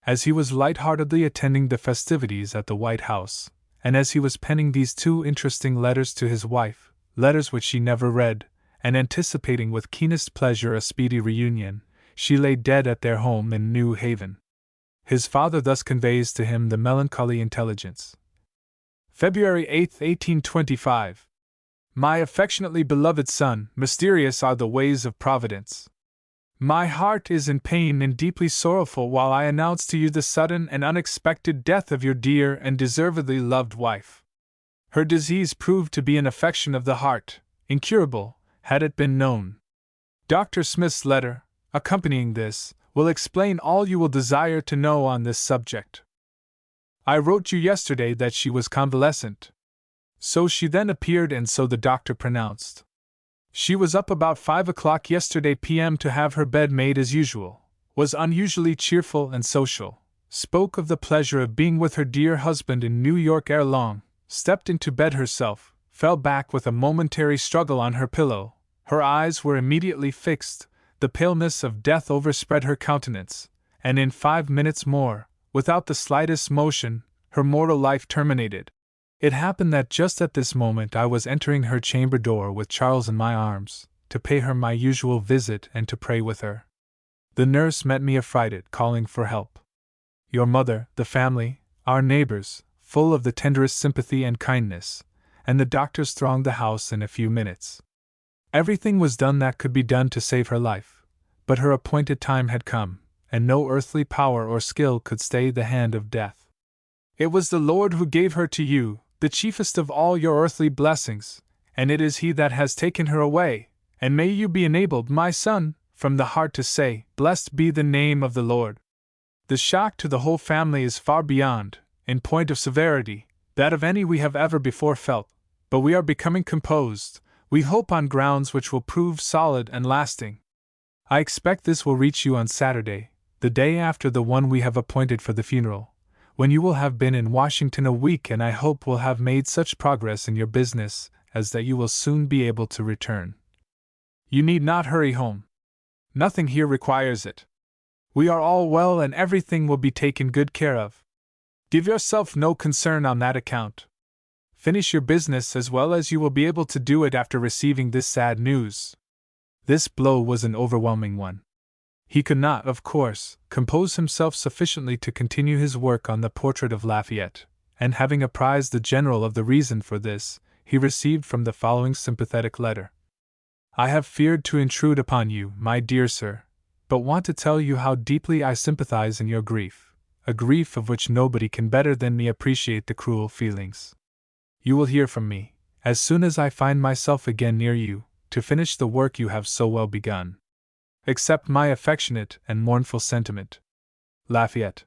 As he was light-heartedly attending the festivities at the White House, and as he was penning these two interesting letters to his wife, letters which she never read, and anticipating with keenest pleasure a speedy reunion, she lay dead at their home in New Haven. His father thus conveys to him the melancholy intelligence. February 8, 1825. My affectionately beloved son, mysterious are the ways of Providence. My heart is in pain and deeply sorrowful while I announce to you the sudden and unexpected death of your dear and deservedly loved wife. Her disease proved to be an affection of the heart, incurable, had it been known. Dr. Smith's letter, accompanying this, will explain all you will desire to know on this subject. I wrote you yesterday that she was convalescent. So she then appeared and so the doctor pronounced. She was up about 5 o'clock yesterday p.m. to have her bed made as usual, was unusually cheerful and social, spoke of the pleasure of being with her dear husband in New York ere long, stepped into bed herself, fell back with a momentary struggle on her pillow, her eyes were immediately fixed, the paleness of death overspread her countenance, and in 5 minutes more, without the slightest motion, her mortal life terminated. It happened that just at this moment I was entering her chamber door with Charles in my arms, to pay her my usual visit and to pray with her. The nurse met me affrighted, calling for help. Your mother, the family, our neighbors, full of the tenderest sympathy and kindness, and the doctors thronged the house in a few minutes. Everything was done that could be done to save her life, but her appointed time had come, and no earthly power or skill could stay the hand of death. It was the Lord who gave her to you, the chiefest of all your earthly blessings, and it is He that has taken her away, and may you be enabled, my son, from the heart to say, Blessed be the name of the Lord. The shock to the whole family is far beyond, in point of severity, that of any we have ever before felt, but we are becoming composed, we hope on grounds which will prove solid and lasting. I expect this will reach you on Saturday, the day after the one we have appointed for the funeral, when you will have been in Washington a week and I hope will have made such progress in your business as that you will soon be able to return. You need not hurry home. Nothing here requires it. We are all well and everything will be taken good care of. Give yourself no concern on that account. Finish your business as well as you will be able to do it after receiving this sad news. This blow was an overwhelming one. He could not, of course, compose himself sufficiently to continue his work on the portrait of Lafayette, and having apprised the general of the reason for this, he received from the following sympathetic letter. I have feared to intrude upon you, my dear sir, but want to tell you how deeply I sympathize in your grief, a grief of which nobody can better than me appreciate the cruel feelings. You will hear from me, as soon as I find myself again near you, to finish the work you have so well begun. Accept my affectionate and mournful sentiment. Lafayette.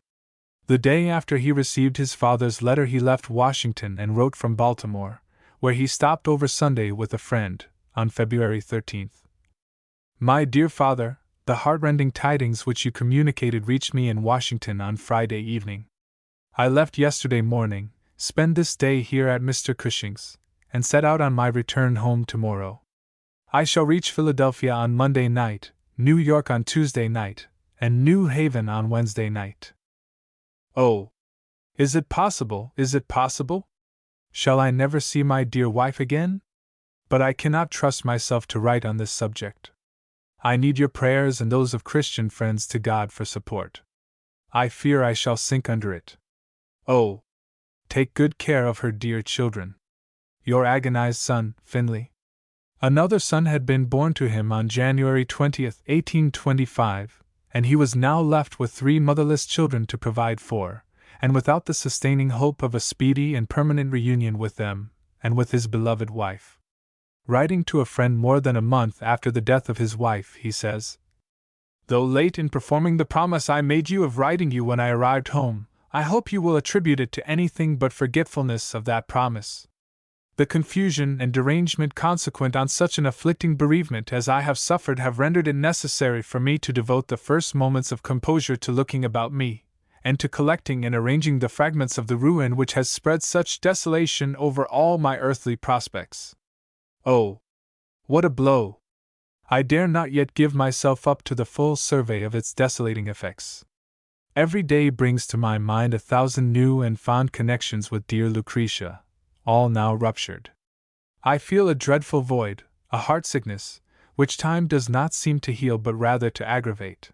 The day after he received his father's letter he left Washington and wrote from Baltimore, where he stopped over Sunday with a friend, on February 13th. My dear father, the heartrending tidings which you communicated reached me in Washington on Friday evening. I left yesterday morning, spend this day here at Mr. Cushing's, and set out on my return home tomorrow. I shall reach Philadelphia on Monday night, New York on Tuesday night, and New Haven on Wednesday night. Oh! Is it possible? Is it possible? Shall I never see my dear wife again? But I cannot trust myself to write on this subject. I need your prayers and those of Christian friends to God for support. I fear I shall sink under it. Oh! Take good care of her dear children. Your agonized son, Finley. Another son had been born to him on January 20, 1825, and he was now left with 3 motherless children to provide for, and without the sustaining hope of a speedy and permanent reunion with them, and with his beloved wife. Writing to a friend more than a month after the death of his wife, he says, Though late in performing the promise I made you of writing you when I arrived home, I hope you will attribute it to anything but forgetfulness of that promise. The confusion and derangement consequent on such an afflicting bereavement as I have suffered have rendered it necessary for me to devote the first moments of composure to looking about me, and to collecting and arranging the fragments of the ruin which has spread such desolation over all my earthly prospects. Oh! What a blow! I dare not yet give myself up to the full survey of its desolating effects. Every day brings to my mind 1,000 new and fond connections with dear Lucretia, all now ruptured. I feel a dreadful void, a heart-sickness, which time does not seem to heal but rather to aggravate.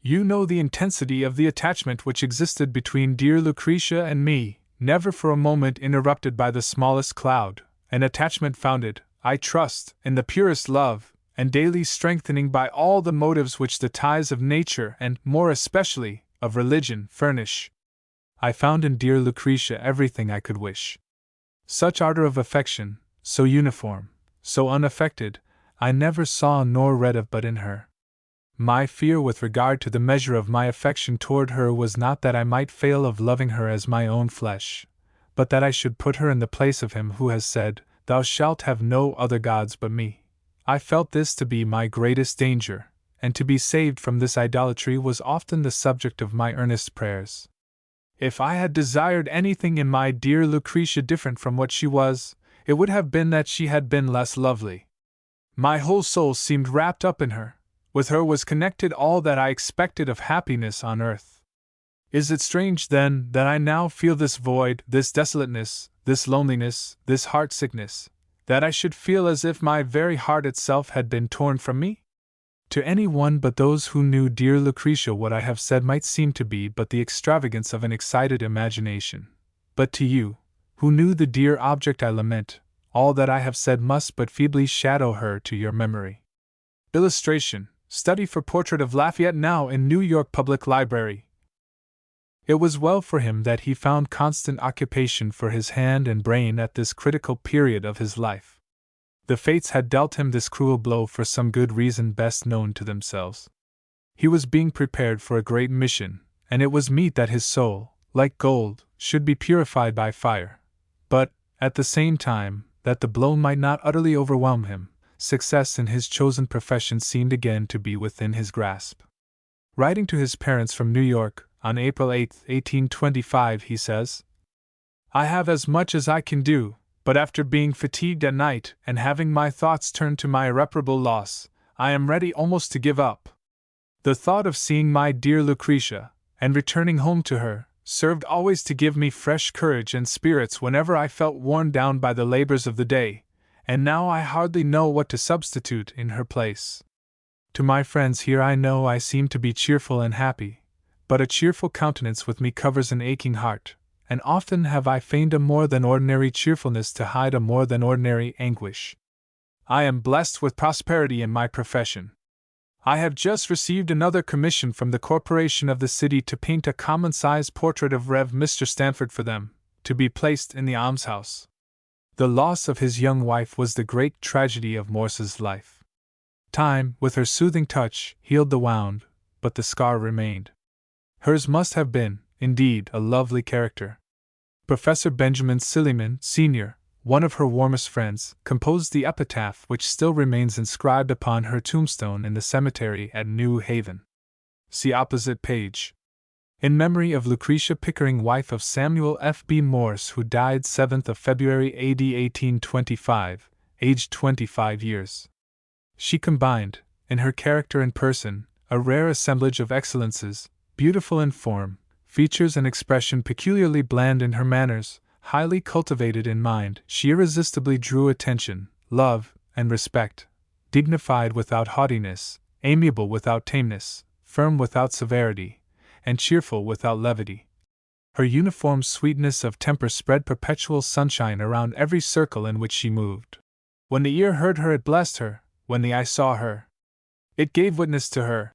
You know the intensity of the attachment which existed between dear Lucretia and me, never for a moment interrupted by the smallest cloud, an attachment founded, I trust, in the purest love, and daily strengthening by all the motives which the ties of nature and, more especially, of religion furnish. I found in dear Lucretia everything I could wish. Such ardor of affection, so uniform, so unaffected, I never saw nor read of but in her. My fear with regard to the measure of my affection toward her was not that I might fail of loving her as my own flesh, but that I should put her in the place of him who has said, Thou shalt have no other gods but me. I felt this to be my greatest danger, and to be saved from this idolatry was often the subject of my earnest prayers. If I had desired anything in my dear Lucretia different from what she was, it would have been that she had been less lovely. My whole soul seemed wrapped up in her. With her was connected all that I expected of happiness on earth. Is it strange, then, that I now feel this void, this desolateness, this loneliness, this heart-sickness, that I should feel as if my very heart itself had been torn from me? To any one but those who knew dear Lucretia what I have said might seem to be but the extravagance of an excited imagination. But to you, who knew the dear object I lament, all that I have said must but feebly shadow her to your memory. Illustration: Study for Portrait of Lafayette now in New York Public Library. It was well for him that he found constant occupation for his hand and brain at this critical period of his life. The fates had dealt him this cruel blow for some good reason best known to themselves. He was being prepared for a great mission, and it was meet that his soul, like gold, should be purified by fire. But, at the same time, that the blow might not utterly overwhelm him, success in his chosen profession seemed again to be within his grasp. Writing to his parents from New York, on April 8, 1825, he says, I have as much as I can do, but after being fatigued at night and having my thoughts turned to my irreparable loss, I am ready almost to give up. The thought of seeing my dear Lucretia, and returning home to her, served always to give me fresh courage and spirits whenever I felt worn down by the labors of the day, and now I hardly know what to substitute in her place. To my friends here I know I seem to be cheerful and happy, but a cheerful countenance with me covers an aching heart, and often have I feigned a more than ordinary cheerfulness to hide a more than ordinary anguish. I am blessed with prosperity in my profession. I have just received another commission from the corporation of the city to paint a common-sized portrait of Rev. Mr. Stanford for them, to be placed in the almshouse. The loss of his young wife was the great tragedy of Morse's life. Time, with her soothing touch, healed the wound, but the scar remained. Hers must have been, indeed, a lovely character. Professor Benjamin Silliman, Sr., one of her warmest friends, composed the epitaph which still remains inscribed upon her tombstone in the cemetery at New Haven. See opposite page. In memory of Lucretia Pickering, wife of Samuel F. B. Morse, who died 7th of February A.D. 1825, aged 25 years. She combined, in her character and person, a rare assemblage of excellences, beautiful in form, features and expression peculiarly bland in her manners, highly cultivated in mind. She irresistibly drew attention, love, and respect, dignified without haughtiness, amiable without tameness, firm without severity, and cheerful without levity. Her uniform sweetness of temper spread perpetual sunshine around every circle in which she moved. When the ear heard her it blessed her, when the eye saw her, it gave witness to her.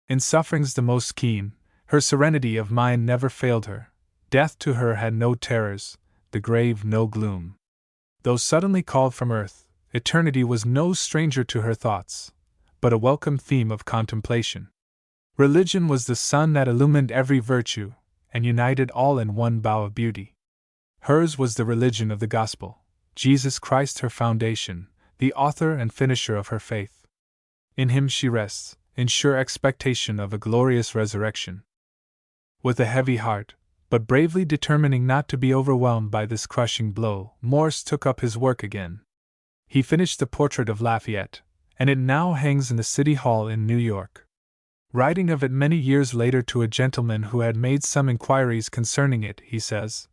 In sufferings the most keen, her serenity of mind never failed her. Death to her had no terrors, the grave no gloom. Though suddenly called from earth, eternity was no stranger to her thoughts, but a welcome theme of contemplation. Religion was the sun that illumined every virtue, and united all in one bow of beauty. Hers was the religion of the gospel, Jesus Christ her foundation, the author and finisher of her faith. In him she rests, in sure expectation of a glorious resurrection. With a heavy heart, but bravely determining not to be overwhelmed by this crushing blow, Morse took up his work again. He finished the portrait of Lafayette, and it now hangs in the City Hall in New York. Writing of it many years later to a gentleman who had made some inquiries concerning it, he says,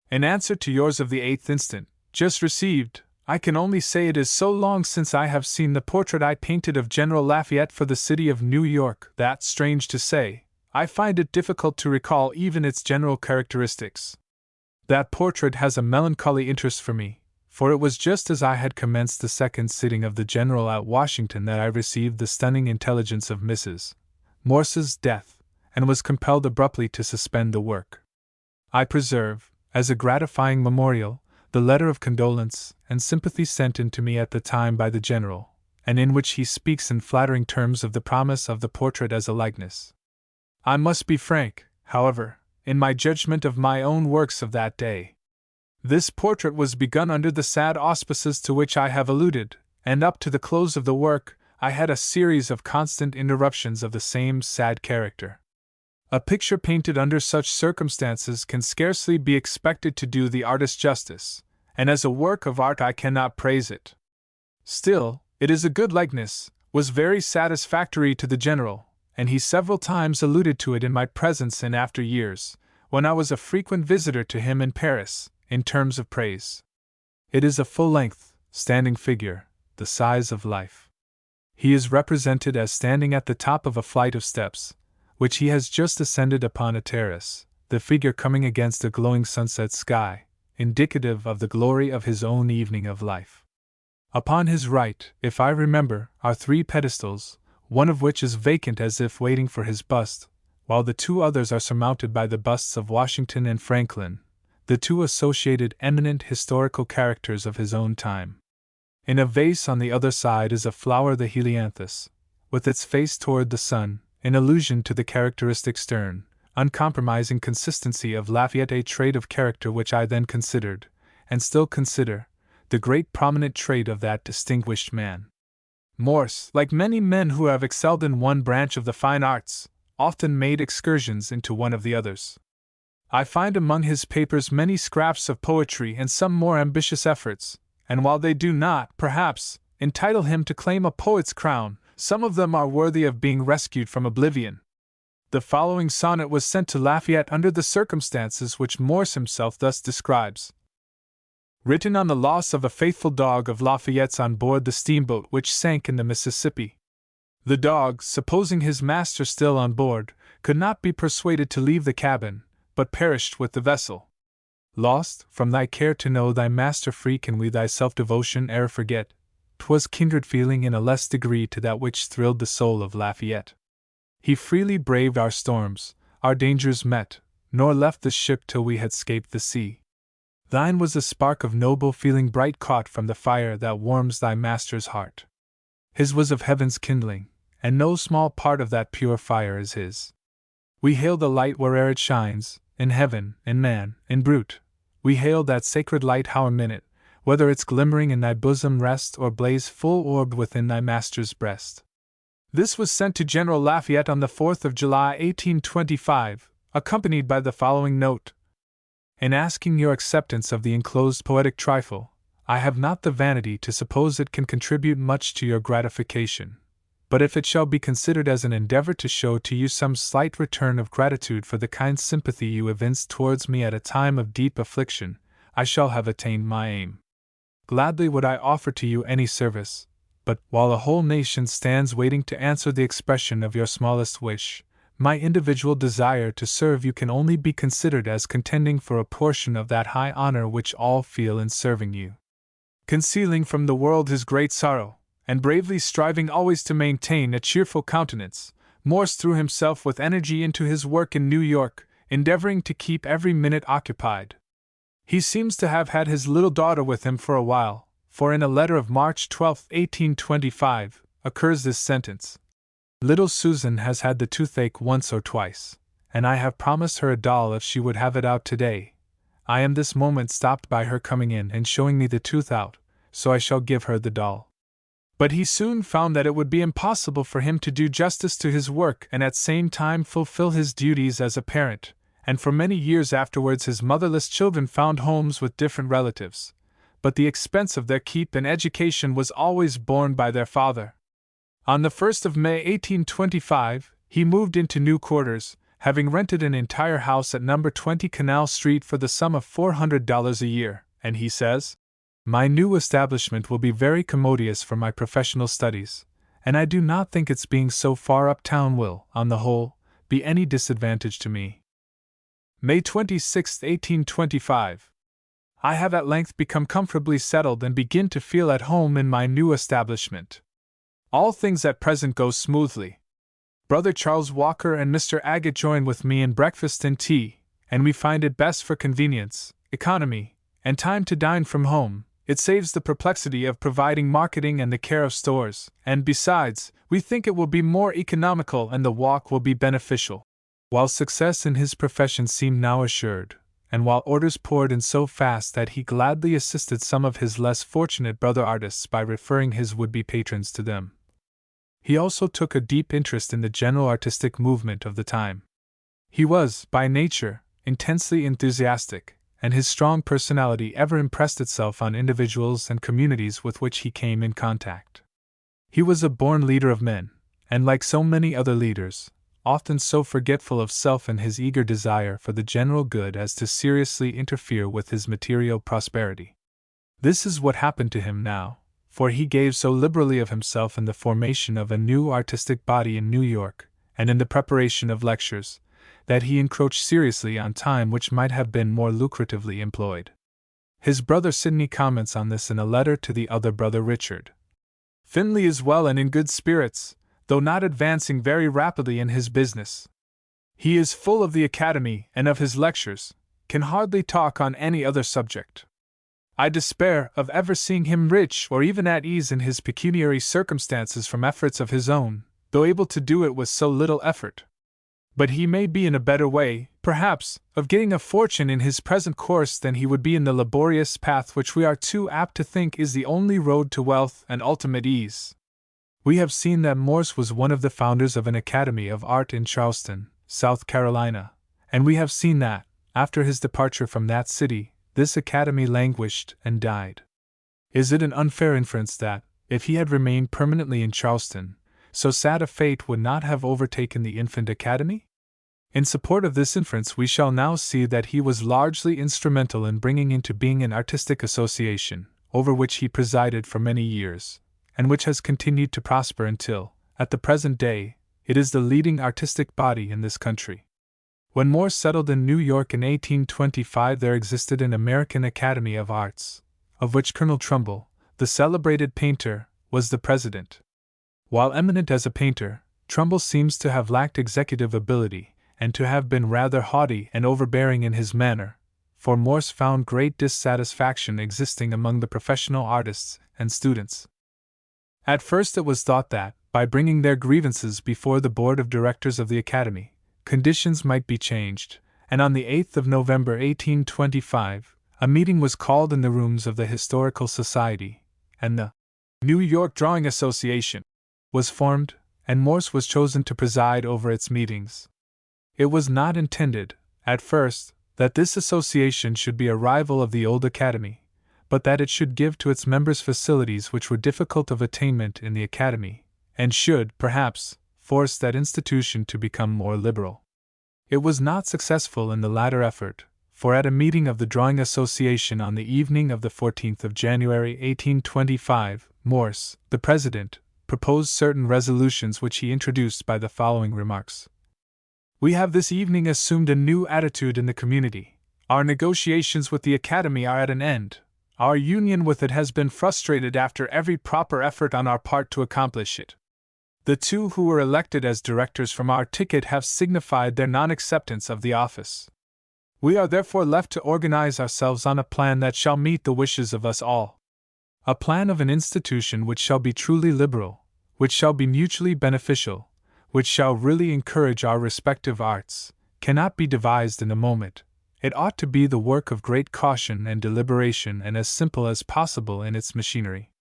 "In answer to yours of the 8th instant, just received, I can only say it is so long since I have seen the portrait I painted of General Lafayette for the city of New York that, strange to say, I find it difficult to recall even its general characteristics. That portrait has a melancholy interest for me, for it was just as I had commenced the second sitting of the General at Washington that I received the stunning intelligence of Mrs. Morse's death, and was compelled abruptly to suspend the work. I preserve, as a gratifying memorial, the letter of condolence and sympathy sent in to me at the time by the General, and in which he speaks in flattering terms of the promise of the portrait as a likeness. I must be frank, however, in my judgment of my own works of that day. This portrait was begun under the sad auspices to which I have alluded, and up to the close of the work, I had a series of constant interruptions of the same sad character. A picture painted under such circumstances can scarcely be expected to do the artist justice, and as a work of art I cannot praise it. Still, it is a good likeness, was very satisfactory to the General, and he several times alluded to it in my presence in after years, when I was a frequent visitor to him in Paris, in terms of praise. It is a full-length, standing figure, the size of life. He is represented as standing at the top of a flight of steps, which he has just ascended upon a terrace, the figure coming against a glowing sunset sky, indicative of the glory of his own evening of life. Upon his right, if I remember, are 3 pedestals, one of which is vacant as if waiting for his bust, while the 2 others are surmounted by the busts of Washington and Franklin, the 2 associated eminent historical characters of his own time. In a vase on the other side is a flower, the helianthus, with its face toward the sun, in allusion to the characteristic stern, uncompromising consistency of Lafayette, a trait of character which I then considered, and still consider, the great prominent trait of that distinguished man. Morse, like many men who have excelled in one branch of the fine arts, often made excursions into one of the others. I find among his papers many scraps of poetry and some more ambitious efforts, and while they do not, perhaps, entitle him to claim a poet's crown, some of them are worthy of being rescued from oblivion. The following sonnet was sent to Lafayette under the circumstances which Morse himself thus describes. Written on the loss of a faithful dog of Lafayette's on board the steamboat which sank in the Mississippi. The dog, supposing his master still on board, could not be persuaded to leave the cabin, but perished with the vessel. Lost, from thy care to know thy master free, can we thy self-devotion e'er forget? 'Twas kindred feeling in a less degree to that which thrilled the soul of Lafayette. He freely braved our storms, our dangers met, nor left the ship till we had scaped the sea. Thine was a spark of noble feeling bright caught from the fire that warms thy master's heart. His was of heaven's kindling, and no small part of that pure fire is his. We hail the light where'er it shines, in heaven, in man, in brute. We hail that sacred light hour minute, whether its glimmering in thy bosom rest or blaze full orbed within thy master's breast. This was sent to General Lafayette on the 4th of July 1825, accompanied by the following note. In asking your acceptance of the enclosed poetic trifle, I have not the vanity to suppose it can contribute much to your gratification, but if it shall be considered as an endeavor to show to you some slight return of gratitude for the kind sympathy you evinced towards me at a time of deep affliction, I shall have attained my aim. Gladly would I offer to you any service, but, while a whole nation stands waiting to answer the expression of your smallest wish, my individual desire to serve you can only be considered as contending for a portion of that high honor which all feel in serving you. Concealing from the world his great sorrow, and bravely striving always to maintain a cheerful countenance, Morse threw himself with energy into his work in New York, endeavoring to keep every minute occupied. He seems to have had his little daughter with him for a while, for in a letter of March 12, 1825, occurs this sentence. Little Susan has had the toothache once or twice, and I have promised her a doll if she would have it out today. I am this moment stopped by her coming in and showing me the tooth out, so I shall give her the doll. But he soon found that it would be impossible for him to do justice to his work and at the same time fulfill his duties as a parent, and for many years afterwards his motherless children found homes with different relatives, but the expense of their keep and education was always borne by their father. On the 1st of May 1825, he moved into new quarters, having rented an entire house at No. 20 Canal Street for the sum of $400 a year, and he says, "My new establishment will be very commodious for my professional studies, and I do not think its being so far uptown will, on the whole, be any disadvantage to me." May 26, 1825. I have at length become comfortably settled and begin to feel at home in my new establishment. All things at present go smoothly. Brother Charles Walker and Mr. Agate join with me in breakfast and tea, and we find it best for convenience, economy, and time to dine from home. It saves the perplexity of providing marketing and the care of stores, and besides, we think it will be more economical and the walk will be beneficial. While success in his profession seemed now assured, and while orders poured in so fast that he gladly assisted some of his less fortunate brother artists by referring his would-be patrons to them, he also took a deep interest in the general artistic movement of the time. He was, by nature, intensely enthusiastic, and his strong personality ever impressed itself on individuals and communities with which he came in contact. He was a born leader of men, and like so many other leaders, often so forgetful of self and his eager desire for the general good as to seriously interfere with his material prosperity. This is what happened to him now, for he gave so liberally of himself in the formation of a new artistic body in New York, and in the preparation of lectures, that he encroached seriously on time which might have been more lucratively employed. His brother Sidney comments on this in a letter to the other brother Richard. Finley is well and in good spirits, though not advancing very rapidly in his business. He is full of the academy and of his lectures, can hardly talk on any other subject. I despair of ever seeing him rich or even at ease in his pecuniary circumstances from efforts of his own, though able to do it with so little effort. But he may be in a better way, perhaps, of getting a fortune in his present course than he would be in the laborious path which we are too apt to think is the only road to wealth and ultimate ease. We have seen that Morse was one of the founders of an Academy of Art in Charleston, South Carolina, and we have seen that, after his departure from that city, this academy languished and died. Is it an unfair inference that, if he had remained permanently in Charleston, so sad a fate would not have overtaken the infant academy? In support of this inference, we shall now see that he was largely instrumental in bringing into being an artistic association, over which he presided for many years, and which has continued to prosper until, at the present day, it is the leading artistic body in this country. When Morse settled in New York in 1825, there existed an American Academy of Arts, of which Colonel Trumbull, the celebrated painter, was the president. While eminent as a painter, Trumbull seems to have lacked executive ability, and to have been rather haughty and overbearing in his manner, for Morse found great dissatisfaction existing among the professional artists and students. At first it was thought that, by bringing their grievances before the board of directors of the Academy, conditions might be changed, and on the 8th of November 1825, a meeting was called in the rooms of the Historical Society, and the New York Drawing Association was formed, and Morse was chosen to preside over its meetings. It was not intended, at first, that this association should be a rival of the old Academy, but that it should give to its members facilities which were difficult of attainment in the Academy, and should, perhaps, force that institution to become more liberal. It was not successful in the latter effort, for at a meeting of the Drawing Association on the evening of the 14th of January 1825, Morse, the president, proposed certain resolutions which he introduced by the following remarks. We have this evening assumed a new attitude in the community. Our negotiations with the Academy are at an end. Our union with it has been frustrated after every proper effort on our part to accomplish it. The two who were elected as directors from our ticket have signified their non-acceptance of the office. We are therefore left to organize ourselves on a plan that shall meet the wishes of us all. A plan of an institution which shall be truly liberal, which shall be mutually beneficial, which shall really encourage our respective arts, cannot be devised in a moment. It ought to be the work of great caution and deliberation and as simple as possible in its machinery.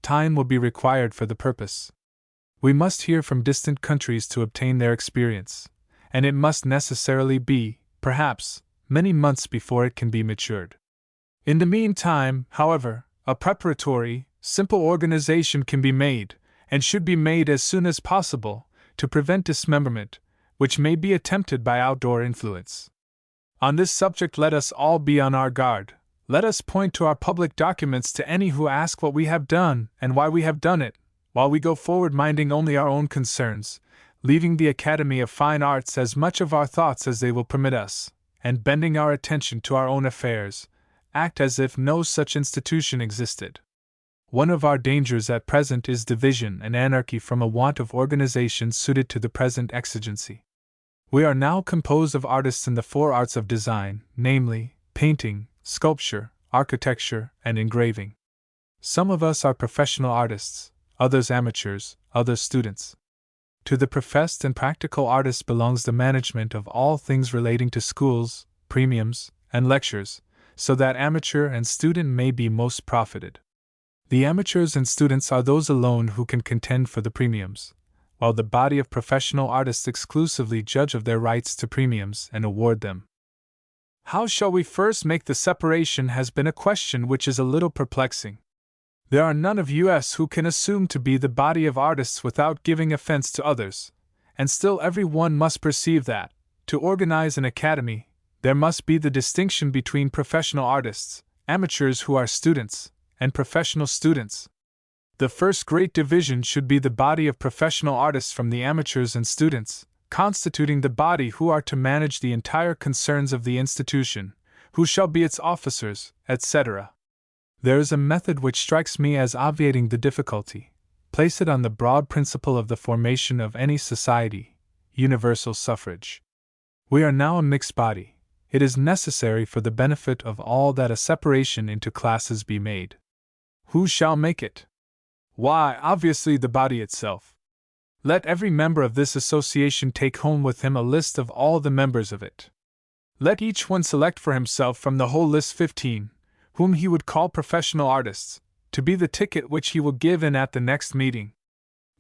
Time will be required for the purpose. We must hear from distant countries to obtain their experience, and it must necessarily be, perhaps, many months before it can be matured. In the meantime, however, a preparatory, simple organization can be made, and should be made as soon as possible, to prevent dismemberment, which may be attempted by outdoor influence. On this subject let us all be on our guard. Let us point to our public documents to any who ask what we have done and why we have done it, while we go forward minding only our own concerns, leaving the Academy of Fine Arts as much of our thoughts as they will permit us, and bending our attention to our own affairs, act as if no such institution existed. One of our dangers at present is division and anarchy from a want of organization suited to the present exigency. We are now composed of artists in the four arts of design, namely, painting, sculpture, architecture, and engraving. Some of us are professional artists, others amateurs, others students. To the professed and practical artist belongs the management of all things relating to schools, premiums, and lectures, so that amateur and student may be most profited. The amateurs and students are those alone who can contend for the premiums, while the body of professional artists exclusively judge of their rights to premiums and award them. How shall we first make the separation has been a question which is a little perplexing. There are none of us who can assume to be the body of artists without giving offense to others, and still every one must perceive that, to organize an academy, there must be the distinction between professional artists, amateurs who are students, and professional students. The first great division should be the body of professional artists from the amateurs and students, constituting the body who are to manage the entire concerns of the institution, who shall be its officers, etc. There is a method which strikes me as obviating the difficulty. Place it on the broad principle of the formation of any society, universal suffrage. We are now a mixed body. It is necessary for the benefit of all that a separation into classes be made. Who shall make it? Why, obviously the body itself. Let every member of this association take home with him a list of all the members of it. Let each one select for himself from the whole list 15, whom he would call professional artists, to be the ticket which he will give in at the next meeting.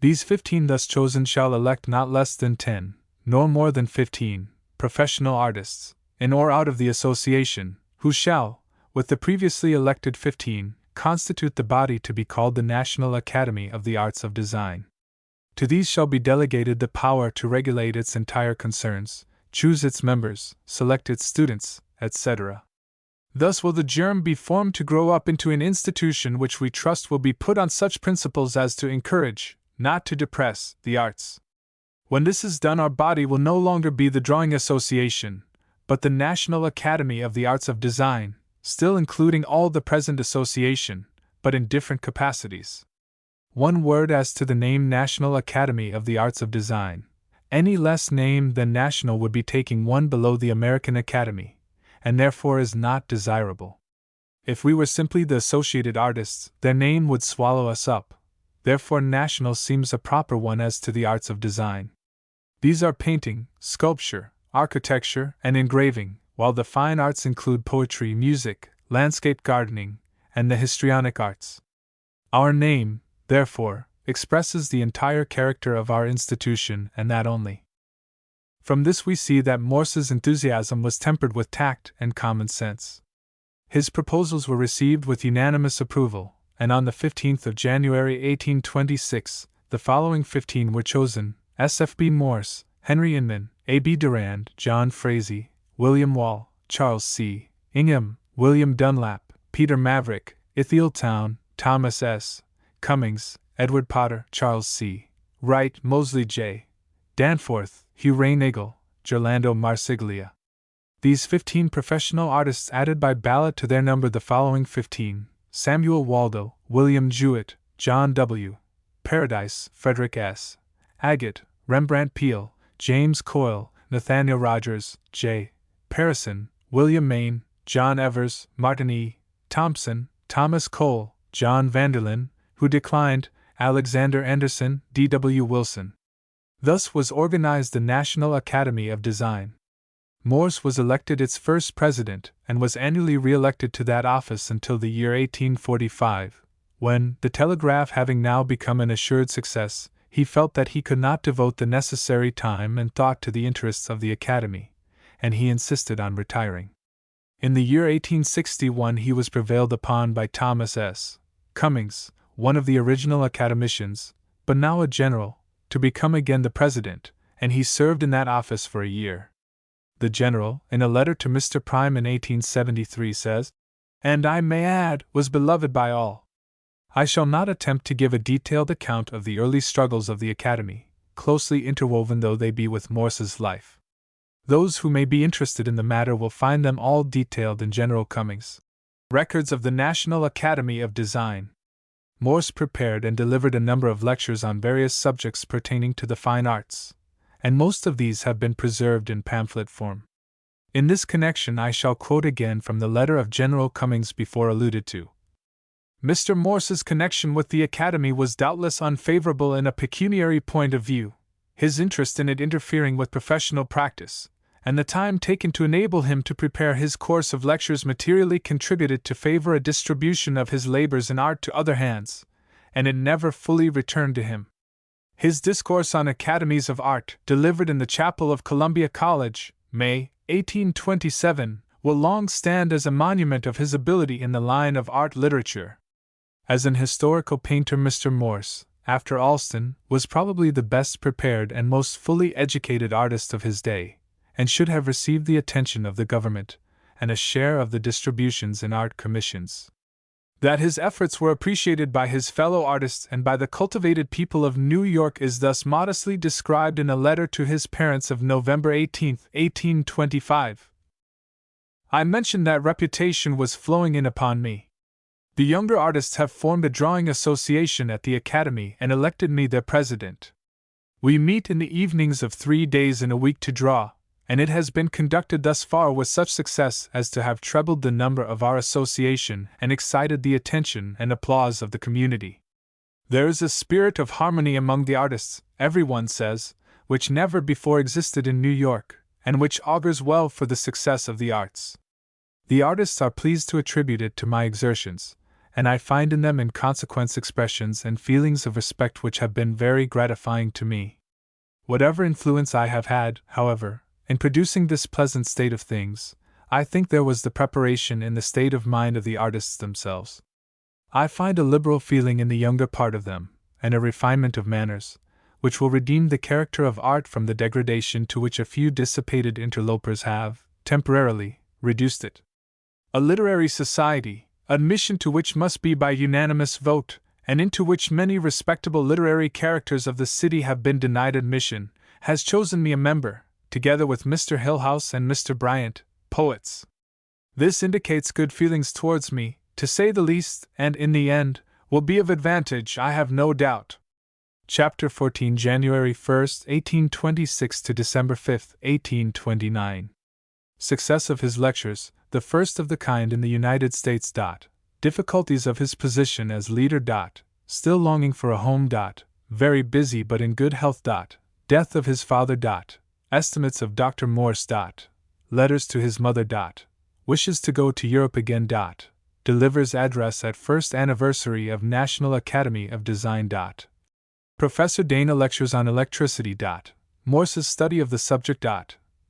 These 15 thus chosen shall elect not less than 10, nor more than 15, professional artists, in or out of the association, who shall, with the previously elected 15, constitute the body to be called the National Academy of the Arts of Design. To these shall be delegated the power to regulate its entire concerns, choose its members, select its students, etc. Thus will the germ be formed to grow up into an institution which we trust will be put on such principles as to encourage, not to depress, the arts. When this is done, our body will no longer be the Drawing Association, but the National Academy of the Arts of Design, still including all the present association, but in different capacities. One word as to the name National Academy of the Arts of Design. Any less name than national would be taking one below the American Academy, and therefore is not desirable. If we were simply the Associated Artists, their name would swallow us up. Therefore national seems a proper one as to the arts of design. These are painting, sculpture, architecture, and engraving, while the fine arts include poetry, music, landscape gardening, and the histrionic arts. Our name, therefore, expresses the entire character of our institution, and that only. From this we see that Morse's enthusiasm was tempered with tact and common sense. His proposals were received with unanimous approval, and on the 15th of January 1826, the following 15 were chosen: S.F.B. Morse, Henry Inman, A.B. Durand, John Frazee, William Wall, Charles C. Ingham, William Dunlap, Peter Maverick, Ithiel Town, Thomas S. Cummings, Edward Potter, Charles C. Wright, Mosley J. Danforth, Hugh Reinagle, Gerlando Marsiglia. These 15 professional artists added by ballot to their number the following 15: Samuel Waldo, William Jewett, John W. Paradise, Frederick S. Agate, Rembrandt Peale, James Coyle, Nathaniel Rogers, J. Parison, William Maine, John Evers, Martin E. Thompson, Thomas Cole, John Vanderlyn, who declined, Alexander Anderson, D.W. Wilson. Thus was organized the National Academy of Design. Morse was elected its first president and was annually re-elected to that office until the year 1845, when, the telegraph having now become an assured success, he felt that he could not devote the necessary time and thought to the interests of the Academy, and he insisted on retiring. In the year 1861 he was prevailed upon by Thomas S. Cummings, one of the original academicians, but now a general, to become again the president, and he served in that office for a year. The general, in a letter to Mr. Prime in 1873, says, "And I may add, was beloved by all." I shall not attempt to give a detailed account of the early struggles of the Academy, closely interwoven though they be with Morse's life. Those who may be interested in the matter will find them all detailed in General Cummings' Records of the National Academy of Design. Morse prepared and delivered a number of lectures on various subjects pertaining to the fine arts, and most of these have been preserved in pamphlet form. In this connection I shall quote again from the letter of General Cummings before alluded to. Mr. Morse's connection with the Academy was doubtless unfavorable in a pecuniary point of view, his interest in it interfering with professional practice, and the time taken to enable him to prepare his course of lectures materially contributed to favor a distribution of his labors in art to other hands, and it never fully returned to him. His discourse on academies of art, delivered in the chapel of Columbia College, May, 1827, will long stand as a monument of his ability in the line of art literature. As an historical painter, Mr. Morse, after Alston, was probably the best prepared and most fully educated artist of his day, and should have received the attention of the government, and a share of the distributions in art commissions. That his efforts were appreciated by his fellow artists and by the cultivated people of New York is thus modestly described in a letter to his parents of November 18, 1825. I mentioned that reputation was flowing in upon me. The younger artists have formed a drawing association at the Academy and elected me their president. We meet in the evenings of 3 days in a week to draw, and it has been conducted thus far with such success as to have trebled the number of our association and excited the attention and applause of the community. There is a spirit of harmony among the artists, everyone says, which never before existed in New York, and which augurs well for the success of the arts. The artists are pleased to attribute it to my exertions, and I find in them in consequence expressions and feelings of respect which have been very gratifying to me. Whatever influence I have had, however, in producing this pleasant state of things, I think there was the preparation in the state of mind of the artists themselves. I find a liberal feeling in the younger part of them, and a refinement of manners, which will redeem the character of art from the degradation to which a few dissipated interlopers have, temporarily, reduced it. A literary society, admission to which must be by unanimous vote, and into which many respectable literary characters of the city have been denied admission, has chosen me a member, together with Mr. Hillhouse and Mr. Bryant, poets. This indicates good feelings towards me, to say the least, and in the end, will be of advantage, I have no doubt. Chapter 14, January 1st, 1826 to December 5th, 1829. Success of his lectures, the first of the kind in the United States. Difficulties of his position as leader. Still longing for a home. Very busy but in good health. Death of his father. Estimates of Dr. Morse. Letters to his mother. Wishes to go to Europe again. Delivers address at first anniversary of National Academy of Design. Professor Dana lectures on electricity. Morse's study of the subject.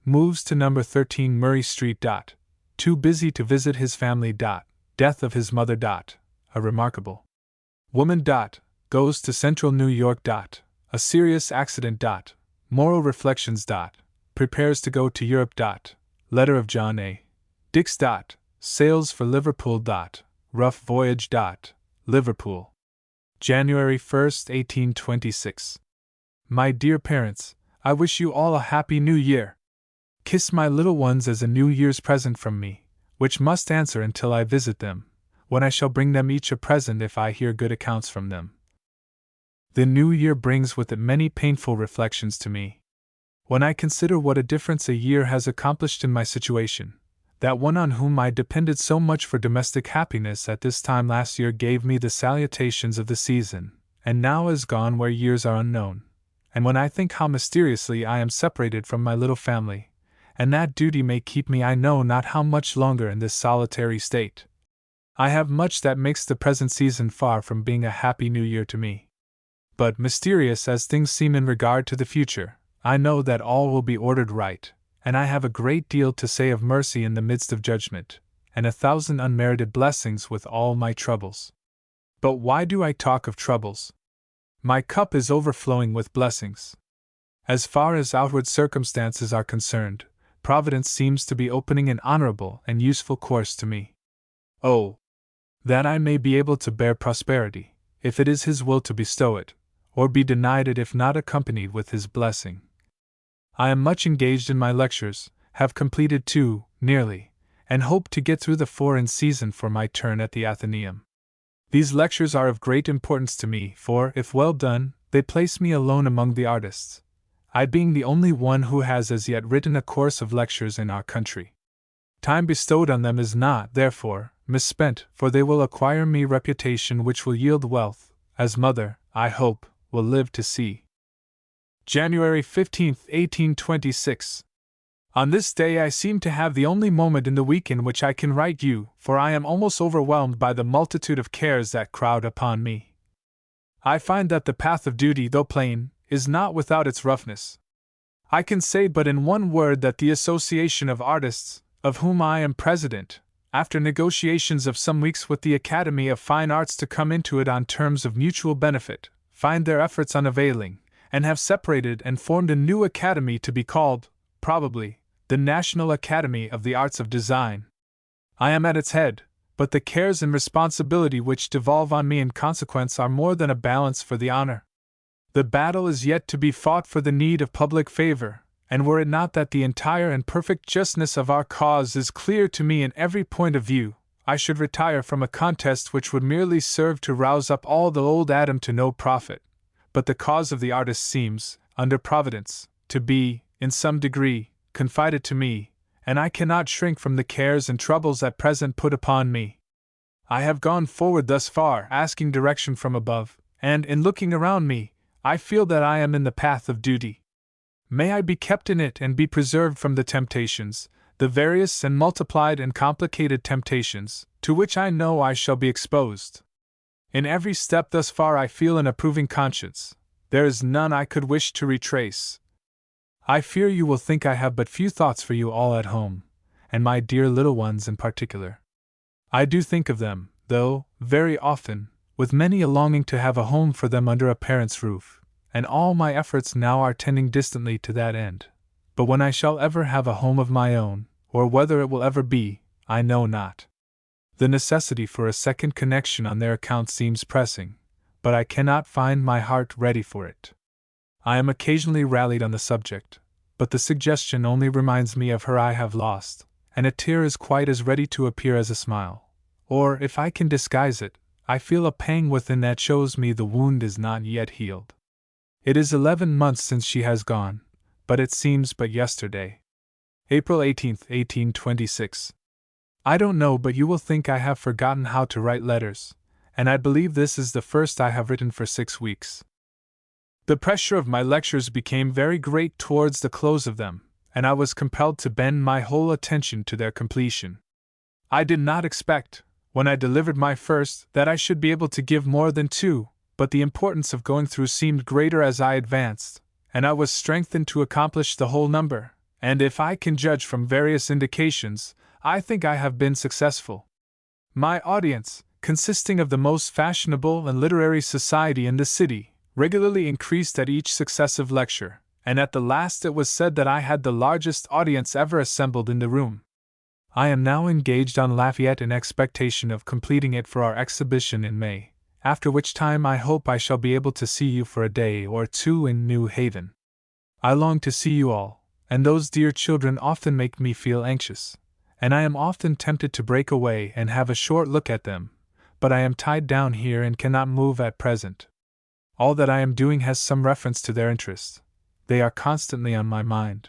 Moves to number 13 Murray Street. Too busy to visit his family. Death of his mother. A remarkable woman. Goes to Central New York. A serious accident. Moral reflections. Prepares to go to Europe. Letter of John A. Dix. Sails for Liverpool. Rough voyage. Liverpool. January 1st, 1826. My dear parents, I wish you all a happy New Year. Kiss my little ones as a New Year's present from me, which must answer until I visit them, when I shall bring them each a present if I hear good accounts from them. The New Year brings with it many painful reflections to me. When I consider what a difference a year has accomplished in my situation, that one on whom I depended so much for domestic happiness at this time last year gave me the salutations of the season, and now is gone where years are unknown, and when I think how mysteriously I am separated from my little family, and that duty may keep me I know not how much longer in this solitary state, I have much that makes the present season far from being a happy New Year to me. But mysterious as things seem in regard to the future, I know that all will be ordered right, and I have a great deal to say of mercy in the midst of judgment, and 1,000 unmerited blessings with all my troubles. But why do I talk of troubles? My cup is overflowing with blessings. As far as outward circumstances are concerned, Providence seems to be opening an honorable and useful course to me. Oh, that I may be able to bear prosperity, if it is His will to bestow it, or be denied it if not accompanied with His blessing. I am much engaged in my lectures, have completed 2, nearly, and hope to get through the 4 in season for my turn at the Athenaeum. These lectures are of great importance to me, for, if well done, they place me alone among the artists, I being the only one who has as yet written a course of lectures in our country. Time bestowed on them is not, therefore, misspent, for they will acquire me reputation which will yield wealth, as mother, I hope, will live to see. January 15, 1826. On this day I seem to have the only moment in the week in which I can write you, for I am almost overwhelmed by the multitude of cares that crowd upon me. I find that the path of duty, though plain, is not without its roughness. I can say but in one word that the Association of Artists, of whom I am president, after negotiations of some weeks with the Academy of Fine Arts to come into it on terms of mutual benefit, find their efforts unavailing, and have separated and formed a new academy to be called, probably, the National Academy of the Arts of Design. I am at its head, but the cares and responsibility which devolve on me in consequence are more than a balance for the honor. The battle is yet to be fought for the need of public favor, and were it not that the entire and perfect justness of our cause is clear to me in every point of view, I should retire from a contest which would merely serve to rouse up all the old Adam to no profit. But the cause of the artist seems, under Providence, to be, in some degree, confided to me, and I cannot shrink from the cares and troubles at present put upon me. I have gone forward thus far, asking direction from above, and, in looking around me, I feel that I am in the path of duty. May I be kept in it and be preserved from the temptations, the various and multiplied and complicated temptations, to which I know I shall be exposed. In every step thus far I feel an approving conscience. There is none I could wish to retrace. I fear you will think I have but few thoughts for you all at home, and my dear little ones in particular. I do think of them, though, very often, with many a longing to have a home for them under a parent's roof, and all my efforts now are tending distantly to that end. But when I shall ever have a home of my own, or whether it will ever be, I know not. The necessity for a second connection on their account seems pressing, but I cannot find my heart ready for it. I am occasionally rallied on the subject, but the suggestion only reminds me of her I have lost, and a tear is quite as ready to appear as a smile. Or, if I can disguise it, I feel a pang within that shows me the wound is not yet healed. It is 11 months since she has gone, but it seems but yesterday. April 18, 1826. I don't know, but you will think I have forgotten how to write letters, and I believe this is the first I have written for 6 weeks. The pressure of my lectures became very great towards the close of them, and I was compelled to bend my whole attention to their completion. I did not expect, when I delivered my first, that I should be able to give more than 2, but the importance of going through seemed greater as I advanced, and I was strengthened to accomplish the whole number, and if I can judge from various indications, I think I have been successful. My audience, consisting of the most fashionable and literary society in the city, regularly increased at each successive lecture, and at the last it was said that I had the largest audience ever assembled in the room. I am now engaged on Lafayette in expectation of completing it for our exhibition in May, after which time I hope I shall be able to see you for a day or 2 in New Haven. I long to see you all, and those dear children often make me feel anxious, and I am often tempted to break away and have a short look at them, but I am tied down here and cannot move at present. All that I am doing has some reference to their interests. They are constantly on my mind.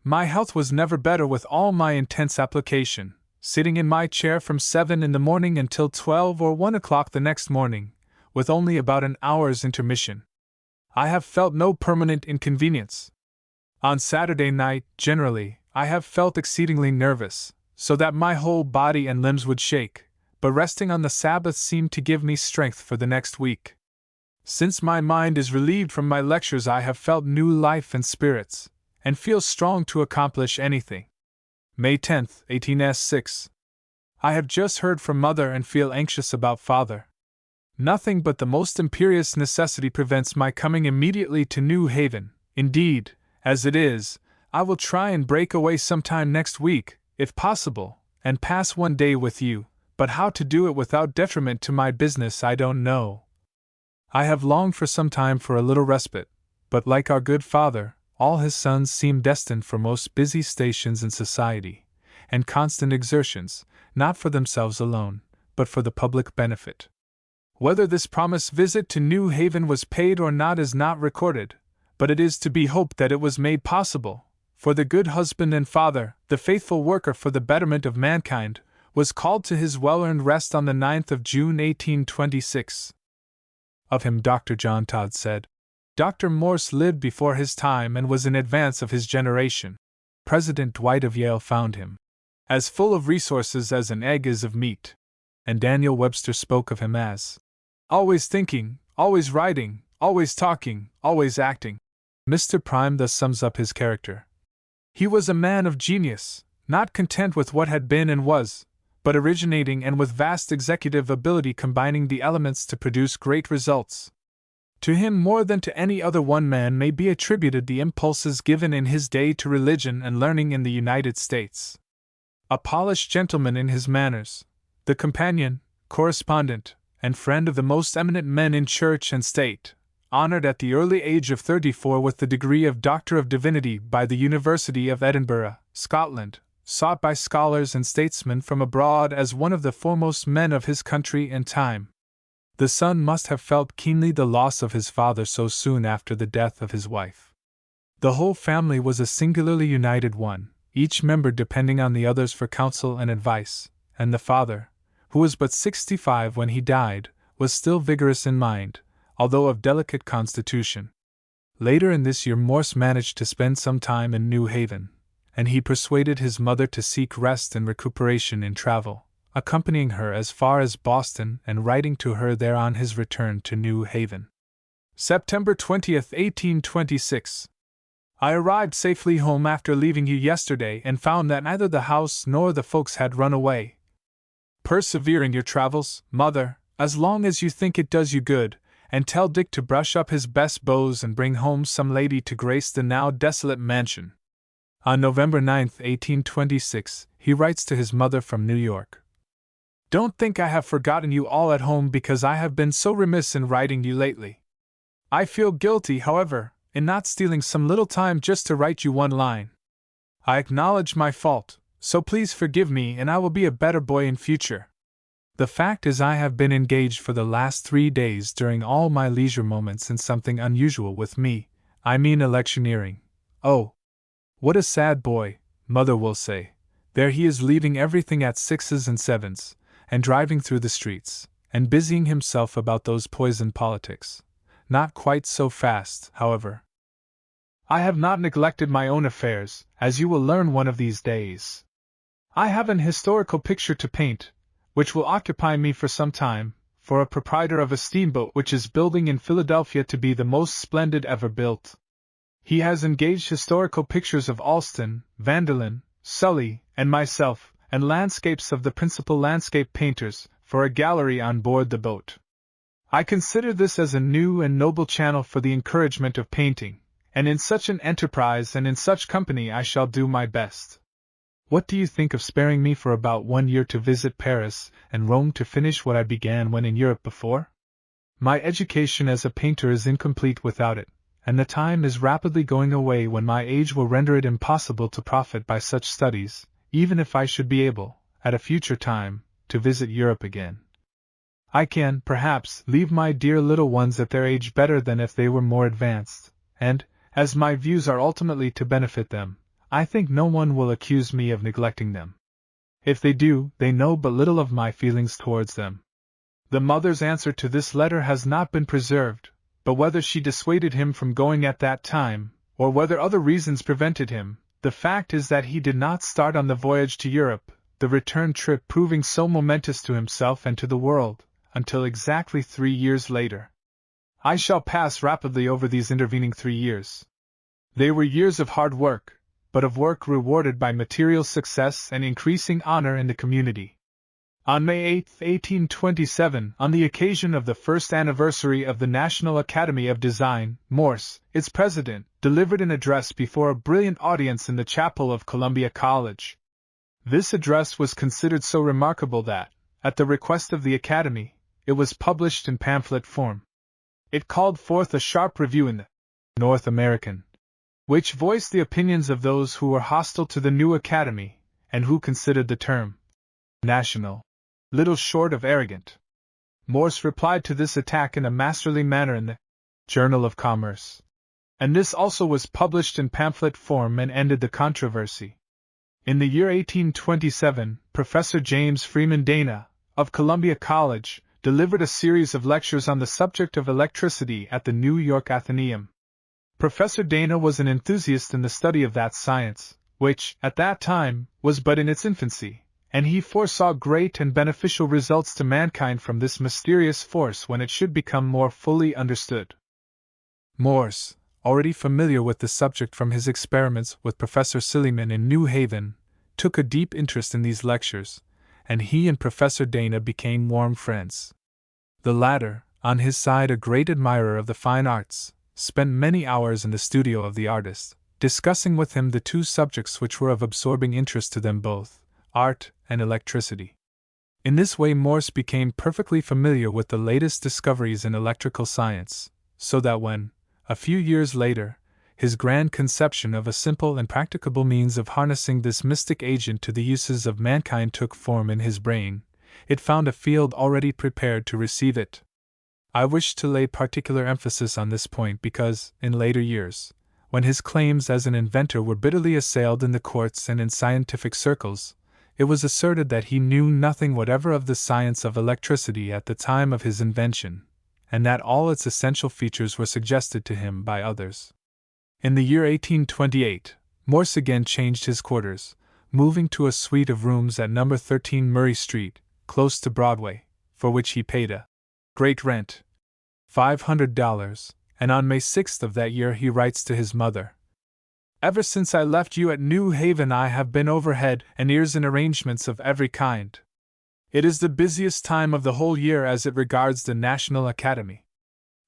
My health was never better with all my intense application, sitting in my chair from 7 in the morning until 12 or 1 o'clock the next morning, with only about an hour's intermission. I have felt no permanent inconvenience. On Saturday night, generally, I have felt exceedingly nervous, so that my whole body and limbs would shake, but resting on the Sabbath seemed to give me strength for the next week. Since my mind is relieved from my lectures, I have felt new life and spirits, and feel strong to accomplish anything. May 10, 18s6. I have just heard from Mother and feel anxious about Father. Nothing but the most imperious necessity prevents my coming immediately to New Haven. Indeed, as it is, I will try and break away sometime next week, if possible, and pass 1 day with you, but how to do it without detriment to my business I don't know. I have longed for some time for a little respite, but like our good father, all his sons seem destined for most busy stations in society, and constant exertions, not for themselves alone, but for the public benefit. Whether this promised visit to New Haven was paid or not is not recorded, but it is to be hoped that it was made possible, for the good husband and father, the faithful worker for the betterment of mankind, was called to his well-earned rest on the 9th of June 1826. Of him Dr. John Todd said, Dr. Morse lived before his time and was in advance of his generation. President Dwight of Yale found him as full of resources as an egg is of meat. And Daniel Webster spoke of him as always thinking, always writing, always talking, always acting. Mr. Prime thus sums up his character. He was a man of genius, not content with what had been and was, but originating and with vast executive ability combining the elements to produce great results. To him more than to any other one man may be attributed the impulses given in his day to religion and learning in the United States. A polished gentleman in his manners, the companion, correspondent, and friend of the most eminent men in church and state, honored at the early age of 34 with the degree of Doctor of Divinity by the University of Edinburgh, Scotland, sought by scholars and statesmen from abroad as one of the foremost men of his country and time. The son must have felt keenly the loss of his father so soon after the death of his wife. The whole family was a singularly united one, each member depending on the others for counsel and advice, and the father, who was but 65 when he died, was still vigorous in mind, although of delicate constitution. Later in this year Morse managed to spend some time in New Haven, and he persuaded his mother to seek rest and recuperation in travel, accompanying her as far as Boston and writing to her there on his return to New Haven. September 20, 1826. I arrived safely home after leaving you yesterday and found that neither the house nor the folks had run away. Persevere in your travels, Mother, as long as you think it does you good, and tell Dick to brush up his best bows and bring home some lady to grace the now desolate mansion. On November 9, 1826, he writes to his mother from New York. Don't think I have forgotten you all at home because I have been so remiss in writing you lately. I feel guilty, however, in not stealing some little time just to write you one line. I acknowledge my fault, so please forgive me and I will be a better boy in future. The fact is I have been engaged for the last 3 days during all my leisure moments in something unusual with me, I mean electioneering. Oh, what a sad boy, Mother will say. There he is leaving everything at 6s and 7s, and driving through the streets, and busying himself about those poisoned politics. Not quite so fast, however. I have not neglected my own affairs, as you will learn one of these days. I have an historical picture to paint, which will occupy me for some time, for a proprietor of a steamboat which is building in Philadelphia to be the most splendid ever built. He has engaged historical pictures of Alston, Vanderlyn, Sully, and myself, and landscapes of the principal landscape painters, for a gallery on board the boat. I consider this as a new and noble channel for the encouragement of painting, and in such an enterprise and in such company I shall do my best. What do you think of sparing me for about 1 year to visit Paris and Rome to finish what I began when in Europe before? My education as a painter is incomplete without it, and the time is rapidly going away when my age will render it impossible to profit by such studies, even if I should be able, at a future time, to visit Europe again. I can, perhaps, leave my dear little ones at their age better than if they were more advanced, and, as my views are ultimately to benefit them, I think no one will accuse me of neglecting them. If they do, they know but little of my feelings towards them. The mother's answer to this letter has not been preserved, but whether she dissuaded him from going at that time, or whether other reasons prevented him, the fact is that he did not start on the voyage to Europe, the return trip proving so momentous to himself and to the world, until exactly 3 years later. I shall pass rapidly over these intervening 3 years. They were years of hard work, but of work rewarded by material success and increasing honor in the community. On May 8, 1827, on the occasion of the first anniversary of the National Academy of Design, Morse, its president, delivered an address before a brilliant audience in the chapel of Columbia College. This address was considered so remarkable that, at the request of the Academy, it was published in pamphlet form. It called forth a sharp review in the North American, which voiced the opinions of those who were hostile to the new academy, and who considered the term national little short of arrogant. Morse replied to this attack in a masterly manner in the Journal of Commerce, and this also was published in pamphlet form and ended the controversy. In the year 1827, Professor James Freeman Dana, of Columbia College, delivered a series of lectures on the subject of electricity at the New York Athenaeum. Professor Dana was an enthusiast in the study of that science, which, at that time, was but in its infancy, and he foresaw great and beneficial results to mankind from this mysterious force when it should become more fully understood. Morse, already familiar with the subject from his experiments with Professor Silliman in New Haven, took a deep interest in these lectures, and he and Professor Dana became warm friends. The latter, on his side a great admirer of the fine arts, spent many hours in the studio of the artist, discussing with him the two subjects which were of absorbing interest to them both, art and electricity. In this way Morse became perfectly familiar with the latest discoveries in electrical science, so that when, a few years later, his grand conception of a simple and practicable means of harnessing this mystic agent to the uses of mankind took form in his brain, it found a field already prepared to receive it. I wish to lay particular emphasis on this point because, in later years, when his claims as an inventor were bitterly assailed in the courts and in scientific circles, it was asserted that he knew nothing whatever of the science of electricity at the time of his invention, and that all its essential features were suggested to him by others. In the year 1828, Morse again changed his quarters, moving to a suite of rooms at No. 13 Murray Street, close to Broadway, for which he paid a great rent, $500, and on May 6th of that year he writes to his mother, "Ever since I left you at New Haven I have been over head and ears in arrangements of every kind. It is the busiest time of the whole year as it regards the National Academy.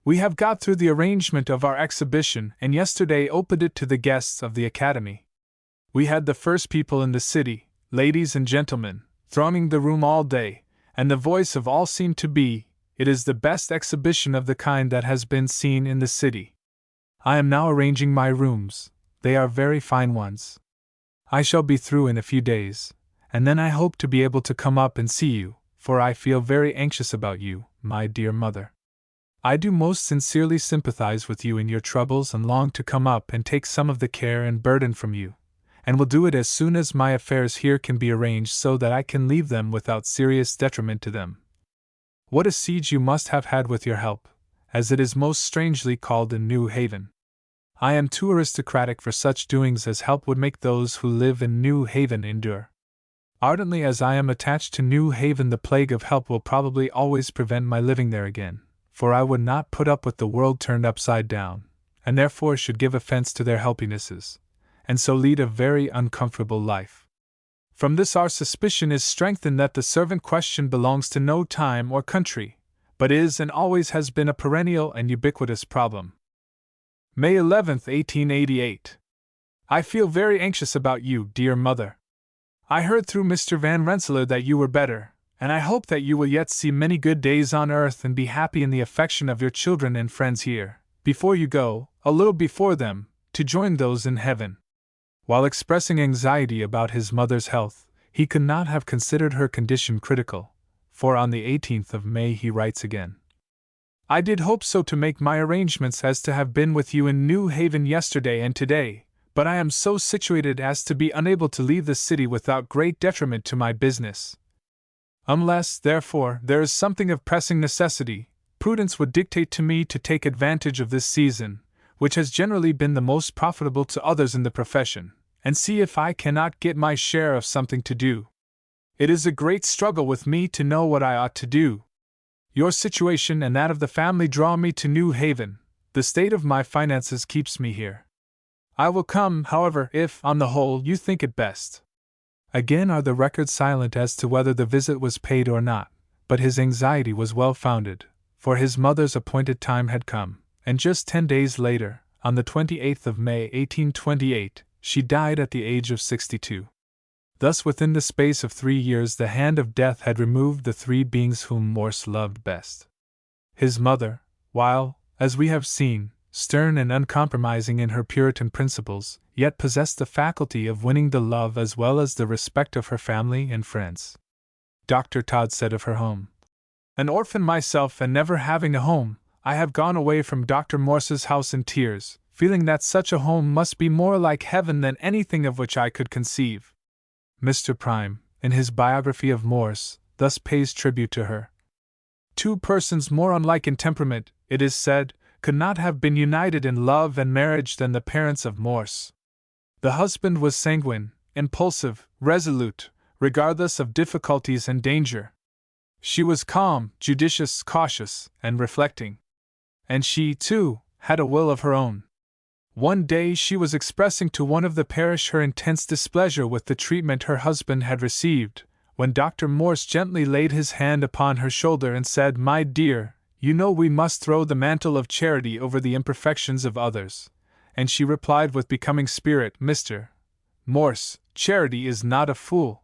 We have got through the arrangement of our exhibition and yesterday opened it to the guests of the Academy. We had the first people in the city, ladies and gentlemen, thronging the room all day, and the voice of all seemed to be, "It is the best exhibition of the kind that has been seen in the city." I am now arranging my rooms. They are very fine ones. I shall be through in a few days, and then I hope to be able to come up and see you, for I feel very anxious about you, my dear mother. I do most sincerely sympathize with you in your troubles and long to come up and take some of the care and burden from you, and will do it as soon as my affairs here can be arranged so that I can leave them without serious detriment to them. What a siege you must have had with your help, as it is most strangely called in New Haven. I am too aristocratic for such doings as help would make those who live in New Haven endure. Ardently as I am attached to New Haven, the plague of help will probably always prevent my living there again, for I would not put up with the world turned upside down, and therefore should give offense to their helpinesses, and so lead a very uncomfortable life. From this our suspicion is strengthened that the servant question belongs to no time or country, but is and always has been a perennial and ubiquitous problem. May 11th, 1888. I feel very anxious about you, dear mother. I heard through Mr. Van Rensselaer that you were better, and I hope that you will yet see many good days on earth and be happy in the affection of your children and friends here, before you go, a little before them, to join those in heaven. While expressing anxiety about his mother's health, he could not have considered her condition critical, for on the 18th of May he writes again. I did hope so to make my arrangements as to have been with you in New Haven yesterday and today, but I am so situated as to be unable to leave the city without great detriment to my business. Unless, therefore, there is something of pressing necessity, prudence would dictate to me to take advantage of this season, which has generally been the most profitable to others in the profession, and see if I cannot get my share of something to do. It is a great struggle with me to know what I ought to do. Your situation and that of the family draw me to New Haven. The state of my finances keeps me here. I will come, however, if, on the whole, you think it best. Again are the records silent as to whether the visit was paid or not, but his anxiety was well founded, for his mother's appointed time had come, and just 10 days later, on the 28th of May 1828, she died at the age of 62. Thus within the space of 3 years the hand of death had removed the three beings whom Morse loved best. His mother, while, as we have seen, stern and uncompromising in her Puritan principles, yet possessed the faculty of winning the love as well as the respect of her family and friends. Dr. Todd said of her home, "An orphan myself and never having a home, I have gone away from Dr. Morse's house in tears, feeling that such a home must be more like heaven than anything of which I could conceive." Mr. Prime, in his biography of Morse, thus pays tribute to her. Two persons more unlike in temperament, it is said, could not have been united in love and marriage than the parents of Morse. The husband was sanguine, impulsive, resolute, regardless of difficulties and danger. She was calm, judicious, cautious, and reflecting. And she, too, had a will of her own. One day she was expressing to one of the parish her intense displeasure with the treatment her husband had received, when Dr. Morse gently laid his hand upon her shoulder and said, "My dear, you know we must throw the mantle of charity over the imperfections of others." And she replied with becoming spirit, "Mr. Morse, charity is not a fool."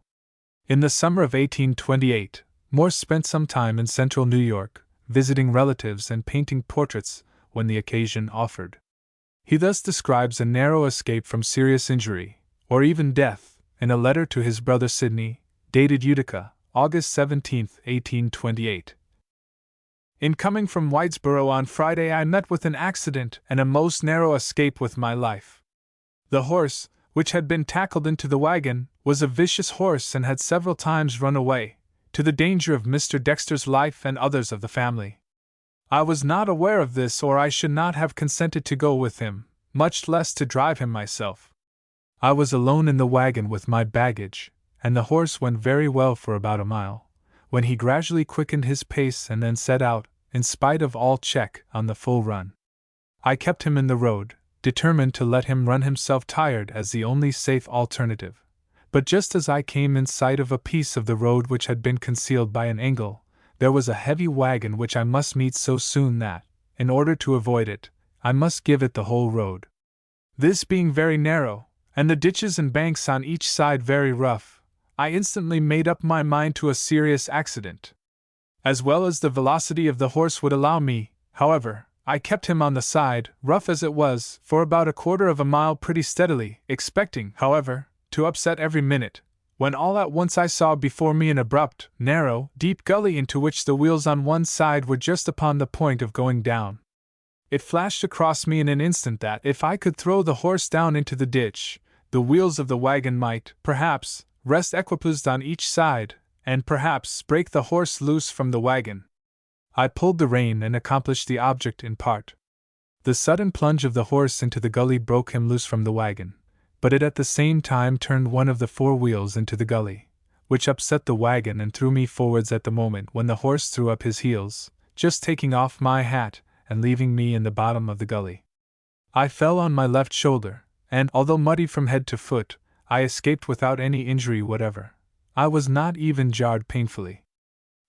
In the summer of 1828, Morse spent some time in central New York, visiting relatives and painting portraits when the occasion offered. He thus describes a narrow escape from serious injury, or even death, in a letter to his brother Sidney, dated Utica, August 17, 1828. In coming from Whitesboro on Friday I met with an accident and a most narrow escape with my life. The horse, which had been tackled into the wagon, was a vicious horse and had several times run away, to the danger of Mr. Dexter's life and others of the family. I was not aware of this or I should not have consented to go with him, much less to drive him myself. I was alone in the wagon with my baggage, and the horse went very well for about a mile, when he gradually quickened his pace and then set out, in spite of all check, on the full run. I kept him in the road, determined to let him run himself tired as the only safe alternative. But just as I came in sight of a piece of the road which had been concealed by an angle, there was a heavy wagon which I must meet so soon that, in order to avoid it, I must give it the whole road. This being very narrow, and the ditches and banks on each side very rough, I instantly made up my mind to a serious accident. As well as the velocity of the horse would allow me, however, I kept him on the side, rough as it was, for about a quarter of a mile pretty steadily, expecting, however, to upset every minute, when all at once I saw before me an abrupt, narrow, deep gully into which the wheels on one side were just upon the point of going down. It flashed across me in an instant that if I could throw the horse down into the ditch, the wheels of the wagon might, perhaps, rest equipoised on each side, and perhaps break the horse loose from the wagon. I pulled the rein and accomplished the object in part. The sudden plunge of the horse into the gully broke him loose from the wagon, but it at the same time turned one of the four wheels into the gully, which upset the wagon and threw me forwards at the moment when the horse threw up his heels, just taking off my hat and leaving me in the bottom of the gully. I fell on my left shoulder, and, although muddy from head to foot, I escaped without any injury whatever. I was not even jarred painfully.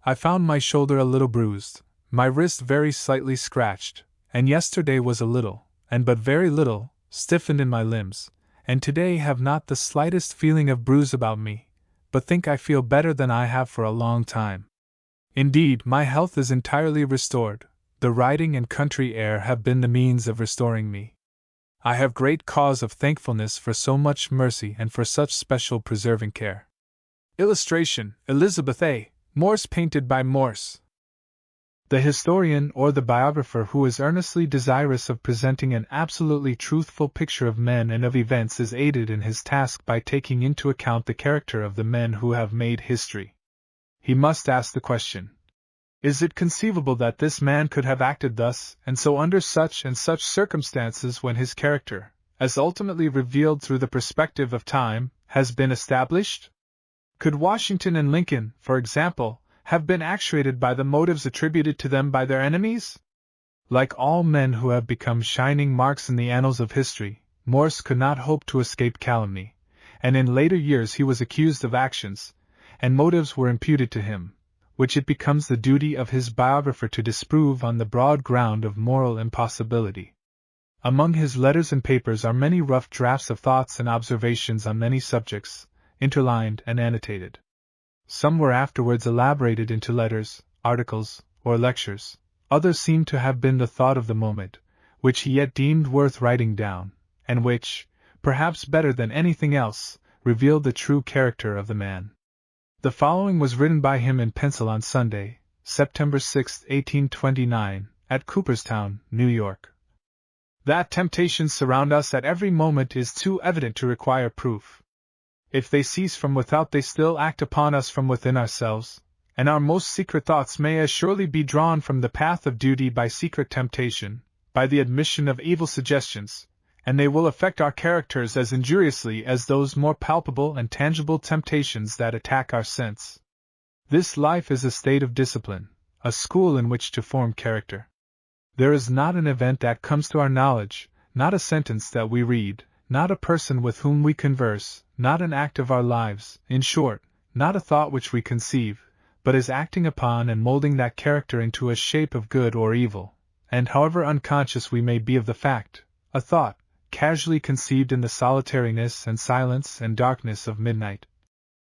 I found my shoulder a little bruised, my wrist very slightly scratched, and yesterday was a little, and but very little, stiffened in my limbs, and today have not the slightest feeling of bruise about me, but think I feel better than I have for a long time. Indeed, my health is entirely restored. The riding and country air have been the means of restoring me. I have great cause of thankfulness for so much mercy and for such special preserving care. Illustration: Elizabeth A. Morse, painted by Morse. The historian or the biographer who is earnestly desirous of presenting an absolutely truthful picture of men and of events is aided in his task by taking into account the character of the men who have made history. He must ask the question: is it conceivable that this man could have acted thus and so under such and such circumstances when his character, as ultimately revealed through the perspective of time, has been established? Could Washington and Lincoln, for example, have been actuated by the motives attributed to them by their enemies? Like all men who have become shining marks in the annals of history, Morse could not hope to escape calumny, and in later years he was accused of actions, and motives were imputed to him, which it becomes the duty of his biographer to disprove on the broad ground of moral impossibility. Among his letters and papers are many rough drafts of thoughts and observations on many subjects, interlined and annotated. Some were afterwards elaborated into letters, articles, or lectures. Others seem to have been the thought of the moment, which he yet deemed worth writing down, and which, perhaps better than anything else, revealed the true character of the man. The following was written by him in pencil on Sunday, September 6, 1829, at Cooperstown, New York. That temptations surround us at every moment is too evident to require proof. If they cease from without, they still act upon us from within ourselves, and our most secret thoughts may as surely be drawn from the path of duty by secret temptation, by the admission of evil suggestions, and they will affect our characters as injuriously as those more palpable and tangible temptations that attack our sense. This life is a state of discipline, a school in which to form character. There is not an event that comes to our knowledge, not a sentence that we read, not a person with whom we converse, not an act of our lives, in short, not a thought which we conceive, but is acting upon and molding that character into a shape of good or evil, and however unconscious we may be of the fact, a thought, casually conceived in the solitariness and silence and darkness of midnight,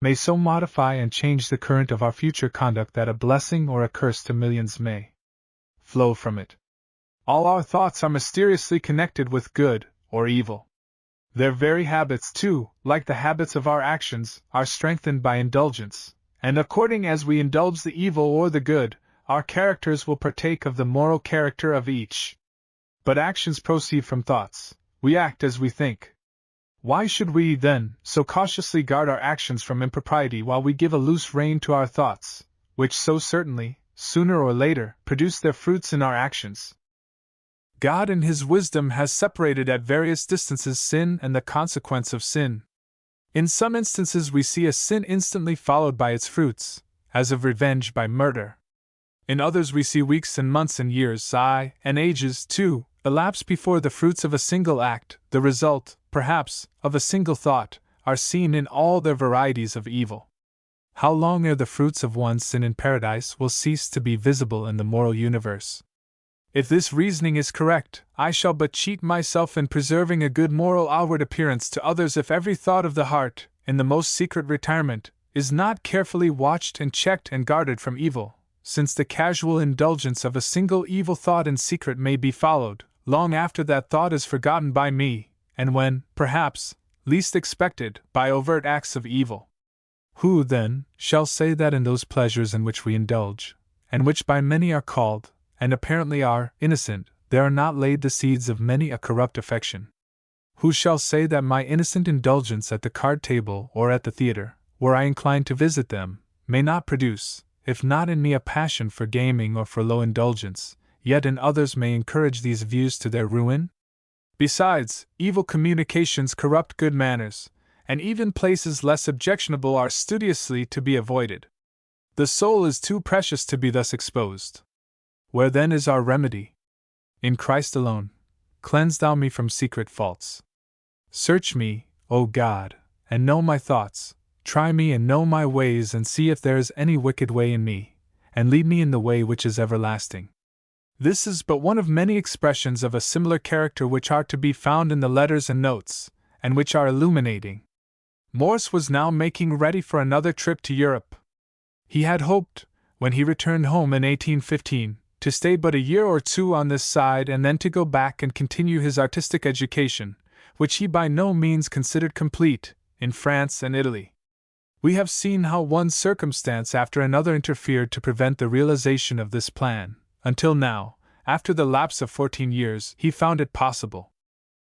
may so modify and change the current of our future conduct that a blessing or a curse to millions may flow from it. All our thoughts are mysteriously connected with good or evil. Their very habits, too, like the habits of our actions, are strengthened by indulgence, and according as we indulge the evil or the good, our characters will partake of the moral character of each. But actions proceed from thoughts. We act as we think. Why should we, then, so cautiously guard our actions from impropriety while we give a loose rein to our thoughts, which so certainly, sooner or later, produce their fruits in our actions? God in His wisdom has separated at various distances sin and the consequence of sin. In some instances we see a sin instantly followed by its fruits, as of revenge by murder. In others we see weeks and months and years, aye, and ages, too, elapse before the fruits of a single act, the result, perhaps, of a single thought, are seen in all their varieties of evil. How long ere the fruits of one sin in paradise will cease to be visible in the moral universe? If this reasoning is correct, I shall but cheat myself in preserving a good moral outward appearance to others if every thought of the heart, in the most secret retirement, is not carefully watched and checked and guarded from evil, since the casual indulgence of a single evil thought in secret may be followed, long after that thought is forgotten by me, and when, perhaps, least expected, by overt acts of evil. Who, then, shall say that in those pleasures in which we indulge, and which by many are called, and apparently are, innocent, there are not laid the seeds of many a corrupt affection? Who shall say that my innocent indulgence at the card table or at the theatre, were I inclined to visit them, may not produce, if not in me a passion for gaming or for low indulgence, yet in others may encourage these views to their ruin? Besides, evil communications corrupt good manners, and even places less objectionable are studiously to be avoided. The soul is too precious to be thus exposed. Where then is our remedy? In Christ alone. Cleanse thou me from secret faults. Search me, O God, and know my thoughts. Try me and know my ways, and see if there is any wicked way in me, and lead me in the way which is everlasting. This is but one of many expressions of a similar character which are to be found in the letters and notes, and which are illuminating. Morse was now making ready for another trip to Europe. He had hoped, when he returned home in 1815, to stay but a year or two on this side and then to go back and continue his artistic education, which he by no means considered complete, in France and Italy. We have seen how one circumstance after another interfered to prevent the realization of this plan, until now, after the lapse of 14 years, he found it possible.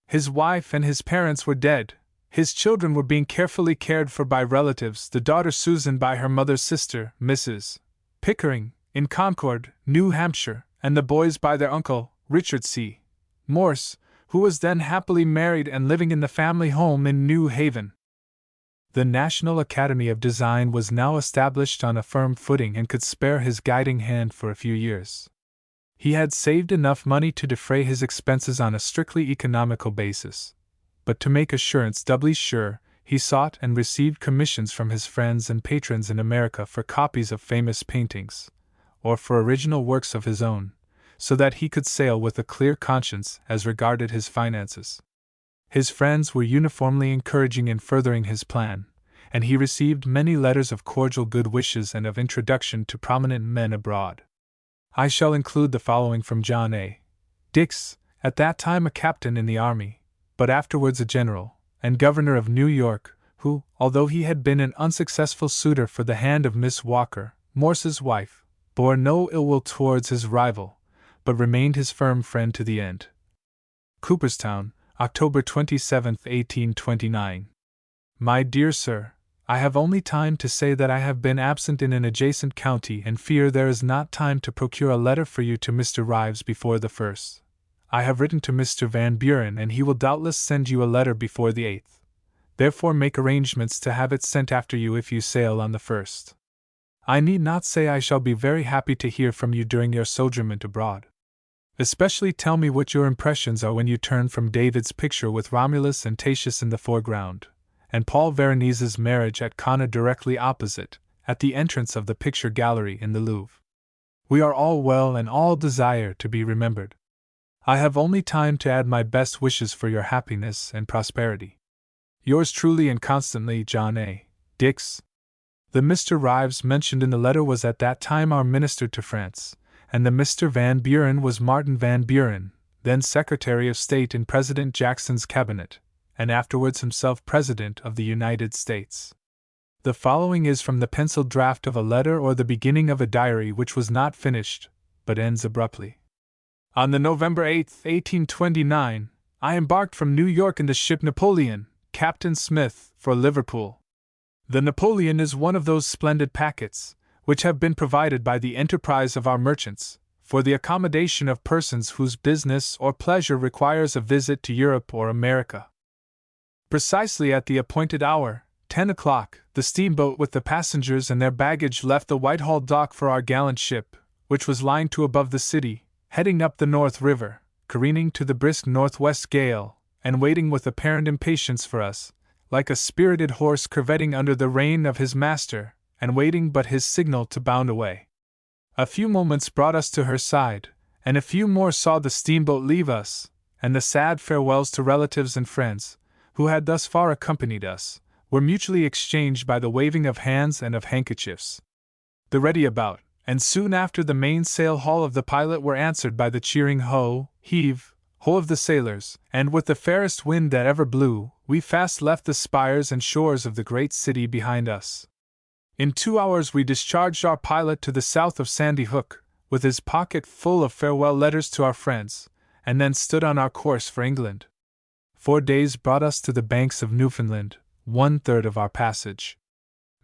His wife and his parents were dead, his children were being carefully cared for by relatives, the daughter Susan by her mother's sister, Mrs. Pickering, in Concord, New Hampshire, and the boys by their uncle, Richard C. Morse, who was then happily married and living in the family home in New Haven. The National Academy of Design was now established on a firm footing and could spare his guiding hand for a few years. He had saved enough money to defray his expenses on a strictly economical basis, but to make assurance doubly sure, he sought and received commissions from his friends and patrons in America for copies of famous paintings, or for original works of his own, so that he could sail with a clear conscience as regarded his finances. His friends were uniformly encouraging in furthering his plan, and he received many letters of cordial good wishes and of introduction to prominent men abroad. I shall include the following from John A. Dix, at that time a captain in the army, but afterwards a general, and governor of New York, who, although he had been an unsuccessful suitor for the hand of Miss Walker, Morse's wife, bore no ill will towards his rival, but remained his firm friend to the end. Cooperstown, October 27, 1829. My dear Sir, I have only time to say that I have been absent in an adjacent county and fear there is not time to procure a letter for you to Mr. Rives before the 1st. I have written to Mr. Van Buren and he will doubtless send you a letter before the 8th. Therefore make arrangements to have it sent after you if you sail on the 1st. I need not say I shall be very happy to hear from you during your sojournment abroad. Especially tell me what your impressions are when you turn from David's picture with Romulus and Tatius in the foreground, and Paul Veronese's marriage at Cana directly opposite, at the entrance of the picture gallery in the Louvre. We are all well and all desire to be remembered. I have only time to add my best wishes for your happiness and prosperity. Yours truly and constantly, John A. Dix. The Mr. Rives mentioned in the letter was at that time our minister to France, and the Mr. Van Buren was Martin Van Buren, then Secretary of State in President Jackson's cabinet, and afterwards himself President of the United States. The following is from the penciled draft of a letter or the beginning of a diary which was not finished, but ends abruptly. On the November 8, 1829, I embarked from New York in the ship Napoleon, Captain Smith, for Liverpool. The Napoleon is one of those splendid packets, which have been provided by the enterprise of our merchants, for the accommodation of persons whose business or pleasure requires a visit to Europe or America. Precisely at the appointed hour, 10 o'clock, the steamboat with the passengers and their baggage left the Whitehall dock for our gallant ship, which was lying to above the city, heading up the North River, careening to the brisk northwest gale, and waiting with apparent impatience for us, like a spirited horse curvetting under the rein of his master, and waiting but his signal to bound away. A few moments brought us to her side, and a few more saw the steamboat leave us, and the sad farewells to relatives and friends, who had thus far accompanied us, were mutually exchanged by the waving of hands and of handkerchiefs. The ready about, and soon after the mainsail haul of the pilot were answered by the cheering ho, heave, ho of the sailors, and with the fairest wind that ever blew, we fast left the spires and shores of the great city behind us. In 2 hours we discharged our pilot to the south of Sandy Hook, with his pocket full of farewell letters to our friends, and then stood on our course for England. 4 days brought us to the banks of Newfoundland, 1/3 of our passage.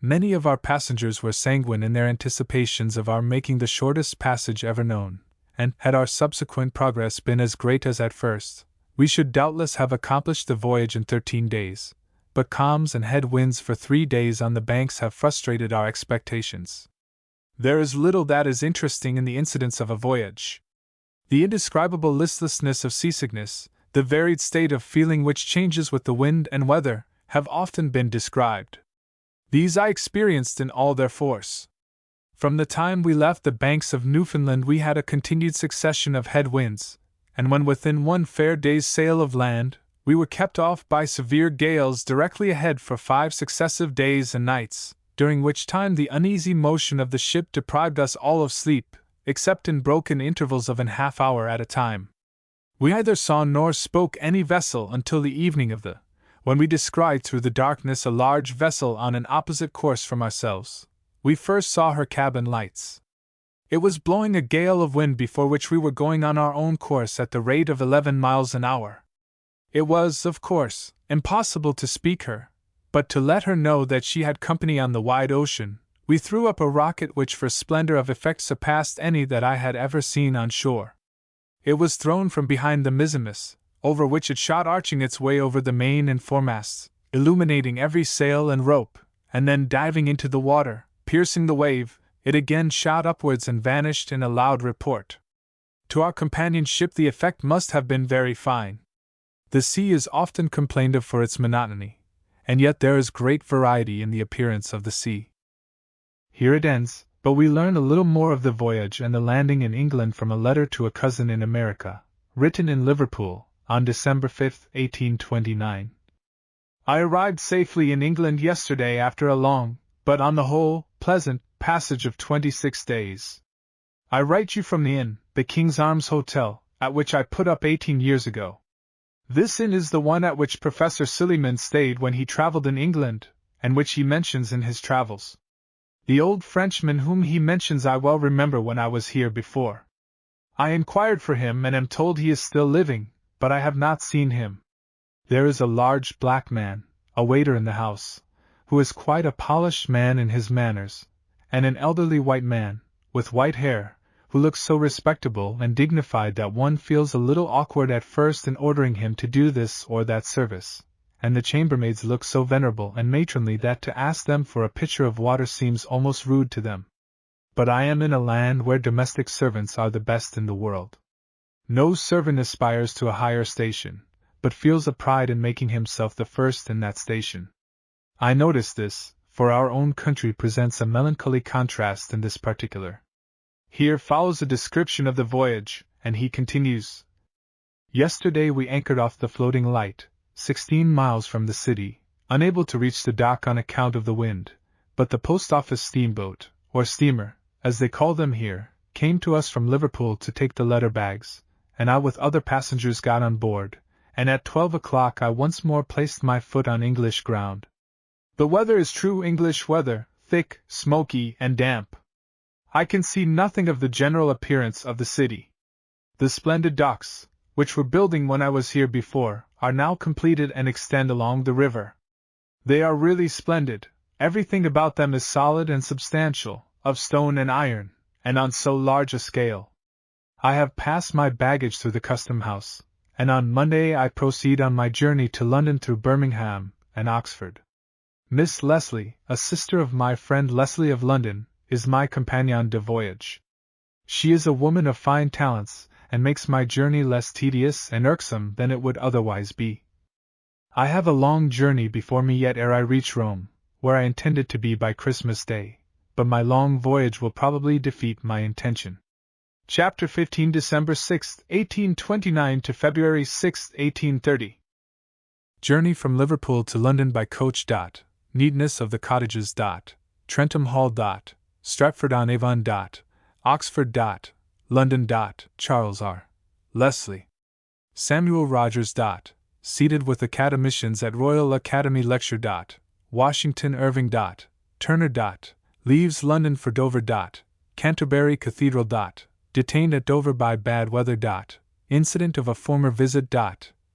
Many of our passengers were sanguine in their anticipations of our making the shortest passage ever known, and, had our subsequent progress been as great as at first, we should doubtless have accomplished the voyage in 13 days, but calms and head winds for 3 days on the banks have frustrated our expectations. There is little that is interesting in the incidents of a voyage. The indescribable listlessness of seasickness, the varied state of feeling which changes with the wind and weather, have often been described. These I experienced in all their force. From the time we left the banks of Newfoundland we had a continued succession of head winds, and when within 1 fair day's sail of land, we were kept off by severe gales directly ahead for 5 successive days and nights, during which time the uneasy motion of the ship deprived us all of sleep, except in broken intervals of an half hour at a time. We neither saw nor spoke any vessel until the evening of the, when we descried through the darkness a large vessel on an opposite course from ourselves. We first saw her cabin lights. It was blowing a gale of wind before which we were going on our own course at the rate of 11 miles an hour. It was, of course, impossible to speak her, but to let her know that she had company on the wide ocean, we threw up a rocket which for splendor of effect surpassed any that I had ever seen on shore. It was thrown from behind the mizzenmast, over which it shot arching its way over the main and foremasts, illuminating every sail and rope, and then diving into the water, piercing the wave, it again shot upwards and vanished in a loud report. To our companion ship the effect must have been very fine. The sea is often complained of for its monotony, and yet there is great variety in the appearance of the sea. Here it ends, but we learn a little more of the voyage and the landing in England from a letter to a cousin in America, written in Liverpool, on December 5, 1829. I arrived safely in England yesterday after a long, but on the whole, pleasant, passage of 26 days. I write you from the inn, the King's Arms Hotel, at which I put up 18 years ago. This inn is the one at which Professor Silliman stayed when he travelled in England, and which he mentions in his travels. The old Frenchman whom he mentions I well remember when I was here before. I inquired for him and am told he is still living, but I have not seen him. There is a large black man, a waiter in the house, who is quite a polished man in his manners, and an elderly white man, with white hair, who looks so respectable and dignified that one feels a little awkward at first in ordering him to do this or that service, and the chambermaids look so venerable and matronly that to ask them for a pitcher of water seems almost rude to them. But I am in a land where domestic servants are the best in the world. No servant aspires to a higher station, but feels a pride in making himself the first in that station. I notice this, for our own country presents a melancholy contrast in this particular. Here follows a description of the voyage, and he continues. Yesterday we anchored off the Floating Light, 16 miles from the city, unable to reach the dock on account of the wind, but the post office steamboat, or steamer, as they call them here, came to us from Liverpool to take the letter bags, and I with other passengers got on board, and at 12 o'clock I once more placed my foot on English ground. The weather is true English weather, thick, smoky, and damp. I can see nothing of the general appearance of the city. The splendid docks, which were building when I was here before, are now completed and extend along the river. They are really splendid, everything about them is solid and substantial, of stone and iron, and on so large a scale. I have passed my baggage through the custom house, and on Monday I proceed on my journey to London through Birmingham and Oxford. Miss Leslie, a sister of my friend Leslie of London, is my companion de voyage. She is a woman of fine talents, and makes my journey less tedious and irksome than it would otherwise be. I have a long journey before me yet ere I reach Rome, where I intended to be by Christmas Day, but my long voyage will probably defeat my intention. Chapter 15, December 6, 1829 to February 6, 1830. Journey from Liverpool to London by coach. Neatness of the cottages. Trentham Hall. Stratford-on-Avon. Oxford. London. Charles R. Leslie. Samuel Rogers. Seated with academicians at Royal Academy Lecture. Washington Irving. Turner. Leaves London for Dover. Canterbury Cathedral. Detained at Dover by bad weather. Incident of a former visit.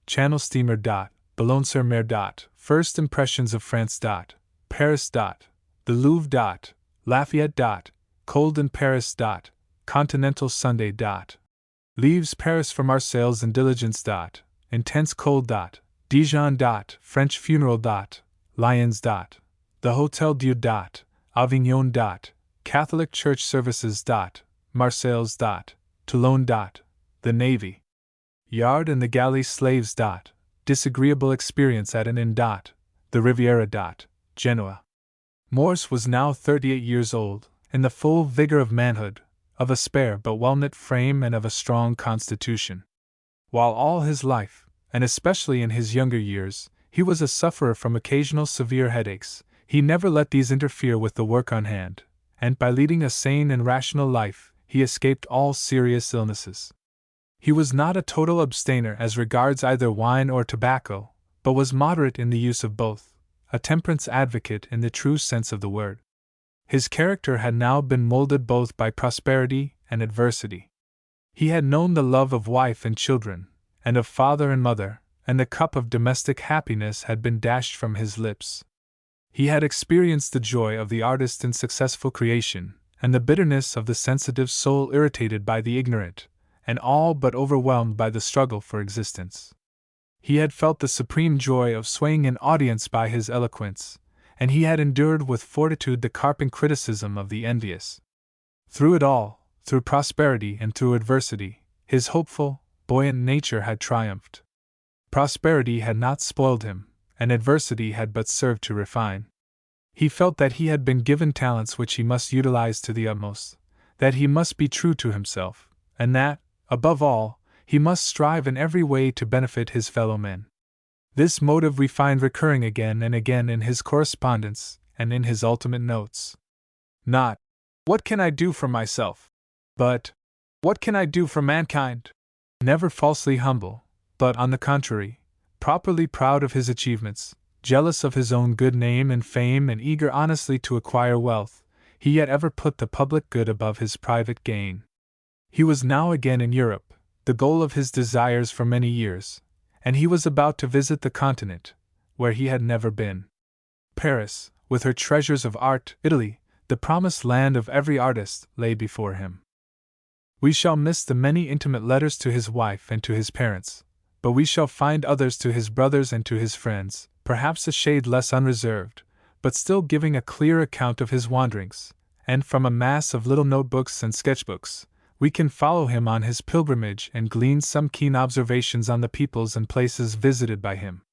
Channel steamer. Boulogne-sur-Mer. First impressions of France. Paris. The Louvre. Lafayette. Cold in Paris. Continental Sunday. Leaves Paris for Marseilles in diligence. Intense cold. Dijon. French funeral. Lyons. The Hotel Dieu. Avignon. Catholic Church services. Marseilles. Toulon. The Navy Yard and the galley slaves. Disagreeable experience at an inn. The Riviera. Genoa. Morse was now 38 years old, in the full vigor of manhood, of a spare but well-knit frame and of a strong constitution. While all his life, and especially in his younger years, he was a sufferer from occasional severe headaches, he never let these interfere with the work on hand, and by leading a sane and rational life, he escaped all serious illnesses. He was not a total abstainer as regards either wine or tobacco, but was moderate in the use of both, a temperance advocate in the true sense of the word. His character had now been molded both by prosperity and adversity. He had known the love of wife and children, and of father and mother, and the cup of domestic happiness had been dashed from his lips. He had experienced the joy of the artist in successful creation, and the bitterness of the sensitive soul irritated by the ignorant, and all but overwhelmed by the struggle for existence. He had felt the supreme joy of swaying an audience by his eloquence, and he had endured with fortitude the carping criticism of the envious. Through it all, through prosperity and through adversity, his hopeful, buoyant nature had triumphed. Prosperity had not spoiled him, and adversity had but served to refine. He felt that he had been given talents which he must utilize to the utmost, that he must be true to himself, and that, above all, he must strive in every way to benefit his fellow men. This motive we find recurring again and again in his correspondence and in his ultimate notes. Not, "What can I do for myself?" but, "What can I do for mankind?" Never falsely humble, but, on the contrary, properly proud of his achievements, jealous of his own good name and fame and eager honestly to acquire wealth, he yet ever put the public good above his private gain. He was now again in Europe, the goal of his desires for many years, and he was about to visit the continent, where he had never been. Paris, with her treasures of art, Italy, the promised land of every artist, lay before him. We shall miss the many intimate letters to his wife and to his parents, but we shall find others to his brothers and to his friends, perhaps a shade less unreserved, but still giving a clear account of his wanderings, and from a mass of little notebooks and sketchbooks, we can follow him on his pilgrimage and glean some keen observations on the peoples and places visited by him.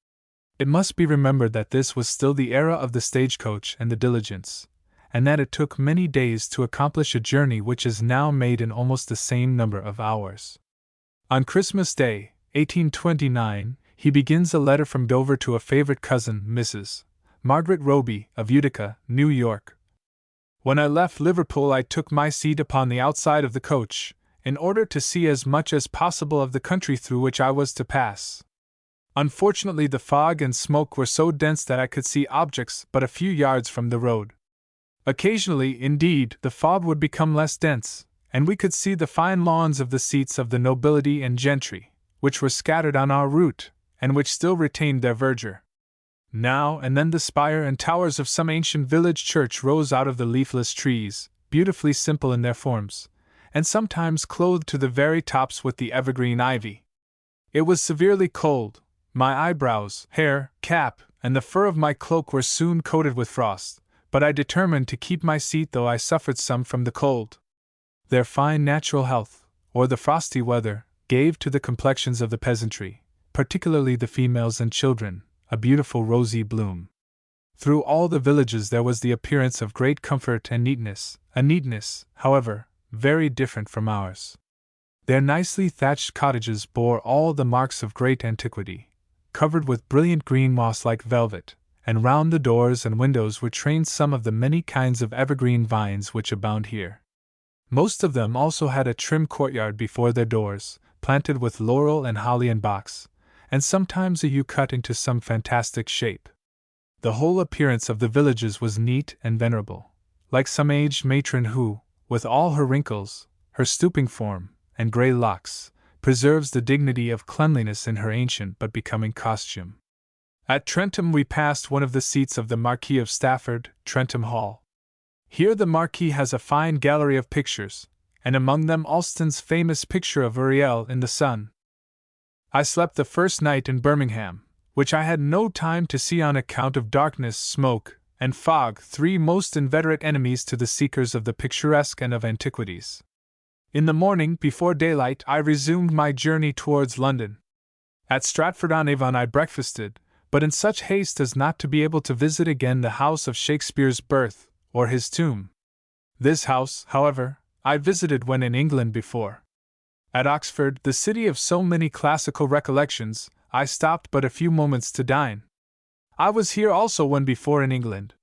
It must be remembered that this was still the era of the stagecoach and the diligence, and that it took many days to accomplish a journey which is now made in almost the same number of hours. On Christmas Day, 1829, he begins a letter from Dover to a favorite cousin, Mrs. Margaret Roby, of Utica, New York. When I left Liverpool, I took my seat upon the outside of the coach, in order to see as much as possible of the country through which I was to pass. Unfortunately, the fog and smoke were so dense that I could see objects but a few yards from the road. Occasionally, indeed, the fog would become less dense, and we could see the fine lawns of the seats of the nobility and gentry, which were scattered on our route, and which still retained their verdure. Now and then the spire and towers of some ancient village church rose out of the leafless trees, beautifully simple in their forms, and sometimes clothed to the very tops with the evergreen ivy. It was severely cold. My eyebrows, hair, cap, and the fur of my cloak were soon coated with frost, but I determined to keep my seat though I suffered some from the cold. Their fine natural health, or the frosty weather, gave to the complexions of the peasantry, particularly the females and children, a beautiful rosy bloom. Through all the villages there was the appearance of great comfort and neatness, a neatness, however, very different from ours. Their nicely thatched cottages bore all the marks of great antiquity, covered with brilliant green moss like velvet, and round the doors and windows were trained some of the many kinds of evergreen vines which abound here. Most of them also had a trim courtyard before their doors, planted with laurel and holly and box, and sometimes a yew cut into some fantastic shape. The whole appearance of the villages was neat and venerable, like some aged matron who, with all her wrinkles, her stooping form, and grey locks, preserves the dignity of cleanliness in her ancient but becoming costume. At Trentham we passed one of the seats of the Marquis of Stafford, Trentham Hall. Here the Marquis has a fine gallery of pictures, and among them Alston's famous picture of Uriel in the sun. I slept the first night in Birmingham, which I had no time to see on account of darkness, smoke, and fog, three most inveterate enemies to the seekers of the picturesque and of antiquities. In the morning, before daylight, I resumed my journey towards London. At Stratford-on-Avon I breakfasted, but in such haste as not to be able to visit again the house of Shakespeare's birth, or his tomb. This house, however, I visited when in England before. At Oxford, the city of so many classical recollections, I stopped but a few moments to dine. I was here also when before in England.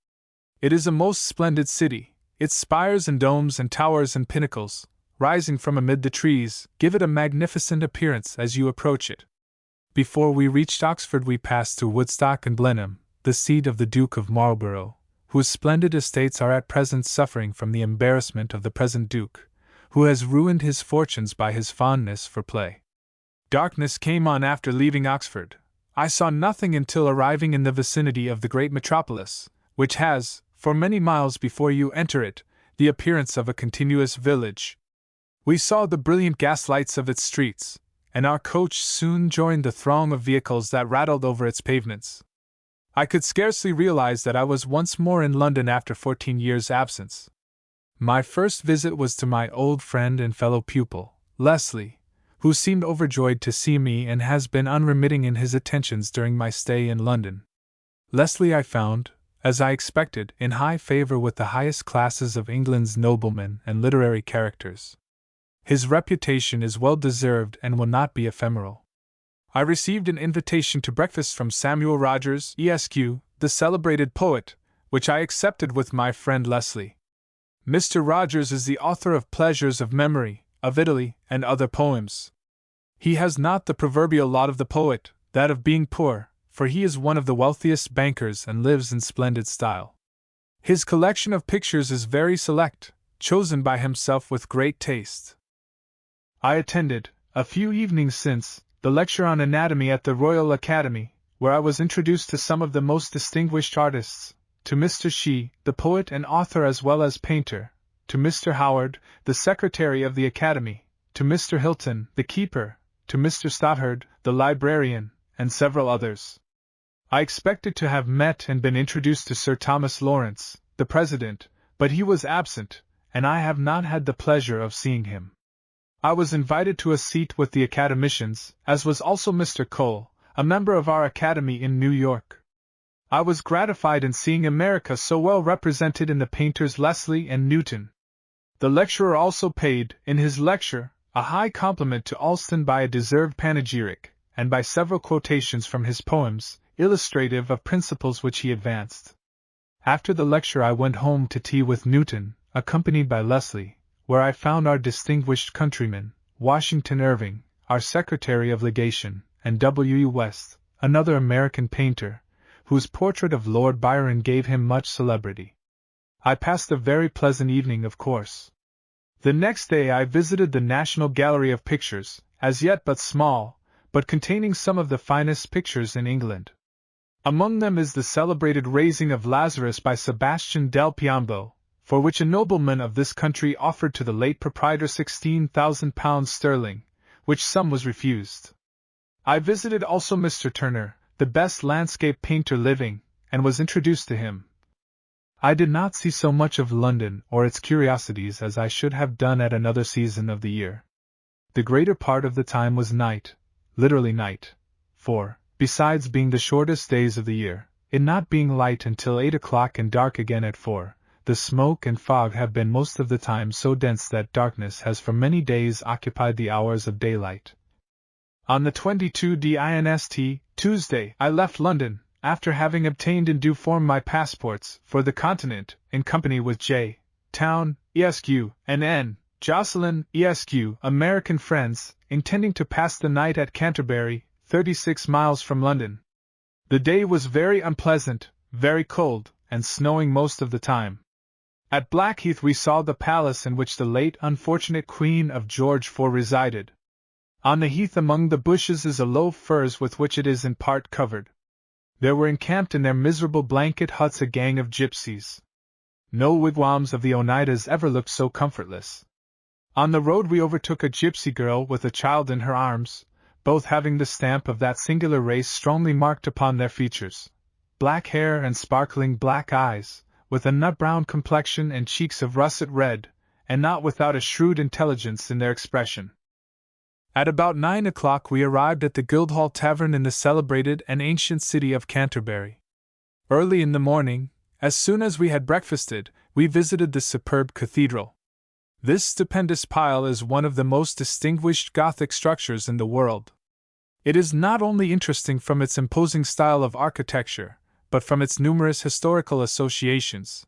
It is a most splendid city. Its spires and domes and towers and pinnacles, rising from amid the trees, give it a magnificent appearance as you approach it. Before we reached Oxford we passed through Woodstock and Blenheim, the seat of the Duke of Marlborough, whose splendid estates are at present suffering from the embarrassment of the present Duke, who has ruined his fortunes by his fondness for play. Darkness came on after leaving Oxford. I saw nothing until arriving in the vicinity of the great metropolis, which has, for many miles before you enter it, the appearance of a continuous village. We saw the brilliant gaslights of its streets, and our coach soon joined the throng of vehicles that rattled over its pavements. I could scarcely realize that I was once more in London after 14 years' absence. My first visit was to my old friend and fellow pupil, Leslie, who seemed overjoyed to see me and has been unremitting in his attentions during my stay in London. Leslie I found, as I expected, in high favor with the highest classes of England's noblemen and literary characters. His reputation is well deserved and will not be ephemeral. I received an invitation to breakfast from Samuel Rogers, Esq., the celebrated poet, which I accepted with my friend Leslie. Mr. Rogers is the author of Pleasures of Memory, of Italy, and other poems. He has not the proverbial lot of the poet, that of being poor, for he is one of the wealthiest bankers and lives in splendid style. His collection of pictures is very select, chosen by himself with great taste. I attended, a few evenings since, the lecture on anatomy at the Royal Academy, where I was introduced to some of the most distinguished artists, to Mr. Shee, the poet and author as well as painter, to Mr. Howard, the secretary of the Academy, to Mr. Hilton, the keeper, to Mr. Stothard, the librarian, and several others. I expected to have met and been introduced to Sir Thomas Lawrence, the president, but he was absent, and I have not had the pleasure of seeing him. I was invited to a seat with the academicians, as was also Mr. Cole, a member of our academy in New York. I was gratified in seeing America so well represented in the painters Leslie and Newton. The lecturer also paid, in his lecture, a high compliment to Alston by a deserved panegyric, and by several quotations from his poems, illustrative of principles which he advanced. After the lecture I went home to tea with Newton, accompanied by Leslie, where I found our distinguished countryman, Washington Irving, our Secretary of Legation, and W. E. West, another American painter, whose portrait of Lord Byron gave him much celebrity. I passed a very pleasant evening, of course. The next day I visited the National Gallery of Pictures, as yet but small, but containing some of the finest pictures in England. Among them is the celebrated Raising of Lazarus by Sebastian del Piombo, for which a nobleman of this country offered to the late proprietor £16,000 sterling, which sum was refused. I visited also Mr. Turner, the best landscape painter living, and was introduced to him. I did not see so much of London or its curiosities as I should have done at another season of the year. The greater part of the time was night, literally night, for, besides being the shortest days of the year, it not being light until 8 o'clock and dark again at 4, the smoke and fog have been most of the time so dense that darkness has for many days occupied the hours of daylight. On the 22 Dinst. Tuesday, I left London, after having obtained in due form my passports for the Continent, in company with J. Town, Esq, and N. Jocelyn, Esq, American friends, intending to pass the night at Canterbury, 36 miles from London. The day was very unpleasant, very cold, and snowing most of the time. At Blackheath we saw the palace in which the late unfortunate Queen of George IV resided. On the heath among the bushes is a low furze with which it is in part covered. There were encamped in their miserable blanket huts a gang of gypsies. No wigwams of the Oneidas ever looked so comfortless. On the road we overtook a gypsy girl with a child in her arms, both having the stamp of that singular race strongly marked upon their features. Black hair and sparkling black eyes, with a nut-brown complexion and cheeks of russet red, and not without a shrewd intelligence in their expression. At about 9 o'clock we arrived at the Guildhall Tavern in the celebrated and ancient city of Canterbury. Early in the morning, as soon as we had breakfasted, we visited the superb cathedral. This stupendous pile is one of the most distinguished Gothic structures in the world. It is not only interesting from its imposing style of architecture, but from its numerous historical associations.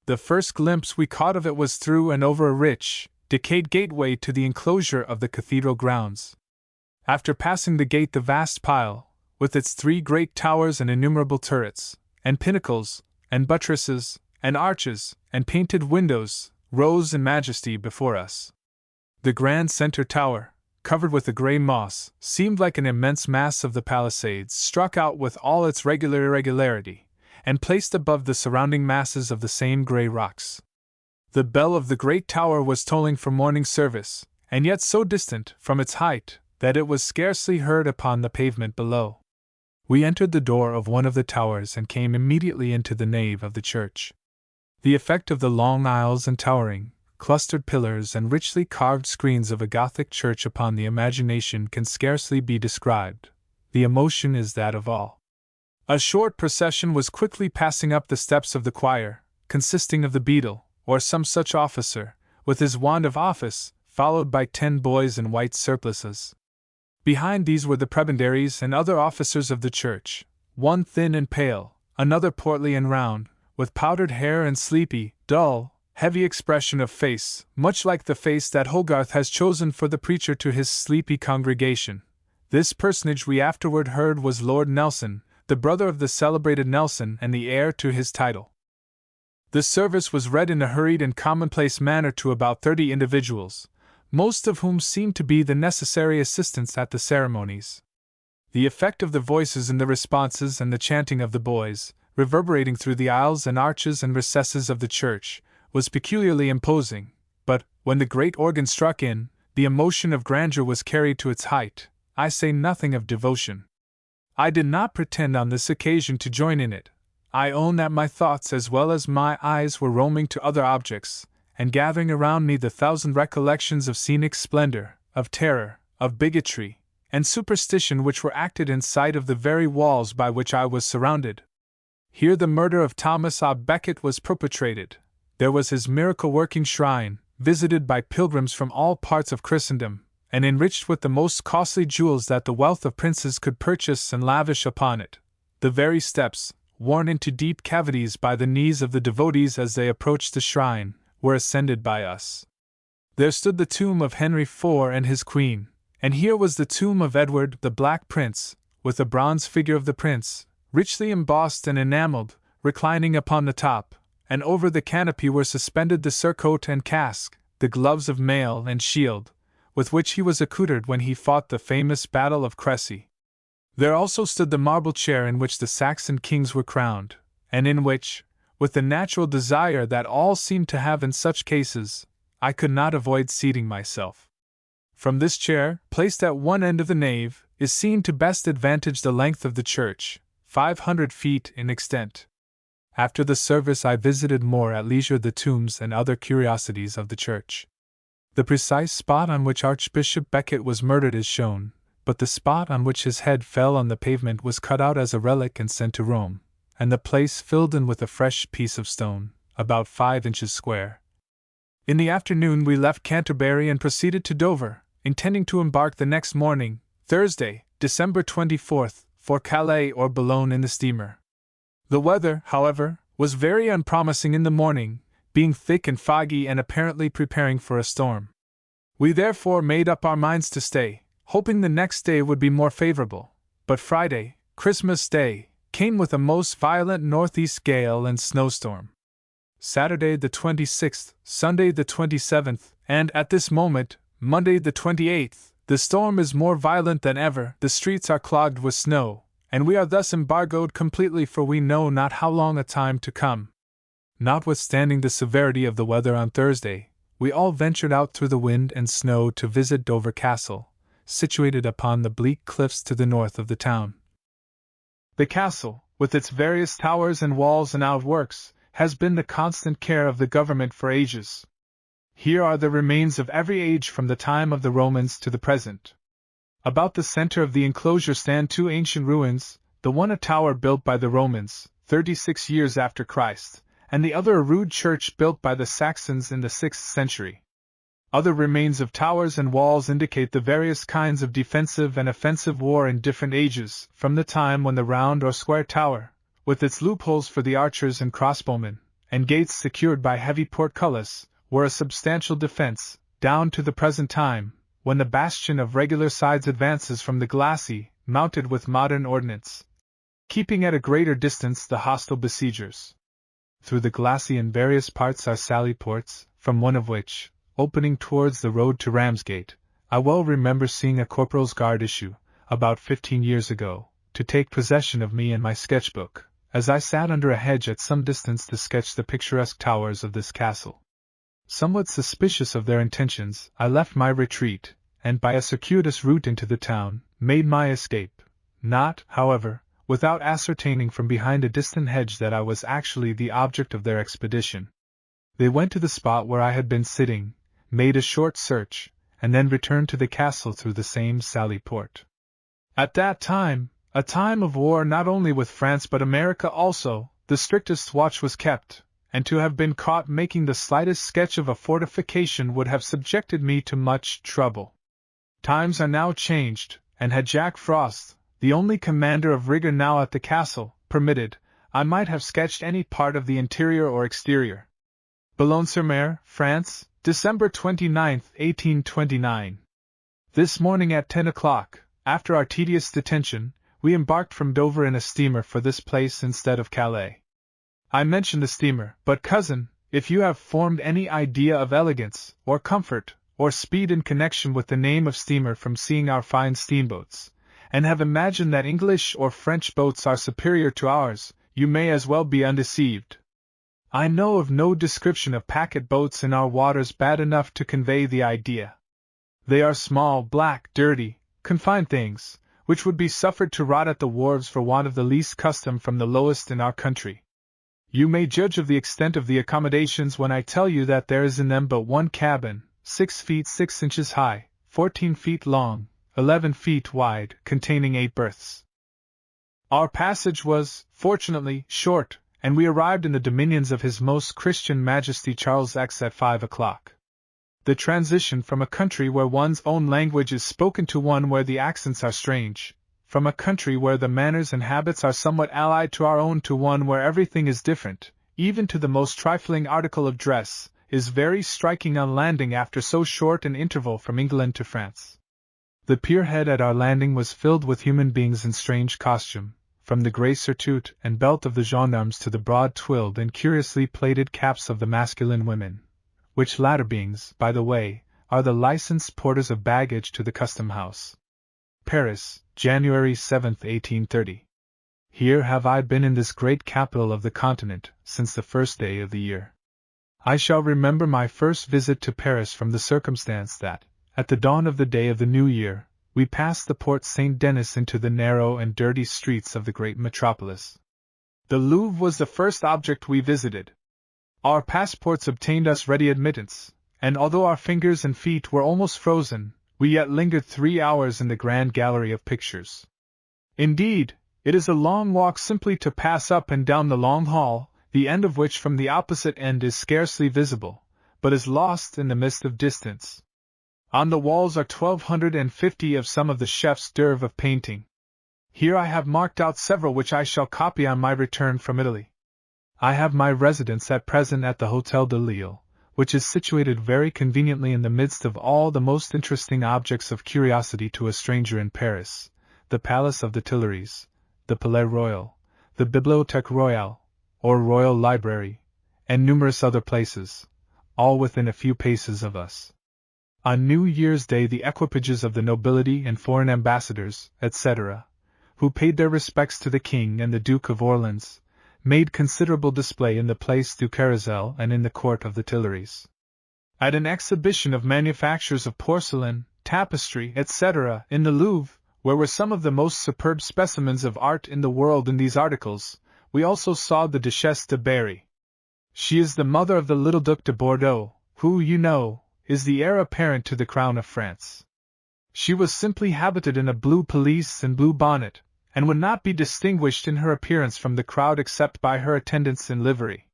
The first glimpse we caught of it was through and over a rich, decayed gateway to the enclosure of the cathedral grounds. After passing the gate, the vast pile, with its 3 great towers and innumerable turrets, and pinnacles, and buttresses, and arches, and painted windows, rose in majesty before us. The grand center tower, covered with a grey moss, seemed like an immense mass of the Palisades struck out with all its regular irregularity, and placed above the surrounding masses of the same grey rocks. The bell of the great tower was tolling for morning service, and yet so distant from its height that it was scarcely heard upon the pavement below. We entered the door of one of the towers and came immediately into the nave of the church. The effect of the long aisles and towering, clustered pillars and richly carved screens of a Gothic church upon the imagination can scarcely be described. The emotion is that of all. A short procession was quickly passing up the steps of the choir, consisting of the beadle, or some such officer, with his wand of office, followed by 10 boys in white surplices. Behind these were the prebendaries and other officers of the church, one thin and pale, another portly and round, with powdered hair and sleepy, dull, heavy expression of face, much like the face that Hogarth has chosen for the preacher to his sleepy congregation. This personage we afterward heard was Lord Nelson, the brother of the celebrated Nelson and the heir to his title. The service was read in a hurried and commonplace manner to about 30 individuals, most of whom seemed to be the necessary assistants at the ceremonies. The effect of the voices in the responses and the chanting of the boys, reverberating through the aisles and arches and recesses of the church, was peculiarly imposing, but, when the great organ struck in, the emotion of grandeur was carried to its height, I say nothing of devotion. I did not pretend on this occasion to join in it. I own that my thoughts as well as my eyes were roaming to other objects, and gathering around me the thousand recollections of scenic splendor, of terror, of bigotry, and superstition which were acted in sight of the very walls by which I was surrounded. Here the murder of Thomas à Becket was perpetrated. There was his miracle-working shrine, visited by pilgrims from all parts of Christendom, and enriched with the most costly jewels that the wealth of princes could purchase and lavish upon it. The very steps, worn into deep cavities by the knees of the devotees as they approached the shrine, were ascended by us. There stood the tomb of Henry IV and his queen, and here was the tomb of Edward the Black Prince, with a bronze figure of the prince, richly embossed and enameled, reclining upon the top, and over the canopy were suspended the surcoat and casque, the gloves of mail and shield, with which he was accoutred when he fought the famous Battle of Crécy. There also stood the marble chair in which the Saxon kings were crowned, and in which, with the natural desire that all seem to have in such cases, I could not avoid seating myself. From this chair, placed at one end of the nave, is seen to best advantage the length of the church, 500 feet in extent. After the service I visited more at leisure the tombs and other curiosities of the church. The precise spot on which Archbishop Becket was murdered is shown, but the spot on which his head fell on the pavement was cut out as a relic and sent to Rome, and the place filled in with a fresh piece of stone, about 5 inches square. In the afternoon we left Canterbury and proceeded to Dover, intending to embark the next morning, Thursday, December 24th, for Calais or Boulogne in the steamer. The weather, however, was very unpromising in the morning, being thick and foggy and apparently preparing for a storm. We therefore made up our minds to stay, hoping the next day would be more favorable, but Friday, Christmas Day, came with a most violent northeast gale and snowstorm. Saturday the 26th, Sunday the 27th, and at this moment, Monday the 28th, the storm is more violent than ever, the streets are clogged with snow, and we are thus embargoed completely for we know not how long a time to come. Notwithstanding the severity of the weather on Thursday, we all ventured out through the wind and snow to visit Dover Castle, situated upon the bleak cliffs to the north of the town. The castle, with its various towers and walls and outworks, has been the constant care of the government for ages. Here are the remains of every age from the time of the Romans to the present. About the center of the enclosure stand two ancient ruins, the one a tower built by the Romans, 36 years after Christ, and the other a rude church built by the Saxons in the 6th century. Other remains of towers and walls indicate the various kinds of defensive and offensive war in different ages, from the time when the round or square tower, with its loopholes for the archers and crossbowmen, and gates secured by heavy portcullis, were a substantial defense, down to the present time, when the bastion of regular sides advances from the glacis, mounted with modern ordnance, keeping at a greater distance the hostile besiegers. Through the glacis in various parts are sally ports, from one of which, opening towards the road to Ramsgate, I well remember seeing a corporal's guard issue, about 15 years ago, to take possession of me and my sketchbook, as I sat under a hedge at some distance to sketch the picturesque towers of this castle. Somewhat suspicious of their intentions, I left my retreat, and by a circuitous route into the town, made my escape, not, however, without ascertaining from behind a distant hedge that I was actually the object of their expedition. They went to the spot where I had been sitting, made a short search, and then returned to the castle through the same sally port. At that time, a time of war not only with France but America also, the strictest watch was kept, and to have been caught making the slightest sketch of a fortification would have subjected me to much trouble. Times are now changed, and had Jack Frost, the only commander of rigor now at the castle, permitted, I might have sketched any part of the interior or exterior. Boulogne-sur-Mer, France, December 29, 1829. This morning at 10 o'clock, after our tedious detention, we embarked from Dover in a steamer for this place instead of Calais. I mention the steamer, but cousin, if you have formed any idea of elegance, or comfort, or speed in connection with the name of steamer from seeing our fine steamboats, and have imagined that English or French boats are superior to ours, you may as well be undeceived. I know of no description of packet boats in our waters bad enough to convey the idea. They are small, black, dirty, confined things, which would be suffered to rot at the wharves for want of the least custom from the lowest in our country. You may judge of the extent of the accommodations when I tell you that there is in them but one cabin, 6 feet 6 inches high, 14 feet long, 11 feet wide, containing 8 berths. Our passage was, fortunately, short, and we arrived in the dominions of His Most Christian Majesty Charles X at 5 o'clock. The transition from a country where one's own language is spoken to one where the accents are strange, from a country where the manners and habits are somewhat allied to our own to one where everything is different, even to the most trifling article of dress, is very striking on landing after so short an interval from England to France. The pierhead at our landing was filled with human beings in strange costume, from the grey surtout and belt of the gendarmes to the broad-twilled and curiously plaited caps of the masculine women, which latter beings, by the way, are the licensed porters of baggage to the custom-house. Paris, January 7, 1830. Here have I been in this great capital of the continent since the first day of the year. I shall remember my first visit to Paris from the circumstance that, at the dawn of the day of the new year, we passed the Porte Saint-Denis into the narrow and dirty streets of the great metropolis. The Louvre was the first object we visited. Our passports obtained us ready admittance, and although our fingers and feet were almost frozen, we yet lingered 3 hours in the grand gallery of pictures. Indeed, it is a long walk simply to pass up and down the long hall, the end of which from the opposite end is scarcely visible, but is lost in the mist of distance. On the walls are 1250 of some of the chefs d'oeuvre of painting. Here I have marked out several which I shall copy on my return from Italy. I have my residence at present at the Hôtel de Lille, which is situated very conveniently in the midst of all the most interesting objects of curiosity to a stranger in Paris, the Palace of the Tuileries, the Palais Royal, the Bibliothèque Royale, or Royal Library, and numerous other places, all within a few paces of us. On New Year's Day the equipages of the nobility and foreign ambassadors, etc., who paid their respects to the King and the Duke of Orleans, made considerable display in the Place du Carrousel and in the court of the Tuileries. At an exhibition of manufactures of porcelain, tapestry, etc., in the Louvre, where were some of the most superb specimens of art in the world in these articles, we also saw the Duchesse de Berry. She is the mother of the little Duc de Bordeaux, who, you know, is the heir apparent to the crown of France. She was simply habited in a blue pelisse and blue bonnet, and would not be distinguished in her appearance from the crowd except by her attendants in livery.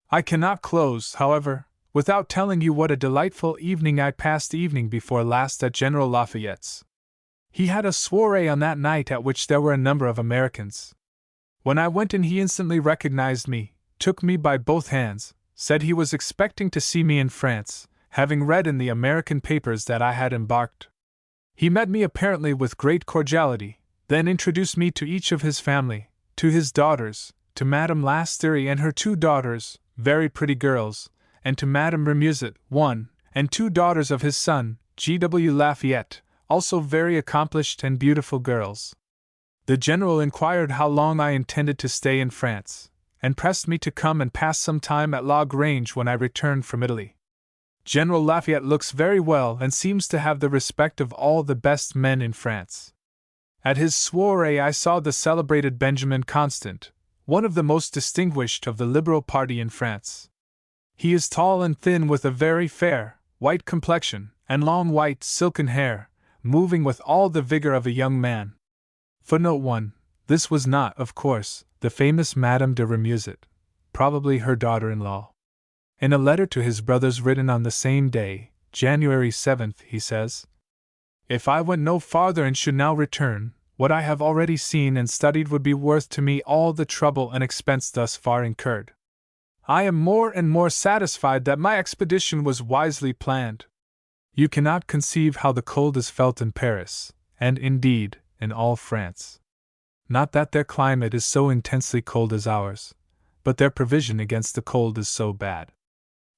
I cannot close, however, without telling you what a delightful evening I passed the evening before last at General Lafayette's. He had a soirée on that night at which there were a number of Americans. When I went in he instantly recognized me, took me by both hands, said he was expecting to see me in France, having read in the American papers that I had embarked. He met me apparently with great cordiality, then introduced me to each of his family, to his daughters, to Madame Lasteyrie and her 2 daughters, very pretty girls, and to Madame Remusat, 1, and 2 daughters of his son, G.W. Lafayette, also very accomplished and beautiful girls. The general inquired how long I intended to stay in France, and pressed me to come and pass some time at La Grange when I returned from Italy. General Lafayette looks very well and seems to have the respect of all the best men in France. At his soirée I saw the celebrated Benjamin Constant, one of the most distinguished of the Liberal party in France. He is tall and thin with a very fair, white complexion, and long white silken hair, moving with all the vigor of a young man. Footnote 1. This was not, of course, the famous Madame de Remusat, probably her daughter-in-law. In a letter to his brothers written on the same day, January 7th, he says, "If I went no farther and should now return, what I have already seen and studied would be worth to me all the trouble and expense thus far incurred. I am more and more satisfied that my expedition was wisely planned. You cannot conceive how the cold is felt in Paris, and indeed, in all France. Not that their climate is so intensely cold as ours, but their provision against the cold is so bad.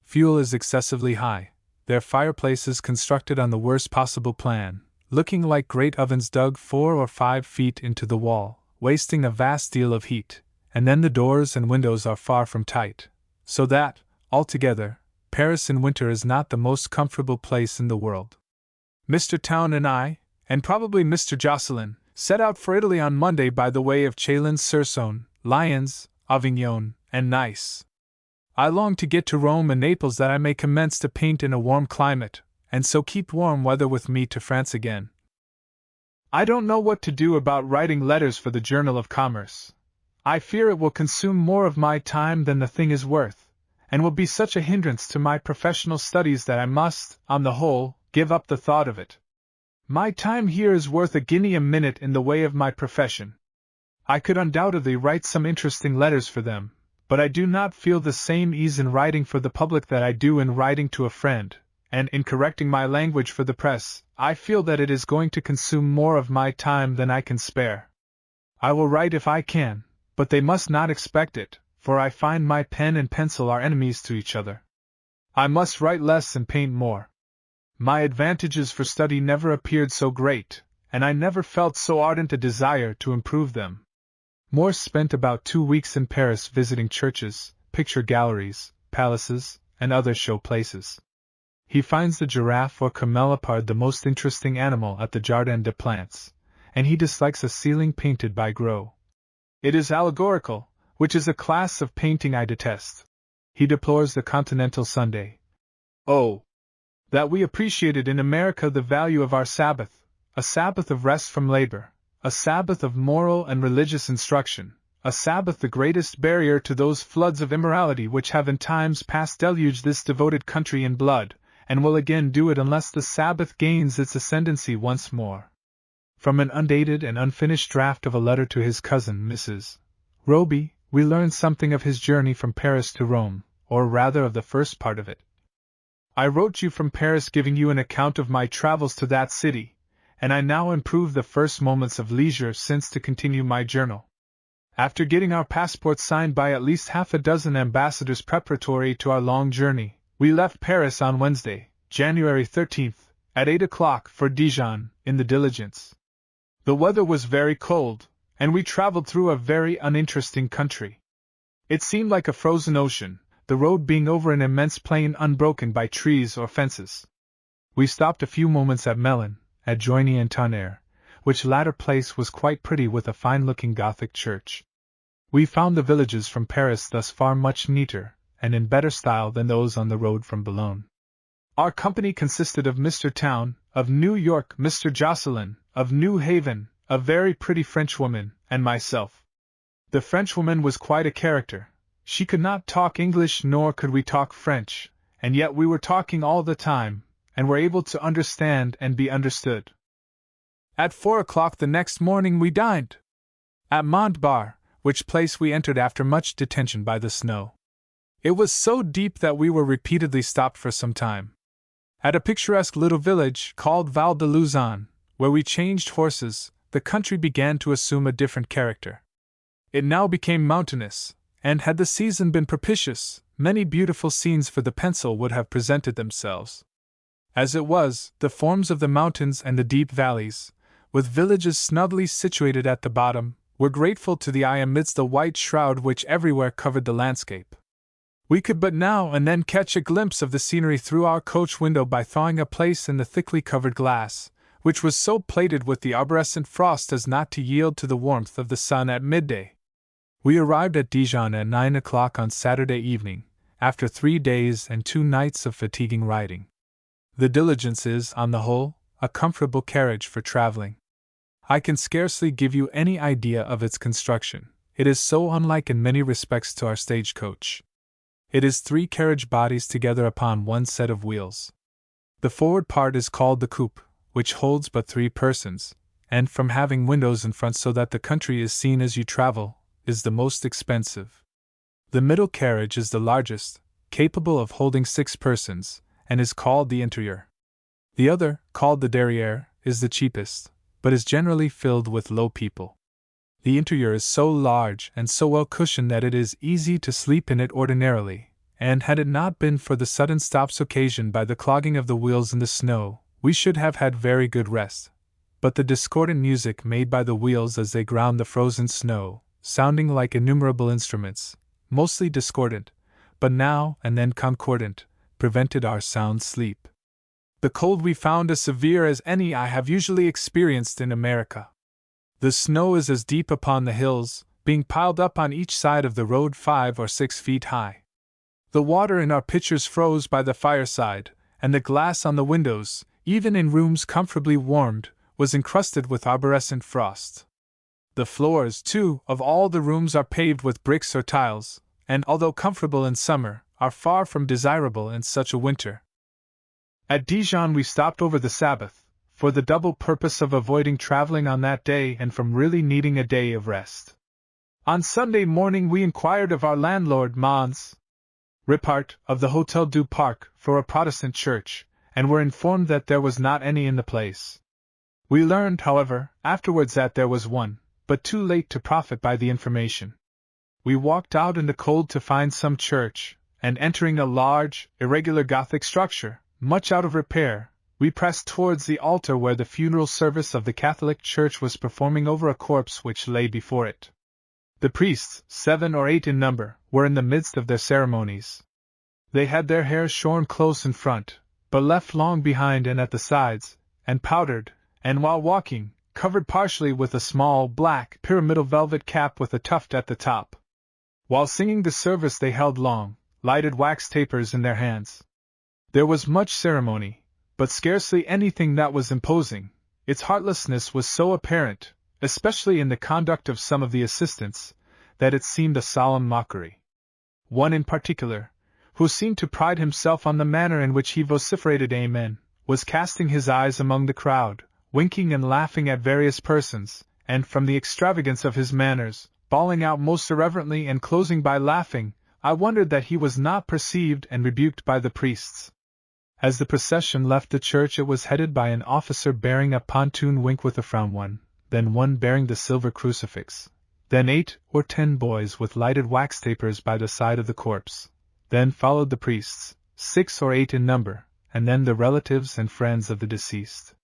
Fuel is excessively high, their fireplaces constructed on the worst possible plan, looking like great ovens dug 4 or 5 feet into the wall, wasting a vast deal of heat, and then the doors and windows are far from tight, so that, altogether, Paris in winter is not the most comfortable place in the world. Mr. Town and I, and probably Mr. Jocelyn, set out for Italy on Monday by the way of Chalons-sur-Saône, Lyons, Avignon, and Nice. I long to get to Rome and Naples that I may commence to paint in a warm climate, and so keep warm weather with me to France again. I don't know what to do about writing letters for the Journal of Commerce. I fear it will consume more of my time than the thing is worth, and will be such a hindrance to my professional studies that I must, on the whole, give up the thought of it. My time here is worth a guinea a minute in the way of my profession. I could undoubtedly write some interesting letters for them, but I do not feel the same ease in writing for the public that I do in writing to a friend, and in correcting my language for the press. I feel that it is going to consume more of my time than I can spare. I will write if I can, but they must not expect it, for I find my pen and pencil are enemies to each other. I must write less and paint more. My advantages for study never appeared so great, and I never felt so ardent a desire to improve them. Morse spent about 2 weeks in Paris visiting churches, picture galleries, palaces, and other show places. He finds the giraffe or camelopard the most interesting animal at the Jardin des Plantes, and he dislikes a ceiling painted by Gros. It is allegorical, which is a class of painting I detest. He deplores the Continental Sunday. Oh! That we appreciated in America the value of our Sabbath, a Sabbath of rest from labor, a Sabbath of moral and religious instruction, a Sabbath the greatest barrier to those floods of immorality which have in times past deluged this devoted country in blood, and will again do it unless the Sabbath gains its ascendancy once more. From an undated and unfinished draft of a letter to his cousin, Mrs. Roby, we learn something of his journey from Paris to Rome, or rather of the first part of it. I wrote you from Paris giving you an account of my travels to that city, and I now improve the first moments of leisure since to continue my journal. After getting our passports signed by at least half a dozen ambassadors preparatory to our long journey, we left Paris on Wednesday, January 13th, at 8 o'clock for Dijon, in the diligence. The weather was very cold, and we traveled through a very uninteresting country. It seemed like a frozen ocean, the road being over an immense plain unbroken by trees or fences. We stopped a few moments at Melun, at Joigny and Tonnerre, which latter place was quite pretty with a fine-looking Gothic church. We found the villages from Paris thus far much neater, and in better style than those on the road from Boulogne. Our company consisted of Mr. Town, of New York, Mr. Jocelyn, of New Haven, a very pretty Frenchwoman, and myself. The Frenchwoman was quite a character. She could not talk English nor could we talk French, and yet we were talking all the time, and were able to understand and be understood. At 4 o'clock the next morning we dined at Montbar, which place we entered after much detention by the snow. It was so deep that we were repeatedly stopped for some time. At a picturesque little village called Val de Luzon, where we changed horses, the country began to assume a different character. It now became mountainous, and had the season been propitious, many beautiful scenes for the pencil would have presented themselves. As it was, the forms of the mountains and the deep valleys, with villages snugly situated at the bottom, were grateful to the eye amidst the white shroud which everywhere covered the landscape. We could but now and then catch a glimpse of the scenery through our coach window by thawing a place in the thickly covered glass, which was so plated with the arborescent frost as not to yield to the warmth of the sun at midday. We arrived at Dijon at 9 o'clock on Saturday evening, after 3 days and 2 nights of fatiguing riding. The diligence is, on the whole, a comfortable carriage for traveling. I can scarcely give you any idea of its construction, it is so unlike in many respects to our stagecoach. It is 3 carriage bodies together upon one set of wheels. The forward part is called the coupe, which holds but 3 persons, and from having windows in front so that the country is seen as you travel, is the most expensive. The middle carriage is the largest, capable of holding 6 persons, and is called the interieur. The other, called the derrière, is the cheapest, but is generally filled with low people. The interieur is so large and so well cushioned that it is easy to sleep in it ordinarily, and had it not been for the sudden stops occasioned by the clogging of the wheels in the snow, we should have had very good rest. But the discordant music made by the wheels as they ground the frozen snow, sounding like innumerable instruments, mostly discordant, but now and then concordant, prevented our sound sleep. The cold we found as severe as any I have usually experienced in America. The snow is as deep upon the hills, being piled up on each side of the road 5 or 6 feet high. The water in our pitchers froze by the fireside, and the glass on the windows, even in rooms comfortably warmed, was encrusted with arborescent frost. The floors, too, of all the rooms are paved with bricks or tiles, and although comfortable in summer, are far from desirable in such a winter. At Dijon we stopped over the Sabbath, for the double purpose of avoiding traveling on that day and from really needing a day of rest. On Sunday morning we inquired of our landlord, Mons Ripart, of the Hôtel du Parc, for a Protestant church, and were informed that there was not any in the place. We learned, however, afterwards that there was one, but too late to profit by the information. We walked out in the cold to find some church, and entering a large, irregular Gothic structure, much out of repair, we pressed towards the altar where the funeral service of the Catholic Church was performing over a corpse which lay before it. The priests, 7 or 8 in number, were in the midst of their ceremonies. They had their hair shorn close in front, but left long behind and at the sides, and powdered, and while walking, covered partially with a small, black, pyramidal velvet cap with a tuft at the top. While singing the service they held long, lighted wax tapers in their hands. There was much ceremony, but scarcely anything that was imposing. Its heartlessness was so apparent, especially in the conduct of some of the assistants, that it seemed a solemn mockery. One in particular, who seemed to pride himself on the manner in which he vociferated Amen, was casting his eyes among the crowd, winking and laughing at various persons, and from the extravagance of his manners, bawling out most irreverently and closing by laughing. I wondered that he was not perceived and rebuked by the priests. As the procession left the church, it was headed by an officer bearing a pontoon wink with a frown, then one bearing the silver crucifix, then 8 or 10 boys with lighted wax tapers by the side of the corpse. Then followed the priests, 6 or 8 in number, and then the relatives and friends of the deceased.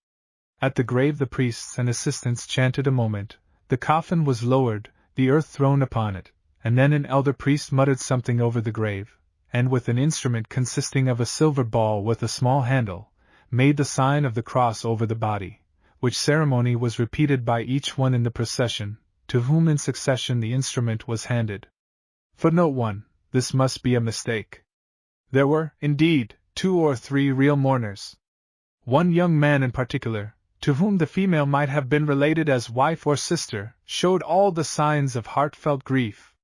At the grave the priests and assistants chanted a moment, the coffin was lowered, the earth thrown upon it, and then an elder priest muttered something over the grave, and with an instrument consisting of a silver ball with a small handle, made the sign of the cross over the body, which ceremony was repeated by each one in the procession, to whom in succession the instrument was handed. Footnote 1. This must be a mistake. There were, indeed, 2 or 3 real mourners. One young man in particular, to whom the female might have been related as wife or sister, showed all the signs of heartfelt grief.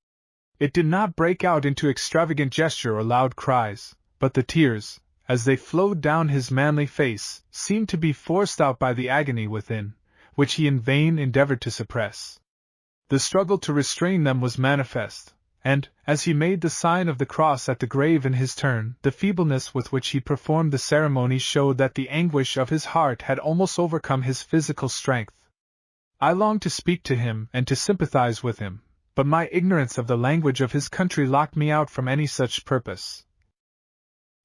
It did not break out into extravagant gesture or loud cries, but the tears, as they flowed down his manly face, seemed to be forced out by the agony within, which he in vain endeavored to suppress. The struggle to restrain them was manifest, and, as he made the sign of the cross at the grave in his turn, the feebleness with which he performed the ceremony showed that the anguish of his heart had almost overcome his physical strength. I longed to speak to him and to sympathize with him, but my ignorance of the language of his country locked me out from any such purpose.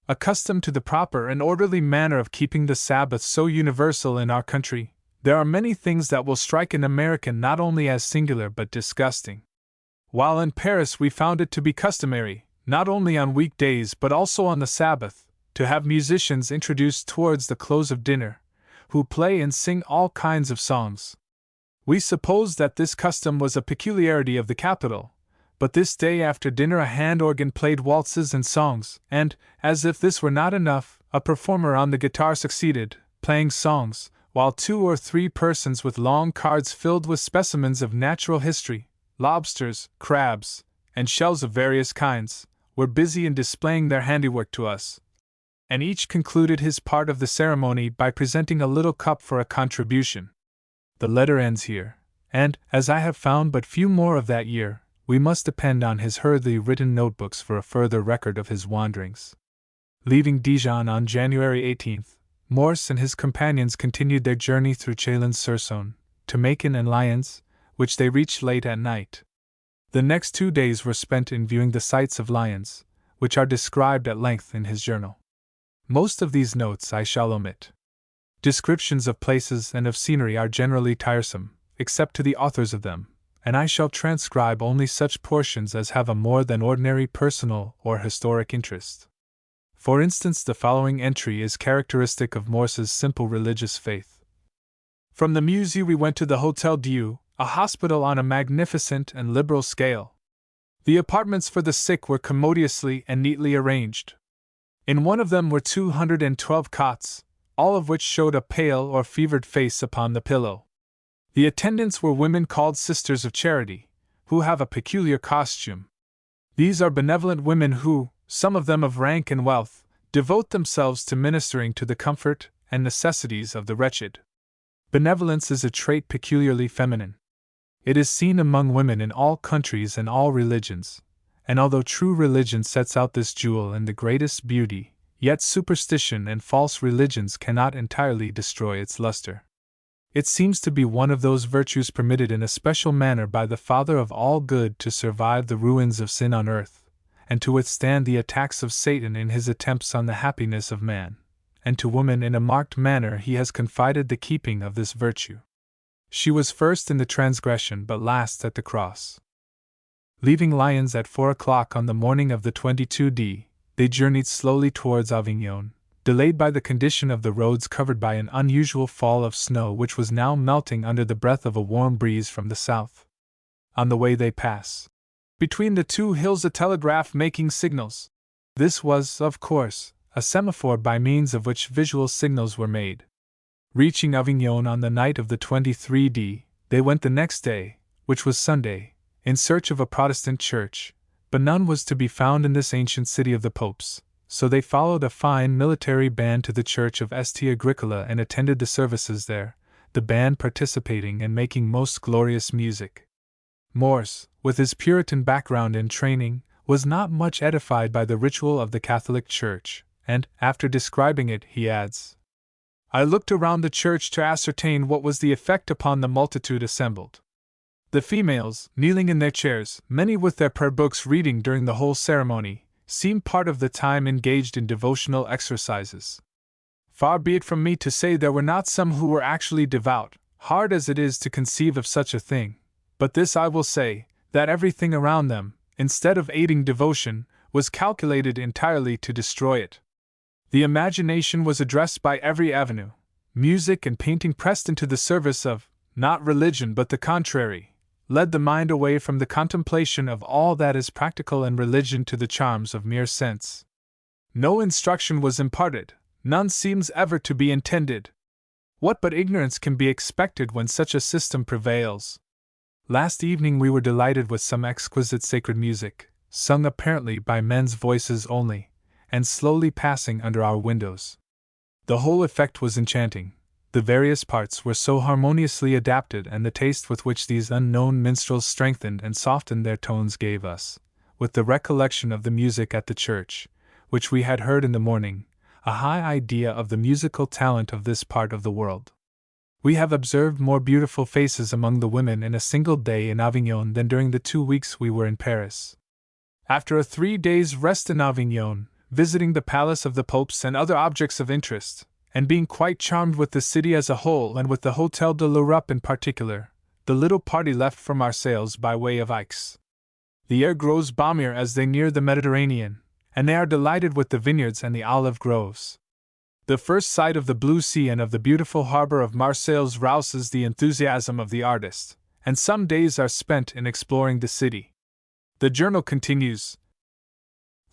Accustomed to the proper and orderly manner of keeping the Sabbath so universal in our country, there are many things that will strike an American not only as singular but disgusting. While in Paris we found it to be customary, not only on weekdays but also on the Sabbath, to have musicians introduced towards the close of dinner, who play and sing all kinds of songs. We supposed that this custom was a peculiarity of the capital, but this day after dinner a hand organ played waltzes and songs, and, as if this were not enough, a performer on the guitar succeeded, playing songs, while 2 or 3 persons with long cards filled with specimens of natural history, lobsters, crabs, and shells of various kinds, were busy in displaying their handiwork to us. And each concluded his part of the ceremony by presenting a little cup for a contribution. The letter ends here, and, as I have found but few more of that year, we must depend on his hurriedly written notebooks for a further record of his wanderings. Leaving Dijon on January 18th, Morse and his companions continued their journey through Chalon-sur-Saône, to Macon and Lyons, which they reached late at night. The next 2 days were spent in viewing the sights of Lyons, which are described at length in his journal. Most of these notes I shall omit. Descriptions of places and of scenery are generally tiresome, except to the authors of them, and I shall transcribe only such portions as have a more than ordinary personal or historic interest. For instance, the following entry is characteristic of Morse's simple religious faith. From the Musée we went to the Hôtel Dieu, a hospital on a magnificent and liberal scale. The apartments for the sick were commodiously and neatly arranged. In one of them were 212 cots, all of which showed a pale or fevered face upon the pillow. The attendants were women called Sisters of Charity, who have a peculiar costume. These are benevolent women who, some of them of rank and wealth, devote themselves to ministering to the comfort and necessities of the wretched. Benevolence is a trait peculiarly feminine. It is seen among women in all countries and all religions, and although true religion sets out this jewel in the greatest beauty, yet superstition and false religions cannot entirely destroy its luster. It seems to be one of those virtues permitted in a special manner by the Father of all good to survive the ruins of sin on earth, and to withstand the attacks of Satan in his attempts on the happiness of man, and to woman in a marked manner he has confided the keeping of this virtue. She was first in the transgression but last at the cross. Leaving Lyons at 4 o'clock on the morning of the 22d, they journeyed slowly towards Avignon, delayed by the condition of the roads covered by an unusual fall of snow which was now melting under the breath of a warm breeze from the south. On the way they pass between the 2 hills a telegraph making signals. This was, of course, a semaphore by means of which visual signals were made. Reaching Avignon on the night of the 23d, they went the next day, which was Sunday, in search of a Protestant church, but none was to be found in this ancient city of the popes, so they followed a fine military band to the church of St. Agricola and attended the services there, the band participating and making most glorious music. Morse, with his Puritan background and training, was not much edified by the ritual of the Catholic Church, and, after describing it, he adds, "I looked around the church to ascertain what was the effect upon the multitude assembled. The females, kneeling in their chairs, many with their prayer books reading during the whole ceremony, seemed part of the time engaged in devotional exercises. Far be it from me to say there were not some who were actually devout, hard as it is to conceive of such a thing, but this I will say, that everything around them, instead of aiding devotion, was calculated entirely to destroy it. The imagination was addressed by every avenue, music and painting pressed into the service of, not religion but the contrary, led the mind away from the contemplation of all that is practical and religion to the charms of mere sense. No instruction was imparted, none seems ever to be intended. What but ignorance can be expected when such a system prevails? Last evening we were delighted with some exquisite sacred music, sung apparently by men's voices only, and slowly passing under our windows. The whole effect was enchanting. The various parts were so harmoniously adapted, and the taste with which these unknown minstrels strengthened and softened their tones gave us, with the recollection of the music at the church, which we had heard in the morning, a high idea of the musical talent of this part of the world. We have observed more beautiful faces among the women in a single day in Avignon than during the 2 weeks we were in Paris. After a 3 days' rest in Avignon, visiting the palace of the popes and other objects of interest, and being quite charmed with the city as a whole and with the Hôtel de l'Europe in particular, the little party left for Marseilles by way of Aix. The air grows balmier as they near the Mediterranean, and they are delighted with the vineyards and the olive groves. The first sight of the blue sea and of the beautiful harbor of Marseilles rouses the enthusiasm of the artist, and some days are spent in exploring the city. The journal continues.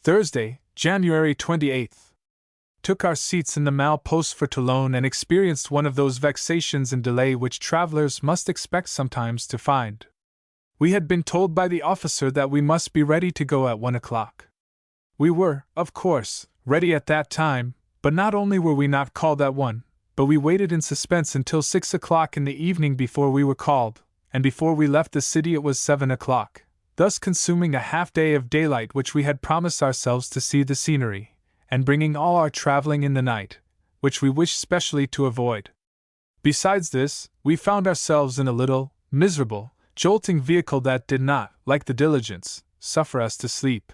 Thursday, January 28th. Took our seats in the Mal post for Toulon and experienced one of those vexations and delay which travelers must expect sometimes to find. We had been told by the officer that we must be ready to go at 1 o'clock. We were, of course, ready at that time, but not only were we not called at 1, but we waited in suspense until 6 o'clock in the evening before we were called, and before we left the city it was 7 o'clock, thus consuming a half-day of daylight which we had promised ourselves to see the scenery, and bringing all our traveling in the night, which we wished specially to avoid. Besides this, we found ourselves in a little, miserable, jolting vehicle that did not, like the diligence, suffer us to sleep.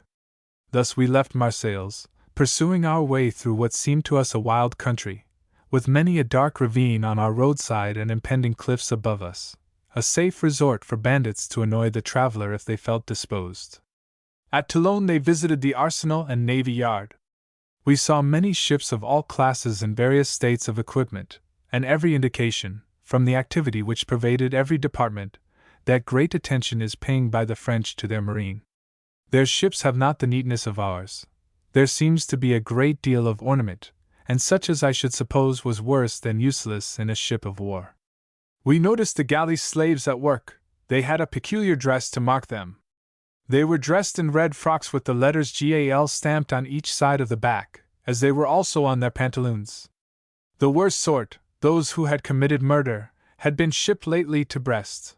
Thus we left Marseilles, pursuing our way through what seemed to us a wild country, with many a dark ravine on our roadside and impending cliffs above us, a safe resort for bandits to annoy the traveler if they felt disposed. At Toulon they visited the arsenal and navy yard. We saw many ships of all classes in various states of equipment, and every indication, from the activity which pervaded every department, that great attention is paying by the French to their marine. Their ships have not the neatness of ours. There seems to be a great deal of ornament, and such as I should suppose was worse than useless in a ship of war. We noticed the galley slaves at work. They had a peculiar dress to mark them. They were dressed in red frocks with the letters GAL stamped on each side of the back, as they were also on their pantaloons. The worst sort, those who had committed murder, had been shipped lately to Brest.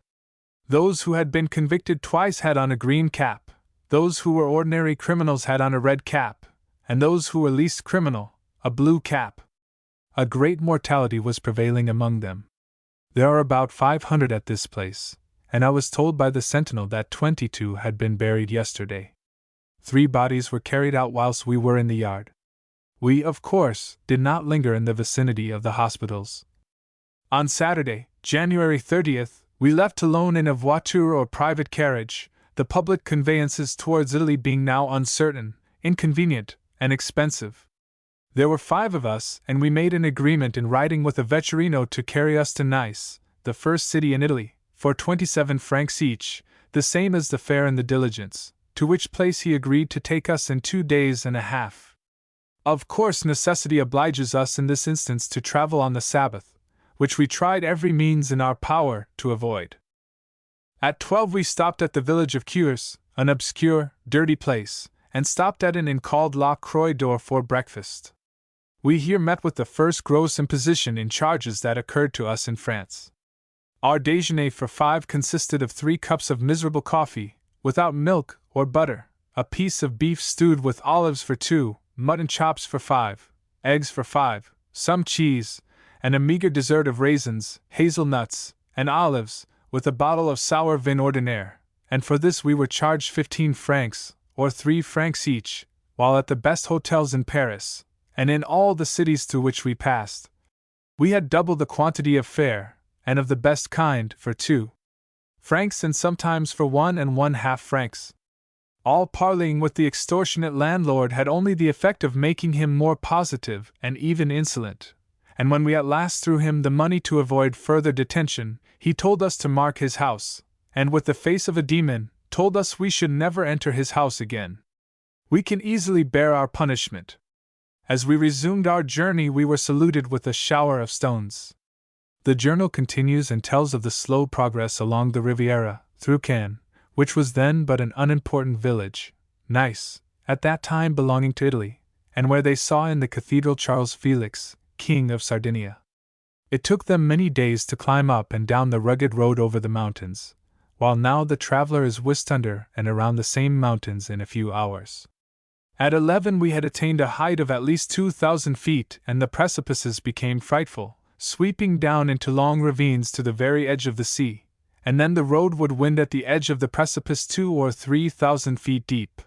Those who had been convicted twice had on a green cap, those who were ordinary criminals had on a red cap, and those who were least criminal, a blue cap. A great mortality was prevailing among them. There are about 500 at this place, and I was told by the sentinel that 22 had been buried yesterday. 3 bodies were carried out whilst we were in the yard. We, of course, did not linger in the vicinity of the hospitals. On Saturday, January 30th, we left Toulon in a voiture or private carriage, the public conveyances towards Italy being now uncertain, inconvenient, and expensive. There were 5 of us, and we made an agreement in writing with a vetturino to carry us to Nice, the first city in Italy, for 27 francs each, the same as the fare in the diligence, to which place he agreed to take us in 2 days and a half. Of course, necessity obliges us in this instance to travel on the Sabbath, which we tried every means in our power to avoid. At 12 we stopped at the village of Cures, an obscure, dirty place, and stopped at an inn called La Croix d'Or for breakfast. We here met with the first gross imposition in charges that occurred to us in France. Our déjeuner for 5 consisted of 3 cups of miserable coffee, without milk or butter, a piece of beef stewed with olives for 2, mutton chops for 5, eggs for 5, some cheese, and a meager dessert of raisins, hazelnuts, and olives, with a bottle of sour vin ordinaire, and for this we were charged 15 francs, or 3 francs each, while at the best hotels in Paris, and in all the cities through which we passed, we had double the quantity of fare, and of the best kind, for 2 francs and sometimes for 1 1/2 francs. All parleying with the extortionate landlord had only the effect of making him more positive and even insolent, and when we at last threw him the money to avoid further detention, he told us to mark his house, and with the face of a demon, told us we should never enter his house again. We can easily bear our punishment. As we resumed our journey, we were saluted with a shower of stones. The journal continues and tells of the slow progress along the Riviera, through Cannes, which was then but an unimportant village, Nice, at that time belonging to Italy, and where they saw in the cathedral Charles Felix, King of Sardinia. It took them many days to climb up and down the rugged road over the mountains, while now the traveler is whisked under and around the same mountains in a few hours. At 11 we had attained a height of at least 2,000 feet, and the precipices became frightful, sweeping down into long ravines to the very edge of the sea, and then the road would wind at the edge of the precipice 2,000 or 3,000 feet deep.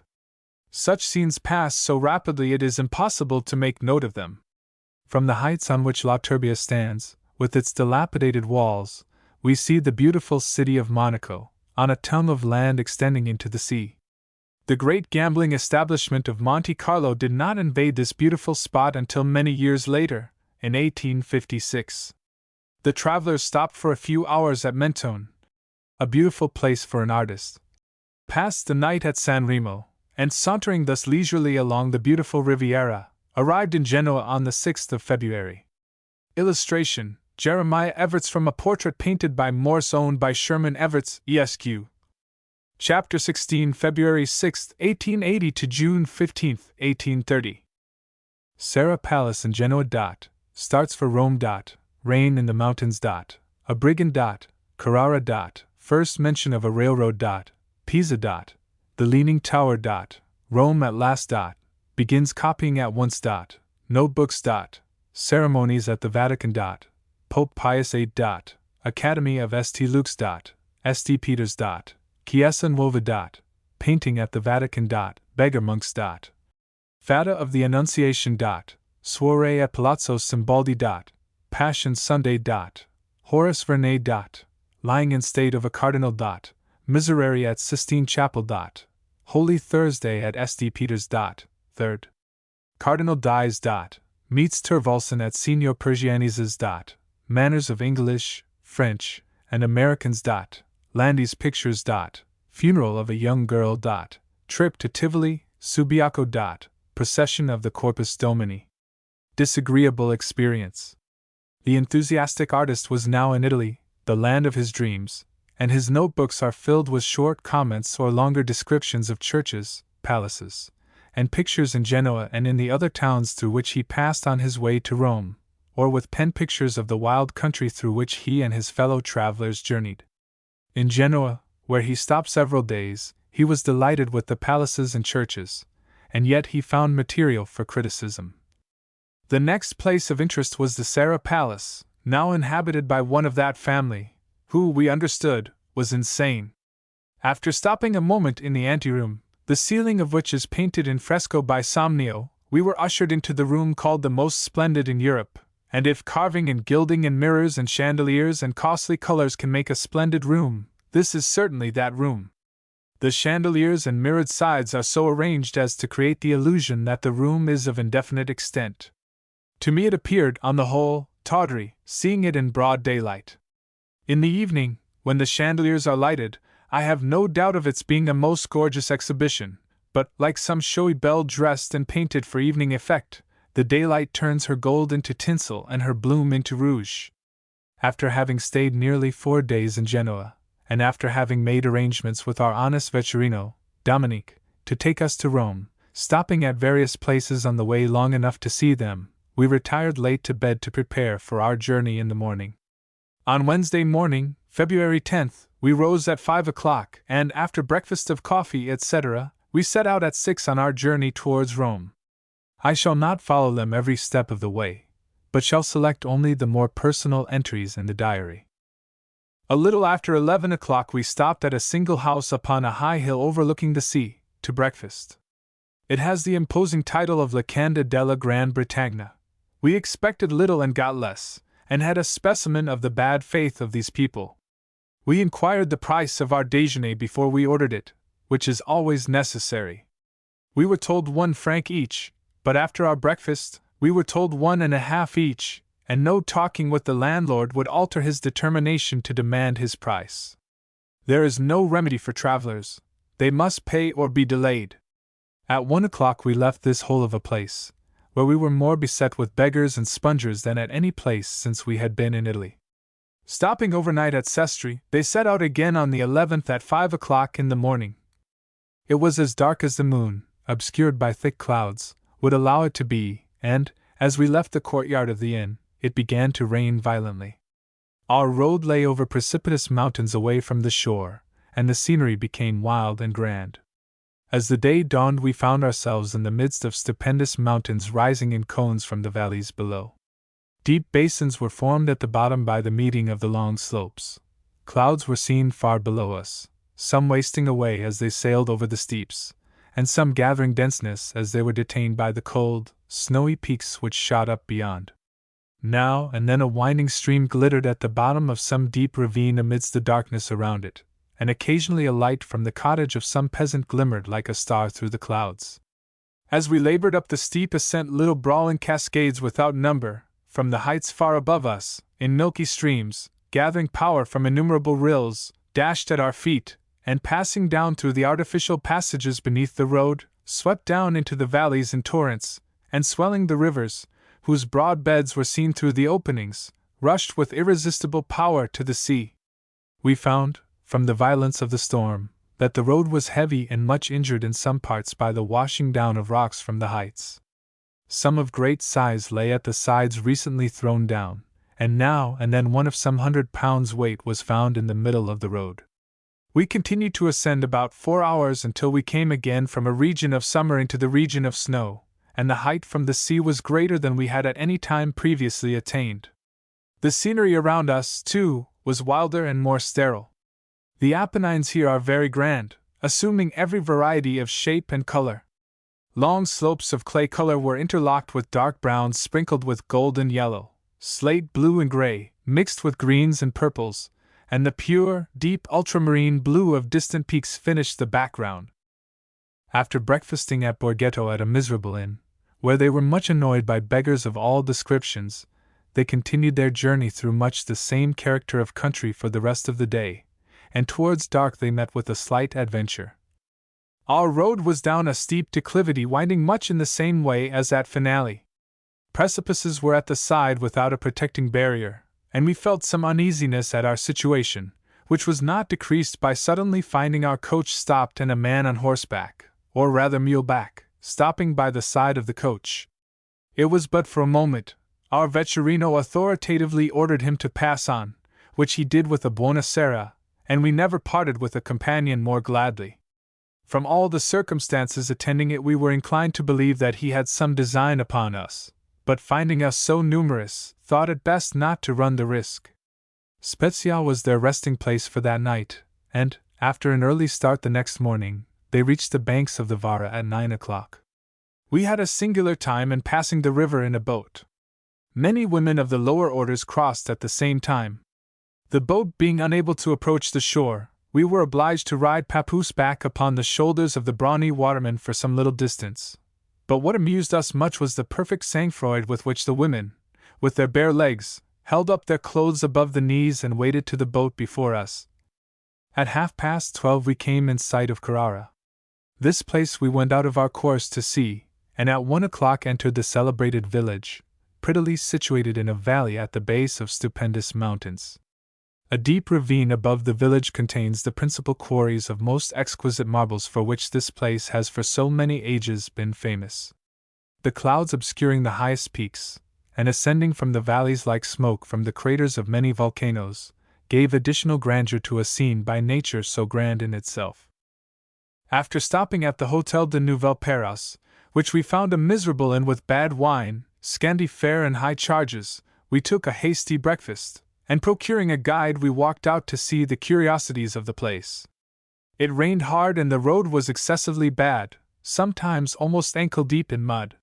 Such scenes pass so rapidly it is impossible to make note of them. From the heights on which La Turbia stands, with its dilapidated walls, we see the beautiful city of Monaco, on a tongue of land extending into the sea. The great gambling establishment of Monte Carlo did not invade this beautiful spot until many years later, in 1856. The travelers stopped for a few hours at Mentone, a beautiful place for an artist, passed the night at San Remo, and sauntering thus leisurely along the beautiful Riviera, arrived in Genoa on the 6th of February. Illustration: Jeremiah Everts from a portrait painted by Morse owned by Sherman Everts, Esq. Chapter 16, February 6, 1880 to June 15, 1830. Serra Palace in Genoa. Starts for Rome. Rain in the mountains. A brigand. Carrara. First mention of a railroad. Pisa. The Leaning Tower. Rome at last. Begins copying at once. Notebooks. Ceremonies at the Vatican. Pope Pius VIII. Academy of St. Luke's. St. Peter's. Chiesa Nuova. Painting at the Vatican. Beggar monks. Fata of the Annunciation. Soiree at Palazzo Simbaldi. Passion Sunday. Horace Vernet. Lying in state of a cardinal. Miserere at Sistine Chapel. Holy Thursday at St. Peter's. 3rd. Cardinal dies. Meets Tervalson at Signor Persiani's. Manners of English, French, and Americans. Landy's pictures. Funeral of a young girl. Trip to Tivoli, Subiaco. Procession of the Corpus Domini. Disagreeable experience. The enthusiastic artist was now in Italy, the land of his dreams, and his notebooks are filled with short comments or longer descriptions of churches, palaces, and pictures in Genoa and in the other towns through which he passed on his way to Rome, or with pen pictures of the wild country through which he and his fellow travelers journeyed. In Genoa, where he stopped several days, he was delighted with the palaces and churches, and yet he found material for criticism. The next place of interest was the Serra Palace, now inhabited by one of that family, who, we understood, was insane. After stopping a moment in the anteroom, the ceiling of which is painted in fresco by Somnio, we were ushered into the room called the most splendid in Europe, and if carving and gilding and mirrors and chandeliers and costly colors can make a splendid room, this is certainly that room. The chandeliers and mirrored sides are so arranged as to create the illusion that the room is of indefinite extent. To me it appeared, on the whole, tawdry, seeing it in broad daylight. In the evening, when the chandeliers are lighted, I have no doubt of its being a most gorgeous exhibition, but, like some showy belle dressed and painted for evening effect, the daylight turns her gold into tinsel and her bloom into rouge. After having stayed nearly 4 days in Genoa, and after having made arrangements with our honest vetturino, Dominique, to take us to Rome, stopping at various places on the way long enough to see them, we retired late to bed to prepare for our journey in the morning. On Wednesday morning, February 10th, we rose at 5 o'clock, and after breakfast of coffee, etc., we set out at 6 on our journey towards Rome. I shall not follow them every step of the way, but shall select only the more personal entries in the diary. A little after 11 o'clock we stopped at a single house upon a high hill overlooking the sea, to breakfast. It has the imposing title of La Canda della Gran Bretagna. We expected little and got less, and had a specimen of the bad faith of these people. We inquired the price of our déjeuner before we ordered it, which is always necessary. We were told 1 franc each, but after our breakfast, we were told 1.5 each, and no talking with the landlord would alter his determination to demand his price. There is no remedy for travelers, they must pay or be delayed. At 1 o'clock we left this hole of a place, where we were more beset with beggars and spongers than at any place since we had been in Italy. Stopping overnight at Sestri, they set out again on the 11th at 5 o'clock in the morning. It was as dark as the moon, obscured by thick clouds, would allow it to be, and, as we left the courtyard of the inn, it began to rain violently. Our road lay over precipitous mountains away from the shore, and the scenery became wild and grand. As the day dawned we found ourselves in the midst of stupendous mountains rising in cones from the valleys below. Deep basins were formed at the bottom by the meeting of the long slopes. Clouds were seen far below us, some wasting away as they sailed over the steeps, and some gathering denseness as they were detained by the cold, snowy peaks which shot up beyond. Now and then a winding stream glittered at the bottom of some deep ravine amidst the darkness around it, and occasionally a light from the cottage of some peasant glimmered like a star through the clouds. As we labored up the steep ascent, little brawling cascades without number, from the heights far above us, in milky streams, gathering power from innumerable rills, dashed at our feet, and passing down through the artificial passages beneath the road, swept down into the valleys in torrents, and swelling the rivers, whose broad beds were seen through the openings, rushed with irresistible power to the sea. We found, from the violence of the storm, that the road was heavy and much injured in some parts by the washing down of rocks from the heights. Some of great size lay at the sides recently thrown down, and now and then one of some 100 pounds weight was found in the middle of the road. We continued to ascend about 4 hours until we came again from a region of summer into the region of snow, and the height from the sea was greater than we had at any time previously attained. The scenery around us, too, was wilder and more sterile. The Apennines here are very grand, assuming every variety of shape and color. Long slopes of clay color were interlocked with dark browns sprinkled with gold and yellow, slate blue and gray, mixed with greens and purples, and the pure, deep ultramarine blue of distant peaks finished the background. After breakfasting at Borghetto at a miserable inn, where they were much annoyed by beggars of all descriptions, they continued their journey through much the same character of country for the rest of the day, and towards dark they met with a slight adventure. Our road was down a steep declivity winding much in the same way as at Finale. Precipices were at the side without a protecting barrier, and we felt some uneasiness at our situation, which was not decreased by suddenly finding our coach stopped and a man on horseback, or rather muleback, stopping by the side of the coach. It was but for a moment. Our vetturino authoritatively ordered him to pass on, which he did with a buona sera, and we never parted with a companion more gladly. From all the circumstances attending it we were inclined to believe that he had some design upon us, but finding us so numerous, thought it best not to run the risk. Spezia was their resting place for that night, and, after an early start the next morning, they reached the banks of the Vara at 9 o'clock. We had a singular time in passing the river in a boat. Many women of the lower orders crossed at the same time. The boat being unable to approach the shore, we were obliged to ride papoose back upon the shoulders of the brawny watermen for some little distance. But what amused us much was the perfect sang-froid with which the women, with their bare legs, held up their clothes above the knees and waded to the boat before us. At 12:30 we came in sight of Carrara. This place we went out of our course to see, and at 1 o'clock entered the celebrated village, prettily situated in a valley at the base of stupendous mountains. A deep ravine above the village contains the principal quarries of most exquisite marbles for which this place has for so many ages been famous. The clouds obscuring the highest peaks, and ascending from the valleys like smoke from the craters of many volcanoes, gave additional grandeur to a scene by nature so grand in itself. After stopping at the Hotel de Nouvelle Paris, which we found a miserable inn with bad wine, scanty fare and high charges, we took a hasty breakfast, and procuring a guide we walked out to see the curiosities of the place. It rained hard and the road was excessively bad, sometimes almost ankle-deep in mud.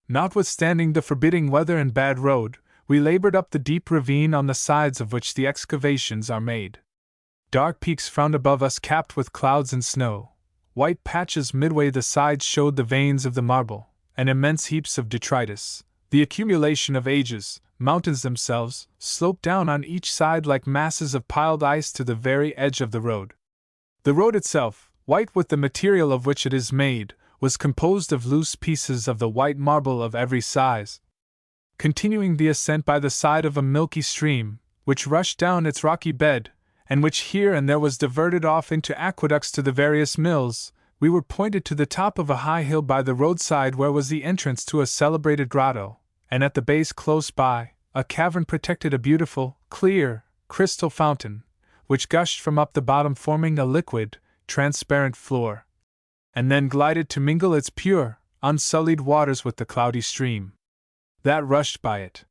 Notwithstanding the forbidding weather and bad road, we labored up the deep ravine on the sides of which the excavations are made. Dark peaks frowned above us capped with clouds and snow. White patches midway the sides showed the veins of the marble, and immense heaps of detritus, the accumulation of ages. Mountains themselves sloped down on each side like masses of piled ice to the very edge of the road. The road itself, white with the material of which it is made, was composed of loose pieces of the white marble of every size. Continuing the ascent by the side of a milky stream, which rushed down its rocky bed, and which here and there was diverted off into aqueducts to the various mills, we were pointed to the top of a high hill by the roadside where was the entrance to a celebrated grotto, and at the base close by, a cavern protected a beautiful, clear, crystal fountain, which gushed from up the bottom forming a liquid, transparent floor, and then glided to mingle its pure, unsullied waters with the cloudy stream that rushed by it.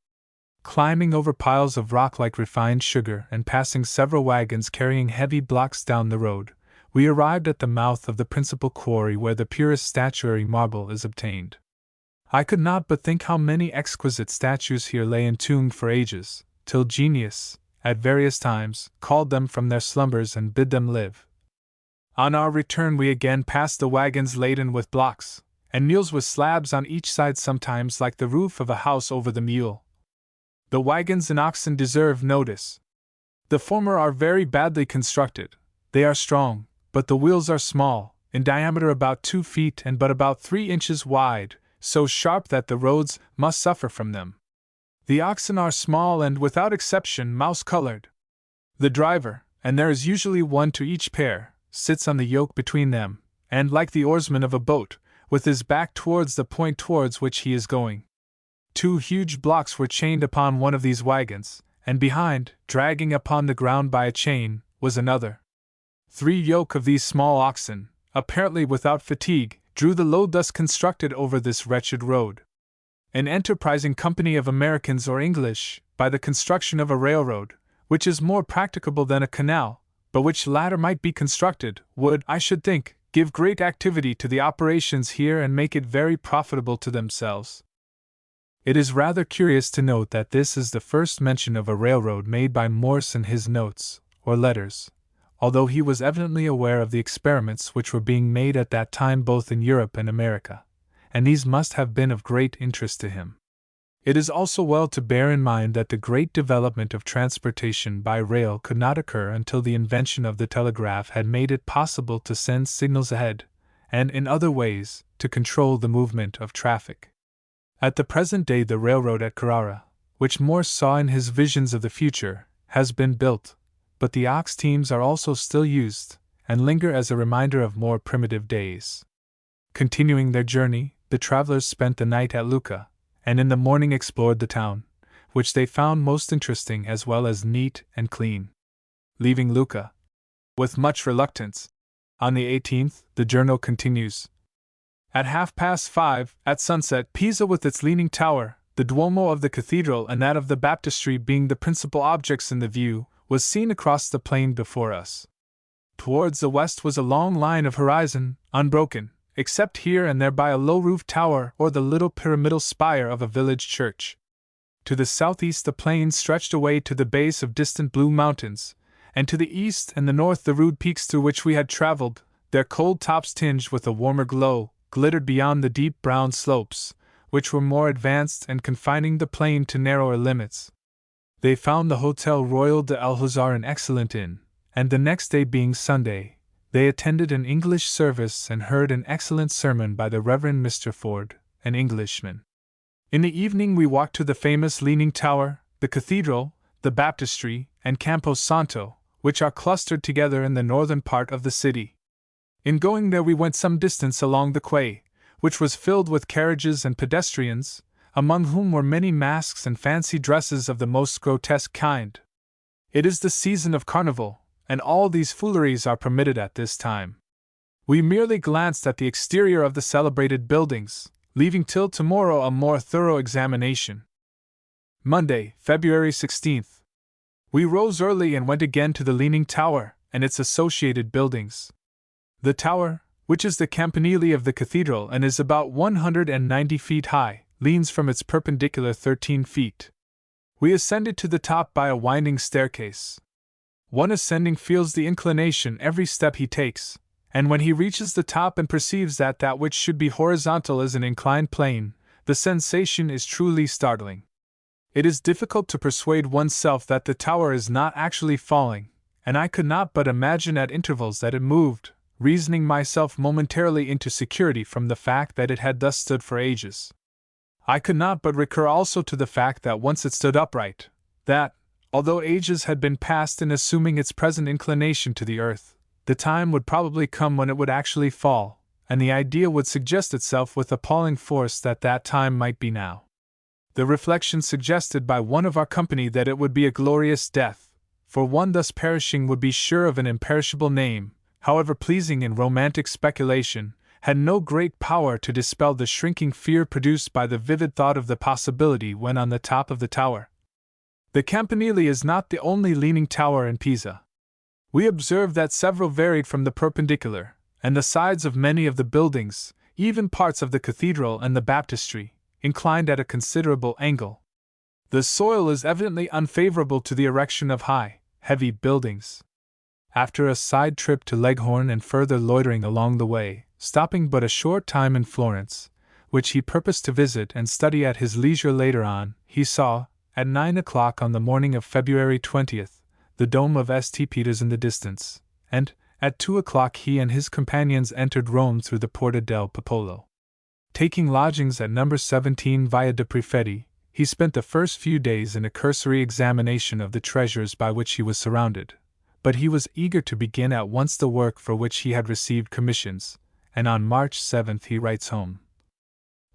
Climbing over piles of rock like refined sugar and passing several wagons carrying heavy blocks down the road, we arrived at the mouth of the principal quarry where the purest statuary marble is obtained. I could not but think how many exquisite statues here lay entombed for ages, till genius, at various times, called them from their slumbers and bid them live. On our return we again passed the wagons laden with blocks, and mules with slabs on each side sometimes like the roof of a house over the mule. The wagons and oxen deserve notice. The former are very badly constructed. They are strong, but the wheels are small, in diameter about 2 feet and but about 3 inches wide, so sharp that the roads must suffer from them. The oxen are small and, without exception, mouse-colored. The driver, and there is usually one to each pair, sits on the yoke between them, and, like the oarsman of a boat, with his back towards the point towards which he is going. 2 huge blocks were chained upon one of these wagons, and behind, dragging upon the ground by a chain, was another. 3 yoke of these small oxen, apparently without fatigue, drew the load thus constructed over this wretched road. An enterprising company of Americans or English, by the construction of a railroad, which is more practicable than a canal, but which latter might be constructed, would, I should think, give great activity to the operations here and make it very profitable to themselves. It is rather curious to note that this is the first mention of a railroad made by Morse in his notes, or letters, although he was evidently aware of the experiments which were being made at that time both in Europe and America, and these must have been of great interest to him. It is also well to bear in mind that the great development of transportation by rail could not occur until the invention of the telegraph had made it possible to send signals ahead, and in other ways, to control the movement of traffic. At the present day the railroad at Carrara, which Morse saw in his visions of the future, has been built, but the ox teams are also still used, and linger as a reminder of more primitive days. Continuing their journey, the travelers spent the night at Lucca, and in the morning explored the town, which they found most interesting as well as neat and clean. Leaving Lucca, with much reluctance, on the 18th, the journal continues. At 5:30, at sunset, Pisa with its leaning tower, the Duomo of the cathedral and that of the baptistry being the principal objects in the view, was seen across the plain before us. Towards the west was a long line of horizon, unbroken, except here and there by a low-roofed tower or the little pyramidal spire of a village church. To the southeast the plain stretched away to the base of distant blue mountains, and to the east and the north the rude peaks through which we had traveled, their cold tops tinged with a warmer glow, glittered beyond the deep brown slopes, which were more advanced and confining the plain to narrower limits. They found the Hotel Royal de Alhazar an excellent inn, and the next day being Sunday, they attended an English service and heard an excellent sermon by the Reverend Mr. Ford, an Englishman. In the evening we walked to the famous Leaning Tower, the cathedral, the Baptistry, and Campo Santo, which are clustered together in the northern part of the city. In going there we went some distance along the quay, which was filled with carriages and pedestrians, among whom were many masks and fancy dresses of the most grotesque kind. It is the season of Carnival, and all these fooleries are permitted at this time. We merely glanced at the exterior of the celebrated buildings, leaving till tomorrow a more thorough examination. Monday, February 16th. We rose early and went again to the Leaning Tower and its associated buildings. The tower, which is the campanile of the cathedral and is about 190 feet high, leans from its perpendicular 13 feet. We ascended to the top by a winding staircase. One ascending feels the inclination every step he takes, and when he reaches the top and perceives that that which should be horizontal is an inclined plane, the sensation is truly startling. It is difficult to persuade oneself that the tower is not actually falling, and I could not but imagine at intervals that it moved, reasoning myself momentarily into security from the fact that it had thus stood for ages. I could not but recur also to the fact that once it stood upright, that, although ages had been passed in assuming its present inclination to the earth, the time would probably come when it would actually fall, and the idea would suggest itself with appalling force that that time might be now. The reflection suggested by one of our company that it would be a glorious death, for one thus perishing would be sure of an imperishable name, however pleasing in romantic speculation, had no great power to dispel the shrinking fear produced by the vivid thought of the possibility when on the top of the tower. The campanile is not the only leaning tower in Pisa. We observed that several varied from the perpendicular, and the sides of many of the buildings, even parts of the cathedral and the baptistry, inclined at a considerable angle. The soil is evidently unfavorable to the erection of high, heavy buildings. After a side trip to Leghorn and further loitering along the way, stopping but a short time in Florence, which he purposed to visit and study at his leisure later on, he saw, at 9 o'clock on the morning of February 20th, the dome of St. Peter's in the distance, and, at 2 o'clock he and his companions entered Rome through the Porta del Popolo. Taking lodgings at number 17 Via de Prefetti, he spent the first few days in a cursory examination of the treasures by which he was surrounded, but he was eager to begin at once the work for which he had received commissions, and on March 7th he writes home: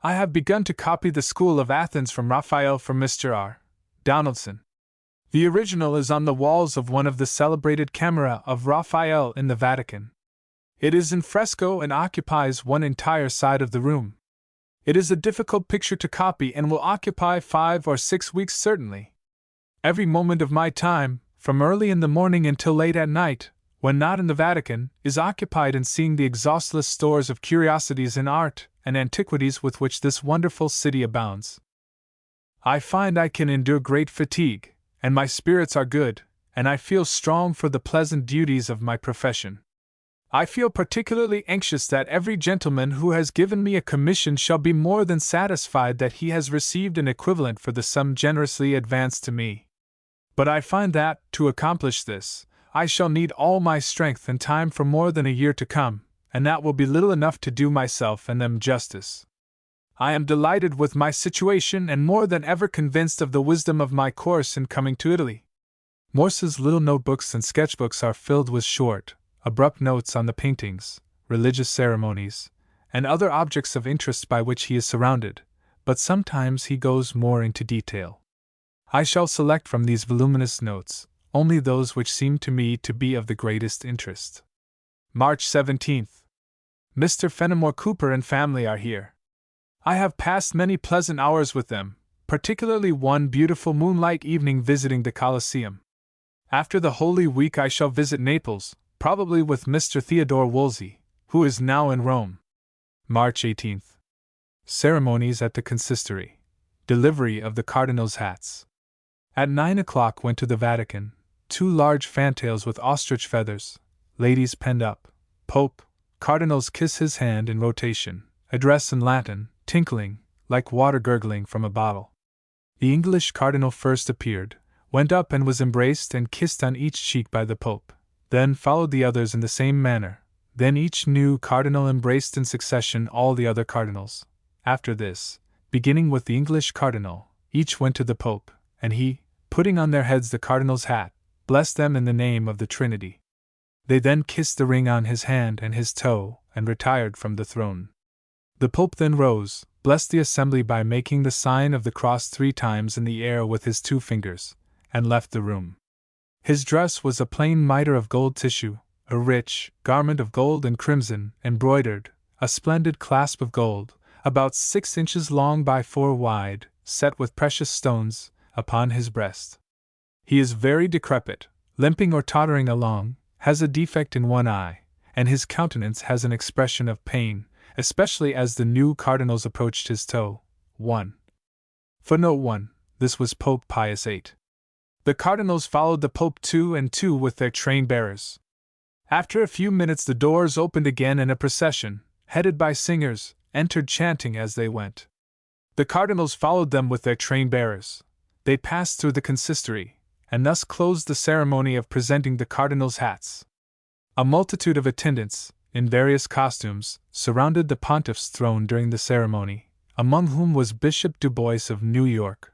I have begun to copy the School of Athens from Raphael for Mr. R. Donaldson. The original is on the walls of one of the celebrated camera of Raphael in the Vatican. It is in fresco and occupies one entire side of the room. It is a difficult picture to copy and will occupy 5 or 6 weeks certainly. Every moment of my time, from early in the morning until late at night, when not in the Vatican, is occupied in seeing the exhaustless stores of curiosities in art and antiquities with which this wonderful city abounds. I find I can endure great fatigue, and my spirits are good, and I feel strong for the pleasant duties of my profession. I feel particularly anxious that every gentleman who has given me a commission shall be more than satisfied that he has received an equivalent for the sum generously advanced to me. But I find that, to accomplish this, I shall need all my strength and time for more than a year to come, and that will be little enough to do myself and them justice. I am delighted with my situation and more than ever convinced of the wisdom of my course in coming to Italy. Morse's little notebooks and sketchbooks are filled with short, abrupt notes on the paintings, religious ceremonies, and other objects of interest by which he is surrounded, but sometimes he goes more into detail. I shall select from these voluminous notes only those which seem to me to be of the greatest interest. March 17th. Mr. Fenimore Cooper and family are here. I have passed many pleasant hours with them, particularly one beautiful moonlight evening visiting the Colosseum. After the Holy Week I shall visit Naples, probably with Mr. Theodore Wolsey, who is now in Rome. March 18th. Ceremonies at the consistory. Delivery of the cardinals' hats. At 9 o'clock went to the Vatican, 2 large fantails with ostrich feathers, ladies penned up, Pope, cardinals kiss his hand in rotation, address in Latin, tinkling, like water gurgling from a bottle. The English cardinal first appeared, went up and was embraced and kissed on each cheek by the Pope. Then followed the others in the same manner, then each new cardinal embraced in succession all the other cardinals. After this, beginning with the English cardinal, each went to the Pope, and he, putting on their heads the cardinal's hat, blessed them in the name of the Trinity. They then kissed the ring on his hand and his toe, and retired from the throne. The Pope then rose, blessed the assembly by making the sign of the cross 3 times in the air with his 2 fingers, and left the room. His dress was a plain mitre of gold tissue, a rich garment of gold and crimson, embroidered, a splendid clasp of gold, about 6 inches long by 4 wide, set with precious stones, upon his breast. He is very decrepit, limping or tottering along, has a defect in one eye, and his countenance has an expression of pain, especially as the new cardinals approached his toe. 1. Footnote 1. This was Pope Pius VIII. The cardinals followed the Pope 2 and 2 with their train bearers. After a few minutes the doors opened again and a procession, headed by singers, entered chanting as they went. The cardinals followed them with their train bearers. They passed through the consistory, and thus closed the ceremony of presenting the cardinals' hats. A multitude of attendants, in various costumes, surrounded the pontiff's throne during the ceremony, among whom was Bishop Du Bois of New York.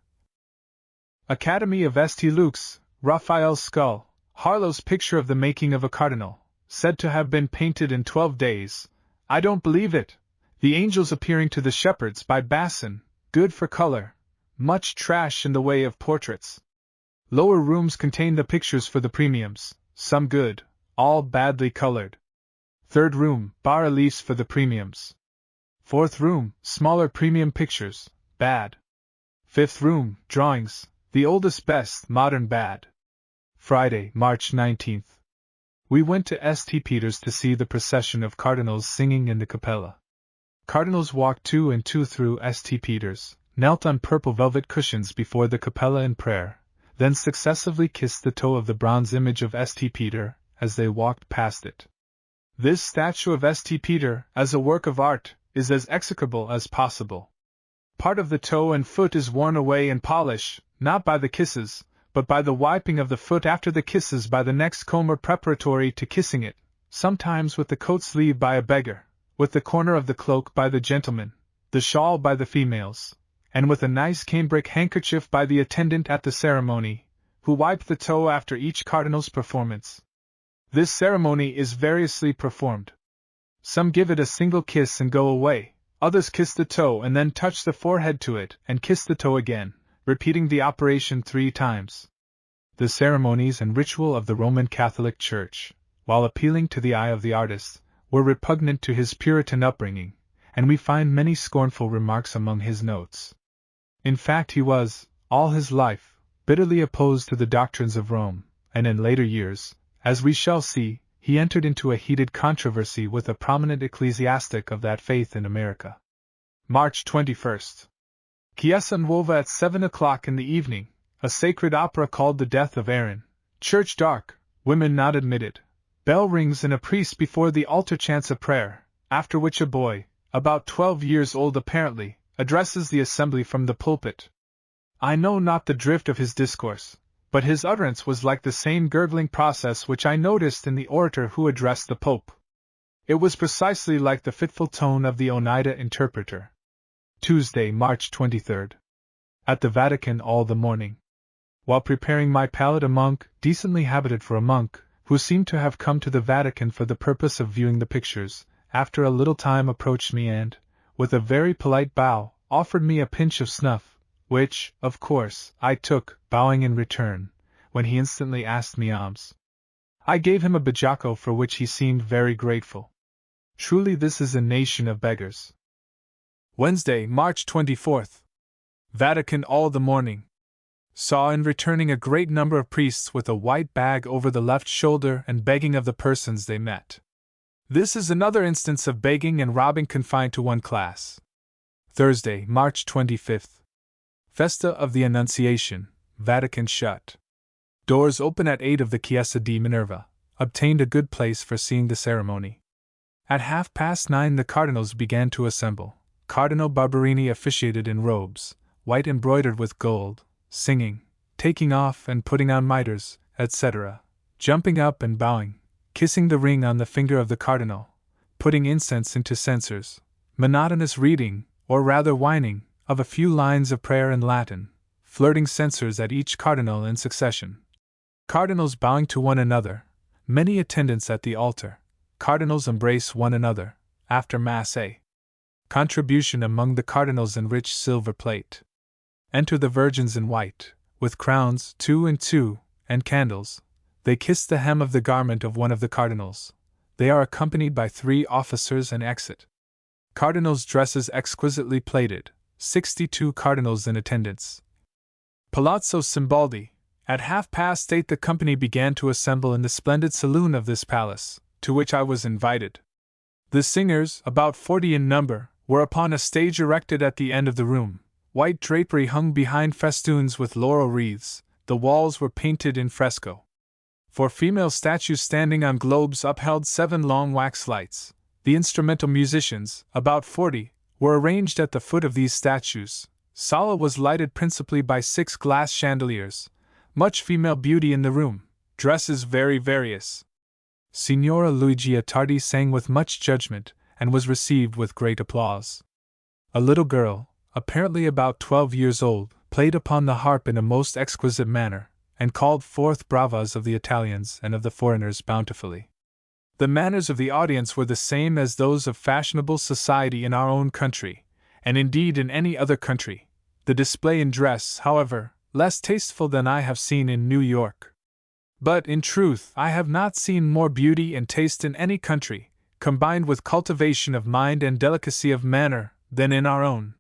Academy of St. Luke's, Raphael's skull, Harlow's picture of the making of a cardinal, said to have been painted in 12 days. I don't believe it. The Angels Appearing to the Shepherds by Basson, good for color. Much trash in the way of portraits. Lower rooms contain the pictures for the premiums, some good, all badly colored. 3rd room, bas-reliefs for the premiums. 4th room, smaller premium pictures, bad. 5th room, drawings, the oldest best, modern bad. Friday, March 19th. We went to St. Peter's to see the procession of cardinals singing in the capella. Cardinals walked 2 and 2 through St. Peter's, knelt on purple velvet cushions before the capella in prayer, then successively kissed the toe of the bronze image of St. Peter as they walked past it. This statue of St. Peter, as a work of art, is as execrable as possible. Part of the toe and foot is worn away in polish, not by the kisses, but by the wiping of the foot after the kisses by the next comber preparatory to kissing it, sometimes with the coat sleeve by a beggar, with the corner of the cloak by the gentleman, the shawl by the females, and with a nice cambric handkerchief by the attendant at the ceremony, who wiped the toe after each cardinal's performance. This ceremony is variously performed. Some give it a single kiss and go away, others kiss the toe and then touch the forehead to it and kiss the toe again, repeating the operation 3 times. The ceremonies and ritual of the Roman Catholic Church, while appealing to the eye of the artist, were repugnant to his Puritan upbringing, and we find many scornful remarks among his notes. In fact, he was, all his life, bitterly opposed to the doctrines of Rome, and in later years, as we shall see, he entered into a heated controversy with a prominent ecclesiastic of that faith in America. March 21st. Chiesa Nuova at 7 o'clock in the evening, a sacred opera called The Death of Aaron. Church dark, women not admitted. Bell rings and a priest before the altar chants a prayer, after which a boy, about 12 years old apparently, addresses the assembly from the pulpit. I know not the drift of his discourse, but his utterance was like the same gurgling process which I noticed in the orator who addressed the Pope. It was precisely like the fitful tone of the Oneida interpreter. Tuesday, March 23rd. At the Vatican all the morning. While preparing my palette, a monk, decently habited for a monk, who seemed to have come to the Vatican for the purpose of viewing the pictures, after a little time approached me and, with a very polite bow, offered me a pinch of snuff, which, of course, I took, bowing in return, when he instantly asked me alms. I gave him a bajocco for which he seemed very grateful. Truly this is a nation of beggars. Wednesday, March 24th. Vatican all the morning. Saw in returning a great number of priests with a white bag over the left shoulder and begging of the persons they met. This is another instance of begging and robbing confined to one class. Thursday, March 25th. Festa of the Annunciation, Vatican shut. Doors open at 8 of the Chiesa di Minerva. Obtained a good place for seeing the ceremony. At 9:30 the cardinals began to assemble. Cardinal Barberini officiated in robes, white embroidered with gold, singing, taking off and putting on mitres, etc., jumping up and bowing, kissing the ring on the finger of the cardinal, putting incense into censers, monotonous reading, or rather whining, of a few lines of prayer in Latin, flirting censers at each cardinal in succession. Cardinals bowing to one another, many attendants at the altar. Cardinals embrace one another, after Mass. A contribution among the cardinals in rich silver plate. Enter the virgins in white, with crowns 2 and 2, and candles. They kiss the hem of the garment of one of the cardinals. They are accompanied by 3 officers and exit. Cardinals' dresses exquisitely plated, 62 cardinals in attendance. Palazzo Simbaldi. At 8:30 the company began to assemble in the splendid saloon of this palace, to which I was invited. The singers, about 40 in number, were upon a stage erected at the end of the room. White drapery hung behind festoons with laurel wreaths. The walls were painted in fresco. 4 female statues standing on globes upheld 7 long wax lights. The instrumental musicians, about 40, were arranged at the foot of these statues. Sala was lighted principally by 6 glass chandeliers. Much female beauty in the room, dresses very various. Signora Luigia Tardi sang with much judgment, and was received with great applause. A little girl, apparently about 12 years old, played upon the harp in a most exquisite manner, and called forth bravas of the Italians and of the foreigners bountifully. The manners of the audience were the same as those of fashionable society in our own country, and indeed in any other country. The display in dress, however, less tasteful than I have seen in New York. But, in truth, I have not seen more beauty and taste in any country, combined with cultivation of mind and delicacy of manner, than in our own.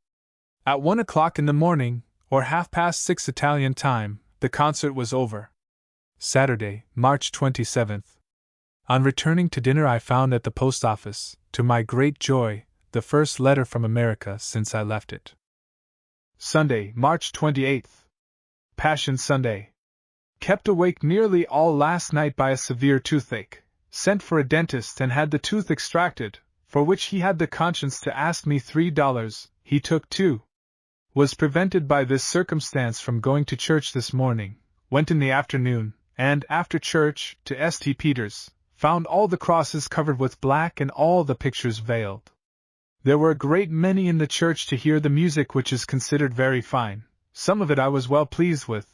At 1 o'clock in the morning, or 6:30 Italian time, the concert was over. Saturday, March 27th. On returning to dinner I found at the post office, to my great joy, the first letter from America since I left it. Sunday, March 28th. Passion Sunday. Kept awake nearly all last night by a severe toothache. Sent for a dentist and had the tooth extracted, for which he had the conscience to ask me $3. He took 2. Was prevented by this circumstance from going to church this morning. Went in the afternoon, and, after church, to St. Peter's. Found all the crosses covered with black and all the pictures veiled. There were a great many in the church to hear the music, which is considered very fine. Some of it I was well pleased with,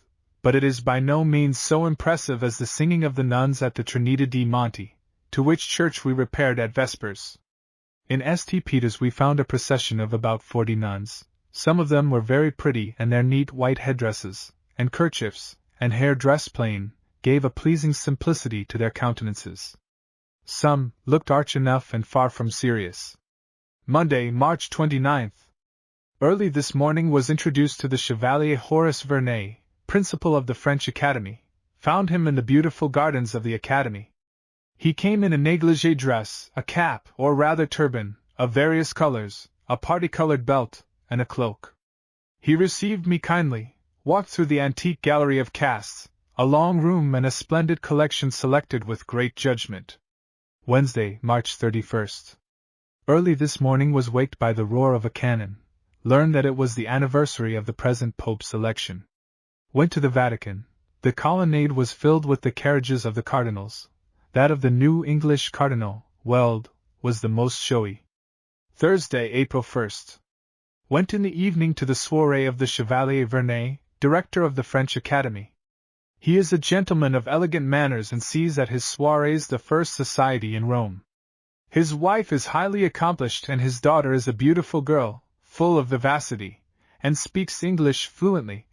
but it is by no means so impressive as the singing of the nuns at the Trinita di Monte, to which church we repaired at vespers. In St. Peter's we found a procession of about 40 nuns. Some of them were very pretty, and their neat white headdresses, and kerchiefs, and hair dressed plain, gave a pleasing simplicity to their countenances. Some looked arch enough and far from serious. Monday, March 29th. Early this morning was introduced to the Chevalier Horace Vernet, principal of the French Academy. Found him in the beautiful gardens of the Academy. He came in a negligee dress, a cap, or rather turban, of various colors, a parti-colored belt, and a cloak. He received me kindly, walked through the antique gallery of casts, a long room and a splendid collection selected with great judgment. Wednesday, March 31st. Early this morning was waked by the roar of a cannon. Learned that it was the anniversary of the present Pope's election. Went to the Vatican. The colonnade was filled with the carriages of the cardinals. That of the new English Cardinal, Weld, was the most showy. Thursday, April 1st. Went in the evening to the soirée of the Chevalier Vernet, director of the French Academy. He is a gentleman of elegant manners and sees at his soirées the first society in Rome. His wife is highly accomplished and his daughter is a beautiful girl, full of vivacity, and speaks English fluently.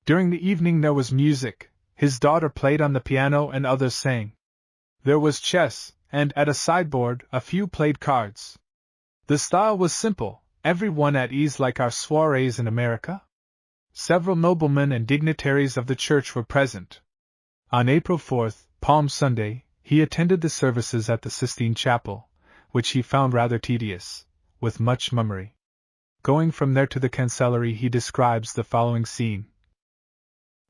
During the evening there was music. His daughter played on the piano and others sang. There was chess, and at a sideboard a few played cards. The style was simple, every one at ease like our soirées in America. Several noblemen and dignitaries of the church were present. On April 4th, Palm Sunday, he attended the services at the Sistine Chapel, which he found rather tedious, with much mummery. Going from there to the Cancellery he describes the following scene.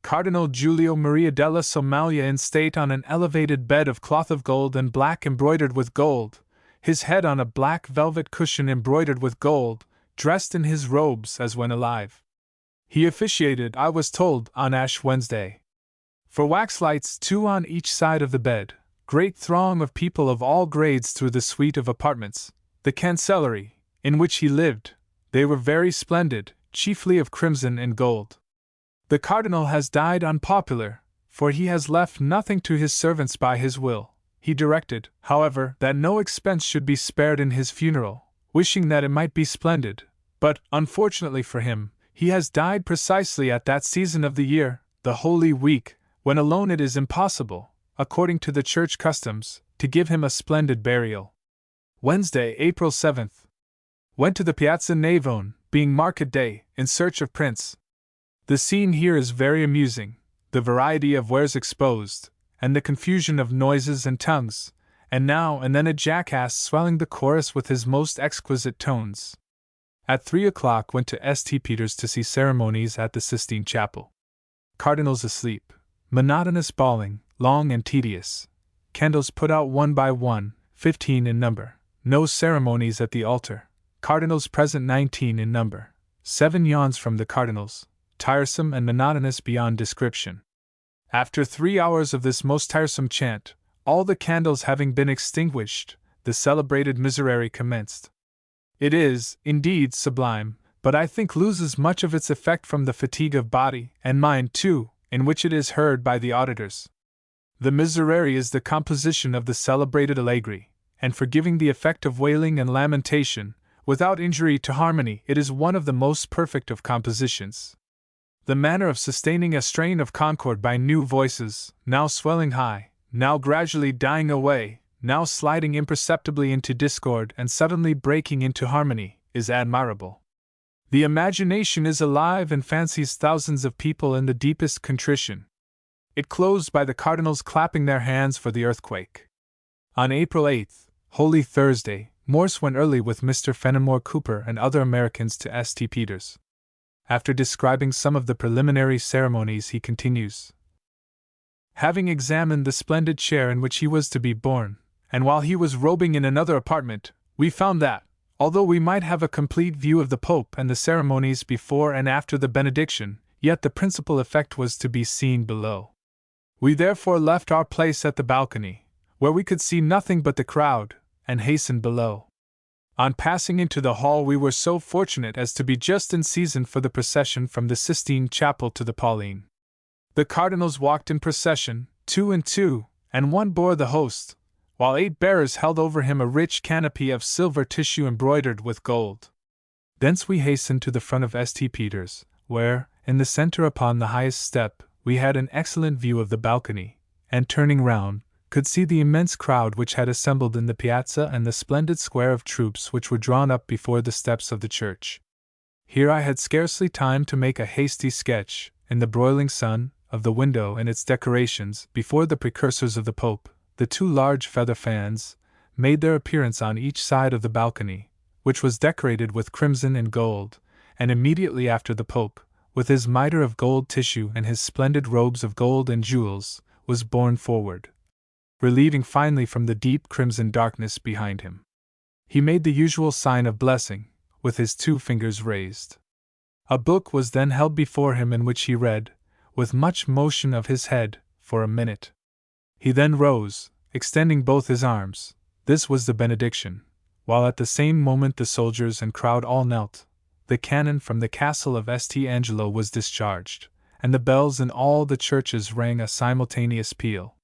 Cardinal Giulio Maria della Somaglia in state on an elevated bed of cloth of gold and black embroidered with gold, his head on a black velvet cushion embroidered with gold, dressed in his robes as when alive. He officiated, I was told, on Ash Wednesday. For wax lights 2 on each side of the bed, great throng of people of all grades through the suite of apartments, the Cancellery, in which he lived. They were very splendid, chiefly of crimson and gold. The cardinal has died unpopular, for he has left nothing to his servants by his will. He directed, however, that no expense should be spared in his funeral, wishing that it might be splendid, but, unfortunately for him, he has died precisely at that season of the year, the Holy Week, when alone it is impossible, according to the church customs, to give him a splendid burial. Wednesday, April 7th. Went to the Piazza Navone, being market day, in search of prints. The scene here is very amusing, the variety of wares exposed, and the confusion of noises and tongues, and now and then a jackass swelling the chorus with his most exquisite tones. At 3 o'clock went to St. Peter's to see ceremonies at the Sistine Chapel. Cardinals asleep, monotonous bawling, long and tedious. Candles put out one by one, 15 in number. No ceremonies at the altar. Cardinals present 19 in number. 7 yawns from the cardinals, tiresome and monotonous beyond description. After 3 hours of this most tiresome chant, all the candles having been extinguished, the celebrated Miserere commenced. It is, indeed, sublime, but I think loses much of its effect from the fatigue of body, and mind too, in which it is heard by the auditors. The Miserere is the composition of the celebrated Allegri, and for giving the effect of wailing and lamentation, without injury to harmony, it is one of the most perfect of compositions. The manner of sustaining a strain of concord by new voices, now swelling high, now gradually dying away, now sliding imperceptibly into discord and suddenly breaking into harmony, is admirable. The imagination is alive and fancies thousands of people in the deepest contrition. It closed by the cardinals clapping their hands for the earthquake. On April 8th, Holy Thursday, Morse went early with Mr. Fenimore Cooper and other Americans to St. Peter's. After describing some of the preliminary ceremonies, he continues: having examined the splendid chair in which he was to be borne, and while he was robing in another apartment, we found that, although we might have a complete view of the Pope and the ceremonies before and after the benediction, yet the principal effect was to be seen below. We therefore left our place at the balcony, where we could see nothing but the crowd, and hastened below. On passing into the hall, we were so fortunate as to be just in season for the procession from the Sistine Chapel to the Pauline. The cardinals walked in procession, 2 and 2, and one bore the host, while 8 bearers held over him a rich canopy of silver tissue embroidered with gold. Thence we hastened to the front of St. Peter's, where, in the center upon the highest step, we had an excellent view of the balcony, and turning round, could see the immense crowd which had assembled in the piazza and the splendid square of troops which were drawn up before the steps of the church. Here I had scarcely time to make a hasty sketch, in the broiling sun, of the window and its decorations. Before the precursors of the Pope, the 2 large feather fans, made their appearance on each side of the balcony, which was decorated with crimson and gold, and immediately after the Pope, with his mitre of gold tissue and his splendid robes of gold and jewels, was borne forward, relieving finely from the deep crimson darkness behind him. He made the usual sign of blessing, with his 2 fingers raised. A book was then held before him in which he read, with much motion of his head, for a minute. He then rose, extending both his arms. This was the benediction, while at the same moment the soldiers and crowd all knelt. The cannon from the castle of St. Angelo was discharged, and the bells in all the churches rang a simultaneous peal.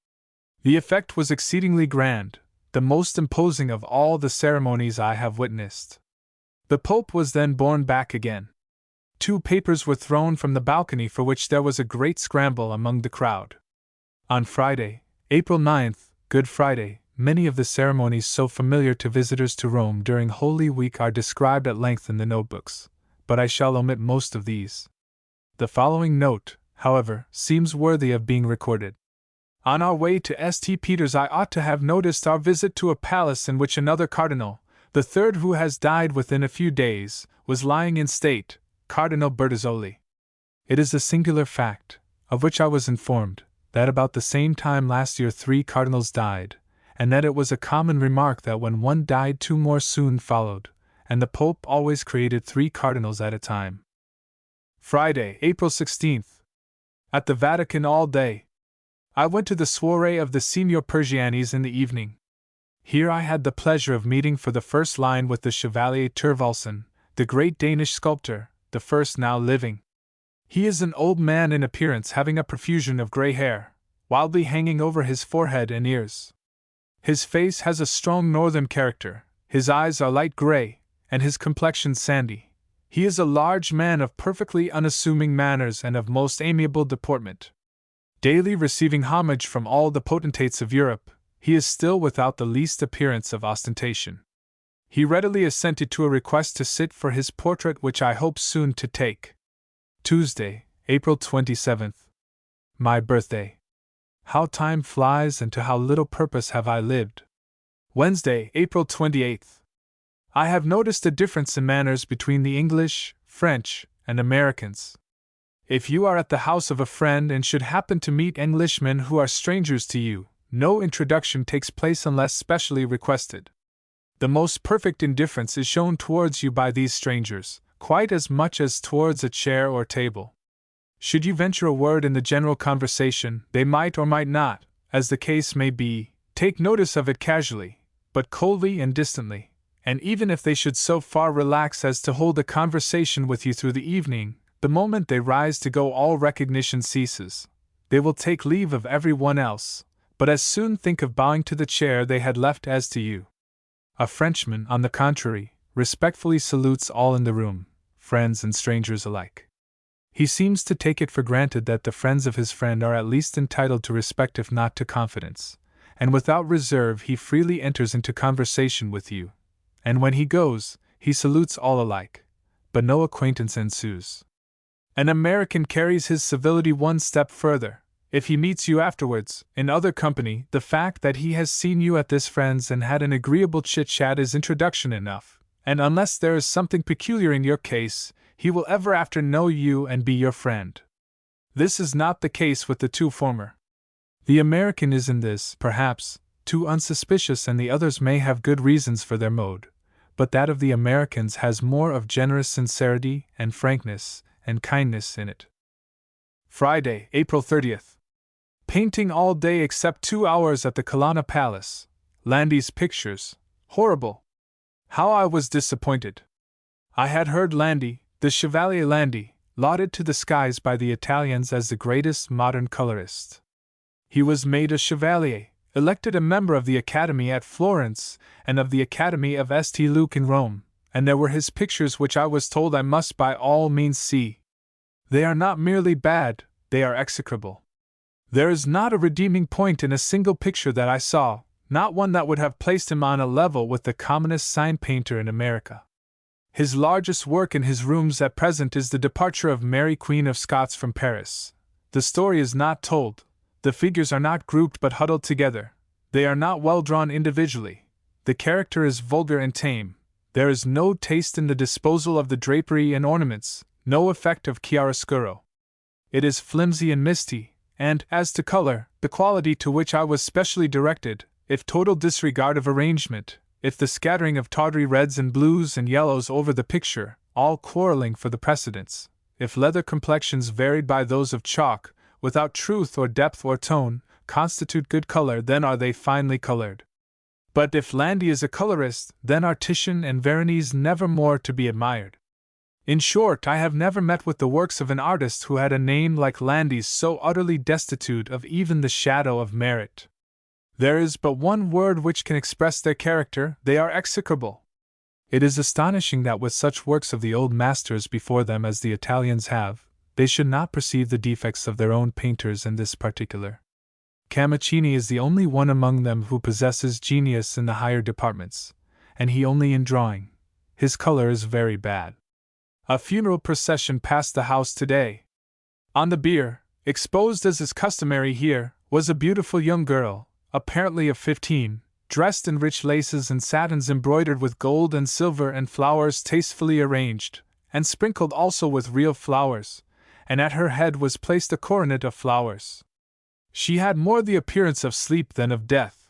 The effect was exceedingly grand, the most imposing of all the ceremonies I have witnessed. The Pope was then borne back again. 2 papers were thrown from the balcony, for which there was a great scramble among the crowd. On Friday, April 9th, Good Friday, many of the ceremonies so familiar to visitors to Rome during Holy Week are described at length in the notebooks, but I shall omit most of these. The following note, however, seems worthy of being recorded. On our way to St. Peter's I ought to have noticed our visit to a palace in which another cardinal, the 3rd who has died within a few days, was lying in state, Cardinal Bertazzoli. It is a singular fact, of which I was informed, that about the same time last year 3 cardinals died, and that it was a common remark that when one died 2 more soon followed, and the Pope always created 3 cardinals at a time. Friday, April 16th. At the Vatican all day. I went to the soirée of the Signor Pergianis in the evening. Here I had the pleasure of meeting for the first line with the Chevalier Thorvaldsen, the great Danish sculptor, the first now living. He is an old man in appearance, having a profusion of gray hair, wildly hanging over his forehead and ears. His face has a strong northern character, his eyes are light gray, and his complexion sandy. He is a large man of perfectly unassuming manners and of most amiable deportment. Daily receiving homage from all the potentates of Europe, he is still without the least appearance of ostentation. He readily assented to a request to sit for his portrait, which I hope soon to take. Tuesday, April 27th. My birthday. How time flies, and to how little purpose have I lived. Wednesday, April 28th. I have noticed a difference in manners between the English, French, and Americans. If you are at the house of a friend and should happen to meet Englishmen who are strangers to you, no introduction takes place unless specially requested. The most perfect indifference is shown towards you by these strangers, quite as much as towards a chair or table. Should you venture a word in the general conversation, they might or might not, as the case may be, take notice of it casually, but coldly and distantly, and even if they should so far relax as to hold a conversation with you through the evening, the moment they rise to go all recognition ceases. They will take leave of every one else, but as soon think of bowing to the chair they had left as to you. A Frenchman, on the contrary, respectfully salutes all in the room, friends and strangers alike. He seems to take it for granted that the friends of his friend are at least entitled to respect if not to confidence, and without reserve he freely enters into conversation with you, and when he goes, he salutes all alike, but no acquaintance ensues. An American carries his civility one step further. If he meets you afterwards, in other company, the fact that he has seen you at this friend's and had an agreeable chit-chat is introduction enough, and unless there is something peculiar in your case, he will ever after know you and be your friend. This is not the case with the two former. The American is in this, perhaps, too unsuspicious, and the others may have good reasons for their mode, but that of the Americans has more of generous sincerity and frankness and kindness in it. Friday, April 30th. Painting all day except 2 hours at the Colonna Palace. Landy's pictures. Horrible. How I was disappointed. I had heard Landy, the Chevalier Landy, lauded to the skies by the Italians as the greatest modern colorist. He was made a Chevalier, elected a member of the Academy at Florence and of the Academy of St. Luke in Rome, and there were his pictures which I was told I must by all means see. They are not merely bad, they are execrable. There is not a redeeming point in a single picture that I saw, not one that would have placed him on a level with the commonest sign painter in America. His largest work in his rooms at present is the departure of Mary Queen of Scots from Paris. The story is not told, the figures are not grouped but huddled together, they are not well drawn individually, the character is vulgar and tame, there is no taste in the disposal of the drapery and ornaments, no effect of chiaroscuro. It is flimsy and misty, and, as to color, the quality to which I was specially directed, if total disregard of arrangement, if the scattering of tawdry reds and blues and yellows over the picture, all quarreling for the precedence, if leather complexions varied by those of chalk, without truth or depth or tone, constitute good color, then are they finely colored. But if Landy is a colorist, then are Titian and Veronese never more to be admired. In short, I have never met with the works of an artist who had a name like Landy's so utterly destitute of even the shadow of merit. There is but one word which can express their character: they are execrable. It is astonishing that with such works of the old masters before them as the Italians have, they should not perceive the defects of their own painters in this particular. Camacini is the only one among them who possesses genius in the higher departments, and he only in drawing. His color is very bad. A funeral procession passed the house today. On the bier, exposed as is customary here, was a beautiful young girl, apparently of 15, dressed in rich laces and satins embroidered with gold and silver and flowers tastefully arranged, and sprinkled also with real flowers, and at her head was placed a coronet of flowers. She had more the appearance of sleep than of death.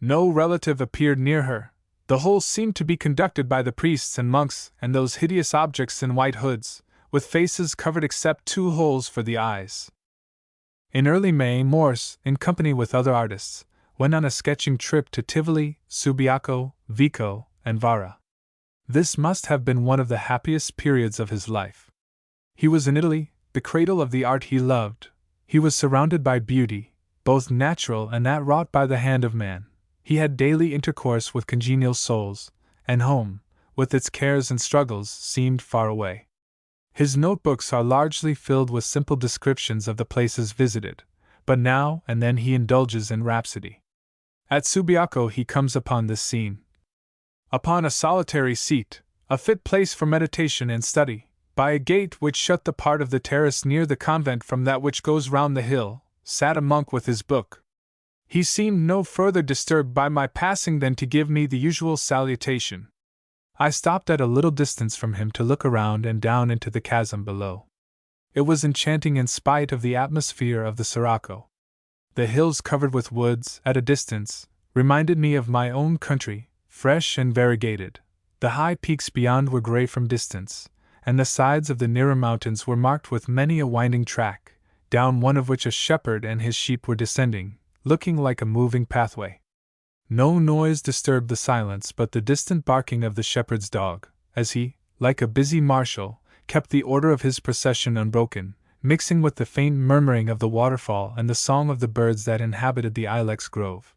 No relative appeared near her. The whole seemed to be conducted by the priests and monks and those hideous objects in white hoods, with faces covered except 2 holes for the eyes. In early May, Morse, in company with other artists, went on a sketching trip to Tivoli, Subiaco, Vico, and Vara. This must have been one of the happiest periods of his life. He was in Italy, the cradle of the art he loved. He was surrounded by beauty, both natural and that wrought by the hand of man. He had daily intercourse with congenial souls, and home, with its cares and struggles, seemed far away. His notebooks are largely filled with simple descriptions of the places visited, but now and then he indulges in rhapsody. At Subiaco he comes upon this scene. Upon a solitary seat, a fit place for meditation and study, by a gate which shut the part of the terrace near the convent from that which goes round the hill, sat a monk with his book. He seemed no further disturbed by my passing than to give me the usual salutation. I stopped at a little distance from him to look around and down into the chasm below. It was enchanting in spite of the atmosphere of the Sirocco. The hills covered with woods, at a distance, reminded me of my own country, fresh and variegated. The high peaks beyond were gray from distance, and the sides of the nearer mountains were marked with many a winding track, down one of which a shepherd and his sheep were descending, looking like a moving pathway. No noise disturbed the silence but the distant barking of the shepherd's dog, as he, like a busy marshal, kept the order of his procession unbroken, mixing with the faint murmuring of the waterfall and the song of the birds that inhabited the ilex grove.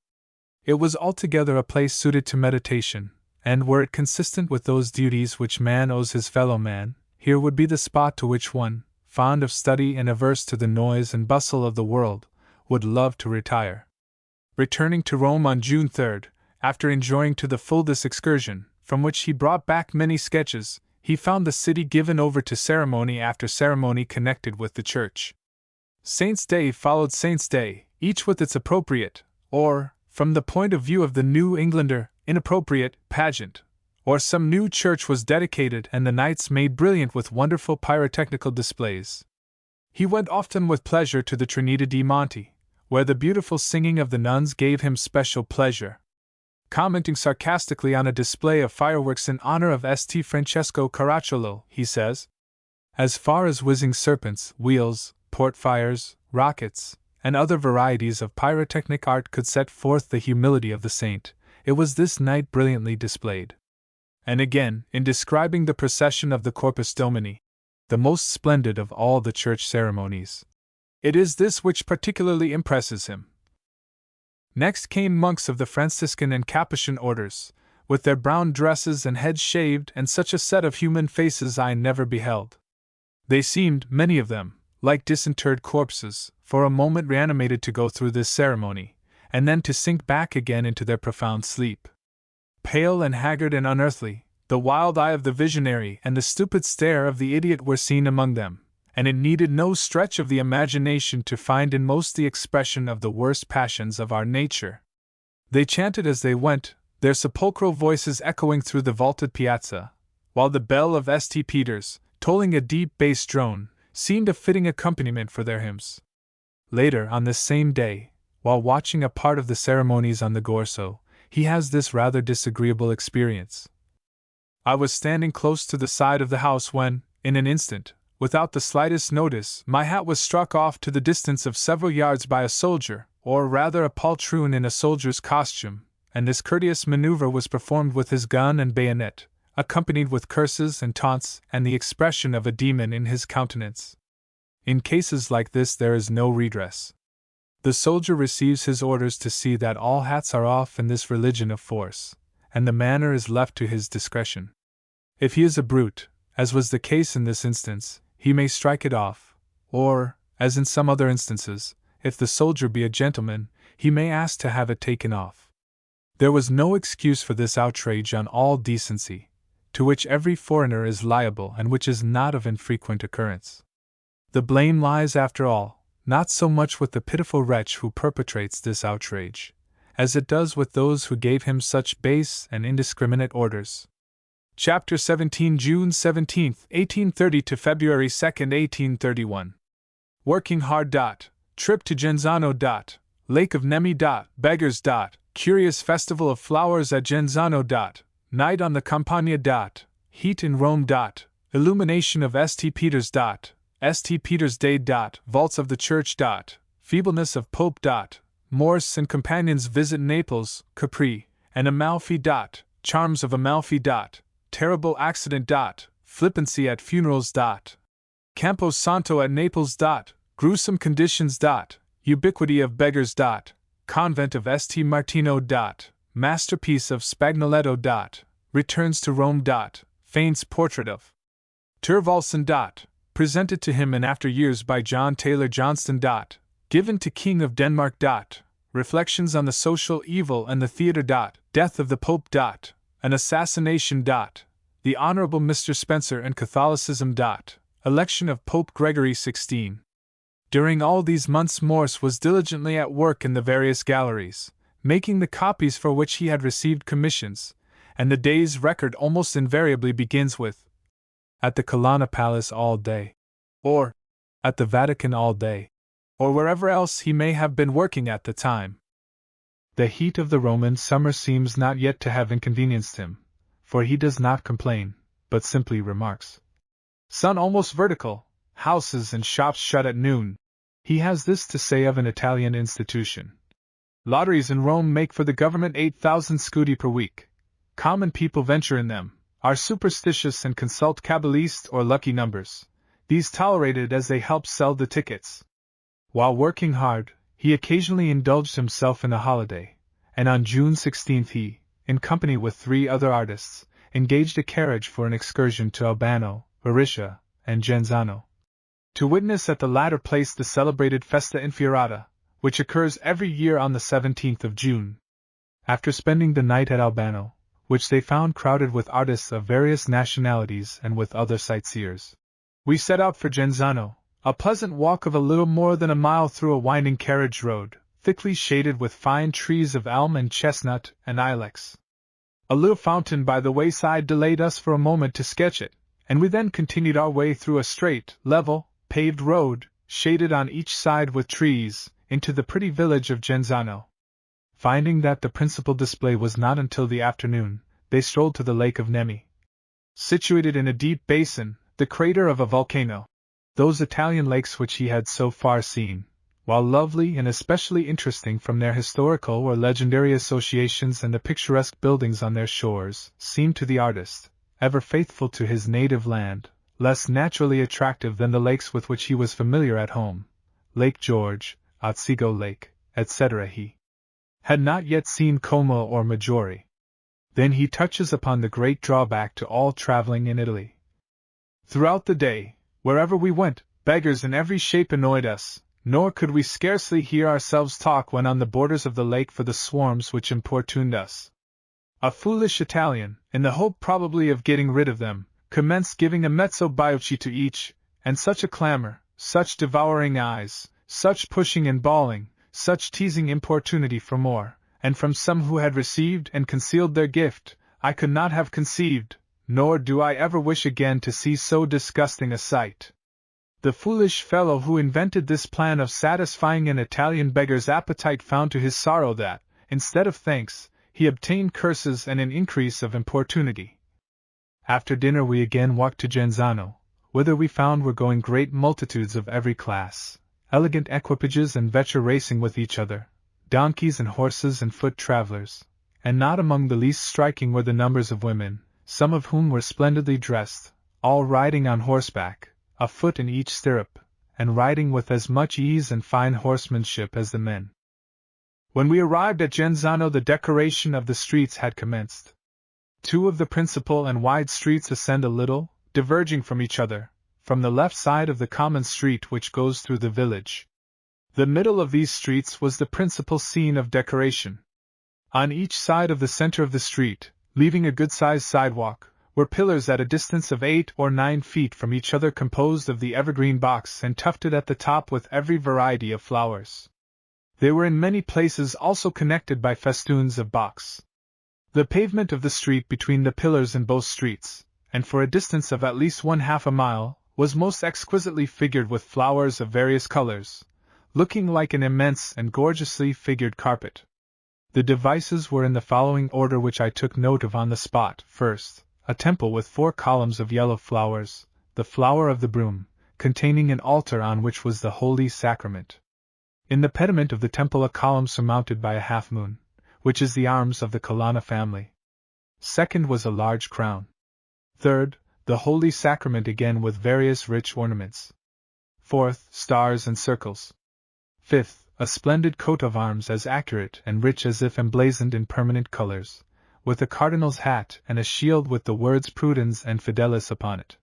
It was altogether a place suited to meditation, and were it consistent with those duties which man owes his fellow man, here would be the spot to which one, fond of study and averse to the noise and bustle of the world, would love to retire. Returning to Rome on June 3rd, after enjoying to the full this excursion, from which he brought back many sketches, he found the city given over to ceremony after ceremony connected with the church. Saints' Day followed Saints' Day, each with its appropriate, or, from the point of view of the New Englander, inappropriate, pageant, or some new church was dedicated and the nights made brilliant with wonderful pyrotechnical displays. He went often with pleasure to the Trinita di Monte, where the beautiful singing of the nuns gave him special pleasure. Commenting sarcastically on a display of fireworks in honor of St. Francesco Caracciolo, he says, "As far as whizzing serpents, wheels, port fires, rockets, and other varieties of pyrotechnic art could set forth the humility of the saint, it was this night brilliantly displayed." And again, in describing the procession of the Corpus Domini, the most splendid of all the church ceremonies, it is this which particularly impresses him. Next came monks of the Franciscan and Capuchin orders, with their brown dresses and heads shaved, and such a set of human faces I never beheld. They seemed, many of them, like disinterred corpses, for a moment reanimated to go through this ceremony, and then to sink back again into their profound sleep. Pale and haggard and unearthly, the wild eye of the visionary and the stupid stare of the idiot were seen among them, and it needed no stretch of the imagination to find in most the expression of the worst passions of our nature. They chanted as they went, their sepulchral voices echoing through the vaulted piazza, while the bell of St. Peter's, tolling a deep bass drone, seemed a fitting accompaniment for their hymns. Later, on this same day, while watching a part of the ceremonies on the Corso, he has this rather disagreeable experience. I was standing close to the side of the house when, in an instant, without the slightest notice, my hat was struck off to the distance of several yards by a soldier, or rather a poltroon in a soldier's costume, and this courteous maneuver was performed with his gun and bayonet, accompanied with curses and taunts and the expression of a demon in his countenance. In cases like this there is no redress. The soldier receives his orders to see that all hats are off in this religion of force, and the manner is left to his discretion. If he is a brute, as was the case in this instance, he may strike it off, or, as in some other instances, if the soldier be a gentleman, he may ask to have it taken off. There was no excuse for this outrage on all decency, to which every foreigner is liable and which is not of infrequent occurrence. The blame lies, after all, not so much with the pitiful wretch who perpetrates this outrage, as it does with those who gave him such base and indiscriminate orders. Chapter 17, June 17, 1830 to February 2, 1831. Working hard. Trip to Genzano. Lake of Nemi. Beggars. Curious festival of flowers at Genzano. Night on the Campagna. Heat in Rome. Illumination of St. Peter's. St. Peter's Day. Vaults of the Church. Feebleness of Pope. Morse and companions visit Naples, Capri, and Amalfi. Charms of Amalfi. Terrible accident. Flippancy at funerals. Campo Santo at Naples. Gruesome conditions. Ubiquity of beggars. Convent of St. Martino. Masterpiece of Spagnoletto. Returns to Rome. Faint's portrait of Tervalson. Presented to him in after years by John Taylor Johnston. Given to King of Denmark. Reflections on the social evil and the theatre. Death of the Pope. An assassination. The Honorable Mr. Spencer and Catholicism. Election of Pope Gregory XVI. During all these months Morse was diligently at work in the various galleries, making the copies for which he had received commissions, and the day's record almost invariably begins with "At the Colonna Palace all day," or "At the Vatican all day," or wherever else he may have been working at the time. The heat of the Roman summer seems not yet to have inconvenienced him, for he does not complain, but simply remarks, "Sun almost vertical, houses and shops shut at noon." He has this to say of an Italian institution: "Lotteries in Rome make for the government 8,000 scudi per week. Common people venture in them, are superstitious and consult Kabbalists or lucky numbers, these tolerated as they help sell the tickets." While working hard, he occasionally indulged himself in a holiday, and on June 16 he, in company with 3 other artists, engaged a carriage for an excursion to Albano, Brescia, and Genzano, to witness at the latter place the celebrated Festa Infiorata, which occurs every year on the 17th of June. After spending the night at Albano, which they found crowded with artists of various nationalities and with other sightseers, we set out for Genzano, a pleasant walk of a little more than a mile through a winding carriage road, thickly shaded with fine trees of elm and chestnut and ilex. A little fountain by the wayside delayed us for a moment to sketch it, and we then continued our way through a straight, level, paved road, shaded on each side with trees, into the pretty village of Genzano. Finding that the principal display was not until the afternoon, they strolled to the Lake of Nemi, situated in a deep basin, the crater of a volcano. Those Italian lakes which he had so far seen, while lovely and especially interesting from their historical or legendary associations and the picturesque buildings on their shores, seemed to the artist, ever faithful to his native land, less naturally attractive than the lakes with which he was familiar at home, Lake George, Otsego Lake, etc. He had not yet seen Como or Maggiore. Then he touches upon the great drawback to all traveling in Italy. Throughout the day, wherever we went, beggars in every shape annoyed us, nor could we scarcely hear ourselves talk when on the borders of the lake for the swarms which importuned us. A foolish Italian, in the hope probably of getting rid of them, commenced giving a mezzo baiocchi to each, and such a clamor, such devouring eyes, such pushing and bawling, such teasing importunity for more, and from some who had received and concealed their gift, I could not have conceived, nor do I ever wish again to see so disgusting a sight. The foolish fellow who invented this plan of satisfying an Italian beggar's appetite found to his sorrow that, instead of thanks, he obtained curses and an increase of importunity. After dinner we again walked to Genzano, whither we found were going great multitudes of every class, elegant equipages and vetture racing with each other, donkeys and horses and foot travelers, and not among the least striking were the numbers of women, some of whom were splendidly dressed, all riding on horseback, a foot in each stirrup, and riding with as much ease and fine horsemanship as the men. When we arrived at Genzano the decoration of the streets had commenced. 2 of the principal and wide streets ascend a little, diverging from each other, from the left side of the common street which goes through the village. The middle of these streets was the principal scene of decoration. On each side of the center of the street, leaving a good-sized sidewalk, were pillars at a distance of 8 or 9 feet from each other composed of the evergreen box and tufted at the top with every variety of flowers. They were in many places also connected by festoons of box. The pavement of the street between the pillars in both streets, and for a distance of at least 1/2 a mile, was most exquisitely figured with flowers of various colors, looking like an immense and gorgeously figured carpet. The devices were in the following order which I took note of on the spot. First, a temple with 4 columns of yellow flowers, the flower of the broom, containing an altar on which was the Holy Sacrament. In the pediment of the temple a column surmounted by a half-moon, which is the arms of the Colonna family. Second was a large crown. Third, the Holy Sacrament again with various rich ornaments. Fourth, stars and circles. Fifth, a splendid coat of arms as accurate and rich as if emblazoned in permanent colors, with a cardinal's hat and a shield with the words Prudens and Fidelis upon it.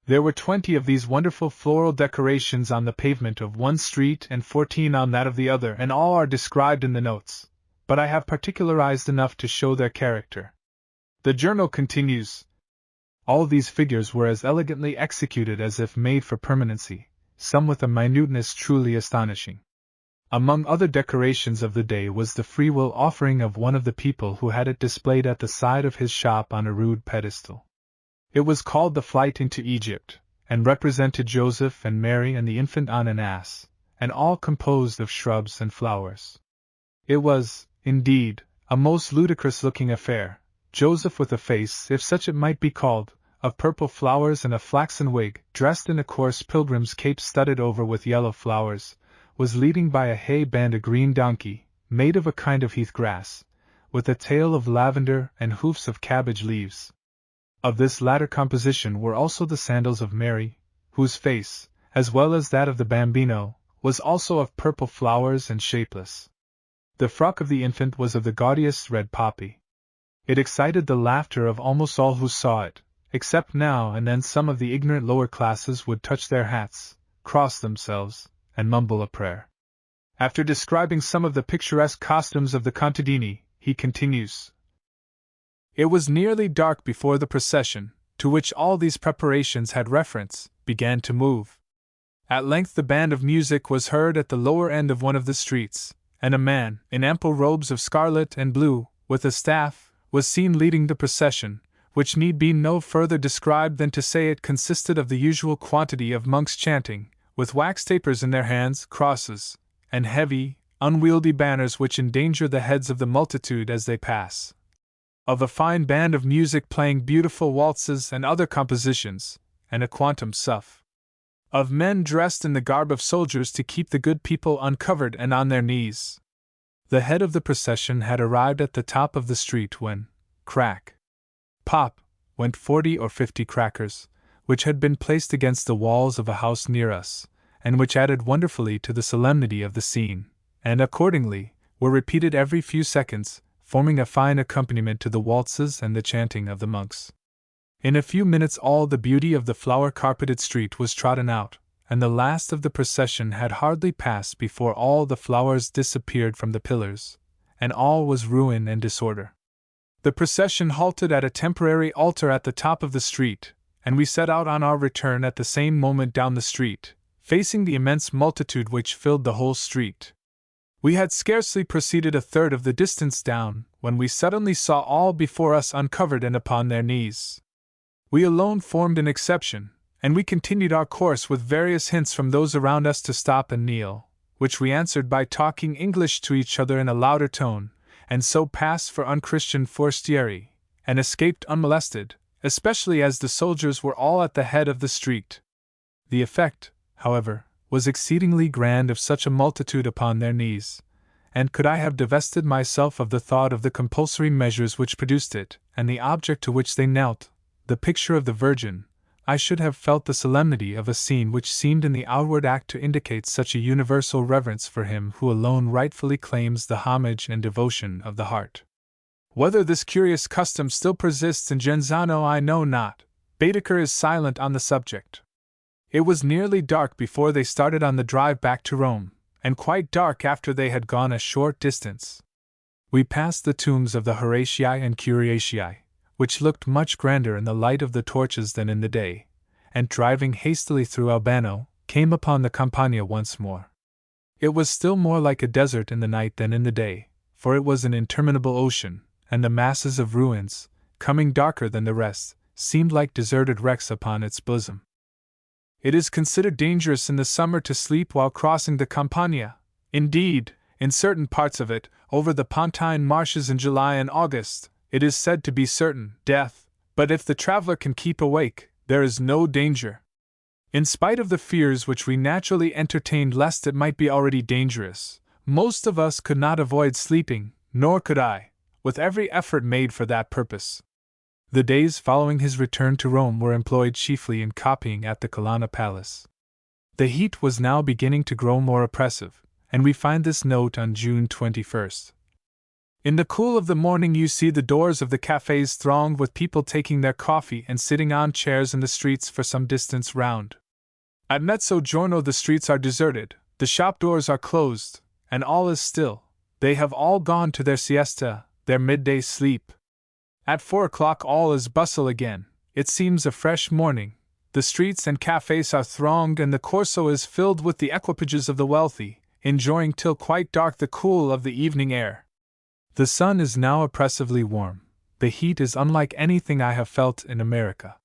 There were 20 of these wonderful floral decorations on the pavement of one street and 14 on that of the other, and all are described in the notes, but I have particularized enough to show their character. The journal continues. All these figures were as elegantly executed as if made for permanency, some with a minuteness truly astonishing. Among other decorations of the day was the free will offering of one of the people who had it displayed at the side of his shop on a rude pedestal. It was called the Flight into Egypt, and represented Joseph and Mary and the infant on an ass, and all composed of shrubs and flowers. It was, indeed, a most ludicrous-looking affair. Joseph with a face, if such it might be called, of purple flowers and a flaxen wig, dressed in a coarse pilgrim's cape studded over with yellow flowers, was leading by a hay band a green donkey, made of a kind of heath grass, with a tail of lavender and hoofs of cabbage leaves. Of this latter composition were also the sandals of Mary, whose face, as well as that of the bambino, was also of purple flowers and shapeless. The frock of the infant was of the gaudiest red poppy. It excited the laughter of almost all who saw it, except now and then some of the ignorant lower classes would touch their hats, cross themselves, and mumble a prayer. After describing some of the picturesque costumes of the contadini, he continues. It was nearly dark before the procession, to which all these preparations had reference, began to move. At length the band of music was heard at the lower end of one of the streets, and a man, in ample robes of scarlet and blue, with a staff, was seen leading the procession, which need be no further described than to say it consisted of the usual quantity of monks chanting, with wax tapers in their hands, crosses, and heavy, unwieldy banners which endanger the heads of the multitude as they pass. Of a fine band of music playing beautiful waltzes and other compositions, and a quantum suff. Of men dressed in the garb of soldiers to keep the good people uncovered and on their knees. The head of the procession had arrived at the top of the street when, crack, pop, went 40 or 50 crackers, which had been placed against the walls of a house near us, and which added wonderfully to the solemnity of the scene, and accordingly, were repeated every few seconds, forming a fine accompaniment to the waltzes and the chanting of the monks. In a few minutes all the beauty of the flower-carpeted street was trodden out, and the last of the procession had hardly passed before all the flowers disappeared from the pillars, and all was ruin and disorder. The procession halted at a temporary altar at the top of the street, and we set out on our return at the same moment down the street, facing the immense multitude which filled the whole street. We had scarcely proceeded a third of the distance down, when we suddenly saw all before us uncovered and upon their knees. We alone formed an exception, and we continued our course with various hints from those around us to stop and kneel, which we answered by talking English to each other in a louder tone, and so passed for unchristian forestieri, and escaped unmolested, especially as the soldiers were all at the head of the street. The effect, however, was exceedingly grand of such a multitude upon their knees, and could I have divested myself of the thought of the compulsory measures which produced it, and the object to which they knelt, the picture of the Virgin, I should have felt the solemnity of a scene which seemed in the outward act to indicate such a universal reverence for him who alone rightfully claims the homage and devotion of the heart. Whether this curious custom still persists in Genzano I know not. Baedeker is silent on the subject. It was nearly dark before they started on the drive back to Rome, and quite dark after they had gone a short distance. We passed the tombs of the Horatii and Curiatii, which looked much grander in the light of the torches than in the day, and driving hastily through Albano, came upon the Campagna once more. It was still more like a desert in the night than in the day, for it was an interminable ocean, and the masses of ruins, coming darker than the rest, seemed like deserted wrecks upon its bosom. It is considered dangerous in the summer to sleep while crossing the Campagna. Indeed, in certain parts of it, over the Pontine marshes in July and August, it is said to be certain death, but if the traveler can keep awake, there is no danger. In spite of the fears which we naturally entertained lest it might be already dangerous, most of us could not avoid sleeping, nor could I, with every effort made for that purpose. The days following his return to Rome were employed chiefly in copying at the Colonna Palace. The heat was now beginning to grow more oppressive, and we find this note on June 21st. In the cool of the morning you see the doors of the cafes thronged with people taking their coffee and sitting on chairs in the streets for some distance round. At Mezzogiorno the streets are deserted, the shop doors are closed, and all is still. They have all gone to their siesta, their midday sleep. At 4 o'clock all is bustle again. It seems a fresh morning. The streets and cafes are thronged and the Corso is filled with the equipages of the wealthy, enjoying till quite dark the cool of the evening air. The sun is now oppressively warm. The heat is unlike anything I have felt in America.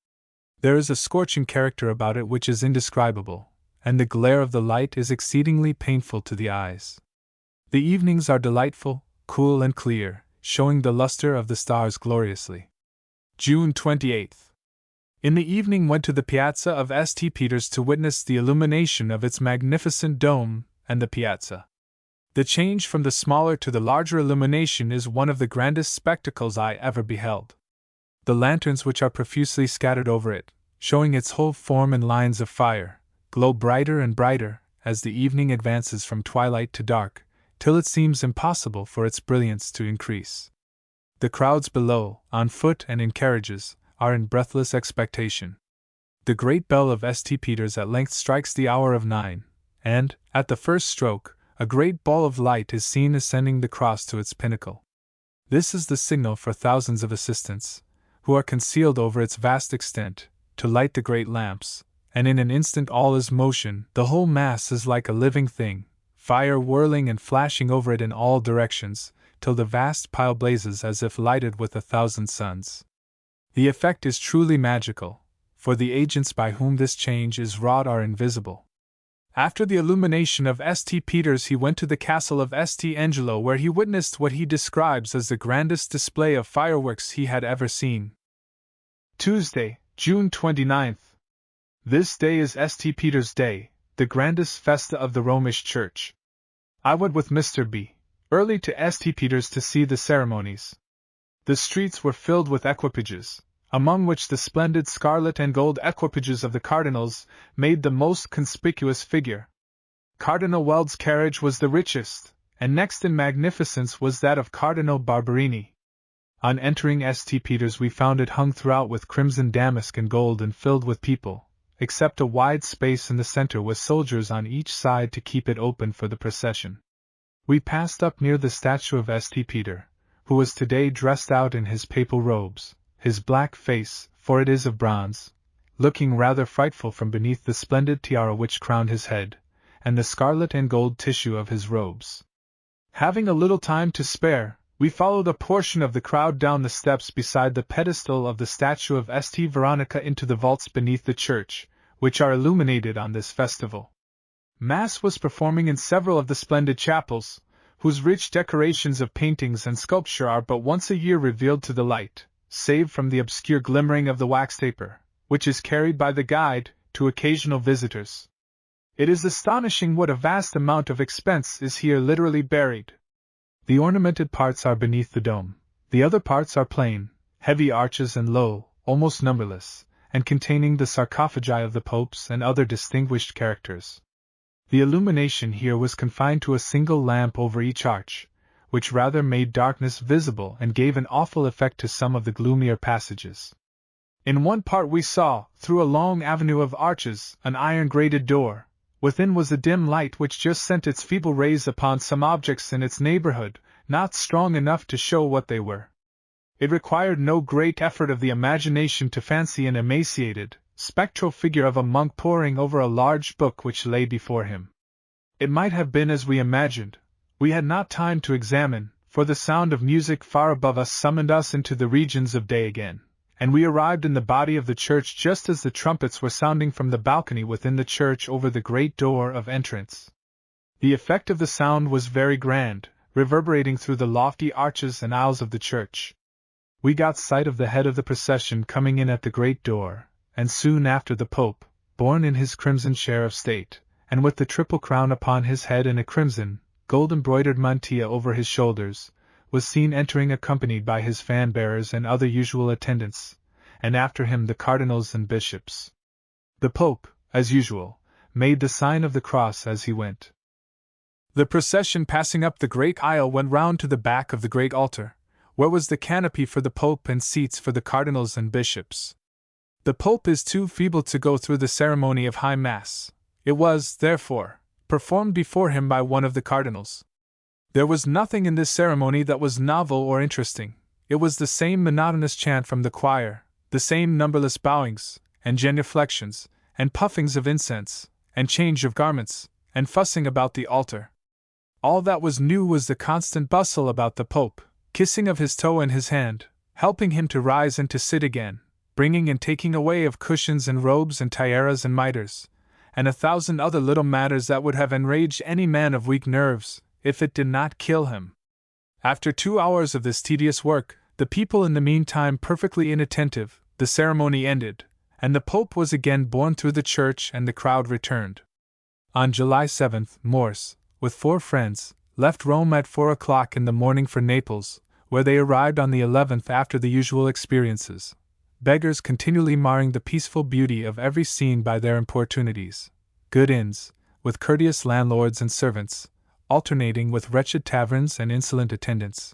There is a scorching character about it which is indescribable, and the glare of the light is exceedingly painful to the eyes. The evenings are delightful, cool and clear, showing the luster of the stars gloriously. June 28th. In the evening went to the piazza of St. Peter's to witness the illumination of its magnificent dome and the piazza. The change from the smaller to the larger illumination is one of the grandest spectacles I ever beheld. The lanterns which are profusely scattered over it, showing its whole form in lines of fire, glow brighter and brighter as the evening advances from twilight to dark, till it seems impossible for its brilliance to increase. The crowds below, on foot and in carriages, are in breathless expectation. The great bell of St. Peter's at length strikes the hour of 9, and, at the first stroke, a great ball of light is seen ascending the cross to its pinnacle. This is the signal for thousands of assistants, who are concealed over its vast extent, to light the great lamps, and in an instant all is motion, the whole mass is like a living thing, fire whirling and flashing over it in all directions, till the vast pile blazes as if lighted with 1,000 suns. The effect is truly magical, for the agents by whom this change is wrought are invisible. After the illumination of St. Peter's he went to the castle of St. Angelo where he witnessed what he describes as the grandest display of fireworks he had ever seen. Tuesday, June 29th. This day is St. Peter's Day, the grandest festa of the Romish Church. I went with Mr. B. early to St. Peter's to see the ceremonies. The streets were filled with equipages, among which the splendid scarlet and gold equipages of the cardinals made the most conspicuous figure. Cardinal Weld's carriage was the richest, and next in magnificence was that of Cardinal Barberini. On entering St. Peter's we found it hung throughout with crimson damask and gold and filled with people, except a wide space in the center with soldiers on each side to keep it open for the procession. We passed up near the statue of St. Peter, who was today dressed out in his papal robes, his black face, for it is of bronze, looking rather frightful from beneath the splendid tiara which crowned his head, and the scarlet and gold tissue of his robes. Having a little time to spare, we followed a portion of the crowd down the steps beside the pedestal of the statue of St. Veronica into the vaults beneath the church, which are illuminated on this festival. Mass was performing in several of the splendid chapels, whose rich decorations of paintings and sculpture are but once a year revealed to the light, save from the obscure glimmering of the wax taper, which is carried by the guide, to occasional visitors. It is astonishing what a vast amount of expense is here literally buried. The ornamented parts are beneath the dome, the other parts are plain, heavy arches and low, almost numberless, and containing the sarcophagi of the popes and other distinguished characters. The illumination here was confined to a single lamp over each arch, which rather made darkness visible and gave an awful effect to some of the gloomier passages. In one part we saw, through a long avenue of arches, an iron-grated door. Within was a dim light which just sent its feeble rays upon some objects in its neighborhood, not strong enough to show what they were. It required no great effort of the imagination to fancy an emaciated, spectral figure of a monk poring over a large book which lay before him. It might have been as we imagined. We had not time to examine, for the sound of music far above us summoned us into the regions of day again, and we arrived in the body of the church just as the trumpets were sounding from the balcony within the church over the great door of entrance. The effect of the sound was very grand, reverberating through the lofty arches and aisles of the church. We got sight of the head of the procession coming in at the great door, and soon after the Pope, borne in his crimson chair of state, and with the triple crown upon his head and a crimson, gold-embroidered mantilla over his shoulders, was seen entering accompanied by his fan-bearers and other usual attendants, and after him the cardinals and bishops. The Pope, as usual, made the sign of the cross as he went. The procession passing up the great aisle went round to the back of the great altar, where was the canopy for the Pope and seats for the cardinals and bishops. The Pope is too feeble to go through the ceremony of High Mass. It was, therefore, performed before him by one of the cardinals. There was nothing in this ceremony that was novel or interesting. It was the same monotonous chant from the choir, the same numberless bowings, and genuflections, and puffings of incense, and change of garments, and fussing about the altar. All that was new was the constant bustle about the Pope, kissing of his toe and his hand, helping him to rise and to sit again, bringing and taking away of cushions and robes and tiaras and mitres, and 1,000 other little matters that would have enraged any man of weak nerves, if it did not kill him. After 2 hours of this tedious work, the people in the meantime perfectly inattentive, the ceremony ended, and the Pope was again borne through the church and the crowd returned. On July 7th, Morse, with 4 friends, left Rome at 4 o'clock in the morning for Naples, where they arrived on the 11th after the usual experiences, beggars continually marring the peaceful beauty of every scene by their importunities, good inns, with courteous landlords and servants, alternating with wretched taverns and insolent attendants.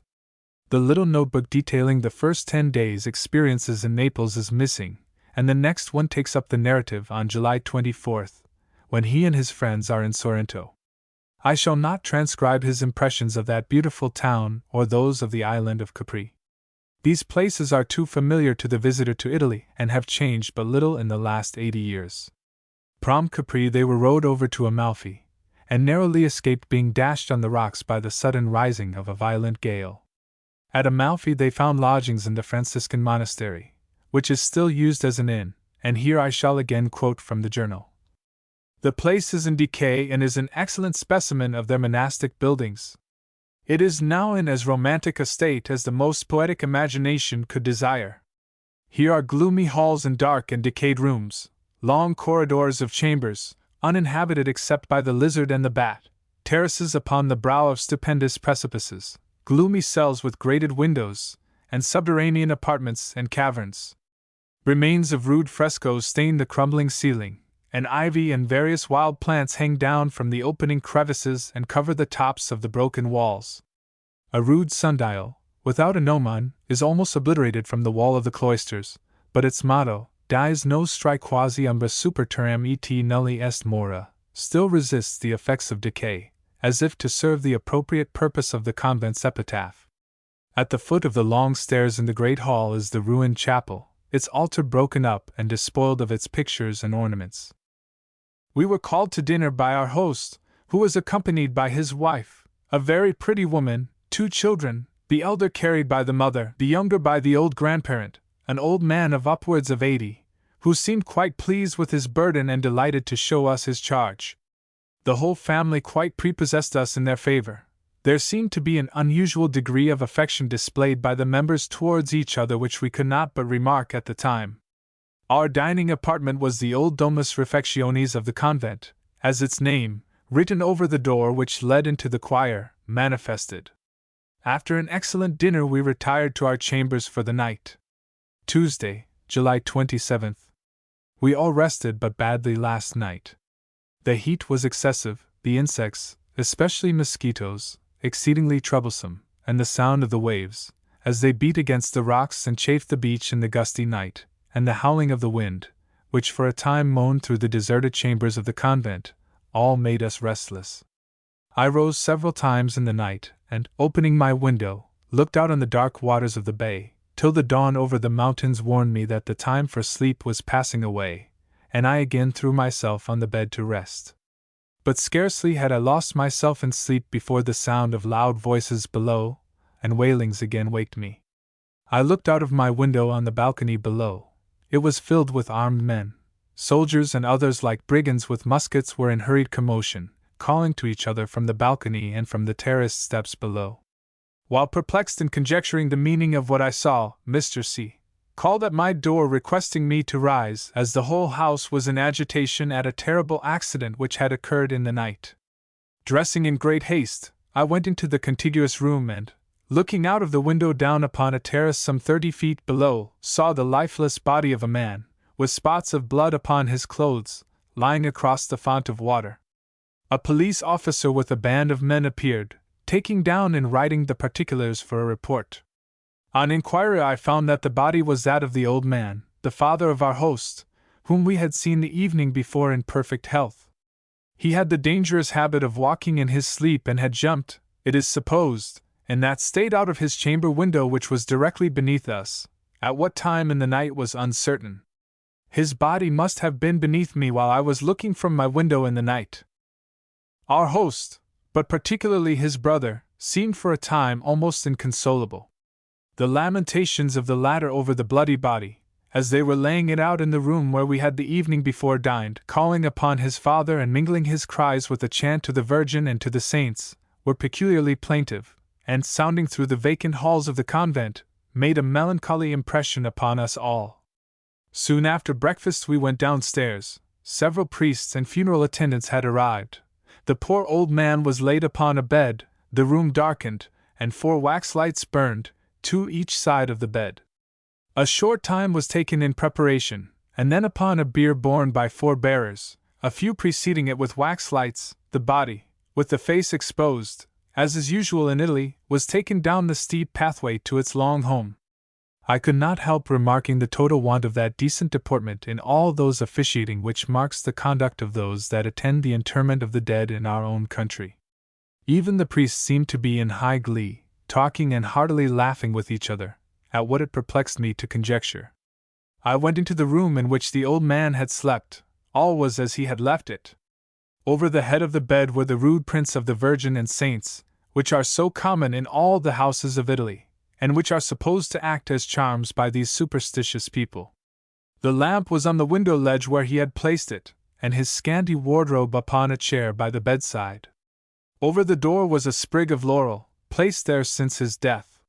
The little notebook detailing the first 10 days' experiences in Naples is missing, and the next one takes up the narrative on July 24th, when he and his friends are in Sorrento. I shall not transcribe his impressions of that beautiful town or those of the island of Capri. These places are too familiar to the visitor to Italy and have changed but little in the last 80 years. From Capri they were rowed over to Amalfi, and narrowly escaped being dashed on the rocks by the sudden rising of a violent gale. At Amalfi they found lodgings in the Franciscan monastery, which is still used as an inn, and here I shall again quote from the journal. The place is in decay and is an excellent specimen of their monastic buildings. It is now in as romantic a state as the most poetic imagination could desire. Here are gloomy halls and dark and decayed rooms, long corridors of chambers, uninhabited except by the lizard and the bat, terraces upon the brow of stupendous precipices, gloomy cells with grated windows, and subterranean apartments and caverns. Remains of rude frescoes stain the crumbling ceiling, and ivy and various wild plants hang down from the opening crevices and cover the tops of the broken walls. A rude sundial, without a gnomon, is almost obliterated from the wall of the cloisters, but its motto, Dies nos striae quasi umbra super terram et nulli est mora, still resists the effects of decay, as if to serve the appropriate purpose of the convent's epitaph. At the foot of the long stairs in the great hall is the ruined chapel, its altar broken up and despoiled of its pictures and ornaments. We were called to dinner by our host, who was accompanied by his wife, a very pretty woman, 2 children, the elder carried by the mother, the younger by the old grandparent, an old man of upwards of 80, who seemed quite pleased with his burden and delighted to show us his charge. The whole family quite prepossessed us in their favor. There seemed to be an unusual degree of affection displayed by the members towards each other which we could not but remark at the time. Our dining apartment was the old Domus Refectionis of the convent, as its name, written over the door which led into the choir, manifested. After an excellent dinner we retired to our chambers for the night. Tuesday, July 27th. We all rested but badly last night. The heat was excessive, the insects, especially mosquitoes, exceedingly troublesome, and the sound of the waves, as they beat against the rocks and chafed the beach in the gusty night, and the howling of the wind, which for a time moaned through the deserted chambers of the convent, all made us restless. I rose several times in the night, and, opening my window, looked out on the dark waters of the bay, till the dawn over the mountains warned me that the time for sleep was passing away, and I again threw myself on the bed to rest. But scarcely had I lost myself in sleep before the sound of loud voices below, and wailings again waked me. I looked out of my window on the balcony below. It was filled with armed men. Soldiers and others like brigands with muskets were in hurried commotion, calling to each other from the balcony and from the terraced steps below. While perplexed in conjecturing the meaning of what I saw, Mr. C. called at my door requesting me to rise, as the whole house was in agitation at a terrible accident which had occurred in the night. Dressing in great haste, I went into the contiguous room and, looking out of the window down upon a terrace some 30 feet below, saw the lifeless body of a man, with spots of blood upon his clothes, lying across the fount of water. A police officer with a band of men appeared, taking down and writing the particulars for a report. On inquiry I found that the body was that of the old man, the father of our host, whom we had seen the evening before in perfect health. He had the dangerous habit of walking in his sleep and had jumped, it is supposed, in that state out of his chamber window which was directly beneath us. At what time in the night was uncertain. His body must have been beneath me while I was looking from my window in the night. Our host, but particularly his brother, seemed for a time almost inconsolable. The lamentations of the latter over the bloody body, as they were laying it out in the room where we had the evening before dined, calling upon his father and mingling his cries with a chant to the Virgin and to the saints, were peculiarly plaintive, and sounding through the vacant halls of the convent, made a melancholy impression upon us all. Soon after breakfast we went downstairs. Several priests and funeral attendants had arrived. The poor old man was laid upon a bed, the room darkened, and 4 wax lights burned, 2 each side of the bed. A short time was taken in preparation, and then upon a bier borne by 4 bearers, a few preceding it with wax lights, the body, with the face exposed, as is usual in Italy, was taken down the steep pathway to its long home. I could not help remarking the total want of that decent deportment in all those officiating which marks the conduct of those that attend the interment of the dead in our own country. Even the priests seemed to be in high glee, talking and heartily laughing with each other, at what it perplexed me to conjecture. I went into the room in which the old man had slept. All was as he had left it. Over the head of the bed were the rude prints of the Virgin and saints, which are so common in all the houses of Italy, and which are supposed to act as charms by these superstitious people. The lamp was on the window ledge where he had placed it, and his scanty wardrobe upon a chair by the bedside. Over the door was a sprig of laurel, placed there since his death.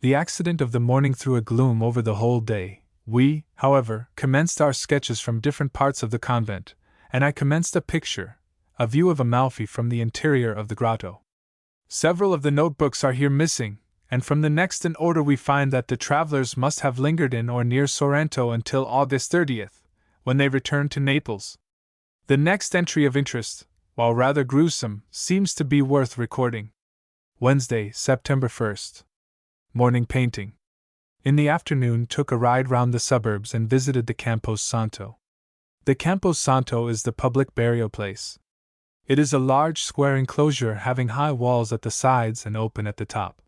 The accident of the morning threw a gloom over the whole day. We, however, commenced our sketches from different parts of the convent, and I commenced a picture, a view of Amalfi from the interior of the grotto. Several of the notebooks are here missing, and from the next in order we find that the travelers must have lingered in or near Sorrento until August 30th, when they returned to Naples. The next entry of interest, while rather gruesome, seems to be worth recording. Wednesday, September 1st. Morning painting. In the afternoon took a ride round the suburbs and visited the Campo Santo. The Campo Santo is the public burial place. It is a large square enclosure having high walls at the sides and open at the top.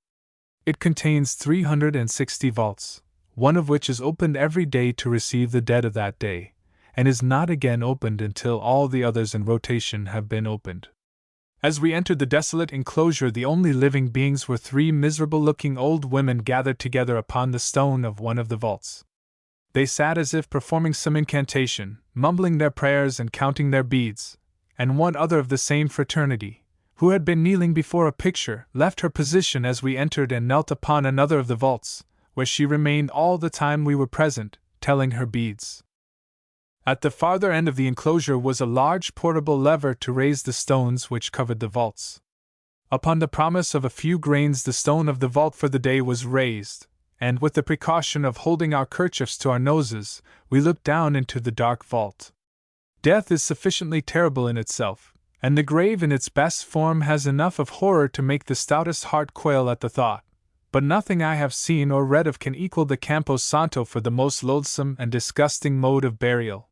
It contains 360 vaults, one of which is opened every day to receive the dead of that day, and is not again opened until all the others in rotation have been opened. As we entered the desolate enclosure, the only living beings were 3 miserable-looking old women gathered together upon the stone of one of the vaults. They sat as if performing some incantation, mumbling their prayers and counting their beads, and one other of the same fraternity, who had been kneeling before a picture, left her position as we entered and knelt upon another of the vaults, where she remained all the time we were present, telling her beads. At the farther end of the enclosure was a large portable lever to raise the stones which covered the vaults. Upon the promise of a few grains, the stone of the vault for the day was raised, and with the precaution of holding our kerchiefs to our noses, we looked down into the dark vault. Death is sufficiently terrible in itself, and the grave in its best form has enough of horror to make the stoutest heart quail at the thought, but nothing I have seen or read of can equal the Campo Santo for the most loathsome and disgusting mode of burial.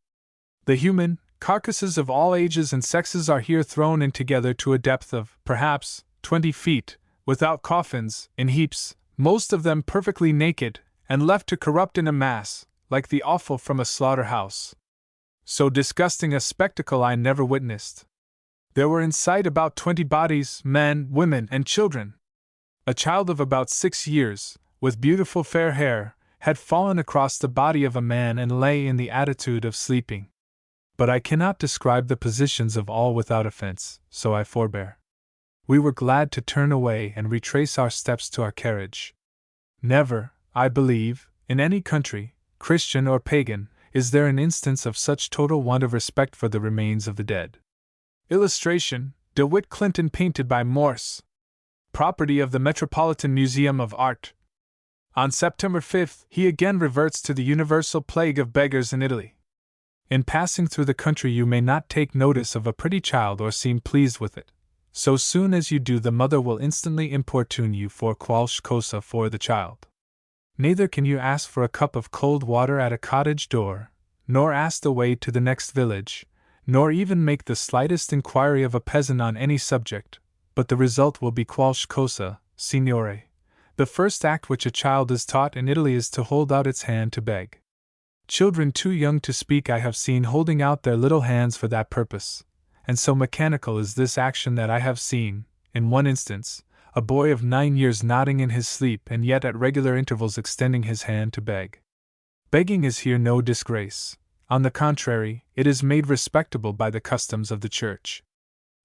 The human carcasses of all ages and sexes are here thrown in together to a depth of, perhaps, 20 feet, without coffins, in heaps, most of them perfectly naked, and left to corrupt in a mass, like the offal from a slaughter-house. So disgusting a spectacle I never witnessed. There were in sight about 20 bodies, men, women, and children. A child of about 6 years, with beautiful fair hair, had fallen across the body of a man and lay in the attitude of sleeping. But I cannot describe the positions of all without offense, so I forbear. We were glad to turn away and retrace our steps to our carriage. Never, I believe, in any country, Christian or pagan, is there an instance of such total want of respect for the remains of the dead. Illustration: DeWitt Clinton painted by Morse. property of the Metropolitan Museum of Art. On September 5th, he again reverts to the universal plague of beggars in Italy. In passing through the country, you may not take notice of a pretty child or seem pleased with it. So soon as you do, the mother will instantly importune you for qualcosa for the child. Neither can you ask for a cup of cold water at a cottage door, nor ask the way to the next village, nor even make the slightest inquiry of a peasant on any subject, but the result will be qualcosa, signore. The first act which a child is taught in Italy is to hold out its hand to beg. Children too young to speak I have seen holding out their little hands for that purpose, and so mechanical is this action that I have seen, in one instance, a boy of 9 years nodding in his sleep and yet at regular intervals extending his hand to beg. Begging is here no disgrace. On the contrary, it is made respectable by the customs of the Church.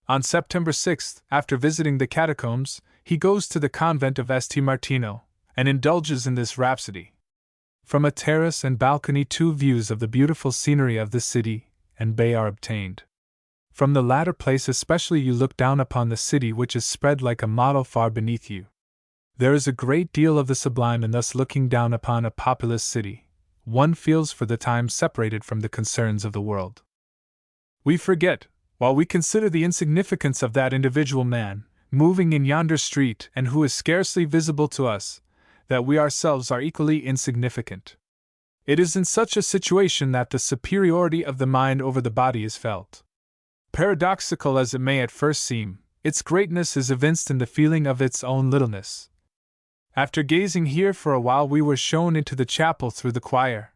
On September 6th, after visiting the catacombs, he goes to the convent of St. Martino, and indulges in this rhapsody. From a terrace and balcony 2 views of the beautiful scenery of the city and bay are obtained. From the latter place especially you look down upon the city, which is spread like a model far beneath you. There is a great deal of the sublime in thus looking down upon a populous city. One feels for the time separated from the concerns of the world. We forget, while we consider the insignificance of that individual man, moving in yonder street and who is scarcely visible to us, that we ourselves are equally insignificant. It is in such a situation that the superiority of the mind over the body is felt. Paradoxical as it may at first seem, its greatness is evinced in the feeling of its own littleness. After gazing here for a while, we were shown into the chapel through the choir.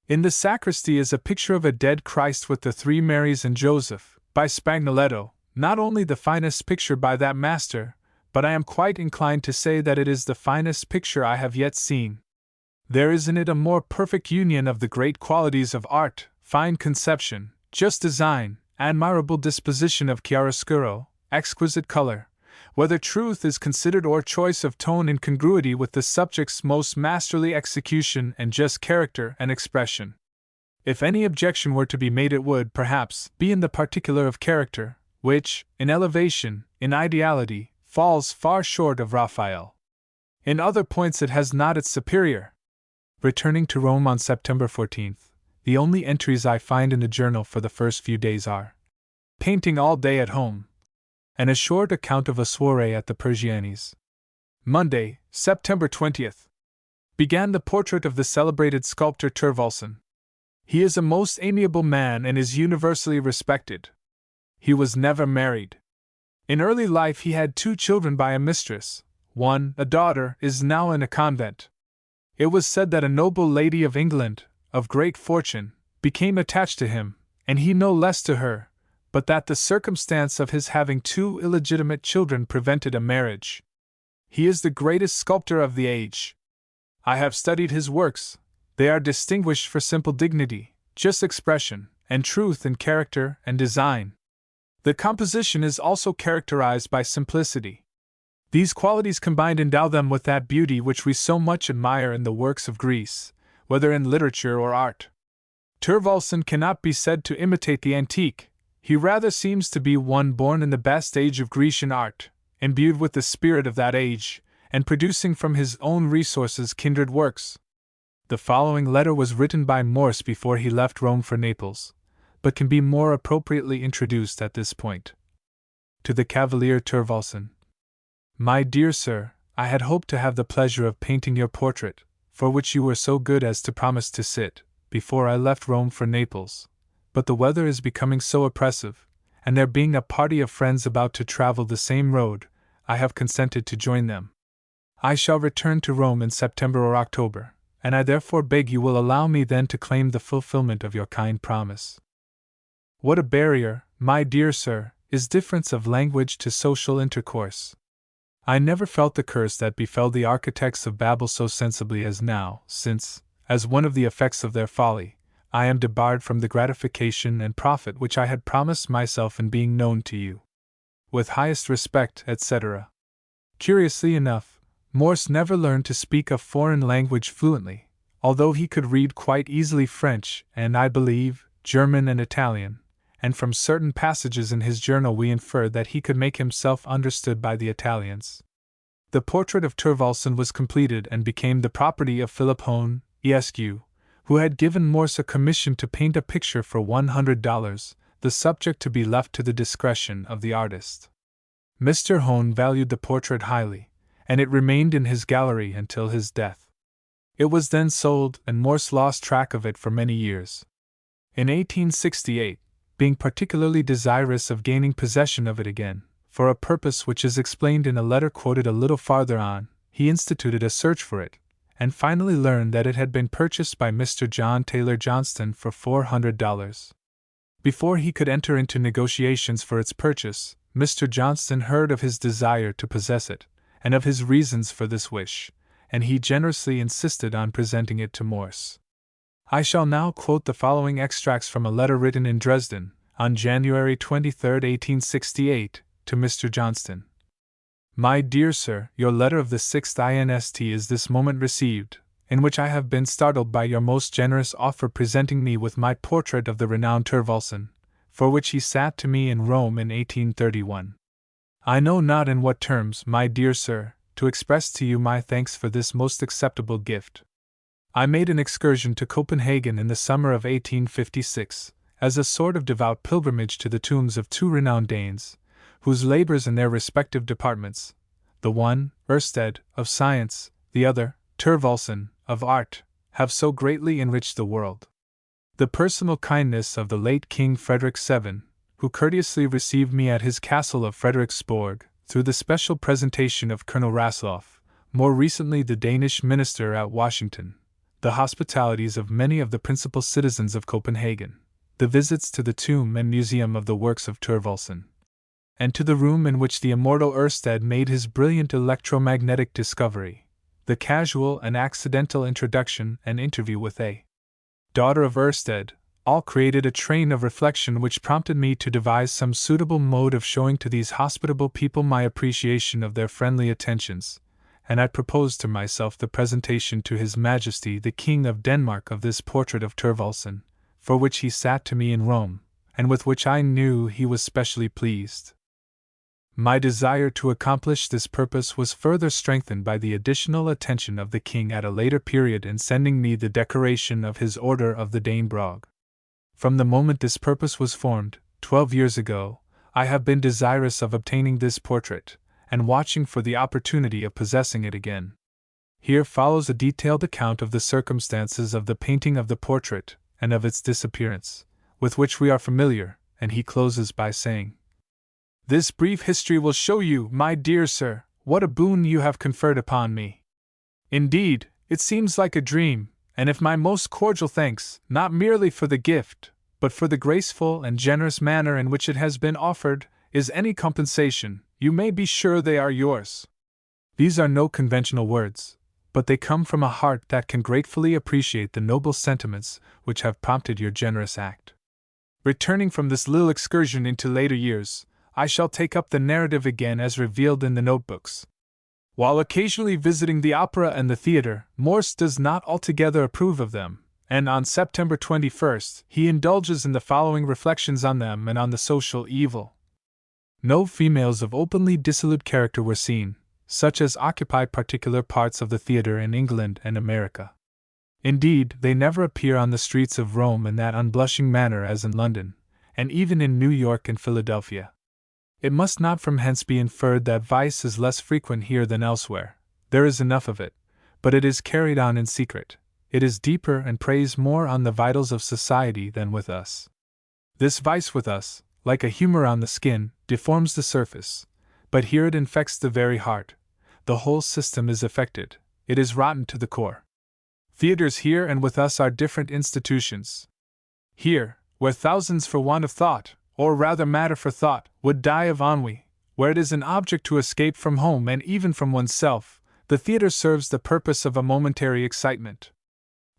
In the sacristy is a picture of a dead Christ with the 3 Marys and Joseph, by Spagnoletto, not only the finest picture by that master, but I am quite inclined to say that it is the finest picture I have yet seen. There is in it a more perfect union of the great qualities of art, fine conception, just design, admirable disposition of chiaroscuro, exquisite color, whether truth is considered or choice of tone in congruity with the subject's most masterly execution and just character and expression. If any objection were to be made, it would, perhaps, be in the particular of character, which, in elevation, in ideality, falls far short of Raphael. In other points it has not its superior. Returning to Rome on September 14th, the only entries I find in the journal for the first few days are painting all day at home, and a short account of a soirée at the Persiani's. Monday, September 20th. Began the portrait of the celebrated sculptor Thorvaldsen. He is a most amiable man and is universally respected. He was never married. In early life he had 2 children by a mistress. One, a daughter, is now in a convent. It was said that a noble lady of England, of great fortune, became attached to him, and he no less to her, but that the circumstance of his having 2 illegitimate children prevented a marriage. He is the greatest sculptor of the age. I have studied his works. They are distinguished for simple dignity, just expression, and truth in character and design. The composition is also characterized by simplicity. These qualities combined endow them with that beauty which we so much admire in the works of Greece, whether in literature or art. Thorvaldsen cannot be said to imitate the antique. He rather seems to be one born in the best age of Grecian art, imbued with the spirit of that age, and producing from his own resources kindred works. The following letter was written by Morse before he left Rome for Naples, but can be more appropriately introduced at this point. To the Cavalier Thorvaldsen. My dear sir, I had hoped to have the pleasure of painting your portrait, for which you were so good as to promise to sit, before I left Rome for Naples, but the weather is becoming so oppressive, and there being a party of friends about to travel the same road, I have consented to join them. I shall return to Rome in September or October, and I therefore beg you will allow me then to claim the fulfillment of your kind promise. What a barrier, my dear sir, is difference of language to social intercourse! I never felt the curse that befell the architects of Babel so sensibly as now, since, as one of the effects of their folly, I am debarred from the gratification and profit which I had promised myself in being known to you. With highest respect, etc. Curiously enough, Morse never learned to speak a foreign language fluently, although he could read quite easily French and, I believe, German and Italian, and from certain passages in his journal we infer that he could make himself understood by the Italians. The portrait of Thorvaldsen was completed and became the property of Philip Hone, Esq., who had given Morse a commission to paint a picture for $100, the subject to be left to the discretion of the artist. Mr. Hone valued the portrait highly, and it remained in his gallery until his death. It was then sold, and Morse lost track of it for many years. In 1868, being particularly desirous of gaining possession of it again, for a purpose which is explained in a letter quoted a little farther on, he instituted a search for it, and finally learned that it had been purchased by Mr. John Taylor Johnston for $400. Before he could enter into negotiations for its purchase, Mr. Johnston heard of his desire to possess it, and of his reasons for this wish, and he generously insisted on presenting it to Morse. I shall now quote the following extracts from a letter written in Dresden, on January 23, 1868, to Mr. Johnston. My dear Sir, your letter of the 6th inst. Is this moment received, in which I have been startled by your most generous offer presenting me with my portrait of the renowned Thorvaldsen, for which he sat to me in Rome in 1831. I know not in what terms, my dear Sir, to express to you my thanks for this most acceptable gift. I made an excursion to Copenhagen in the summer of 1856, as a sort of devout pilgrimage to the tombs of two renowned Danes, whose labors in their respective departments, the one, Ørsted, of science, the other, Thorvaldsen, of art, have so greatly enriched the world. The personal kindness of the late King Frederick VII, who courteously received me at his castle of Frederiksborg, through the special presentation of Colonel Rasloff, more recently the Danish minister at Washington, the hospitalities of many of the principal citizens of Copenhagen, the visits to the tomb and museum of the works of Thorvaldsen, and to the room in which the immortal Ørsted made his brilliant electromagnetic discovery, the casual and accidental introduction and interview with a daughter of Ørsted, all created a train of reflection which prompted me to devise some suitable mode of showing to these hospitable people my appreciation of their friendly attentions, and I proposed to myself the presentation to His Majesty the King of Denmark of this portrait of Thorvaldsen, for which he sat to me in Rome, and with which I knew he was specially pleased. My desire to accomplish this purpose was further strengthened by the additional attention of the King at a later period in sending me the decoration of his Order of the Danebrog. From the moment this purpose was formed, 12 years ago, I have been desirous of obtaining this portrait, and watching for the opportunity of possessing it again. Here follows a detailed account of the circumstances of the painting of the portrait, and of its disappearance, with which we are familiar, and he closes by saying, This brief history will show you, my dear sir, what a boon you have conferred upon me. Indeed, it seems like a dream, and if my most cordial thanks, not merely for the gift, but for the graceful and generous manner in which it has been offered, is any compensation, you may be sure they are yours. These are no conventional words, but they come from a heart that can gratefully appreciate the noble sentiments which have prompted your generous act. Returning from this little excursion into later years, I shall take up the narrative again as revealed in the notebooks. While occasionally visiting the opera and the theater, Morse does not altogether approve of them, and on September 21st he indulges in the following reflections on them and on the social evil. No females of openly dissolute character were seen, such as occupy particular parts of the theater in England and America. Indeed, they never appear on the streets of Rome in that unblushing manner as in London, and even in New York and Philadelphia. It must not from hence be inferred that vice is less frequent here than elsewhere. There is enough of it, but it is carried on in secret. It is deeper and preys more on the vitals of society than with us. This vice with us, like a humor on the skin, deforms the surface, but here it infects the very heart. The whole system is affected, it is rotten to the core. Theaters here and with us are different institutions. Here, where thousands for want of thought, or rather matter for thought, would die of ennui, where it is an object to escape from home and even from oneself, the theater serves the purpose of a momentary excitement.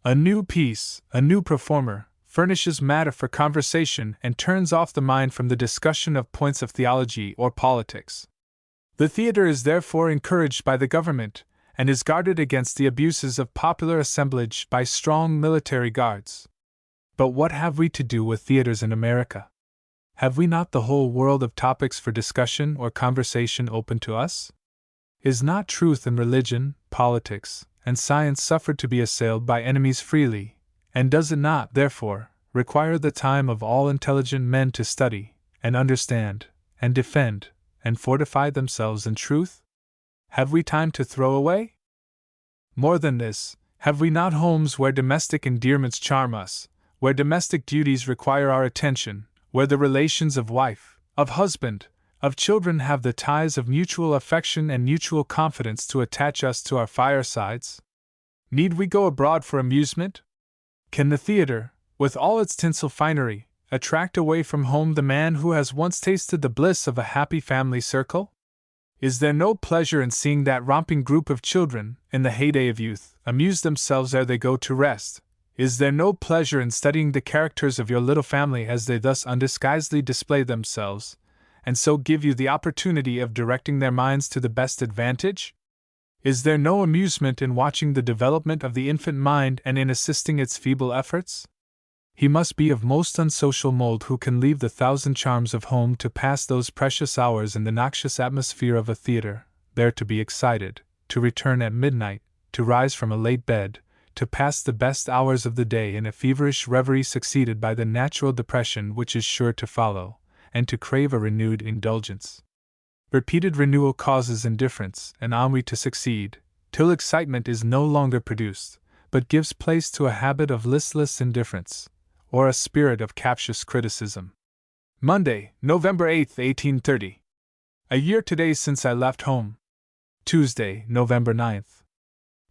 A new piece, a new performer, furnishes matter for conversation and turns off the mind from the discussion of points of theology or politics. The theater is therefore encouraged by the government, and is guarded against the abuses of popular assemblage by strong military guards. But what have we to do with theaters in America? Have we not the whole world of topics for discussion or conversation open to us? Is not truth and religion, politics, and science suffered to be assailed by enemies freely, and does it not, therefore, require the time of all intelligent men to study, and understand, and defend, and fortify themselves in truth? Have we time to throw away? More than this, have we not homes where domestic endearments charm us, where domestic duties require our attention, where the relations of wife, of husband, of children have the ties of mutual affection and mutual confidence to attach us to our firesides? Need we go abroad for amusement? Can the theater, with all its tinsel finery, attract away from home the man who has once tasted the bliss of a happy family circle? Is there no pleasure in seeing that romping group of children, in the heyday of youth, amuse themselves ere they go to rest? Is there no pleasure in studying the characters of your little family as they thus undisguisedly display themselves, and so give you the opportunity of directing their minds to the best advantage? Is there no amusement in watching the development of the infant mind and in assisting its feeble efforts? He must be of most unsocial mold who can leave the thousand charms of home to pass those precious hours in the noxious atmosphere of a theater, there to be excited, to return at midnight, to rise from a late bed, to pass the best hours of the day in a feverish reverie succeeded by the natural depression which is sure to follow, and to crave a renewed indulgence. Repeated renewal causes indifference and ennui to succeed, till excitement is no longer produced, but gives place to a habit of listless indifference, or a spirit of captious criticism. Monday, November 8, 1830. A year today since I left home. Tuesday, November 9th.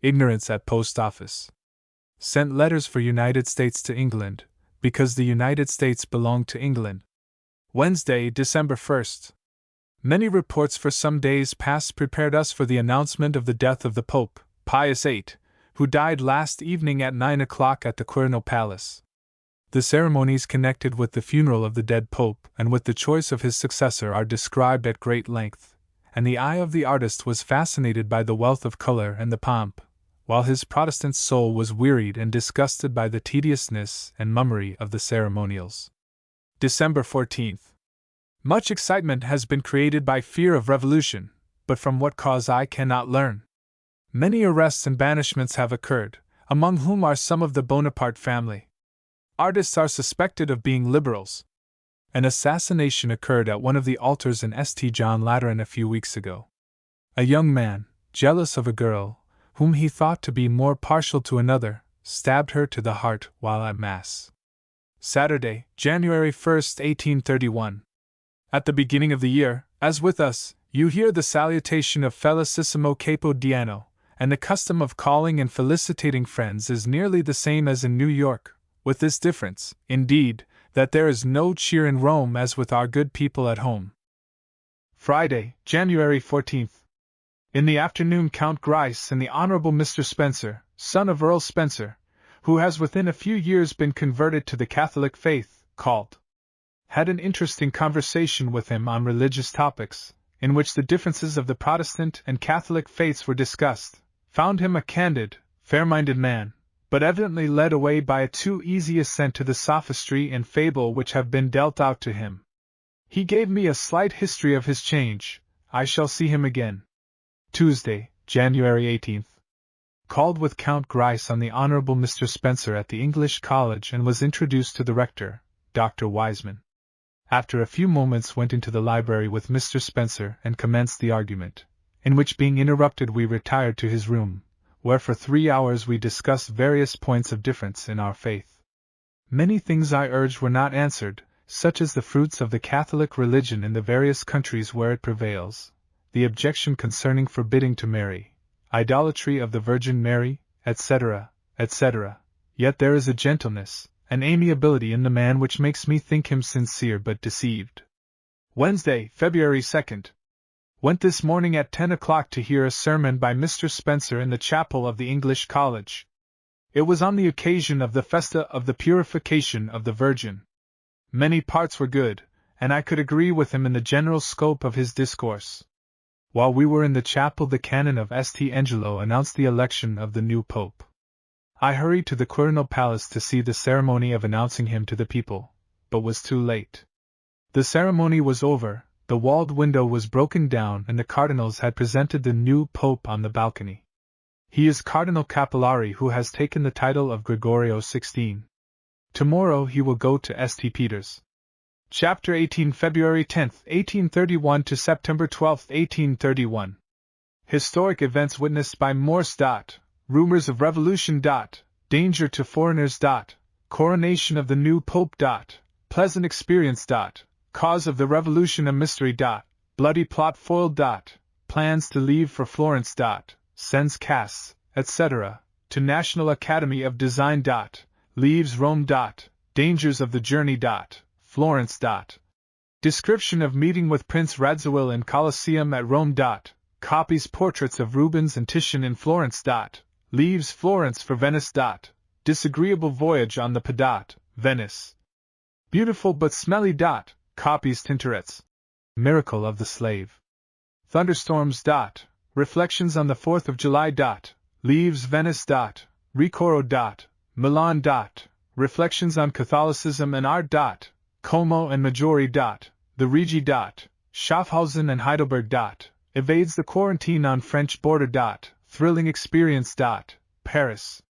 Ignorance at post office. Sent letters for United States to England, because the United States belong to England. Wednesday, December 1st. Many reports for some days past prepared us for the announcement of the death of the Pope, Pius VIII, who died last evening at 9 o'clock at the Quirinal Palace. The ceremonies connected with the funeral of the dead Pope and with the choice of his successor are described at great length, and the eye of the artist was fascinated by the wealth of color and the pomp, while his Protestant soul was wearied and disgusted by the tediousness and mummery of the ceremonials. December 14th. Much excitement has been created by fear of revolution, but from what cause I cannot learn. Many arrests and banishments have occurred, among whom are some of the Bonaparte family. Artists are suspected of being liberals. An assassination occurred at one of the altars in St. John Lateran a few weeks ago. A young man, jealous of a girl, whom he thought to be more partial to another, stabbed her to the heart while at Mass. Saturday, January 1st, 1831. At the beginning of the year, as with us, you hear the salutation of Felicissimo Capo Diano, and the custom of calling and felicitating friends is nearly the same as in New York, with this difference, indeed, that there is no cheer in Rome as with our good people at home. Friday, January 14th. In the afternoon Count Grice and the Honorable Mr. Spencer, son of Earl Spencer, who has within a few years been converted to the Catholic faith, called. Had an interesting conversation with him on religious topics, in which the differences of the Protestant and Catholic faiths were discussed, found him a candid, fair-minded man, but evidently led away by a too easy assent to the sophistry and fable which have been dealt out to him. He gave me a slight history of his change. I shall see him again. Tuesday, January 18th. Called with Count Grice on the Honorable Mr. Spencer at the English College and was introduced to the rector, Dr. Wiseman. After a few moments went into the library with Mr. Spencer and commenced the argument, in which being interrupted we retired to his room, where for 3 hours we discussed various points of difference in our faith. Many things I urged were not answered, such as the fruits of the Catholic religion in the various countries where it prevails, the objection concerning forbidding to marry, idolatry of the Virgin Mary, etc., etc. Yet there is a gentleness, an amiability in the man which makes me think him sincere but deceived. Wednesday, February 2nd. Went this morning at 10 o'clock to hear a sermon by Mr. Spencer in the chapel of the English College. It was on the occasion of the Festa of the Purification of the Virgin. Many parts were good, and I could agree with him in the general scope of his discourse. While we were in the chapel the canon of St. Angelo announced the election of the new pope. I hurried to the Quirinal Palace to see the ceremony of announcing him to the people, but was too late. The ceremony was over, the walled window was broken down, and the cardinals had presented the new pope on the balcony. He is Cardinal Capillari, who has taken the title of Gregorio XVI. Tomorrow he will go to St. Peter's. Chapter 18, February 10, 1831 to September 12, 1831. Historic events witnessed by Morse. Rumors of revolution. Danger to foreigners. Coronation of the new pope. Pleasant experience. Cause of the revolution a mystery. Bloody plot foiled. Plans to leave for Florence. Sends casts, etc., to National Academy of Design. Leaves Rome. Dangers of the journey. Florence. Description of meeting with Prince Radziwill in Colosseum at Rome. Copies portraits of Rubens and Titian in Florence. Leaves Florence for Venice. Disagreeable voyage on the Padot, Venice. Beautiful but smelly. Copies Tintorets. Miracle of the Slave. Thunderstorms. Reflections on the 4th of July. Leaves Venice. Ricoro. Milan. Reflections on Catholicism and Art. Como and Maggiore. The Rigi. Schaffhausen and Heidelberg. Evades the quarantine on French border. Thrilling experience. Paris.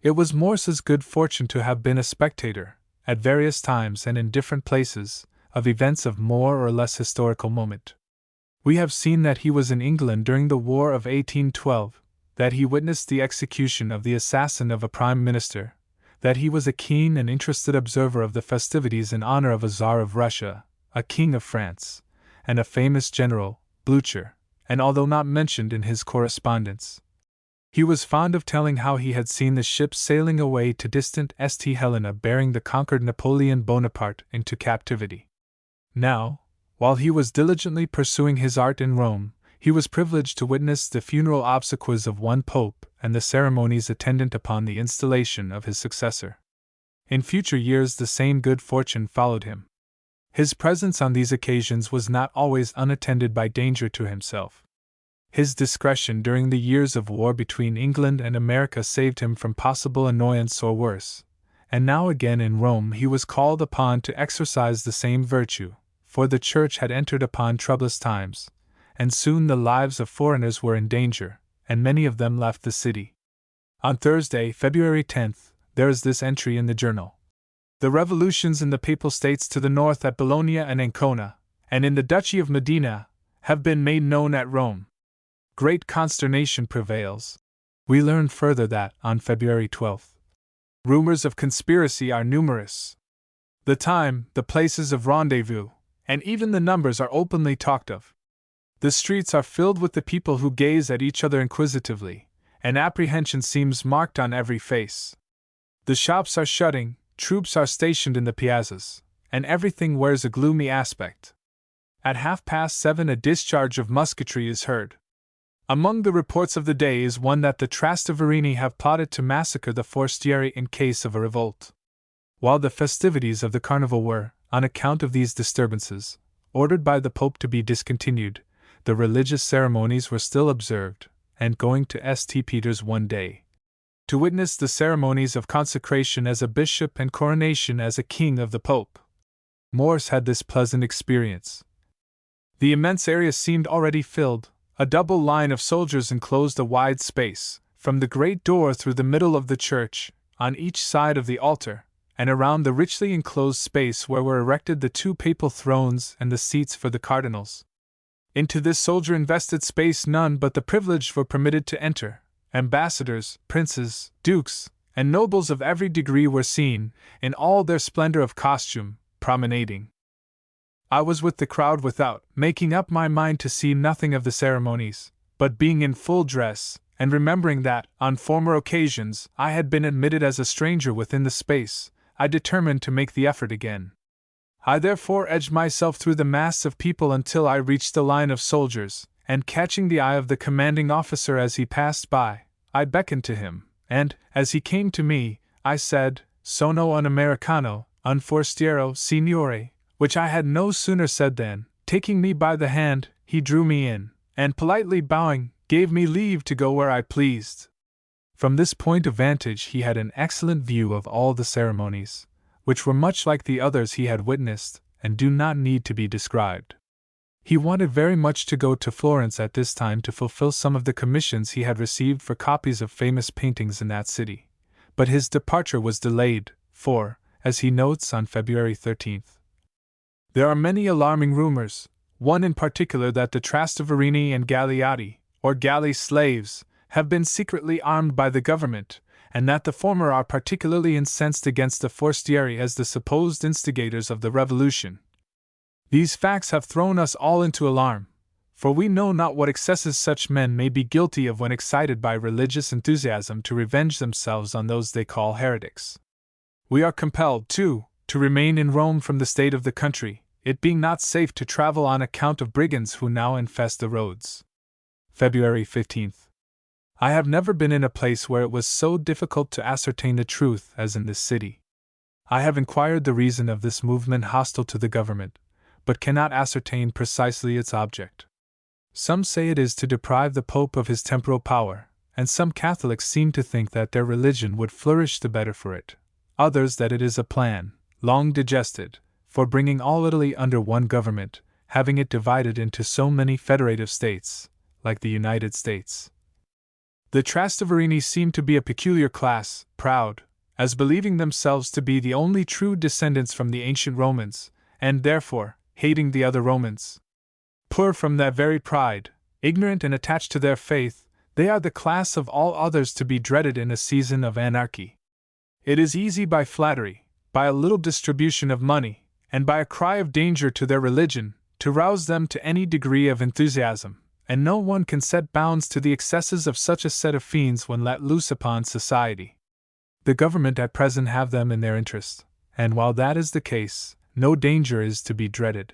It was Morse's good fortune to have been a spectator, at various times and in different places, of events of more or less historical moment. We have seen that he was in England during the War of 1812, that he witnessed the execution of the assassin of a prime minister, that he was a keen and interested observer of the festivities in honor of a Tsar of Russia, a king of France, and a famous general, Blucher, and although not mentioned in his correspondence, he was fond of telling how he had seen the ships sailing away to distant St. Helena bearing the conquered Napoleon Bonaparte into captivity. Now, while he was diligently pursuing his art in Rome, he was privileged to witness the funeral obsequies of one pope and the ceremonies attendant upon the installation of his successor. In future years the same good fortune followed him. His presence on these occasions was not always unattended by danger to himself. His discretion during the years of war between England and America saved him from possible annoyance or worse, and now again in Rome he was called upon to exercise the same virtue, for the Church had entered upon troublous times, and soon the lives of foreigners were in danger, and many of them left the city. On Thursday, February 10th, there is this entry in the journal. The revolutions in the Papal States to the north at Bologna and Ancona, and in the Duchy of Modena, have been made known at Rome. Great consternation prevails. We learn further that, on February 12th, rumors of conspiracy are numerous. The time, the places of rendezvous, and even the numbers are openly talked of. The streets are filled with the people who gaze at each other inquisitively, and apprehension seems marked on every face. The shops are shutting, troops are stationed in the piazzas, and everything wears a gloomy aspect. At 7:30 a discharge of musketry is heard. Among the reports of the day is one that the Trasteverini have plotted to massacre the Forestieri in case of a revolt. While the festivities of the Carnival were, on account of these disturbances, ordered by the Pope to be discontinued, the religious ceremonies were still observed, and going to St. Peter's one day, to witness the ceremonies of consecration as a bishop and coronation as a king of the Pope. Morse had this pleasant experience. The immense area seemed already filled. A double line of soldiers enclosed a wide space, from the great door through the middle of the church, on each side of the altar, and around the richly enclosed space where were erected the two papal thrones and the seats for the cardinals. Into this soldier-invested space none but the privileged were permitted to enter. Ambassadors, princes, dukes, and nobles of every degree were seen, in all their splendor of costume, promenading. I was with the crowd without, making up my mind to see nothing of the ceremonies, but being in full dress, and remembering that, on former occasions, I had been admitted as a stranger within the space, I determined to make the effort again. I therefore edged myself through the mass of people until I reached the line of soldiers, and catching the eye of the commanding officer as he passed by, I beckoned to him, and, as he came to me, I said, "Sono un Americano, un forestiero, signore," which I had no sooner said than, taking me by the hand, he drew me in, and politely bowing, gave me leave to go where I pleased. From this point of vantage he had an excellent view of all the ceremonies, which were much like the others he had witnessed, and do not need to be described. He wanted very much to go to Florence at this time to fulfill some of the commissions he had received for copies of famous paintings in that city, but his departure was delayed, for, as he notes on February 13th, there are many alarming rumors, one in particular that the Trasteverini and Galeotti, or galley slaves, have been secretly armed by the government, and that the former are particularly incensed against the Forestieri as the supposed instigators of the revolution. These facts have thrown us all into alarm, for we know not what excesses such men may be guilty of when excited by religious enthusiasm to revenge themselves on those they call heretics. We are compelled, too, to remain in Rome from the state of the country, it being not safe to travel on account of brigands who now infest the roads. February 15th. I have never been in a place where it was so difficult to ascertain the truth as in this city. I have inquired the reason of this movement hostile to the government, but cannot ascertain precisely its object. Some say it is to deprive the Pope of his temporal power, and some Catholics seem to think that their religion would flourish the better for it. Others that it is a plan, long digested, for bringing all Italy under one government, having it divided into so many federative states, like the United States. The Trasteverini seem to be a peculiar class, proud, as believing themselves to be the only true descendants from the ancient Romans, and therefore, hating the other Romans. Poor from that very pride, ignorant and attached to their faith, they are the class of all others to be dreaded in a season of anarchy. It is easy by flattery, by a little distribution of money, and by a cry of danger to their religion, to rouse them to any degree of enthusiasm, and no one can set bounds to the excesses of such a set of fiends when let loose upon society. The government at present have them in their interest, and while that is the case, no danger is to be dreaded.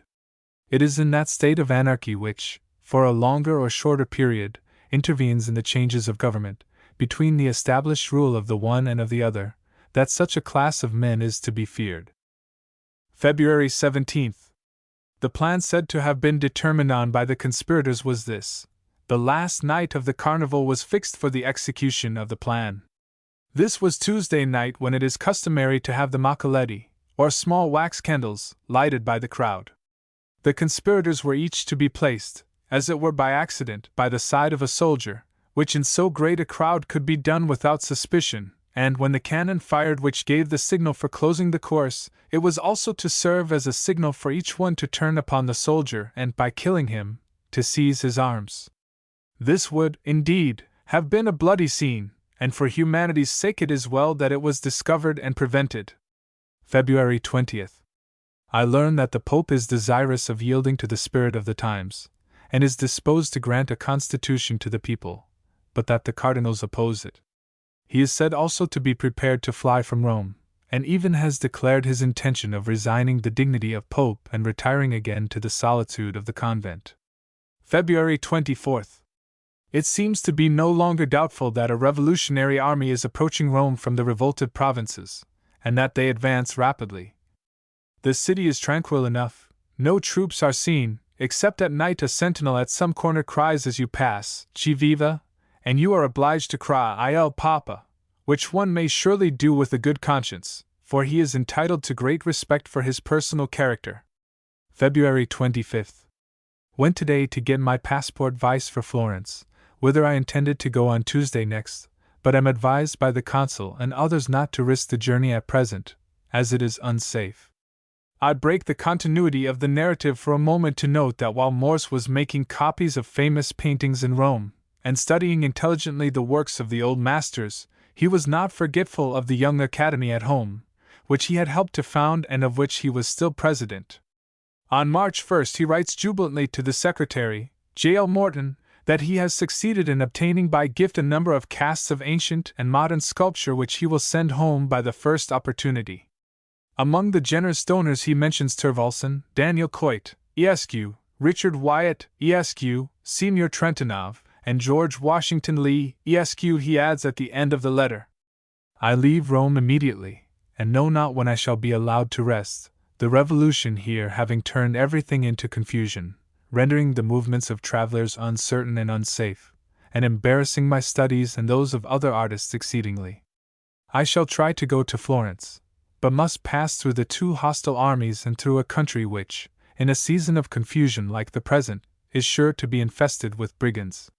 It is in that state of anarchy which, for a longer or shorter period, intervenes in the changes of government, between the established rule of the one and of the other, that such a class of men is to be feared. February 17th. The plan said to have been determined on by the conspirators was this: the last night of the carnival was fixed for the execution of the plan. This was Tuesday night, when it is customary to have the macaletti, or small wax candles, lighted by the crowd. The conspirators were each to be placed, as it were by accident, by the side of a soldier, which in so great a crowd could be done without suspicion, and when the cannon fired which gave the signal for closing the course, it was also to serve as a signal for each one to turn upon the soldier and, by killing him, to seize his arms. This would, indeed, have been a bloody scene, and for humanity's sake it is well that it was discovered and prevented. February 20th. I learn that the Pope is desirous of yielding to the spirit of the times, and is disposed to grant a constitution to the people, but that the cardinals oppose it. He is said also to be prepared to fly from Rome, and even has declared his intention of resigning the dignity of Pope and retiring again to the solitude of the convent. February 24th. It seems to be no longer doubtful that a revolutionary army is approaching Rome from the revolted provinces, and that they advance rapidly. The city is tranquil enough, no troops are seen, except at night a sentinel at some corner cries as you pass, "Chi viva," and you are obliged to cry "Il Papa," which one may surely do with a good conscience, for he is entitled to great respect for his personal character. February 25th. Went today to get my passport vice for Florence, whither I intended to go on Tuesday next, but am advised by the consul and others not to risk the journey at present, as it is unsafe. I break the continuity of the narrative for a moment to note that while Morse was making copies of famous paintings in Rome, and studying intelligently the works of the old masters, he was not forgetful of the young academy at home, which he had helped to found and of which he was still president. On March 1st he writes jubilantly to the secretary, J.L. Morton, that he has succeeded in obtaining by gift a number of casts of ancient and modern sculpture which he will send home by the first opportunity. Among the generous donors he mentions Tervalson, Daniel Coit, Esq., Richard Wyatt, Esq., Senior Trentinov, and George Washington Lee, Esq. He adds at the end of the letter, "I leave Rome immediately, and know not when I shall be allowed to rest, the revolution here having turned everything into confusion, rendering the movements of travelers uncertain and unsafe, and embarrassing my studies and those of other artists exceedingly. I shall try to go to Florence, but must pass through the two hostile armies and through a country which, in a season of confusion like the present, is sure to be infested with brigands.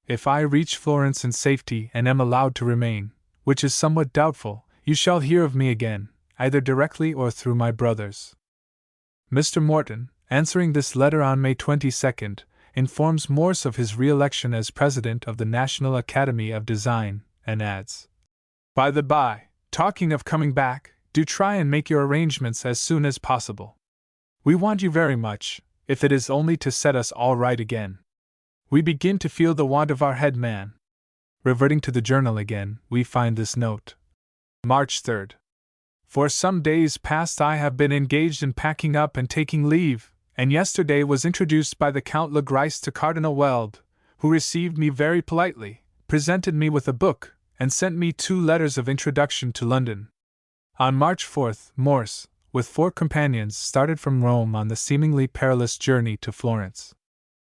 If I reach Florence in safety and am allowed to remain, which is somewhat doubtful, you shall hear of me again, either directly or through my brothers. Mr. Morton, answering this letter on May 22nd, informs Morse of his re-election as president of the National Academy of Design, and adds, "By the by, talking of coming back, do try and make your arrangements as soon as possible. We want you very much, if it is only to set us all right again. We begin to feel the want of our head man." Reverting to the journal again, we find this note. March 3rd. For some days past I have been engaged in packing up and taking leave, and yesterday was introduced by the Count Legrice to Cardinal Weld, who received me very politely, presented me with a book, and sent me 2 letters of introduction to London. On March 4th, Morse, with 4 companions, started from Rome on the seemingly perilous journey to Florence.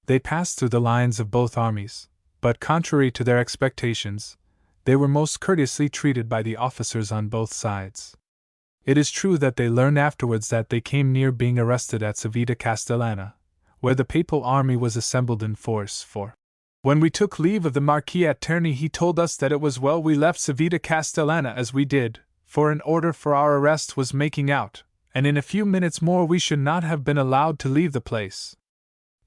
They passed through the lines of both armies, but contrary to their expectations, they were most courteously treated by the officers on both sides. It is true that they learned afterwards that they came near being arrested at Civita Castellana, where the papal army was assembled in force, for when we took leave of the Marquis at Terni he told us that it was well we left Civita Castellana as we did, for an order for our arrest was making out, and in a few minutes more we should not have been allowed to leave the place.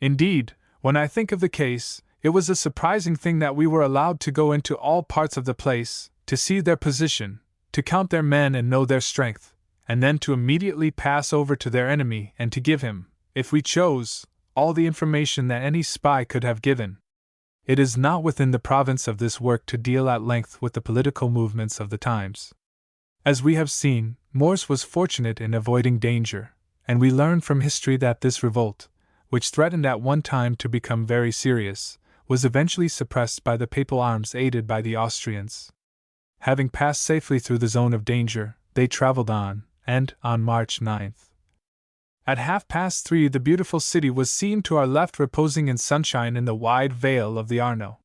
Indeed, when I think of the case, it was a surprising thing that we were allowed to go into all parts of the place, to see their position, to count their men and know their strength, and then to immediately pass over to their enemy and to give him, if we chose, all the information that any spy could have given. It is not within the province of this work to deal at length with the political movements of the times. As we have seen, Morse was fortunate in avoiding danger, and we learn from history that this revolt, which threatened at one time to become very serious, was eventually suppressed by the papal arms aided by the Austrians. Having passed safely through the zone of danger, they traveled on, and, on March 9th, at 3:30 the beautiful city was seen to our left reposing in sunshine in the wide vale of the Arno.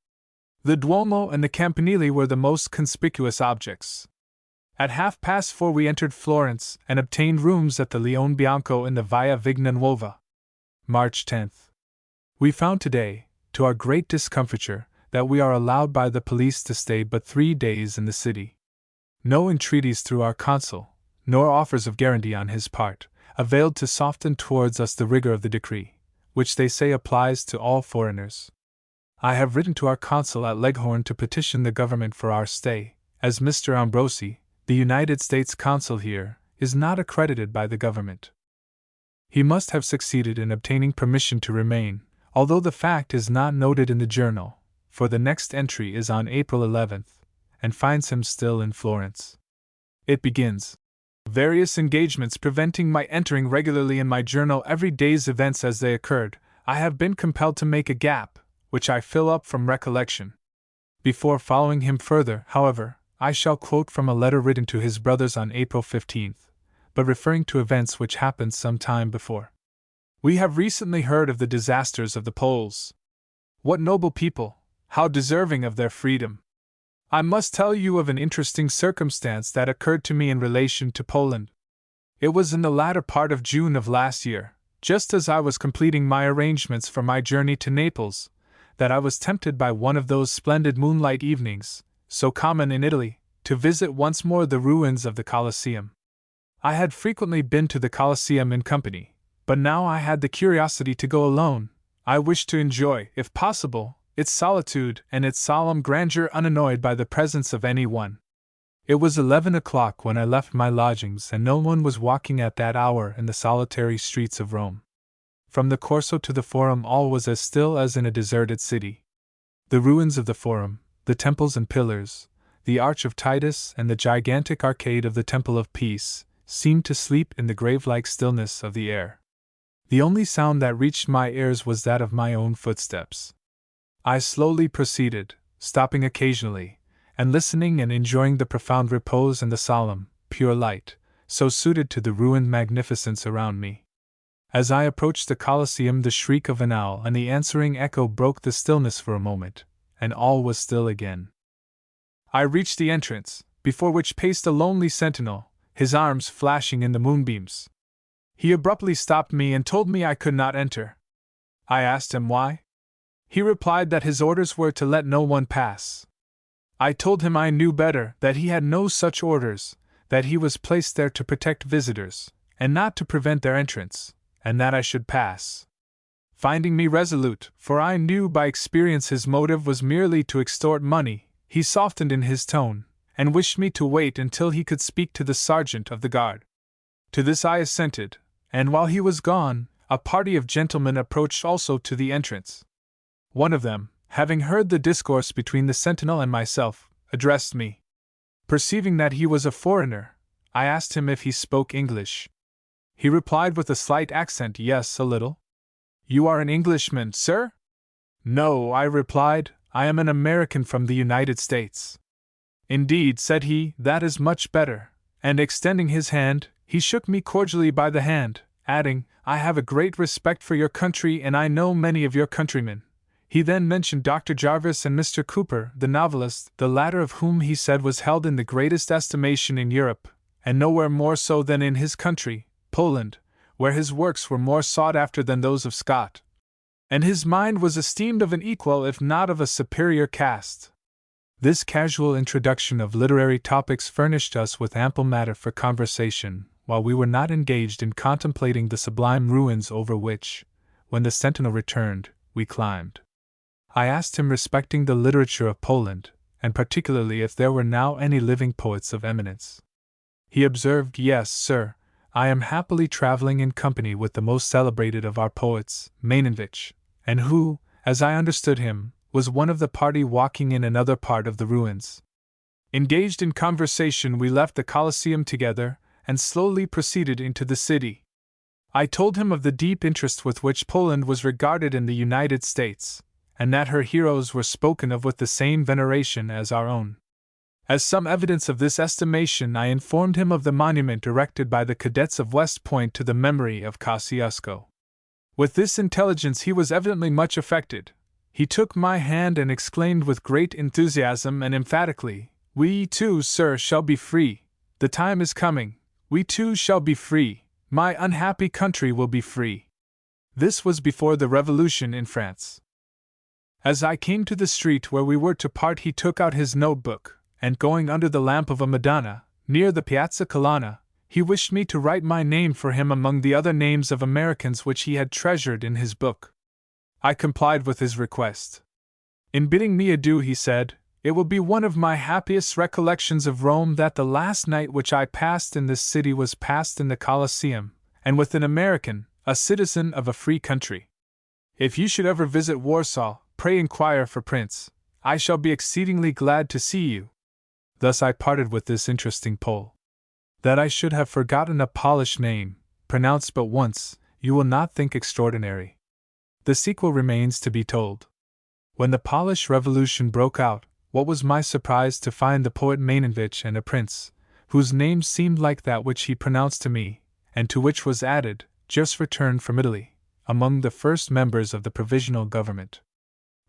The Duomo and the Campanile were the most conspicuous objects. At 4:30 we entered Florence and obtained rooms at the Leone Bianco in the Via Vigna Nuova. March 10th. We found today, to our great discomfiture, that we are allowed by the police to stay but 3 days in the city. No entreaties through our consul, nor offers of guarantee on his part, availed to soften towards us the rigor of the decree, which they say applies to all foreigners. I have written to our consul at Leghorn to petition the government for our stay, as Mr. Ambrosi, the United States consul here, is not accredited by the government. He must have succeeded in obtaining permission to remain, although the fact is not noted in the journal, for the next entry is on April 11th, and finds him still in Florence. It begins, "Various engagements preventing my entering regularly in my journal every day's events as they occurred, I have been compelled to make a gap, which I fill up from recollection." Before following him further, however, I shall quote from a letter written to his brothers on April 15th, but referring to events which happened some time before. "We have recently heard of the disasters of the Poles. What noble people, how deserving of their freedom! I must tell you of an interesting circumstance that occurred to me in relation to Poland. It was in the latter part of June of last year, just as I was completing my arrangements for my journey to Naples, that I was tempted by one of those splendid moonlight evenings, so common in Italy, to visit once more the ruins of the Colosseum. I had frequently been to the Colosseum in company, but now I had the curiosity to go alone. I wished to enjoy, if possible, its solitude and its solemn grandeur unannoyed by the presence of any one. It was 11 o'clock when I left my lodgings, and no one was walking at that hour in the solitary streets of Rome. From the Corso to the Forum all was as still as in a deserted city. The ruins of the Forum, the temples and pillars, the Arch of Titus and the gigantic arcade of the Temple of Peace, seemed to sleep in the grave-like stillness of the air. The only sound that reached my ears was that of my own footsteps. I slowly proceeded, stopping occasionally, and listening and enjoying the profound repose and the solemn, pure light, so suited to the ruined magnificence around me. As I approached the Colosseum, the shriek of an owl and the answering echo broke the stillness for a moment, and all was still again. I reached the entrance, before which paced a lonely sentinel, his arms flashing in the moonbeams. He abruptly stopped me and told me I could not enter. I asked him why. He replied that his orders were to let no one pass. I told him I knew better, that he had no such orders, that he was placed there to protect visitors, and not to prevent their entrance, and that I should pass. Finding me resolute, for I knew by experience his motive was merely to extort money, he softened in his tone, and wished me to wait until he could speak to the sergeant of the guard. To this I assented, and while he was gone, a party of gentlemen approached also to the entrance. One of them, having heard the discourse between the sentinel and myself, addressed me. Perceiving that he was a foreigner, I asked him if he spoke English. He replied with a slight accent, "Yes, a little." "You are an Englishman, sir?" "No," I replied, "I am an American from the United States." "Indeed," said he, "that is much better," and extending his hand, he shook me cordially by the hand, adding, "I have a great respect for your country and I know many of your countrymen." He then mentioned Dr. Jarvis and Mr. Cooper, the novelist, the latter of whom he said was held in the greatest estimation in Europe, and nowhere more so than in his country, Poland, where his works were more sought after than those of Scott. And his mind was esteemed of an equal if not of a superior cast. This casual introduction of literary topics furnished us with ample matter for conversation, while we were not engaged in contemplating the sublime ruins over which, when the sentinel returned, we climbed. I asked him respecting the literature of Poland, and particularly if there were now any living poets of eminence. He observed, "Yes, sir, I am happily traveling in company with the most celebrated of our poets, Mainevich, and who, as I understood him, was one of the party walking in another part of the ruins." Engaged in conversation, we left the Colosseum together, and slowly proceeded into the city. I told him of the deep interest with which Poland was regarded in the United States, and that her heroes were spoken of with the same veneration as our own. As some evidence of this estimation, I informed him of the monument erected by the cadets of West Point to the memory of Kosciuszko. With this intelligence he was evidently much affected. He took my hand and exclaimed with great enthusiasm and emphatically, "We too, sir, shall be free. The time is coming. We too shall be free. My unhappy country will be free." This was before the Revolution in France. As I came to the street where we were to part, he took out his notebook, and going under the lamp of a Madonna, near the Piazza Colonna, he wished me to write my name for him among the other names of Americans which he had treasured in his book. I complied with his request. In bidding me adieu, he said, "It will be one of my happiest recollections of Rome that the last night which I passed in this city was passed in the Colosseum, and with an American, a citizen of a free country. If you should ever visit Warsaw, pray inquire for Prince. I shall be exceedingly glad to see you." Thus I parted with this interesting Pole. That I should have forgotten a Polish name, pronounced but once, you will not think extraordinary. The sequel remains to be told. When the Polish Revolution broke out, what was my surprise to find the poet Mainevich and a prince, whose name seemed like that which he pronounced to me, and to which was added, just returned from Italy, among the first members of the Provisional Government.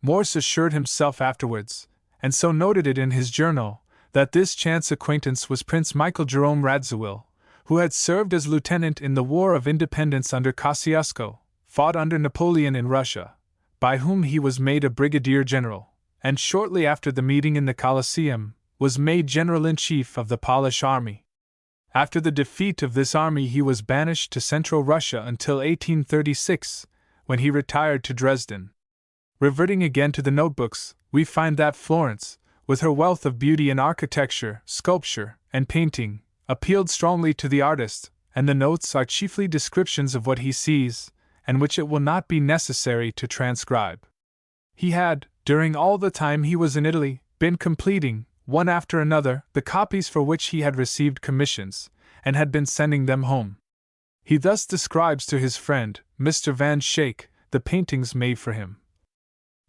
Morse assured himself afterwards, and so noted it in his journal, that this chance acquaintance was Prince Michael Jerome Radziwill, who had served as lieutenant in the War of Independence under Kosciuszko, fought under Napoleon in Russia, by whom he was made a brigadier general, and shortly after the meeting in the Colosseum, was made general-in-chief of the Polish army. After the defeat of this army he was banished to Central Russia until 1836, when he retired to Dresden. Reverting again to the notebooks, we find that Florence, with her wealth of beauty in architecture, sculpture, and painting, appealed strongly to the artist, and the notes are chiefly descriptions of what he sees, and which it will not be necessary to transcribe. He had, during all the time he was in Italy, been completing, one after another, the copies for which he had received commissions, and had been sending them home. He thus describes to his friend, Mr. Van Schaik, the paintings made for him.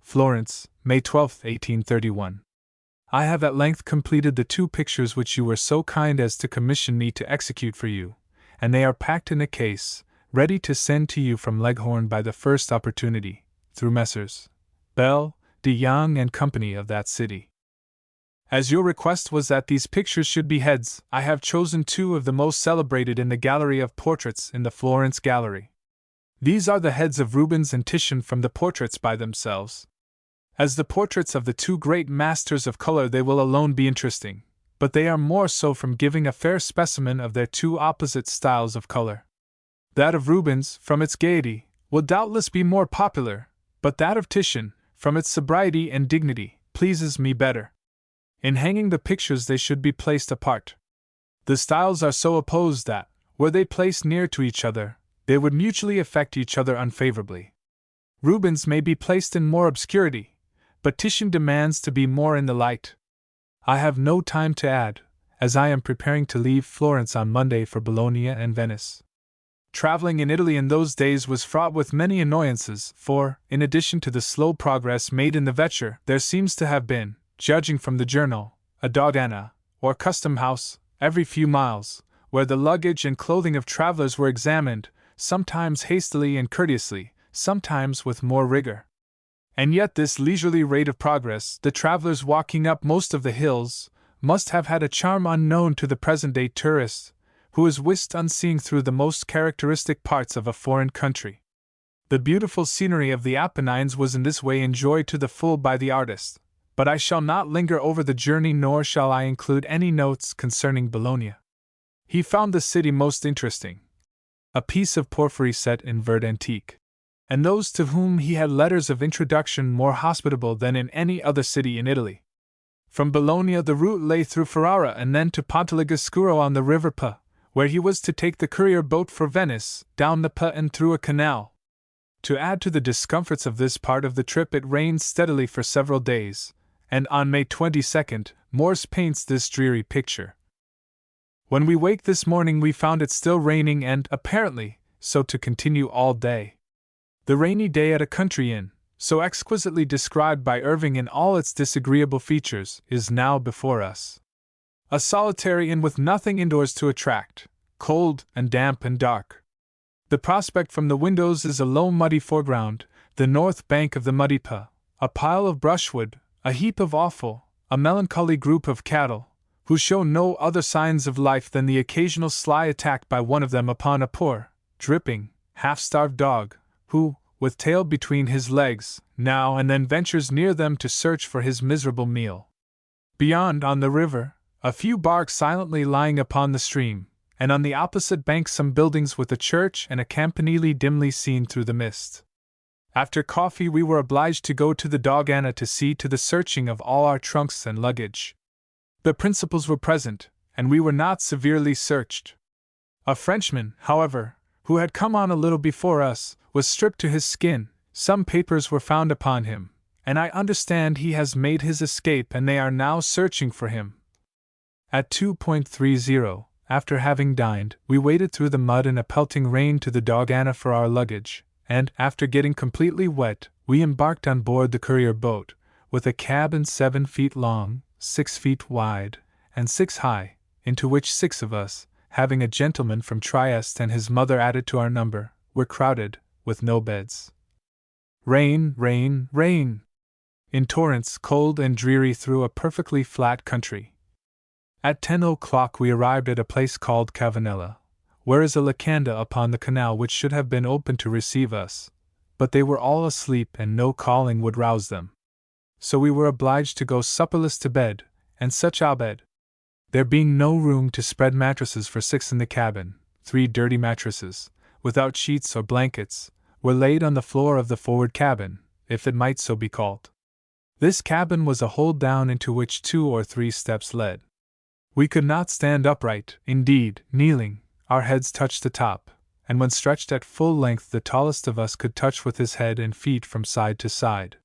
Florence, May 12, 1831. I have at length completed the 2 pictures which you were so kind as to commission me to execute for you, and they are packed in a case, ready to send to you from Leghorn by the first opportunity, through Messrs. Bell, de Young and Company of that city. As your request was that these pictures should be heads, I have chosen two of the most celebrated in the gallery of portraits in the Florence Gallery. These are the heads of Rubens and Titian from the portraits by themselves. As the portraits of the two great masters of color, they will alone be interesting, but they are more so from giving a fair specimen of their two opposite styles of color. That of Rubens, from its gaiety, will doubtless be more popular, but that of Titian, from its sobriety and dignity, pleases me better. In hanging the pictures, they should be placed apart. The styles are so opposed that, were they placed near to each other, they would mutually affect each other unfavorably. Rubens may be placed in more obscurity, but Titian demands to be more in the light. I have no time to add, as I am preparing to leave Florence on Monday for Bologna and Venice. Traveling in Italy in those days was fraught with many annoyances, for, in addition to the slow progress made in the vetture, there seems to have been, judging from the journal, a dogana, or custom house, every few miles, where the luggage and clothing of travelers were examined, sometimes hastily and courteously, sometimes with more rigor. And yet this leisurely rate of progress, the travelers walking up most of the hills, must have had a charm unknown to the present-day tourist, who is whisked unseeing through the most characteristic parts of a foreign country. The beautiful scenery of the Apennines was in this way enjoyed to the full by the artist, but I shall not linger over the journey, nor shall I include any notes concerning Bologna. He found the city most interesting, a piece of porphyry set in vert antique, and those to whom he had letters of introduction more hospitable than in any other city in Italy. From Bologna the route lay through Ferrara and then to Pontelugascuro on the river Po, where he was to take the courier boat for Venice, down the Po and through a canal. To add to the discomforts of this part of the trip, it rained steadily for several days, and on May 22nd, Morse paints this dreary picture. When we waked this morning, we found it still raining and, apparently, so to continue all day. The rainy day at a country inn, so exquisitely described by Irving in all its disagreeable features, is now before us. A solitary inn with nothing indoors to attract, cold and damp and dark. The prospect from the windows is a low muddy foreground, the north bank of the muddy Po, a pile of brushwood, a heap of offal, a melancholy group of cattle, who show no other signs of life than the occasional sly attack by one of them upon a poor, dripping, half-starved dog, who, with tail between his legs, now and then ventures near them to search for his miserable meal. Beyond, on the river, a few barks silently lying upon the stream, and on the opposite bank some buildings with a church and a campanile dimly seen through the mist. After coffee we were obliged to go to the dogana to see to the searching of all our trunks and luggage. The principals were present, and we were not severely searched. A Frenchman, however, who had come on a little before us, was stripped to his skin. Some papers were found upon him, and I understand he has made his escape and they are now searching for him. At 2:30, after having dined, we waded through the mud in a pelting rain to the dogana for our luggage, and, after getting completely wet, we embarked on board the courier boat, with a cabin 7 feet long, 6 feet wide, and 6 high, into which 6 of us, having a gentleman from Trieste and his mother added to our number, were crowded, with no beds. Rain, rain, rain! In torrents, cold and dreary through a perfectly flat country. At 10 o'clock we arrived at a place called Cavanella, where is a locanda upon the canal which should have been open to receive us, but they were all asleep and no calling would rouse them. So we were obliged to go supperless to bed, and such a bed! There being no room to spread mattresses for 6 in the cabin, 3 dirty mattresses, without sheets or blankets, were laid on the floor of the forward cabin, if it might so be called. This cabin was a hole down into which 2 or 3 steps led. We could not stand upright, indeed, kneeling, our heads touched the top, and when stretched at full length the tallest of us could touch with his head and feet from side to side.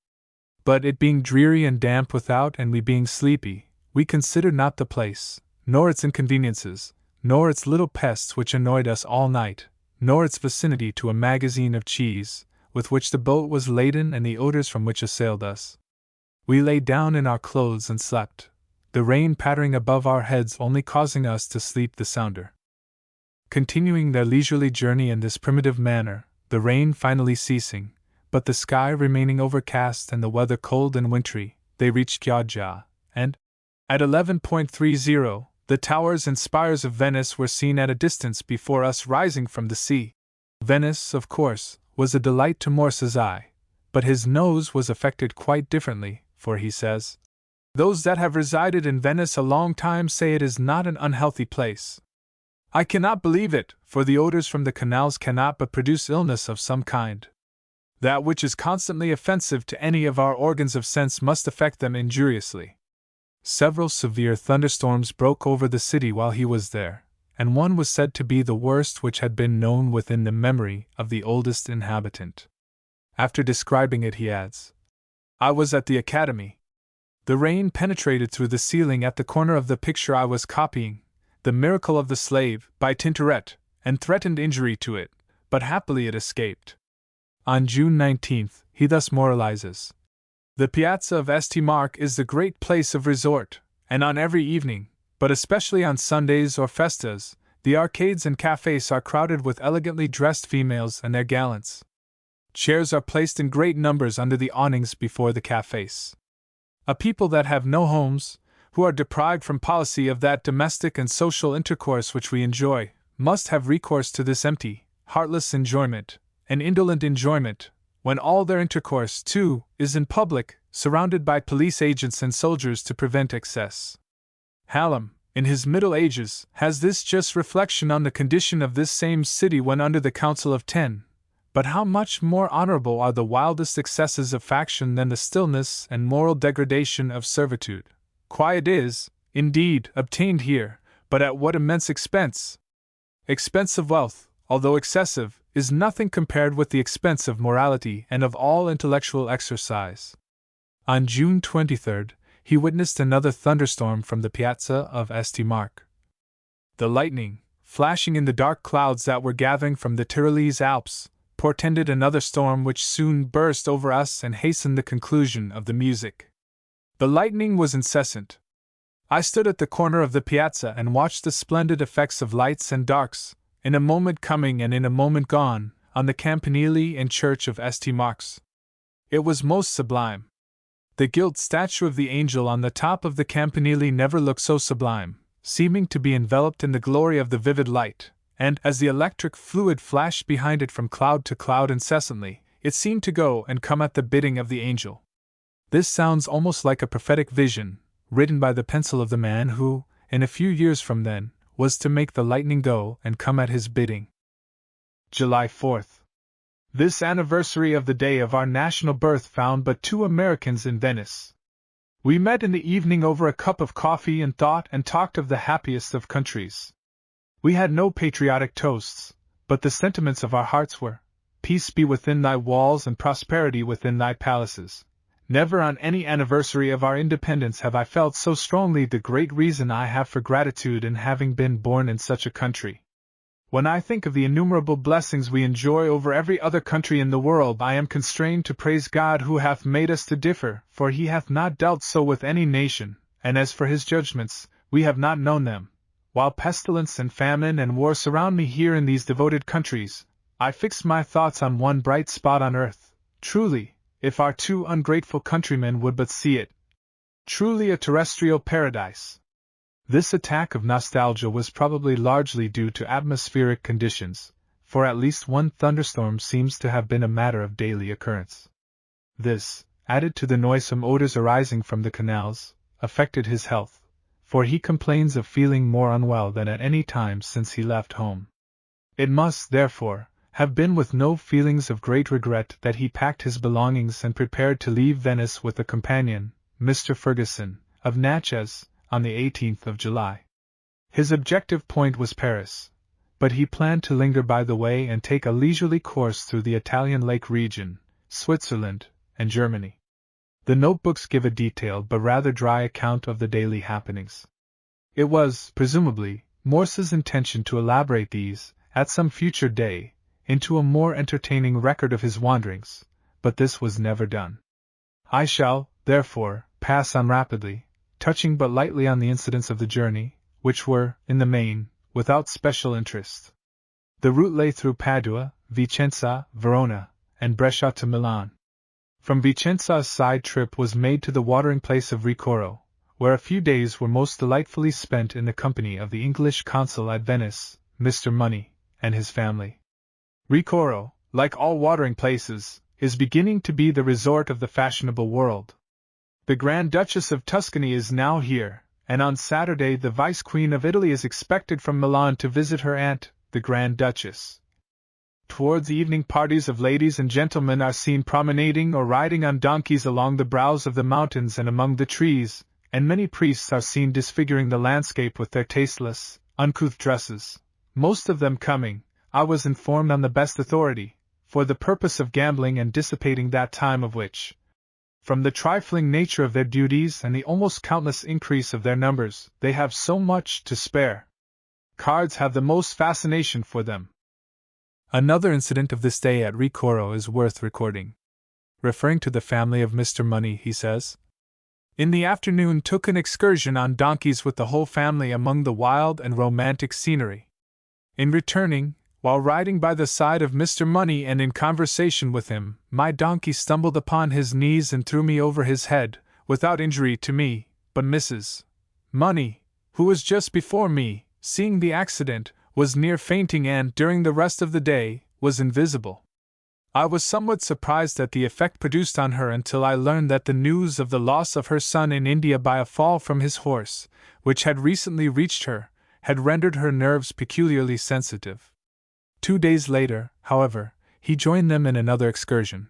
But it being dreary and damp without and we being sleepy, we considered not the place, nor its inconveniences, nor its little pests which annoyed us all night, nor its vicinity to a magazine of cheese, with which the boat was laden and the odors from which assailed us. We lay down in our clothes and slept, the rain pattering above our heads only causing us to sleep the sounder. Continuing their leisurely journey in this primitive manner, the rain finally ceasing, but the sky remaining overcast and the weather cold and wintry, they reached Chioggia, and, At 11:30, the towers and spires of Venice were seen at a distance before us rising from the sea. Venice, of course, was a delight to Morse's eye, but his nose was affected quite differently, for he says, "Those that have resided in Venice a long time say it is not an unhealthy place. I cannot believe it, for the odors from the canals cannot but produce illness of some kind. That which is constantly offensive to any of our organs of sense must affect them injuriously." Several severe thunderstorms broke over the city while he was there, and one was said to be the worst which had been known within the memory of the oldest inhabitant. After describing it, he adds, "I was at the Academy. The rain penetrated through the ceiling at the corner of the picture I was copying, The Miracle of the Slave, by Tintoret, and threatened injury to it, but happily it escaped." On June 19, he thus moralizes, "The piazza of St. Mark is the great place of resort, and on every evening, but especially on Sundays or festas, the arcades and cafes are crowded with elegantly dressed females and their gallants. Chairs are placed in great numbers under the awnings before the cafes. A people that have no homes, who are deprived from policy of that domestic and social intercourse which we enjoy, must have recourse to this empty, heartless enjoyment, an indolent enjoyment, when all their intercourse, too, is in public, surrounded by police agents and soldiers to prevent excess." Hallam, in his Middle Ages, has this just reflection on the condition of this same city when under the Council of Ten. But how much more honorable are the wildest excesses of faction than the stillness and moral degradation of servitude! Quiet is, indeed, obtained here, but at what immense expense! Expense of wealth, although excessive, is nothing compared with the expense of morality and of all intellectual exercise. On June 23, he witnessed another thunderstorm from the piazza of St. Mark. The lightning, flashing in the dark clouds that were gathering from the Tyrolese Alps, portended another storm which soon burst over us and hastened the conclusion of the music. The lightning was incessant. I stood at the corner of the piazza and watched the splendid effects of lights and darks, in a moment coming and in a moment gone, on the campanile and church of St. Mark's. It was most sublime. The gilt statue of the angel on the top of the campanile never looked so sublime, seeming to be enveloped in the glory of the vivid light, and, as the electric fluid flashed behind it from cloud to cloud incessantly, it seemed to go and come at the bidding of the angel. This sounds almost like a prophetic vision, written by the pencil of the man who, in a few years from then, was to make the lightning go and come at his bidding. July 4th. This anniversary of the day of our national birth found but 2 Americans in Venice. We met in the evening over a cup of coffee and thought and talked of the happiest of countries. We had no patriotic toasts, but the sentiments of our hearts were, "Peace be within thy walls and prosperity within thy palaces." Never on any anniversary of our independence have I felt so strongly the great reason I have for gratitude in having been born in such a country. When I think of the innumerable blessings we enjoy over every other country in the world, I am constrained to praise God who hath made us to differ, for he hath not dealt so with any nation, and as for his judgments, we have not known them. While pestilence and famine and war surround me here in these devoted countries, I fix my thoughts on one bright spot on earth. Truly, if our 2 ungrateful countrymen would but see it. Truly a terrestrial paradise. This attack of nostalgia was probably largely due to atmospheric conditions, for at least one thunderstorm seems to have been a matter of daily occurrence. This, added to the noisome odors arising from the canals, affected his health, for he complains of feeling more unwell than at any time since he left home. It must, therefore, have been with no feelings of great regret that he packed his belongings and prepared to leave Venice with a companion, Mr. Ferguson, of Natchez, on the 18th of July. His objective point was Paris, but he planned to linger by the way and take a leisurely course through the Italian lake region, Switzerland, and Germany. The notebooks give a detailed but rather dry account of the daily happenings. It was, presumably, Morse's intention to elaborate these, at some future day, into a more entertaining record of his wanderings, but this was never done. I shall, therefore, pass on rapidly, touching but lightly on the incidents of the journey, which were, in the main, without special interest. The route lay through Padua, Vicenza, Verona, and Brescia to Milan. From Vicenza a side trip was made to the watering place of Ricoro, where a few days were most delightfully spent in the company of the English consul at Venice, Mr. Money, and his family. Ricoro, like all watering places, is beginning to be the resort of the fashionable world. The Grand Duchess of Tuscany is now here, and on Saturday the Vice Queen of Italy is expected from Milan to visit her aunt, the Grand Duchess. Towards evening parties of ladies and gentlemen are seen promenading or riding on donkeys along the brows of the mountains and among the trees, and many priests are seen disfiguring the landscape with their tasteless, uncouth dresses, most of them coming, I was informed on the best authority, for the purpose of gambling and dissipating that time of which, from the trifling nature of their duties and the almost countless increase of their numbers, they have so much to spare. Cards have the most fascination for them. Another incident of this day at Ricoro is worth recording. Referring to the family of Mr. Money, he says, "In the afternoon took an excursion on donkeys with the whole family among the wild and romantic scenery. In returning, while riding by the side of Mr. Money and in conversation with him, my donkey stumbled upon his knees and threw me over his head, without injury to me, but Mrs. Money, who was just before me, seeing the accident, was near fainting and, during the rest of the day, was invisible. I was somewhat surprised at the effect produced on her until I learned that the news of the loss of her son in India by a fall from his horse, which had recently reached her, had rendered her nerves peculiarly sensitive. 2 days later, however, he joined them in another excursion.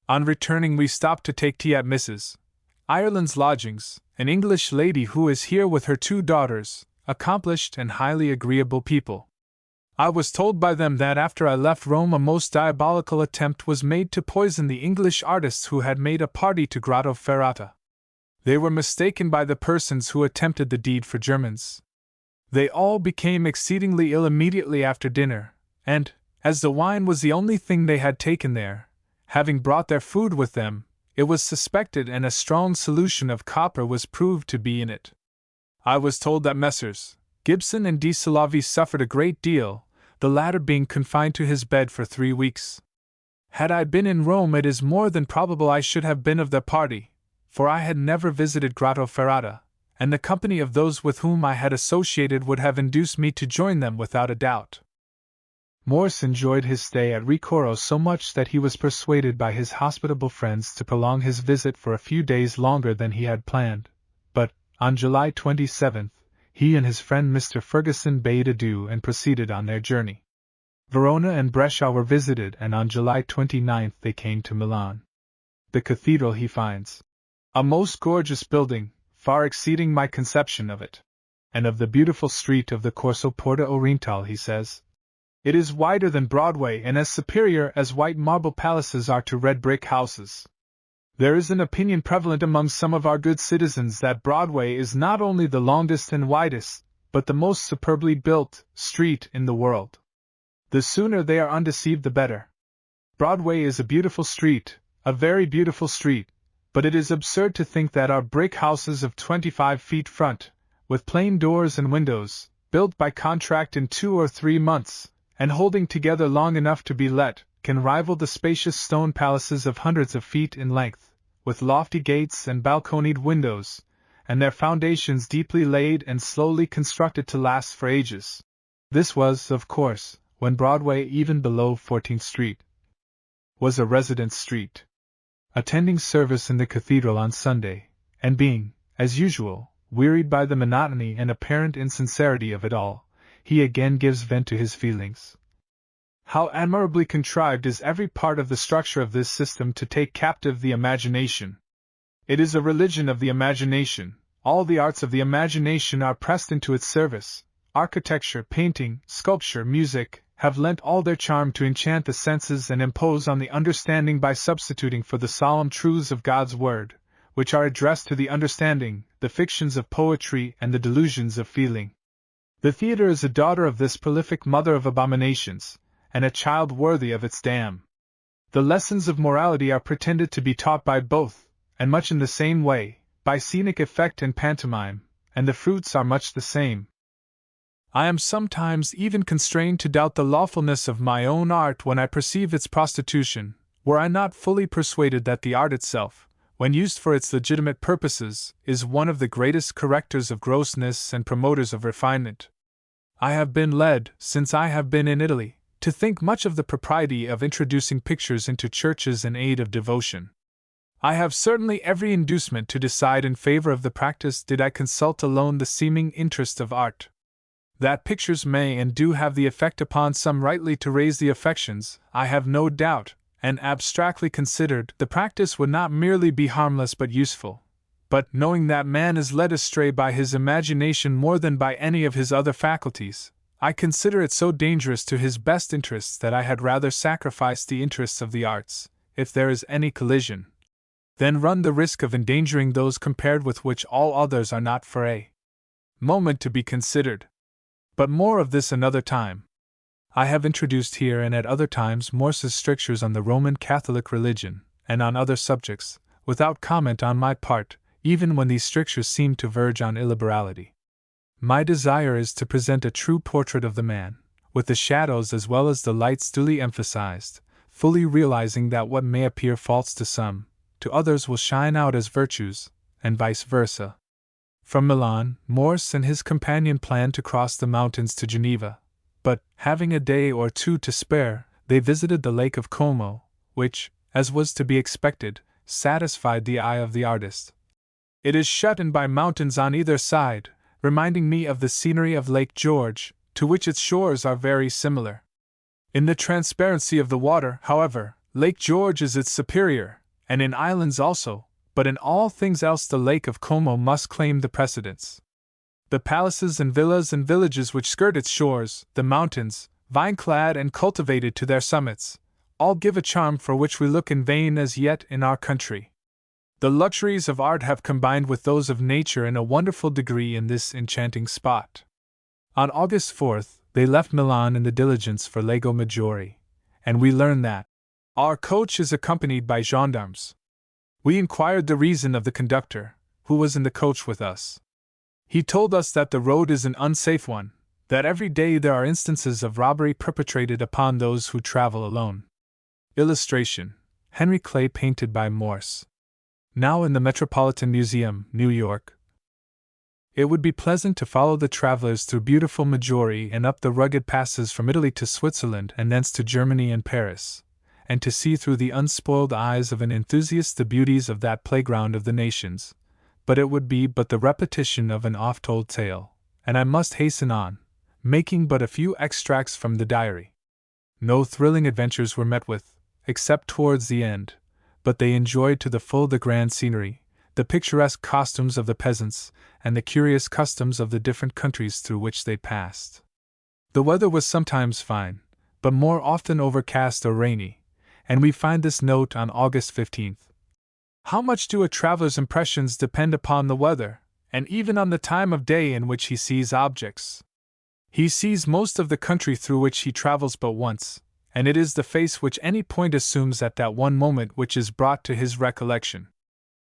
On returning we stopped to take tea at Mrs. Ireland's lodgings, an English lady who is here with her 2 daughters, accomplished and highly agreeable people. I was told by them that after I left Rome a most diabolical attempt was made to poison the English artists who had made a party to Grotto Ferrata. They were mistaken by the persons who attempted the deed for Germans. They all became exceedingly ill immediately after dinner, and, as the wine was the only thing they had taken there, having brought their food with them, it was suspected and a strong solution of copper was proved to be in it. I was told that Messrs. Gibson and de Salavi suffered a great deal, the latter being confined to his bed for 3 weeks. Had I been in Rome, it is more than probable I should have been of their party, for I had never visited Grotto Ferrata, and the company of those with whom I had associated would have induced me to join them without a doubt." Morse enjoyed his stay at Ricoro so much that he was persuaded by his hospitable friends to prolong his visit for a few days longer than he had planned, but, on July 27th, he and his friend Mr. Ferguson bade adieu and proceeded on their journey. Verona and Brescia were visited, and on July 29th they came to Milan. The cathedral he finds a most gorgeous building, far exceeding my conception of it. And of the beautiful street of the Corso Porta Orientale he says, "It is wider than Broadway and as superior as white marble palaces are to red brick houses. There is an opinion prevalent among some of our good citizens that Broadway is not only the longest and widest, but the most superbly built, street in the world. The sooner they are undeceived the better. Broadway is a beautiful street, a very beautiful street, but it is absurd to think that our brick houses of 25 feet front, with plain doors and windows, built by contract in 2 or 3 months, and holding together long enough to be let, can rival the spacious stone palaces of hundreds of feet in length, with lofty gates and balconied windows, and their foundations deeply laid and slowly constructed to last for ages." This was, of course, when Broadway, even below 14th Street, was a residence street. Attending service in the cathedral on Sunday, and being, as usual, wearied by the monotony and apparent insincerity of it all, he again gives vent to his feelings. "How admirably contrived is every part of the structure of this system to take captive the imagination! It is a religion of the imagination, all the arts of the imagination are pressed into its service. Architecture, painting, sculpture, music, have lent all their charm to enchant the senses and impose on the understanding by substituting for the solemn truths of God's word, which are addressed to the understanding, the fictions of poetry and the delusions of feeling. The theatre is a daughter of this prolific mother of abominations, and a child worthy of its dam. The lessons of morality are pretended to be taught by both, and much in the same way, by scenic effect and pantomime, and the fruits are much the same. I am sometimes even constrained to doubt the lawfulness of my own art when I perceive its prostitution, were I not fully persuaded that the art itself, when used for its legitimate purposes, is one of the greatest correctors of grossness and promoters of refinement. I have been led, since I have been in Italy, to think much of the propriety of introducing pictures into churches in aid of devotion. I have certainly every inducement to decide in favor of the practice did I consult alone the seeming interest of art. That pictures may and do have the effect upon some rightly to raise the affections, I have no doubt, and abstractly considered, the practice would not merely be harmless but useful. But, knowing that man is led astray by his imagination more than by any of his other faculties, I consider it so dangerous to his best interests that I had rather sacrifice the interests of the arts, if there is any collision, than run the risk of endangering those compared with which all others are not for a moment to be considered. But more of this another time. I have introduced here and at other times Morse's strictures on the Roman Catholic religion, and on other subjects, without comment on my part, even when these strictures seem to verge on illiberality. My desire is to present a true portrait of the man, with the shadows as well as the lights duly emphasized, fully realizing that what may appear faults to some, to others will shine out as virtues, and vice versa. From Milan, Morse and his companion planned to cross the mountains to Geneva, but, having a day or two to spare, they visited the Lake of Como, which, as was to be expected, satisfied the eye of the artist. It is shut in by mountains on either side, reminding me of the scenery of Lake George, to which its shores are very similar. In the transparency of the water, however, Lake George is its superior, and in islands also, but in all things else the Lake of Como must claim the precedence. The palaces and villas and villages which skirt its shores, the mountains, vine-clad and cultivated to their summits, all give a charm for which we look in vain as yet in our country. The luxuries of art have combined with those of nature in a wonderful degree in this enchanting spot. On August 4th, they left Milan in the diligence for Lago Maggiore, and we learn that our coach is accompanied by gendarmes. We inquired the reason of the conductor, who was in the coach with us. He told us that the road is an unsafe one, that every day there are instances of robbery perpetrated upon those who travel alone. Illustration: Henry Clay painted by Morse. Now in the Metropolitan Museum, New York. It would be pleasant to follow the travelers through beautiful Maggiore and up the rugged passes from Italy to Switzerland and thence to Germany and Paris, and to see through the unspoiled eyes of an enthusiast the beauties of that playground of the nations. But it would be but the repetition of an oft-told tale, and I must hasten on, making but a few extracts from the diary. No thrilling adventures were met with, except towards the end, but they enjoyed to the full the grand scenery, the picturesque costumes of the peasants, and the curious customs of the different countries through which they passed. The weather was sometimes fine, but more often overcast or rainy, and we find this note on August 15th. How much do a traveler's impressions depend upon the weather, and even on the time of day in which he sees objects? He sees most of the country through which he travels but once, and it is the face which any point assumes at that one moment which is brought to his recollection.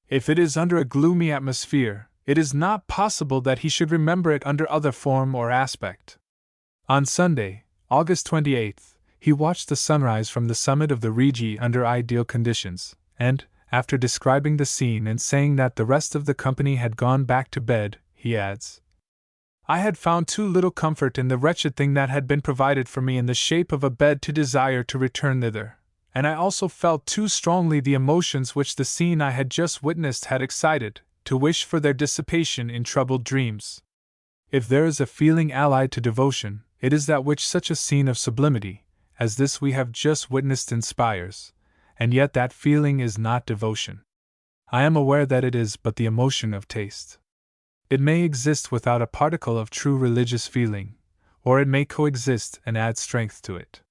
If it is under a gloomy atmosphere, it is not possible that he should remember it under other form or aspect. On Sunday, August 28th, he watched the sunrise from the summit of the Rigi under ideal conditions, and, after describing the scene and saying that the rest of the company had gone back to bed, he adds, "I had found too little comfort in the wretched thing that had been provided for me in the shape of a bed to desire to return thither, and I also felt too strongly the emotions which the scene I had just witnessed had excited, to wish for their dissipation in troubled dreams. If there is a feeling allied to devotion, it is that which such a scene of sublimity, as this we have just witnessed inspires, and yet that feeling is not devotion. I am aware that it is but the emotion of taste. It may exist without a particle of true religious feeling, or it may coexist and add strength to it.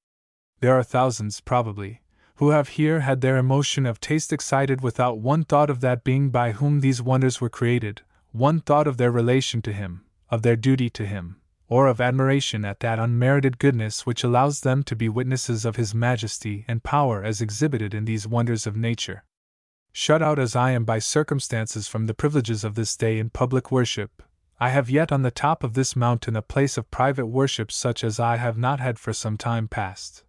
There are thousands, probably, who have here had their emotion of taste excited without one thought of that being by whom these wonders were created, one thought of their relation to him, of their duty to him, or of admiration at that unmerited goodness which allows them to be witnesses of his majesty and power as exhibited in these wonders of nature. Shut out as I am by circumstances from the privileges of this day in public worship, I have yet on the top of this mountain a place of private worship such as I have not had for some time past.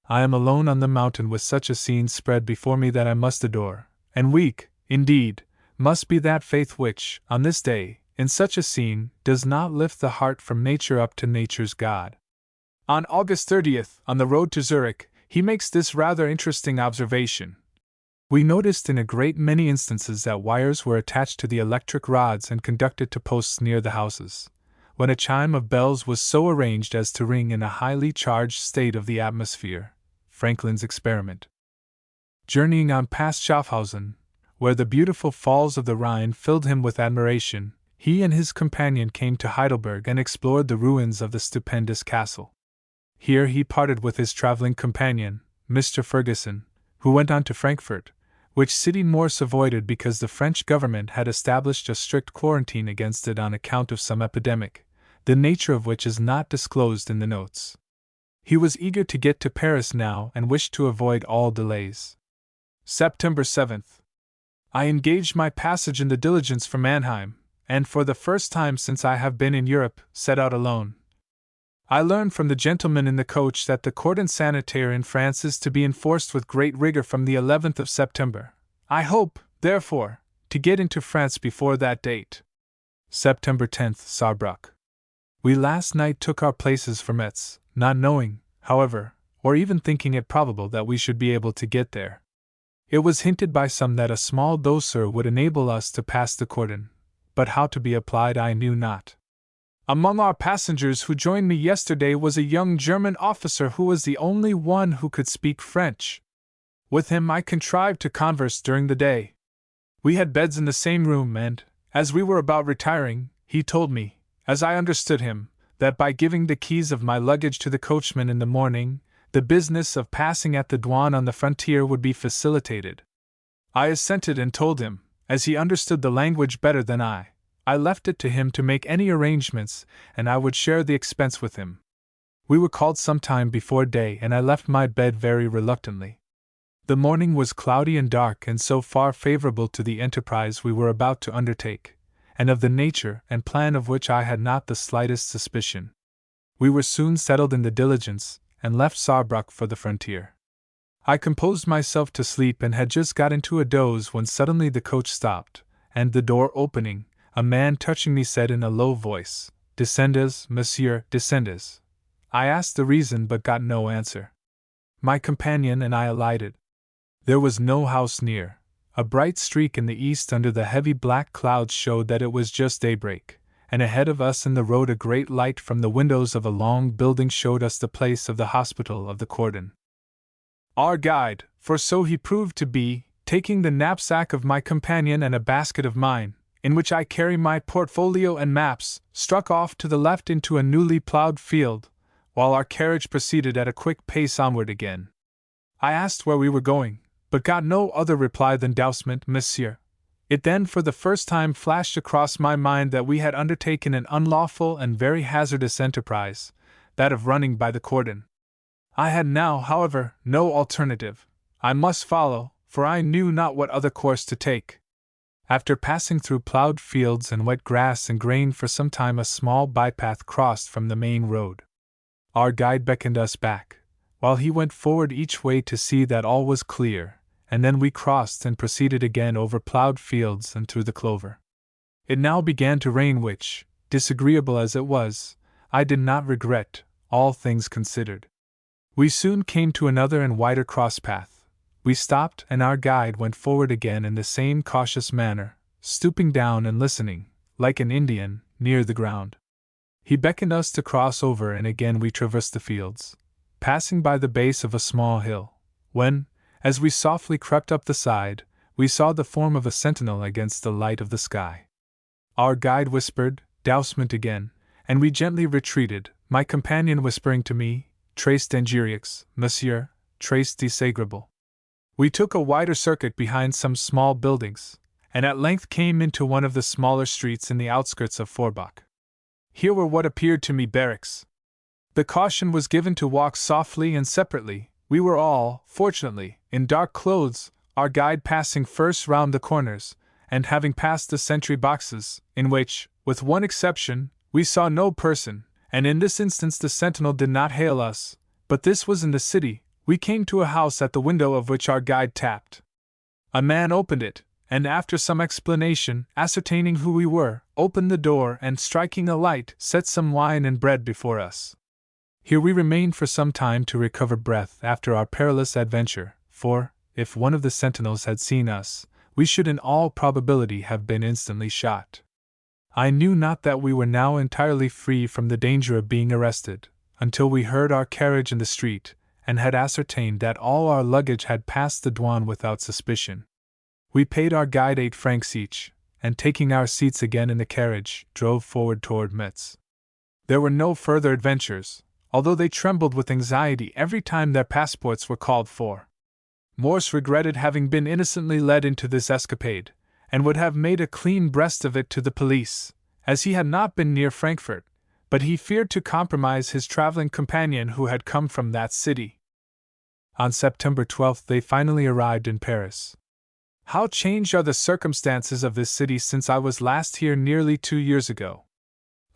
I am alone on the mountain with such a scene spread before me that I must adore, and weak, indeed, must be that faith which, on this day, in such a scene, does not lift the heart from nature up to nature's God. On August 30th, on the road to Zurich, he makes this rather interesting observation. We noticed in a great many instances that wires were attached to the electric rods and conducted to posts near the houses, when a chime of bells was so arranged as to ring in a highly charged state of the atmosphere. Franklin's experiment. Journeying on past Schaffhausen, where the beautiful falls of the Rhine filled him with admiration, he and his companion came to Heidelberg and explored the ruins of the stupendous castle. Here he parted with his traveling companion, Mr. Ferguson, who went on to Frankfurt, which city Morse avoided because the French government had established a strict quarantine against it on account of some epidemic, the nature of which is not disclosed in the notes. He was eager to get to Paris now and wished to avoid all delays. September 7th. I engaged my passage in the diligence for Mannheim, and for the first time since I have been in Europe, set out alone. I learned from the gentleman in the coach that the cordon sanitaire in France is to be enforced with great rigor from the 11th of September. I hope, therefore, to get into France before that date. September 10th, Saarbrück. We last night took our places for Metz, not knowing, however, or even thinking it probable that we should be able to get there. It was hinted by some that a small douceur would enable us to pass the cordon, but how to be applied I knew not. Among our passengers who joined me yesterday was a young German officer who was the only one who could speak French. With him I contrived to converse during the day. We had beds in the same room, and, as we were about retiring, he told me, as I understood him, that by giving the keys of my luggage to the coachman in the morning, the business of passing at the douane on the frontier would be facilitated. I assented and told him, as he understood the language better than I left it to him to make any arrangements, and I would share the expense with him. We were called some time before day, and I left my bed very reluctantly. The morning was cloudy and dark, and so far favorable to the enterprise we were about to undertake, and of the nature and plan of which I had not the slightest suspicion. We were soon settled in the diligence, and left Saarbrück for the frontier. I composed myself to sleep and had just got into a doze when suddenly the coach stopped, and the door opening, a man touching me said in a low voice, "Descendez, monsieur, descendez." I asked the reason but got no answer. My companion and I alighted. There was no house near. A bright streak in the east under the heavy black clouds showed that it was just daybreak, and ahead of us in the road a great light from the windows of a long building showed us the place of the hospital of the cordon. Our guide, for so he proved to be, taking the knapsack of my companion and a basket of mine, in which I carry my portfolio and maps, struck off to the left into a newly ploughed field, while our carriage proceeded at a quick pace onward again. I asked where we were going, but got no other reply than "Doucement, monsieur." It then for the first time flashed across my mind that we had undertaken an unlawful and very hazardous enterprise, that of running by the cordon. I had now, however, no alternative. I must follow, for I knew not what other course to take. After passing through ploughed fields and wet grass and grain for some time, a small bypath crossed from the main road. Our guide beckoned us back, while he went forward each way to see that all was clear, and then we crossed and proceeded again over ploughed fields and through the clover. It now began to rain, which, disagreeable as it was, I did not regret, all things considered. We soon came to another and wider cross-path. We stopped, and our guide went forward again in the same cautious manner, stooping down and listening, like an Indian, near the ground. He beckoned us to cross over, and again we traversed the fields, passing by the base of a small hill, when, as we softly crept up the side, we saw the form of a sentinel against the light of the sky. Our guide whispered, "Doucement" again, and we gently retreated, my companion whispering to me, "Trace dangereux, monsieur, trace désagréable." We took a wider circuit behind some small buildings, and at length came into one of the smaller streets in the outskirts of Forbach. Here were what appeared to me barracks. The caution was given to walk softly and separately. We were all, fortunately, in dark clothes, our guide passing first round the corners, and having passed the sentry boxes, in which, with one exception, we saw no person, and in this instance the sentinel did not hail us, but this was in the city. We came to a house at the window of which our guide tapped. A man opened it, and after some explanation, ascertaining who we were, opened the door and, striking a light, set some wine and bread before us. Here we remained for some time to recover breath after our perilous adventure, for, if one of the sentinels had seen us, we should in all probability have been instantly shot. I knew not that we were now entirely free from the danger of being arrested, until we heard our carriage in the street, and had ascertained that all our luggage had passed the douane without suspicion. We paid our guide 8 francs each, and taking our seats again in the carriage, drove forward toward Metz. There were no further adventures, although they trembled with anxiety every time their passports were called for. Morse regretted having been innocently led into this escapade, and would have made a clean breast of it to the police, as he had not been near Frankfurt, but he feared to compromise his traveling companion who had come from that city. On September 12th they finally arrived in Paris. How changed are the circumstances of this city since I was last here nearly 2 years ago.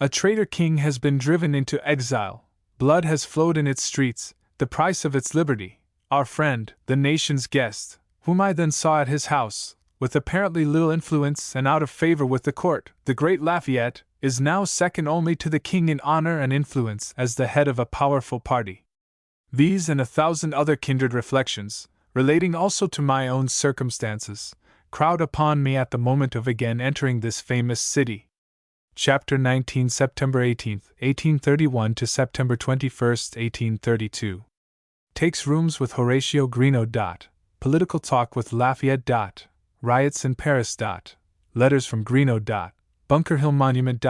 A traitor king has been driven into exile, blood has flowed in its streets, the price of its liberty. Our friend, the nation's guest, whom I then saw at his house, with apparently little influence and out of favor with the court, the great Lafayette, is now second only to the king in honor and influence as the head of a powerful party. These and 1,000 other kindred reflections, relating also to my own circumstances, crowd upon me at the moment of again entering this famous city. Chapter 19, September 18, 1831 to September 21, 1832. Takes rooms with Horatio Greenough. Political talk with Lafayette. Riots in Paris. Letters from Greenough. Bunker Hill Monument.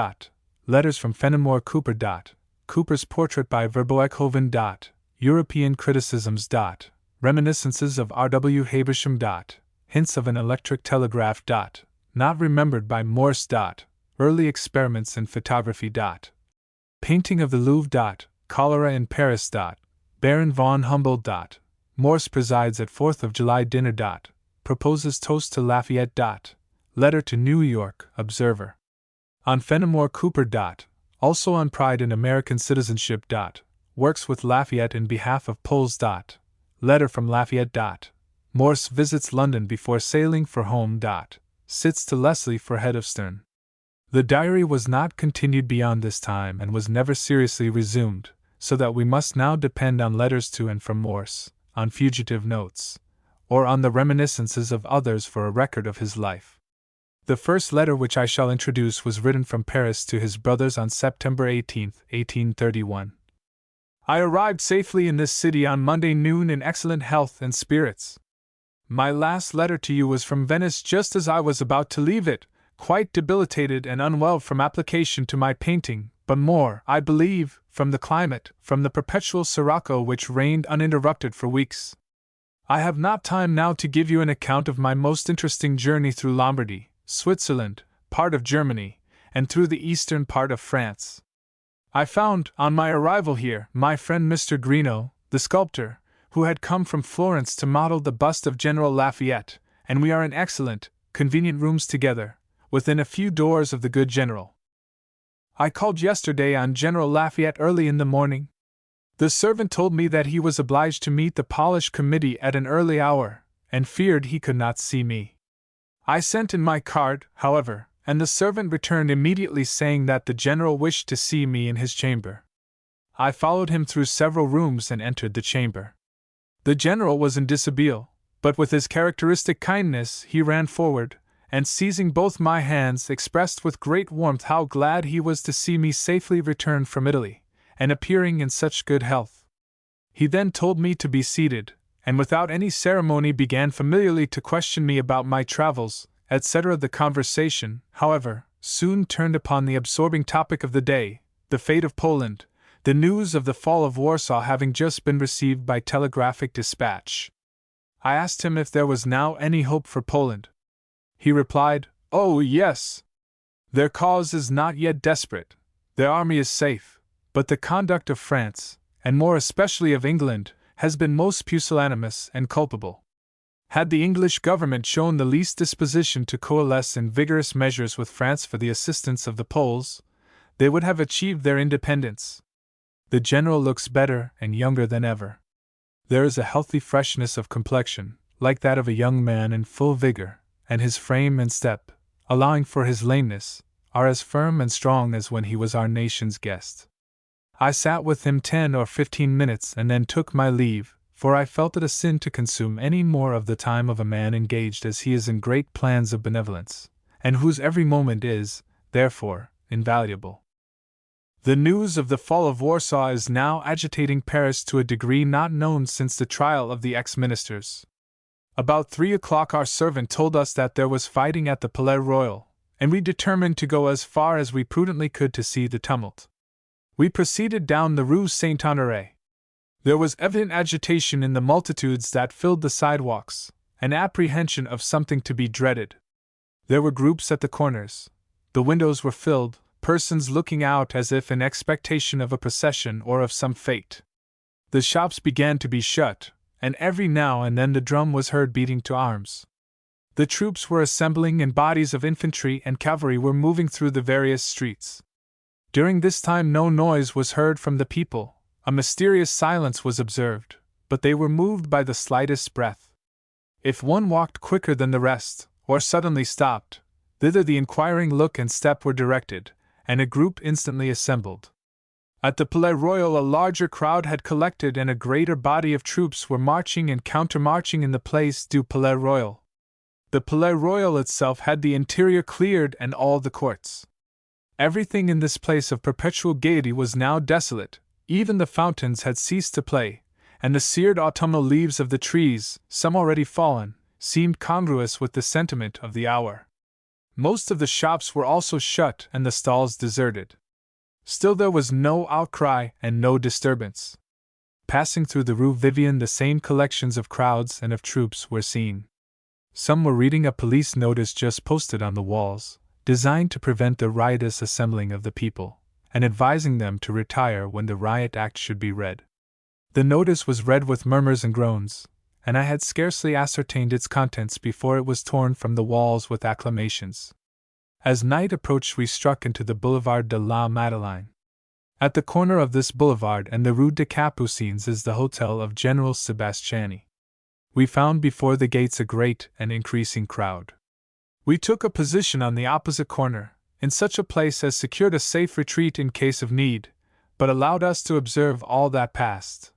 Letters from Fenimore Cooper. Cooper's portrait by Verboeckhoven. European criticisms. Reminiscences of R.W. Habersham. Hints of an electric telegraph. Not remembered by Morse. Early experiments in photography. Painting of the Louvre. Cholera in Paris. Baron von Humboldt. Morse presides at 4th of July dinner. Proposes toast to Lafayette. Letter to New York Observer. On Fenimore Cooper. Also on Pride in American Citizenship. Works with Lafayette in behalf of Poles. Letter from Lafayette. Morse visits London before sailing for home. Sits to Leslie for head of stern. The diary was not continued beyond this time and was never seriously resumed, so that we must now depend on letters to and from Morse, on fugitive notes, or on the reminiscences of others for a record of his life. The first letter which I shall introduce was written from Paris to his brothers on September 18, 1831. I arrived safely in this city on Monday noon in excellent health and spirits. My last letter to you was from Venice just as I was about to leave it, quite debilitated and unwell from application to my painting, but more, I believe, from the climate, from the perpetual sirocco which reigned uninterrupted for weeks. I have not time now to give you an account of my most interesting journey through Lombardy, Switzerland, part of Germany, and through the eastern part of France. I found, on my arrival here, my friend Mr. Greenough, the sculptor, who had come from Florence to model the bust of General Lafayette, and we are in excellent, convenient rooms together, within a few doors of the good general. I called yesterday on General Lafayette early in the morning. The servant told me that he was obliged to meet the Polish committee at an early hour, and feared he could not see me. I sent in my card, however, and the servant returned immediately saying that the general wished to see me in his chamber. I followed him through several rooms and entered the chamber. The general was in dishabille, but with his characteristic kindness he ran forward, and seizing both my hands expressed with great warmth how glad he was to see me safely returned from Italy, and appearing in such good health. He then told me to be seated, and without any ceremony began familiarly to question me about my travels, etc. The conversation, however, soon turned upon the absorbing topic of the day, the fate of Poland, the news of the fall of Warsaw having just been received by telegraphic dispatch. I asked him if there was now any hope for Poland. He replied, "Oh, yes. Their cause is not yet desperate, their army is safe, but the conduct of France, and more especially of England, has been most pusillanimous and culpable. Had the English government shown the least disposition to coalesce in vigorous measures with France for the assistance of the Poles, they would have achieved their independence. The general looks better and younger than ever. There is a healthy freshness of complexion, like that of a young man in full vigor, and his frame and step, allowing for his lameness, are as firm and strong as when he was our nation's guest. I sat with him 10 or 15 minutes and then took my leave, for I felt it a sin to consume any more of the time of a man engaged as he is in great plans of benevolence, and whose every moment is, therefore, invaluable. The news of the fall of Warsaw is now agitating Paris to a degree not known since the trial of the ex-ministers. About 3 o'clock our servant told us that there was fighting at the Palais Royal, and we determined to go as far as we prudently could to see the tumult. We proceeded down the Rue Saint-Honoré. There was evident agitation in the multitudes that filled the sidewalks, an apprehension of something to be dreaded. There were groups at the corners. The windows were filled, persons looking out as if in expectation of a procession or of some fete. The shops began to be shut, and every now and then the drum was heard beating to arms. The troops were assembling and bodies of infantry and cavalry were moving through the various streets. During this time no noise was heard from the people, a mysterious silence was observed, but they were moved by the slightest breath. If one walked quicker than the rest, or suddenly stopped, thither the inquiring look and step were directed, and a group instantly assembled. At the Palais Royal a larger crowd had collected and a greater body of troops were marching and countermarching in the Place du Palais Royal. The Palais Royal itself had the interior cleared and all the courts. Everything in this place of perpetual gaiety was now desolate, even the fountains had ceased to play, and the seared autumnal leaves of the trees, some already fallen, seemed congruous with the sentiment of the hour. Most of the shops were also shut and the stalls deserted. Still there was no outcry and no disturbance. Passing through the Rue Vivienne the same collections of crowds and of troops were seen. Some were reading a police notice just posted on the walls, designed to prevent the riotous assembling of the people, and advising them to retire when the riot act should be read. The notice was read with murmurs and groans, and I had scarcely ascertained its contents before it was torn from the walls with acclamations. As night approached we struck into the Boulevard de la Madeleine. At the corner of this boulevard and the Rue des Capucines is the hotel of General Sebastiani. We found before the gates a great and increasing crowd. We took a position on the opposite corner, in such a place as secured a safe retreat in case of need, but allowed us to observe all that passed.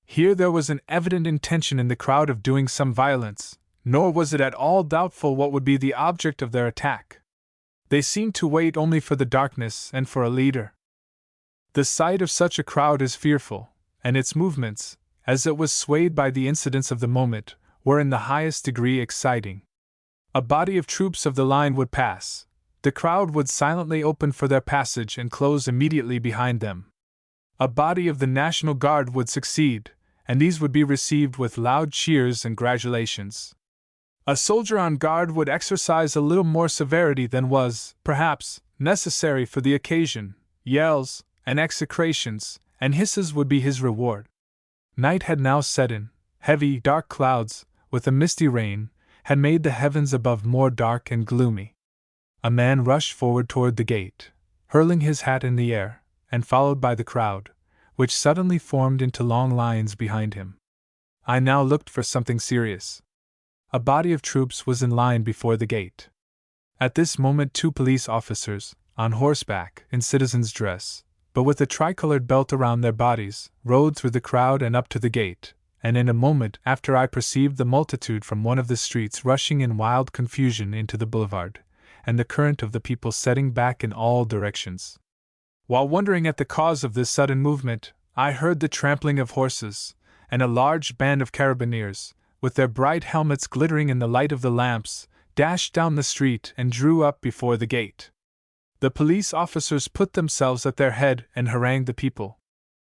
Here there was an evident intention in the crowd of doing some violence, nor was it at all doubtful what would be the object of their attack. They seemed to wait only for the darkness and for a leader. The sight of such a crowd is fearful, and its movements, as it was swayed by the incidents of the moment, were in the highest degree exciting. A body of troops of the line would pass. The crowd would silently open for their passage and close immediately behind them. A body of the National Guard would succeed, and these would be received with loud cheers and gratulations. A soldier on guard would exercise a little more severity than was, perhaps, necessary for the occasion. Yells, and execrations, and hisses would be his reward. Night had now set in. Heavy, dark clouds, with a misty rain, had made the heavens above more dark and gloomy. A man rushed forward toward the gate, hurling his hat in the air, and followed by the crowd, which suddenly formed into long lines behind him. I now looked for something serious. A body of troops was in line before the gate. At this moment 2 police officers, on horseback, in citizen's dress, but with a tricolored belt around their bodies, rode through the crowd and up to the gate, and in a moment after I perceived the multitude from one of the streets rushing in wild confusion into the boulevard, and the current of the people setting back in all directions. While wondering at the cause of this sudden movement, I heard the trampling of horses, and a large band of carabineers, with their bright helmets glittering in the light of the lamps, dashed down the street and drew up before the gate. The police officers put themselves at their head and harangued the people.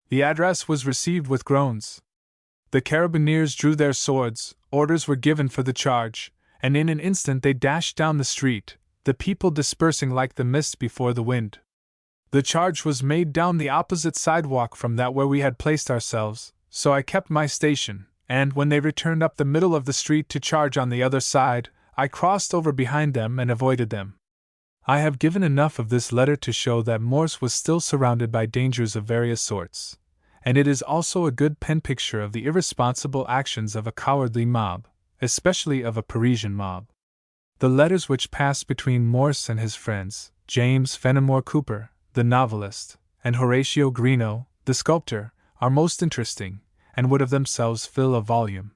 The address was received with groans. The carabineers drew their swords, orders were given for the charge, and in an instant they dashed down the street, the people dispersing like the mist before the wind. The charge was made down the opposite sidewalk from that where we had placed ourselves, so I kept my station, and when they returned up the middle of the street to charge on the other side, I crossed over behind them and avoided them. I have given enough of this letter to show that Morse was still surrounded by dangers of various sorts, and it is also a good pen picture of the irresponsible actions of a cowardly mob, especially of a Parisian mob. The letters which passed between Morse and his friends, James Fenimore Cooper, the novelist, and Horatio Greenough, the sculptor, are most interesting, and would of themselves fill a volume.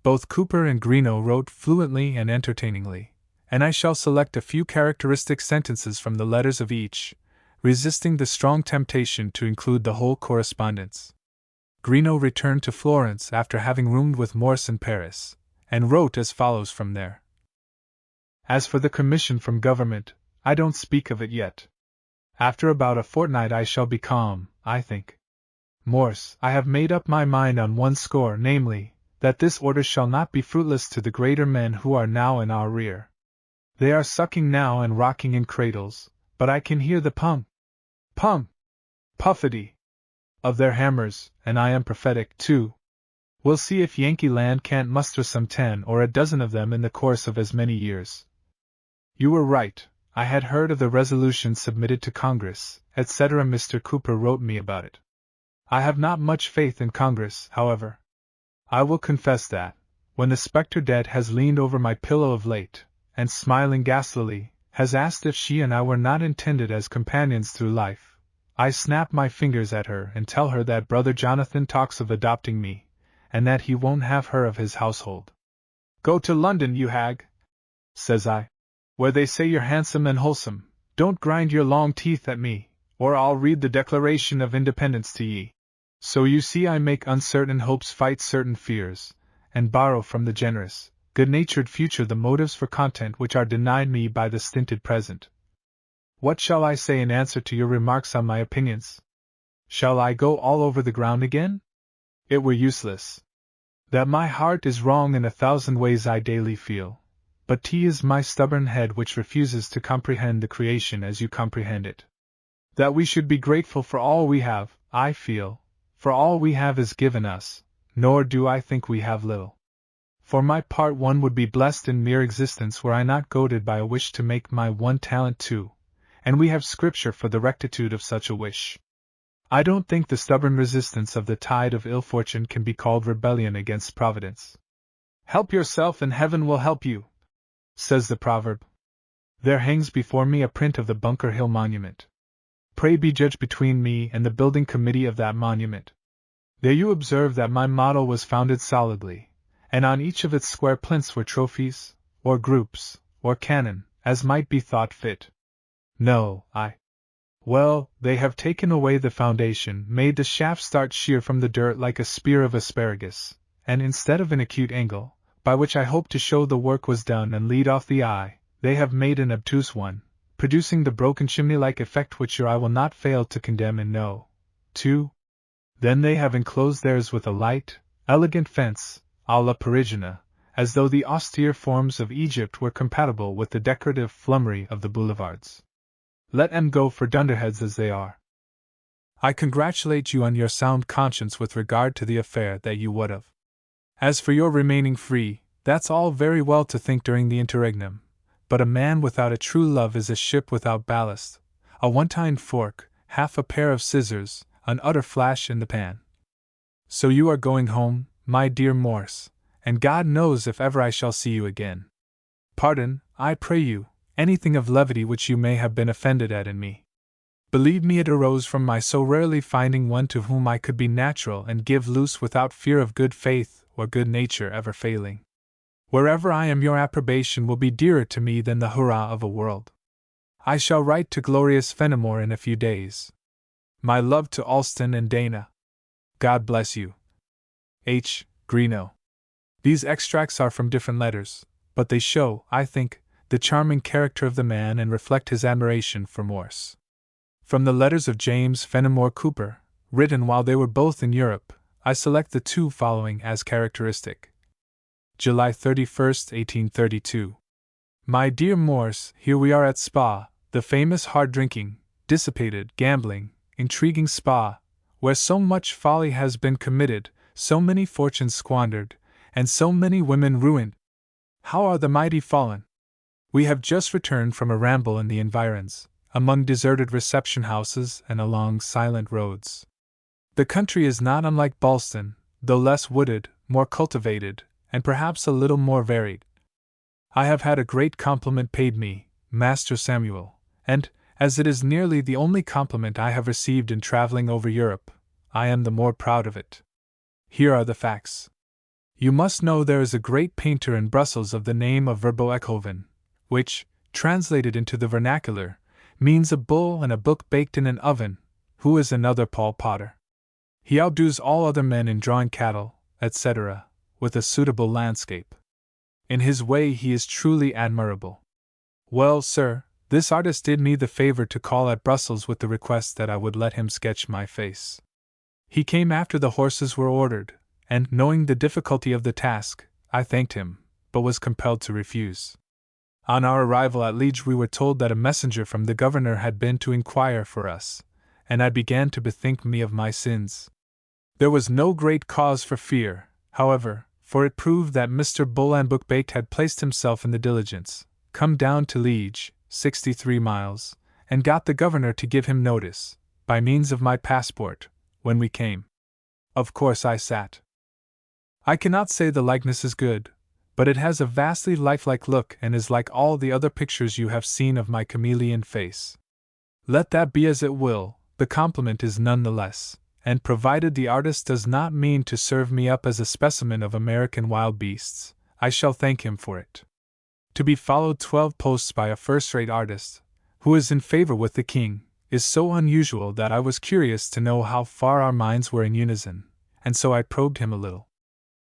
Both Cooper and Greenough wrote fluently and entertainingly, and I shall select a few characteristic sentences from the letters of each, resisting the strong temptation to include the whole correspondence. Greenough returned to Florence after having roomed with Morse in Paris, and wrote as follows from there. As for the commission from government, I don't speak of it yet. After about a fortnight I shall be calm, I think. Morse, I have made up my mind on one score, namely, that this order shall not be fruitless to the greater men who are now in our rear. They are sucking now and rocking in cradles, but I can hear the puffity of their hammers, and I am prophetic, too. We'll see if Yankee land can't muster some 10 or a dozen of them in the course of as many years. You were right, I had heard of the resolution submitted to Congress, etc. Mr. Cooper wrote me about it. I have not much faith in Congress, however. I will confess that, when the spectre dead has leaned over my pillow of late, and smiling ghastly, has asked if she and I were not intended as companions through life, I snap my fingers at her and tell her that brother Jonathan talks of adopting me, and that he won't have her of his household. Go to London, you hag, says I, where they say you're handsome and wholesome. Don't grind your long teeth at me, or I'll read the Declaration of Independence to ye. So you see I make uncertain hopes fight certain fears, and borrow from the generous, good-natured future the motives for content which are denied me by the stinted present. What shall I say in answer to your remarks on my opinions? Shall I go all over the ground again? It were useless. That my heart is wrong in 1,000 ways I daily feel, but 'tis my stubborn head which refuses to comprehend the creation as you comprehend it. That we should be grateful for all we have, I feel, for all we have is given us, nor do I think we have little. For my part, one would be blessed in mere existence were I not goaded by a wish to make my one talent two, and we have Scripture for the rectitude of such a wish. I don't think the stubborn resistance of the tide of ill fortune can be called rebellion against Providence. Help yourself and heaven will help you, says the proverb. There hangs before me a print of the Bunker Hill monument. Pray be judge between me and the building committee of that monument. There you observe that my model was founded solidly, and on each of its square plinths were trophies, or groups, or cannon, as might be thought fit. No, well, they have taken away the foundation, made the shaft start sheer from the dirt like a spear of asparagus, and instead of an acute angle, by which I hope to show the work was done and lead off the eye, they have made an obtuse one, producing the broken chimney-like effect which your eye will not fail to condemn and know, too. Then they have enclosed theirs with a light, elegant fence, à la Parisienne, as though the austere forms of Egypt were compatible with the decorative flummery of the boulevards. Let 'em go for dunderheads as they are. I congratulate you on your sound conscience with regard to the affair that you would have. As for your remaining free, that's all very well to think during the interregnum, but a man without a true love is a ship without ballast, a one-tined fork, half a pair of scissors, an utter flash in the pan. So you are going home, my dear Morse, and God knows if ever I shall see you again. Pardon, I pray you, anything of levity which you may have been offended at in me. Believe me, it arose from my so rarely finding one to whom I could be natural and give loose without fear of good faith or good nature ever failing. Wherever I am, your approbation will be dearer to me than the hurrah of a world. I shall write to glorious Fenimore in a few days. My love to Alston and Dana. God bless you. H. Greenough. These extracts are from different letters, but they show, I think, the charming character of the man and reflect his admiration for Morse. From the letters of James Fenimore Cooper, written while they were both in Europe, I select the two following as characteristic. July 31, 1832. My dear Morse, here we are at Spa, the famous hard-drinking, dissipated, gambling, intriguing Spa, where so much folly has been committed, so many fortunes squandered, and so many women ruined. How are the mighty fallen! We have just returned from a ramble in the environs, among deserted reception-houses and along silent roads. The country is not unlike Boston, though less wooded, more cultivated, and perhaps a little more varied. I have had a great compliment paid me, Master Samuel, and, as it is nearly the only compliment I have received in traveling over Europe, I am the more proud of it. Here are the facts. You must know there is a great painter in Brussels of the name of Verboeckhoven, which, translated into the vernacular, means a bull and a book baked in an oven, who is another Paul Potter. He outdoes all other men in drawing cattle, etc., with a suitable landscape. In his way he is truly admirable. Well, sir, this artist did me the favor to call at Brussels with the request that I would let him sketch my face. He came after the horses were ordered, and, knowing the difficulty of the task, I thanked him, but was compelled to refuse. On our arrival at Liege we were told that a messenger from the governor had been to inquire for us, and I began to bethink me of my sins. There was no great cause for fear, however, for it proved that Mr. Bull and Book Baked had placed himself in the diligence, come down to Liege, 63 miles, and got the governor to give him notice, by means of my passport, when we came. Of course I sat. I cannot say the likeness is good, but it has a vastly lifelike look and is like all the other pictures you have seen of my chameleon face. Let that be as it will, the compliment is none the less, and provided the artist does not mean to serve me up as a specimen of American wild beasts, I shall thank him for it. To be followed 12 posts by a first-rate artist, who is in favor with the king, is so unusual that I was curious to know how far our minds were in unison, and so I probed him a little.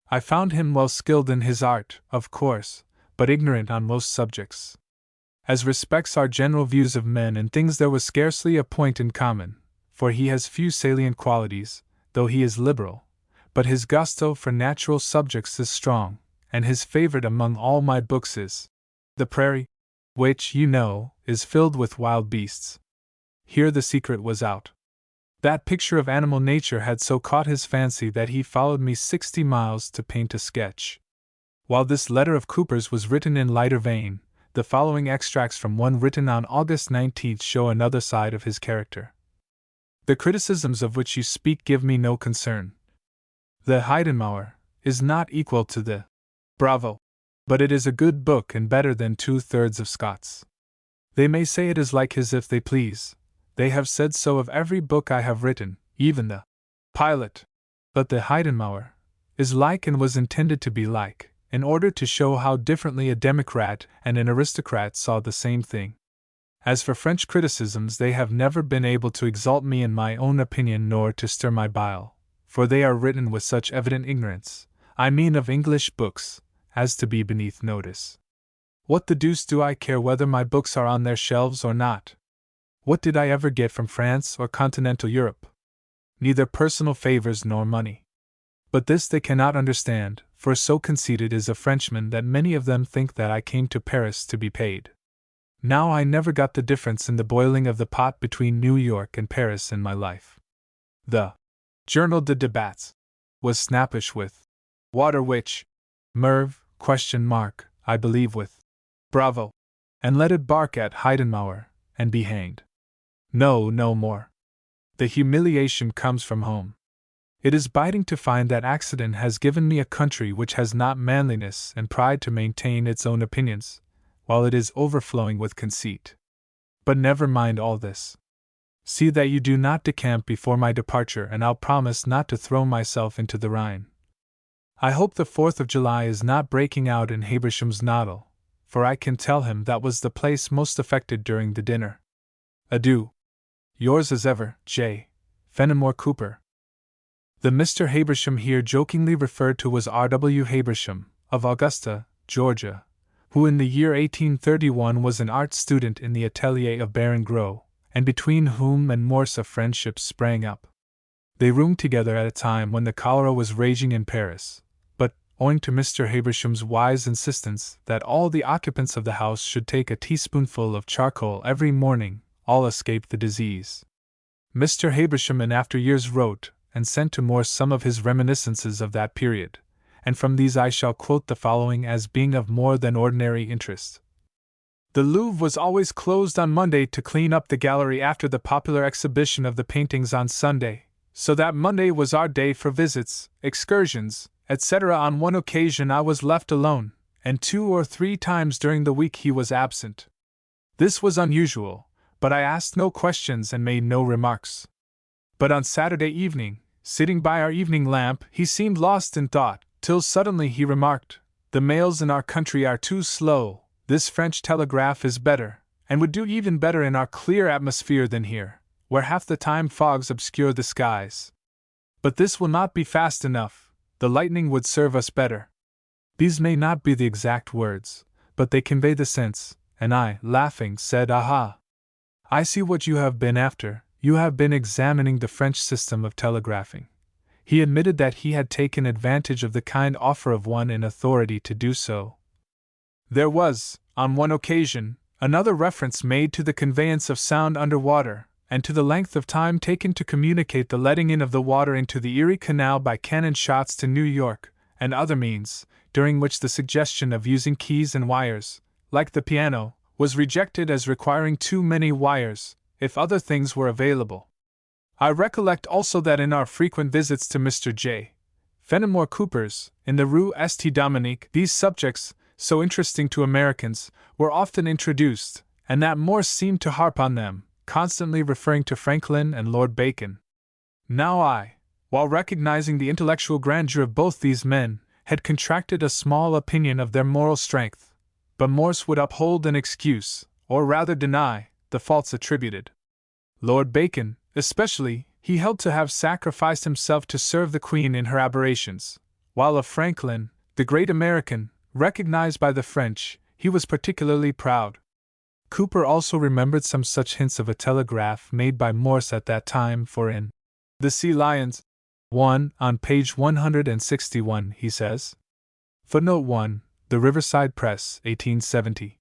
I found him well skilled in his art, of course, but ignorant on most subjects. As respects our general views of men and things there was scarcely a point in common, for he has few salient qualities, though he is liberal, but his gusto for natural subjects is strong, and his favorite among all my books is The Prairie, which, you know, is filled with wild beasts. Here the secret was out. That picture of animal nature had so caught his fancy that he followed me 60 miles to paint a sketch. While this letter of Cooper's was written in lighter vein, the following extracts from one written on August 19th show another side of his character. The criticisms of which you speak give me no concern. The Heidenmauer is not equal to the Bravo, but it is a good book and better than 2/3 of Scott's. They may say it is like his if they please. They have said so of every book I have written, even the Pilot. But the Heidenmauer is like and was intended to be like, in order to show how differently a democrat and an aristocrat saw the same thing. As for French criticisms, they have never been able to exalt me in my own opinion nor to stir my bile, for they are written with such evident ignorance, I mean of English books, as to be beneath notice. What the deuce do I care whether my books are on their shelves or not? What did I ever get from France or continental Europe? Neither personal favors nor money. But this they cannot understand, for so conceited is a Frenchman that many of them think that I came to Paris to be paid. Now I never got the difference in the boiling of the pot between New York and Paris in my life. The Journal de Debats was snappish with water which, Merv, ? I believe with Bravo, and let it bark at Heidenmauer, and be hanged. No more. The humiliation comes from home. It is biting to find that accident has given me a country which has not manliness and pride to maintain its own opinions, while it is overflowing with conceit. But never mind all this. See that you do not decamp before my departure, and I'll promise not to throw myself into the Rhine. I hope the 4th of July is not breaking out in Habersham's noddle, for I can tell him that was the place most affected during the dinner. Adieu. Yours as ever, J. Fenimore Cooper. The Mr. Habersham here jokingly referred to was R.W. Habersham, of Augusta, Georgia, who in the year 1831 was an art student in the atelier of Baron Gros, and between whom and Morse a friendship sprang up. They roomed together at a time when the cholera was raging in Paris, but, owing to Mr. Habersham's wise insistence that all the occupants of the house should take a teaspoonful of charcoal every morning, all escaped the disease. Mr. Habersham in after years wrote and sent to Morse some of his reminiscences of that period, and from these I shall quote the following as being of more than ordinary interest. The Louvre was always closed on Monday to clean up the gallery after the popular exhibition of the paintings on Sunday, so that Monday was our day for visits, excursions, etc. On one occasion I was left alone, and 2 or 3 times during the week he was absent. This was unusual, but I asked no questions and made no remarks. But on Saturday evening, sitting by our evening lamp, he seemed lost in thought, till suddenly he remarked, "The mails in our country are too slow. This French telegraph is better, and would do even better in our clear atmosphere than here, where half the time fogs obscure the skies. But this will not be fast enough. The lightning would serve us better." These may not be the exact words, but they convey the sense, and I, laughing, said, "Aha! I see what you have been after. You have been examining the French system of telegraphing." He admitted that he had taken advantage of the kind offer of one in authority to do so. There was, on one occasion, another reference made to the conveyance of sound under water, and to the length of time taken to communicate the letting in of the water into the Erie Canal by cannon shots to New York, and other means, during which the suggestion of using keys and wires, like the piano, was rejected as requiring too many wires, if other things were available. I recollect also that in our frequent visits to Mr. J. Fenimore Cooper's, in the Rue St. Dominique, these subjects, so interesting to Americans, were often introduced, and that Morse seemed to harp on them, constantly referring to Franklin and Lord Bacon. Now I, while recognizing the intellectual grandeur of both these men, had contracted a small opinion of their moral strength, but Morse would uphold and excuse, or rather deny, the faults attributed. Lord Bacon, especially, he held to have sacrificed himself to serve the Queen in her aberrations, while of Franklin, the great American, recognized by the French, he was particularly proud. Cooper also remembered some such hints of a telegraph made by Morse at that time, for in The Sea Lions 1, on page 161, he says, Footnote 1, The Riverside Press, 1870.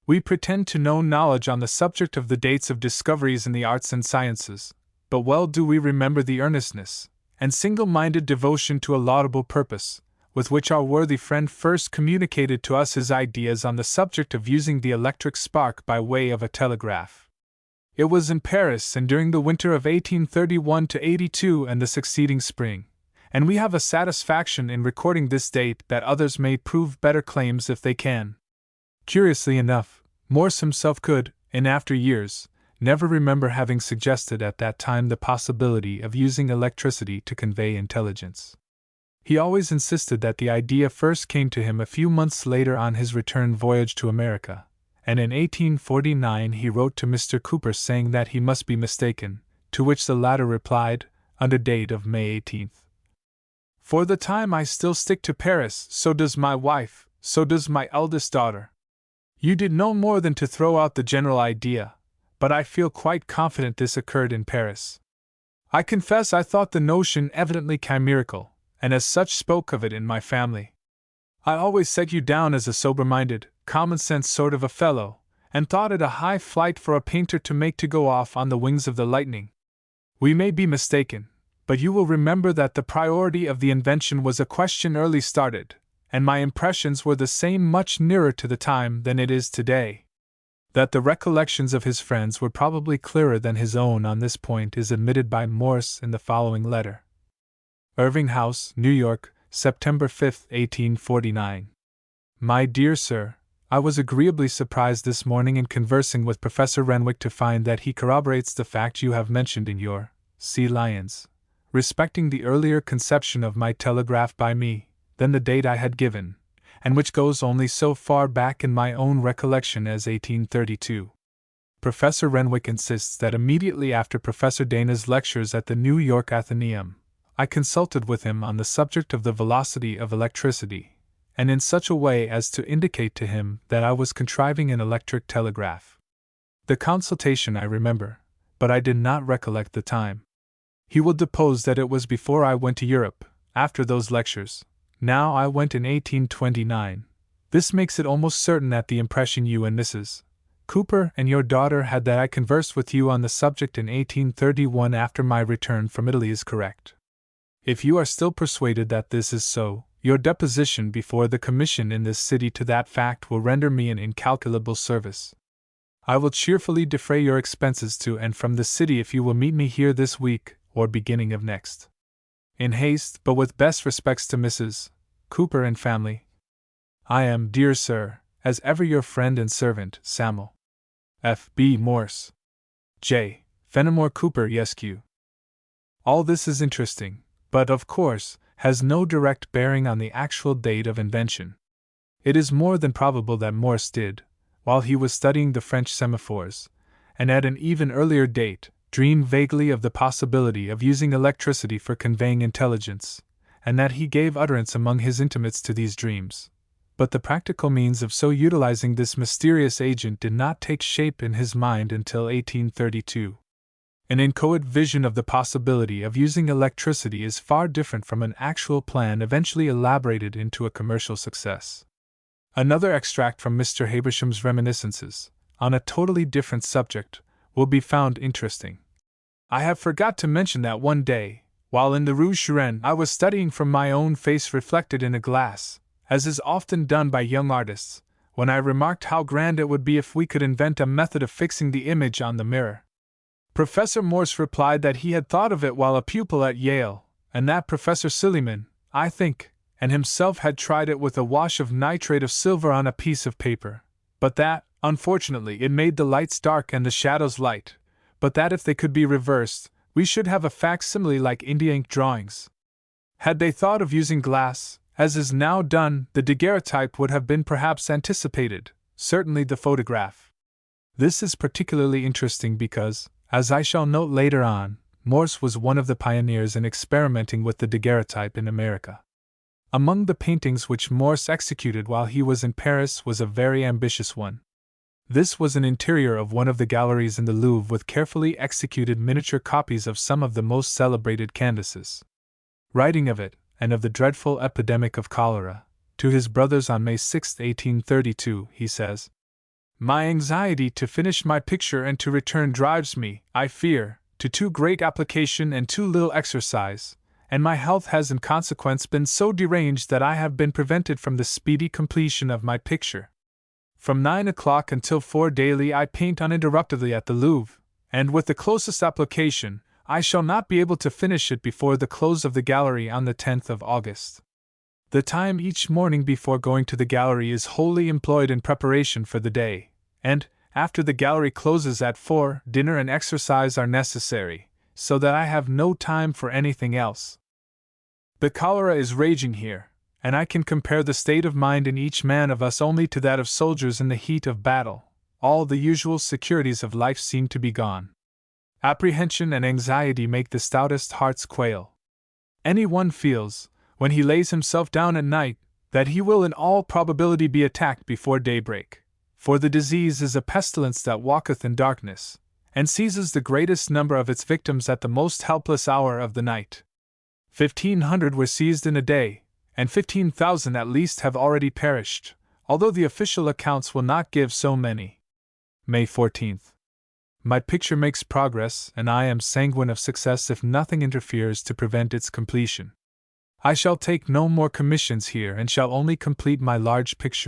We pretend to no knowledge on the subject of the dates of discoveries in the arts and sciences, but well do we remember the earnestness and single-minded devotion to a laudable purpose, with which our worthy friend first communicated to us his ideas on the subject of using the electric spark by way of a telegraph. It was in Paris and during the winter of 1831–82 and the succeeding spring, and we have a satisfaction in recording this date that others may prove better claims if they can. Curiously enough, Morse himself could, in after years, never remember having suggested at that time the possibility of using electricity to convey intelligence. He always insisted that the idea first came to him a few months later on his return voyage to America, and in 1849 he wrote to Mr. Cooper saying that he must be mistaken, to which the latter replied, under date of May 18th. For the time I still stick to Paris, so does my wife, so does my eldest daughter. You did no more than to throw out the general idea, but I feel quite confident this occurred in Paris. I confess I thought the notion evidently chimerical, and as such spoke of it in my family. I always set you down as a sober-minded, common-sense sort of a fellow, and thought it a high flight for a painter to make to go off on the wings of the lightning. We may be mistaken, but you will remember that the priority of the invention was a question early started, and my impressions were the same much nearer to the time than it is today. That the recollections of his friends were probably clearer than his own on this point is admitted by Morse in the following letter. Irving House, New York, September 5, 1849. My dear Sir, I was agreeably surprised this morning in conversing with Professor Renwick to find that he corroborates the fact you have mentioned in your Sea Lions, respecting the earlier conception of my telegraph by me than the date I had given, and which goes only so far back in my own recollection as 1832. Professor Renwick insists that immediately after Professor Dana's lectures at the New York Athenaeum, I consulted with him on the subject of the velocity of electricity, and in such a way as to indicate to him that I was contriving an electric telegraph. The consultation I remember, but I did not recollect the time. He will depose that it was before I went to Europe, after those lectures. Now I went in 1829. This makes it almost certain that the impression you and Mrs. Cooper and your daughter had that I conversed with you on the subject in 1831 after my return from Italy is correct. If you are still persuaded that this is so, your deposition before the Commission in this city to that fact will render me an incalculable service. I will cheerfully defray your expenses to and from the city if you will meet me here this week, or beginning of next. In haste, but with best respects to Mrs. Cooper and family. I am, dear sir, as ever your friend and servant, Samuel F. B. Morse. J. Fenimore Cooper, Esq. All this is interesting, but, of course, has no direct bearing on the actual date of invention. It is more than probable that Morse did, while he was studying the French semaphores, and at an even earlier date, dream vaguely of the possibility of using electricity for conveying intelligence, and that he gave utterance among his intimates to these dreams. But the practical means of so utilizing this mysterious agent did not take shape in his mind until 1832. An inchoate vision of the possibility of using electricity is far different from an actual plan eventually elaborated into a commercial success. Another extract from Mr. Habersham's reminiscences, on a totally different subject, will be found interesting. I have forgot to mention that one day, while in the Rue Chouren, I was studying from my own face reflected in a glass, as is often done by young artists, when I remarked how grand it would be if we could invent a method of fixing the image on the mirror. Professor Morse replied that he had thought of it while a pupil at Yale, and that Professor Silliman, I think, and himself had tried it with a wash of nitrate of silver on a piece of paper, but that, unfortunately, it made the lights dark and the shadows light, but that if they could be reversed, we should have a facsimile like India ink drawings. Had they thought of using glass, as is now done, the daguerreotype would have been perhaps anticipated, certainly the photograph. This is particularly interesting because, as I shall note later on, Morse was one of the pioneers in experimenting with the daguerreotype in America. Among the paintings which Morse executed while he was in Paris was a very ambitious one. This was an interior of one of the galleries in the Louvre with carefully executed miniature copies of some of the most celebrated canvases. Writing of it, and of the dreadful epidemic of cholera, to his brothers on May 6, 1832, he says, "My anxiety to finish my picture and to return drives me, I fear, to too great application and too little exercise, and my health has in consequence been so deranged that I have been prevented from the speedy completion of my picture. From 9 o'clock until 4 daily I paint uninterruptedly at the Louvre, and with the closest application, I shall not be able to finish it before the close of the gallery on the 10th of August. The time each morning before going to the gallery is wholly employed in preparation for the day, and, after the gallery closes at 4, dinner and exercise are necessary, so that I have no time for anything else. The cholera is raging here, and I can compare the state of mind in each man of us only to that of soldiers in the heat of battle. All the usual securities of life seem to be gone. Apprehension and anxiety make the stoutest hearts quail. Any one feels, when he lays himself down at night, that he will in all probability be attacked before daybreak, for the disease is a pestilence that walketh in darkness, and seizes the greatest number of its victims at the most helpless hour of the night. 1,500 were seized in a day, and 15,000 at least have already perished, although the official accounts will not give so many. May 14th. My picture makes progress, and I am sanguine of success if nothing interferes to prevent its completion. I shall take no more commissions here and shall only complete my large picture